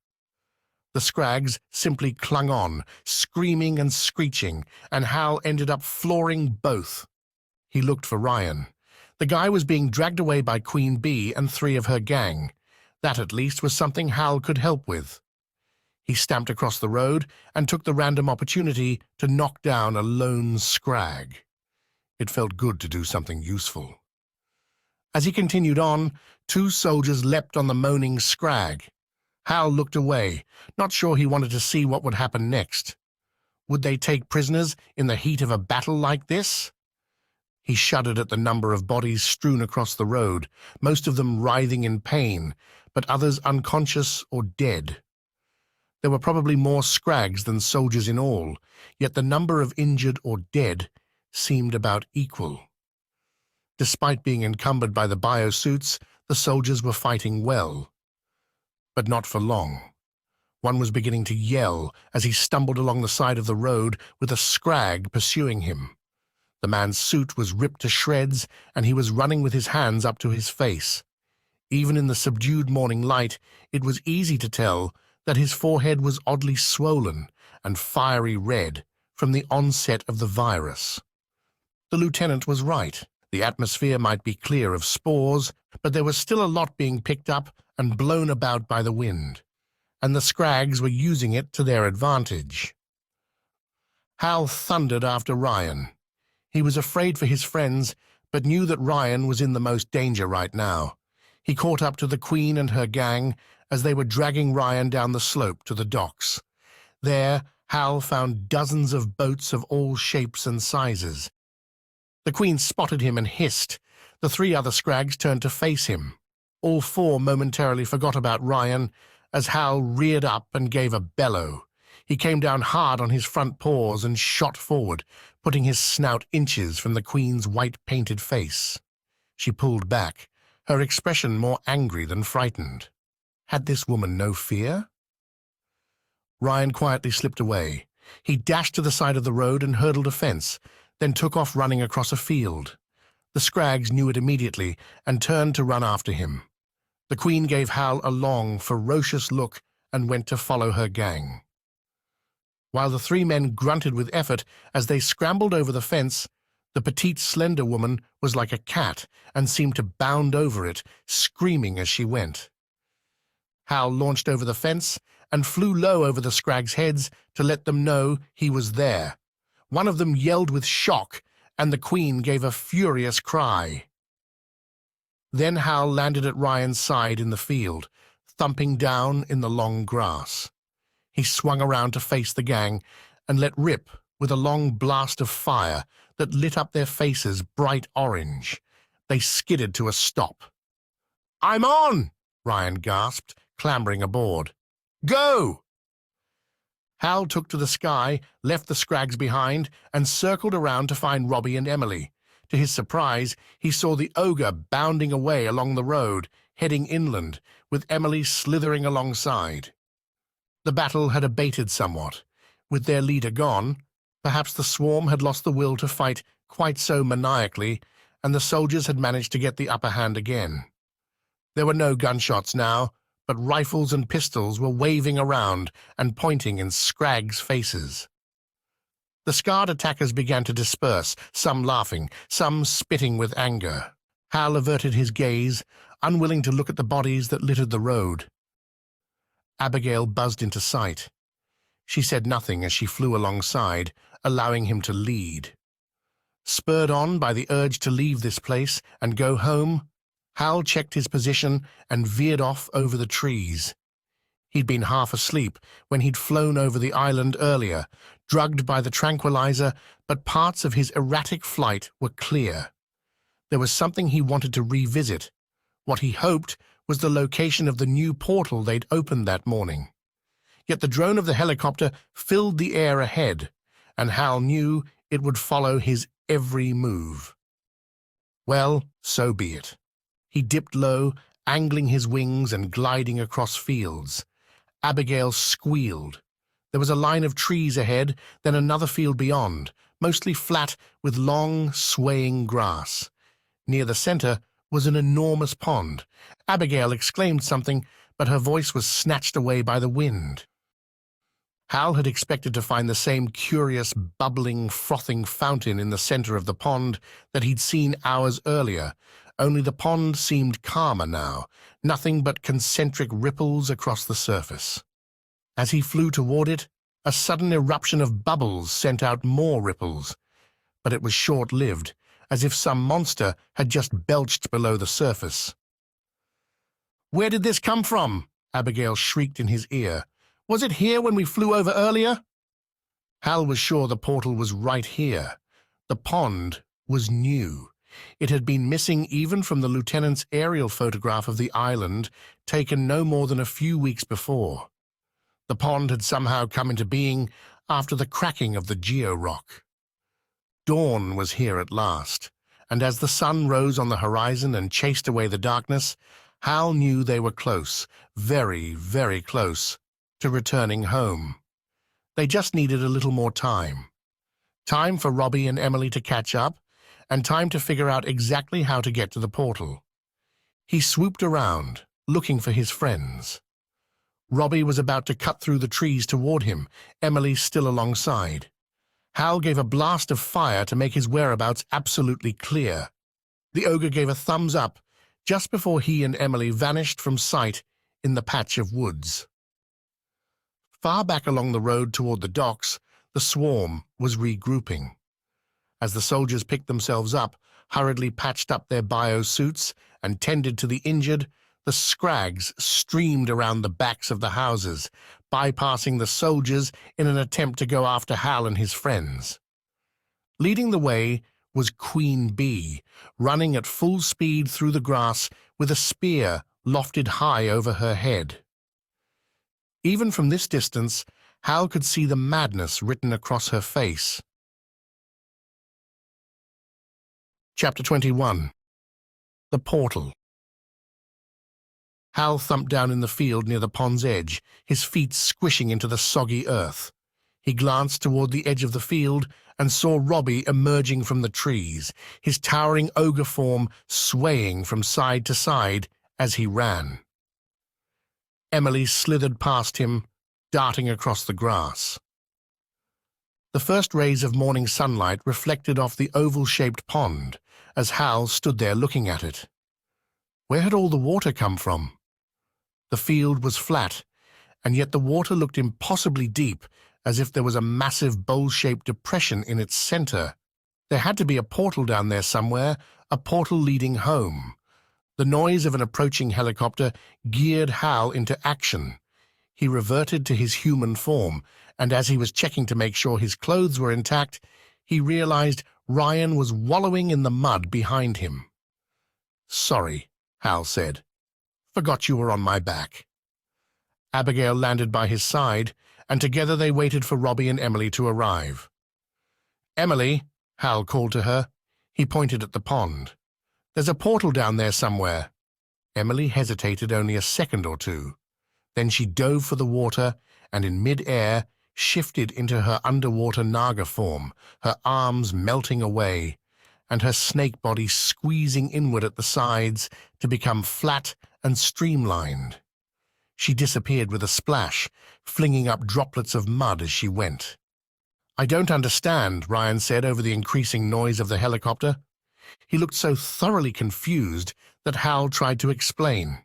The Scrags simply clung on, screaming and screeching, and Hal ended up flooring both. He looked for Ryan. The guy was being dragged away by Queen Bee and 3 of her gang. That, at least, was something Hal could help with. He stamped across the road and took the random opportunity to knock down a lone Scrag. It felt good to do something useful. As he continued on, 2 soldiers leapt on the moaning Scrag. Hal looked away, not sure he wanted to see what would happen next. Would they take prisoners in the heat of a battle like this? He shuddered at the number of bodies strewn across the road, most of them writhing in pain, but others unconscious or dead. There were probably more Scrags than soldiers in all, yet the number of injured or dead seemed about equal. Despite being encumbered by the biosuits, the soldiers were fighting well. But not for long. One was beginning to yell as he stumbled along the side of the road with a Scrag pursuing him. The man's suit was ripped to shreds, and he was running with his hands up to his face. Even in the subdued morning light, it was easy to tell that his forehead was oddly swollen and fiery red from the onset of the virus. The lieutenant was right. The atmosphere might be clear of spores, but there was still a lot being picked up and blown about by the wind, and the Scrags were using it to their advantage. Hal thundered after Ryan. He was afraid for his friends, but knew that Ryan was in the most danger right now. He caught up to the Queen and her gang as they were dragging Ryan down the slope to the docks. There, Hal found dozens of boats of all shapes and sizes. The Queen spotted him and hissed. The 3 other Scrags turned to face him. All 4 momentarily forgot about Ryan as Hal reared up and gave a bellow. He came down hard on his front paws and shot forward, putting his snout inches from the Queen's white-painted face. She pulled back, her expression more angry than frightened. Had this woman no fear? Ryan quietly slipped away. He dashed to the side of the road and hurdled a fence, then took off running across a field. The Scrags knew it immediately and turned to run after him. The Queen gave Hal a long, ferocious look and went to follow her gang. While the three men grunted with effort as they scrambled over the fence, the petite, slender woman was like a cat and seemed to bound over it, screaming as she went. Hal launched over the fence and flew low over the Scrags' heads to let them know he was there. One of them yelled with shock, and the Queen gave a furious cry. Then Hal landed at Ryan's side in the field, thumping down in the long grass. He swung around to face the gang and let rip with a long blast of fire that lit up their faces bright orange. They skidded to a stop. "I'm on!" Ryan gasped, clambering aboard. "Go!" Hal took to the sky, left the Scrags behind, and circled around to find Robbie and Emily. To his surprise, he saw the ogre bounding away along the road, heading inland, with Emily slithering alongside. The battle had abated somewhat. With their leader gone, perhaps the swarm had lost the will to fight quite so maniacally, and the soldiers had managed to get the upper hand again. There were no gunshots now, but rifles and pistols were waving around and pointing in Scrags' faces. The scarred attackers began to disperse, some laughing, some spitting with anger. Hal averted his gaze, unwilling to look at the bodies that littered the road. Abigail buzzed into sight. She said nothing as she flew alongside, allowing him to lead. Spurred on by the urge to leave this place and go home, Hal checked his position and veered off over the trees. He'd been half asleep when he'd flown over the island earlier, drugged by the tranquilizer, but parts of his erratic flight were clear. There was something he wanted to revisit. What he hoped was the location of the new portal they'd opened that morning. Yet the drone of the helicopter filled the air ahead, and Hal knew it would follow his every move. Well, so be it. He dipped low, angling his wings and gliding across fields. Abigail squealed. There was a line of trees ahead, then another field beyond, mostly flat with long, swaying grass. Near the center was an enormous pond. Abigail exclaimed something, but her voice was snatched away by the wind. Hal had expected to find the same curious, bubbling, frothing fountain in the center of the pond that he'd seen hours earlier, only the pond seemed calmer now, nothing but concentric ripples across the surface. As he flew toward it, a sudden eruption of bubbles sent out more ripples, but it was short-lived, as if some monster had just belched below the surface. "Where did this come from?" Abigail shrieked in his ear. "Was it here when we flew over earlier?" Hal was sure the portal was right here. The pond was new. It had been missing even from the lieutenant's aerial photograph of the island, taken no more than a few weeks before. The pond had somehow come into being after the cracking of the geo-rock. Dawn was here at last, and as the sun rose on the horizon and chased away the darkness, Hal knew they were close, very, very close, to returning home. They just needed a little more time. Time for Robbie and Emily to catch up, and time to figure out exactly how to get to the portal. He swooped around, looking for his friends. Robbie was about to cut through the trees toward him, Emily still alongside. Hal gave a blast of fire to make his whereabouts absolutely clear. The ogre gave a thumbs up just before he and Emily vanished from sight in the patch of woods. Far back along the road toward the docks, the swarm was regrouping. As the soldiers picked themselves up, hurriedly patched up their bio-suits, and tended to the injured, the Scrags streamed around the backs of the houses, bypassing the soldiers in an attempt to go after Hal and his friends. Leading the way was Queen Bee, running at full speed through the grass with a spear lofted high over her head. Even from this distance, Hal could see the madness written across her face. Chapter 21. The Portal. Hal thumped down in the field near the pond's edge, his feet squishing into the soggy earth. He glanced toward the edge of the field and saw Robbie emerging from the trees, his towering ogre form swaying from side to side as he ran. Emily slithered past him, darting across the grass. The first rays of morning sunlight reflected off the oval-shaped pond as Hal stood there looking at it. Where had all the water come from? The field was flat, and yet the water looked impossibly deep, as if there was a massive bowl-shaped depression in its center. There had to be a portal down there somewhere, a portal leading home. The noise of an approaching helicopter geared Hal into action. He reverted to his human form, and as he was checking to make sure his clothes were intact, he realized Ryan was wallowing in the mud behind him. "Sorry," Hal said. "Forgot you were on my back." Abigail landed by his side, and together they waited for Robbie and Emily to arrive. "Emily," Hal called to her. He pointed at the pond. "There's a portal down there somewhere." Emily hesitated only a second or two. Then she dove for the water and in mid-air shifted into her underwater Naga form, her arms melting away, and her snake body squeezing inward at the sides to become flat and streamlined. She disappeared with a splash, flinging up droplets of mud as she went. "I don't understand," Ryan said over the increasing noise of the helicopter. He looked so thoroughly confused that Hal tried to explain.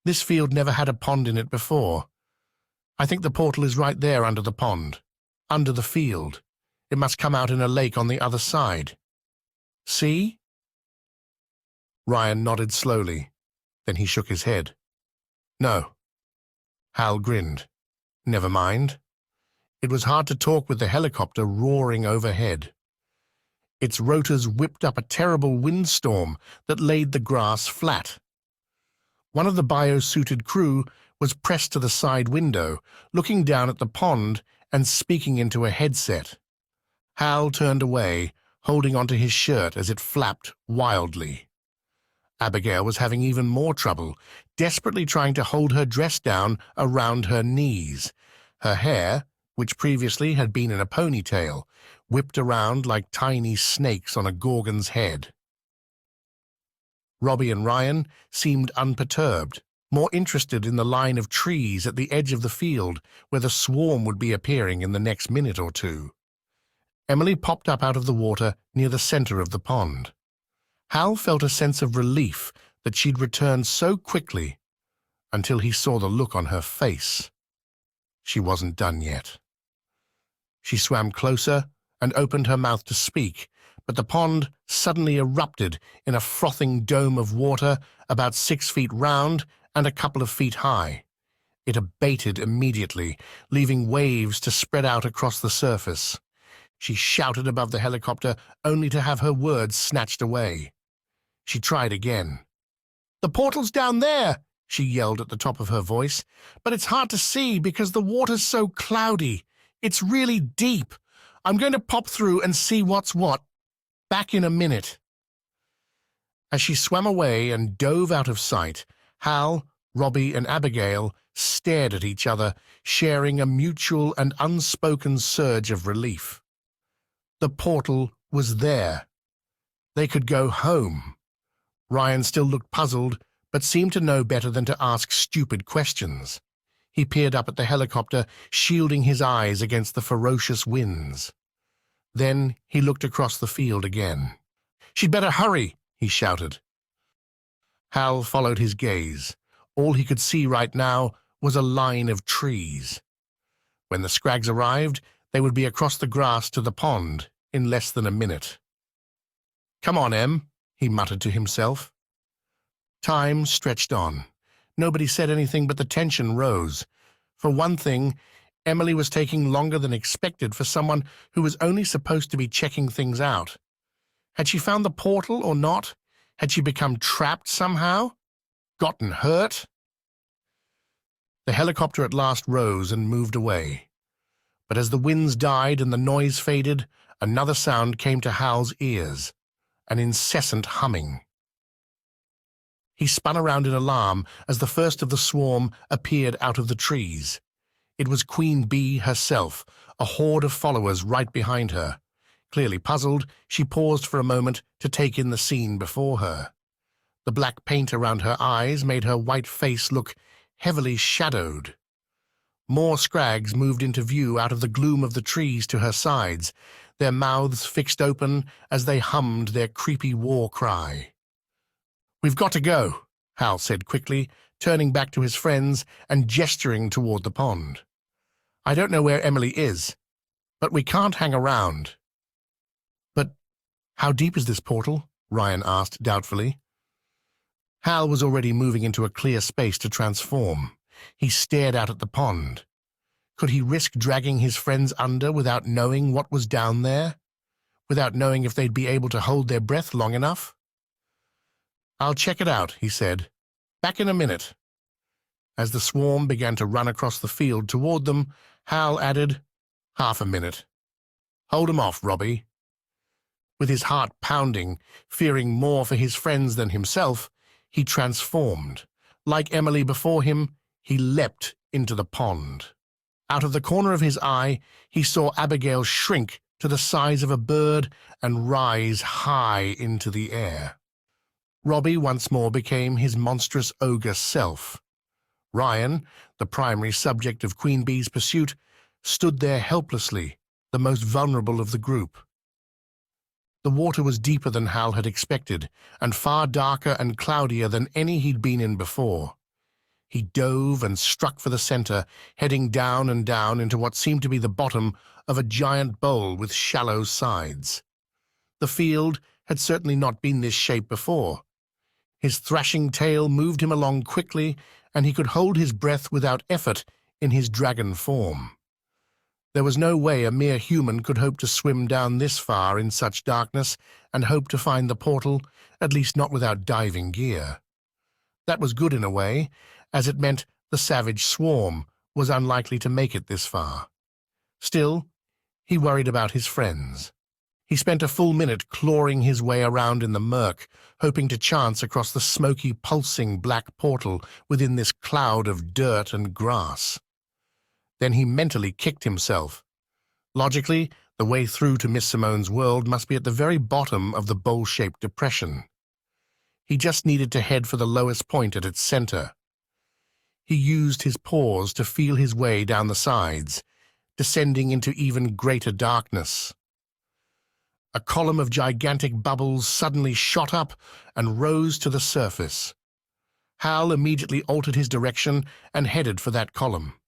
"This field never had a pond in it before. I think the portal is right there under the pond, under the field. It must come out in a lake on the other side. See?" Ryan nodded slowly. Then he shook his head. "No." Hal grinned. "Never mind." It was hard to talk with the helicopter roaring overhead. Its rotors whipped up a terrible windstorm that laid the grass flat. One of the bio-suited crew was pressed to the side window, looking down at the pond and speaking into a headset. Hal turned away, holding onto his shirt as it flapped wildly. Abigail was having even more trouble, desperately trying to hold her dress down around her knees. Her hair, which previously had been in a ponytail, whipped around like tiny snakes on a gorgon's head. Robbie and Ryan seemed unperturbed, more interested in the line of trees at the edge of the field where the swarm would be appearing in the next minute or two. Emily popped up out of the water near the center of the pond. Hal felt a sense of relief that she'd returned so quickly, until he saw the look on her face. She wasn't done yet. She swam closer and opened her mouth to speak, but the pond suddenly erupted in a frothing dome of water about 6 feet round and a couple of feet high. It abated immediately, leaving waves to spread out across the surface. She shouted above the helicopter, only to have her words snatched away. She tried again. "The portal's down there," she yelled at the top of her voice, "but it's hard to see because the water's so cloudy. It's really deep. I'm going to pop through and see what's what. Back in a minute." As she swam away and dove out of sight, Hal, Robbie, and Abigail stared at each other, sharing a mutual and unspoken surge of relief. The portal was there. They could go home. Ryan still looked puzzled, but seemed to know better than to ask stupid questions. He peered up at the helicopter, shielding his eyes against the ferocious winds. Then he looked across the field again. "She'd better hurry," he shouted. Hal followed his gaze. All he could see right now was a line of trees. When the Scrags arrived, they would be across the grass to the pond in less than a minute. "Come on, Em," he muttered to himself. Time stretched on. Nobody said anything, but the tension rose. For one thing, Emily was taking longer than expected for someone who was only supposed to be checking things out. Had she found the portal or not? Had she become trapped somehow? Gotten hurt? The helicopter at last rose and moved away. But as the winds died and the noise faded, another sound came to Hal's ears, an incessant humming. He spun around in alarm as the first of the swarm appeared out of the trees. It was Queen Bee herself, a horde of followers right behind her. Clearly puzzled, she paused for a moment to take in the scene before her. The black paint around her eyes made her white face look heavily shadowed. More Scrags moved into view out of the gloom of the trees to her sides, their mouths fixed open as they hummed their creepy war cry. "We've got to go," Hal said quickly, turning back to his friends and gesturing toward the pond. "I don't know where Emily is, but we can't hang around." "But how deep is this portal?" Ryan asked doubtfully. Hal was already moving into a clear space to transform. He stared out at the pond. Could he risk dragging his friends under without knowing what was down there? Without knowing if they'd be able to hold their breath long enough? "I'll check it out," he said. "Back in a minute." As the swarm began to run across the field toward them, Hal added, "Half a minute. Hold 'em off, Robbie." With his heart pounding, fearing more for his friends than himself, he transformed. Like Emily before him, he leapt into the pond. Out of the corner of his eye, he saw Abigail shrink to the size of a bird and rise high into the air. Robbie once more became his monstrous ogre self. Ryan, the primary subject of Queen Bee's pursuit, stood there helplessly, the most vulnerable of the group. The water was deeper than Hal had expected, and far darker and cloudier than any he'd been in before. He dove and struck for the center, heading down and down into what seemed to be the bottom of a giant bowl with shallow sides. The field had certainly not been this shape before. His thrashing tail moved him along quickly, and he could hold his breath without effort in his dragon form. There was no way a mere human could hope to swim down this far in such darkness and hope to find the portal, at least not without diving gear. That was good in a way, as it meant the savage swarm was unlikely to make it this far. Still, he worried about his friends. He spent a full minute clawing his way around in the murk, hoping to chance across the smoky, pulsing black portal within this cloud of dirt and grass. Then he mentally kicked himself. Logically, the way through to Miss Simone's world must be at the very bottom of the bowl-shaped depression. He just needed to head for the lowest point at its center. He used his paws to feel his way down the sides, descending into even greater darkness. A column of gigantic bubbles suddenly shot up and rose to the surface. Hal immediately altered his direction and headed for that column.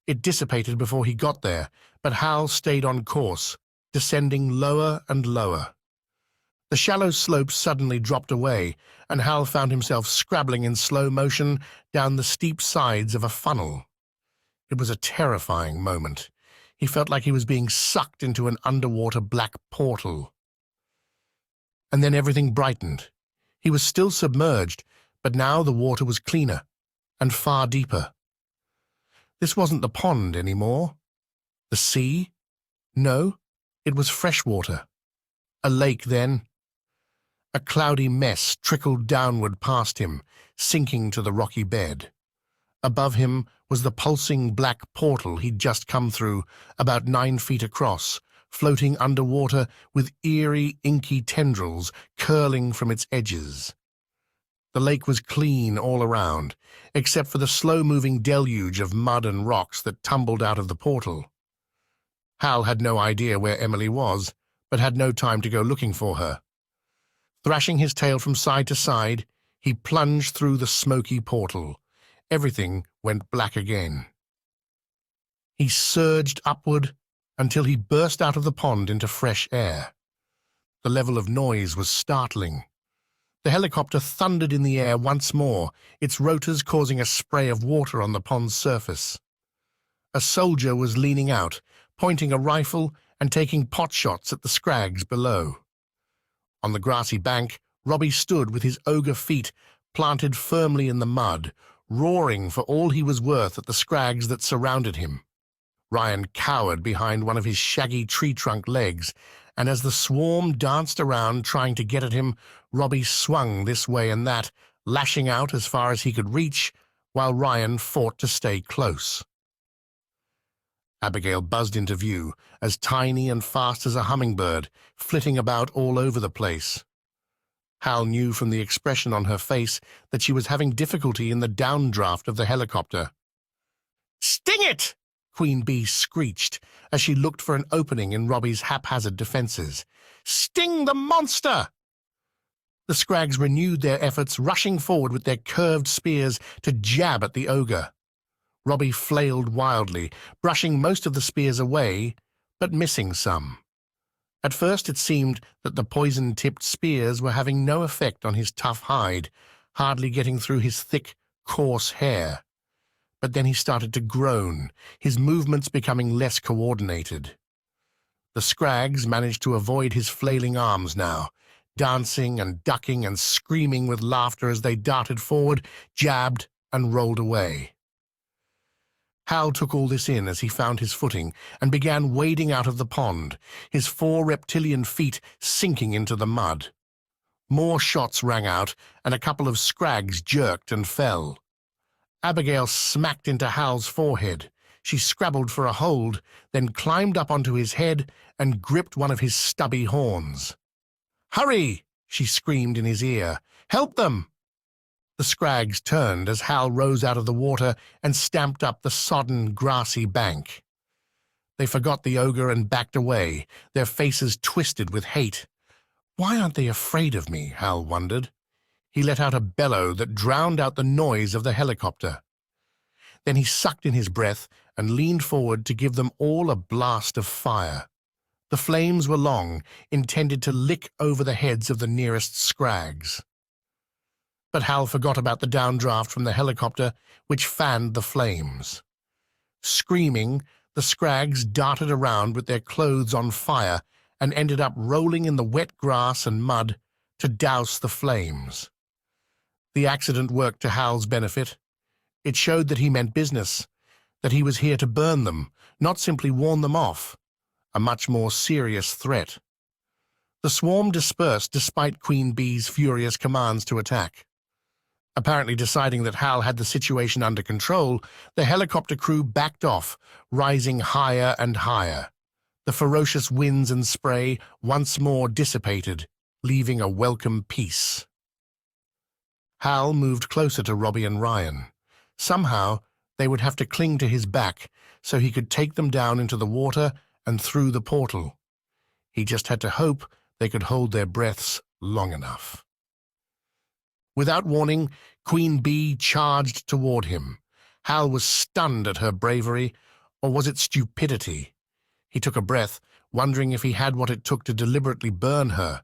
It dissipated before he got there, but Hal stayed on course, descending lower and lower. The shallow slope suddenly dropped away, and Hal found himself scrabbling in slow motion down the steep sides of a funnel. It was a terrifying moment. He felt like he was being sucked into an underwater black portal. And then everything brightened. He was still submerged, but now the water was cleaner and far deeper. This wasn't the pond anymore. The sea? No, it was fresh water. A lake, then. A cloudy mess trickled downward past him, sinking to the rocky bed. Above him was the pulsing black portal he'd just come through, about 9 feet across, floating underwater with eerie, inky tendrils curling from its edges. The lake was clean all around, except for the slow-moving deluge of mud and rocks that tumbled out of the portal. Hal had no idea where Emily was, but had no time to go looking for her. Thrashing his tail from side to side, he plunged through the smoky portal. Everything went black again. He surged upward until he burst out of the pond into fresh air. The level of noise was startling. The helicopter thundered in the air once more, its rotors causing a spray of water on the pond's surface. A soldier was leaning out, pointing a rifle and taking pot shots at the Scrags below. On the grassy bank, Robbie stood with his ogre feet planted firmly in the mud, roaring for all he was worth at the Scrags that surrounded him. Ryan cowered behind one of his shaggy tree-trunk legs, and as the swarm danced around trying to get at him, Robbie swung this way and that, lashing out as far as he could reach, while Ryan fought to stay close. Abigail buzzed into view, as tiny and fast as a hummingbird, flitting about all over the place. Hal knew from the expression on her face that she was having difficulty in the downdraft of the helicopter. "Sting it! Queen Bee screeched as she looked for an opening in Robbie's haphazard defenses. Sting the monster! The Scrags renewed their efforts, rushing forward with their curved spears to jab at the ogre. Robbie flailed wildly, brushing most of the spears away, but missing some. At first it seemed that the poison-tipped spears were having no effect on his tough hide, hardly getting through his thick, coarse hair. But then he started to groan, his movements becoming less coordinated. The Scrags managed to avoid his flailing arms now, dancing and ducking and screaming with laughter as they darted forward, jabbed, and rolled away. Hal took all this in as he found his footing and began wading out of the pond, his 4 reptilian feet sinking into the mud. More shots rang out, and a couple of Scrags jerked and fell. Abigail smacked into Hal's forehead. She scrabbled for a hold, then climbed up onto his head and gripped one of his stubby horns. "Hurry!" she screamed in his ear. "Help them!" The Scrags turned as Hal rose out of the water and stamped up the sodden, grassy bank. They forgot the ogre and backed away, their faces twisted with hate. Why aren't they afraid of me? Hal wondered. He let out a bellow that drowned out the noise of the helicopter. Then he sucked in his breath and leaned forward to give them all a blast of fire. The flames were long, intended to lick over the heads of the nearest Scrags. But Hal forgot about the downdraft from the helicopter, which fanned the flames. Screaming, the Scrags darted around with their clothes on fire and ended up rolling in the wet grass and mud to douse the flames. The accident worked to Hal's benefit. It showed that he meant business, that he was here to burn them, not simply warn them off, a much more serious threat. The swarm dispersed despite Queen Bee's furious commands to attack. Apparently deciding that Hal had the situation under control, the helicopter crew backed off, rising higher and higher. The ferocious winds and spray once more dissipated, leaving a welcome peace. Hal moved closer to Robbie and Ryan. Somehow, they would have to cling to his back so he could take them down into the water and through the portal. He just had to hope they could hold their breaths long enough. Without warning, Queen Bee charged toward him. Hal was stunned at her bravery, or was it stupidity? He took a breath, wondering if he had what it took to deliberately burn her.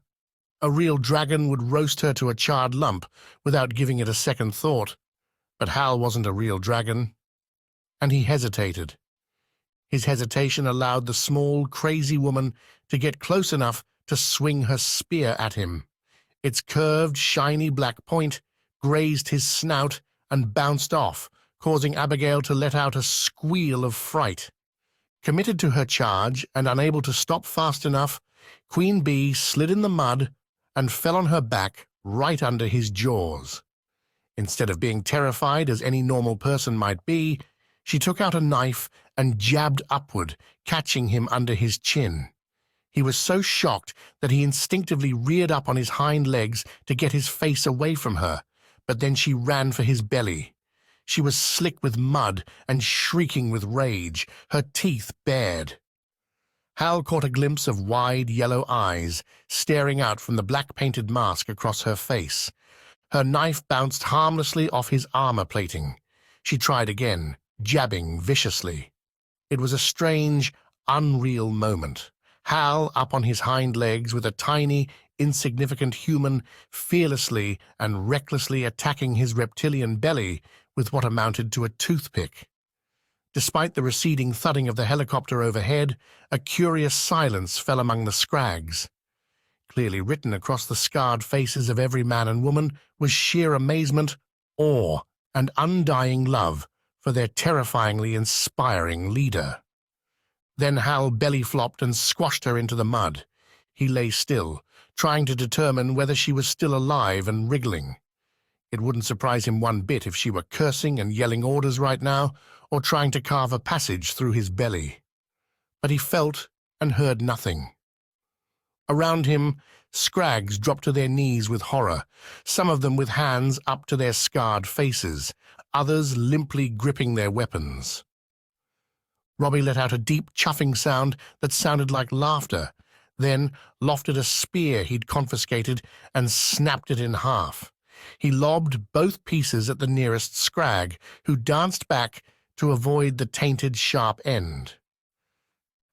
A real dragon would roast her to a charred lump without giving it a second thought. But Hal wasn't a real dragon. And he hesitated. His hesitation allowed the small, crazy woman to get close enough to swing her spear at him. Its curved, shiny black point grazed his snout and bounced off, causing Abigail to let out a squeal of fright. Committed to her charge and unable to stop fast enough, Queen Bee slid in the mud and fell on her back right under his jaws. Instead of being terrified as any normal person might be, she took out a knife and jabbed upward, catching him under his chin. He was so shocked that he instinctively reared up on his hind legs to get his face away from her, but then she ran for his belly. She was slick with mud and shrieking with rage, her teeth bared. Hal caught a glimpse of wide yellow eyes staring out from the black-painted mask across her face. Her knife bounced harmlessly off his armor plating. She tried again, jabbing viciously. It was a strange, unreal moment. Hal up on his hind legs with a tiny, insignificant human fearlessly and recklessly attacking his reptilian belly with what amounted to a toothpick. Despite the receding thudding of the helicopter overhead, a curious silence fell among the Scrags. Clearly written across the scarred faces of every man and woman was sheer amazement, awe, and undying love for their terrifyingly inspiring leader. Then Hal belly-flopped and squashed her into the mud. He lay still, trying to determine whether she was still alive and wriggling. It wouldn't surprise him one bit if she were cursing and yelling orders right now, or trying to carve a passage through his belly. But he felt and heard nothing. Around him, Scrags dropped to their knees with horror, some of them with hands up to their scarred faces, others limply gripping their weapons. Robbie let out a deep chuffing sound that sounded like laughter, then lofted a spear he'd confiscated and snapped it in half. He lobbed both pieces at the nearest Scrag, who danced back to avoid the tainted sharp end.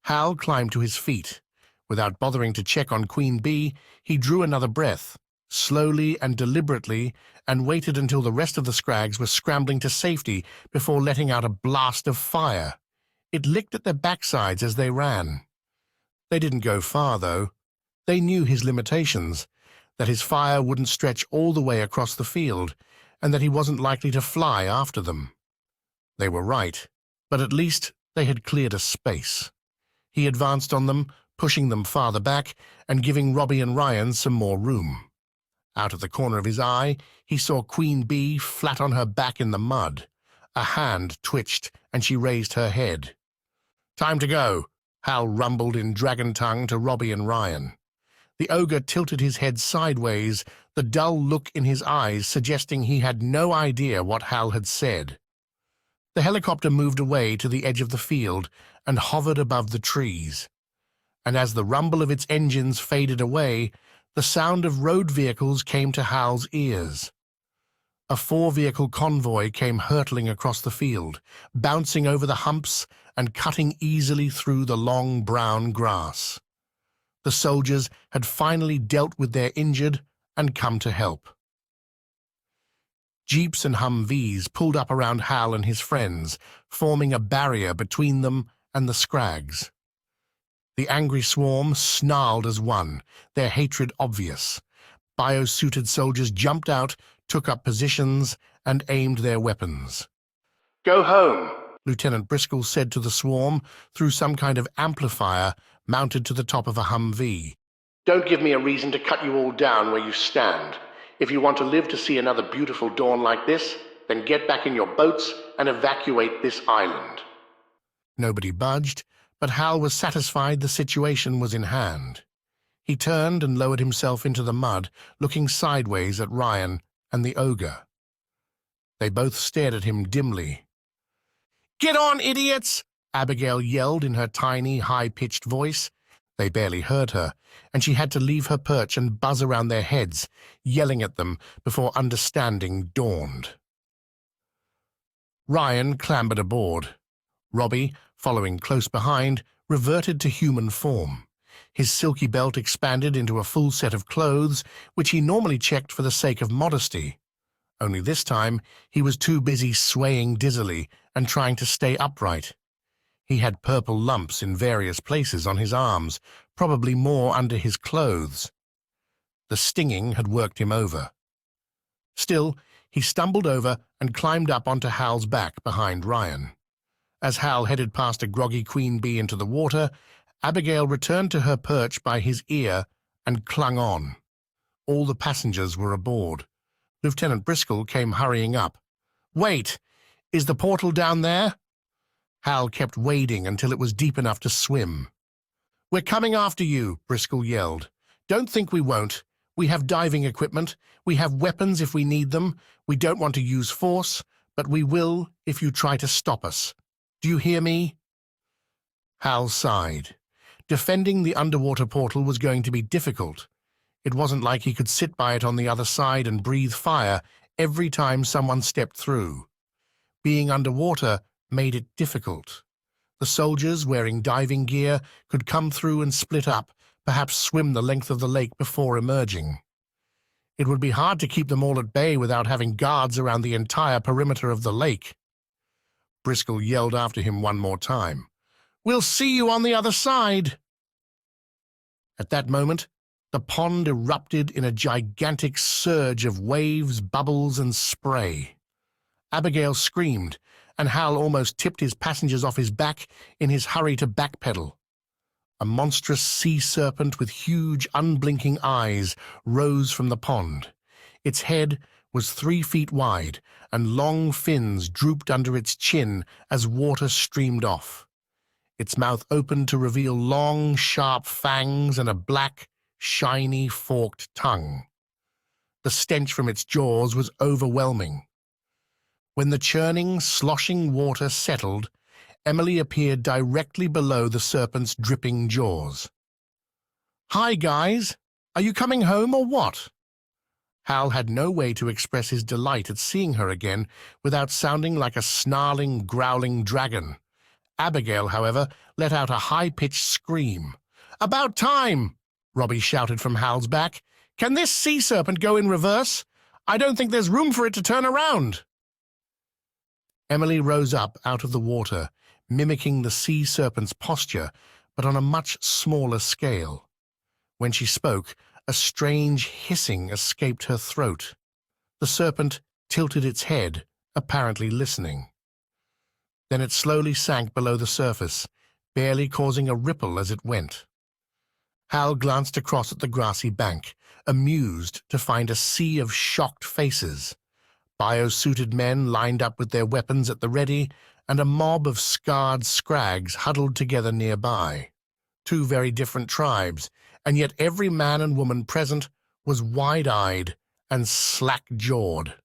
Hal climbed to his feet. Without bothering to check on Queen Bee, he drew another breath, slowly and deliberately, and waited until the rest of the Scrags were scrambling to safety before letting out a blast of fire. It licked at their backsides as they ran. They didn't go far, though. They knew his limitations, that his fire wouldn't stretch all the way across the field, and that he wasn't likely to fly after them. They were right, but at least they had cleared a space. He advanced on them, pushing them farther back and giving Robbie and Ryan some more room. Out of the corner of his eye, he saw Queen Bee flat on her back in the mud. A hand twitched, and she raised her head. "Time to go," Hal rumbled in dragon tongue to Robbie and Ryan. The ogre tilted his head sideways, the dull look in his eyes suggesting he had no idea what Hal had said. The helicopter moved away to the edge of the field and hovered above the trees. And as the rumble of its engines faded away, the sound of road vehicles came to Hal's ears. A 4-vehicle convoy came hurtling across the field, bouncing over the humps and cutting easily through the long brown grass. The soldiers had finally dealt with their injured and come to help. Jeeps and Humvees pulled up around Hal and his friends, forming a barrier between them and the Scrags. The angry swarm snarled as one, their hatred obvious. Biosuited soldiers jumped out, took up positions, and aimed their weapons. "Go home," Lieutenant Briscoe said to the swarm through some kind of amplifier mounted to the top of a Humvee. "Don't give me a reason to cut you all down where you stand. If you want to live to see another beautiful dawn like this, then get back in your boats and evacuate this island." Nobody budged, but Hal was satisfied the situation was in hand. He turned and lowered himself into the mud, looking sideways at Ryan and the ogre. They both stared at him dimly. "Get on, idiots!" Abigail yelled in her tiny, high-pitched voice. They barely heard her, and she had to leave her perch and buzz around their heads, yelling at them before understanding dawned. Ryan clambered aboard. Robbie, following close behind, reverted to human form. His silky belt expanded into a full set of clothes, which he normally checked for the sake of modesty. Only this time he was too busy swaying dizzily and trying to stay upright. He had purple lumps in various places on his arms, probably more under his clothes. The stinging had worked him over. Still, he stumbled over and climbed up onto Hal's back behind Ryan. As Hal headed past a groggy Queen Bee into the water, Abigail returned to her perch by his ear and clung on. All the passengers were aboard. Lieutenant Briscoe came hurrying up. "Wait! Is the portal down there?" Hal kept wading until it was deep enough to swim. "We're coming after you," Briscoe yelled. "Don't think we won't. We have diving equipment. We have weapons if we need them. We don't want to use force, but we will if you try to stop us. Do you hear me?" Hal sighed. Defending the underwater portal was going to be difficult. It wasn't like he could sit by it on the other side and breathe fire every time someone stepped through. Being underwater made it difficult. The soldiers, wearing diving gear, could come through and split up, perhaps swim the length of the lake before emerging. It would be hard to keep them all at bay without having guards around the entire perimeter of the lake. Briscoe yelled after him one more time. "We'll see you on the other side!" At that moment, the pond erupted in a gigantic surge of waves, bubbles, and spray. Abigail screamed, and Hal almost tipped his passengers off his back in his hurry to backpedal. A monstrous sea serpent with huge, unblinking eyes rose from the pond. Its head was 3 feet wide, and long fins drooped under its chin as water streamed off. Its mouth opened to reveal long, sharp fangs and a black, shiny, forked tongue. The stench from its jaws was overwhelming. When the churning, sloshing water settled, Emily appeared directly below the serpent's dripping jaws. "Hi, guys. Are you coming home or what?" Hal had no way to express his delight at seeing her again without sounding like a snarling, growling dragon. Abigail, however, let out a high-pitched scream. "About time!" Robbie shouted from Hal's back. "Can this sea serpent go in reverse? I don't think there's room for it to turn around." Emily rose up out of the water, mimicking the sea serpent's posture, but on a much smaller scale. When she spoke, a strange hissing escaped her throat. The serpent tilted its head, apparently listening. Then it slowly sank below the surface, barely causing a ripple as it went. Hal glanced across at the grassy bank, amused to find a sea of shocked faces. Bio-suited men lined up with their weapons at the ready, and a mob of scarred Scrags huddled together nearby. Two very different tribes, and yet every man and woman present was wide-eyed and slack-jawed.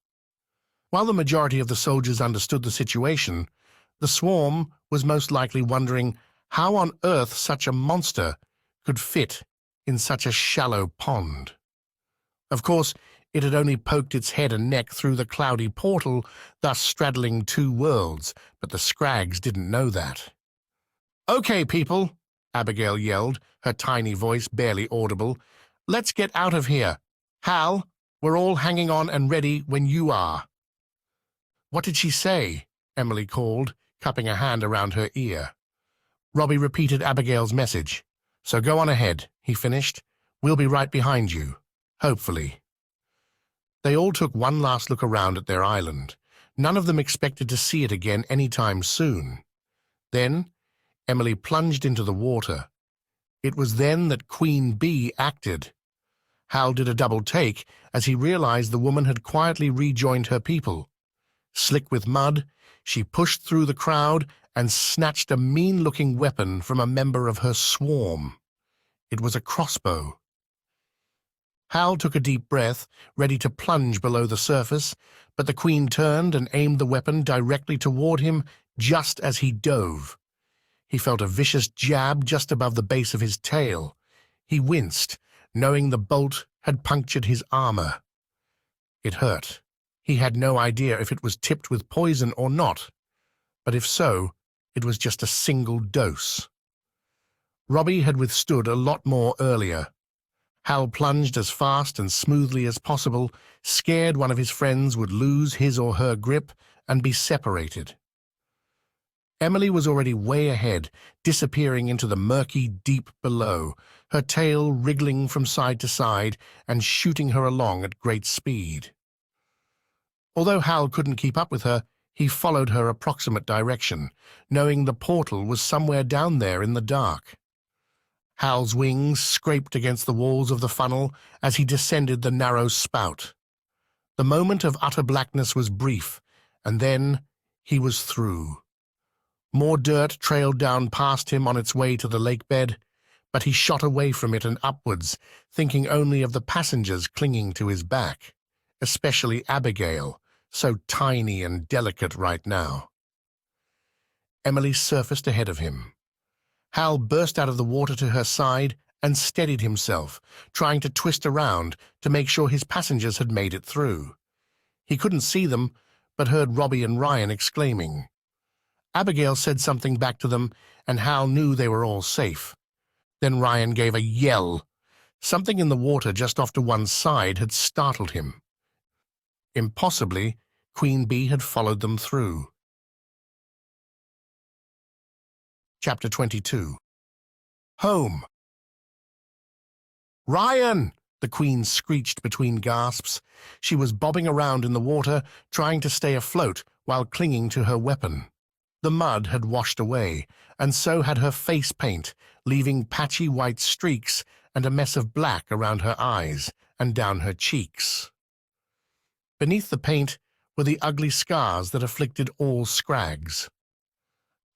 While the majority of the soldiers understood the situation, the swarm was most likely wondering how on earth such a monster could fit in such a shallow pond. Of course, it had only poked its head and neck through the cloudy portal, thus straddling two worlds, but the Scrags didn't know that. "Okay, people," Abigail yelled, her tiny voice barely audible. "Let's get out of here. Hal, we're all hanging on and ready when you are." "What did she say?" Emily called, cupping a hand around her ear. Robbie repeated Abigail's message. "So go on ahead," he finished. "We'll be right behind you. Hopefully." They all took one last look around at their island. None of them expected to see it again any time soon. Then Emily plunged into the water. It was then that Queen Bee acted. Hal did a double take as he realized the woman had quietly rejoined her people. Slick with mud, she pushed through the crowd and snatched a mean-looking weapon from a member of her swarm. It was a crossbow. Hal took a deep breath, ready to plunge below the surface, but the queen turned and aimed the weapon directly toward him just as he dove. He felt a vicious jab just above the base of his tail. He winced, knowing the bolt had punctured his armor. It hurt. He had no idea if it was tipped with poison or not, but if so, it was just a single dose. Robbie had withstood a lot more earlier. Hal plunged as fast and smoothly as possible, scared one of his friends would lose his or her grip and be separated. Emily was already way ahead, disappearing into the murky deep below, her tail wriggling from side to side and shooting her along at great speed. Although Hal couldn't keep up with her, he followed her approximate direction, knowing the portal was somewhere down there in the dark. Hal's wings scraped against the walls of the funnel as he descended the narrow spout. The moment of utter blackness was brief, and then he was through. More dirt trailed down past him on its way to the lake bed, but he shot away from it and upwards, thinking only of the passengers clinging to his back, especially Abigail, so tiny and delicate right now. Emily surfaced ahead of him. Hal burst out of the water to her side and steadied himself, trying to twist around to make sure his passengers had made it through. He couldn't see them, but heard Robbie and Ryan exclaiming. Abigail said something back to them, and Hal knew they were all safe. Then Ryan gave a yell. Something in the water just off to one side had startled him. Impossibly, Queen Bee had followed them through. Chapter 22. Home. "Ryan!" the Queen screeched between gasps. She was bobbing around in the water, trying to stay afloat while clinging to her weapon. The mud had washed away, and so had her face paint, leaving patchy white streaks and a mess of black around her eyes and down her cheeks. Beneath the paint were the ugly scars that afflicted all Scrags.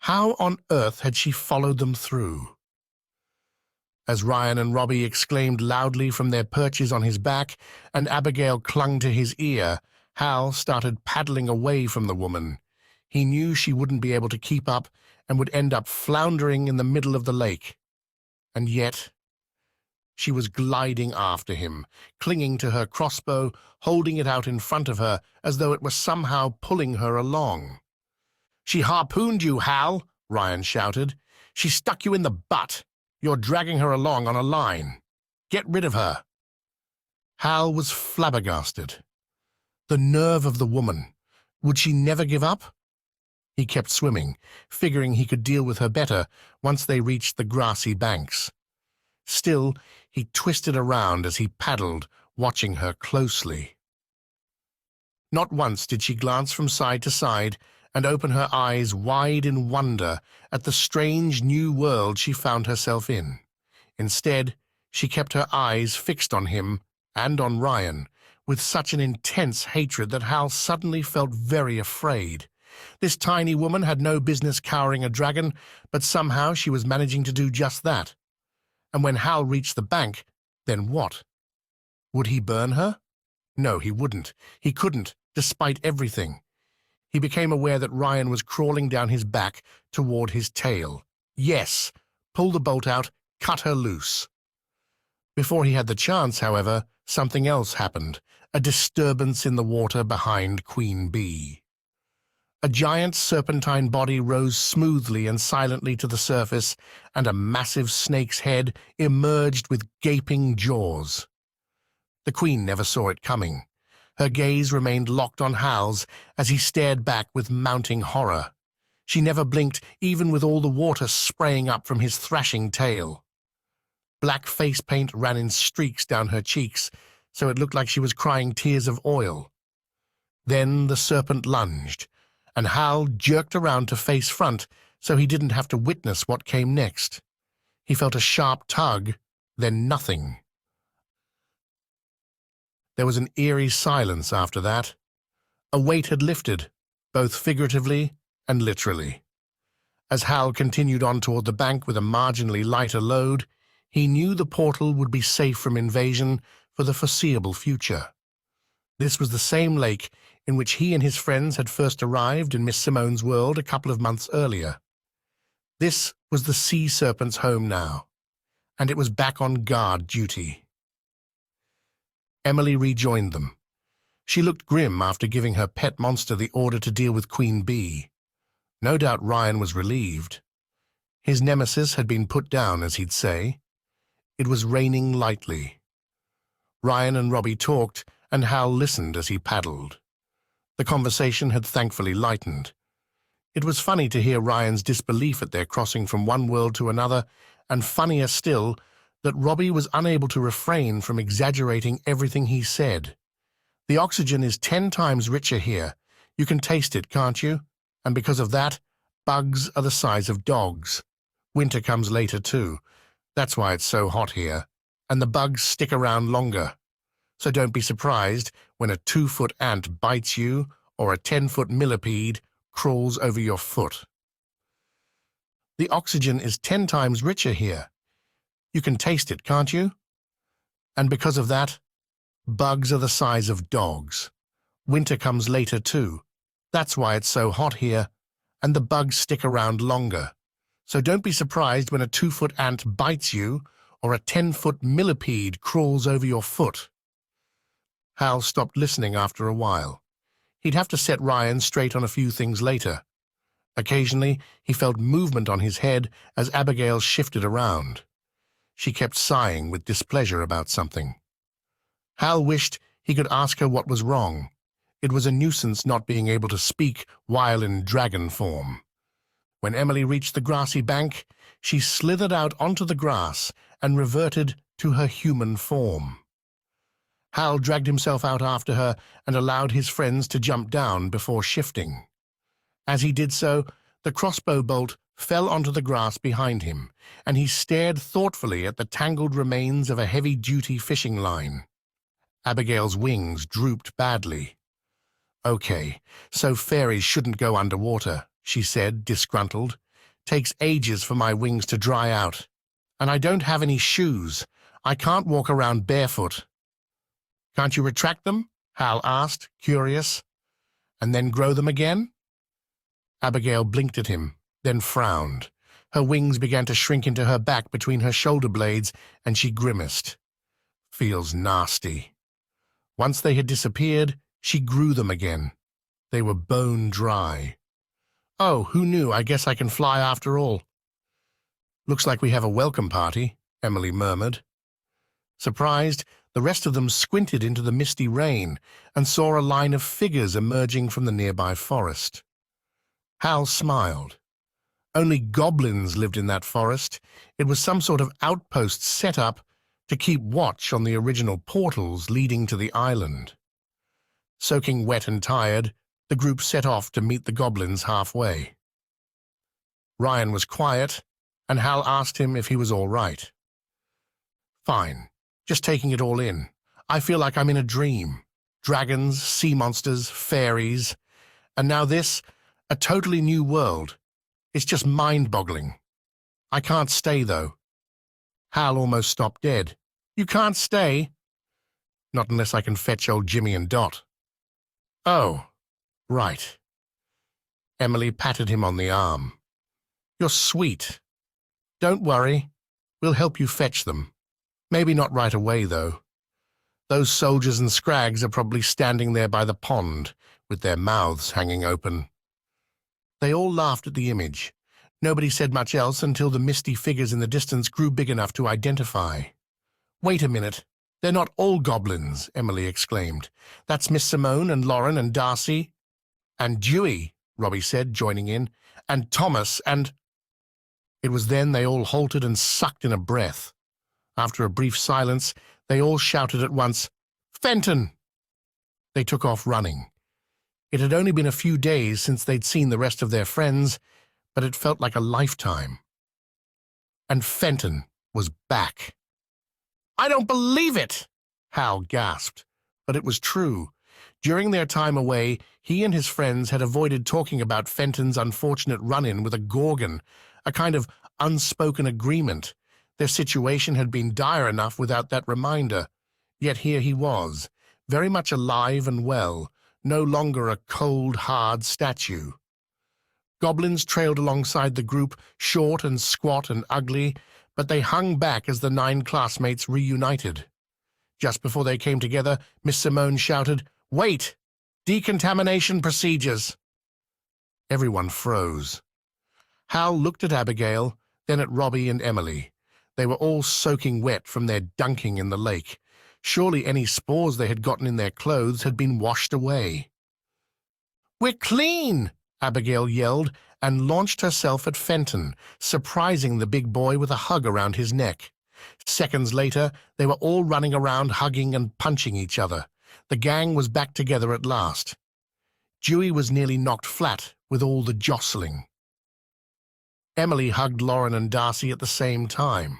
How on earth had she followed them through? As Ryan and Robbie exclaimed loudly from their perches on his back and Abigail clung to his ear, Hal started paddling away from the woman. He knew she wouldn't be able to keep up, and would end up floundering in the middle of the lake. And yet, she was gliding after him, clinging to her crossbow, holding it out in front of her as though it were somehow pulling her along. "She harpooned you, Hal," Ryan shouted. "She stuck you in the butt. You're dragging her along on a line. Get rid of her." Hal was flabbergasted. The nerve of the woman. Would she never give up? He kept swimming, figuring he could deal with her better once they reached the grassy banks. Still, he twisted around as he paddled, watching her closely. Not once did she glance from side to side and open her eyes wide in wonder at the strange new world she found herself in. Instead, she kept her eyes fixed on him and on Ryan, with such an intense hatred that Hal suddenly felt very afraid. This tiny woman had no business cowering a dragon, but somehow she was managing to do just that. And when Hal reached the bank, then what? Would he burn her? No, he wouldn't. He couldn't, despite everything. He became aware that Ryan was crawling down his back toward his tail. Yes, pull the bolt out, cut her loose. Before he had the chance, however, something else happened, a disturbance in the water behind Queen Bee. A giant serpentine body rose smoothly and silently to the surface, and a massive snake's head emerged with gaping jaws. The Queen never saw it coming. Her gaze remained locked on Hal's as he stared back with mounting horror. She never blinked, even with all the water spraying up from his thrashing tail. Black face paint ran in streaks down her cheeks, so it looked like she was crying tears of oil. Then the serpent lunged, and Hal jerked around to face front so he didn't have to witness what came next. He felt a sharp tug, then nothing. There was an eerie silence after that. A weight had lifted, both figuratively and literally. As Hal continued on toward the bank with a marginally lighter load, he knew the portal would be safe from invasion for the foreseeable future. This was the same lake in which he and his friends had first arrived in Miss Simone's world a couple of months earlier. This was the sea serpent's home now, and it was back on guard duty. Emily rejoined them. She looked grim after giving her pet monster the order to deal with Queen Bee. No doubt Ryan was relieved. His nemesis had been put down, as he'd say. It was raining lightly. Ryan and Robbie talked, and Hal listened as he paddled. The conversation had thankfully lightened. It was funny to hear Ryan's disbelief at their crossing from one world to another, and funnier still that Robbie was unable to refrain from exaggerating everything he said. "The oxygen is 10 times richer here. You can taste it, can't you? And because of that, bugs are the size of dogs. Winter comes later, too. That's why it's so hot here. And the bugs stick around longer. So don't be surprised when a 2-foot ant bites you or a 10-foot millipede crawls over your foot. The oxygen is 10 times richer here. You can taste it, can't you? And because of that, bugs are the size of dogs. Winter comes later, too. That's why it's so hot here, and the bugs stick around longer. So don't be surprised when a 2-foot ant bites you or a 10-foot millipede crawls over your foot." Hal stopped listening after a while. He'd have to set Ryan straight on a few things later. Occasionally, he felt movement on his head as Abigail shifted around. She kept sighing with displeasure about something. Hal wished he could ask her what was wrong. It was a nuisance not being able to speak while in dragon form. When Emily reached the grassy bank, she slithered out onto the grass and reverted to her human form. Hal dragged himself out after her and allowed his friends to jump down before shifting. As he did so, the crossbow bolt fell onto the grass behind him, and he stared thoughtfully at the tangled remains of a heavy-duty fishing line. Abigail's wings drooped badly. "Okay, so fairies shouldn't go underwater," she said, disgruntled. "Takes ages for my wings to dry out. And I don't have any shoes. I can't walk around barefoot." "Can't you retract them?" Hal asked, curious. "And then grow them again?" Abigail blinked at him, then frowned. Her wings began to shrink into her back between her shoulder blades, and she grimaced. Feels nasty. Once they had disappeared, she grew them again. They were bone dry. Oh, who knew? I guess I can fly after all. Looks like we have a welcome party, Emily murmured. Surprised, the rest of them squinted into the misty rain and saw a line of figures emerging from the nearby forest. Hal smiled. Only goblins lived in that forest. It was some sort of outpost set up to keep watch on the original portals leading to the island. Soaking wet and tired, the group set off to meet the goblins halfway. Ryan was quiet, and Hal asked him if he was all right. Fine, just taking it all in. I feel like I'm in a dream. Dragons, sea monsters, fairies, and now this, a totally new world. It's just mind-boggling. I can't stay, though. Hal almost stopped dead. You can't stay? Not unless I can fetch old Jimmy and Dot. Oh, right. Emily patted him on the arm. You're sweet. Don't worry. We'll help you fetch them. Maybe not right away, though. Those soldiers and Scrags are probably standing there by the pond, with their mouths hanging open. They all laughed at the image. Nobody said much else until the misty figures in the distance grew big enough to identify. Wait a minute. They're not all goblins, Emily exclaimed. That's Miss Simone and Lauren and Darcy. And Dewey, Robbie said, joining in. And Thomas and... It was then they all halted and sucked in a breath. After a brief silence, they all shouted at once, Fenton! They took off running. It had only been a few days since they'd seen the rest of their friends, but it felt like a lifetime. And Fenton was back. I don't believe it! Hal gasped. But it was true. During their time away, he and his friends had avoided talking about Fenton's unfortunate run-in with a Gorgon, a kind of unspoken agreement. Their situation had been dire enough without that reminder. Yet here he was, very much alive and well, no longer a cold, hard statue. Goblins trailed alongside the group, short and squat and ugly, but they hung back as the 9 classmates reunited. Just before they came together, Miss Simone shouted, Wait! Decontamination procedures! Everyone froze. Hal looked at Abigail, then at Robbie and Emily. They were all soaking wet from their dunking in the lake. Surely any spores they had gotten in their clothes had been washed away. We're clean! Abigail yelled and launched herself at Fenton, surprising the big boy with a hug around his neck. Seconds later, they were all running around hugging and punching each other. The gang was back together at last. Dewey was nearly knocked flat with all the jostling. Emily hugged Lauren and Darcy at the same time.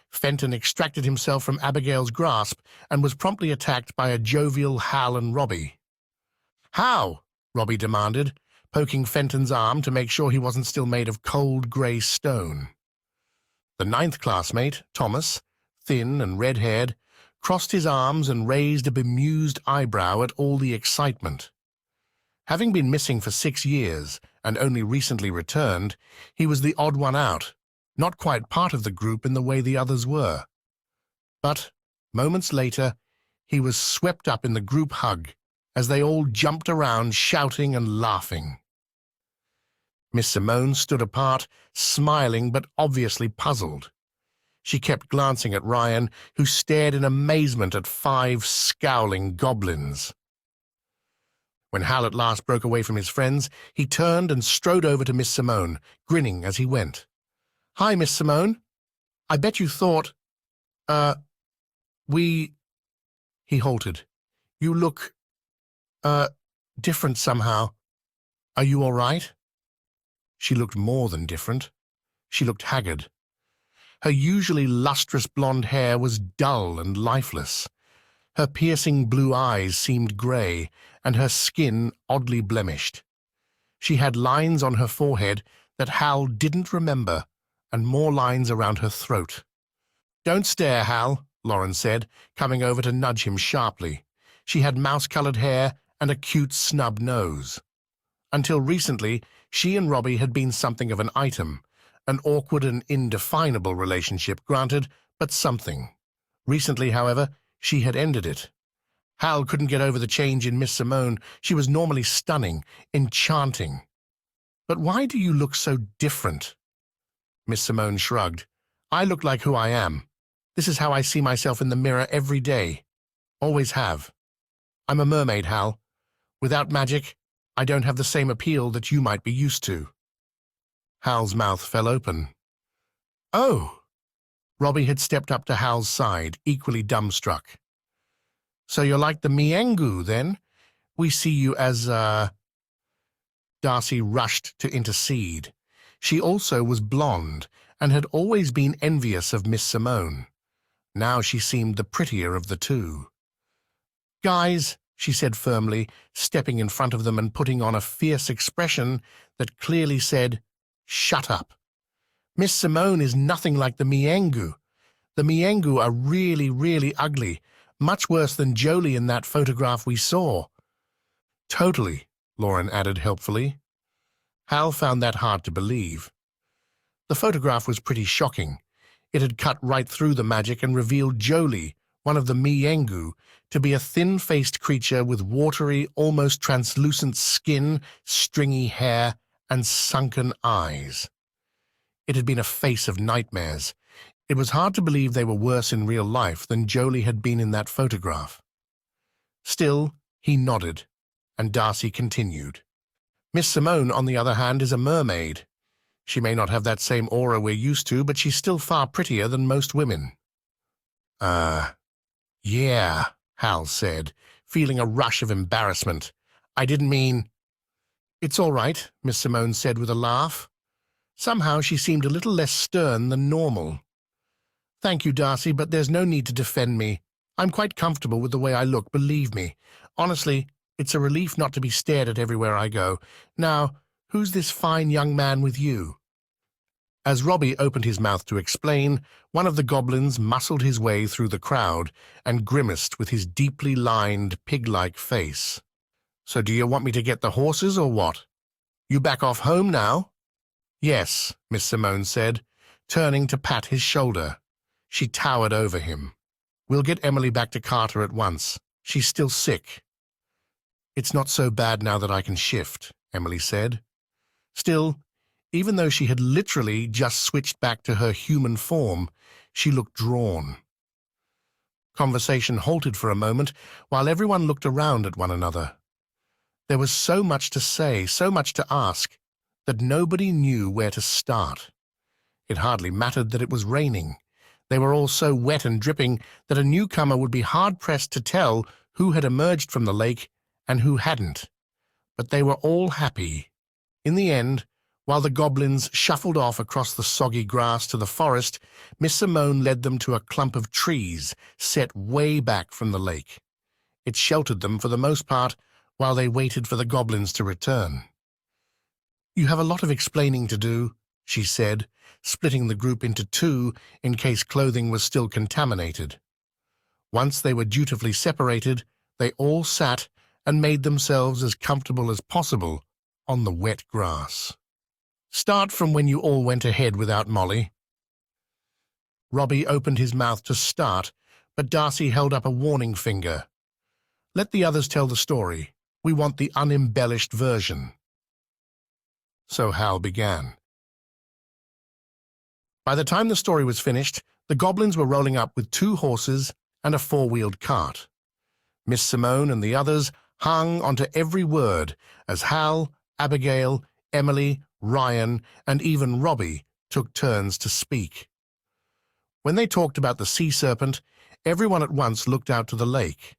Fenton extracted himself from Abigail's grasp and was promptly attacked by a jovial Hal and Robbie. How? Robbie demanded, poking Fenton's arm to make sure he wasn't still made of cold grey stone. The 9th classmate, Thomas, thin and red-haired, crossed his arms and raised a bemused eyebrow at all the excitement. Having been missing for 6 years and only recently returned, he was the odd one out, not quite part of the group in the way the others were. But, moments later, he was swept up in the group hug as they all jumped around shouting and laughing. Miss Simone stood apart, smiling but obviously puzzled. She kept glancing at Ryan, who stared in amazement at 5 scowling goblins. When Hal at last broke away from his friends, he turned and strode over to Miss Simone, grinning as he went. Hi, Miss Simone. I bet you thought, He halted. You look, different somehow. Are you all right? She looked more than different. She looked haggard. Her usually lustrous blonde hair was dull and lifeless. Her piercing blue eyes seemed grey, and her skin oddly blemished. She had lines on her forehead that Hal didn't remember, and more lines around her throat. Don't stare, Hal, Lauren said, coming over to nudge him sharply. She had mouse-colored hair and a cute snub nose. Until recently, She and Robbie had been something of an item, an awkward and indefinable relationship, granted, but something. Recently, however, she had ended it. Hal couldn't get over the change in Miss Simone. She was normally stunning, enchanting. "But why do you look so different?" Miss Simone shrugged. "I look like who I am. This is how I see myself in the mirror every day. Always have. I'm a mermaid, Hal. Without magic, I don't have the same appeal that you might be used to." Hal's mouth fell open. "Oh!" Robbie had stepped up to Hal's side, equally dumbstruck. "So you're like the Miengu, then? We see you as, Darcy rushed to intercede. She also was blonde and had always been envious of Miss Simone. Now she seemed the prettier of the two. "Guys," she said firmly, stepping in front of them and putting on a fierce expression that clearly said, "Shut up. Miss Simone is nothing like the Miengu. The Miengu are really, really ugly, much worse than Jolie in that photograph we saw." "Totally," Lauren added helpfully. Hal found that hard to believe. The photograph was pretty shocking. It had cut right through the magic and revealed Jolie, one of the Miengu, to be a thin-faced creature with watery, almost translucent skin, stringy hair, and sunken eyes. It had been a face of nightmares. It was hard to believe they were worse in real life than Jolie had been in that photograph. Still, he nodded, and Darcy continued. "Miss Simone, on the other hand, is a mermaid. She may not have that same aura we're used to, but she's still far prettier than most women." Yeah, Hal said, feeling a rush of embarrassment. "I didn't mean—" "It's all right," Miss Simone said with a laugh. Somehow she seemed a little less stern than normal. "Thank you, Darcy, but there's no need to defend me. I'm quite comfortable with the way I look, believe me. Honestly, it's a relief not to be stared at everywhere I go. Now, who's this fine young man with you?" As Robbie opened his mouth to explain, one of the goblins muscled his way through the crowd and grimaced with his deeply lined, pig-like face. "So do you want me to get the horses or what? You back off home now?" "Yes," Miss Simone said, turning to pat his shoulder. She towered over him. "We'll get Emily back to Carter at once. She's still sick." "It's not so bad now that I can shift," Emily said. Still, even though she had literally just switched back to her human form, she looked drawn. Conversation halted for a moment while everyone looked around at one another. There was so much to say, so much to ask, that nobody knew where to start. It hardly mattered that it was raining. They were all so wet and dripping that a newcomer would be hard-pressed to tell who had emerged from the lake and who hadn't. But they were all happy. In the end, while the goblins shuffled off across the soggy grass to the forest, Miss Simone led them to a clump of trees set way back from the lake. It sheltered them for the most part while they waited for the goblins to return. "You have a lot of explaining to do," she said, splitting the group into two in case clothing was still contaminated. Once they were dutifully separated, they all sat and made themselves as comfortable as possible on the wet grass. "Start from when you all went ahead without Molly." Robbie opened his mouth to start, but Darcy held up a warning finger. "Let the others tell the story. We want the unembellished version." So Hal began. By the time the story was finished, the goblins were rolling up with 2 horses and a 4-wheeled cart. Miss Simone and the others hung onto every word as Hal, Abigail, Emily, Ryan, and even Robbie took turns to speak. When they talked about the sea serpent, everyone at once looked out to the lake.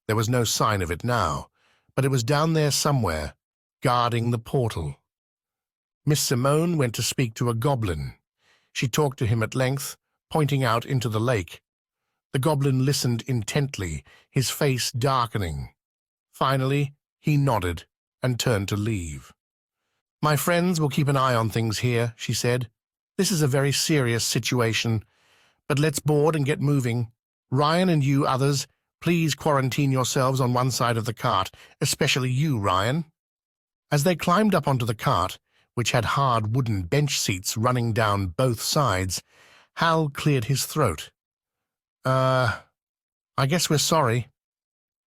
There was no sign of it now, but it was down there somewhere, guarding the portal. Miss Simone went to speak to a goblin. She talked to him at length, pointing out into the lake. The goblin listened intently, his face darkening. Finally, he nodded and turned to leave. "My friends will keep an eye on things here," she said. "This is a very serious situation, but let's board and get moving. Ryan and you others, please quarantine yourselves on one side of the cart, especially you, Ryan." As they climbed up onto the cart, which had hard wooden bench seats running down both sides, Hal cleared his throat. I guess we're sorry.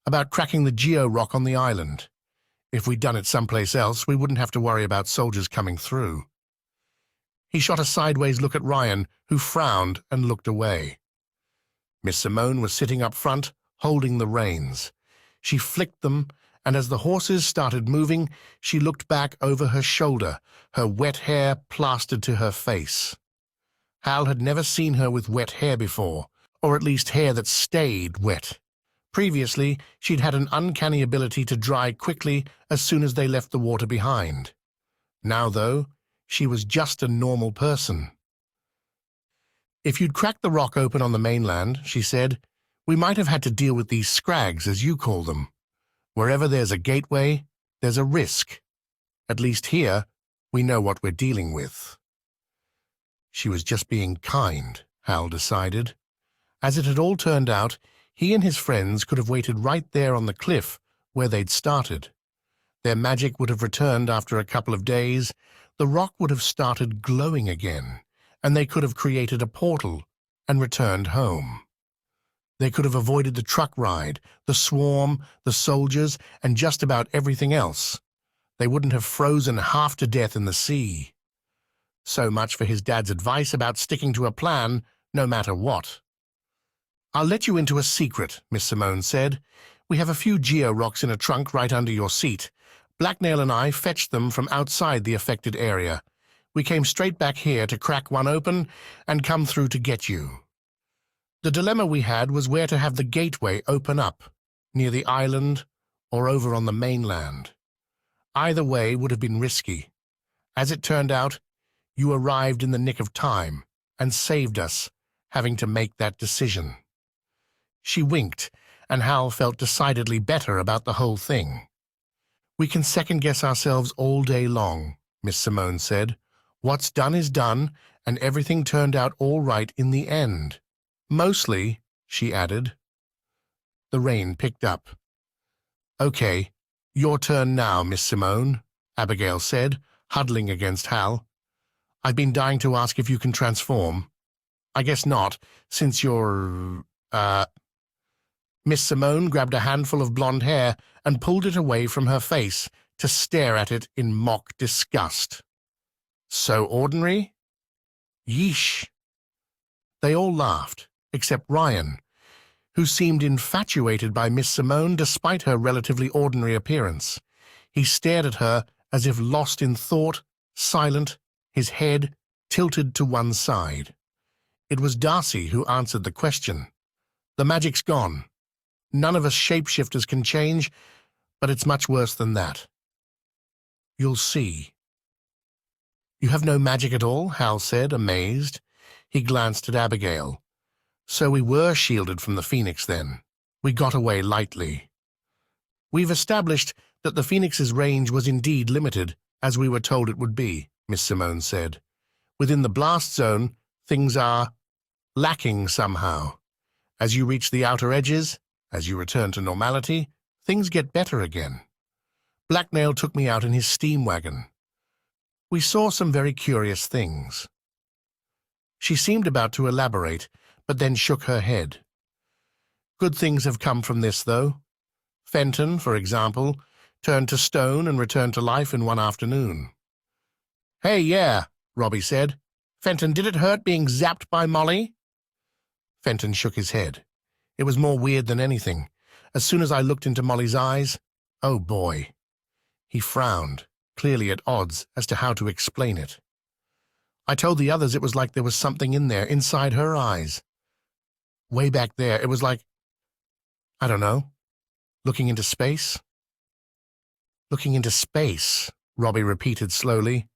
About cracking the geo-rock on the island. If we'd done it someplace else, we wouldn't have to worry about soldiers coming through. He shot a sideways look at Ryan, who frowned and looked away. Miss Simone was sitting up front, holding the reins. She flicked them, and as the horses started moving, she looked back over her shoulder, her wet hair plastered to her face. Hal had never seen her with wet hair before, or at least hair that stayed wet. Previously, she'd had an uncanny ability to dry quickly as soon as they left the water behind. Now, though, she was just a normal person. If you'd cracked the rock open on the mainland, she said, we might have had to deal with these Scrags, as you call them. Wherever there's a gateway, there's a risk. At least here, we know what we're dealing with. She was just being kind, Hal decided. As it had all turned out, he and his friends could have waited right there on the cliff where they'd started. Their magic would have returned after a couple of days, the rock would have started glowing again, and they could have created a portal and returned home. They could have avoided the truck ride, the swarm, the soldiers, and just about everything else. They wouldn't have frozen half to death in the sea. So much for his dad's advice about sticking to a plan, no matter what. I'll let you into a secret, Miss Simone said. We have a few geo-rocks in a trunk right under your seat. Blacknail and I fetched them from outside the affected area. We came straight back here to crack one open and come through to get you. The dilemma we had was where to have the gateway open up, near the island or over on the mainland. Either way would have been risky. As it turned out, you arrived in the nick of time and saved us, having to make that decision. She winked, and Hal felt decidedly better about the whole thing. We can second-guess ourselves all day long, Miss Simone said. What's done is done, and everything turned out all right in the end. Mostly, she added. The rain picked up. Okay, your turn now, Miss Simone, Abigail said, huddling against Hal. I've been dying to ask if you can transform. I guess not, since you're, Miss Simone grabbed a handful of blonde hair and pulled it away from her face to stare at it in mock disgust. So ordinary? Yeesh. They all laughed, except Ryan, who seemed infatuated by Miss Simone despite her relatively ordinary appearance. He stared at her as if lost in thought, silent, his head tilted to one side. It was Darcy who answered the question. The magic's gone. None of us shapeshifters can change, but it's much worse than that. You'll see. You have no magic at all, Hal said, amazed. He glanced at Abigail. So we were shielded from the Phoenix then. We got away lightly. We've established that the Phoenix's range was indeed limited, as we were told it would be, Miss Simone said. Within the blast zone, things are lacking somehow. As you reach the outer edges, as you return to normality, things get better again. Blacknail took me out in his steam wagon. We saw some very curious things. She seemed about to elaborate, but then shook her head. Good things have come from this, though. Fenton, for example, turned to stone and returned to life in one afternoon. Hey, yeah, Robbie said. Fenton, did it hurt being zapped by Molly? Fenton shook his head. It was more weird than anything. As soon as I looked into Molly's eyes, oh boy. He frowned, clearly at odds as to how to explain it. I told the others it was like there was something in there, inside her eyes. Way back there, it was like, I don't know, looking into space? Looking into space, Robbie repeated slowly.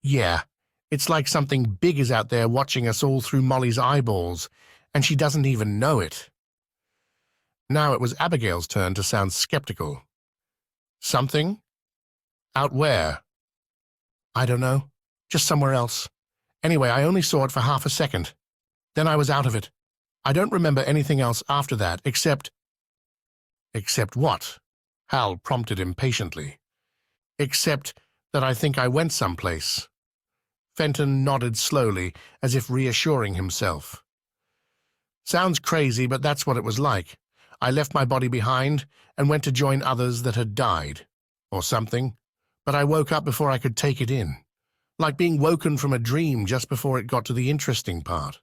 Yeah, it's like something big is out there watching us all through Molly's eyeballs, and she doesn't even know it. Now it was Abigail's turn to sound skeptical. Something? Out where? I don't know. Just somewhere else. Anyway, I only saw it for half a second. Then I was out of it. I don't remember anything else after that, except... Except what? Hal prompted impatiently. Except That I think I went someplace. Fenton nodded slowly, as if reassuring himself. Sounds crazy, but that's what it was like. I left my body behind and went to join others that had died, or something, but I woke up before I could take it in, like being woken from a dream just before it got to the interesting part.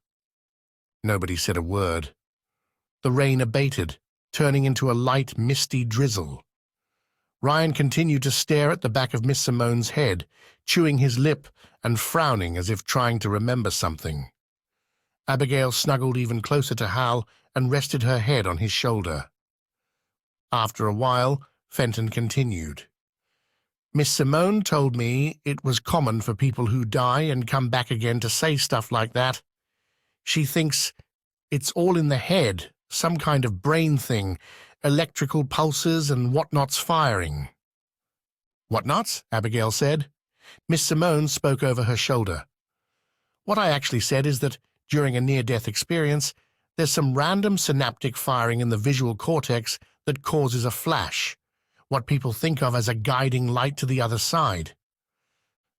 Nobody said a word. The rain abated, turning into a light, misty drizzle. Ryan continued to stare at the back of Miss Simone's head, chewing his lip and frowning as if trying to remember something. Abigail snuggled even closer to Hal and rested her head on his shoulder. After a while, Fenton continued. Miss Simone told me it was common for people who die and come back again to say stuff like that. She thinks it's all in the head, some kind of brain thing, electrical pulses and whatnots firing. Whatnots? Abigail said. Miss Simone spoke over her shoulder. What I actually said is that during a near-death experience, there's some random synaptic firing in the visual cortex that causes a flash, what people think of as a guiding light to the other side.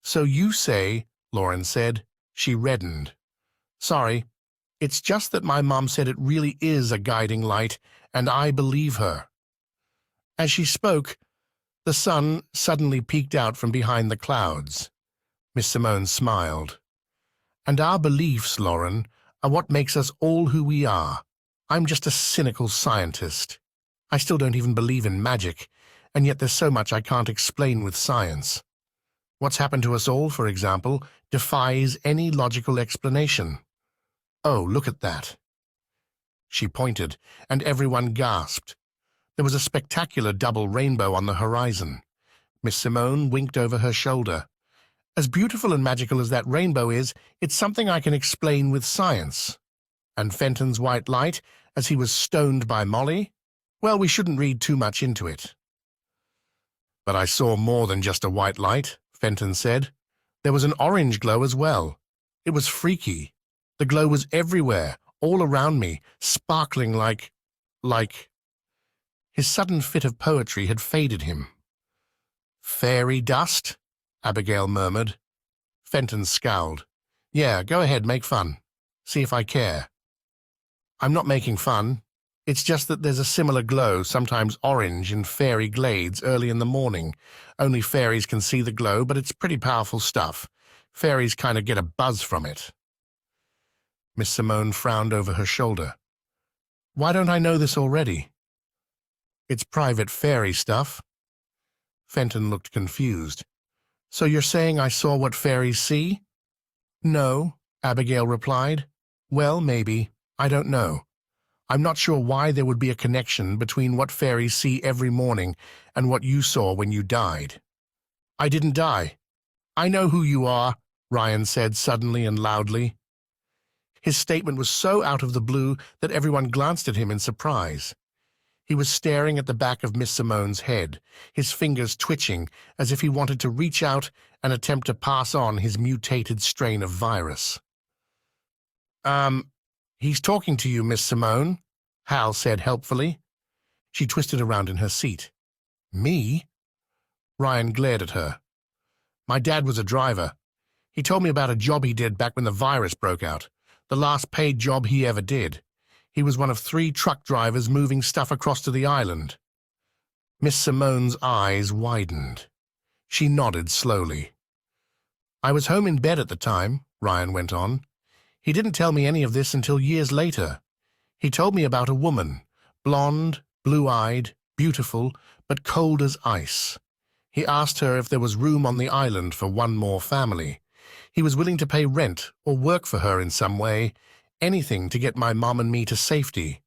So you say, Lauren said. She reddened. Sorry, it's just that my mom said it really is a guiding light, and I believe her. As she spoke, the sun suddenly peeked out from behind the clouds. Miss Simone smiled. And our beliefs, Lauren, are what makes us all who we are. I'm just a cynical scientist. I still don't even believe in magic, and yet there's so much I can't explain with science. What's happened to us all, for example, defies any logical explanation. Oh, look at that. She pointed, and everyone gasped. There was a spectacular double rainbow on the horizon. Miss Simone winked over her shoulder. As beautiful and magical as that rainbow is, it's something I can explain with science. And Fenton's white light, as he was stoned by Molly? Well, we shouldn't read too much into it. But I saw more than just a white light, Fenton said. There was an orange glow as well. It was freaky. The glow was everywhere, all around me, sparkling like... His sudden fit of poetry had faded him. Fairy dust? Abigail murmured. Fenton scowled. Yeah, go ahead, make fun. See if I care. I'm not making fun. It's just that there's a similar glow, sometimes orange, in fairy glades early in the morning. Only fairies can see the glow, but it's pretty powerful stuff. Fairies kind of get a buzz from it. Miss Simone frowned over her shoulder. Why don't I know this already? It's private fairy stuff. Fenton looked confused. So you're saying I saw what fairies see? No, Abigail replied. Well, maybe. I don't know. I'm not sure why there would be a connection between what fairies see every morning and what you saw when you died. I didn't die. I know who you are, Ryan said suddenly and loudly. His statement was so out of the blue that everyone glanced at him in surprise. He was staring at the back of Miss Simone's head, his fingers twitching as if he wanted to reach out and attempt to pass on his mutated strain of virus. He's talking to you, Miss Simone, Hal said helpfully. She twisted around in her seat. Me? Ryan glared at her. My dad was a driver. He told me about a job he did back when the virus broke out, the last paid job he ever did. He was one of 3 truck drivers moving stuff across to the island. Miss Simone's eyes widened. She nodded slowly. I was home in bed at the time, Ryan went on. He didn't tell me any of this until years later. He told me about a woman, blonde, blue-eyed, beautiful, but cold as ice. He asked her if there was room on the island for one more family. He was willing to pay rent or work for her in some way, anything to get my mom and me to safety.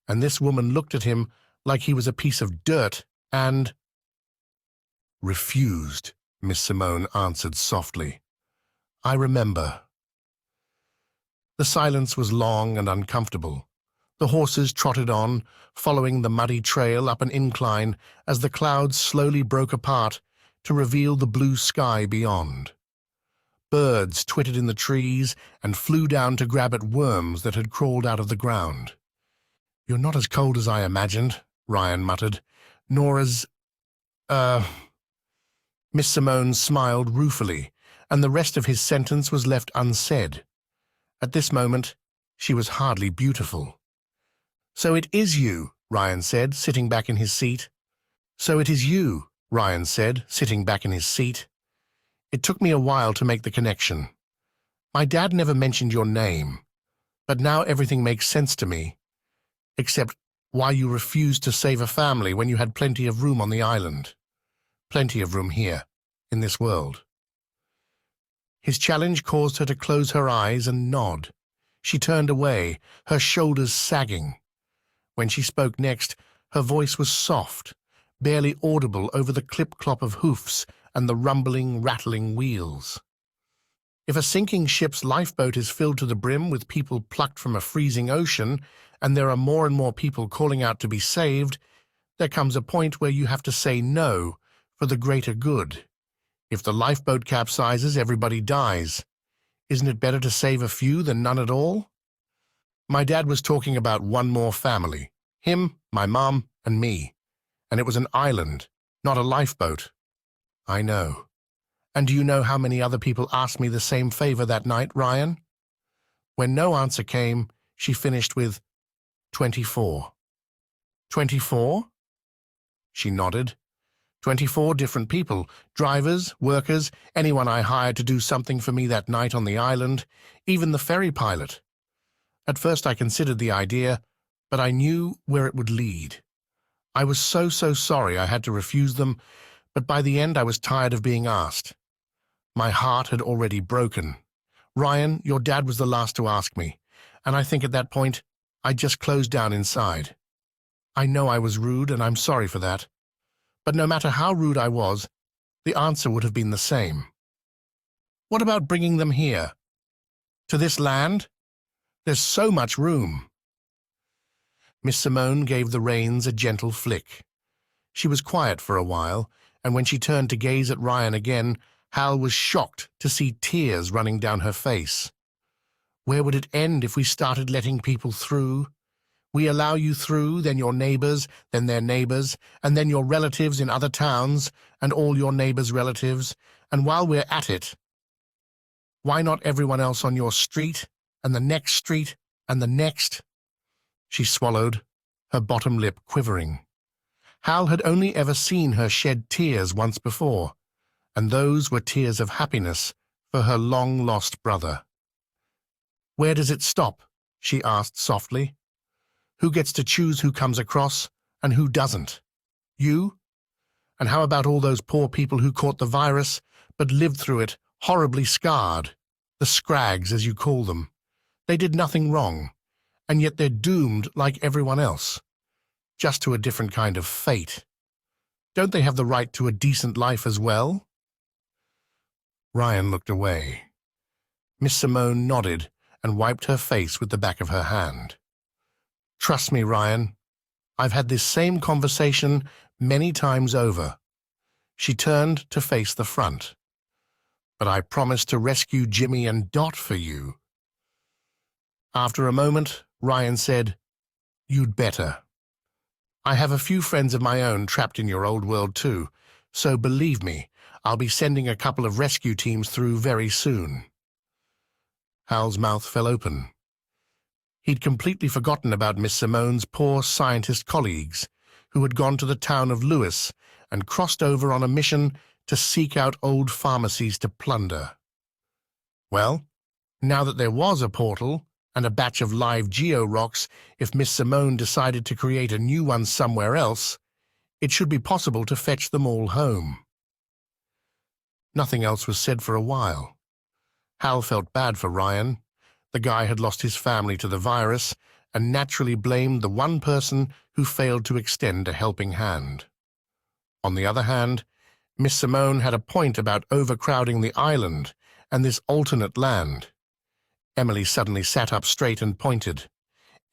And this woman looked at him like he was a piece of dirt and... Refused, Miss Simone answered softly. I remember. The silence was long and uncomfortable. The horses trotted on, following the muddy trail up an incline as the clouds slowly broke apart to reveal the blue sky beyond. Birds twittered in the trees and flew down to grab at worms that had crawled out of the ground. You're not as cold as I imagined, Ryan muttered, nor as... Miss Simone smiled ruefully, and the rest of his sentence was left unsaid. At this moment, she was hardly beautiful. "So it is you," Ryan said, sitting back in his seat. "So it is you," Ryan said, sitting back in his seat. "It took me a while to make the connection. My dad never mentioned your name, but now everything makes sense to me, except why you refused to save a family when you had plenty of room on the island. Plenty of room here, in this world." His challenge caused her to close her eyes and nod. She turned away, her shoulders sagging. When she spoke next, her voice was soft, barely audible over the clip-clop of hoofs and the rumbling, rattling wheels. If a sinking ship's lifeboat is filled to the brim with people plucked from a freezing ocean, and there are more and more people calling out to be saved, there comes a point where you have to say no for the greater good. If the lifeboat capsizes, everybody dies. Isn't it better to save a few than none at all? My dad was talking about one more family, him, my mom, and me, and it was an island, not a lifeboat. I know. And do you know how many other people asked me the same favor that night, Ryan? When no answer came, she finished with 24. 24? She nodded. 24 different people, drivers, workers, anyone I hired to do something for me that night on the island, even the ferry pilot. At first I considered the idea, but I knew where it would lead. I was so sorry I had to refuse them, but by the end I was tired of being asked. My heart had already broken. Ryan, your dad was the last to ask me, and I think at that point I just closed down inside. I know I was rude, and I'm sorry for that. But no matter how rude I was, the answer would have been the same. What about bringing them here? To this land? There's so much room. Miss Simone gave the reins a gentle flick. She was quiet for a while, and when she turned to gaze at Ryan again, Hal was shocked to see tears running down her face. Where would it end if we started letting people through? We allow you through, then your neighbors, then their neighbors, and then your relatives in other towns, and all your neighbors' relatives. And while we're at it, why not everyone else on your street, and the next street, and the next? She swallowed, her bottom lip quivering. Hal had only ever seen her shed tears once before, and those were tears of happiness for her long-lost brother. "Where does it stop?" she asked softly. "Who gets to choose who comes across and who doesn't? You? And how about all those poor people who caught the virus but lived through it, horribly scarred? The Scrags, as you call them. They did nothing wrong, and yet they're doomed like everyone else, just to a different kind of fate. Don't they have the right to a decent life as well?" Ryan looked away. Miss Simone nodded and wiped her face with the back of her hand. "Trust me, Ryan, I've had this same conversation many times over." She turned to face the front. "But I promised to rescue Jimmy and Dot for you." After a moment, Ryan said, "You'd better. I have a few friends of my own trapped in your old world too, so believe me, I'll be sending a couple of rescue teams through very soon." Hal's mouth fell open. He'd completely forgotten about Miss Simone's poor scientist colleagues, who had gone to the town of Lewis and crossed over on a mission to seek out old pharmacies to plunder. Well, now that there was a portal and a batch of live geo-rocks, if Miss Simone decided to create a new one somewhere else, it should be possible to fetch them all home. Nothing else was said for a while. Hal felt bad for Ryan. The guy had lost his family to the virus and naturally blamed the one person who failed to extend a helping hand. On the other hand, Miss Simone had a point about overcrowding the island and this alternate land. Emily suddenly sat up straight and pointed.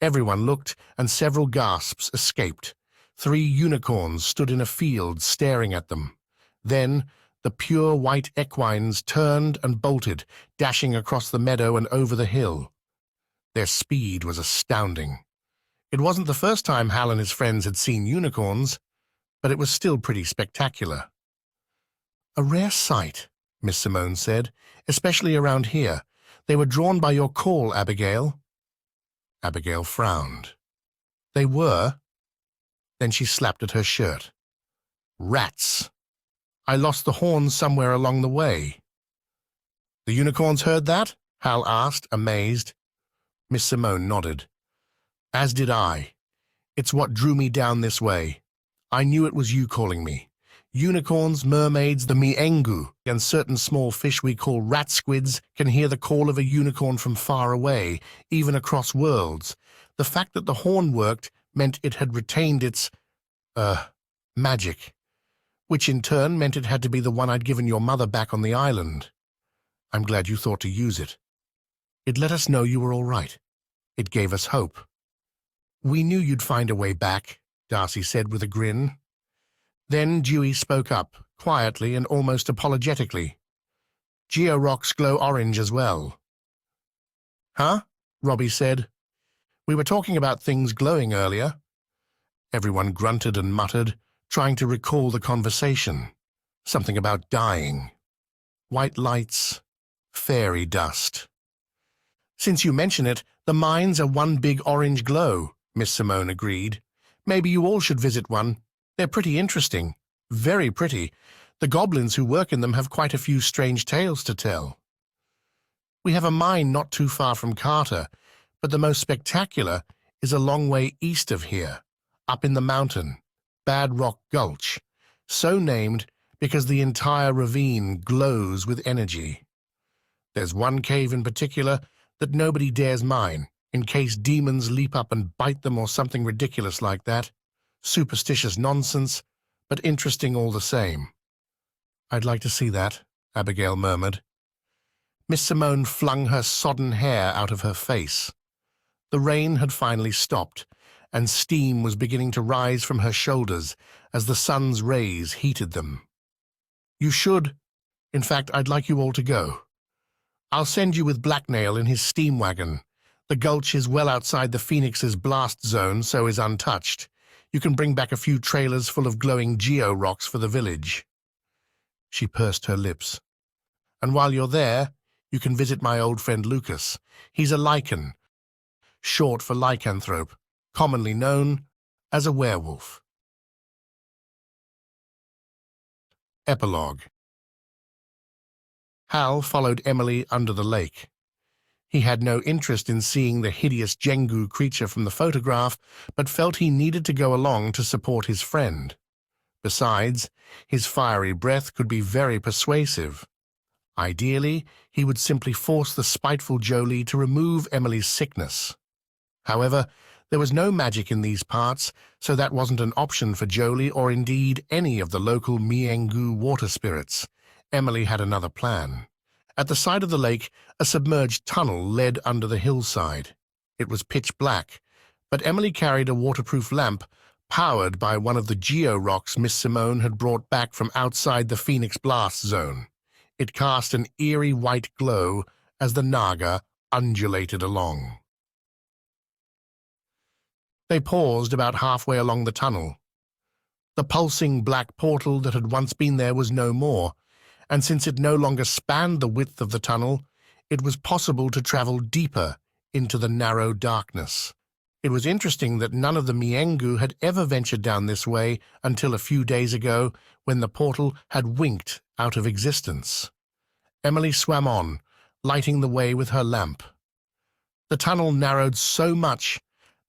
Everyone looked, and several gasps escaped. 3 unicorns stood in a field staring at them. Then the pure white equines turned and bolted, dashing across the meadow and over the hill. Their speed was astounding. It wasn't the first time Hal and his friends had seen unicorns, but it was still pretty spectacular. A rare sight, Miss Simone said, especially around here. They were drawn by your call, Abigail. Abigail frowned. They were? Then she slapped at her shirt. Rats. I lost the horns somewhere along the way. The unicorns heard that? Hal asked, amazed. Miss Simone nodded. As did I. It's what drew me down this way. I knew it was you calling me. Unicorns, mermaids, the miengu, and certain small fish we call rat squids can hear the call of a unicorn from far away, even across worlds. The fact that the horn worked meant it had retained its, magic, which in turn meant it had to be the one I'd given your mother back on the island. I'm glad you thought to use it. It let us know you were all right. It gave us hope. We knew you'd find a way back, Darcy said with a grin. Then Dewey spoke up, quietly and almost apologetically. Georocks glow orange as well. Huh? Robbie said. We were talking about things glowing earlier. Everyone grunted and muttered, trying to recall the conversation. Something about dying. White lights. Fairy dust. Since you mention it, the mines are one big orange glow, Miss Simone agreed. Maybe you all should visit one. They're pretty interesting. Very pretty. The goblins who work in them have quite a few strange tales to tell. We have a mine not too far from Carter, but the most spectacular is a long way east of here, up in the mountain, Bad Rock Gulch, so named because the entire ravine glows with energy. There's one cave in particular that nobody dares mine, in case demons leap up and bite them or something ridiculous like that. Superstitious nonsense, but interesting all the same. I'd like to see that, Abigail murmured. Miss Simone flung her sodden hair out of her face. The rain had finally stopped, and steam was beginning to rise from her shoulders as the sun's rays heated them. You should. In fact, I'd like you all to go. I'll send you with Blacknail in his steam wagon. The gulch is well outside the Phoenix's blast zone, so is untouched. You can bring back a few trailers full of glowing geo-rocks for the village. She pursed her lips. And while you're there, you can visit my old friend Lucas. He's a lichen, short for lycanthrope, commonly known as a werewolf. Epilogue. Hal followed Emily under the lake. He had no interest in seeing the hideous Jengu creature from the photograph, but felt he needed to go along to support his friend. Besides, his fiery breath could be very persuasive. Ideally, he would simply force the spiteful Jolie to remove Emily's sickness. However, there was no magic in these parts, so that wasn't an option for Jolie or indeed any of the local miengu water spirits. Emily had another plan. At the side of the lake, a submerged tunnel led under the hillside. It was pitch black, but Emily carried a waterproof lamp powered by one of the geo-rocks Miss Simone had brought back from outside the Phoenix blast zone. It cast an eerie white glow as the Naga undulated along. They paused about halfway along the tunnel. The pulsing black portal that had once been there was no more, and since it no longer spanned the width of the tunnel, it was possible to travel deeper into the narrow darkness. It was interesting that none of the miengu had ever ventured down this way until a few days ago, when the portal had winked out of existence. Emily swam on, lighting the way with her lamp. The tunnel narrowed so much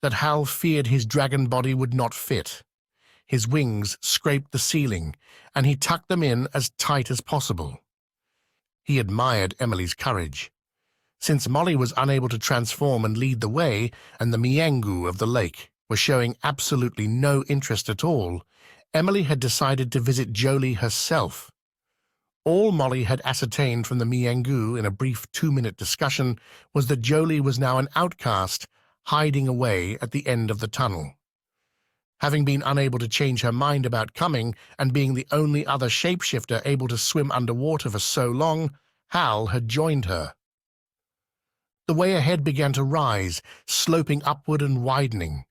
that Hal feared his dragon body would not fit. His wings scraped the ceiling, and he tucked them in as tight as possible. He admired Emily's courage. Since Molly was unable to transform and lead the way, and the miengu of the lake were showing absolutely no interest at all, Emily had decided to visit Jolie herself. All Molly had ascertained from the miengu in a brief 2-minute discussion was that Jolie was now an outcast, hiding away at the end of the tunnel. Having been unable to change her mind about coming and being the only other shapeshifter able to swim underwater for so long, Hal had joined her. The way ahead began to rise, sloping upward and widening.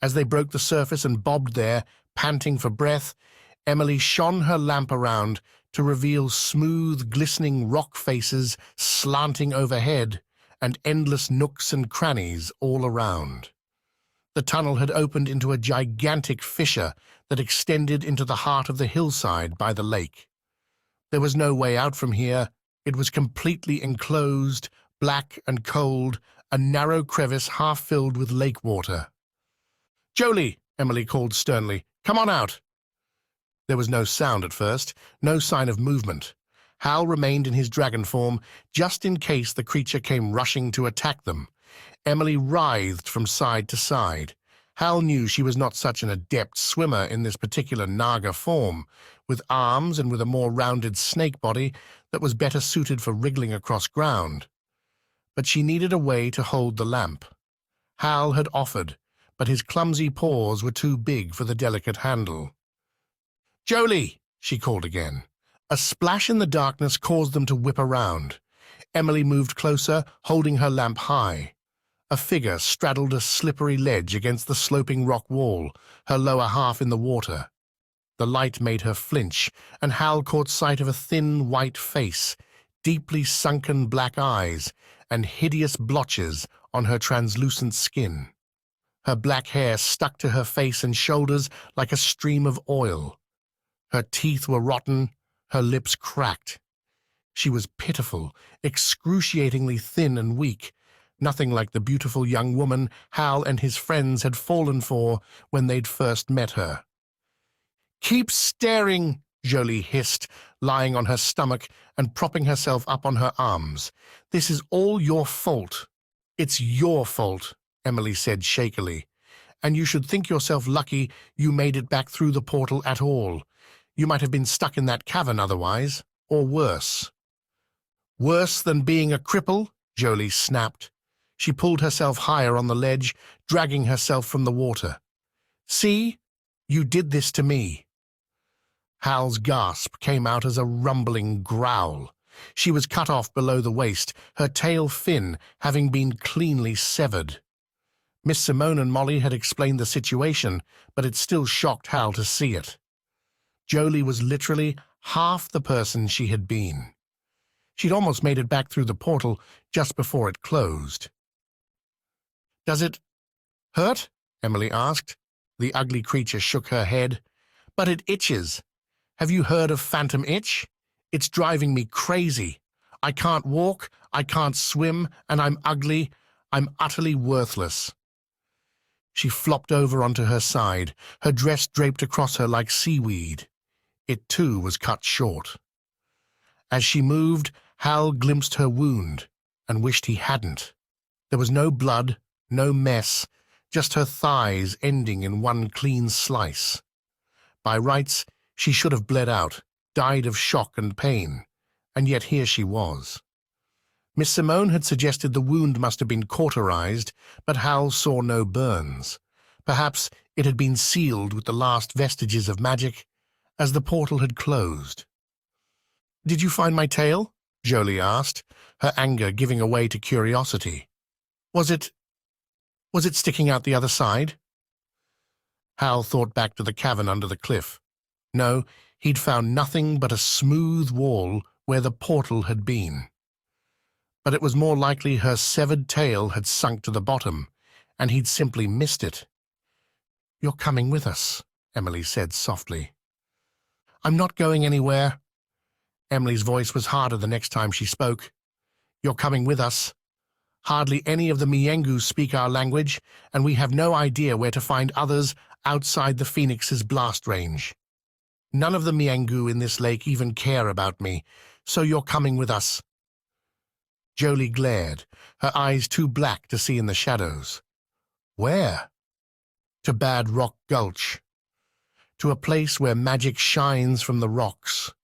As they broke the surface and bobbed there, panting for breath, Emily shone her lamp around to reveal smooth, glistening rock faces slanting overhead and endless nooks and crannies all around. The tunnel had opened into a gigantic fissure that extended into the heart of the hillside by the lake. There was no way out from here. It was completely enclosed, black and cold, a narrow crevice half filled with lake water. "Jolie," Emily called sternly, "come on out." There was no sound at first, no sign of movement. Hal remained in his dragon form just in case the creature came rushing to attack them. Emily writhed from side to side. Hal knew she was not such an adept swimmer in this particular Naga form, with arms and with a more rounded snake body that was better suited for wriggling across ground. But she needed a way to hold the lamp. Hal had offered, but his clumsy paws were too big for the delicate handle. "Jolie!" she called again. A splash in the darkness caused them to whip around. Emily moved closer, holding her lamp high. A figure straddled a slippery ledge against the sloping rock wall, her lower half in the water. The light made her flinch, and Hal caught sight of a thin white face, deeply sunken black eyes, and hideous blotches on her translucent skin. Her black hair stuck to her face and shoulders like a stream of oil. Her teeth were rotten, her lips cracked. She was pitiful, excruciatingly thin and weak, nothing like the beautiful young woman Hal and his friends had fallen for when they'd first met her. "Keep staring," Jolie hissed, lying on her stomach and propping herself up on her arms. "This is all your fault." "It's your fault," Emily said shakily. "And you should think yourself lucky you made it back through the portal at all. You might have been stuck in that cavern otherwise, or worse." "Worse than being a cripple?" Jolie snapped. She pulled herself higher on the ledge, dragging herself from the water. "See? You did this to me." Hal's gasp came out as a rumbling growl. She was cut off below the waist, her tail fin having been cleanly severed. Miss Simone and Molly had explained the situation, but it still shocked Hal to see it. Jolie was literally half the person she had been. She'd almost made it back through the portal just before it closed. "Does it hurt?" Emily asked. The ugly creature shook her head. "But it itches. Have you heard of phantom itch? It's driving me crazy. I can't walk, I can't swim, and I'm ugly. I'm utterly worthless." She flopped over onto her side, her dress draped across her like seaweed. It, too, was cut short. As she moved, Hal glimpsed her wound and wished he hadn't. There was no blood, no mess, just her thighs ending in one clean slice. By rights, she should have bled out, died of shock and pain, and yet here she was. Miss Simone had suggested the wound must have been cauterized, but Hal saw no burns. Perhaps it had been sealed with the last vestiges of magic, as the portal had closed. "Did you find my tail?" Jolie asked, her anger giving way to curiosity. Was it sticking out the other side?" Hal thought back to the cavern under the cliff. No, he'd found nothing but a smooth wall where the portal had been. But it was more likely her severed tail had sunk to the bottom, and he'd simply missed it. "You're coming with us," Emily said softly. "I'm not going anywhere." Emily's voice was harder the next time she spoke. "You're coming with us. Hardly any of the Miengu speak our language, and we have no idea where to find others outside the Phoenix's blast range. None of the Miengu in this lake even care about me, so you're coming with us." Jolie glared, her eyes too black to see in the shadows. "Where?" "To Bad Rock Gulch. To a place where magic shines from the rocks.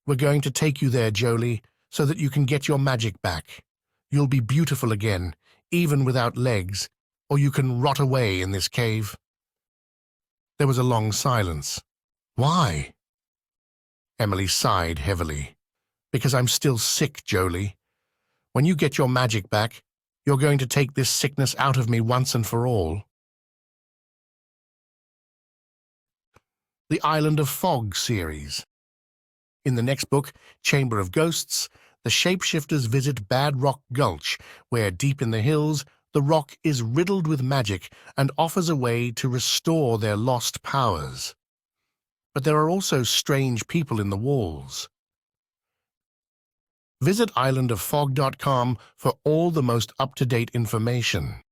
We're going to take you there, Jolie, so that you can get your magic back. You'll be beautiful again, even without legs, or you can rot away in this cave." There was a long silence. "Why?" Emily sighed heavily. "Because I'm still sick, Jolie. When you get your magic back, you're going to take this sickness out of me once and for all." The Island of Fog series. In the next book, Chamber of Ghosts, the shapeshifters visit Bad Rock Gulch, where deep in the hills, the rock is riddled with magic and offers a way to restore their lost powers. But there are also strange people in the walls. Visit islandoffog.com for all the most up-to-date information.